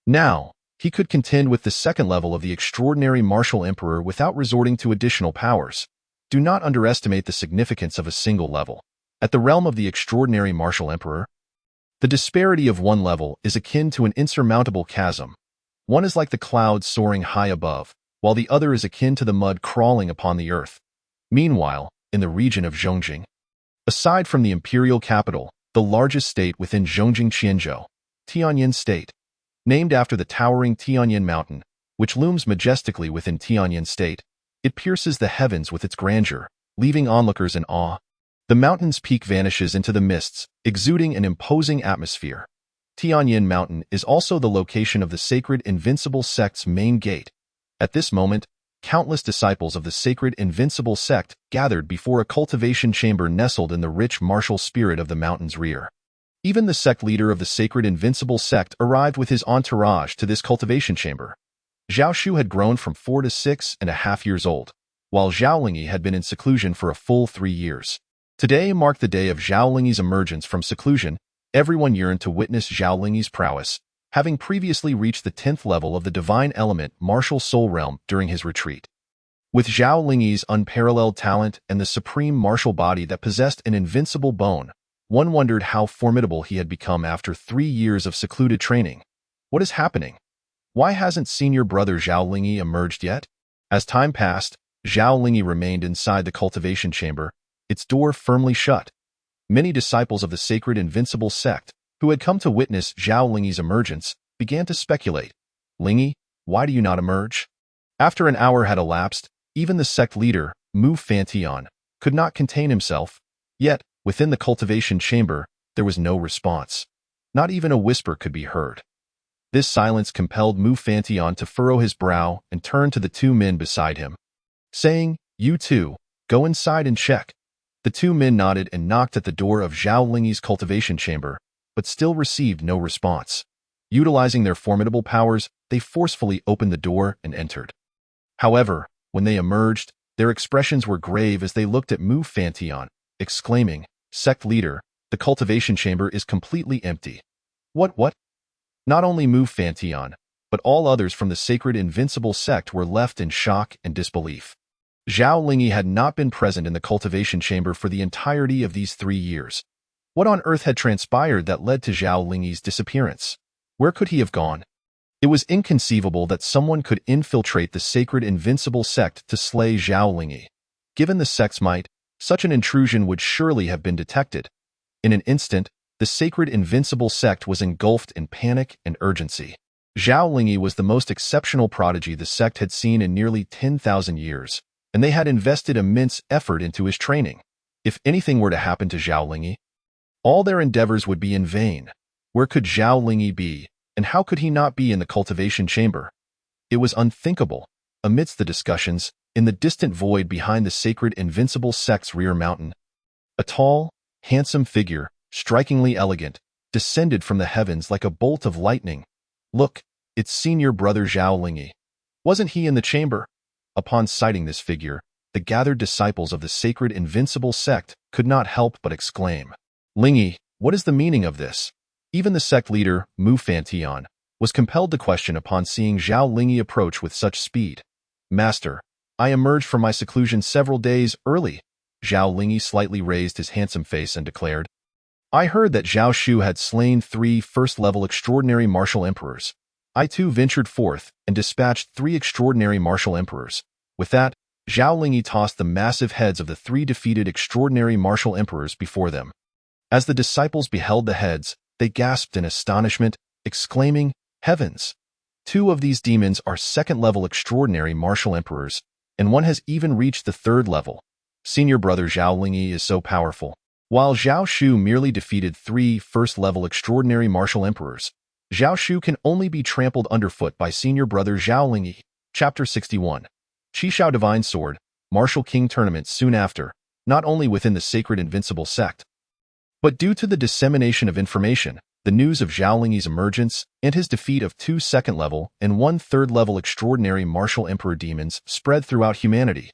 Now, he could contend with the second level of the extraordinary martial emperor without resorting to additional powers. Do not underestimate the significance of a single level. At the realm of the extraordinary martial emperor, the disparity of one level is akin to an insurmountable chasm. One is like the clouds soaring high above, while the other is akin to the mud crawling upon the earth. Meanwhile, in the region of Zhongjing, aside from the imperial capital, the largest state within Zhongjing Qianzhou, Tianyin State, named after the towering Tianyin Mountain, which looms majestically within Tianyin State, it pierces the heavens with its grandeur, leaving onlookers in awe. The mountain's peak vanishes into the mists, exuding an imposing atmosphere. Tianyin Mountain is also the location of the sacred Invincible Sect's main gate. At this moment, countless disciples of the sacred Invincible Sect gathered before a cultivation chamber nestled in the rich martial spirit of the mountain's rear. Even the sect leader of the sacred Invincible Sect arrived with his entourage to this cultivation chamber. Zhao Shu had grown from 4 to 6.5 years old, while Zhao Lingyi had been in seclusion for a full 3 years. Today marked the day of Zhao Lingyi's emergence from seclusion. Everyone yearned to witness Zhao Lingyi's prowess. having previously reached the 10th level of the Divine Element Martial Soul Realm during his retreat. With Zhao Lingyi's unparalleled talent and the supreme martial body that possessed an invincible bone, one wondered how formidable he had become after 3 years of secluded training. What is happening? Why hasn't senior brother Zhao Lingyi emerged yet? As time passed, Zhao Lingyi remained inside the cultivation chamber, its door firmly shut. Many disciples of the sacred invincible sect, who had come to witness Zhao Lingyi's emergence, began to speculate. Lingyi, why do you not emerge? After an hour had elapsed, even the sect leader, Mu Fantian, could not contain himself. Yet, within the cultivation chamber, there was no response. Not even a whisper could be heard. This silence compelled Mu Fantian to furrow his brow and turn to the 2 men beside him, saying, "You two, go inside and check." The 2 men nodded and knocked at the door of Zhao Lingyi's cultivation chamber, but still received no response. Utilizing their formidable powers, they forcefully opened the door and entered. However, when they emerged, their expressions were grave as they looked at Mu Fantian, exclaiming, "Sect leader, the cultivation chamber is completely empty." What? Not only Mu Fantian, but all others from the sacred invincible sect were left in shock and disbelief. Zhao Lingyi had not been present in the cultivation chamber for the entirety of these 3 years. What on earth had transpired that led to Zhao Lingyi's disappearance? Where could he have gone? It was inconceivable that someone could infiltrate the sacred invincible sect to slay Zhao Lingyi. Given the sect's might, such an intrusion would surely have been detected. In an instant, the sacred invincible sect was engulfed in panic and urgency. Zhao Lingyi was the most exceptional prodigy the sect had seen in nearly 10,000 years, and they had invested immense effort into his training. If anything were to happen to Zhao Lingyi, all their endeavors would be in vain. Where could Zhao Lingyi be, and how could he not be in the cultivation chamber? It was unthinkable. Amidst the discussions, in the distant void behind the sacred invincible sect's rear mountain, a tall, handsome figure, strikingly elegant, descended from the heavens like a bolt of lightning. "Look, it's senior brother Zhao Lingyi. Wasn't he in the chamber?" Upon sighting this figure, the gathered disciples of the sacred invincible sect could not help but exclaim, "Lingyi, what is the meaning of this?" Even the sect leader, Mu Fantian, was compelled to question upon seeing Zhao Lingyi approach with such speed. "Master, I emerged from my seclusion several days early." Zhao Lingyi slightly raised his handsome face and declared, "I heard that Zhao Shu had slain 3 first-level extraordinary martial emperors. I too ventured forth and dispatched 3 extraordinary martial emperors." With that, Zhao Lingyi tossed the massive heads of the 3 defeated extraordinary martial emperors before them. As the disciples beheld the heads, they gasped in astonishment, exclaiming, "Heavens! 2 of these demons are 2nd-level extraordinary martial emperors, and one has even reached the 3rd level. Senior brother Zhao Lingyi is so powerful." While Zhao Shu merely defeated 3 first-level extraordinary martial emperors, Zhao Shu can only be trampled underfoot by senior brother Zhao Lingyi. Chapter 61. Qishao Divine Sword, Martial King Tournament soon after, not only within the sacred invincible sect, but due to the dissemination of information, the news of Zhao Lingyi's emergence and his defeat of 2 second-level and 1 third-level extraordinary martial emperor demons spread throughout humanity.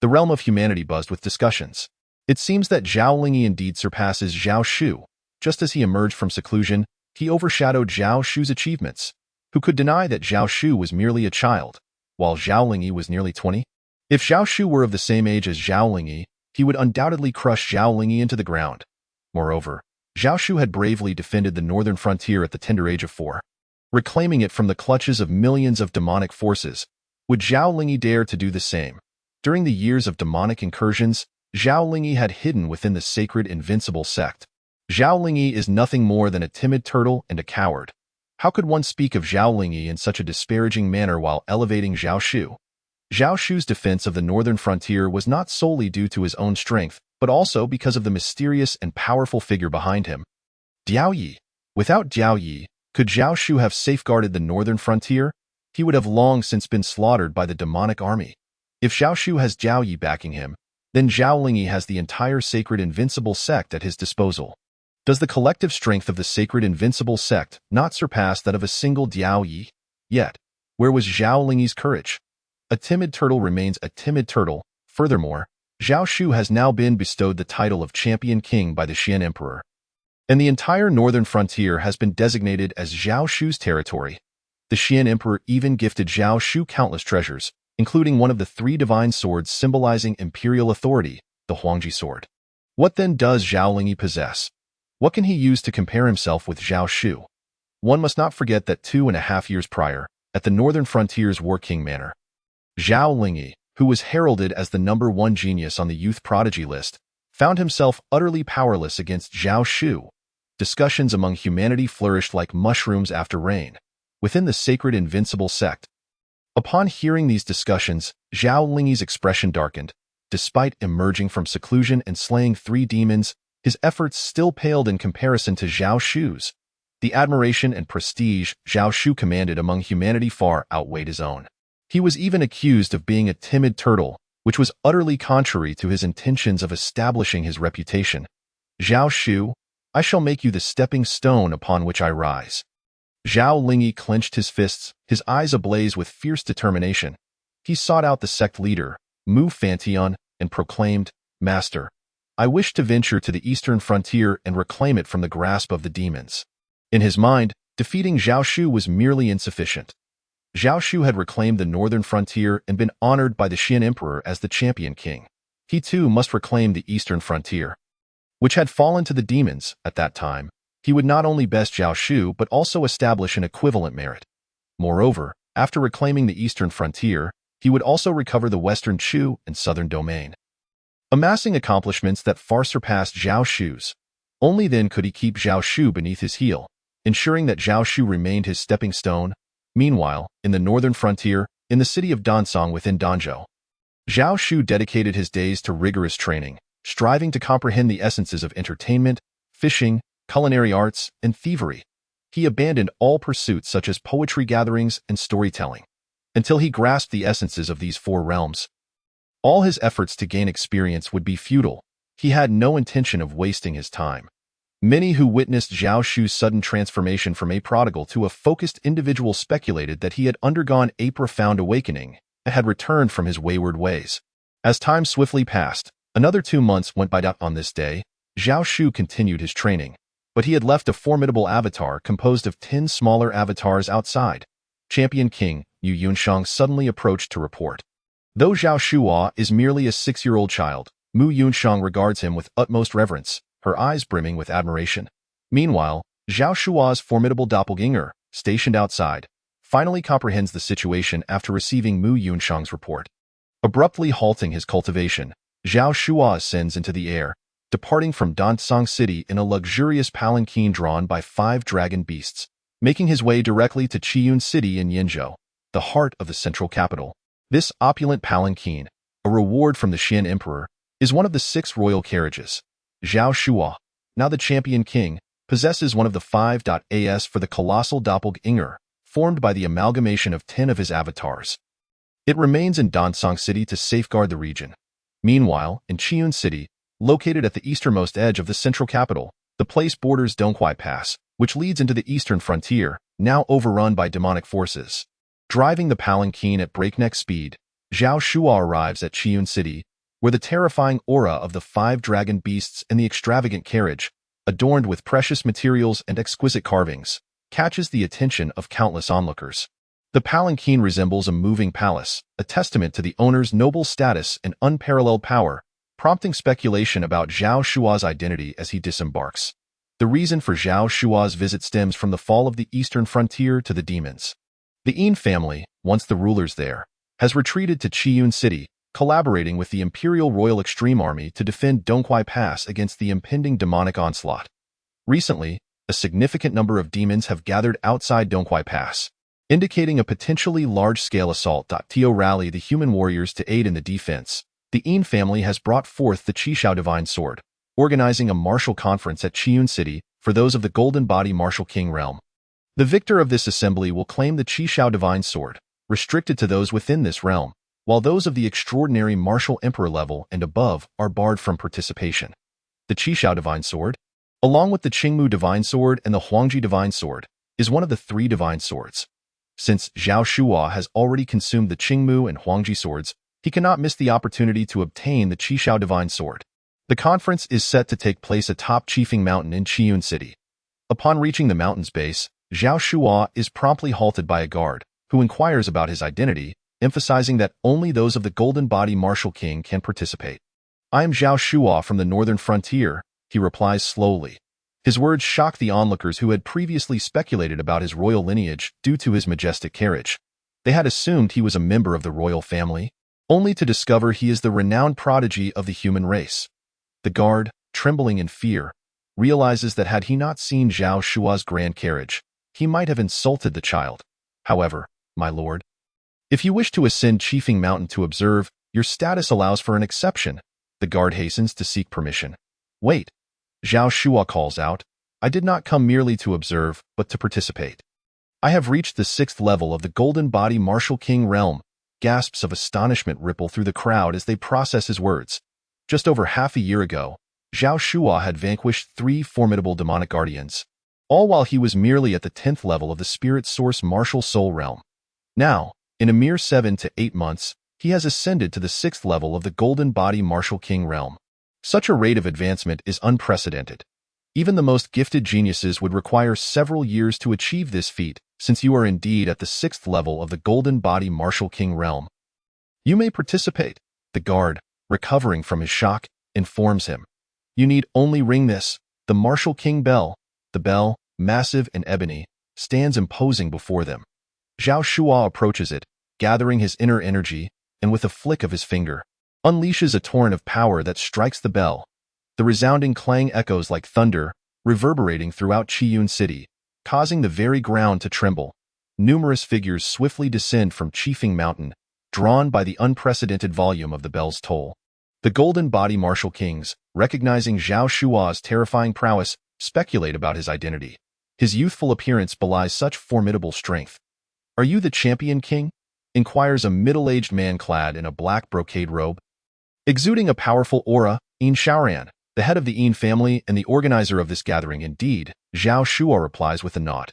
The realm of humanity buzzed with discussions. It seems that Zhao Lingyi indeed surpasses Zhao Shu. Just as he emerged from seclusion, he overshadowed Zhao Shu's achievements. Who could deny that Zhao Shu was merely a child, while Zhao Lingyi was nearly 20? If Zhao Shu were of the same age as Zhao Lingyi, he would undoubtedly crush Zhao Lingyi into the ground. Moreover, Zhao Shu had bravely defended the northern frontier at the tender age of 4, reclaiming it from the clutches of millions of demonic forces. Would Zhao Lingyi dare to do the same? During the years of demonic incursions, Zhao Lingyi had hidden within the sacred invincible sect. Zhao Lingyi is nothing more than a timid turtle and a coward. How could one speak of Zhao Lingyi in such a disparaging manner while elevating Zhao Shu? Zhao Shu's defense of the northern frontier was not solely due to his own strength, but also because of the mysterious and powerful figure behind him, Diao Yi. Without Diao Yi, could Zhao Shu have safeguarded the northern frontier? He would have long since been slaughtered by the demonic army. If Zhao Shu has Diao Yi backing him, then Zhao Lingyi has the entire sacred invincible sect at his disposal. Does the collective strength of the sacred invincible sect not surpass that of a single Diao Yi? Yet, where was Zhao Lingyi's courage? A timid turtle remains a timid turtle. Furthermore, Zhao Shu has now been bestowed the title of Champion King by the Xian Emperor. and the entire northern frontier has been designated as Zhao Shu's territory. The Xian Emperor even gifted Zhao Shu countless treasures, including one of the 3 divine swords symbolizing imperial authority, the Huangji sword. What then does Zhao Lingyi possess? What can he use to compare himself with Zhao Shu? One must not forget that 2.5 years prior, at the northern frontier's War King Manor, Zhao Lingyi, who was heralded as the #1 genius on the youth prodigy list, found himself utterly powerless against Zhao Shu. Discussions among humanity flourished like mushrooms after rain, within the sacred invincible sect. Upon hearing these discussions, Zhao Lingyi's expression darkened. Despite emerging from seclusion and slaying 3 demons, his efforts still paled in comparison to Zhao Shu's. The admiration and prestige Zhao Shu commanded among humanity far outweighed his own. He was even accused of being a timid turtle, which was utterly contrary to his intentions of establishing his reputation. Zhao Shu, I shall make you the stepping stone upon which I rise. Zhao Lingyi clenched his fists, his eyes ablaze with fierce determination. He sought out the sect leader, Mu Fantian, and proclaimed, Master, I wish to venture to the eastern frontier and reclaim it from the grasp of the demons. In his mind, defeating Zhao Shu was merely insufficient. Zhao Shu had reclaimed the northern frontier and been honored by the Xian Emperor as the champion king. He too must reclaim the eastern frontier, which had fallen to the demons at that time. He would not only best Zhao Shu but also establish an equivalent merit. Moreover, after reclaiming the eastern frontier, he would also recover the western Chu and southern domain, amassing accomplishments that far surpassed Zhao Shu's. Only then could he keep Zhao Shu beneath his heel, ensuring that Zhao Shu remained his stepping stone. Meanwhile, in the northern frontier, in the city of Dansong within Danzhou, Zhao Shu dedicated his days to rigorous training, striving to comprehend the essences of entertainment, fishing, culinary arts, and thievery. He abandoned all pursuits such as poetry gatherings and storytelling, until he grasped the essences of these 4 realms. All his efforts to gain experience would be futile. He had no intention of wasting his time. Many who witnessed Zhao Shu's sudden transformation from a prodigal to a focused individual speculated that he had undergone a profound awakening and had returned from his wayward ways. As time swiftly passed, another 2 months went by. On this day, Zhao Shu continued his training, but he had left a formidable avatar composed of 10 smaller avatars outside. Champion King Yu Yunshang suddenly approached to report. Though Zhao Shuo is merely a 6-year-old child, Mu Yunshang regards him with utmost reverence, her eyes brimming with admiration. Meanwhile, Zhao Shuo's formidable doppelganger, stationed outside, finally comprehends the situation after receiving Mu Yunshang's report. Abruptly halting his cultivation, Zhao Shuo ascends into the air, departing from Dansong City in a luxurious palanquin drawn by 5 dragon beasts, making his way directly to Qiyun City in Yinzhou, the heart of the central capital. This opulent palanquin, a reward from the Xian Emperor, is one of the 6 royal carriages. Zhao Shuo, now the champion king, possesses one of the 5.as for the colossal doppelganger, formed by the amalgamation of 10 of his avatars. It remains in Dansong City to safeguard the region. Meanwhile, in Qiyun City, located at the easternmost edge of the central capital, the place borders Donghuai Pass, which leads into the eastern frontier, now overrun by demonic forces. Driving the palanquin at breakneck speed, Zhao Shuo arrives at Qiyun City, where the terrifying aura of the 5 dragon beasts and the extravagant carriage, adorned with precious materials and exquisite carvings, catches the attention of countless onlookers. The palanquin resembles a moving palace, a testament to the owner's noble status and unparalleled power, prompting speculation about Zhao Shuo's identity as he disembarks. The reason for Zhao Shuo's visit stems from the fall of the eastern frontier to the demons. The Yin family, once the rulers there, has retreated to Qiyun City, collaborating with the Imperial Royal Extreme Army to defend Donghuai Pass against the impending demonic onslaught. Recently, a significant number of demons have gathered outside Donghuai Pass, indicating a potentially large-scale assault. To rally the human warriors to aid in the defense, the Yin family has brought forth the Qishao Divine Sword, organizing a martial conference at Qiyun City for those of the Golden Body Martial King realm. The victor of this assembly will claim the Qishao Divine Sword, restricted to those within this realm, while those of the extraordinary martial emperor level and above are barred from participation. The Qishao Divine Sword, along with the Qingmu Divine Sword and the Huangji Divine Sword, is one of the 3 divine swords. Since Zhao Shuo has already consumed the Qingmu and Huangji swords, he cannot miss the opportunity to obtain the Qishao Divine Sword. The conference is set to take place atop Chifeng Mountain in Qiyun City. Upon reaching the mountain's base, Zhao Shua is promptly halted by a guard, who inquires about his identity, emphasizing that only those of the Golden Body Martial King can participate. "I am Zhao Shua from the northern frontier," he replies slowly. His words shock the onlookers who had previously speculated about his royal lineage due to his majestic carriage. They had assumed he was a member of the royal family, only to discover he is the renowned prodigy of the human race. The guard, trembling in fear, realizes that had he not seen Zhao Shua's grand carriage, he might have insulted the child. "However, my lord, if you wish to ascend Chifeng Mountain to observe, your status allows for an exception." The guard hastens to seek permission. "Wait," Zhao Shua calls out. "I did not come merely to observe, but to participate. I have reached the 6th level of the Golden Body Martial King realm." Gasps of astonishment ripple through the crowd as they process his words. Just over half a year ago, Zhao Shua had vanquished 3 formidable demonic guardians, all while he was merely at the 10th level of the Spirit Source Martial Soul realm. Now, in a mere 7 to 8 months, he has ascended to the 6th level of the Golden Body Martial King realm. Such a rate of advancement is unprecedented. Even the most gifted geniuses would require several years to achieve this feat, since you are indeed at the 6th level of the Golden Body Martial King realm. "You may participate," the guard, recovering from his shock, informs him. "You need only ring this, the Martial King bell." The bell, massive and ebony, stands imposing before them. Zhao Shua approaches it, gathering his inner energy, and with a flick of his finger, unleashes a torrent of power that strikes the bell. The resounding clang echoes like thunder, reverberating throughout Qiyun City, causing the very ground to tremble. Numerous figures swiftly descend from Chifeng Mountain, drawn by the unprecedented volume of the bell's toll. The Golden Body Martial Kings, recognizing Zhao Shua's terrifying prowess, speculate about his identity. His youthful appearance belies such formidable strength. "Are you the champion king?" inquires a middle-aged man clad in a black brocade robe. Exuding a powerful aura, Yin Shaoran, the head of the Yin family and the organizer of this gathering indeed, Zhao Shua replies with a nod.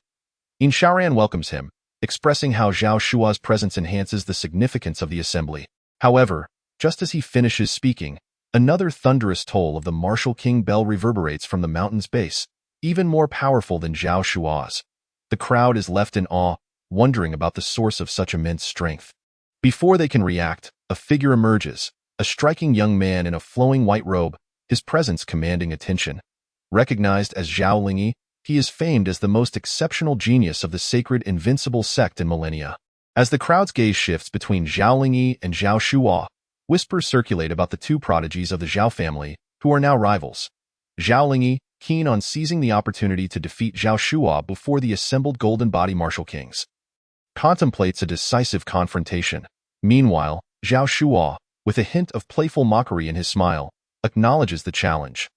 Yin Shaoran welcomes him, expressing how Zhao Shua's presence enhances the significance of the assembly. However, just as he finishes speaking, another thunderous toll of the Martial King bell reverberates from the mountain's base, even more powerful than Zhao Shua's. The crowd is left in awe, wondering about the source of such immense strength. Before they can react, a figure emerges, a striking young man in a flowing white robe, his presence commanding attention. Recognized as Zhao Lingyi, he is famed as the most exceptional genius of the sacred Invincible sect in millennia. As the crowd's gaze shifts between Zhao Lingyi and Zhao Shua, whispers circulate about the 2 prodigies of the Zhao family, who are now rivals. Zhao Lingyi, keen on seizing the opportunity to defeat Zhao Shua before the assembled Golden Body Martial Kings, contemplates a decisive confrontation. Meanwhile, Zhao Shua, with a hint of playful mockery in his smile, acknowledges the challenge.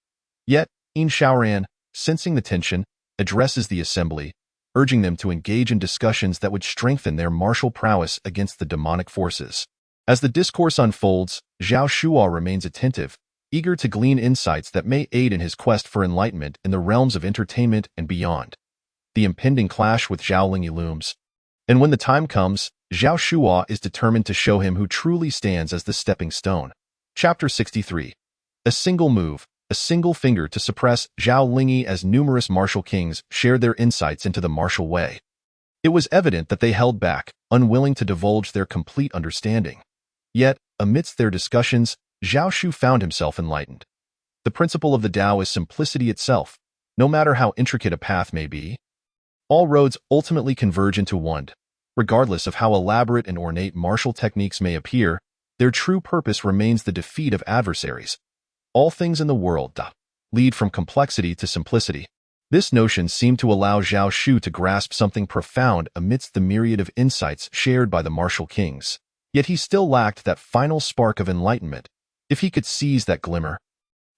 Yet, Yin Shaoran, sensing the tension, addresses the assembly, urging them to engage in discussions that would strengthen their martial prowess against the demonic forces. As the discourse unfolds, Zhao Shua remains attentive, eager to glean insights that may aid in his quest for enlightenment in the realms of entertainment and beyond. The impending clash with Zhao Lingyi looms, and when the time comes, Zhao Shua is determined to show him who truly stands as the stepping stone. Chapter 63. A single move, a single finger to suppress Zhao Lingyi as numerous martial kings shared their insights into the martial way. It was evident that they held back, unwilling to divulge their complete understanding. Yet, amidst their discussions, Zhao Shu found himself enlightened. The principle of the Tao is simplicity itself. No matter how intricate a path may be, all roads ultimately converge into one. Regardless of how elaborate and ornate martial techniques may appear, their true purpose remains the defeat of adversaries. All things in the world lead from complexity to simplicity. This notion seemed to allow Zhao Shu to grasp something profound amidst the myriad of insights shared by the martial kings. Yet he still lacked that final spark of enlightenment. If he could seize that glimmer,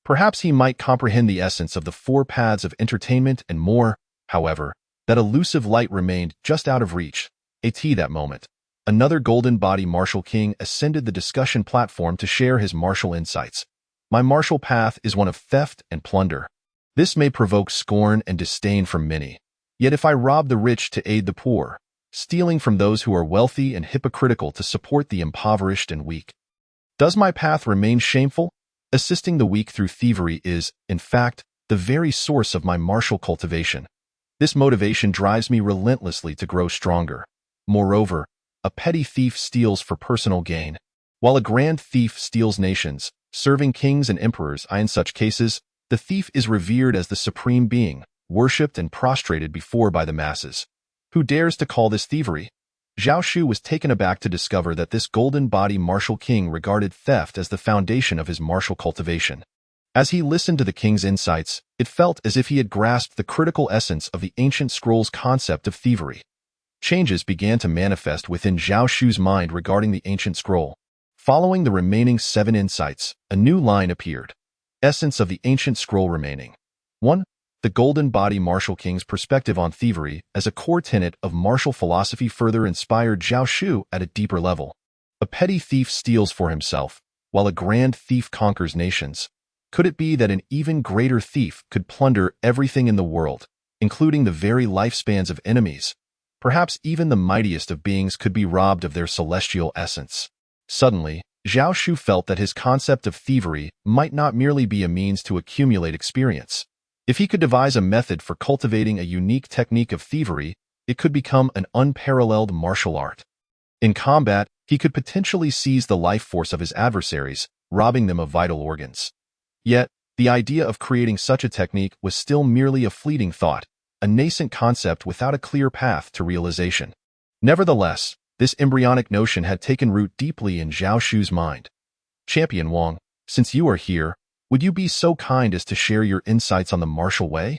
perhaps he might comprehend the essence of the 4 paths of entertainment and more. However, that elusive light remained just out of reach. At that moment, another Golden Body Martial King ascended the discussion platform to share his martial insights. "My martial path is one of theft and plunder. This may provoke scorn and disdain from many. Yet if I rob the rich to aid the poor, stealing from those who are wealthy and hypocritical to support the impoverished and weak, does my path remain shameful?" Assisting the weak through thievery is, in fact, the very source of my martial cultivation. This motivation drives me relentlessly to grow stronger. Moreover, a petty thief steals for personal gain, while a grand thief steals nations, serving kings and emperors. In such cases, the thief is revered as the supreme being, worshipped and prostrated before by the masses. Who dares to call this thievery? Zhao Shu was taken aback to discover that this golden body martial king regarded theft as the foundation of his martial cultivation. As he listened to the king's insights, it felt as if he had grasped the critical essence of the ancient scrolls concept of thievery. Changes began to manifest within Zhao Shu's mind regarding the ancient scroll. Following the remaining 7 insights, a new line appeared. Essence of the ancient scroll remaining. 1. The golden body martial king's perspective on thievery as a core tenet of martial philosophy further inspired Zhao Shu at a deeper level. A petty thief steals for himself, while a grand thief conquers nations. Could it be that an even greater thief could plunder everything in the world, including the very lifespans of enemies? Perhaps even the mightiest of beings could be robbed of their celestial essence. Suddenly, Zhao Shu felt that his concept of thievery might not merely be a means to accumulate experience. If he could devise a method for cultivating a unique technique of thievery, it could become an unparalleled martial art. In combat, he could potentially seize the life force of his adversaries, robbing them of vital organs. Yet, the idea of creating such a technique was still merely a fleeting thought, a nascent concept without a clear path to realization. Nevertheless, this embryonic notion had taken root deeply in Zhao Shu's mind. Champion Wang, since you are here, would you be so kind as to share your insights on the martial way?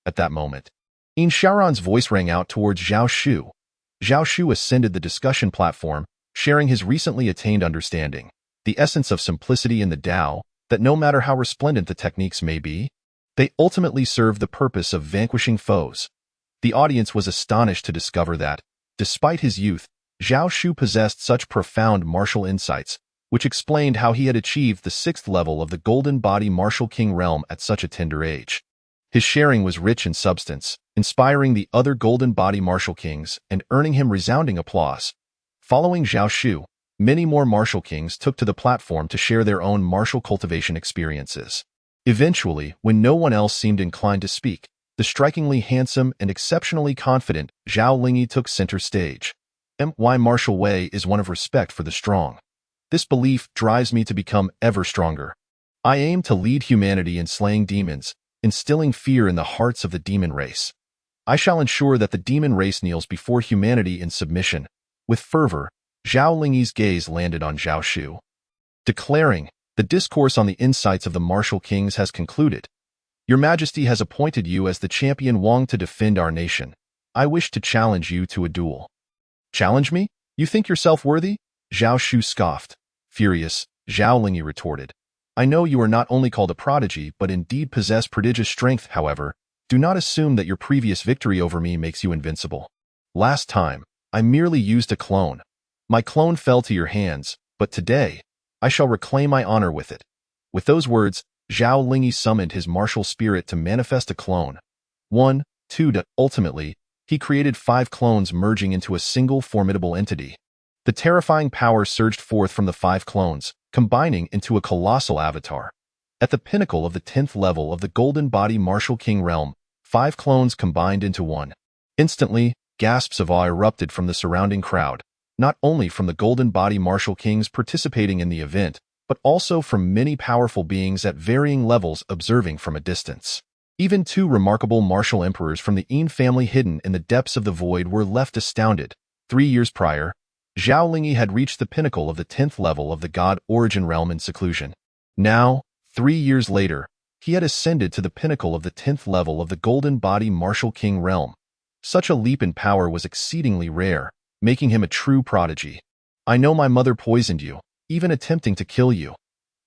At that moment, Yin Xiaoran's voice rang out towards Zhao Shu. Zhao Shu ascended the discussion platform, sharing his recently attained understanding, the essence of simplicity in the Tao, that no matter how resplendent the techniques may be, they ultimately serve the purpose of vanquishing foes. The audience was astonished to discover that, despite his youth, Zhao Shu possessed such profound martial insights, which explained how he had achieved the 6th level of the Golden Body Martial King realm at such a tender age. His sharing was rich in substance, inspiring the other Golden Body Martial Kings and earning him resounding applause. Following Zhao Shu, many more Martial Kings took to the platform to share their own martial cultivation experiences. Eventually, when no one else seemed inclined to speak, the strikingly handsome and exceptionally confident Zhao Lingyi took center stage. My martial way is one of respect for the strong. This belief drives me to become ever stronger. I aim to lead humanity in slaying demons, instilling fear in the hearts of the demon race. I shall ensure that the demon race kneels before humanity in submission. With fervor, Zhao Lingyi's gaze landed on Zhao Shu, declaring, "The discourse on the insights of the martial kings has concluded. Your Majesty has appointed you as the champion Wang to defend our nation. I wish to challenge you to a duel." "Challenge me? You think yourself worthy?" Zhao Shu scoffed. Furious, Zhao Lingyi retorted, "I know you are not only called a prodigy but indeed possess prodigious strength. However, do not assume that your previous victory over me makes you invincible. Last time, I merely used a clone. My clone fell to your hands, but today, I shall reclaim my honor with it." With those words, Zhao Lingyi summoned his martial spirit to manifest a clone. 1, 2. Ultimately, he created 5 clones merging into a single formidable entity. The terrifying power surged forth from the 5 clones, combining into a colossal avatar. At the pinnacle of the 10th level of the Golden Body Martial King realm, 5 clones combined into one. Instantly, gasps of awe erupted from the surrounding crowd, not only from the Golden Body Martial Kings participating in the event, but also from many powerful beings at varying levels observing from a distance. Even 2 remarkable martial emperors from the Yin family hidden in the depths of the void were left astounded. 3 years prior, Zhao Lingyi had reached the pinnacle of the 10th level of the God Origin realm in seclusion. Now, 3 years later, he had ascended to the pinnacle of the 10th level of the Golden Body Martial King realm. Such a leap in power was exceedingly rare, making him a true prodigy. "I know my mother poisoned you, even attempting to kill you.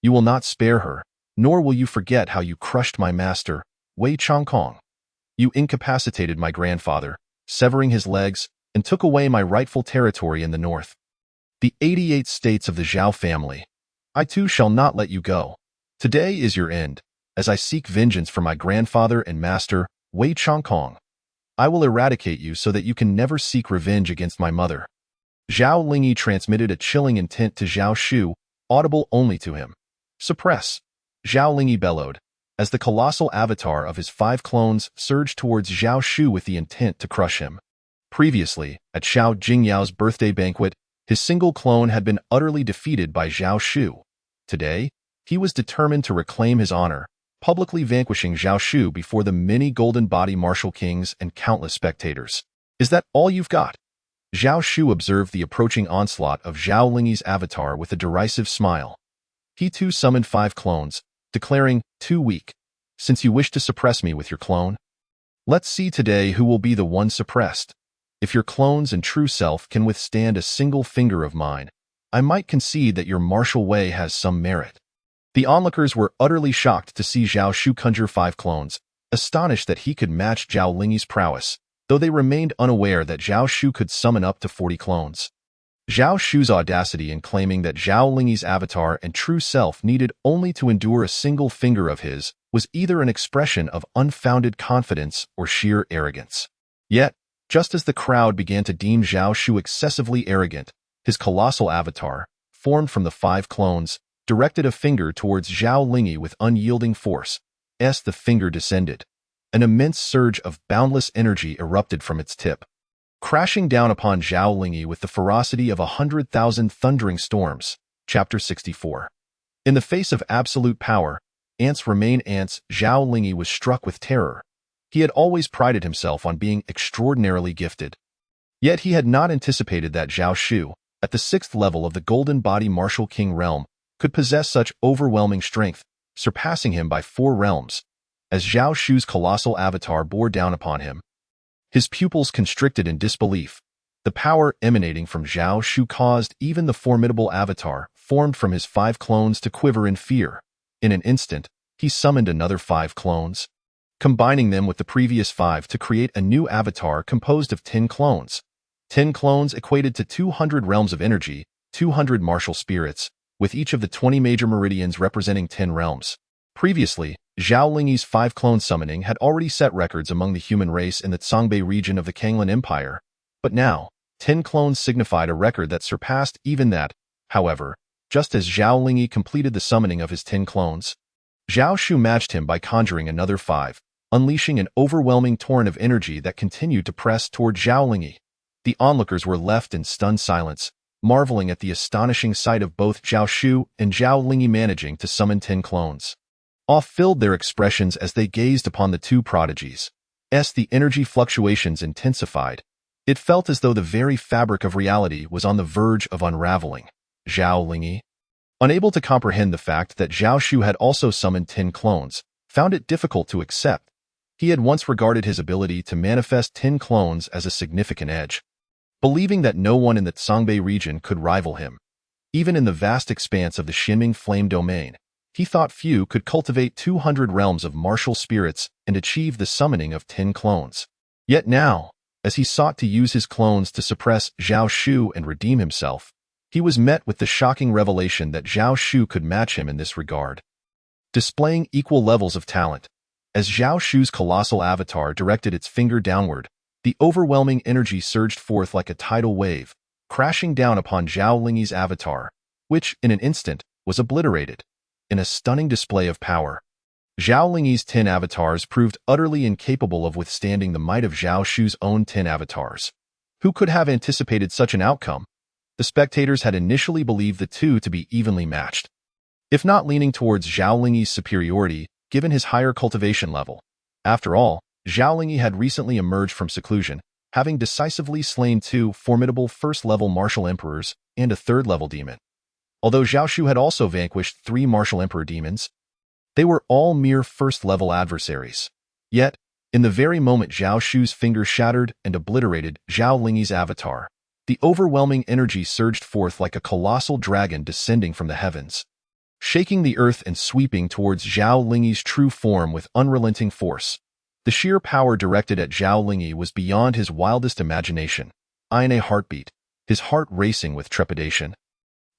You will not spare her, nor will you forget how you crushed my master, Wei Changkong. You incapacitated my grandfather, severing his legs, and took away my rightful territory in the north. The 88 states of the Zhao family. I too shall not let you go. Today is your end, as I seek vengeance for my grandfather and master, Wei Changkong. I will eradicate you so that you can never seek revenge against my mother." Zhao Lingyi transmitted a chilling intent to Zhao Shu, audible only to him. "Suppress." Zhao Lingyi bellowed, as the colossal avatar of his 5 clones surged towards Zhao Shu with the intent to crush him. Previously, at Xiao Jingyao's birthday banquet, his single clone had been utterly defeated by Zhao Shu. Today, he was determined to reclaim his honor, publicly vanquishing Zhao Shu before the many golden body martial kings and countless spectators. Is that all you've got? Zhao Shu observed the approaching onslaught of Zhao Lingyi's avatar with a derisive smile. He too summoned 5 clones, declaring, "Too weak. Since you wish to suppress me with your clone, let's see today who will be the one suppressed. If your clones and true self can withstand a single finger of mine, I might concede that your martial way has some merit." The onlookers were utterly shocked to see Zhao Shu conjure 5 clones, astonished that he could match Zhao Lingyi's prowess, though they remained unaware that Zhao Shu could summon up to 40 clones. Zhao Shu's audacity in claiming that Zhao Lingyi's avatar and true self needed only to endure a single finger of his was either an expression of unfounded confidence or sheer arrogance. Yet, just as the crowd began to deem Zhao Shu excessively arrogant, his colossal avatar, formed from the 5 clones, directed a finger towards Zhao Lingyi with unyielding force. As the finger descended, an immense surge of boundless energy erupted from its tip, crashing down upon Zhao Lingyi with the ferocity of 100,000 thundering storms. Chapter 64. In the face of absolute power, ants remain ants. Zhao Lingyi was struck with terror. He had always prided himself on being extraordinarily gifted. Yet he had not anticipated that Zhao Shu, at the 6th level of the Golden Body Martial King realm, could possess such overwhelming strength, surpassing him by 4 realms. As Zhao Shu's colossal avatar bore down upon him, his pupils constricted in disbelief. The power emanating from Zhao Shu caused even the formidable avatar, formed from his 5 clones, to quiver in fear. In an instant, he summoned another 5 clones, combining them with the previous 5 to create a new avatar composed of 10 clones. 10 clones equated to 200 realms of energy, 200 martial spirits, with each of the 20 major meridians representing 10 realms. Previously, Zhao Lingyi's 5 clone summoning had already set records among the human race in the Songbei region of the Kanglan Empire, but now, 10 clones signified a record that surpassed even that. However, just as Zhao Lingyi completed the summoning of his 10 clones, Zhao Shu matched him by conjuring another 5, unleashing an overwhelming torrent of energy that continued to press toward Zhao Lingyi. The onlookers were left in stunned silence, marveling at the astonishing sight of both Zhao Shu and Zhao Lingyi managing to summon 10 clones. Awe filled their expressions as they gazed upon the 2 prodigies. As the energy fluctuations intensified, it felt as though the very fabric of reality was on the verge of unraveling. Zhao Lingyi, unable to comprehend the fact that Zhao Shu had also summoned 10 clones, found it difficult to accept. He had once regarded his ability to manifest 10 clones as a significant edge, believing that no one in the Songbei region could rival him. Even in the vast expanse of the Xinming Flame Domain, he thought few could cultivate 200 realms of martial spirits and achieve the summoning of 10 clones. Yet now, as he sought to use his clones to suppress Zhao Shu and redeem himself, he was met with the shocking revelation that Zhao Shu could match him in this regard. Displaying equal levels of talent, as Zhao Shu's colossal avatar directed its finger downward, the overwhelming energy surged forth like a tidal wave, crashing down upon Zhao Lingyi's avatar, which, in an instant, was obliterated. In a stunning display of power, Zhao Lingyi's 10 avatars proved utterly incapable of withstanding the might of Zhao Shu's own 10 avatars. Who could have anticipated such an outcome? The spectators had initially believed the 2 to be evenly matched, if not leaning towards Zhao Lingyi's superiority given his higher cultivation level. After all, Zhao Lingyi had recently emerged from seclusion, having decisively slain 2 formidable first-level martial emperors and a 3rd-level demon. Although Zhao Shu had also vanquished 3 martial emperor demons, they were all mere first-level adversaries. Yet, in the very moment Zhao Shu's finger shattered and obliterated Zhao Lingyi's avatar, the overwhelming energy surged forth like a colossal dragon descending from the heavens, shaking the earth and sweeping towards Zhao Lingyi's true form with unrelenting force. The sheer power directed at Zhao Lingyi was beyond his wildest imagination. In a heartbeat, his heart racing with trepidation,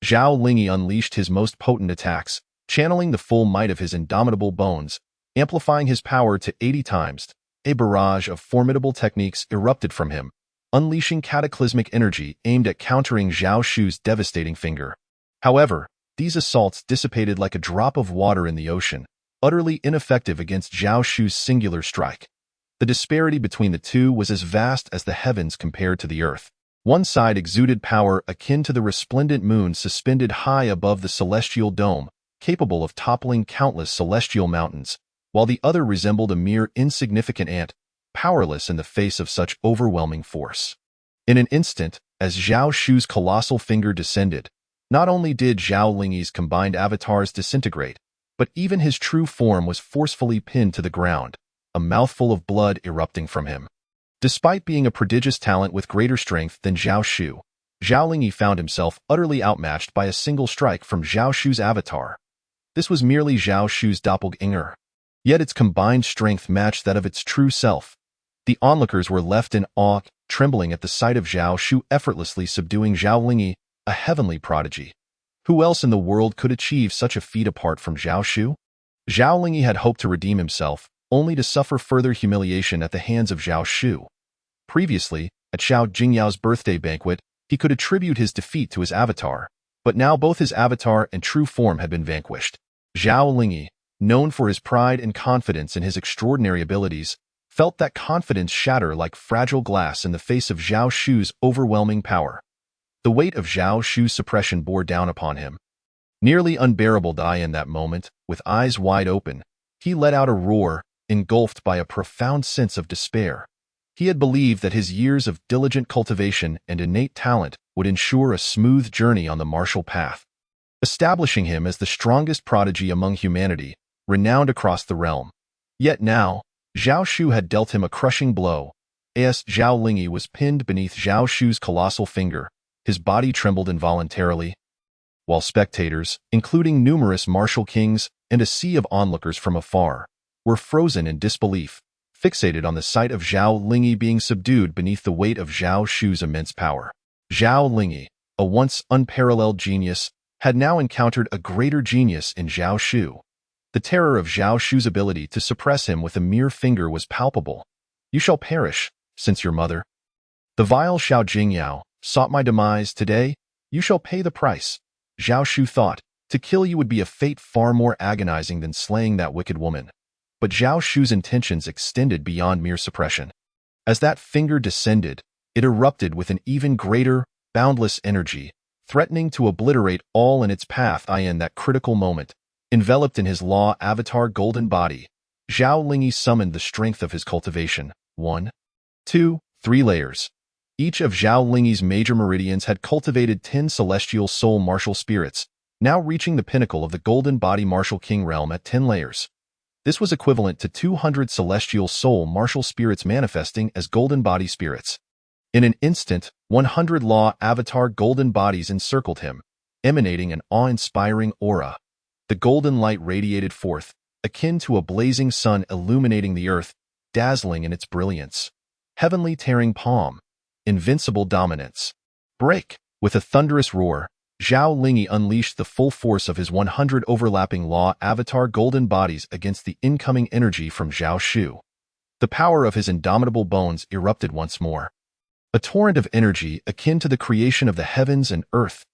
Zhao Lingyi unleashed his most potent attacks, channeling the full might of his indomitable bones, amplifying his power to 80 times. A barrage of formidable techniques erupted from him, unleashing cataclysmic energy aimed at countering Zhao Shu's devastating finger. However, these assaults dissipated like a drop of water in the ocean, utterly ineffective against Zhao Shu's singular strike. The disparity between the two was as vast as the heavens compared to the earth. One side exuded power akin to the resplendent moon suspended high above the celestial dome, capable of toppling countless celestial mountains, while the other resembled a mere insignificant ant, powerless in the face of such overwhelming force. In an instant, as Zhao Shu's colossal finger descended, not only did Zhao Lingyi's combined avatars disintegrate, but even his true form was forcefully pinned to the ground, a mouthful of blood erupting from him. Despite being a prodigious talent with greater strength than Zhao Shu, Zhao Lingyi found himself utterly outmatched by a single strike from Zhao Shu's avatar. This was merely Zhao Shu's doppelganger, yet its combined strength matched that of its true self. The onlookers were left in awe, trembling at the sight of Zhao Shu effortlessly subduing Zhao Lingyi, a heavenly prodigy. Who else in the world could achieve such a feat apart from Zhao Shu? Zhao Lingyi had hoped to redeem himself, only to suffer further humiliation at the hands of Zhao Shu. Previously, at Xiao Jingyao's birthday banquet, he could attribute his defeat to his avatar, but now both his avatar and true form had been vanquished. Zhao Lingyi, known for his pride and confidence in his extraordinary abilities, felt that confidence shatter like fragile glass in the face of Zhao Shu's overwhelming power. The weight of Zhao Shu's suppression bore down upon him. Nearly unbearable in that moment, with eyes wide open, he let out a roar, engulfed by a profound sense of despair. He had believed that his years of diligent cultivation and innate talent would ensure a smooth journey on the martial path, establishing him as the strongest prodigy among humanity, renowned across the realm. Yet now, Zhao Shu had dealt him a crushing blow. As Zhao Lingyi was pinned beneath Zhao Shu's colossal finger, his body trembled involuntarily, while spectators, including numerous martial kings and a sea of onlookers from afar, were frozen in disbelief, fixated on the sight of Zhao Lingyi being subdued beneath the weight of Zhao Shu's immense power. Zhao Lingyi, a once unparalleled genius, had now encountered a greater genius in Zhao Shu. The terror of Zhao Shu's ability to suppress him with a mere finger was palpable. "You shall perish, since your mother, the vile Xiao Jingyao, sought my demise today. You shall pay the price." Zhao Shu thought, to kill you would be a fate far more agonizing than slaying that wicked woman. But Zhao Shu's intentions extended beyond mere suppression. As that finger descended, it erupted with an even greater, boundless energy, threatening to obliterate all in its path. In that critical moment, enveloped in his law avatar golden body, Zhao Lingyi summoned the strength of his cultivation. 1, 2, 3 layers. Each of Zhao Lingyi's major meridians had cultivated 10 celestial soul martial spirits, now reaching the pinnacle of the golden body martial king realm at 10 layers. This was equivalent to 200 celestial soul martial spirits manifesting as golden body spirits. In an instant, 100 law avatar golden bodies encircled him, emanating an awe-inspiring aura. The golden light radiated forth, akin to a blazing sun illuminating the earth, dazzling in its brilliance. Heavenly tearing palm. Invincible dominance. Break! With a thunderous roar, Zhao Lingyi unleashed the full force of his 100 overlapping law avatar golden bodies against the incoming energy from Zhao Shu. The power of his indomitable bones erupted once more. A torrent of energy akin to the creation of the heavens and earth.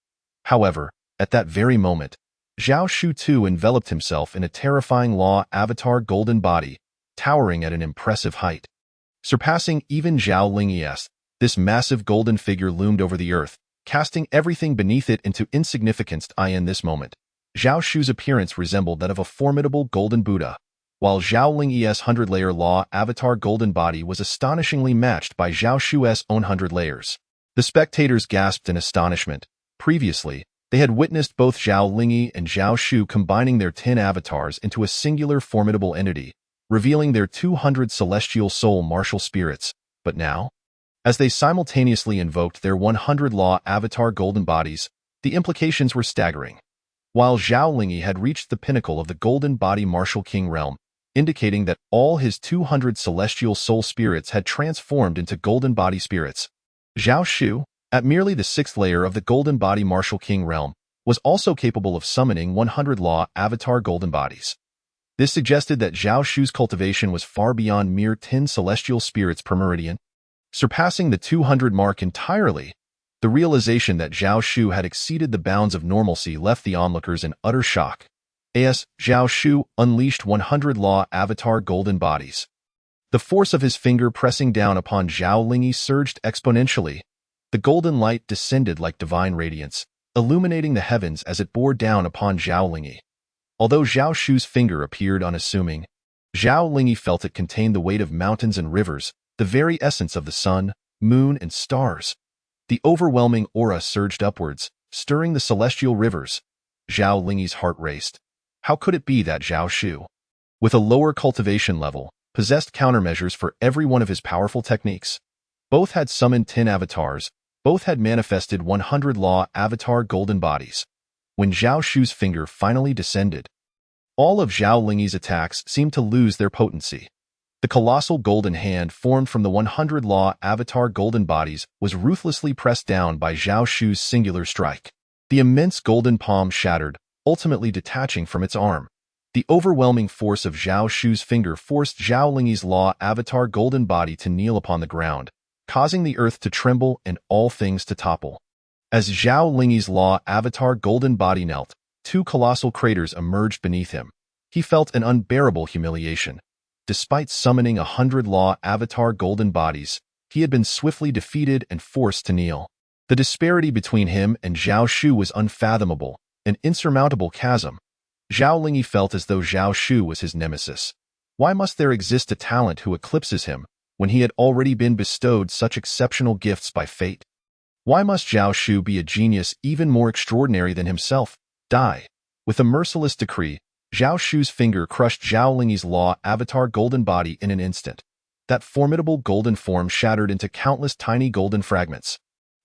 However, at that very moment, Zhao Shu too enveloped himself in a terrifying law avatar golden body, towering at an impressive height. Surpassing even Zhao Lingyi's, this massive golden figure loomed over the earth, casting everything beneath it into insignificance. In this moment, Zhao Shu's appearance resembled that of a formidable golden Buddha, while Zhao Lingyi's 100-layer law avatar golden body was astonishingly matched by Zhao Shu's own 100 layers. The spectators gasped in astonishment. Previously, they had witnessed both Zhao Lingyi and Zhao Shu combining their 10 avatars into a singular formidable entity, revealing their 200 celestial soul martial spirits. But now, as they simultaneously invoked their 100 law avatar golden bodies, the implications were staggering. While Zhao Lingyi had reached the pinnacle of the golden body martial king realm, indicating that all his 200 celestial soul spirits had transformed into golden body spirits, Zhao Shu, at merely the 6th layer of the golden body martial king realm, was also capable of summoning 100 law avatar golden bodies. This suggested that Zhao Shu's cultivation was far beyond mere 10 celestial spirits per meridian, surpassing the 200 mark entirely. The realization that Zhao Shu had exceeded the bounds of normalcy left the onlookers in utter shock. As Zhao Shu unleashed 100 Law Avatar Golden Bodies. The force of his finger pressing down upon Zhao Lingyi surged exponentially. The golden light descended like divine radiance, illuminating the heavens as it bore down upon Zhao Lingyi. Although Zhao Shu's finger appeared unassuming, Zhao Lingyi felt it contained the weight of mountains and rivers, the very essence of the sun, moon, and stars. The overwhelming aura surged upwards, stirring the celestial rivers. Zhao Lingyi's heart raced. How could it be that Zhao Shu, with a lower cultivation level, possessed countermeasures for every one of his powerful techniques? Both had summoned 10 avatars, both had manifested 100 Law Avatar Golden Bodies. When Zhao Shu's finger finally descended, all of Zhao Lingyi's attacks seemed to lose their potency. The colossal golden hand formed from the 100 Law Avatar Golden Bodies was ruthlessly pressed down by Zhao Shu's singular strike. The immense golden palm shattered, ultimately detaching from its arm. The overwhelming force of Zhao Shu's finger forced Zhao Lingyi's Law Avatar Golden Body to kneel upon the ground, causing the earth to tremble and all things to topple. As Zhao Lingyi's Law Avatar Golden Body knelt, 2 colossal craters emerged beneath him. He felt an unbearable humiliation. Despite summoning 100 Law Avatar Golden Bodies, he had been swiftly defeated and forced to kneel. The disparity between him and Zhao Shu was unfathomable, an insurmountable chasm. Zhao Lingyi felt as though Zhao Shu was his nemesis. Why must there exist a talent who eclipses him, when he had already been bestowed such exceptional gifts by fate? Why must Zhao Shu be a genius even more extraordinary than himself? Die. With a merciless decree, Zhao Shu's finger crushed Zhao Lingyi's Law Avatar Golden Body in an instant. That formidable golden form shattered into countless tiny golden fragments.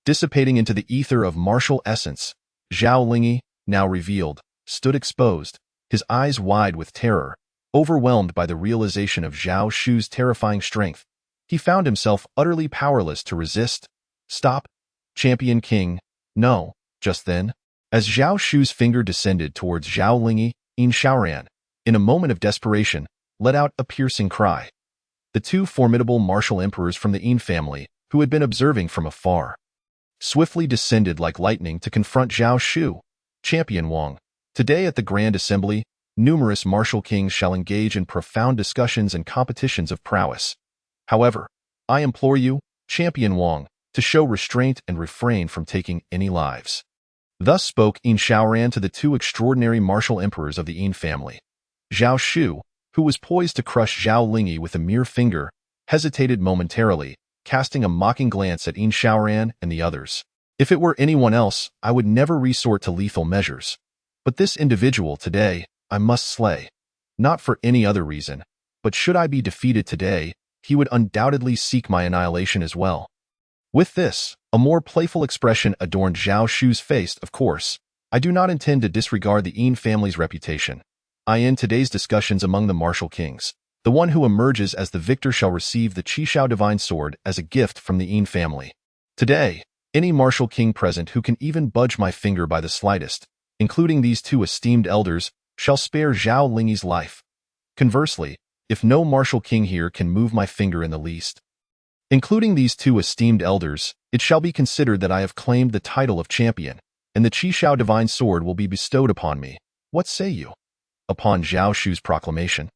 Dissipating into the ether of martial essence, Zhao Lingyi, now revealed, stood exposed, his eyes wide with terror, overwhelmed by the realization of Zhao Shu's terrifying strength. He found himself utterly powerless to resist. Stop, Champion King. No. Just then, as Zhao Shu's finger descended towards Zhao Lingyi, Yin Xiaoran, in a moment of desperation, let out a piercing cry. The 2 formidable martial emperors from the Yin family, who had been observing from afar, swiftly descended like lightning to confront Zhao Shu. Champion Wang, today at the Grand Assembly, numerous martial kings shall engage in profound discussions and competitions of prowess. However, I implore you, Champion Wang, to show restraint and refrain from taking any lives. Thus spoke Yin Xiaoran to the 2 extraordinary martial emperors of the Yin family. Zhao Shu, who was poised to crush Zhao Lingyi with a mere finger, hesitated momentarily, casting a mocking glance at Yin Xiaoran and the others. If it were anyone else, I would never resort to lethal measures. But this individual today, I must slay. Not for any other reason, but should I be defeated today, he would undoubtedly seek my annihilation as well. With this, a more playful expression adorned Zhao Shu's face. Of course, I do not intend to disregard the Yin family's reputation. I end today's discussions among the martial kings. The one who emerges as the victor shall receive the Qishao Divine Sword as a gift from the Yin family. Today, any martial king present who can even budge my finger by the slightest, including these 2 esteemed elders, shall spare Zhao Lingyi's life. Conversely, if no martial king here can move my finger in the least, including these 2 esteemed elders, it shall be considered that I have claimed the title of champion, and the Qishao Divine Sword will be bestowed upon me. What say you? Upon Zhao Shu's proclamation,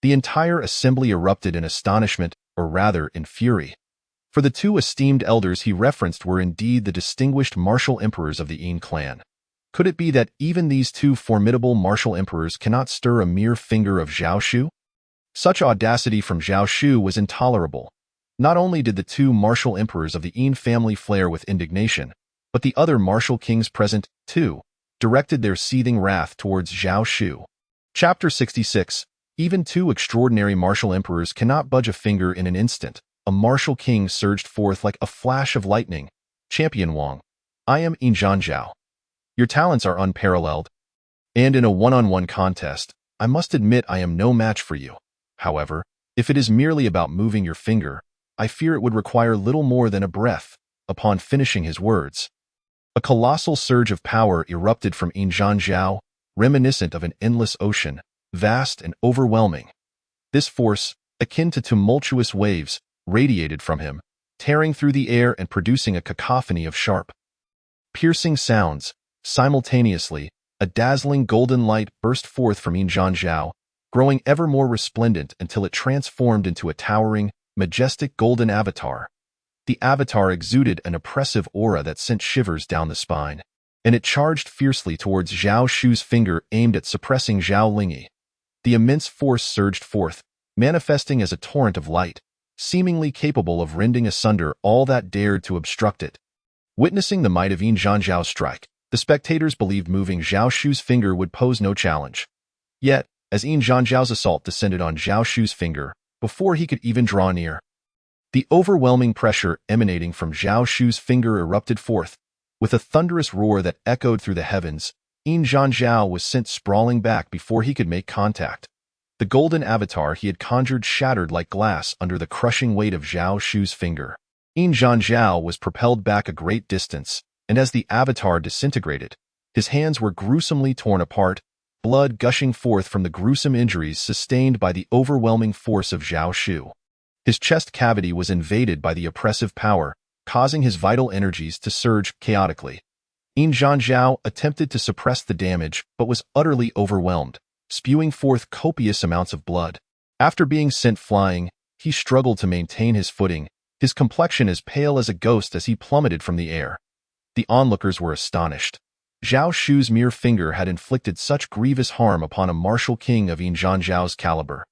the entire assembly erupted in astonishment, or rather in fury. For the 2 esteemed elders he referenced were indeed the distinguished martial emperors of the Yin clan. Could it be that even these 2 formidable martial emperors cannot stir a mere finger of Zhao Shu? Such audacity from Zhao Shu was intolerable. Not only did the 2 martial emperors of the Yin family flare with indignation, but the other martial kings present, too, directed their seething wrath towards Zhao Shu. Chapter 66. Even 2 extraordinary martial emperors cannot budge a finger in an instant. A martial king surged forth like a flash of lightning. Champion Wang, I am Yin Zhanzhao. Your talents are unparalleled, and in a one-on-one contest, I must admit I am no match for you. However, if it is merely about moving your finger, I fear it would require little more than a breath. Upon finishing his words, a colossal surge of power erupted from Yin Zhanzhao, reminiscent of an endless ocean, vast and overwhelming. This force, akin to tumultuous waves, radiated from him, tearing through the air and producing a cacophony of sharp, Piercing sounds. Simultaneously, a dazzling golden light burst forth from Yin Zhanzhao, growing ever more resplendent until it transformed into a towering, majestic golden avatar. The avatar exuded an oppressive aura that sent shivers down the spine, and it charged fiercely towards Zhao Shu's finger aimed at suppressing Zhao Lingyi. The immense force surged forth, manifesting as a torrent of light, seemingly capable of rending asunder all that dared to obstruct it. Witnessing the might of Yin Zhanzhao's strike, the spectators believed moving Zhao Shu's finger would pose no challenge. Yet, as Yin Zhanzhao's assault descended on Zhao Shu's finger, before he could even draw near, the overwhelming pressure emanating from Zhao Shu's finger erupted forth. With a thunderous roar that echoed through the heavens, Yin Zhanzhao was sent sprawling back before he could make contact. The golden avatar he had conjured shattered like glass under the crushing weight of Zhao Shu's finger. Yin Zhanzhao was propelled back a great distance, and as the avatar disintegrated, his hands were gruesomely torn apart, blood gushing forth from the gruesome injuries sustained by the overwhelming force of Zhao Shu. His chest cavity was invaded by the oppressive power, causing his vital energies to surge chaotically. Yin Zhanzhao attempted to suppress the damage but was utterly overwhelmed, spewing forth copious amounts of blood. After being sent flying, he struggled to maintain his footing, his complexion as pale as a ghost as he plummeted from the air. The onlookers were astonished. Zhao Shu's mere finger had inflicted such grievous harm upon a martial king of Yin Zhanzhao's caliber,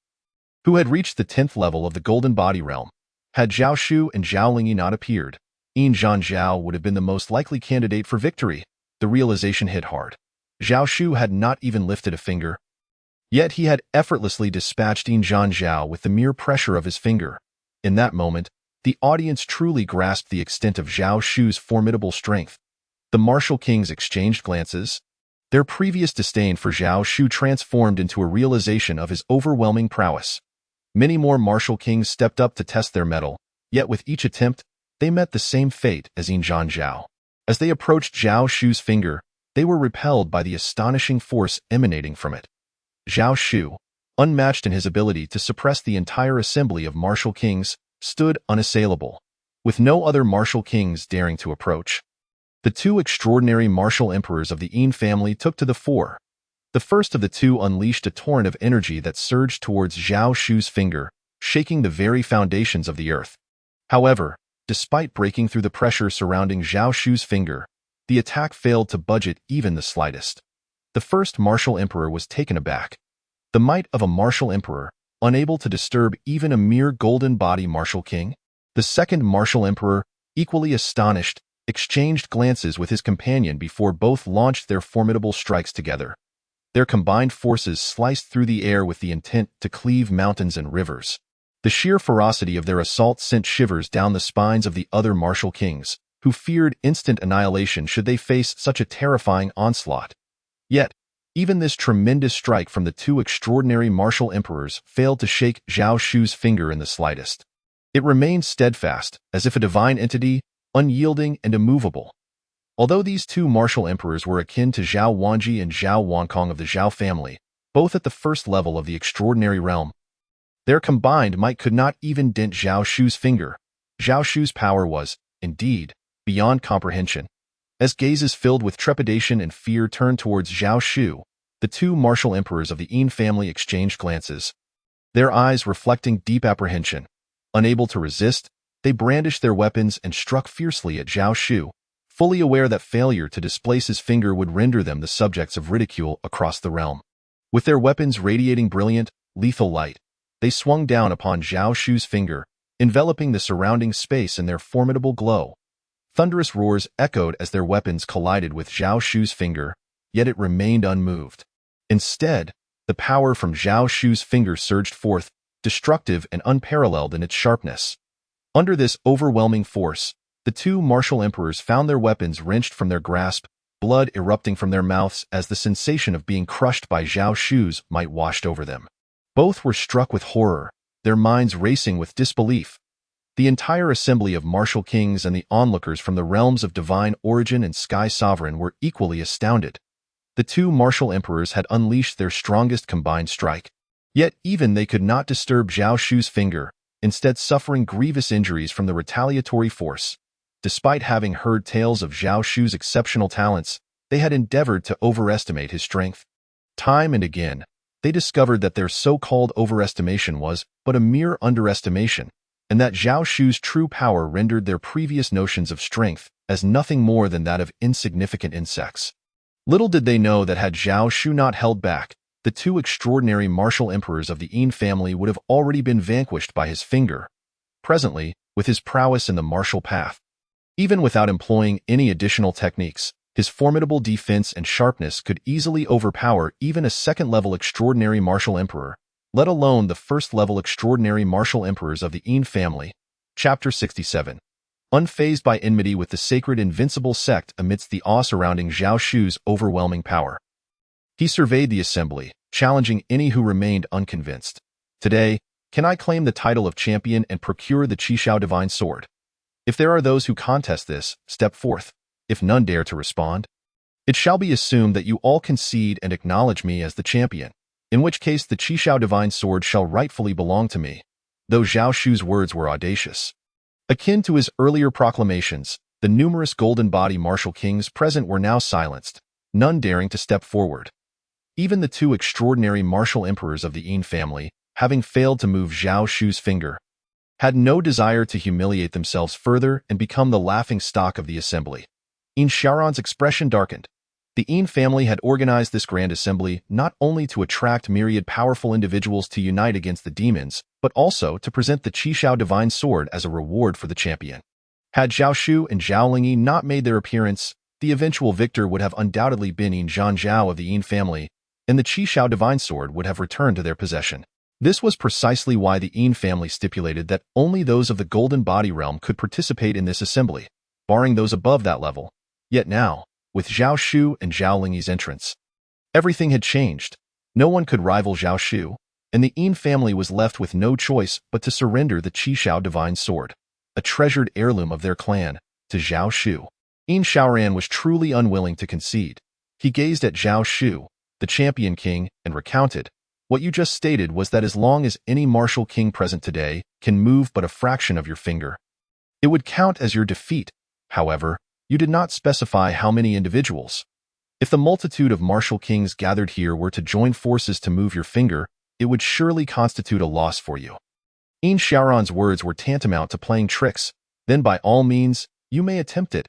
who had reached the 10th level of the Golden Body Realm. Had Zhao Shu and Zhao Lingyi not appeared, Yin Zhanzhao would have been the most likely candidate for victory. The realization hit hard. Zhao Shu had not even lifted a finger. Yet he had effortlessly dispatched Yin Zhanzhao with the mere pressure of his finger. In that moment, the audience truly grasped the extent of Zhao Shu's formidable strength. The martial kings exchanged glances. Their previous disdain for Zhao Shu transformed into a realization of his overwhelming prowess. Many more martial kings stepped up to test their mettle, yet with each attempt, they met the same fate as Yin Zhanzhao. As they approached Zhao Shu's finger, they were repelled by the astonishing force emanating from it. Zhao Shu, unmatched in his ability to suppress the entire assembly of martial kings, stood unassailable, with no other martial kings daring to approach. The two extraordinary martial emperors of the Yin family took to the fore. The first of the two unleashed a torrent of energy that surged towards Zhao Shu's finger, shaking the very foundations of the earth. However, despite breaking through the pressure surrounding Zhao Shu's finger, the attack failed to budge it even the slightest. The first martial emperor was taken aback. The might of a martial emperor, unable to disturb even a mere golden body martial king? The second martial emperor, equally astonished, exchanged glances with his companion before both launched their formidable strikes together. Their combined forces sliced through the air with the intent to cleave mountains and rivers. The sheer ferocity of their assault sent shivers down the spines of the other martial kings, who feared instant annihilation should they face such a terrifying onslaught. Yet, even this tremendous strike from the two extraordinary martial emperors failed to shake Zhao Shu's finger in the slightest. It remained steadfast, as if a divine entity, unyielding and immovable. Although these two martial emperors were akin to Zhao Wanji and Zhao Wankong of the Zhao family, both at the first level of the extraordinary realm, their combined might could not even dent Zhao Shu's finger. Zhao Shu's power was, indeed, beyond comprehension. As gazes filled with trepidation and fear turned towards Zhao Shu, the two martial emperors of the Yin family exchanged glances, their eyes reflecting deep apprehension. Unable to resist, they brandished their weapons and struck fiercely at Zhao Shu, fully aware that failure to displace his finger would render them the subjects of ridicule across the realm. With their weapons radiating brilliant, lethal light, they swung down upon Zhao Shu's finger, enveloping the surrounding space in their formidable glow. Thunderous roars echoed as their weapons collided with Zhao Shu's finger, yet it remained unmoved. Instead, the power from Zhao Shu's finger surged forth, destructive and unparalleled in its sharpness. Under this overwhelming force, the two martial emperors found their weapons wrenched from their grasp, blood erupting from their mouths as the sensation of being crushed by Zhao Shu's might washed over them. Both were struck with horror, their minds racing with disbelief. The entire assembly of martial kings and the onlookers from the realms of divine origin and sky sovereign were equally astounded. The two martial emperors had unleashed their strongest combined strike. Yet even they could not disturb Zhao Shu's finger, instead suffering grievous injuries from the retaliatory force. Despite having heard tales of Zhao Shu's exceptional talents, they had endeavored to overestimate his strength. Time and again, they discovered that their so-called overestimation was but a mere underestimation, and that Zhao Shu's true power rendered their previous notions of strength as nothing more than that of insignificant insects. Little did they know that had Zhao Shu not held back, the two extraordinary martial emperors of the Yin family would have already been vanquished by his finger. Presently, with his prowess in the martial path, even without employing any additional techniques, his formidable defense and sharpness could easily overpower even a second-level extraordinary martial emperor, let alone the first-level extraordinary martial emperors of the Yin family. Chapter 67. Unfazed by enmity with the sacred invincible sect amidst the awe surrounding Zhao Shu's overwhelming power, he surveyed the assembly, challenging any who remained unconvinced. Today, can I claim the title of champion and procure the Qishao divine sword? If there are those who contest this, step forth. If none dare to respond, it shall be assumed that you all concede and acknowledge me as the champion, in which case the Qishao divine sword shall rightfully belong to me. Though Zhao Shu's words were audacious, akin to his earlier proclamations, the numerous golden body martial kings present were now silenced, none daring to step forward. Even the two extraordinary martial emperors of the Yin family, having failed to move Zhao Shu's finger, had no desire to humiliate themselves further and become the laughing stock of the assembly. Yin Xiaoran's expression darkened. The Yin family had organized this grand assembly not only to attract myriad powerful individuals to unite against the demons, but also to present the Qishao divine sword as a reward for the champion. Had Zhao Shu and Zhao Lingyi not made their appearance, the eventual victor would have undoubtedly been Yin Zhanzhao of the Yin family, and the Qishao divine sword would have returned to their possession. This was precisely why the Yin family stipulated that only those of the golden body realm could participate in this assembly, barring those above that level. Yet now, with Zhao Shu and Zhao Lingyi's entrance, everything had changed. No one could rival Zhao Shu, and the Yin family was left with no choice but to surrender the Qishao divine sword, a treasured heirloom of their clan, to Zhao Shu. Yin Xiaoran was truly unwilling to concede. He gazed at Zhao Shu, the champion king, and recounted, "What you just stated was that as long as any martial king present today can move but a fraction of your finger, it would count as your defeat. However, you did not specify how many individuals. If the multitude of martial kings gathered here were to join forces to move your finger, it would surely constitute a loss for you." Yin Xiaoran's words were tantamount to playing tricks. "Then by all means, you may attempt it."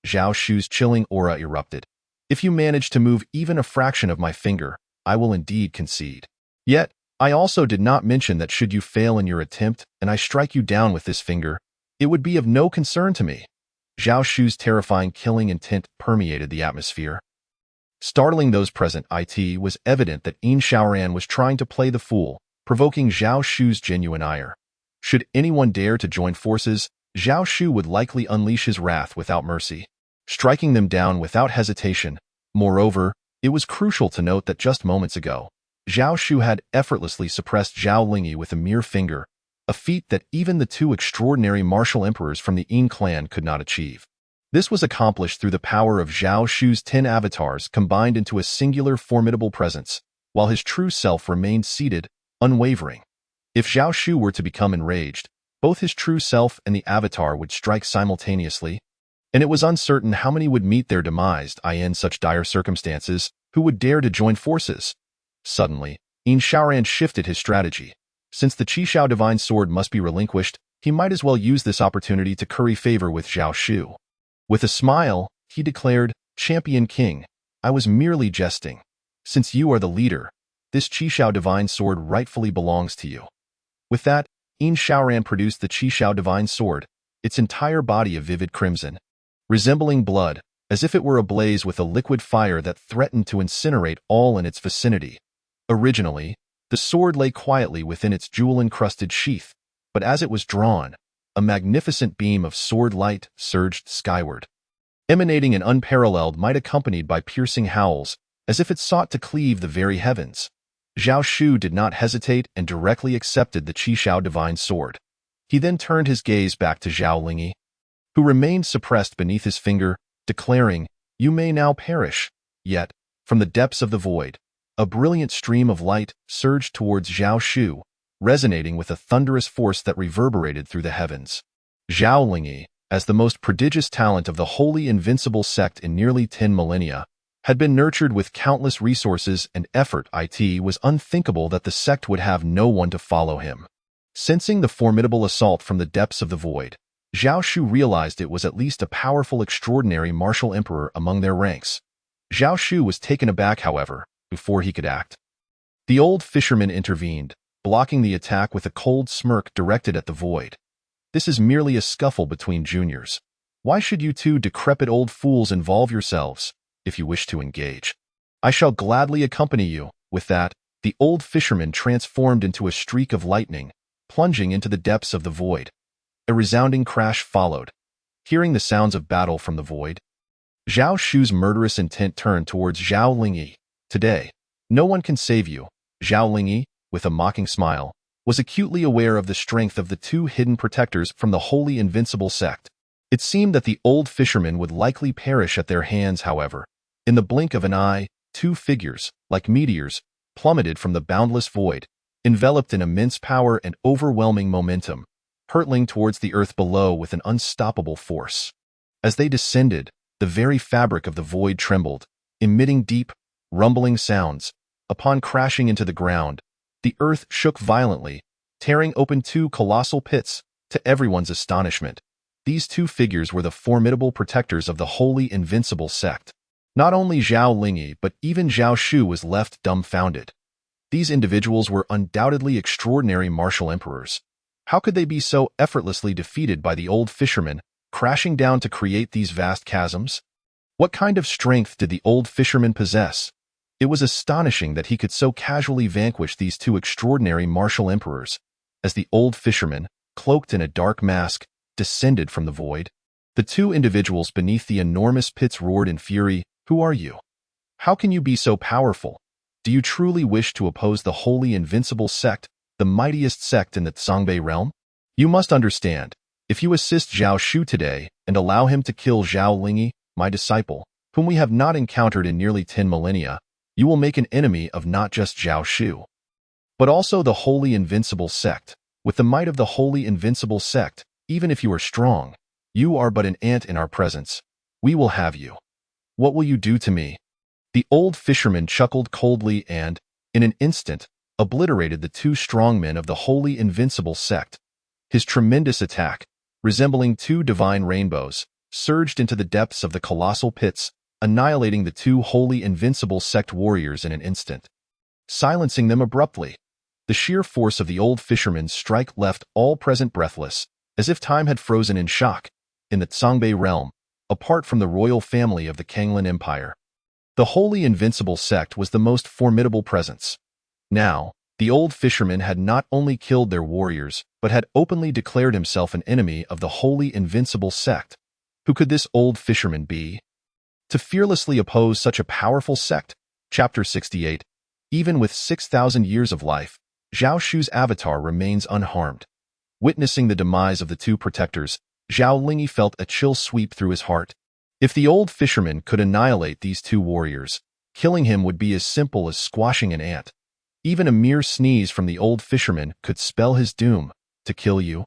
Zhao Shu's chilling aura erupted. "If you manage to move even a fraction of my finger, I will indeed concede. Yet, I also did not mention that should you fail in your attempt and I strike you down with this finger, it would be of no concern to me." Zhao Shu's terrifying killing intent permeated the atmosphere. Startling those present, it was evident that Yin Xiaoran was trying to play the fool, provoking Zhao Shu's genuine ire. Should anyone dare to join forces, Zhao Shu would likely unleash his wrath without mercy, striking them down without hesitation. Moreover, it was crucial to note that just moments ago, Zhao Shu had effortlessly suppressed Zhao Lingyi with a mere finger, a feat that even the two extraordinary martial emperors from the Yin clan could not achieve. This was accomplished through the power of Zhao Shu's 10 avatars combined into a singular formidable presence, while his true self remained seated, unwavering. If Zhao Shu were to become enraged, both his true self and the avatar would strike simultaneously, and it was uncertain how many would meet their demise in such dire circumstances, who would dare to join forces. Suddenly, Yin Xiaoran shifted his strategy. Since the Qishao divine sword must be relinquished, he might as well use this opportunity to curry favor with Zhao Shu. With a smile, he declared, "Champion King, I was merely jesting. Since you are the leader, this Qishao divine sword rightfully belongs to you." With that, Yin Xiaoran produced the Qishao divine sword, its entire body of vivid crimson, resembling blood, as if it were ablaze with a liquid fire that threatened to incinerate all in its vicinity. Originally, the sword lay quietly within its jewel-encrusted sheath, but as it was drawn, a magnificent beam of sword light surged skyward, emanating an unparalleled might accompanied by piercing howls, as if it sought to cleave the very heavens. Zhao Shu did not hesitate and directly accepted the Qishao divine sword. He then turned his gaze back to Zhao Lingyi, who remained suppressed beneath his finger, declaring, "You may now perish." Yet, from the depths of the void, a brilliant stream of light surged towards Zhao Shu, resonating with a thunderous force that reverberated through the heavens. Zhao Lingyi, as the most prodigious talent of the wholly invincible sect in nearly 10 millennia, had been nurtured with countless resources and effort. It was unthinkable that the sect would have no one to follow him. Sensing the formidable assault from the depths of the void, Zhao Shu realized it was at least a powerful, extraordinary martial emperor among their ranks. Zhao Shu was taken aback, however, before he could act. The old fisherman intervened, blocking the attack with a cold smirk directed at the void. This is merely a scuffle between juniors. Why should you two decrepit old fools involve yourselves, if you wish to engage? I shall gladly accompany you. With that, the old fisherman transformed into a streak of lightning, plunging into the depths of the void. A resounding crash followed. Hearing the sounds of battle from the void, Zhao Shu's murderous intent turned towards Zhao Lingyi. Today, no one can save you. Zhao Lingyi, with a mocking smile, was acutely aware of the strength of the two hidden protectors from the wholly invincible sect. It seemed that the old fisherman would likely perish at their hands, however. In the blink of an eye, two figures, like meteors, plummeted from the boundless void, enveloped in immense power and overwhelming momentum, hurtling towards the earth below with an unstoppable force. As they descended, the very fabric of the void trembled, emitting deep, rumbling sounds. Upon crashing into the ground, the earth shook violently, tearing open two colossal pits. To everyone's astonishment, these two figures were the formidable protectors of the wholly invincible sect. Not only Zhao Lingyi, but even Zhao Shu was left dumbfounded. These individuals were undoubtedly extraordinary martial emperors. How could they be so effortlessly defeated by the old fisherman, crashing down to create these vast chasms? What kind of strength did the old fisherman possess? It was astonishing that he could so casually vanquish these two extraordinary martial emperors. As the old fisherman, cloaked in a dark mask, descended from the void, the two individuals beneath the enormous pits roared in fury. Who are you? How can you be so powerful? Do you truly wish to oppose the wholly invincible sect, the mightiest sect in the Songbei realm? You must understand, if you assist Zhao Shu today and allow him to kill Zhao Lingyi, my disciple, whom we have not encountered in nearly 10 millennia, you will make an enemy of not just Zhao Shu, but also the wholly invincible sect. With the might of the wholly invincible sect, even if you are strong, you are but an ant in our presence. We will have you. What will you do to me? The old fisherman chuckled coldly and, in an instant, obliterated the two strong men of the wholly invincible sect. His tremendous attack, resembling two divine rainbows, surged into the depths of the colossal pits, annihilating the two wholly invincible sect warriors in an instant, silencing them abruptly. The sheer force of the old fisherman's strike left all present breathless, as if time had frozen in shock. In the Songbei realm, apart from the royal family of the Kanglan Empire, the wholly invincible sect was the most formidable presence. Now, the old fisherman had not only killed their warriors, but had openly declared himself an enemy of the wholly invincible sect. Who could this old fisherman be? To fearlessly oppose such a powerful sect? Chapter 68. Even with 6,000 years of life, Zhao Shu's avatar remains unharmed. Witnessing the demise of the two protectors, Zhao Lingyi felt a chill sweep through his heart. If the old fisherman could annihilate these two warriors, killing him would be as simple as squashing an ant. Even a mere sneeze from the old fisherman could spell his doom. To kill you?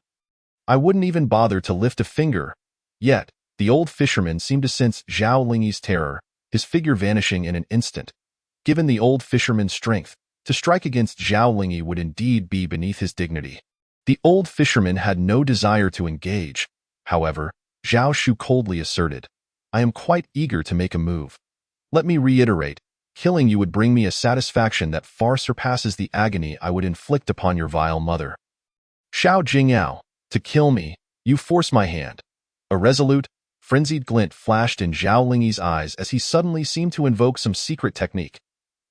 I wouldn't even bother to lift a finger. Yet, the old fisherman seemed to sense Zhao Lingyi's terror, his figure vanishing in an instant. Given the old fisherman's strength, to strike against Zhao Lingyi would indeed be beneath his dignity. The old fisherman had no desire to engage. However, Zhao Shu coldly asserted, I am quite eager to make a move. Let me reiterate, killing you would bring me a satisfaction that far surpasses the agony I would inflict upon your vile mother. Shao Jingyao, to kill me, you force my hand. A resolute, frenzied glint flashed in Zhao Lingyi's eyes as he suddenly seemed to invoke some secret technique.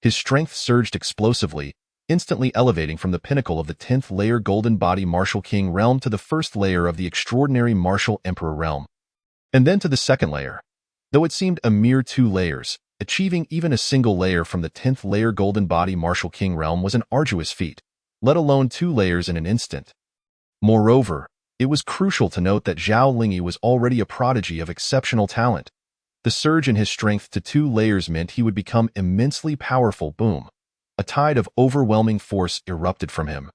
His strength surged explosively, instantly elevating from the pinnacle of the 10th layer Golden Body Martial King realm to the first layer of the extraordinary Martial Emperor realm, and then to the second layer. Though it seemed a mere 2 layers, achieving even a single layer from the 10th layer Golden Body Martial King realm was an arduous feat, let alone 2 layers in an instant. Moreover, it was crucial to note that Zhao Lingyi was already a prodigy of exceptional talent. The surge in his strength to 2 layers meant he would become immensely powerful. Boom. A tide of overwhelming force erupted from him,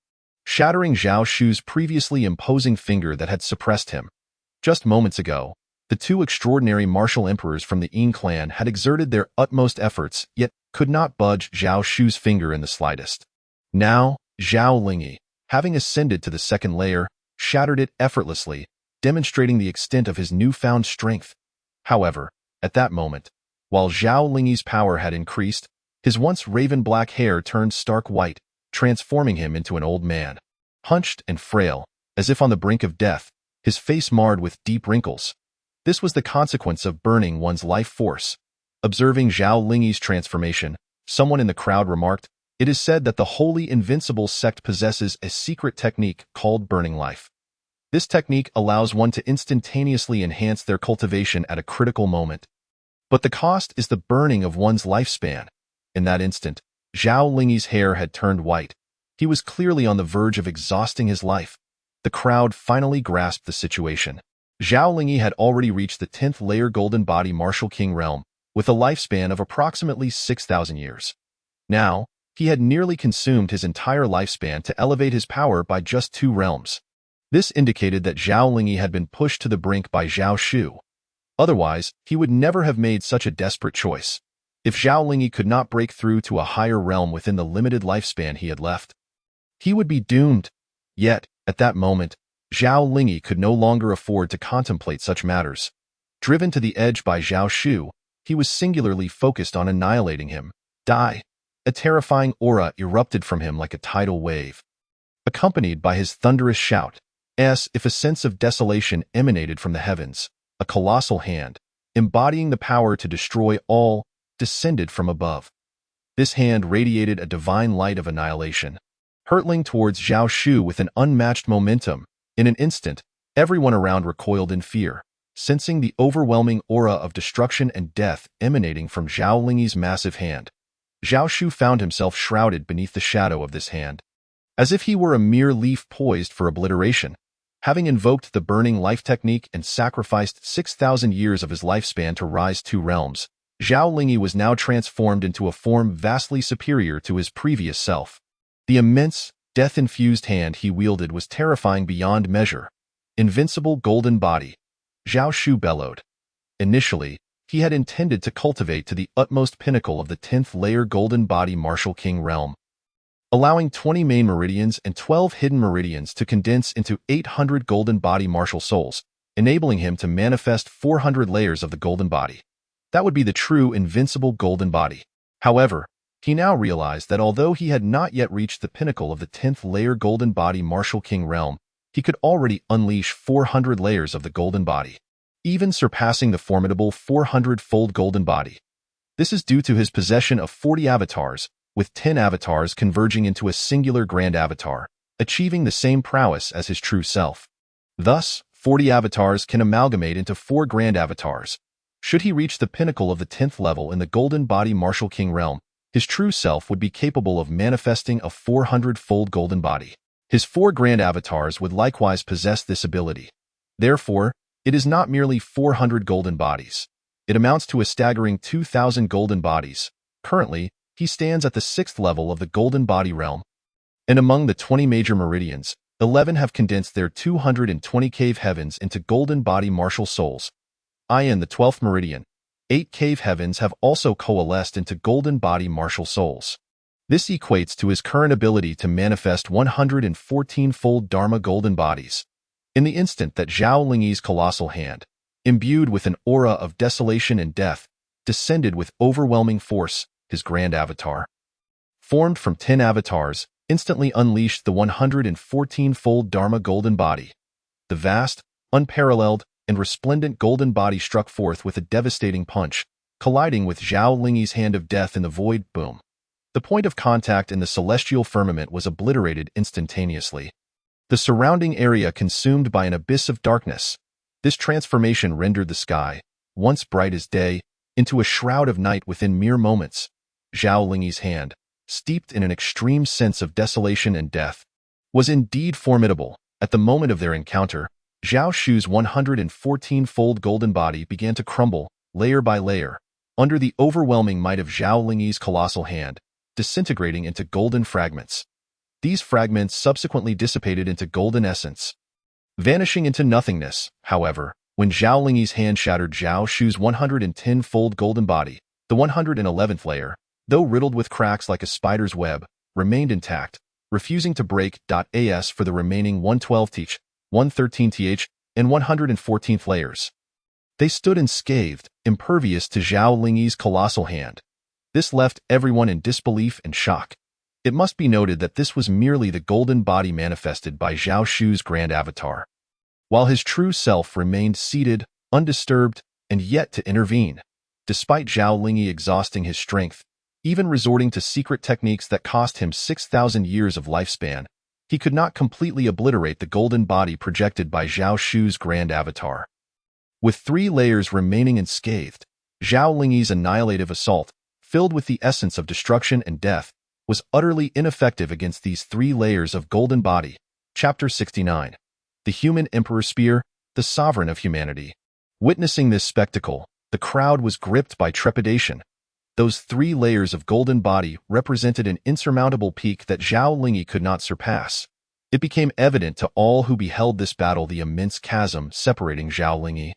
shattering Zhao Shu's previously imposing finger that had suppressed him. Just moments ago, the two extraordinary martial emperors from the Ying clan had exerted their utmost efforts, yet could not budge Zhao Shu's finger in the slightest. Now, Zhao Lingyi, having ascended to the second layer, shattered it effortlessly, demonstrating the extent of his newfound strength. However, at that moment, while Zhao Lingyi's power had increased, his once raven-black hair turned stark white, transforming him into an old man. Hunched and frail, as if on the brink of death, his face marred with deep wrinkles. This was the consequence of burning one's life force. Observing Zhao Lingyi's transformation, someone in the crowd remarked, "It is said that the Holy Invincible sect possesses a secret technique called burning life. This technique allows one to instantaneously enhance their cultivation at a critical moment. But the cost is the burning of one's lifespan." In that instant, Zhao Lingyi's hair had turned white. He was clearly on the verge of exhausting his life. The crowd finally grasped the situation. Zhao Lingyi had already reached the 10th layer Golden Body Martial King realm, with a lifespan of approximately 6,000 years. Now, he had nearly consumed his entire lifespan to elevate his power by just 2 realms. This indicated that Zhao Lingyi had been pushed to the brink by Zhao Shu. Otherwise, he would never have made such a desperate choice. If Zhao Lingyi could not break through to a higher realm within the limited lifespan he had left, he would be doomed. Yet, at that moment, Zhao Lingyi could no longer afford to contemplate such matters. Driven to the edge by Zhao Shu, he was singularly focused on annihilating him. Die! A terrifying aura erupted from him like a tidal wave. Accompanied by his thunderous shout, as if a sense of desolation emanated from the heavens, a colossal hand, embodying the power to destroy all, descended from above. This hand radiated a divine light of annihilation, hurtling towards Zhao Shu with an unmatched momentum. In an instant, everyone around recoiled in fear, sensing the overwhelming aura of destruction and death emanating from Zhao Lingyi's massive hand. Zhao Shu found himself shrouded beneath the shadow of this hand, as if he were a mere leaf poised for obliteration. Having invoked the burning life technique and sacrificed 6,000 years of his lifespan to rise 2 realms, Zhao Lingyi was now transformed into a form vastly superior to his previous self. The immense, death-infused hand he wielded was terrifying beyond measure. Invincible golden body, Zhao Shu bellowed. Initially, he had intended to cultivate to the utmost pinnacle of the 10th layer Golden Body Martial King realm, allowing 20 main meridians and 12 hidden meridians to condense into 800 Golden Body Martial Souls, enabling him to manifest 400 layers of the Golden Body. That would be the true invincible Golden Body. However, he now realized that although he had not yet reached the pinnacle of the 10th layer Golden Body Martial King realm, he could already unleash 400 layers of the Golden Body, even surpassing the formidable 400-fold Golden Body. This is due to his possession of 40 avatars, with 10 avatars converging into a singular grand avatar, achieving the same prowess as his true self. Thus, 40 avatars can amalgamate into 4 grand avatars. Should he reach the pinnacle of the 10th level in the Golden Body Martial King realm, his true self would be capable of manifesting a 400-fold Golden Body. His 4 grand avatars would likewise possess this ability. Therefore, it is not merely 400 golden bodies. It amounts to a staggering 2,000 golden bodies. Currently, he stands at the 6th level of the Golden Body realm. And among the 20 major meridians, 11 have condensed their 220 cave heavens into Golden Body Martial Souls. In the 12th meridian, 8 cave heavens have also coalesced into Golden Body Martial Souls. This equates to his current ability to manifest 114-fold Dharma golden bodies. In the instant that Zhao Lingyi's colossal hand, imbued with an aura of desolation and death, descended with overwhelming force, his grand avatar, formed from 10 avatars, instantly unleashed the 114-fold Dharma golden body. The vast, unparalleled, and resplendent golden body struck forth with a devastating punch, colliding with Zhao Lingyi's hand of death in the void. Boom. The point of contact in the celestial firmament was obliterated instantaneously. The surrounding area consumed by an abyss of darkness. This transformation rendered the sky, once bright as day, into a shroud of night within mere moments. Zhao Lingyi's hand, steeped in an extreme sense of desolation and death, was indeed formidable. At the moment of their encounter, Zhao Shu's 114-fold golden body began to crumble, layer by layer, under the overwhelming might of Zhao Lingyi's colossal hand, disintegrating into golden fragments. These fragments subsequently dissipated into golden essence. Vanishing into nothingness, however, when Zhao Lingyi's hand shattered Zhao Shu's 110-fold golden body, the 111th layer, though riddled with cracks like a spider's web, remained intact, refusing to break. As for the remaining 112th, 113th, and 114th layers, they stood unscathed, impervious to Zhao Lingyi's colossal hand. This left everyone in disbelief and shock. It must be noted that this was merely the golden body manifested by Zhao Shu's grand avatar, while his true self remained seated, undisturbed, and yet to intervene. Despite Zhao Lingyi exhausting his strength, even resorting to secret techniques that cost him 6,000 years of lifespan, he could not completely obliterate the golden body projected by Zhao Shu's grand avatar. With 3 layers remaining unscathed, Zhao Lingyi's annihilative assault, filled with the essence of destruction and death, was utterly ineffective against these 3 layers of golden body. Chapter 69. The Human Emperor Spear, the Sovereign of Humanity. Witnessing this spectacle, the crowd was gripped by trepidation. Those 3 layers of golden body represented an insurmountable peak that Zhao Lingyi could not surpass. It became evident to all who beheld this battle the immense chasm separating Zhao Lingyi,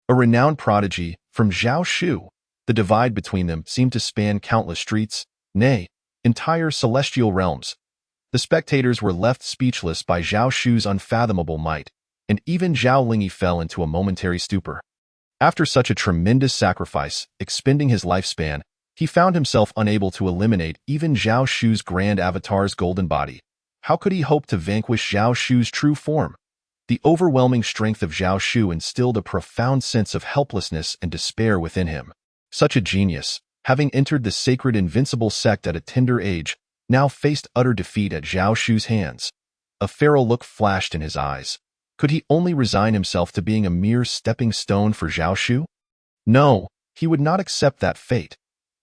a renowned prodigy, from Zhao Shu. The divide between them seemed to span countless streets, nay, entire celestial realms. The spectators were left speechless by Zhao Shu's unfathomable might, and even Zhao Lingyi fell into a momentary stupor. After such a tremendous sacrifice, expending his lifespan, he found himself unable to eliminate even Zhao Shu's grand avatar's golden body. How could he hope to vanquish Zhao Shu's true form? The overwhelming strength of Zhao Shu instilled a profound sense of helplessness and despair within him. Such a genius, having entered the sacred invincible sect at a tender age, now faced utter defeat at Zhao Shu's hands. A feral look flashed in his eyes. Could he only resign himself to being a mere stepping stone for Zhao Shu? No, he would not accept that fate.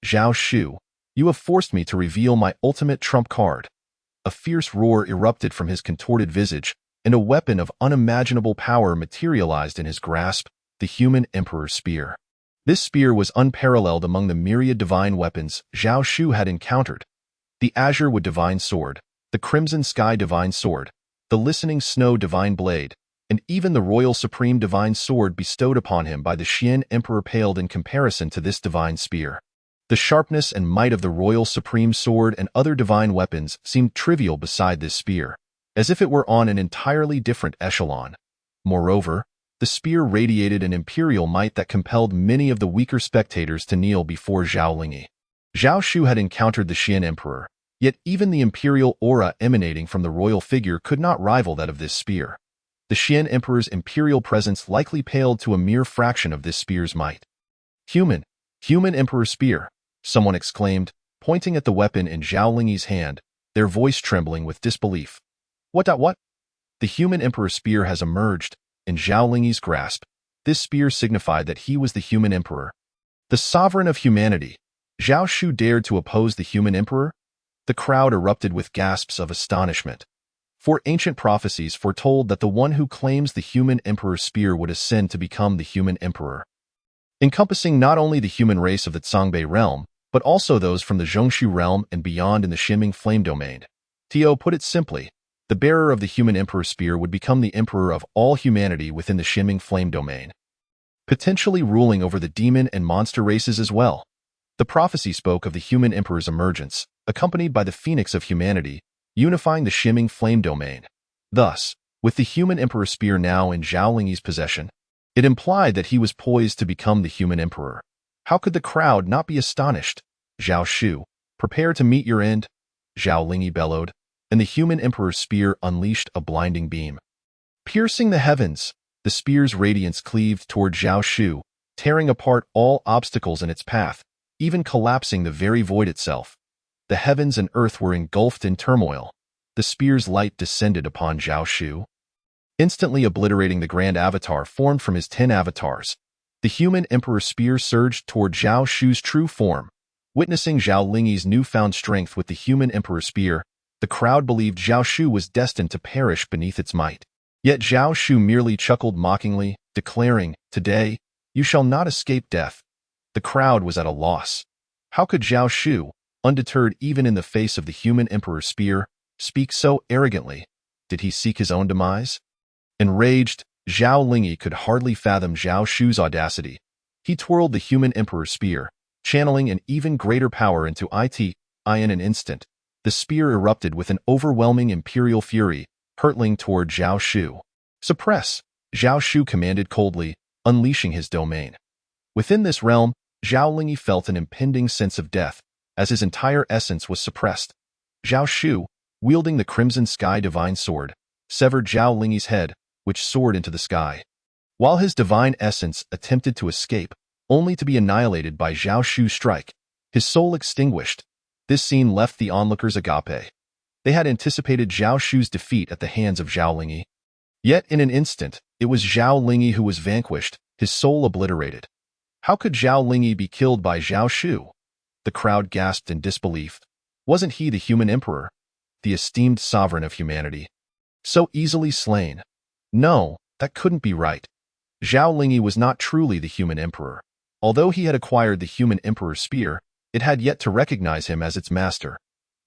Zhao Shu, you have forced me to reveal my ultimate trump card. A fierce roar erupted from his contorted visage, and a weapon of unimaginable power materialized in his grasp, the Human Emperor's Spear. This spear was unparalleled among the myriad divine weapons Zhao Shu had encountered. The Azure Wood Divine Sword, the Crimson Sky Divine Sword, the Listening Snow Divine Blade, and even the Royal Supreme Divine Sword bestowed upon him by the Xian Emperor paled in comparison to this divine spear. The sharpness and might of the Royal Supreme Sword and other divine weapons seemed trivial beside this spear, as if it were on an entirely different echelon. Moreover, the spear radiated an imperial might that compelled many of the weaker spectators to kneel before Zhao Lingyi. Zhao Shu had encountered the Xian Emperor, yet even the imperial aura emanating from the royal figure could not rival that of this spear. The Xian Emperor's imperial presence likely paled to a mere fraction of this spear's might. Human Emperor Spear, someone exclaimed, pointing at the weapon in Zhao Lingyi's hand, their voice trembling with disbelief. What? The Human Emperor Spear has emerged. In Zhao Lingyi's grasp, this spear signified that he was the Human Emperor, the Sovereign of Humanity. Zhao Shu dared to oppose the Human Emperor? The crowd erupted with gasps of astonishment. For ancient prophecies foretold that the one who claims the Human Emperor's Spear would ascend to become the Human Emperor, encompassing not only the human race of the Zhongbei realm, but also those from the Zhongshu realm and beyond in the Shimming Flame domain. Tio put it simply, the bearer of the Human Emperor's Spear would become the emperor of all humanity within the Shimming Flame domain, potentially ruling over the demon and monster races as well. The prophecy spoke of the Human Emperor's emergence, accompanied by the Phoenix of Humanity, unifying the Shimming Flame domain. Thus, with the Human Emperor's Spear now in Zhao Lingyi's possession, it implied that he was poised to become the Human Emperor. How could the crowd not be astonished? Zhao Shu, prepare to meet your end, Zhao Lingyi bellowed, and the Human Emperor's Spear unleashed a blinding beam. Piercing the heavens, the spear's radiance cleaved toward Zhao Shu, tearing apart all obstacles in its path, even collapsing the very void itself. The heavens and earth were engulfed in turmoil. The spear's light descended upon Zhao Shu, instantly obliterating the grand avatar formed from his 10 avatars. The Human Emperor's Spear surged toward Zhao Shu's true form. Witnessing Zhao Lingyi's newfound strength with the Human Emperor's Spear, the crowd believed Zhao Shu was destined to perish beneath its might. Yet Zhao Shu merely chuckled mockingly, declaring, "Today, you shall not escape death." The crowd was at a loss. How could Zhao Shu, undeterred even in the face of the Human Emperor's Spear, speak so arrogantly? Did he seek his own demise? Enraged, Zhao Lingyi could hardly fathom Zhao Shu's audacity. He twirled the human emperor's spear, channeling an even greater power into it. In an instant, the spear erupted with an overwhelming imperial fury, hurtling toward Zhao Shu. Suppress, Zhao Shu commanded coldly, unleashing his domain. Within this realm, Zhao Lingyi felt an impending sense of death, as his entire essence was suppressed. Zhao Shu, wielding the Crimson Sky Divine Sword, severed Zhao Lingyi's head, which soared into the sky. While his divine essence attempted to escape, only to be annihilated by Zhao Shu's strike, his soul extinguished. This scene left the onlookers agape. They had anticipated Zhao Shu's defeat at the hands of Zhao Lingyi. Yet in an instant, it was Zhao Lingyi who was vanquished, his soul obliterated. How could Zhao Lingyi be killed by Zhao Shu? The crowd gasped in disbelief. Wasn't he the human emperor, the esteemed sovereign of humanity, so easily slain? No, that couldn't be right. Zhao Lingyi was not truly the human emperor. Although he had acquired the human emperor's spear, it had yet to recognize him as its master.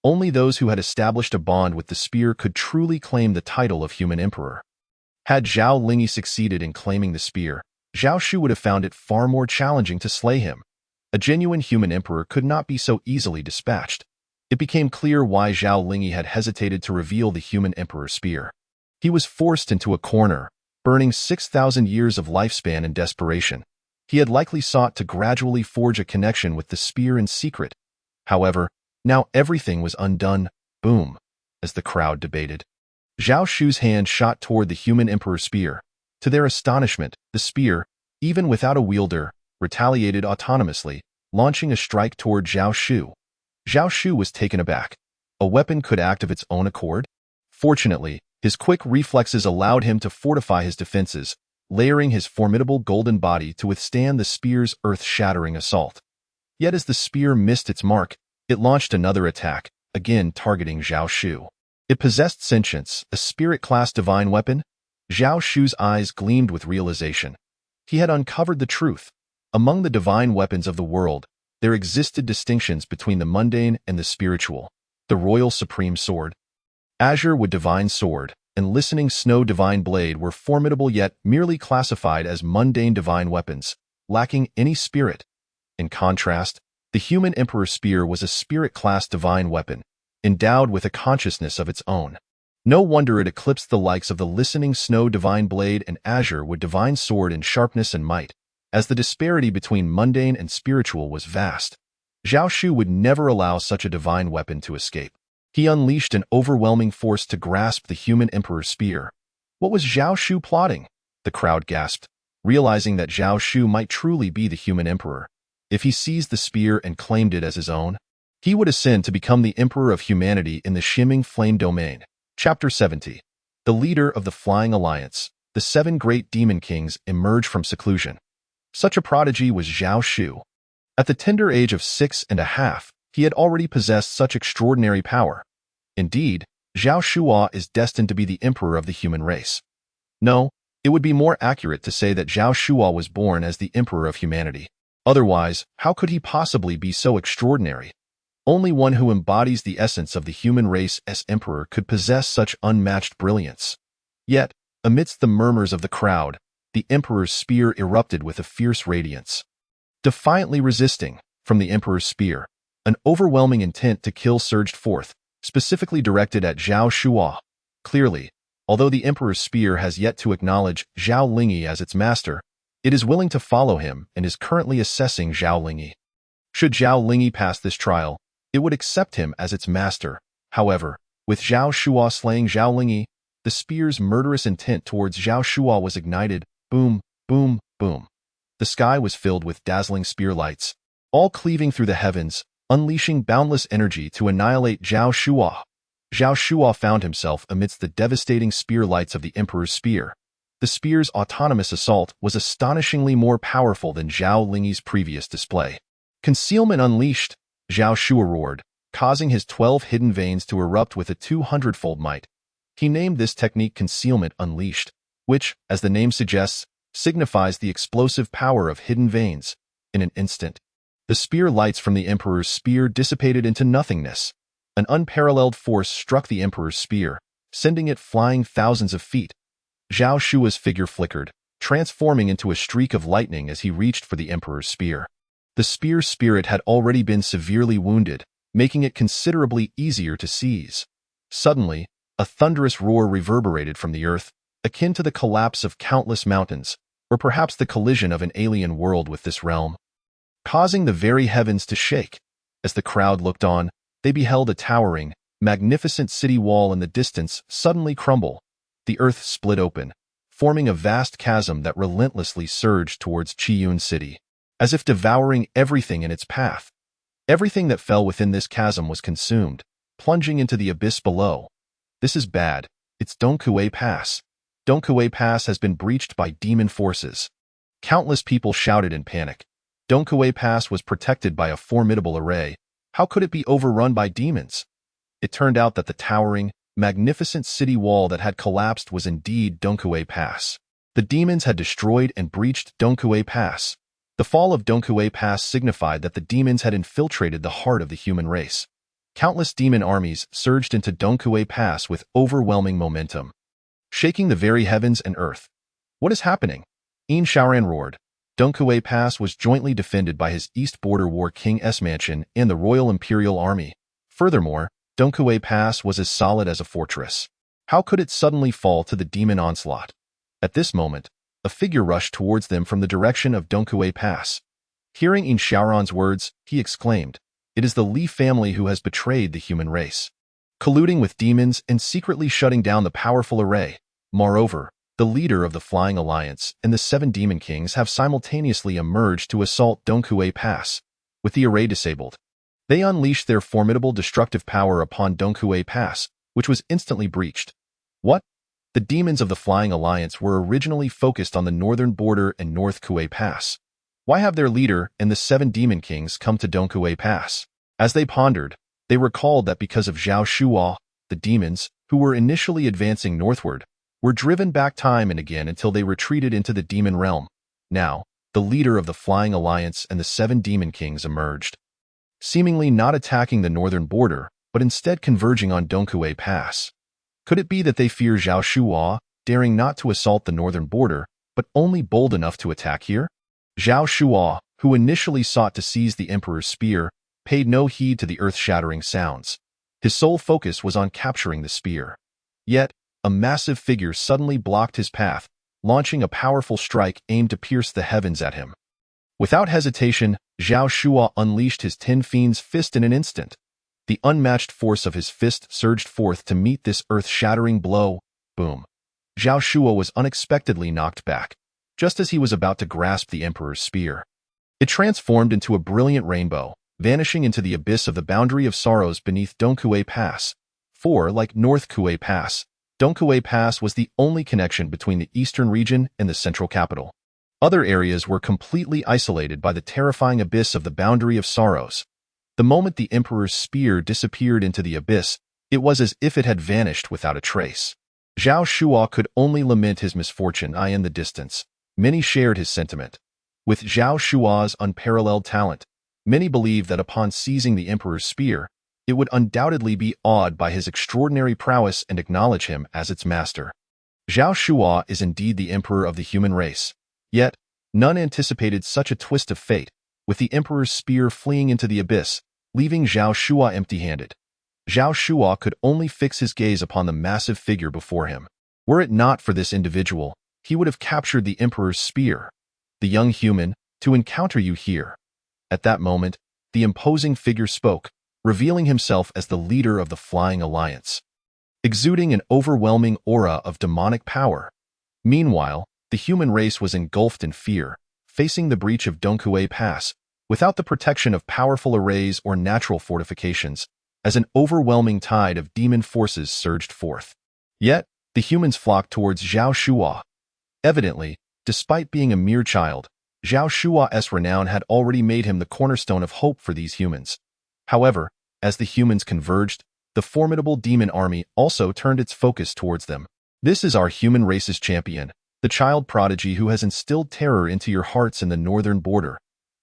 Only those who had established a bond with the spear could truly claim the title of human emperor. Had Zhao Lingyi succeeded in claiming the spear, Zhao Shu would have found it far more challenging to slay him. A genuine human emperor could not be so easily dispatched. It became clear why Zhao Lingyi had hesitated to reveal the human emperor's spear. He was forced into a corner, burning 6,000 years of lifespan in desperation. He had likely sought to gradually forge a connection with the spear in secret. However, now everything was undone. Boom, as the crowd debated. Zhao Shu's hand shot toward the human emperor's spear. To their astonishment, the spear, even without a wielder, retaliated autonomously, launching a strike toward Zhao Shu. Zhao Shu was taken aback. A weapon could act of its own accord? Fortunately, his quick reflexes allowed him to fortify his defenses, layering his formidable golden body to withstand the spear's earth-shattering assault. Yet as the spear missed its mark, it launched another attack, again targeting Zhao Shu. It possessed sentience, a spirit-class divine weapon. Zhao Shu's eyes gleamed with realization. He had uncovered the truth. Among the divine weapons of the world, there existed distinctions between the mundane and the spiritual. The Royal Supreme Sword, Azure Wood Divine Sword, and Listening Snow Divine Blade were formidable yet merely classified as mundane divine weapons, lacking any spirit. In contrast, the human Emperor Spear was a spirit-class divine weapon, endowed with a consciousness of its own. No wonder it eclipsed the likes of the Listening Snow Divine Blade and Azure Wood Divine Sword in sharpness and might, as the disparity between mundane and spiritual was vast. Zhao Shu would never allow such a divine weapon to escape. He unleashed an overwhelming force to grasp the human Emperor's spear. What was Zhao Shu plotting? The crowd gasped, realizing that Zhao Shu might truly be the human emperor. If he seized the spear and claimed it as his own, he would ascend to become the emperor of humanity in the Shimming Flame Domain. Chapter 70. The leader of the Flying Alliance, the 7 great demon kings, emerged from seclusion. Such a prodigy was Zhao Shu. At the tender age of 6.5, he had already possessed such extraordinary power. Indeed, Zhao Shuo is destined to be the emperor of the human race. No, it would be more accurate to say that Zhao Shuo was born as the emperor of humanity. Otherwise, how could he possibly be so extraordinary? Only one who embodies the essence of the human race as emperor could possess such unmatched brilliance. Yet, amidst the murmurs of the crowd, the emperor's spear erupted with a fierce radiance. Defiantly resisting, from the emperor's spear, an overwhelming intent to kill surged forth, specifically directed at Zhao Shuo. Clearly, although the emperor's spear has yet to acknowledge Zhao Lingyi as its master, it is willing to follow him and is currently assessing Zhao Lingyi. Should Zhao Lingyi pass this trial, it would accept him as its master. However, with Zhao Shuo slaying Zhao Lingyi, the spear's murderous intent towards Zhao Shuo was ignited. Boom, boom, boom. The sky was filled with dazzling spear lights, all cleaving through the heavens, unleashing boundless energy to annihilate Zhao Shuo. Zhao Shuo found himself amidst the devastating spear lights of the emperor's spear. The spear's autonomous assault was astonishingly more powerful than Zhao Lingyi's previous display. Concealment unleashed, Zhao Shuo roared, causing his 12 hidden veins to erupt with a 200-fold might. He named this technique Concealment Unleashed, which, as the name suggests, signifies the explosive power of hidden veins. In an instant, the spear lights from the emperor's spear dissipated into nothingness. An unparalleled force struck the emperor's spear, sending it flying thousands of feet. Zhao Shua's figure flickered, transforming into a streak of lightning as he reached for the Emperor's spear. The spear's spirit had already been severely wounded, making it considerably easier to seize. Suddenly, a thunderous roar reverberated from the earth, akin to the collapse of countless mountains, or perhaps the collision of an alien world with this realm, causing the very heavens to shake. As the crowd looked on, they beheld a towering, magnificent city wall in the distance suddenly crumble. The earth split open, forming a vast chasm that relentlessly surged towards Qiyun City, as if devouring everything in its path. Everything that fell within this chasm was consumed, plunging into the abyss below. This is bad. It's Dongkue Pass. Dongkue Pass has been breached by demon forces. Countless people shouted in panic. Dongkue Pass was protected by a formidable array. How could it be overrun by demons? It turned out that the towering, magnificent city wall that had collapsed was indeed Dongkue Pass. The demons had destroyed and breached Dongkue Pass. The fall of Dongkue Pass signified that the demons had infiltrated the heart of the human race. Countless demon armies surged into Dongkue Pass with overwhelming momentum, shaking the very heavens and earth. What is happening? Yin Xiaoran roared. Dongkue Pass was jointly defended by his East Border War King's mansion and the Royal Imperial Army. Furthermore, Dongkue Pass was as solid as a fortress. How could it suddenly fall to the demon onslaught? At this moment, a figure rushed towards them from the direction of Dongkue Pass. Hearing Yin Xiaoran's words, he exclaimed, "It is the Li family who has betrayed the human race, colluding with demons and secretly shutting down the powerful array. Moreover, the leader of the Flying Alliance and the 7 Demon Kings have simultaneously emerged to assault Dongkue Pass. With the array disabled, they unleashed their formidable destructive power upon Dongkue Pass, which was instantly breached." What? The demons of the Flying Alliance were originally focused on the northern border and North Kue Pass. Why have their leader and the 7 Demon Kings come to Dongkue Pass? As they pondered, they recalled that because of Zhao Shua, the demons, who were initially advancing northward, were driven back time and again until they retreated into the demon realm. Now, the leader of the Flying Alliance and the 7 Demon Kings emerged, seemingly not attacking the northern border, but instead converging on Dongkue Pass. Could it be that they fear Zhao Shua, daring not to assault the northern border, but only bold enough to attack here? Zhao Shua, who initially sought to seize the Emperor's spear, paid no heed to the earth-shattering sounds. His sole focus was on capturing the spear. Yet, a massive figure suddenly blocked his path, launching a powerful strike aimed to pierce the heavens at him. Without hesitation, Zhao Shua unleashed his Ten Fiends fist in an instant. The unmatched force of his fist surged forth to meet this earth-shattering blow. Boom. Zhao Shua was unexpectedly knocked back, just as he was about to grasp the Emperor's spear. It transformed into a brilliant rainbow, vanishing into the abyss of the Boundary of Sorrows beneath Dongkue Pass. For, like North Kue Pass, Dongkue Pass was the only connection between the eastern region and the central capital. Other areas were completely isolated by the terrifying abyss of the Boundary of Sorrows. The moment the Emperor's spear disappeared into the abyss, it was as if it had vanished without a trace. Zhao Shua could only lament his misfortune in the distance. Many shared his sentiment. With Zhao Shua's unparalleled talent, many believed that upon seizing the Emperor's spear, it would undoubtedly be awed by his extraordinary prowess and acknowledge him as its master. Zhao Shua is indeed the Emperor of the human race. Yet, none anticipated such a twist of fate, with the Emperor's spear fleeing into the abyss, leaving Zhao Shua empty-handed. Zhao Shua could only fix his gaze upon the massive figure before him. Were it not for this individual, he would have captured the Emperor's spear. "The young human, to encounter you here." At that moment, the imposing figure spoke, revealing himself as the leader of the Flying Alliance, exuding an overwhelming aura of demonic power. Meanwhile, the human race was engulfed in fear, facing the breach of Dongkue Pass, without the protection of powerful arrays or natural fortifications, as an overwhelming tide of demon forces surged forth. Yet, the humans flocked towards Zhao Shua. Evidently, despite being a mere child, Zhao Shua's renown had already made him the cornerstone of hope for these humans. However, as the humans converged, the formidable demon army also turned its focus towards them. "This is our human race's champion, the child prodigy who has instilled terror into your hearts in the northern border.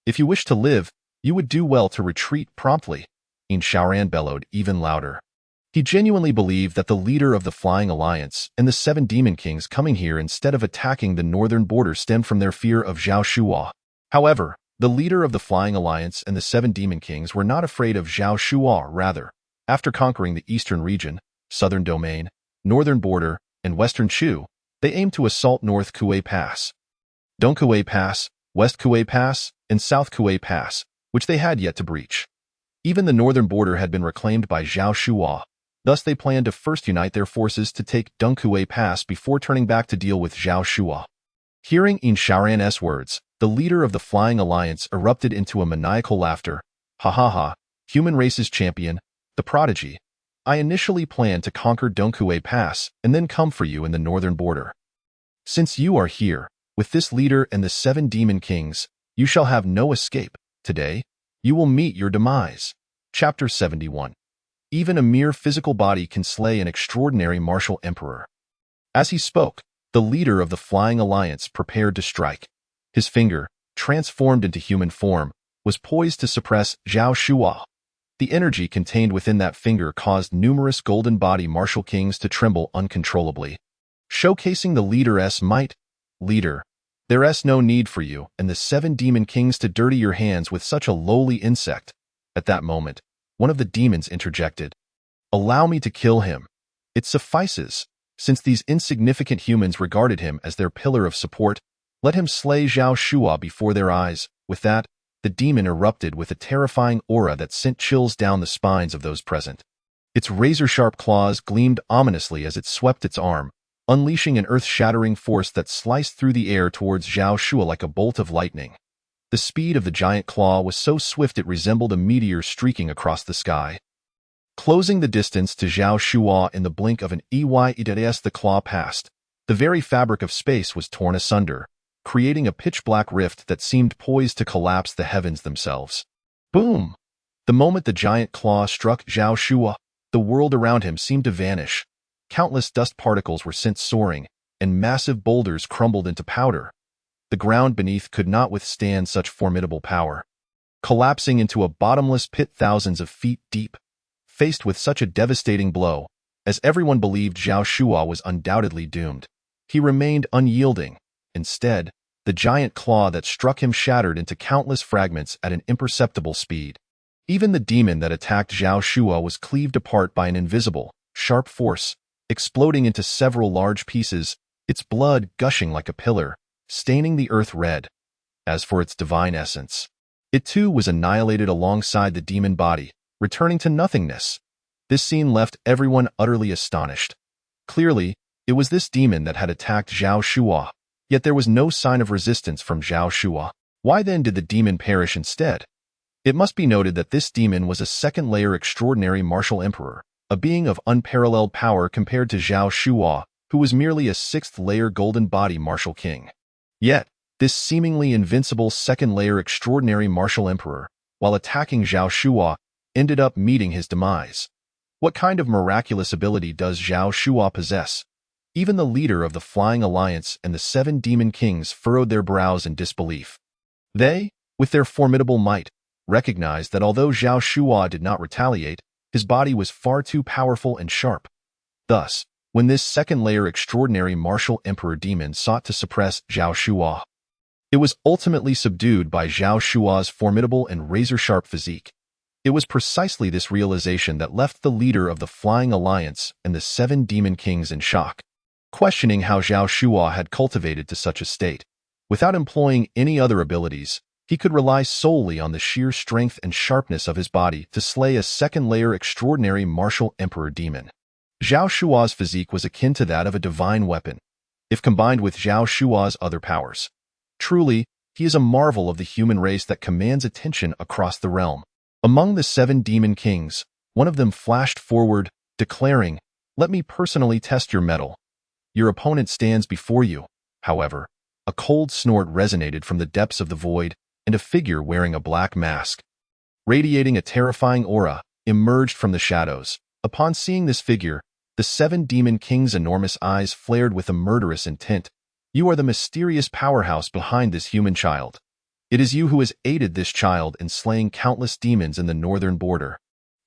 If you wish to live, you would do well to retreat promptly," Yin Xiaoran bellowed even louder. He genuinely believed that the leader of the Flying Alliance and the 7 Demon Kings coming here instead of attacking the northern border stemmed from their fear of Zhao Shuo. However, the leader of the Flying Alliance and the 7 Demon Kings were not afraid of Zhao Shuo. Rather, after conquering the eastern region, southern domain, northern border, and western Chu, they aimed to assault North Kuei Pass, Dong Kuei Pass, West Kuei Pass, and South Kuei Pass, which they had yet to breach. Even the northern border had been reclaimed by Zhao Shuo. Thus, they planned to first unite their forces to take Dong Kuei Pass before turning back to deal with Zhao Shuo. Hearing Yin Xiaoran's words, the leader of the Flying Alliance erupted into a maniacal laughter. Ha ha ha, human race's champion, the prodigy. I initially planned to conquer Dong Kuei Pass and then come for you in the northern border. Since you are here, with this leader and the 7 Demon Kings, you shall have no escape. Today, you will meet your demise. Chapter 71. Even a mere physical body can slay an extraordinary martial emperor. As he spoke, the leader of the Flying Alliance prepared to strike. His finger, transformed into human form, was poised to suppress Zhao Shuo. The energy contained within that finger caused numerous golden body martial kings to tremble uncontrollably, showcasing the leader's might. Leader, there's no need for you and the 7 Demon Kings to dirty your hands with such a lowly insect. At that moment, one of the demons interjected. Allow me to kill him. It suffices. Since these insignificant humans regarded him as their pillar of support, let him slay Zhao Shuo before their eyes. With that, the demon erupted with a terrifying aura that sent chills down the spines of those present. Its razor-sharp claws gleamed ominously as it swept its arm, unleashing an earth-shattering force that sliced through the air towards Zhao Shuo like a bolt of lightning. The speed of the giant claw was so swift it resembled a meteor streaking across the sky. Closing the distance to Zhao Shuo in the blink of an eye, the claw passed. The very fabric of space was torn asunder, creating a pitch-black rift that seemed poised to collapse the heavens themselves. Boom! The moment the giant claw struck Zhao Shuo, the world around him seemed to vanish. Countless dust particles were sent soaring, and massive boulders crumbled into powder. The ground beneath could not withstand such formidable power. Collapsing into a bottomless pit thousands of feet deep, faced with such a devastating blow, as everyone believed Zhao Shuo was undoubtedly doomed, he remained unyielding. Instead, the giant claw that struck him shattered into countless fragments at an imperceptible speed. Even the demon that attacked Zhao Shuo was cleaved apart by an invisible, sharp force, exploding into several large pieces, its blood gushing like a pillar, staining the earth red. As for its divine essence, it too was annihilated alongside the demon body, returning to nothingness. This scene left everyone utterly astonished. Clearly, it was this demon that had attacked Zhao Shuo, yet there was no sign of resistance from Zhao Shuo. Why then did the demon perish instead? It must be noted that this demon was a second-layer extraordinary martial emperor, a being of unparalleled power compared to Zhao Shuo, who was merely a 6th-layer golden body martial king. Yet, this seemingly invincible second-layer extraordinary martial emperor, while attacking Zhao Shuo, ended up meeting his demise. What kind of miraculous ability does Zhao Shuo possess? Even the leader of the Flying Alliance and the 7 Demon Kings furrowed their brows in disbelief. They, with their formidable might, recognized that although Zhao Shuo did not retaliate, his body was far too powerful and sharp. Thus, when this second-layer extraordinary martial emperor demon sought to suppress Zhao Shuo, it was ultimately subdued by Zhao Shuo's formidable and razor-sharp physique. It was precisely this realization that left the leader of the Flying Alliance and the 7 Demon Kings in shock, questioning how Zhao Shuo had cultivated to such a state. Without employing any other abilities, he could rely solely on the sheer strength and sharpness of his body to slay a second-layer extraordinary martial emperor demon. Zhao Shuo's physique was akin to that of a divine weapon, if combined with Zhao Shuo's other powers. Truly, he is a marvel of the human race that commands attention across the realm. Among the 7 Demon Kings, one of them flashed forward, declaring, "Let me personally test your mettle." Your opponent stands before you. However, a cold snort resonated from the depths of the void, and a figure wearing a black mask, radiating a terrifying aura, emerged from the shadows. Upon seeing this figure, the 7 Demon Kings' enormous eyes flared with a murderous intent. You are the mysterious powerhouse behind this human child. It is you who has aided this child in slaying countless demons in the northern border.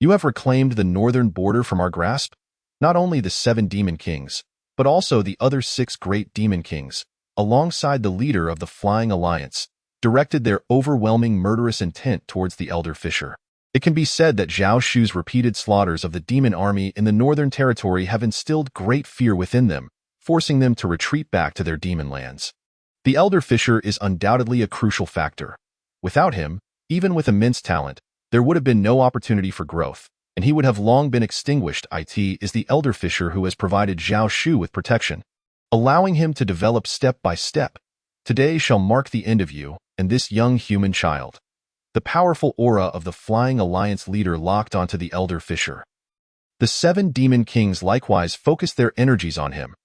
You have reclaimed the northern border from our grasp? Not only the 7 demon kings, but also the other 6 great demon kings, alongside the leader of the Flying Alliance, directed their overwhelming murderous intent towards the Elder Fisher. It can be said that Zhao Shu's repeated slaughters of the demon army in the Northern Territory have instilled great fear within them, forcing them to retreat back to their demon lands. The Elder Fisher is undoubtedly a crucial factor. Without him, even with immense talent, there would have been no opportunity for growth, and he would have long been extinguished. It is the Elder Fisher who has provided Zhao Shu with protection, allowing him to develop step by step. Today shall mark the end of you and this young human child. The powerful aura of the Flying Alliance leader locked onto the Elder Fisher. The 7 demon kings likewise focused their energies on him.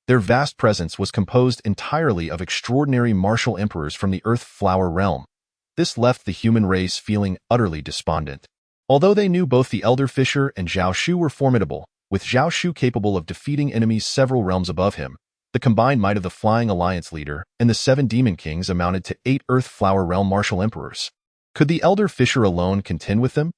Their vast presence was composed entirely of extraordinary martial emperors from the Earth Flower realm. This left the human race feeling utterly despondent. Although they knew both the Elder Fisher and Zhao Shu were formidable, with Zhao Shu capable of defeating enemies several realms above him, the combined might of the Flying Alliance leader and the 7 demon kings amounted to 8 Earth Flower realm martial emperors. Could the Elder Fisher alone contend with them?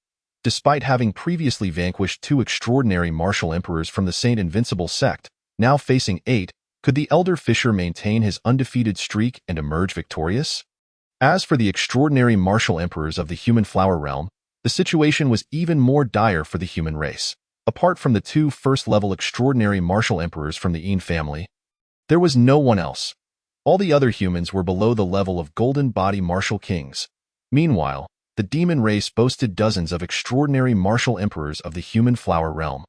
Despite having previously vanquished 2 extraordinary martial emperors from the Saint Invincible sect, now facing 8, could the Elder Fisher maintain his undefeated streak and emerge victorious? As for the extraordinary martial emperors of the human flower realm, the situation was even more dire for the human race. Apart from the 2 first-level extraordinary martial emperors from the Yin family, there was no one else. All the other humans were below the level of golden body martial kings. Meanwhile, the demon race boasted dozens of extraordinary martial emperors of the human flower realm.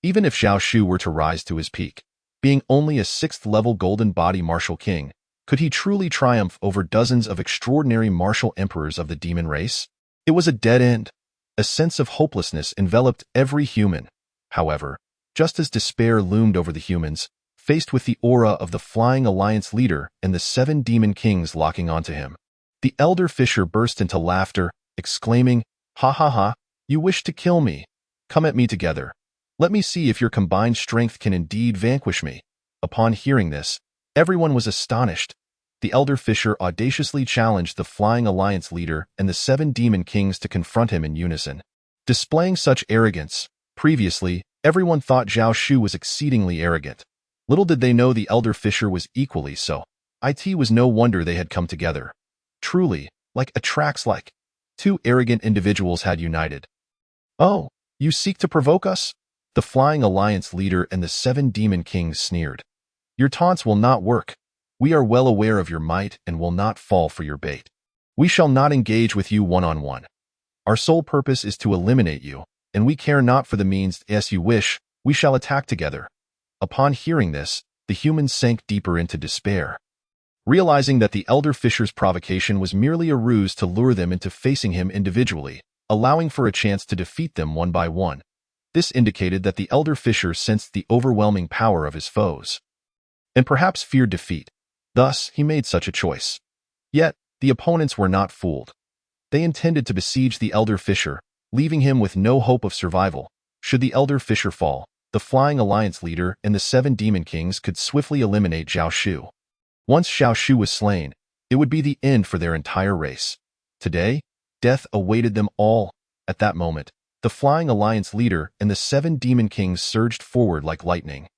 Even if Zhao Shu were to rise to his peak, being only a 6th-level golden body martial king, could he truly triumph over dozens of extraordinary martial emperors of the demon race? It was a dead end. A sense of hopelessness enveloped every human. However, just as despair loomed over the humans, faced with the aura of the Flying Alliance leader and the 7 demon kings locking onto him, the Elder Fisher burst into laughter, exclaiming, "Ha ha ha, you wish to kill me? Come at me together. Let me see if your combined strength can indeed vanquish me." Upon hearing this, everyone was astonished. The Elder Fisher audaciously challenged the Flying Alliance leader and the 7 demon kings to confront him in unison. Displaying such arrogance, previously, everyone thought Zhao Shu was exceedingly arrogant. Little did they know the Elder Fisher was equally so. It was no wonder they had come together. Truly, like attracts like. 2 arrogant individuals had united. "Oh, you seek to provoke us?" The Flying Alliance leader and the 7 demon kings sneered. "Your taunts will not work. We are well aware of your might and will not fall for your bait. We shall not engage with you one-on-one. Our sole purpose is to eliminate you, and we care not for the means. As you wish, we shall attack together." Upon hearing this, the humans sank deeper into despair. Realizing that the Elder Fisher's provocation was merely a ruse to lure them into facing him individually, allowing for a chance to defeat them one by one. This indicated that the Elder Fisher sensed the overwhelming power of his foes, and perhaps feared defeat. Thus, he made such a choice. Yet, the opponents were not fooled. They intended to besiege the Elder Fisher, leaving him with no hope of survival. Should the Elder Fisher fall, the Flying Alliance leader and the 7 demon kings could swiftly eliminate Zhao Shu. Once Zhao Shu was slain, it would be the end for their entire race. Today, death awaited them all. At that moment, the Flying Alliance leader and the 7 demon kings surged forward like lightning,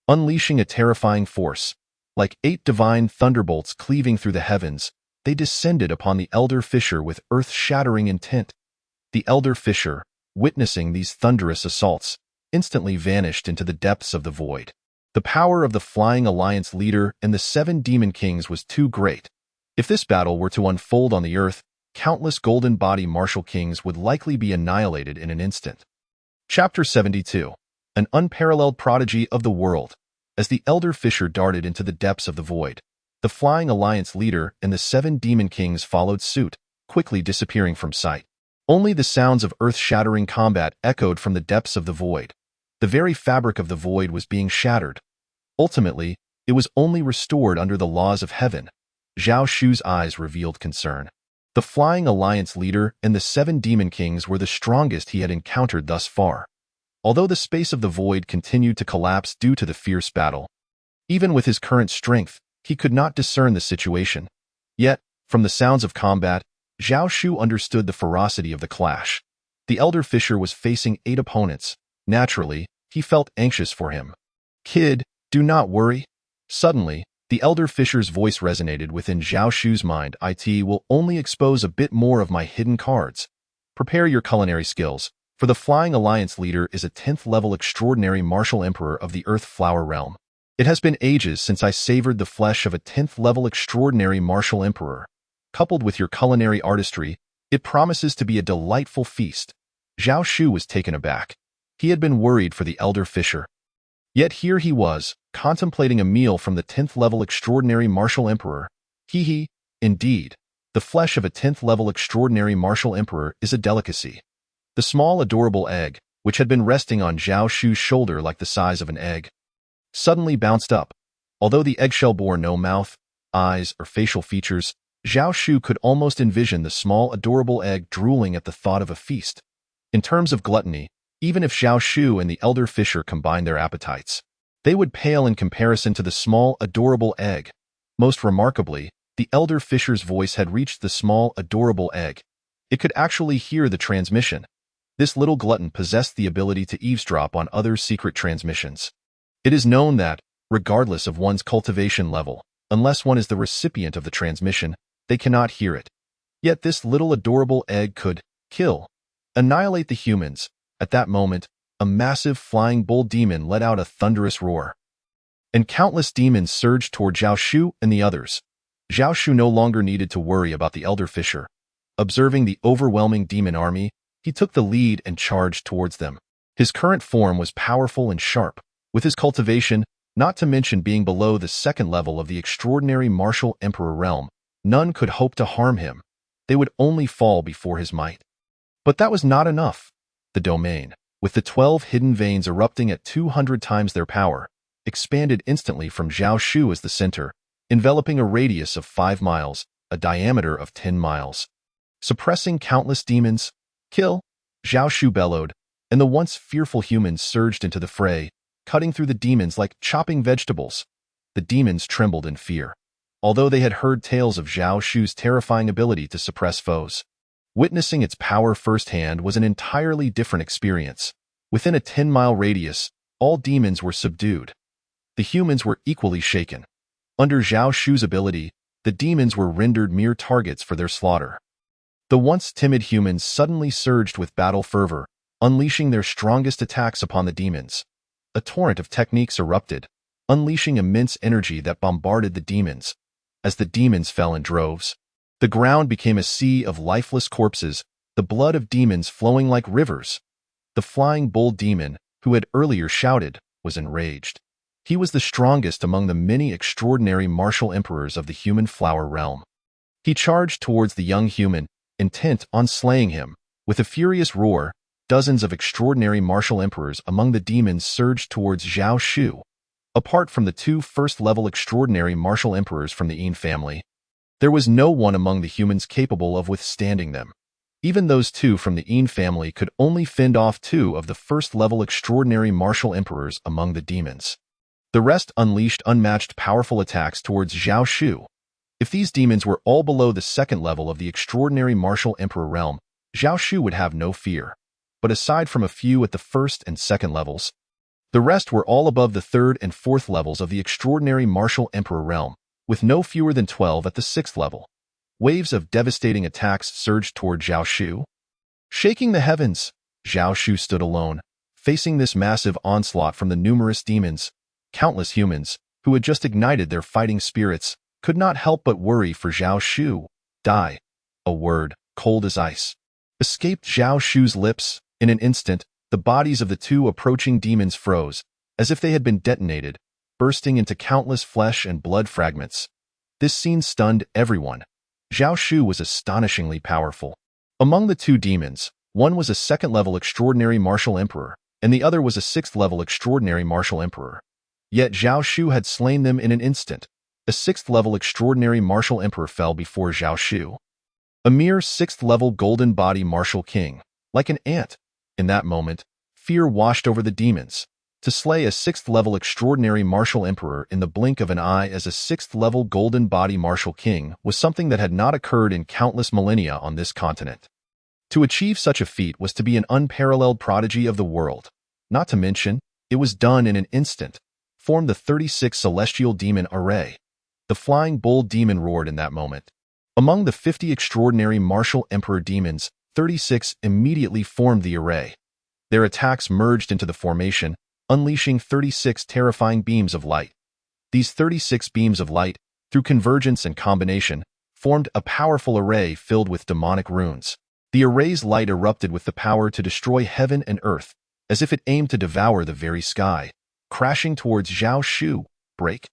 unleashing a terrifying force. Like 8 divine thunderbolts cleaving through the heavens, they descended upon the Elder Fisher with earth-shattering intent. The Elder Fisher, witnessing these thunderous assaults, instantly vanished into the depths of the void. The power of the Flying Alliance leader and the 7 demon kings was too great. If this battle were to unfold on the earth, countless golden body martial kings would likely be annihilated in an instant. Chapter 72. An unparalleled prodigy of the world. As the Elder Fisher darted into the depths of the void, the Flying Alliance leader and the 7 demon kings followed suit, quickly disappearing from sight. Only the sounds of earth-shattering combat echoed from the depths of the void. The very fabric of the void was being shattered. Ultimately, it was only restored under the laws of heaven. Zhao Shu's eyes revealed concern. The Flying Alliance leader and the 7 demon kings were the strongest he had encountered thus far. Although the space of the void continued to collapse due to the fierce battle, even with his current strength, he could not discern the situation. Yet, from the sounds of combat, Zhao Shu understood the ferocity of the clash. The Elder Fisher was facing 8 opponents. Naturally, he felt anxious for him. "Kid, do not worry." Suddenly, the Elder Fisher's voice resonated within Zhao Shu's mind. "It will only expose a bit more of my hidden cards. Prepare your culinary skills, for the Flying Alliance leader is a 10th-level extraordinary martial emperor of the Earth Flower Realm. It has been ages since I savored the flesh of a 10th-level extraordinary martial emperor. Coupled with your culinary artistry, it promises to be a delightful feast." Zhao Shu was taken aback. He had been worried for the Elder Fisher. Yet here he was, contemplating a meal from the 10th-level extraordinary martial emperor. Indeed, the flesh of a 10th-level extraordinary martial emperor is a delicacy. The small adorable egg, which had been resting on Zhao Shu's shoulder like the size of an egg, suddenly bounced up. Although the eggshell bore no mouth, eyes, or facial features, Zhao Shu could almost envision the small adorable egg drooling at the thought of a feast. In terms of gluttony, even if Zhao Shu and the Elder Fisher combined their appetites, they would pale in comparison to the small adorable egg. Most remarkably, the Elder Fisher's voice had reached the small adorable egg. It could actually hear the transmission. This little glutton possessed the ability to eavesdrop on others' secret transmissions. It is known that, regardless of one's cultivation level, unless one is the recipient of the transmission, they cannot hear it. Yet this little adorable egg could annihilate the humans. At that moment, a massive flying bull demon let out a thunderous roar, and countless demons surged toward Zhao Shu and the others. Zhao Shu no longer needed to worry about the Elder Fisher. Observing the overwhelming demon army, he took the lead and charged towards them. His current form was powerful and sharp. With his cultivation, not to mention being below the 2nd level of the extraordinary martial emperor realm, none could hope to harm him. They would only fall before his might. But that was not enough. The domain, with the 12 hidden veins erupting at 200 times their power, expanded instantly from Zhao Shu as the center, enveloping a radius of 5 miles, a diameter of 10 miles. Suppressing countless demons, Zhao Shu bellowed, and the once fearful humans surged into the fray, cutting through the demons like chopping vegetables. The demons trembled in fear, although they had heard tales of Zhao Shu's terrifying ability to suppress foes. Witnessing its power firsthand was an entirely different experience. Within a 10-mile radius, all demons were subdued. The humans were equally shaken. Under Zhao Shu's ability, the demons were rendered mere targets for their slaughter. The once timid humans suddenly surged with battle fervor, unleashing their strongest attacks upon the demons. A torrent of techniques erupted, unleashing immense energy that bombarded the demons. As the demons fell in droves, the ground became a sea of lifeless corpses, the blood of demons flowing like rivers. The flying bull demon, who had earlier shouted, was enraged. He was the strongest among the many extraordinary martial emperors of the human flower realm. He charged towards the young human, intent on slaying him. With a furious roar, dozens of extraordinary martial emperors among the demons surged towards Zhao Shu. Apart from the 2 first-level extraordinary martial emperors from the Yin family, there was no one among the humans capable of withstanding them. Even those 2 from the Yin family could only fend off 2 of the first-level extraordinary martial emperors among the demons. The rest unleashed unmatched powerful attacks towards Zhao Shu. If these demons were all below the 2nd level of the extraordinary martial emperor realm, Zhao Shu would have no fear. But aside from a few at the 1st and 2nd levels, the rest were all above the 3rd and 4th levels of the extraordinary martial emperor realm, with no fewer than 12 at the 6th level. Waves of devastating attacks surged toward Zhao Shu. Shaking the heavens, Zhao Shu stood alone, facing this massive onslaught from the numerous demons. Countless humans, who had just ignited their fighting spirits, could not help but worry for Zhao Shu. Die. A word, cold as ice, escaped Zhao Shu's lips. In an instant, the bodies of the 2 approaching demons froze, as if they had been detonated, bursting into countless flesh and blood fragments. This scene stunned everyone. Zhao Shu was astonishingly powerful. Among the 2 demons, one was a 2nd-level extraordinary martial emperor, and the other was a 6th-level extraordinary martial emperor. Yet Zhao Shu had slain them in an instant. A 6th-level extraordinary martial emperor fell before Zhao Shu. A mere 6th-level golden body martial king, like an ant. In that moment, fear washed over the demons. To slay a 6th-level extraordinary martial emperor in the blink of an eye as a 6th-level golden body martial king was something that had not occurred in countless millennia on this continent. To achieve such a feat was to be an unparalleled prodigy of the world. Not to mention, it was done in an instant. Formed the 36 celestial demon array. The flying bull demon roared in that moment. Among the 50 extraordinary martial emperor demons, 36 immediately formed the array. Their attacks merged into the formation, unleashing 36 terrifying beams of light. These 36 beams of light, through convergence and combination, formed a powerful array filled with demonic runes. The array's light erupted with the power to destroy heaven and earth, as if it aimed to devour the very sky. Crashing towards Zhao Shu. Break!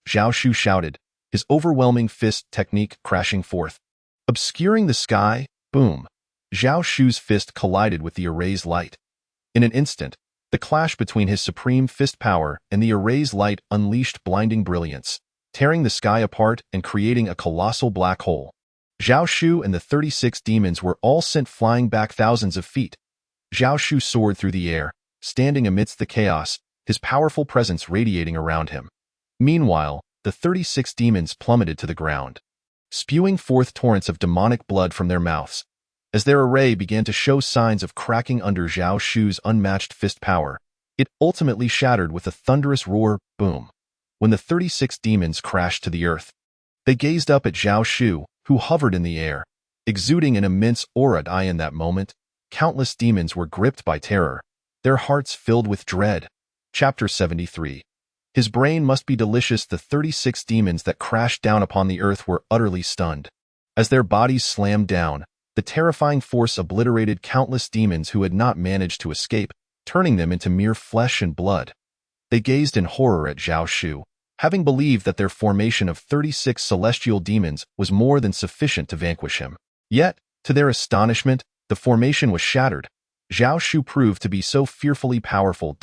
Zhao Shu shouted, his overwhelming fist technique crashing forth. Obscuring the sky, boom! Zhao Shu's fist collided with the array's light. In an instant, the clash between his supreme fist power and the array's light unleashed blinding brilliance, tearing the sky apart and creating a colossal black hole. Zhao Shu and the 36 demons were all sent flying back thousands of feet. Zhao Shu soared through the air, standing amidst the chaos, his powerful presence radiating around him. Meanwhile, the 36 demons plummeted to the ground, spewing forth torrents of demonic blood from their mouths. As their array began to show signs of cracking under Zhao Shu's unmatched fist power, it ultimately shattered with a thunderous roar, boom. When the 36 demons crashed to the earth, they gazed up at Zhao Shu, who hovered in the air, exuding an immense aura. In that moment, countless demons were gripped by terror, their hearts filled with dread. Chapter 73. His brain must be delicious. The 36 demons that crashed down upon the earth were utterly stunned. As their bodies slammed down, the terrifying force obliterated countless demons who had not managed to escape, turning them into mere flesh and blood. They gazed in horror at Zhao Shu, having believed that their formation of 36 celestial demons was more than sufficient to vanquish him. Yet, to their astonishment, the formation was shattered. Zhao Shu proved to be so fearfully powerful.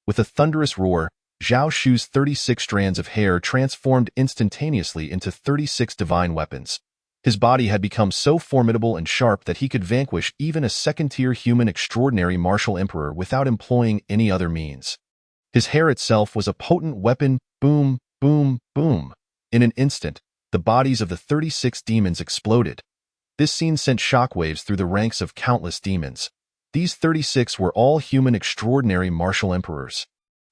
With a thunderous roar, Zhao Shu's 36 strands of hair transformed instantaneously into 36 divine weapons. His body had become so formidable and sharp that he could vanquish even a second-tier human extraordinary martial emperor without employing any other means. His hair itself was a potent weapon. Boom, boom, boom. In an instant, the bodies of the 36 demons exploded. This scene sent shockwaves through the ranks of countless demons. These 36 were all human extraordinary martial emperors.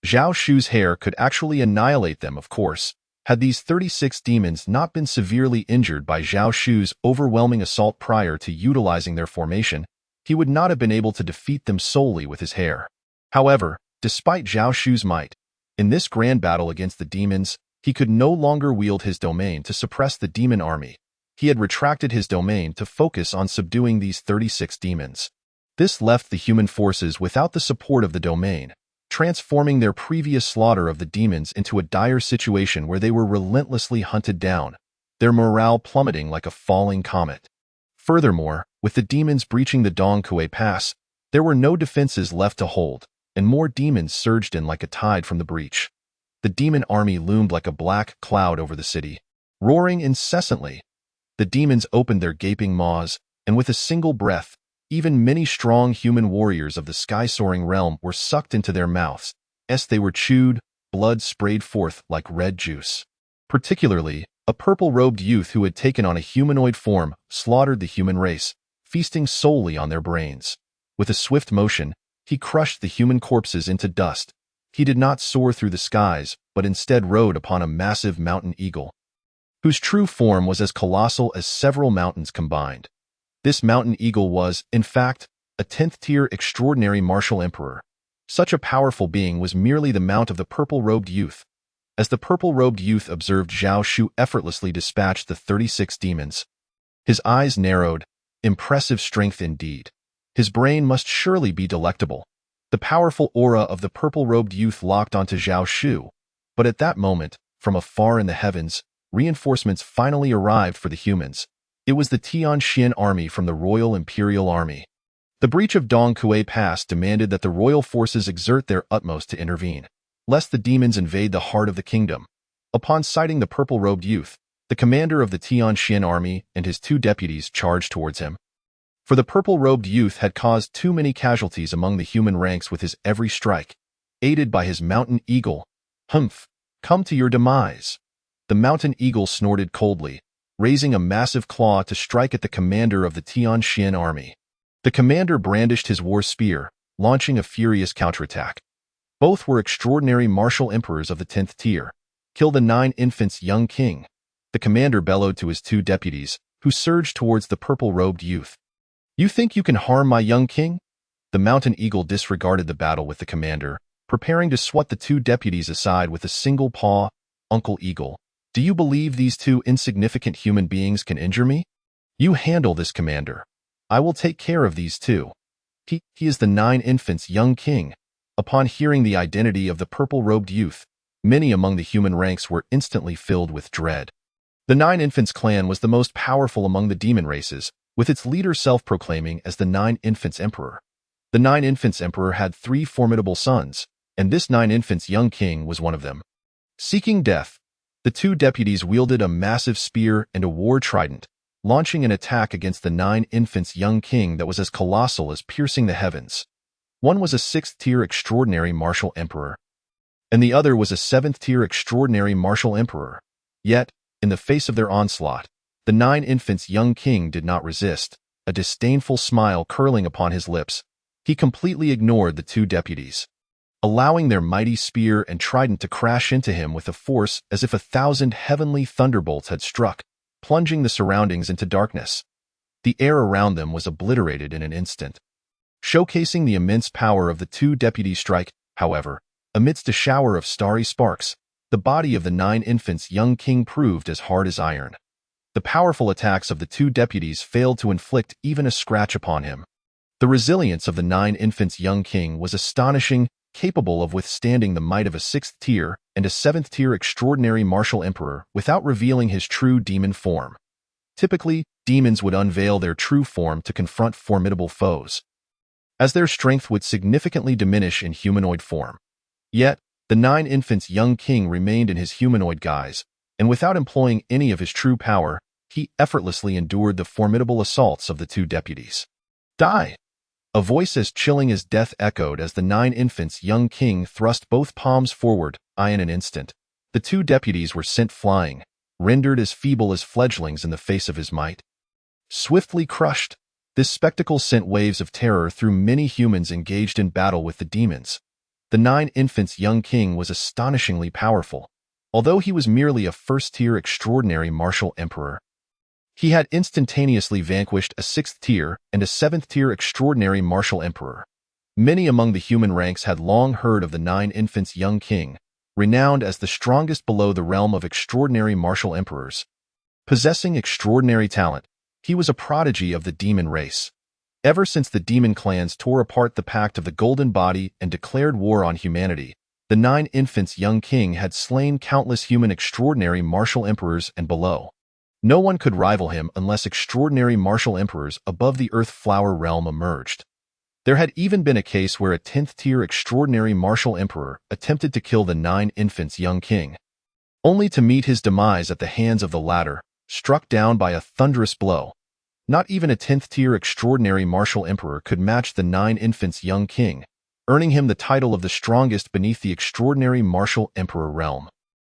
Zhao Shu's hair could actually annihilate them, of course. Had these 36 demons not been severely injured by Zhao Shu's overwhelming assault prior to utilizing their formation, he would not have been able to defeat them solely with his hair. However, despite Zhao Shu's might, in this grand battle against the demons, he could no longer wield his domain to suppress the demon army. He had retracted his domain to focus on subduing these 36 demons. This left the human forces without the support of the domain, transforming their previous slaughter of the demons into a dire situation where they were relentlessly hunted down, their morale plummeting like a falling comet. Furthermore, with the demons breaching the Dongkue Pass, there were no defenses left to hold, and more demons surged in like a tide from the breach. The demon army loomed like a black cloud over the city, roaring incessantly. The demons opened their gaping maws, and with a single breath, even many strong human warriors of the sky-soaring realm were sucked into their mouths. As they were chewed, blood sprayed forth like red juice. Particularly, a purple-robed youth who had taken on a humanoid form slaughtered the human race, feasting solely on their brains. With a swift motion, he crushed the human corpses into dust. He did not soar through the skies, but instead rode upon a massive mountain eagle, whose true form was as colossal as several mountains combined. This mountain eagle was, in fact, a 10th-tier extraordinary martial emperor. Such a powerful being was merely the mount of the purple-robed youth. As the purple-robed youth observed Zhao Shu effortlessly dispatch the 36 demons, his eyes narrowed. Impressive strength indeed. His brain must surely be delectable. The powerful aura of the purple-robed youth locked onto Zhao Shu. But at that moment, from afar in the heavens, reinforcements finally arrived for the humans. It was the Tianxian army from the Royal Imperial Army. The breach of Dongkue Pass demanded that the royal forces exert their utmost to intervene, lest the demons invade the heart of the kingdom. Upon sighting the purple-robed youth, the commander of the Tianxian army and his 2 deputies charged towards him. For the purple-robed youth had caused too many casualties among the human ranks with his every strike. Aided by his mountain eagle, "Humph, come to your demise." The mountain eagle snorted coldly, raising a massive claw to strike at the commander of the Tianxian army. The commander brandished his war spear, launching a furious counterattack. Both were extraordinary martial emperors of the 10th tier. Kill the 9 infants, young king. The commander bellowed to his 2 deputies, who surged towards the purple-robed youth. You think you can harm my young king? The mountain eagle disregarded the battle with the commander, preparing to swat the 2 deputies aside with a single paw. Uncle Eagle, do you believe these 2 insignificant human beings can injure me? You handle this, commander. I will take care of these 2. He is the 9 infants, young king. Upon hearing the identity of the purple-robed youth, many among the human ranks were instantly filled with dread. The 9 infants clan was the most powerful among the demon races, with its leader self-proclaiming as the 9 infants emperor. The 9 infants emperor had 3 formidable sons, and this 9 infants young king was one of them. Seeking death, the 2 deputies wielded a massive spear and a war trident, launching an attack against the 9 infants young king that was as colossal as piercing the heavens. One was a 6th-tier extraordinary martial emperor, and the other was a 7th-tier extraordinary martial emperor. Yet, in the face of their onslaught, the 9 infants young king did not resist, a disdainful smile curling upon his lips. He completely ignored the 2 deputies, allowing their mighty spear and trident to crash into him with a force as if 1,000 heavenly thunderbolts had struck, plunging the surroundings into darkness. The air around them was obliterated in an instant. Showcasing the immense power of the 2 deputies' strike, however, amidst a shower of starry sparks, the body of the 9 infants young king proved as hard as iron. The powerful attacks of the 2 deputies failed to inflict even a scratch upon him. The resilience of the 9 infants young king was astonishing, capable of withstanding the might of a 6th-tier and a 7th-tier extraordinary martial emperor without revealing his true demon form. Typically, demons would unveil their true form to confront formidable foes, as their strength would significantly diminish in humanoid form. Yet, the 9 infants young king remained in his humanoid guise, and without employing any of his true power, he effortlessly endured the formidable assaults of the 2 deputies. Die! A voice as chilling as death echoed as the 9 infants young king thrust both palms forward. In an instant, the 2 deputies were sent flying, rendered as feeble as fledglings in the face of his might. Swiftly crushed, this spectacle sent waves of terror through many humans engaged in battle with the demons. The 9 infants young king was astonishingly powerful, although he was merely a 1st-tier extraordinary martial emperor. He had instantaneously vanquished a 6th-tier and a 7th-tier extraordinary martial emperor. Many among the human ranks had long heard of the 9 infants young king, renowned as the strongest below the realm of extraordinary martial emperors. Possessing extraordinary talent, he was a prodigy of the demon race. Ever since the demon clans tore apart the Pact of the Golden Body and declared war on humanity, the 9 infants young king had slain countless human extraordinary martial emperors and below. No one could rival him unless extraordinary martial emperors above the Earth Flower realm emerged. There had even been a case where a 10th-tier extraordinary martial emperor attempted to kill the 9 infants young king, only to meet his demise at the hands of the latter, struck down by a thunderous blow. Not even a 10th-tier extraordinary martial emperor could match the 9 infants young king, earning him the title of the strongest beneath the extraordinary martial emperor realm.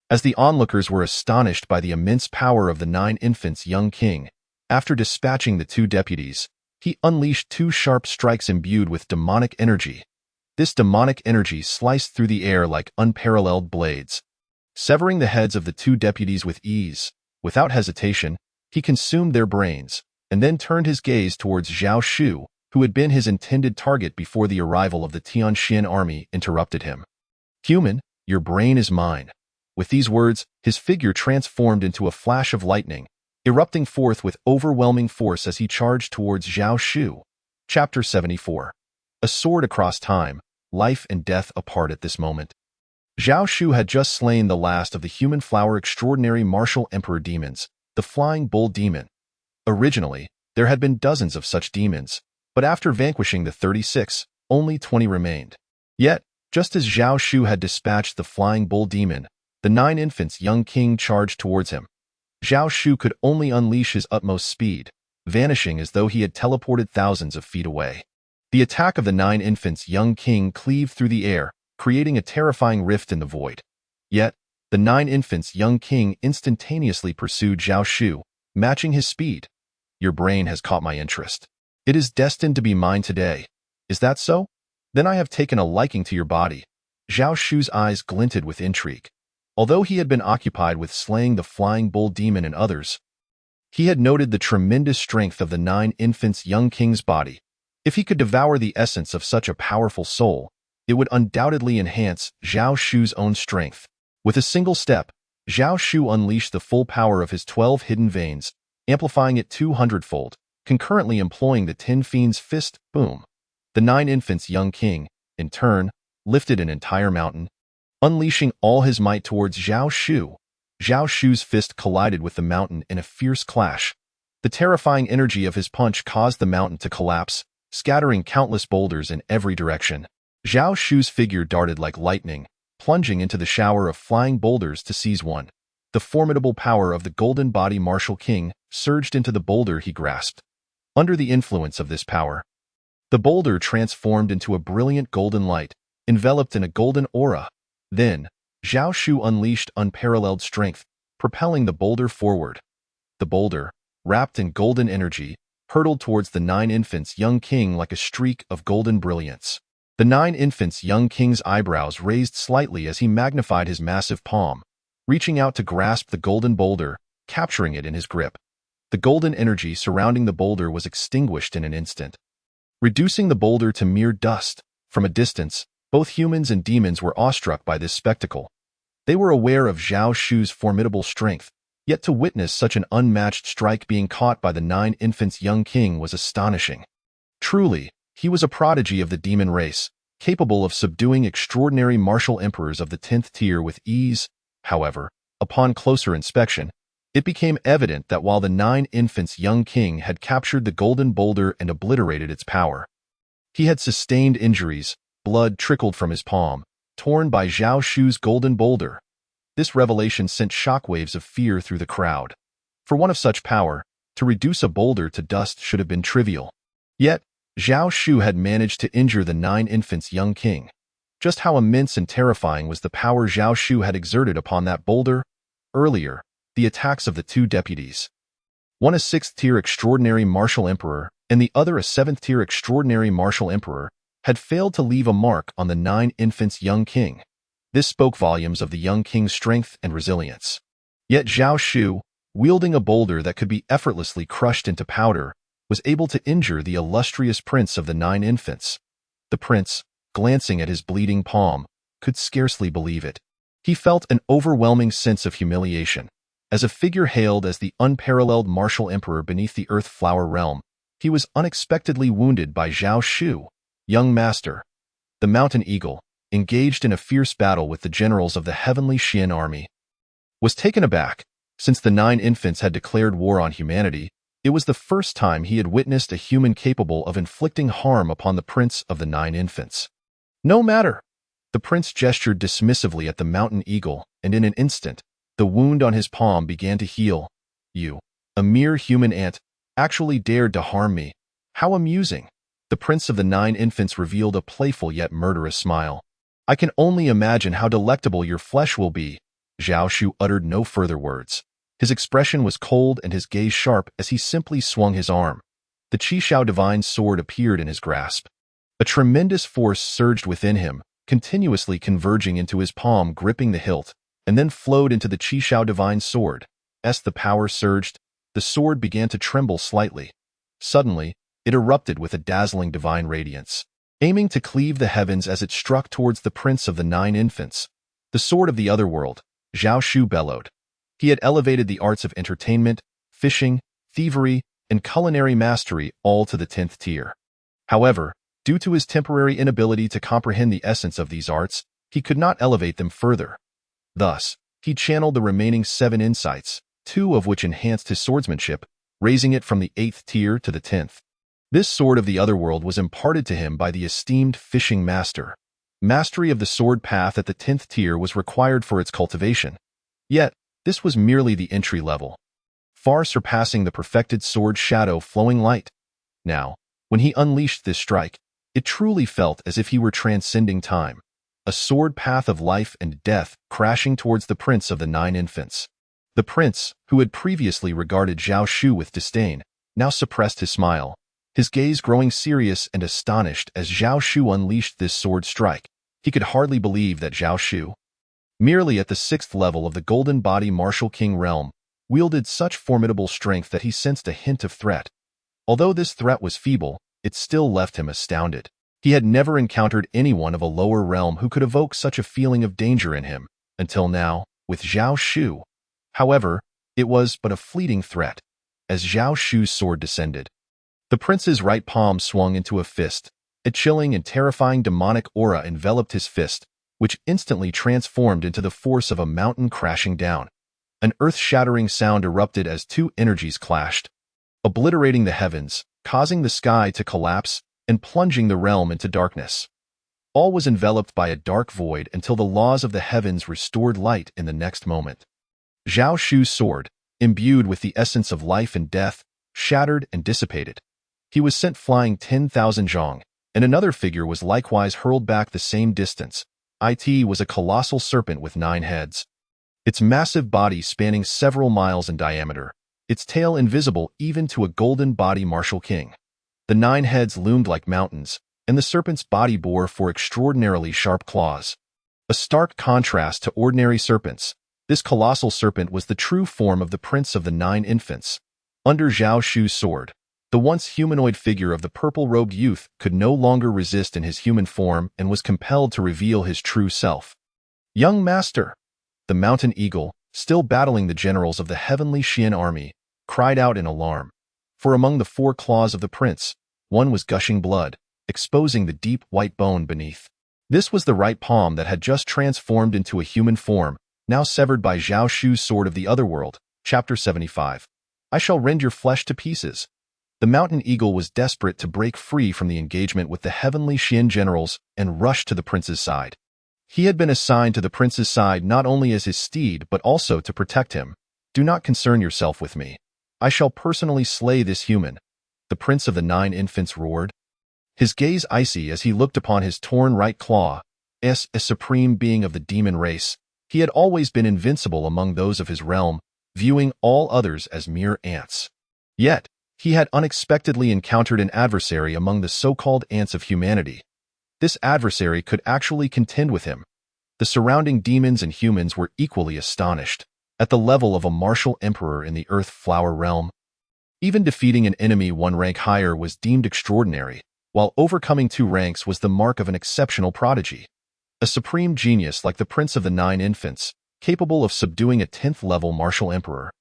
As the onlookers were astonished by the immense power of the 9 infants young king, after dispatching the 2 deputies, he unleashed 2 sharp strikes imbued with demonic energy. This demonic energy sliced through the air like unparalleled blades. Severing the heads of the 2 deputies with ease, without hesitation, he consumed their brains, and then turned his gaze towards Zhao Shu, who had been his intended target before the arrival of the Tianxian army interrupted him. Human, your brain is mine. With these words, his figure transformed into a flash of lightning, erupting forth with overwhelming force as he charged towards Zhao Shu. Chapter 74. A sword across time, life and death apart at this moment. Zhao Shu had just slain the last of the human flower extraordinary martial emperor demons, the Flying Bull Demon. Originally, there had been dozens of such demons, but after vanquishing the 36, only 20 remained. Yet, just as Zhao Shu had dispatched the Flying Bull Demon, the 9 infants young king charged towards him. Zhao Shu could only unleash his utmost speed, vanishing as though he had teleported thousands of feet away. The attack of the 9 infants young king cleaved through the air, creating a terrifying rift in the void. Yet, the 9 infants young king instantaneously pursued Zhao Shu, matching his speed. Your brain has caught my interest. It is destined to be mine today. Is that so? Then I have taken a liking to your body. Zhao Shu's eyes glinted with intrigue. Although he had been occupied with slaying the flying bull demon and others, he had noted the tremendous strength of the 9 infants' young king's body. If he could devour the essence of such a powerful soul, it would undoubtedly enhance Zhao Shu's own strength. With a single step, Zhao Shu unleashed the full power of his 12 hidden veins, amplifying it 200-fold, concurrently employing the Tin Fiend's fist. Boom! The 9 infants' young king, in turn, lifted an entire mountain, unleashing all his might towards Zhao Shu. Zhao Shu's fist collided with the mountain in a fierce clash. The terrifying energy of his punch caused the mountain to collapse, scattering countless boulders in every direction. Zhao Shu's figure darted like lightning, plunging into the shower of flying boulders to seize one. The formidable power of the Golden Body Martial King surged into the boulder he grasped. Under the influence of this power, the boulder transformed into a brilliant golden light, enveloped in a golden aura. Then, Zhao Shu unleashed unparalleled strength, propelling the boulder forward. The boulder, wrapped in golden energy, hurtled towards the 9 infants' young king like a streak of golden brilliance. The 9 infants' young king's eyebrows raised slightly as he magnified his massive palm, reaching out to grasp the golden boulder, capturing it in his grip. The golden energy surrounding the boulder was extinguished in an instant, reducing the boulder to mere dust. From a distance, both humans and demons were awestruck by this spectacle. They were aware of Zhao Shu's formidable strength, yet to witness such an unmatched strike being caught by the 9 infants' young king was astonishing. Truly, he was a prodigy of the demon race, capable of subduing extraordinary martial emperors of the 10th tier with ease. However, upon closer inspection, it became evident that while the 9 infants' young king had captured the golden boulder and obliterated its power, he had sustained injuries. Blood trickled from his palm, torn by Zhao Shu's golden boulder. This revelation sent shockwaves of fear through the crowd. For one of such power, to reduce a boulder to dust should have been trivial. Yet, Zhao Shu had managed to injure the 9 infants' young king. Just how immense and terrifying was the power Zhao Shu had exerted upon that boulder? Earlier, the attacks of the 2 deputies, one a 6th-tier extraordinary martial emperor and the other a 7th-tier extraordinary martial emperor, had failed to leave a mark on the 9 infants' young king. This spoke volumes of the young king's strength and resilience. Yet Zhao Shu, wielding a boulder that could be effortlessly crushed into powder, was able to injure the illustrious prince of the 9 infants. The prince, glancing at his bleeding palm, could scarcely believe it. He felt an overwhelming sense of humiliation. As a figure hailed as the unparalleled martial emperor beneath the Earth Flower realm, he was unexpectedly wounded by Zhao Shu. Young master, the mountain eagle, engaged in a fierce battle with the generals of the heavenly Xian army, was taken aback. Since the 9 infants had declared war on humanity, it was the first time he had witnessed a human capable of inflicting harm upon the prince of the 9 infants. No matter. The prince gestured dismissively at the mountain eagle, and in an instant, the wound on his palm began to heal. You, a mere human ant, actually dared to harm me. How amusing. The prince of the 9 infants revealed a playful yet murderous smile. I can only imagine how delectable your flesh will be. Zhao Shu uttered no further words. His expression was cold and his gaze sharp as he simply swung his arm. The Qishao divine sword appeared in his grasp. A tremendous force surged within him, continuously converging into his palm, gripping the hilt, and then flowed into the Qishao divine sword. As the power surged, the sword began to tremble slightly. Suddenly, it erupted with a dazzling divine radiance, aiming to cleave the heavens as it struck towards the prince of the 9 infants. The sword of the otherworld, Zhao Shu bellowed. He had elevated the arts of entertainment, fishing, thievery, and culinary mastery all to the 10th tier. However, due to his temporary inability to comprehend the essence of these arts, he could not elevate them further. Thus, he channeled the remaining 7 insights, 2 of which enhanced his swordsmanship, raising it from the 8th tier to the 10th. This sword of the otherworld was imparted to him by the esteemed fishing master. Mastery of the sword path at the 10th tier was required for its cultivation. Yet, this was merely the entry level, far surpassing the perfected sword shadow flowing light. Now, when he unleashed this strike, it truly felt as if he were transcending time, a sword path of life and death crashing towards the prince of the 9 infants. The prince, who had previously regarded Zhao Shu with disdain, now suppressed his smile. his gaze growing serious and astonished as Zhao Shu unleashed this sword strike. He could hardly believe that Zhao Shu, merely at the 6th level of the Golden Body Martial King realm, wielded such formidable strength that he sensed a hint of threat. Although this threat was feeble, it still left him astounded. He had never encountered anyone of a lower realm who could evoke such a feeling of danger in him, until now, with Zhao Shu. However, it was but a fleeting threat. As Zhao Shu's sword descended, the prince's right palm swung into a fist. A chilling and terrifying demonic aura enveloped his fist, which instantly transformed into the force of a mountain crashing down. An earth-shattering sound erupted as two energies clashed, obliterating the heavens, causing the sky to collapse, and plunging the realm into darkness. All was enveloped by a dark void until the laws of the heavens restored light in the next moment. Zhao Shu's sword, imbued with the essence of life and death, shattered and dissipated. He was sent flying 10,000 zhong, and another figure was likewise hurled back the same distance. It was a colossal serpent with 9 heads. Its massive body spanning several miles in diameter, its tail invisible even to a golden body martial king. The 9 heads loomed like mountains, and the serpent's body bore 4 extraordinarily sharp claws. A stark contrast to ordinary serpents, this colossal serpent was the true form of the Prince of the 9 Infants. Under Zhao Shu's sword, the once humanoid figure of the purple-robed youth could no longer resist in his human form and was compelled to reveal his true self. "Young master!" The mountain eagle, still battling the generals of the heavenly Xian army, cried out in alarm. For among the 4 claws of the prince, one was gushing blood, exposing the deep white bone beneath. This was the right palm that had just transformed into a human form, now severed by Zhao Shu's sword of the otherworld. Chapter 75. I shall rend your flesh to pieces. The mountain eagle was desperate to break free from the engagement with the heavenly Xian generals and rush to the prince's side. He had been assigned to the prince's side not only as his steed but also to protect him. "Do not concern yourself with me. I shall personally slay this human," the Prince of the 9 Infants roared. His gaze icy as he looked upon his torn right claw. As a supreme being of the demon race, he had always been invincible among those of his realm, viewing all others as mere ants. Yet, he had unexpectedly encountered an adversary among the so-called ants of humanity. This adversary could actually contend with him. The surrounding demons and humans were equally astonished. At the level of a martial emperor in the earth flower realm, even defeating an enemy 1 rank higher was deemed extraordinary, while overcoming 2 ranks was the mark of an exceptional prodigy. A supreme genius like the Prince of the 9 Infants, capable of subduing a 10th level martial emperor,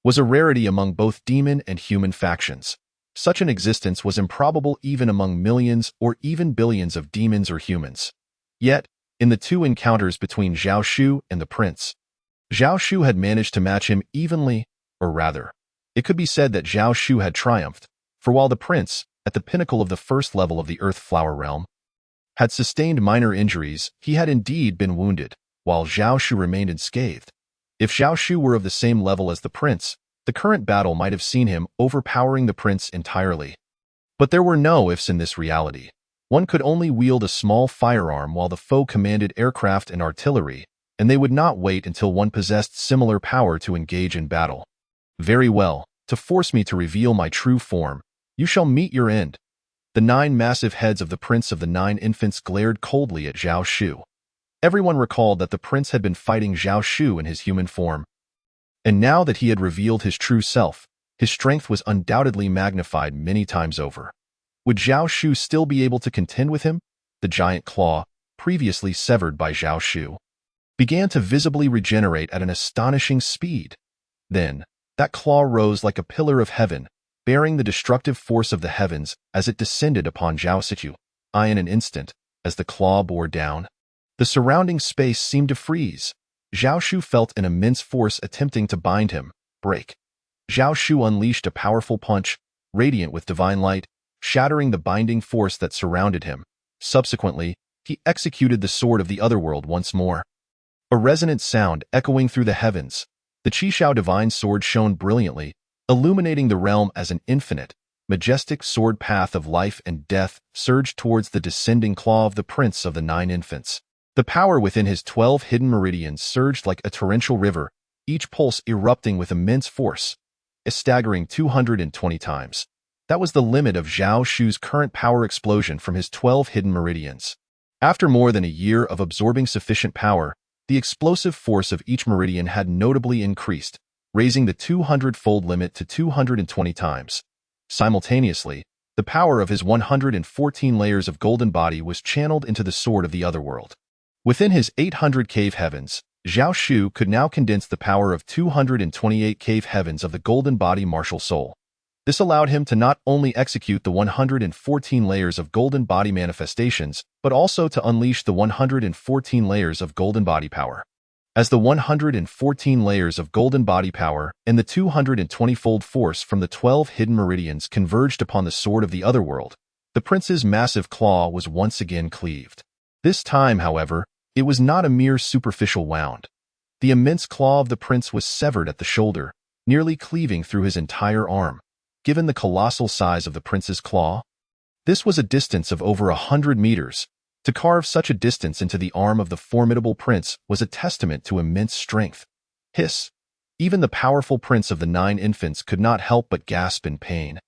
was a rarity among both demon and human factions. Such an existence was improbable even among millions or even billions of demons or humans. Yet, in the 2 encounters between Zhao Shu and the prince, Zhao Shu had managed to match him evenly, or rather, it could be said that Zhao Shu had triumphed, for while the prince, at the pinnacle of the 1st level of the Earth Flower realm, had sustained minor injuries, he had indeed been wounded, while Zhao Shu remained unscathed. If Zhao Shu were of the same level as the prince, the current battle might have seen him overpowering the prince entirely. But there were no ifs in this reality. One could only wield a small firearm while the foe commanded aircraft and artillery, and they would not wait until one possessed similar power to engage in battle. "Very well, to force me to reveal my true form, you shall meet your end." The 9 massive heads of the Prince of the 9 Infants glared coldly at Zhao Shu. Everyone recalled that the prince had been fighting Zhao Shu in his human form. And now that he had revealed his true self, his strength was undoubtedly magnified many times over. Would Zhao Shu still be able to contend with him? The giant claw, previously severed by Zhao Shu, began to visibly regenerate at an astonishing speed. Then, that claw rose like a pillar of heaven, bearing the destructive force of the heavens as it descended upon Zhao Shu. In an instant, as the claw bore down, the surrounding space seemed to freeze. Zhao Shu felt an immense force attempting to bind him, break. Zhao Shu unleashed a powerful punch, radiant with divine light, shattering the binding force that surrounded him. Subsequently, he executed the sword of the otherworld once more. A resonant sound echoing through the heavens, the Qishao divine sword shone brilliantly, illuminating the realm as an infinite, majestic sword path of life and death surged towards the descending claw of the Prince of the 9 Infants. The power within his 12 hidden meridians surged like a torrential river, each pulse erupting with immense force, a staggering 220 times. That was the limit of Zhao Shu's current power explosion from his 12 hidden meridians. After more than a year of absorbing sufficient power, the explosive force of each meridian had notably increased, raising the 200-fold limit to 220 times. Simultaneously, the power of his 114 layers of golden body was channeled into the sword of the otherworld. Within his 800 cave heavens, Zhao Shu could now condense the power of 228 cave heavens of the golden body martial soul. This allowed him to not only execute the 114 layers of golden body manifestations, but also to unleash the 114 layers of golden body power. As the 114 layers of golden body power and the 220-fold force from the 12 hidden meridians converged upon the sword of the otherworld, the prince's massive claw was once again cleaved. This time, however, it was not a mere superficial wound. The immense claw of the prince was severed at the shoulder, nearly cleaving through his entire arm. Given the colossal size of the prince's claw, this was a distance of over 100 meters. To carve such a distance into the arm of the formidable prince was a testament to immense strength. Hiss! Even the powerful prince of the 9 infants could not help but gasp in pain.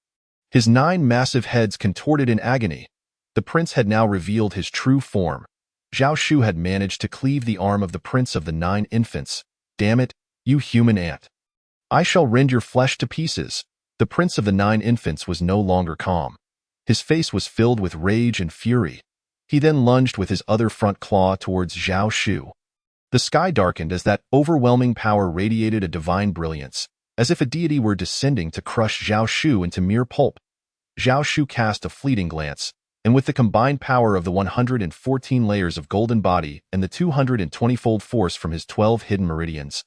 His 9 massive heads contorted in agony. The prince had now revealed his true form. Zhao Shu had managed to cleave the arm of the prince of the 9 infants. Damn it, you human ant! I shall rend your flesh to pieces. The prince of the 9 infants was no longer calm. His face was filled with rage and fury. He then lunged with his other front claw towards Zhao Shu. The sky darkened as that overwhelming power radiated a divine brilliance, as if a deity were descending to crush Zhao Shu into mere pulp. Zhao Shu cast a fleeting glance, and with the combined power of the 114 layers of golden body and the 220-fold force from his 12 hidden meridians,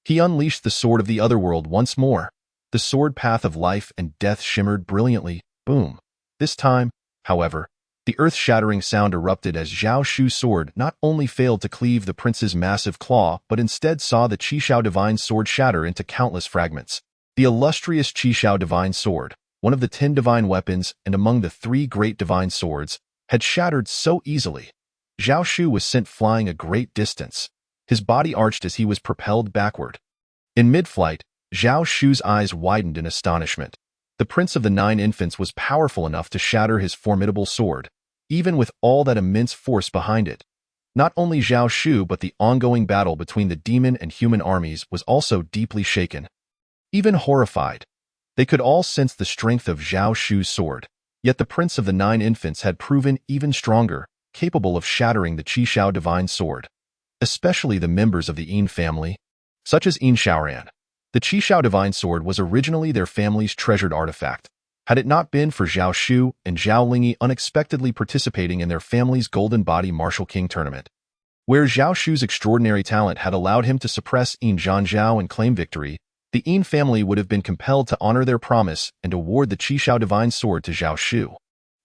he unleashed the sword of the otherworld once more. The sword path of life and death shimmered brilliantly. Boom! This time, however, the earth-shattering sound erupted as Zhao Shu's sword not only failed to cleave the prince's massive claw, but instead saw the Qishao Divine Sword shatter into countless fragments. The illustrious Qishao Divine Sword, one of the 10 divine weapons and among the 3 great divine swords, had shattered so easily. Zhao Shu was sent flying a great distance. His body arched as he was propelled backward. In mid-flight, Zhao Shu's eyes widened in astonishment. The prince of the 9 infants was powerful enough to shatter his formidable sword, even with all that immense force behind it. Not only Zhao Shu but the ongoing battle between the demon and human armies was also deeply shaken. Even horrified, they could all sense the strength of Zhao Shu's sword, yet the prince of the 9 infants had proven even stronger, capable of shattering the Qishao Divine Sword. Especially the members of the Yin family, such as Yin Shaoran. The Qishao Divine Sword was originally their family's treasured artifact. Had it not been for Zhao Shu and Zhao Lingyi unexpectedly participating in their family's Golden Body Martial King tournament, where Zhao Shu's extraordinary talent had allowed him to suppress Yin Zhanzhao and claim victory, the Yin family would have been compelled to honor their promise and award the Qishao Divine Sword to Zhao Shu.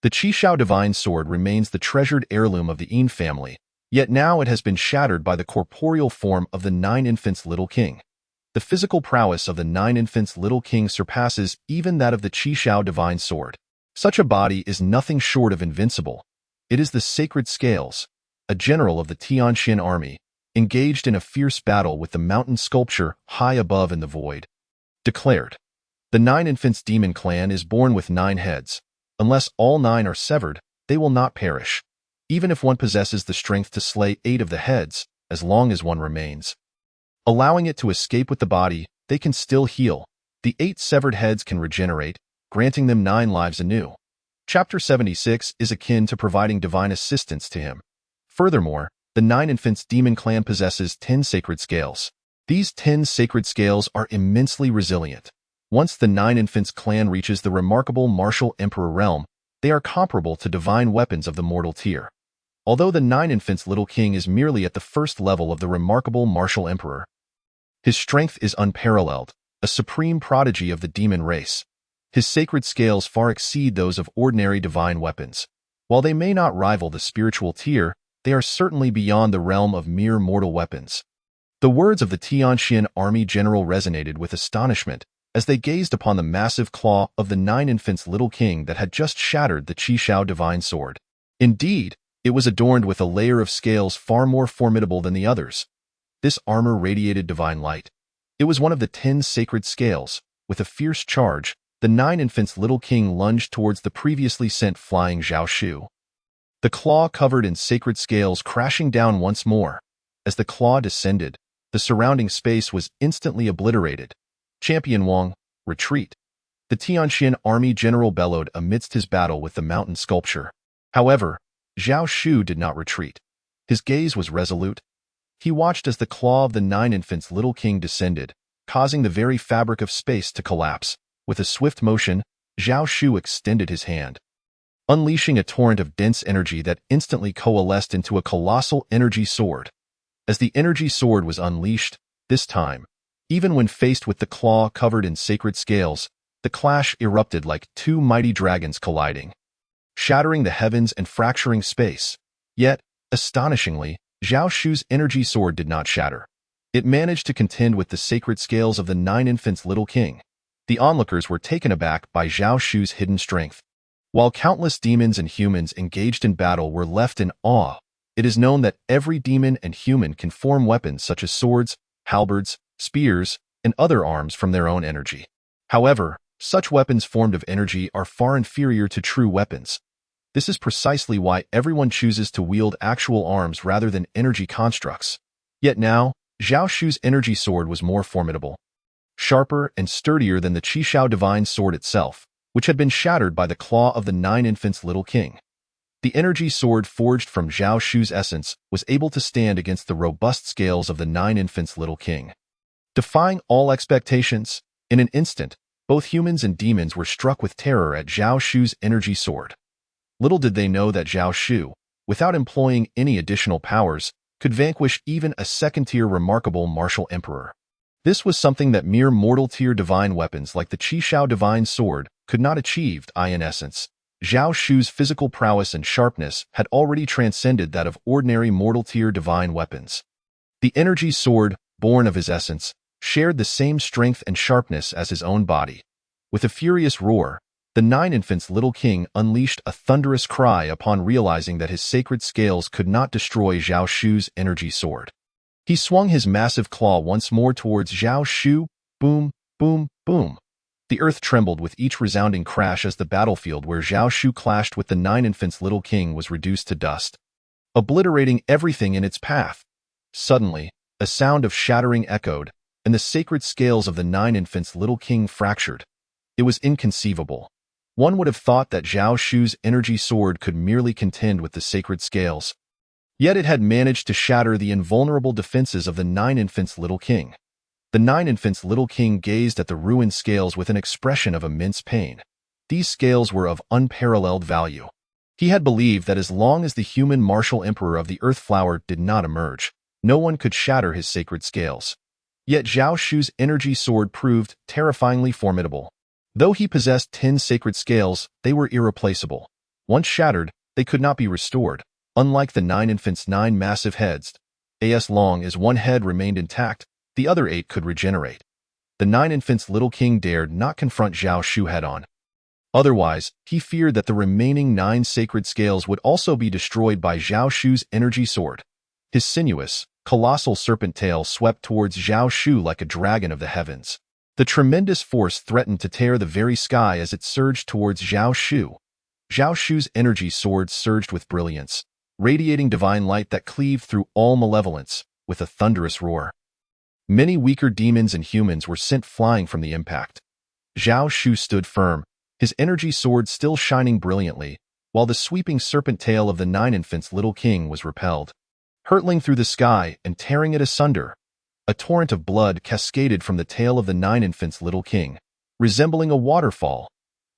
The Qishao Divine Sword remains the treasured heirloom of the Yin family, yet now it has been shattered by the corporeal form of the 9 infants' little king. The physical prowess of the 9 infants' little king surpasses even that of the Qishao Divine Sword. Such a body is nothing short of invincible. It is the Sacred Scales, a general of the Tianxian army, engaged in a fierce battle with the mountain sculpture high above in the void. Declared. The 9 infants' demon clan is born with 9 heads. Unless all 9 are severed, they will not perish. Even if one possesses the strength to slay 8 of the heads, as long as one remains, allowing it to escape with the body, they can still heal. The 8 severed heads can regenerate, granting them 9 lives anew. Chapter 76 is akin to providing divine assistance to him. Furthermore, the 9 infants' demon clan possesses 10 sacred scales. These 10 sacred scales are immensely resilient. Once the 9 infants' clan reaches the remarkable martial emperor realm, they are comparable to divine weapons of the mortal tier. Although the 9 infants' little king is merely at the first level of the remarkable martial emperor, his strength is unparalleled, a supreme prodigy of the demon race. His sacred scales far exceed those of ordinary divine weapons. While they may not rival the spiritual tier, they are certainly beyond the realm of mere mortal weapons. The words of the Tianxian army general resonated with astonishment as they gazed upon the massive claw of the 9 infants' little king that had just shattered the Qishao Divine Sword. Indeed, it was adorned with a layer of scales far more formidable than the others. This armor radiated divine light. It was one of the 10 sacred scales, with a fierce charge, the nine infants' little king lunged towards the previously sent flying Zhao Shu. The claw covered in sacred scales crashing down once more. As the claw descended, the surrounding space was instantly obliterated. Champion Wang, retreat. The Tianxian army general bellowed amidst his battle with the mountain sculpture. However, Zhao Shu did not retreat. His gaze was resolute. He watched as the claw of the nine infants' little king descended, causing the very fabric of space to collapse. With a swift motion, Zhao Shu extended his hand, unleashing a torrent of dense energy that instantly coalesced into a colossal energy sword. As the energy sword was unleashed, this time, even when faced with the claw covered in sacred scales, the clash erupted like two mighty dragons colliding, shattering the heavens and fracturing space. Yet, astonishingly, Zhao Shu's energy sword did not shatter. It managed to contend with the sacred scales of the nine infants' little king. The onlookers were taken aback by Zhao Shu's hidden strength. While countless demons and humans engaged in battle were left in awe, it is known that every demon and human can form weapons such as swords, halberds, spears, and other arms from their own energy. However, such weapons formed of energy are far inferior to true weapons. This is precisely why everyone chooses to wield actual arms rather than energy constructs. Yet now, Zhao Shu's energy sword was more formidable, sharper and sturdier than the Qishao divine sword itself, which had been shattered by the claw of the nine infants' little king. The energy sword forged from Zhao Shu's essence was able to stand against the robust scales of the nine infants' little king. Defying all expectations, in an instant, both humans and demons were struck with terror at Zhao Shu's energy sword. Little did they know that Zhao Shu, without employing any additional powers, could vanquish even a second-tier remarkable martial emperor. This was something that mere mortal-tier divine weapons like the Qishao divine sword could not achieve. In essence, Zhao Shu's physical prowess and sharpness had already transcended that of ordinary mortal-tier divine weapons. The energy sword, born of his essence, shared the same strength and sharpness as his own body. With a furious roar, the nine infants' little king unleashed a thunderous cry upon realizing that his sacred scales could not destroy Zhao Shu's energy sword. He swung his massive claw once more towards Zhao Shu. Boom, boom, boom. The earth trembled with each resounding crash as the battlefield where Zhao Shu clashed with the nine infants' little king was reduced to dust, obliterating everything in its path. Suddenly, a sound of shattering echoed, and the sacred scales of the nine infants' little king fractured. It was inconceivable. One would have thought that Zhao Shu's energy sword could merely contend with the sacred scales. Yet it had managed to shatter the invulnerable defenses of the nine infants' little king. The nine infants' little king gazed at the ruined scales with an expression of immense pain. These scales were of unparalleled value. He had believed that as long as the human martial emperor of the Earth Flower did not emerge, no one could shatter his sacred scales. Yet Zhao Shu's energy sword proved terrifyingly formidable. Though he possessed 10 sacred scales, they were irreplaceable. Once shattered, they could not be restored. Unlike the nine infants' 9 massive heads, as long as one head remained intact, the other 8 could regenerate. The nine infants' little king dared not confront Zhao Shu head-on. Otherwise, he feared that the remaining 9 sacred scales would also be destroyed by Zhao Shu's energy sword. His sinuous, colossal serpent tail swept towards Zhao Shu like a dragon of the heavens. The tremendous force threatened to tear the very sky as it surged towards Zhao Shu. Zhao Shu's energy sword surged with brilliance, radiating divine light that cleaved through all malevolence. With a thunderous roar, many weaker demons and humans were sent flying from the impact. Zhao Shu stood firm, his energy sword still shining brilliantly, while the sweeping serpent tail of the nine infants' little king was repelled. Hurtling through the sky and tearing it asunder, a torrent of blood cascaded from the tail of the nine infants' little king, resembling a waterfall,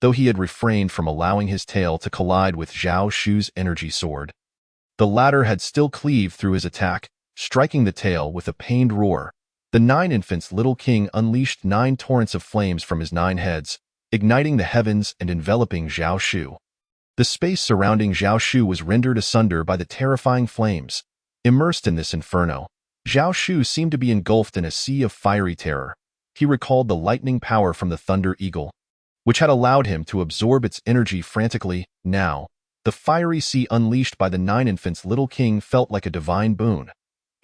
though he had refrained from allowing his tail to collide with Zhao Shu's energy sword. The latter had still cleaved through his attack, striking the tail with a pained roar. The nine infants' little king unleashed 9 torrents of flames from his 9 heads, igniting the heavens and enveloping Zhao Shu. The space surrounding Zhao Shu was rendered asunder by the terrifying flames. Immersed in this inferno, Zhao Shu seemed to be engulfed in a sea of fiery terror. He recalled the lightning power from the Thunder Eagle, which had allowed him to absorb its energy frantically. Now, the fiery sea unleashed by the nine infants' little king felt like a divine boon.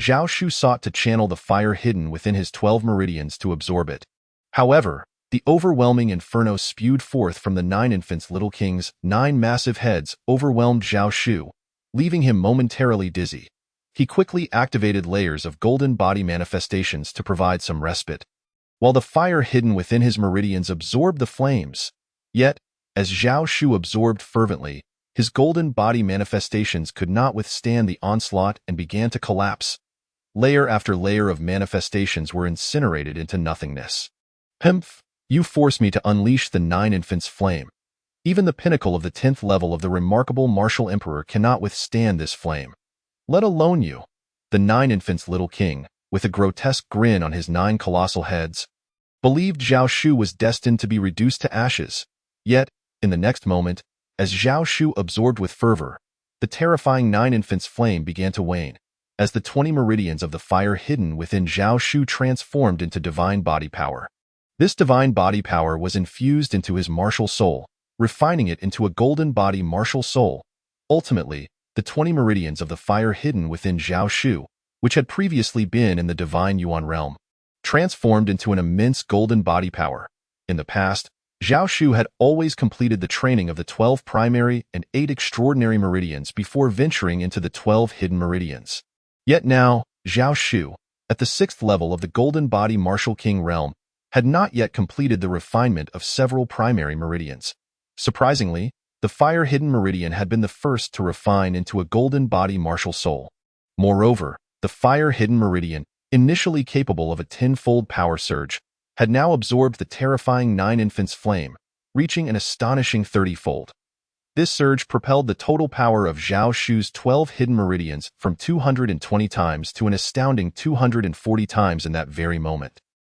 Zhao Shu sought to channel the fire hidden within his 12 meridians to absorb it. However, The overwhelming inferno spewed forth from the Nine Infants Little King's 9 massive heads overwhelmed Zhao Shu, leaving him momentarily dizzy. He quickly activated layers of golden body manifestations to provide some respite, while the fire hidden within his meridians absorbed the flames. Yet, as Zhao Shu absorbed fervently, his golden body manifestations could not withstand the onslaught and began to collapse. Layer after layer of manifestations were incinerated into nothingness. Humph! You force me to unleash the Nine Infants' flame. Even the pinnacle of the 10th level of the remarkable martial emperor cannot withstand this flame. Let alone you. The Nine Infants' Little King, with a grotesque grin on his 9 colossal heads, believed Zhao Shu was destined to be reduced to ashes. Yet, in the next moment, as Zhao Shu absorbed with fervor, the terrifying Nine Infants' flame began to wane, as the 20 meridians of the fire hidden within Zhao Shu transformed into divine body power. This divine body power was infused into his martial soul, refining it into a golden body martial soul. Ultimately, the 20 meridians of the fire hidden within Zhao Shu, which had previously been in the divine Yuan realm, transformed into an immense golden body power. In the past, Zhao Shu had always completed the training of the 12 primary and 8 extraordinary meridians before venturing into the 12 hidden meridians. Yet now, Zhao Shu, at the 6th level of the golden body martial king realm, had not yet completed the refinement of several primary meridians. Surprisingly, the fire hidden meridian had been the first to refine into a golden body martial soul. Moreover, the fire hidden meridian, initially capable of a 10-fold power surge, had now absorbed the terrifying Nine Infants' flame, reaching an astonishing 30-fold. This surge propelled the total power of Zhao Shu's 12 hidden meridians from 220 times to an astounding 240 times in that very moment.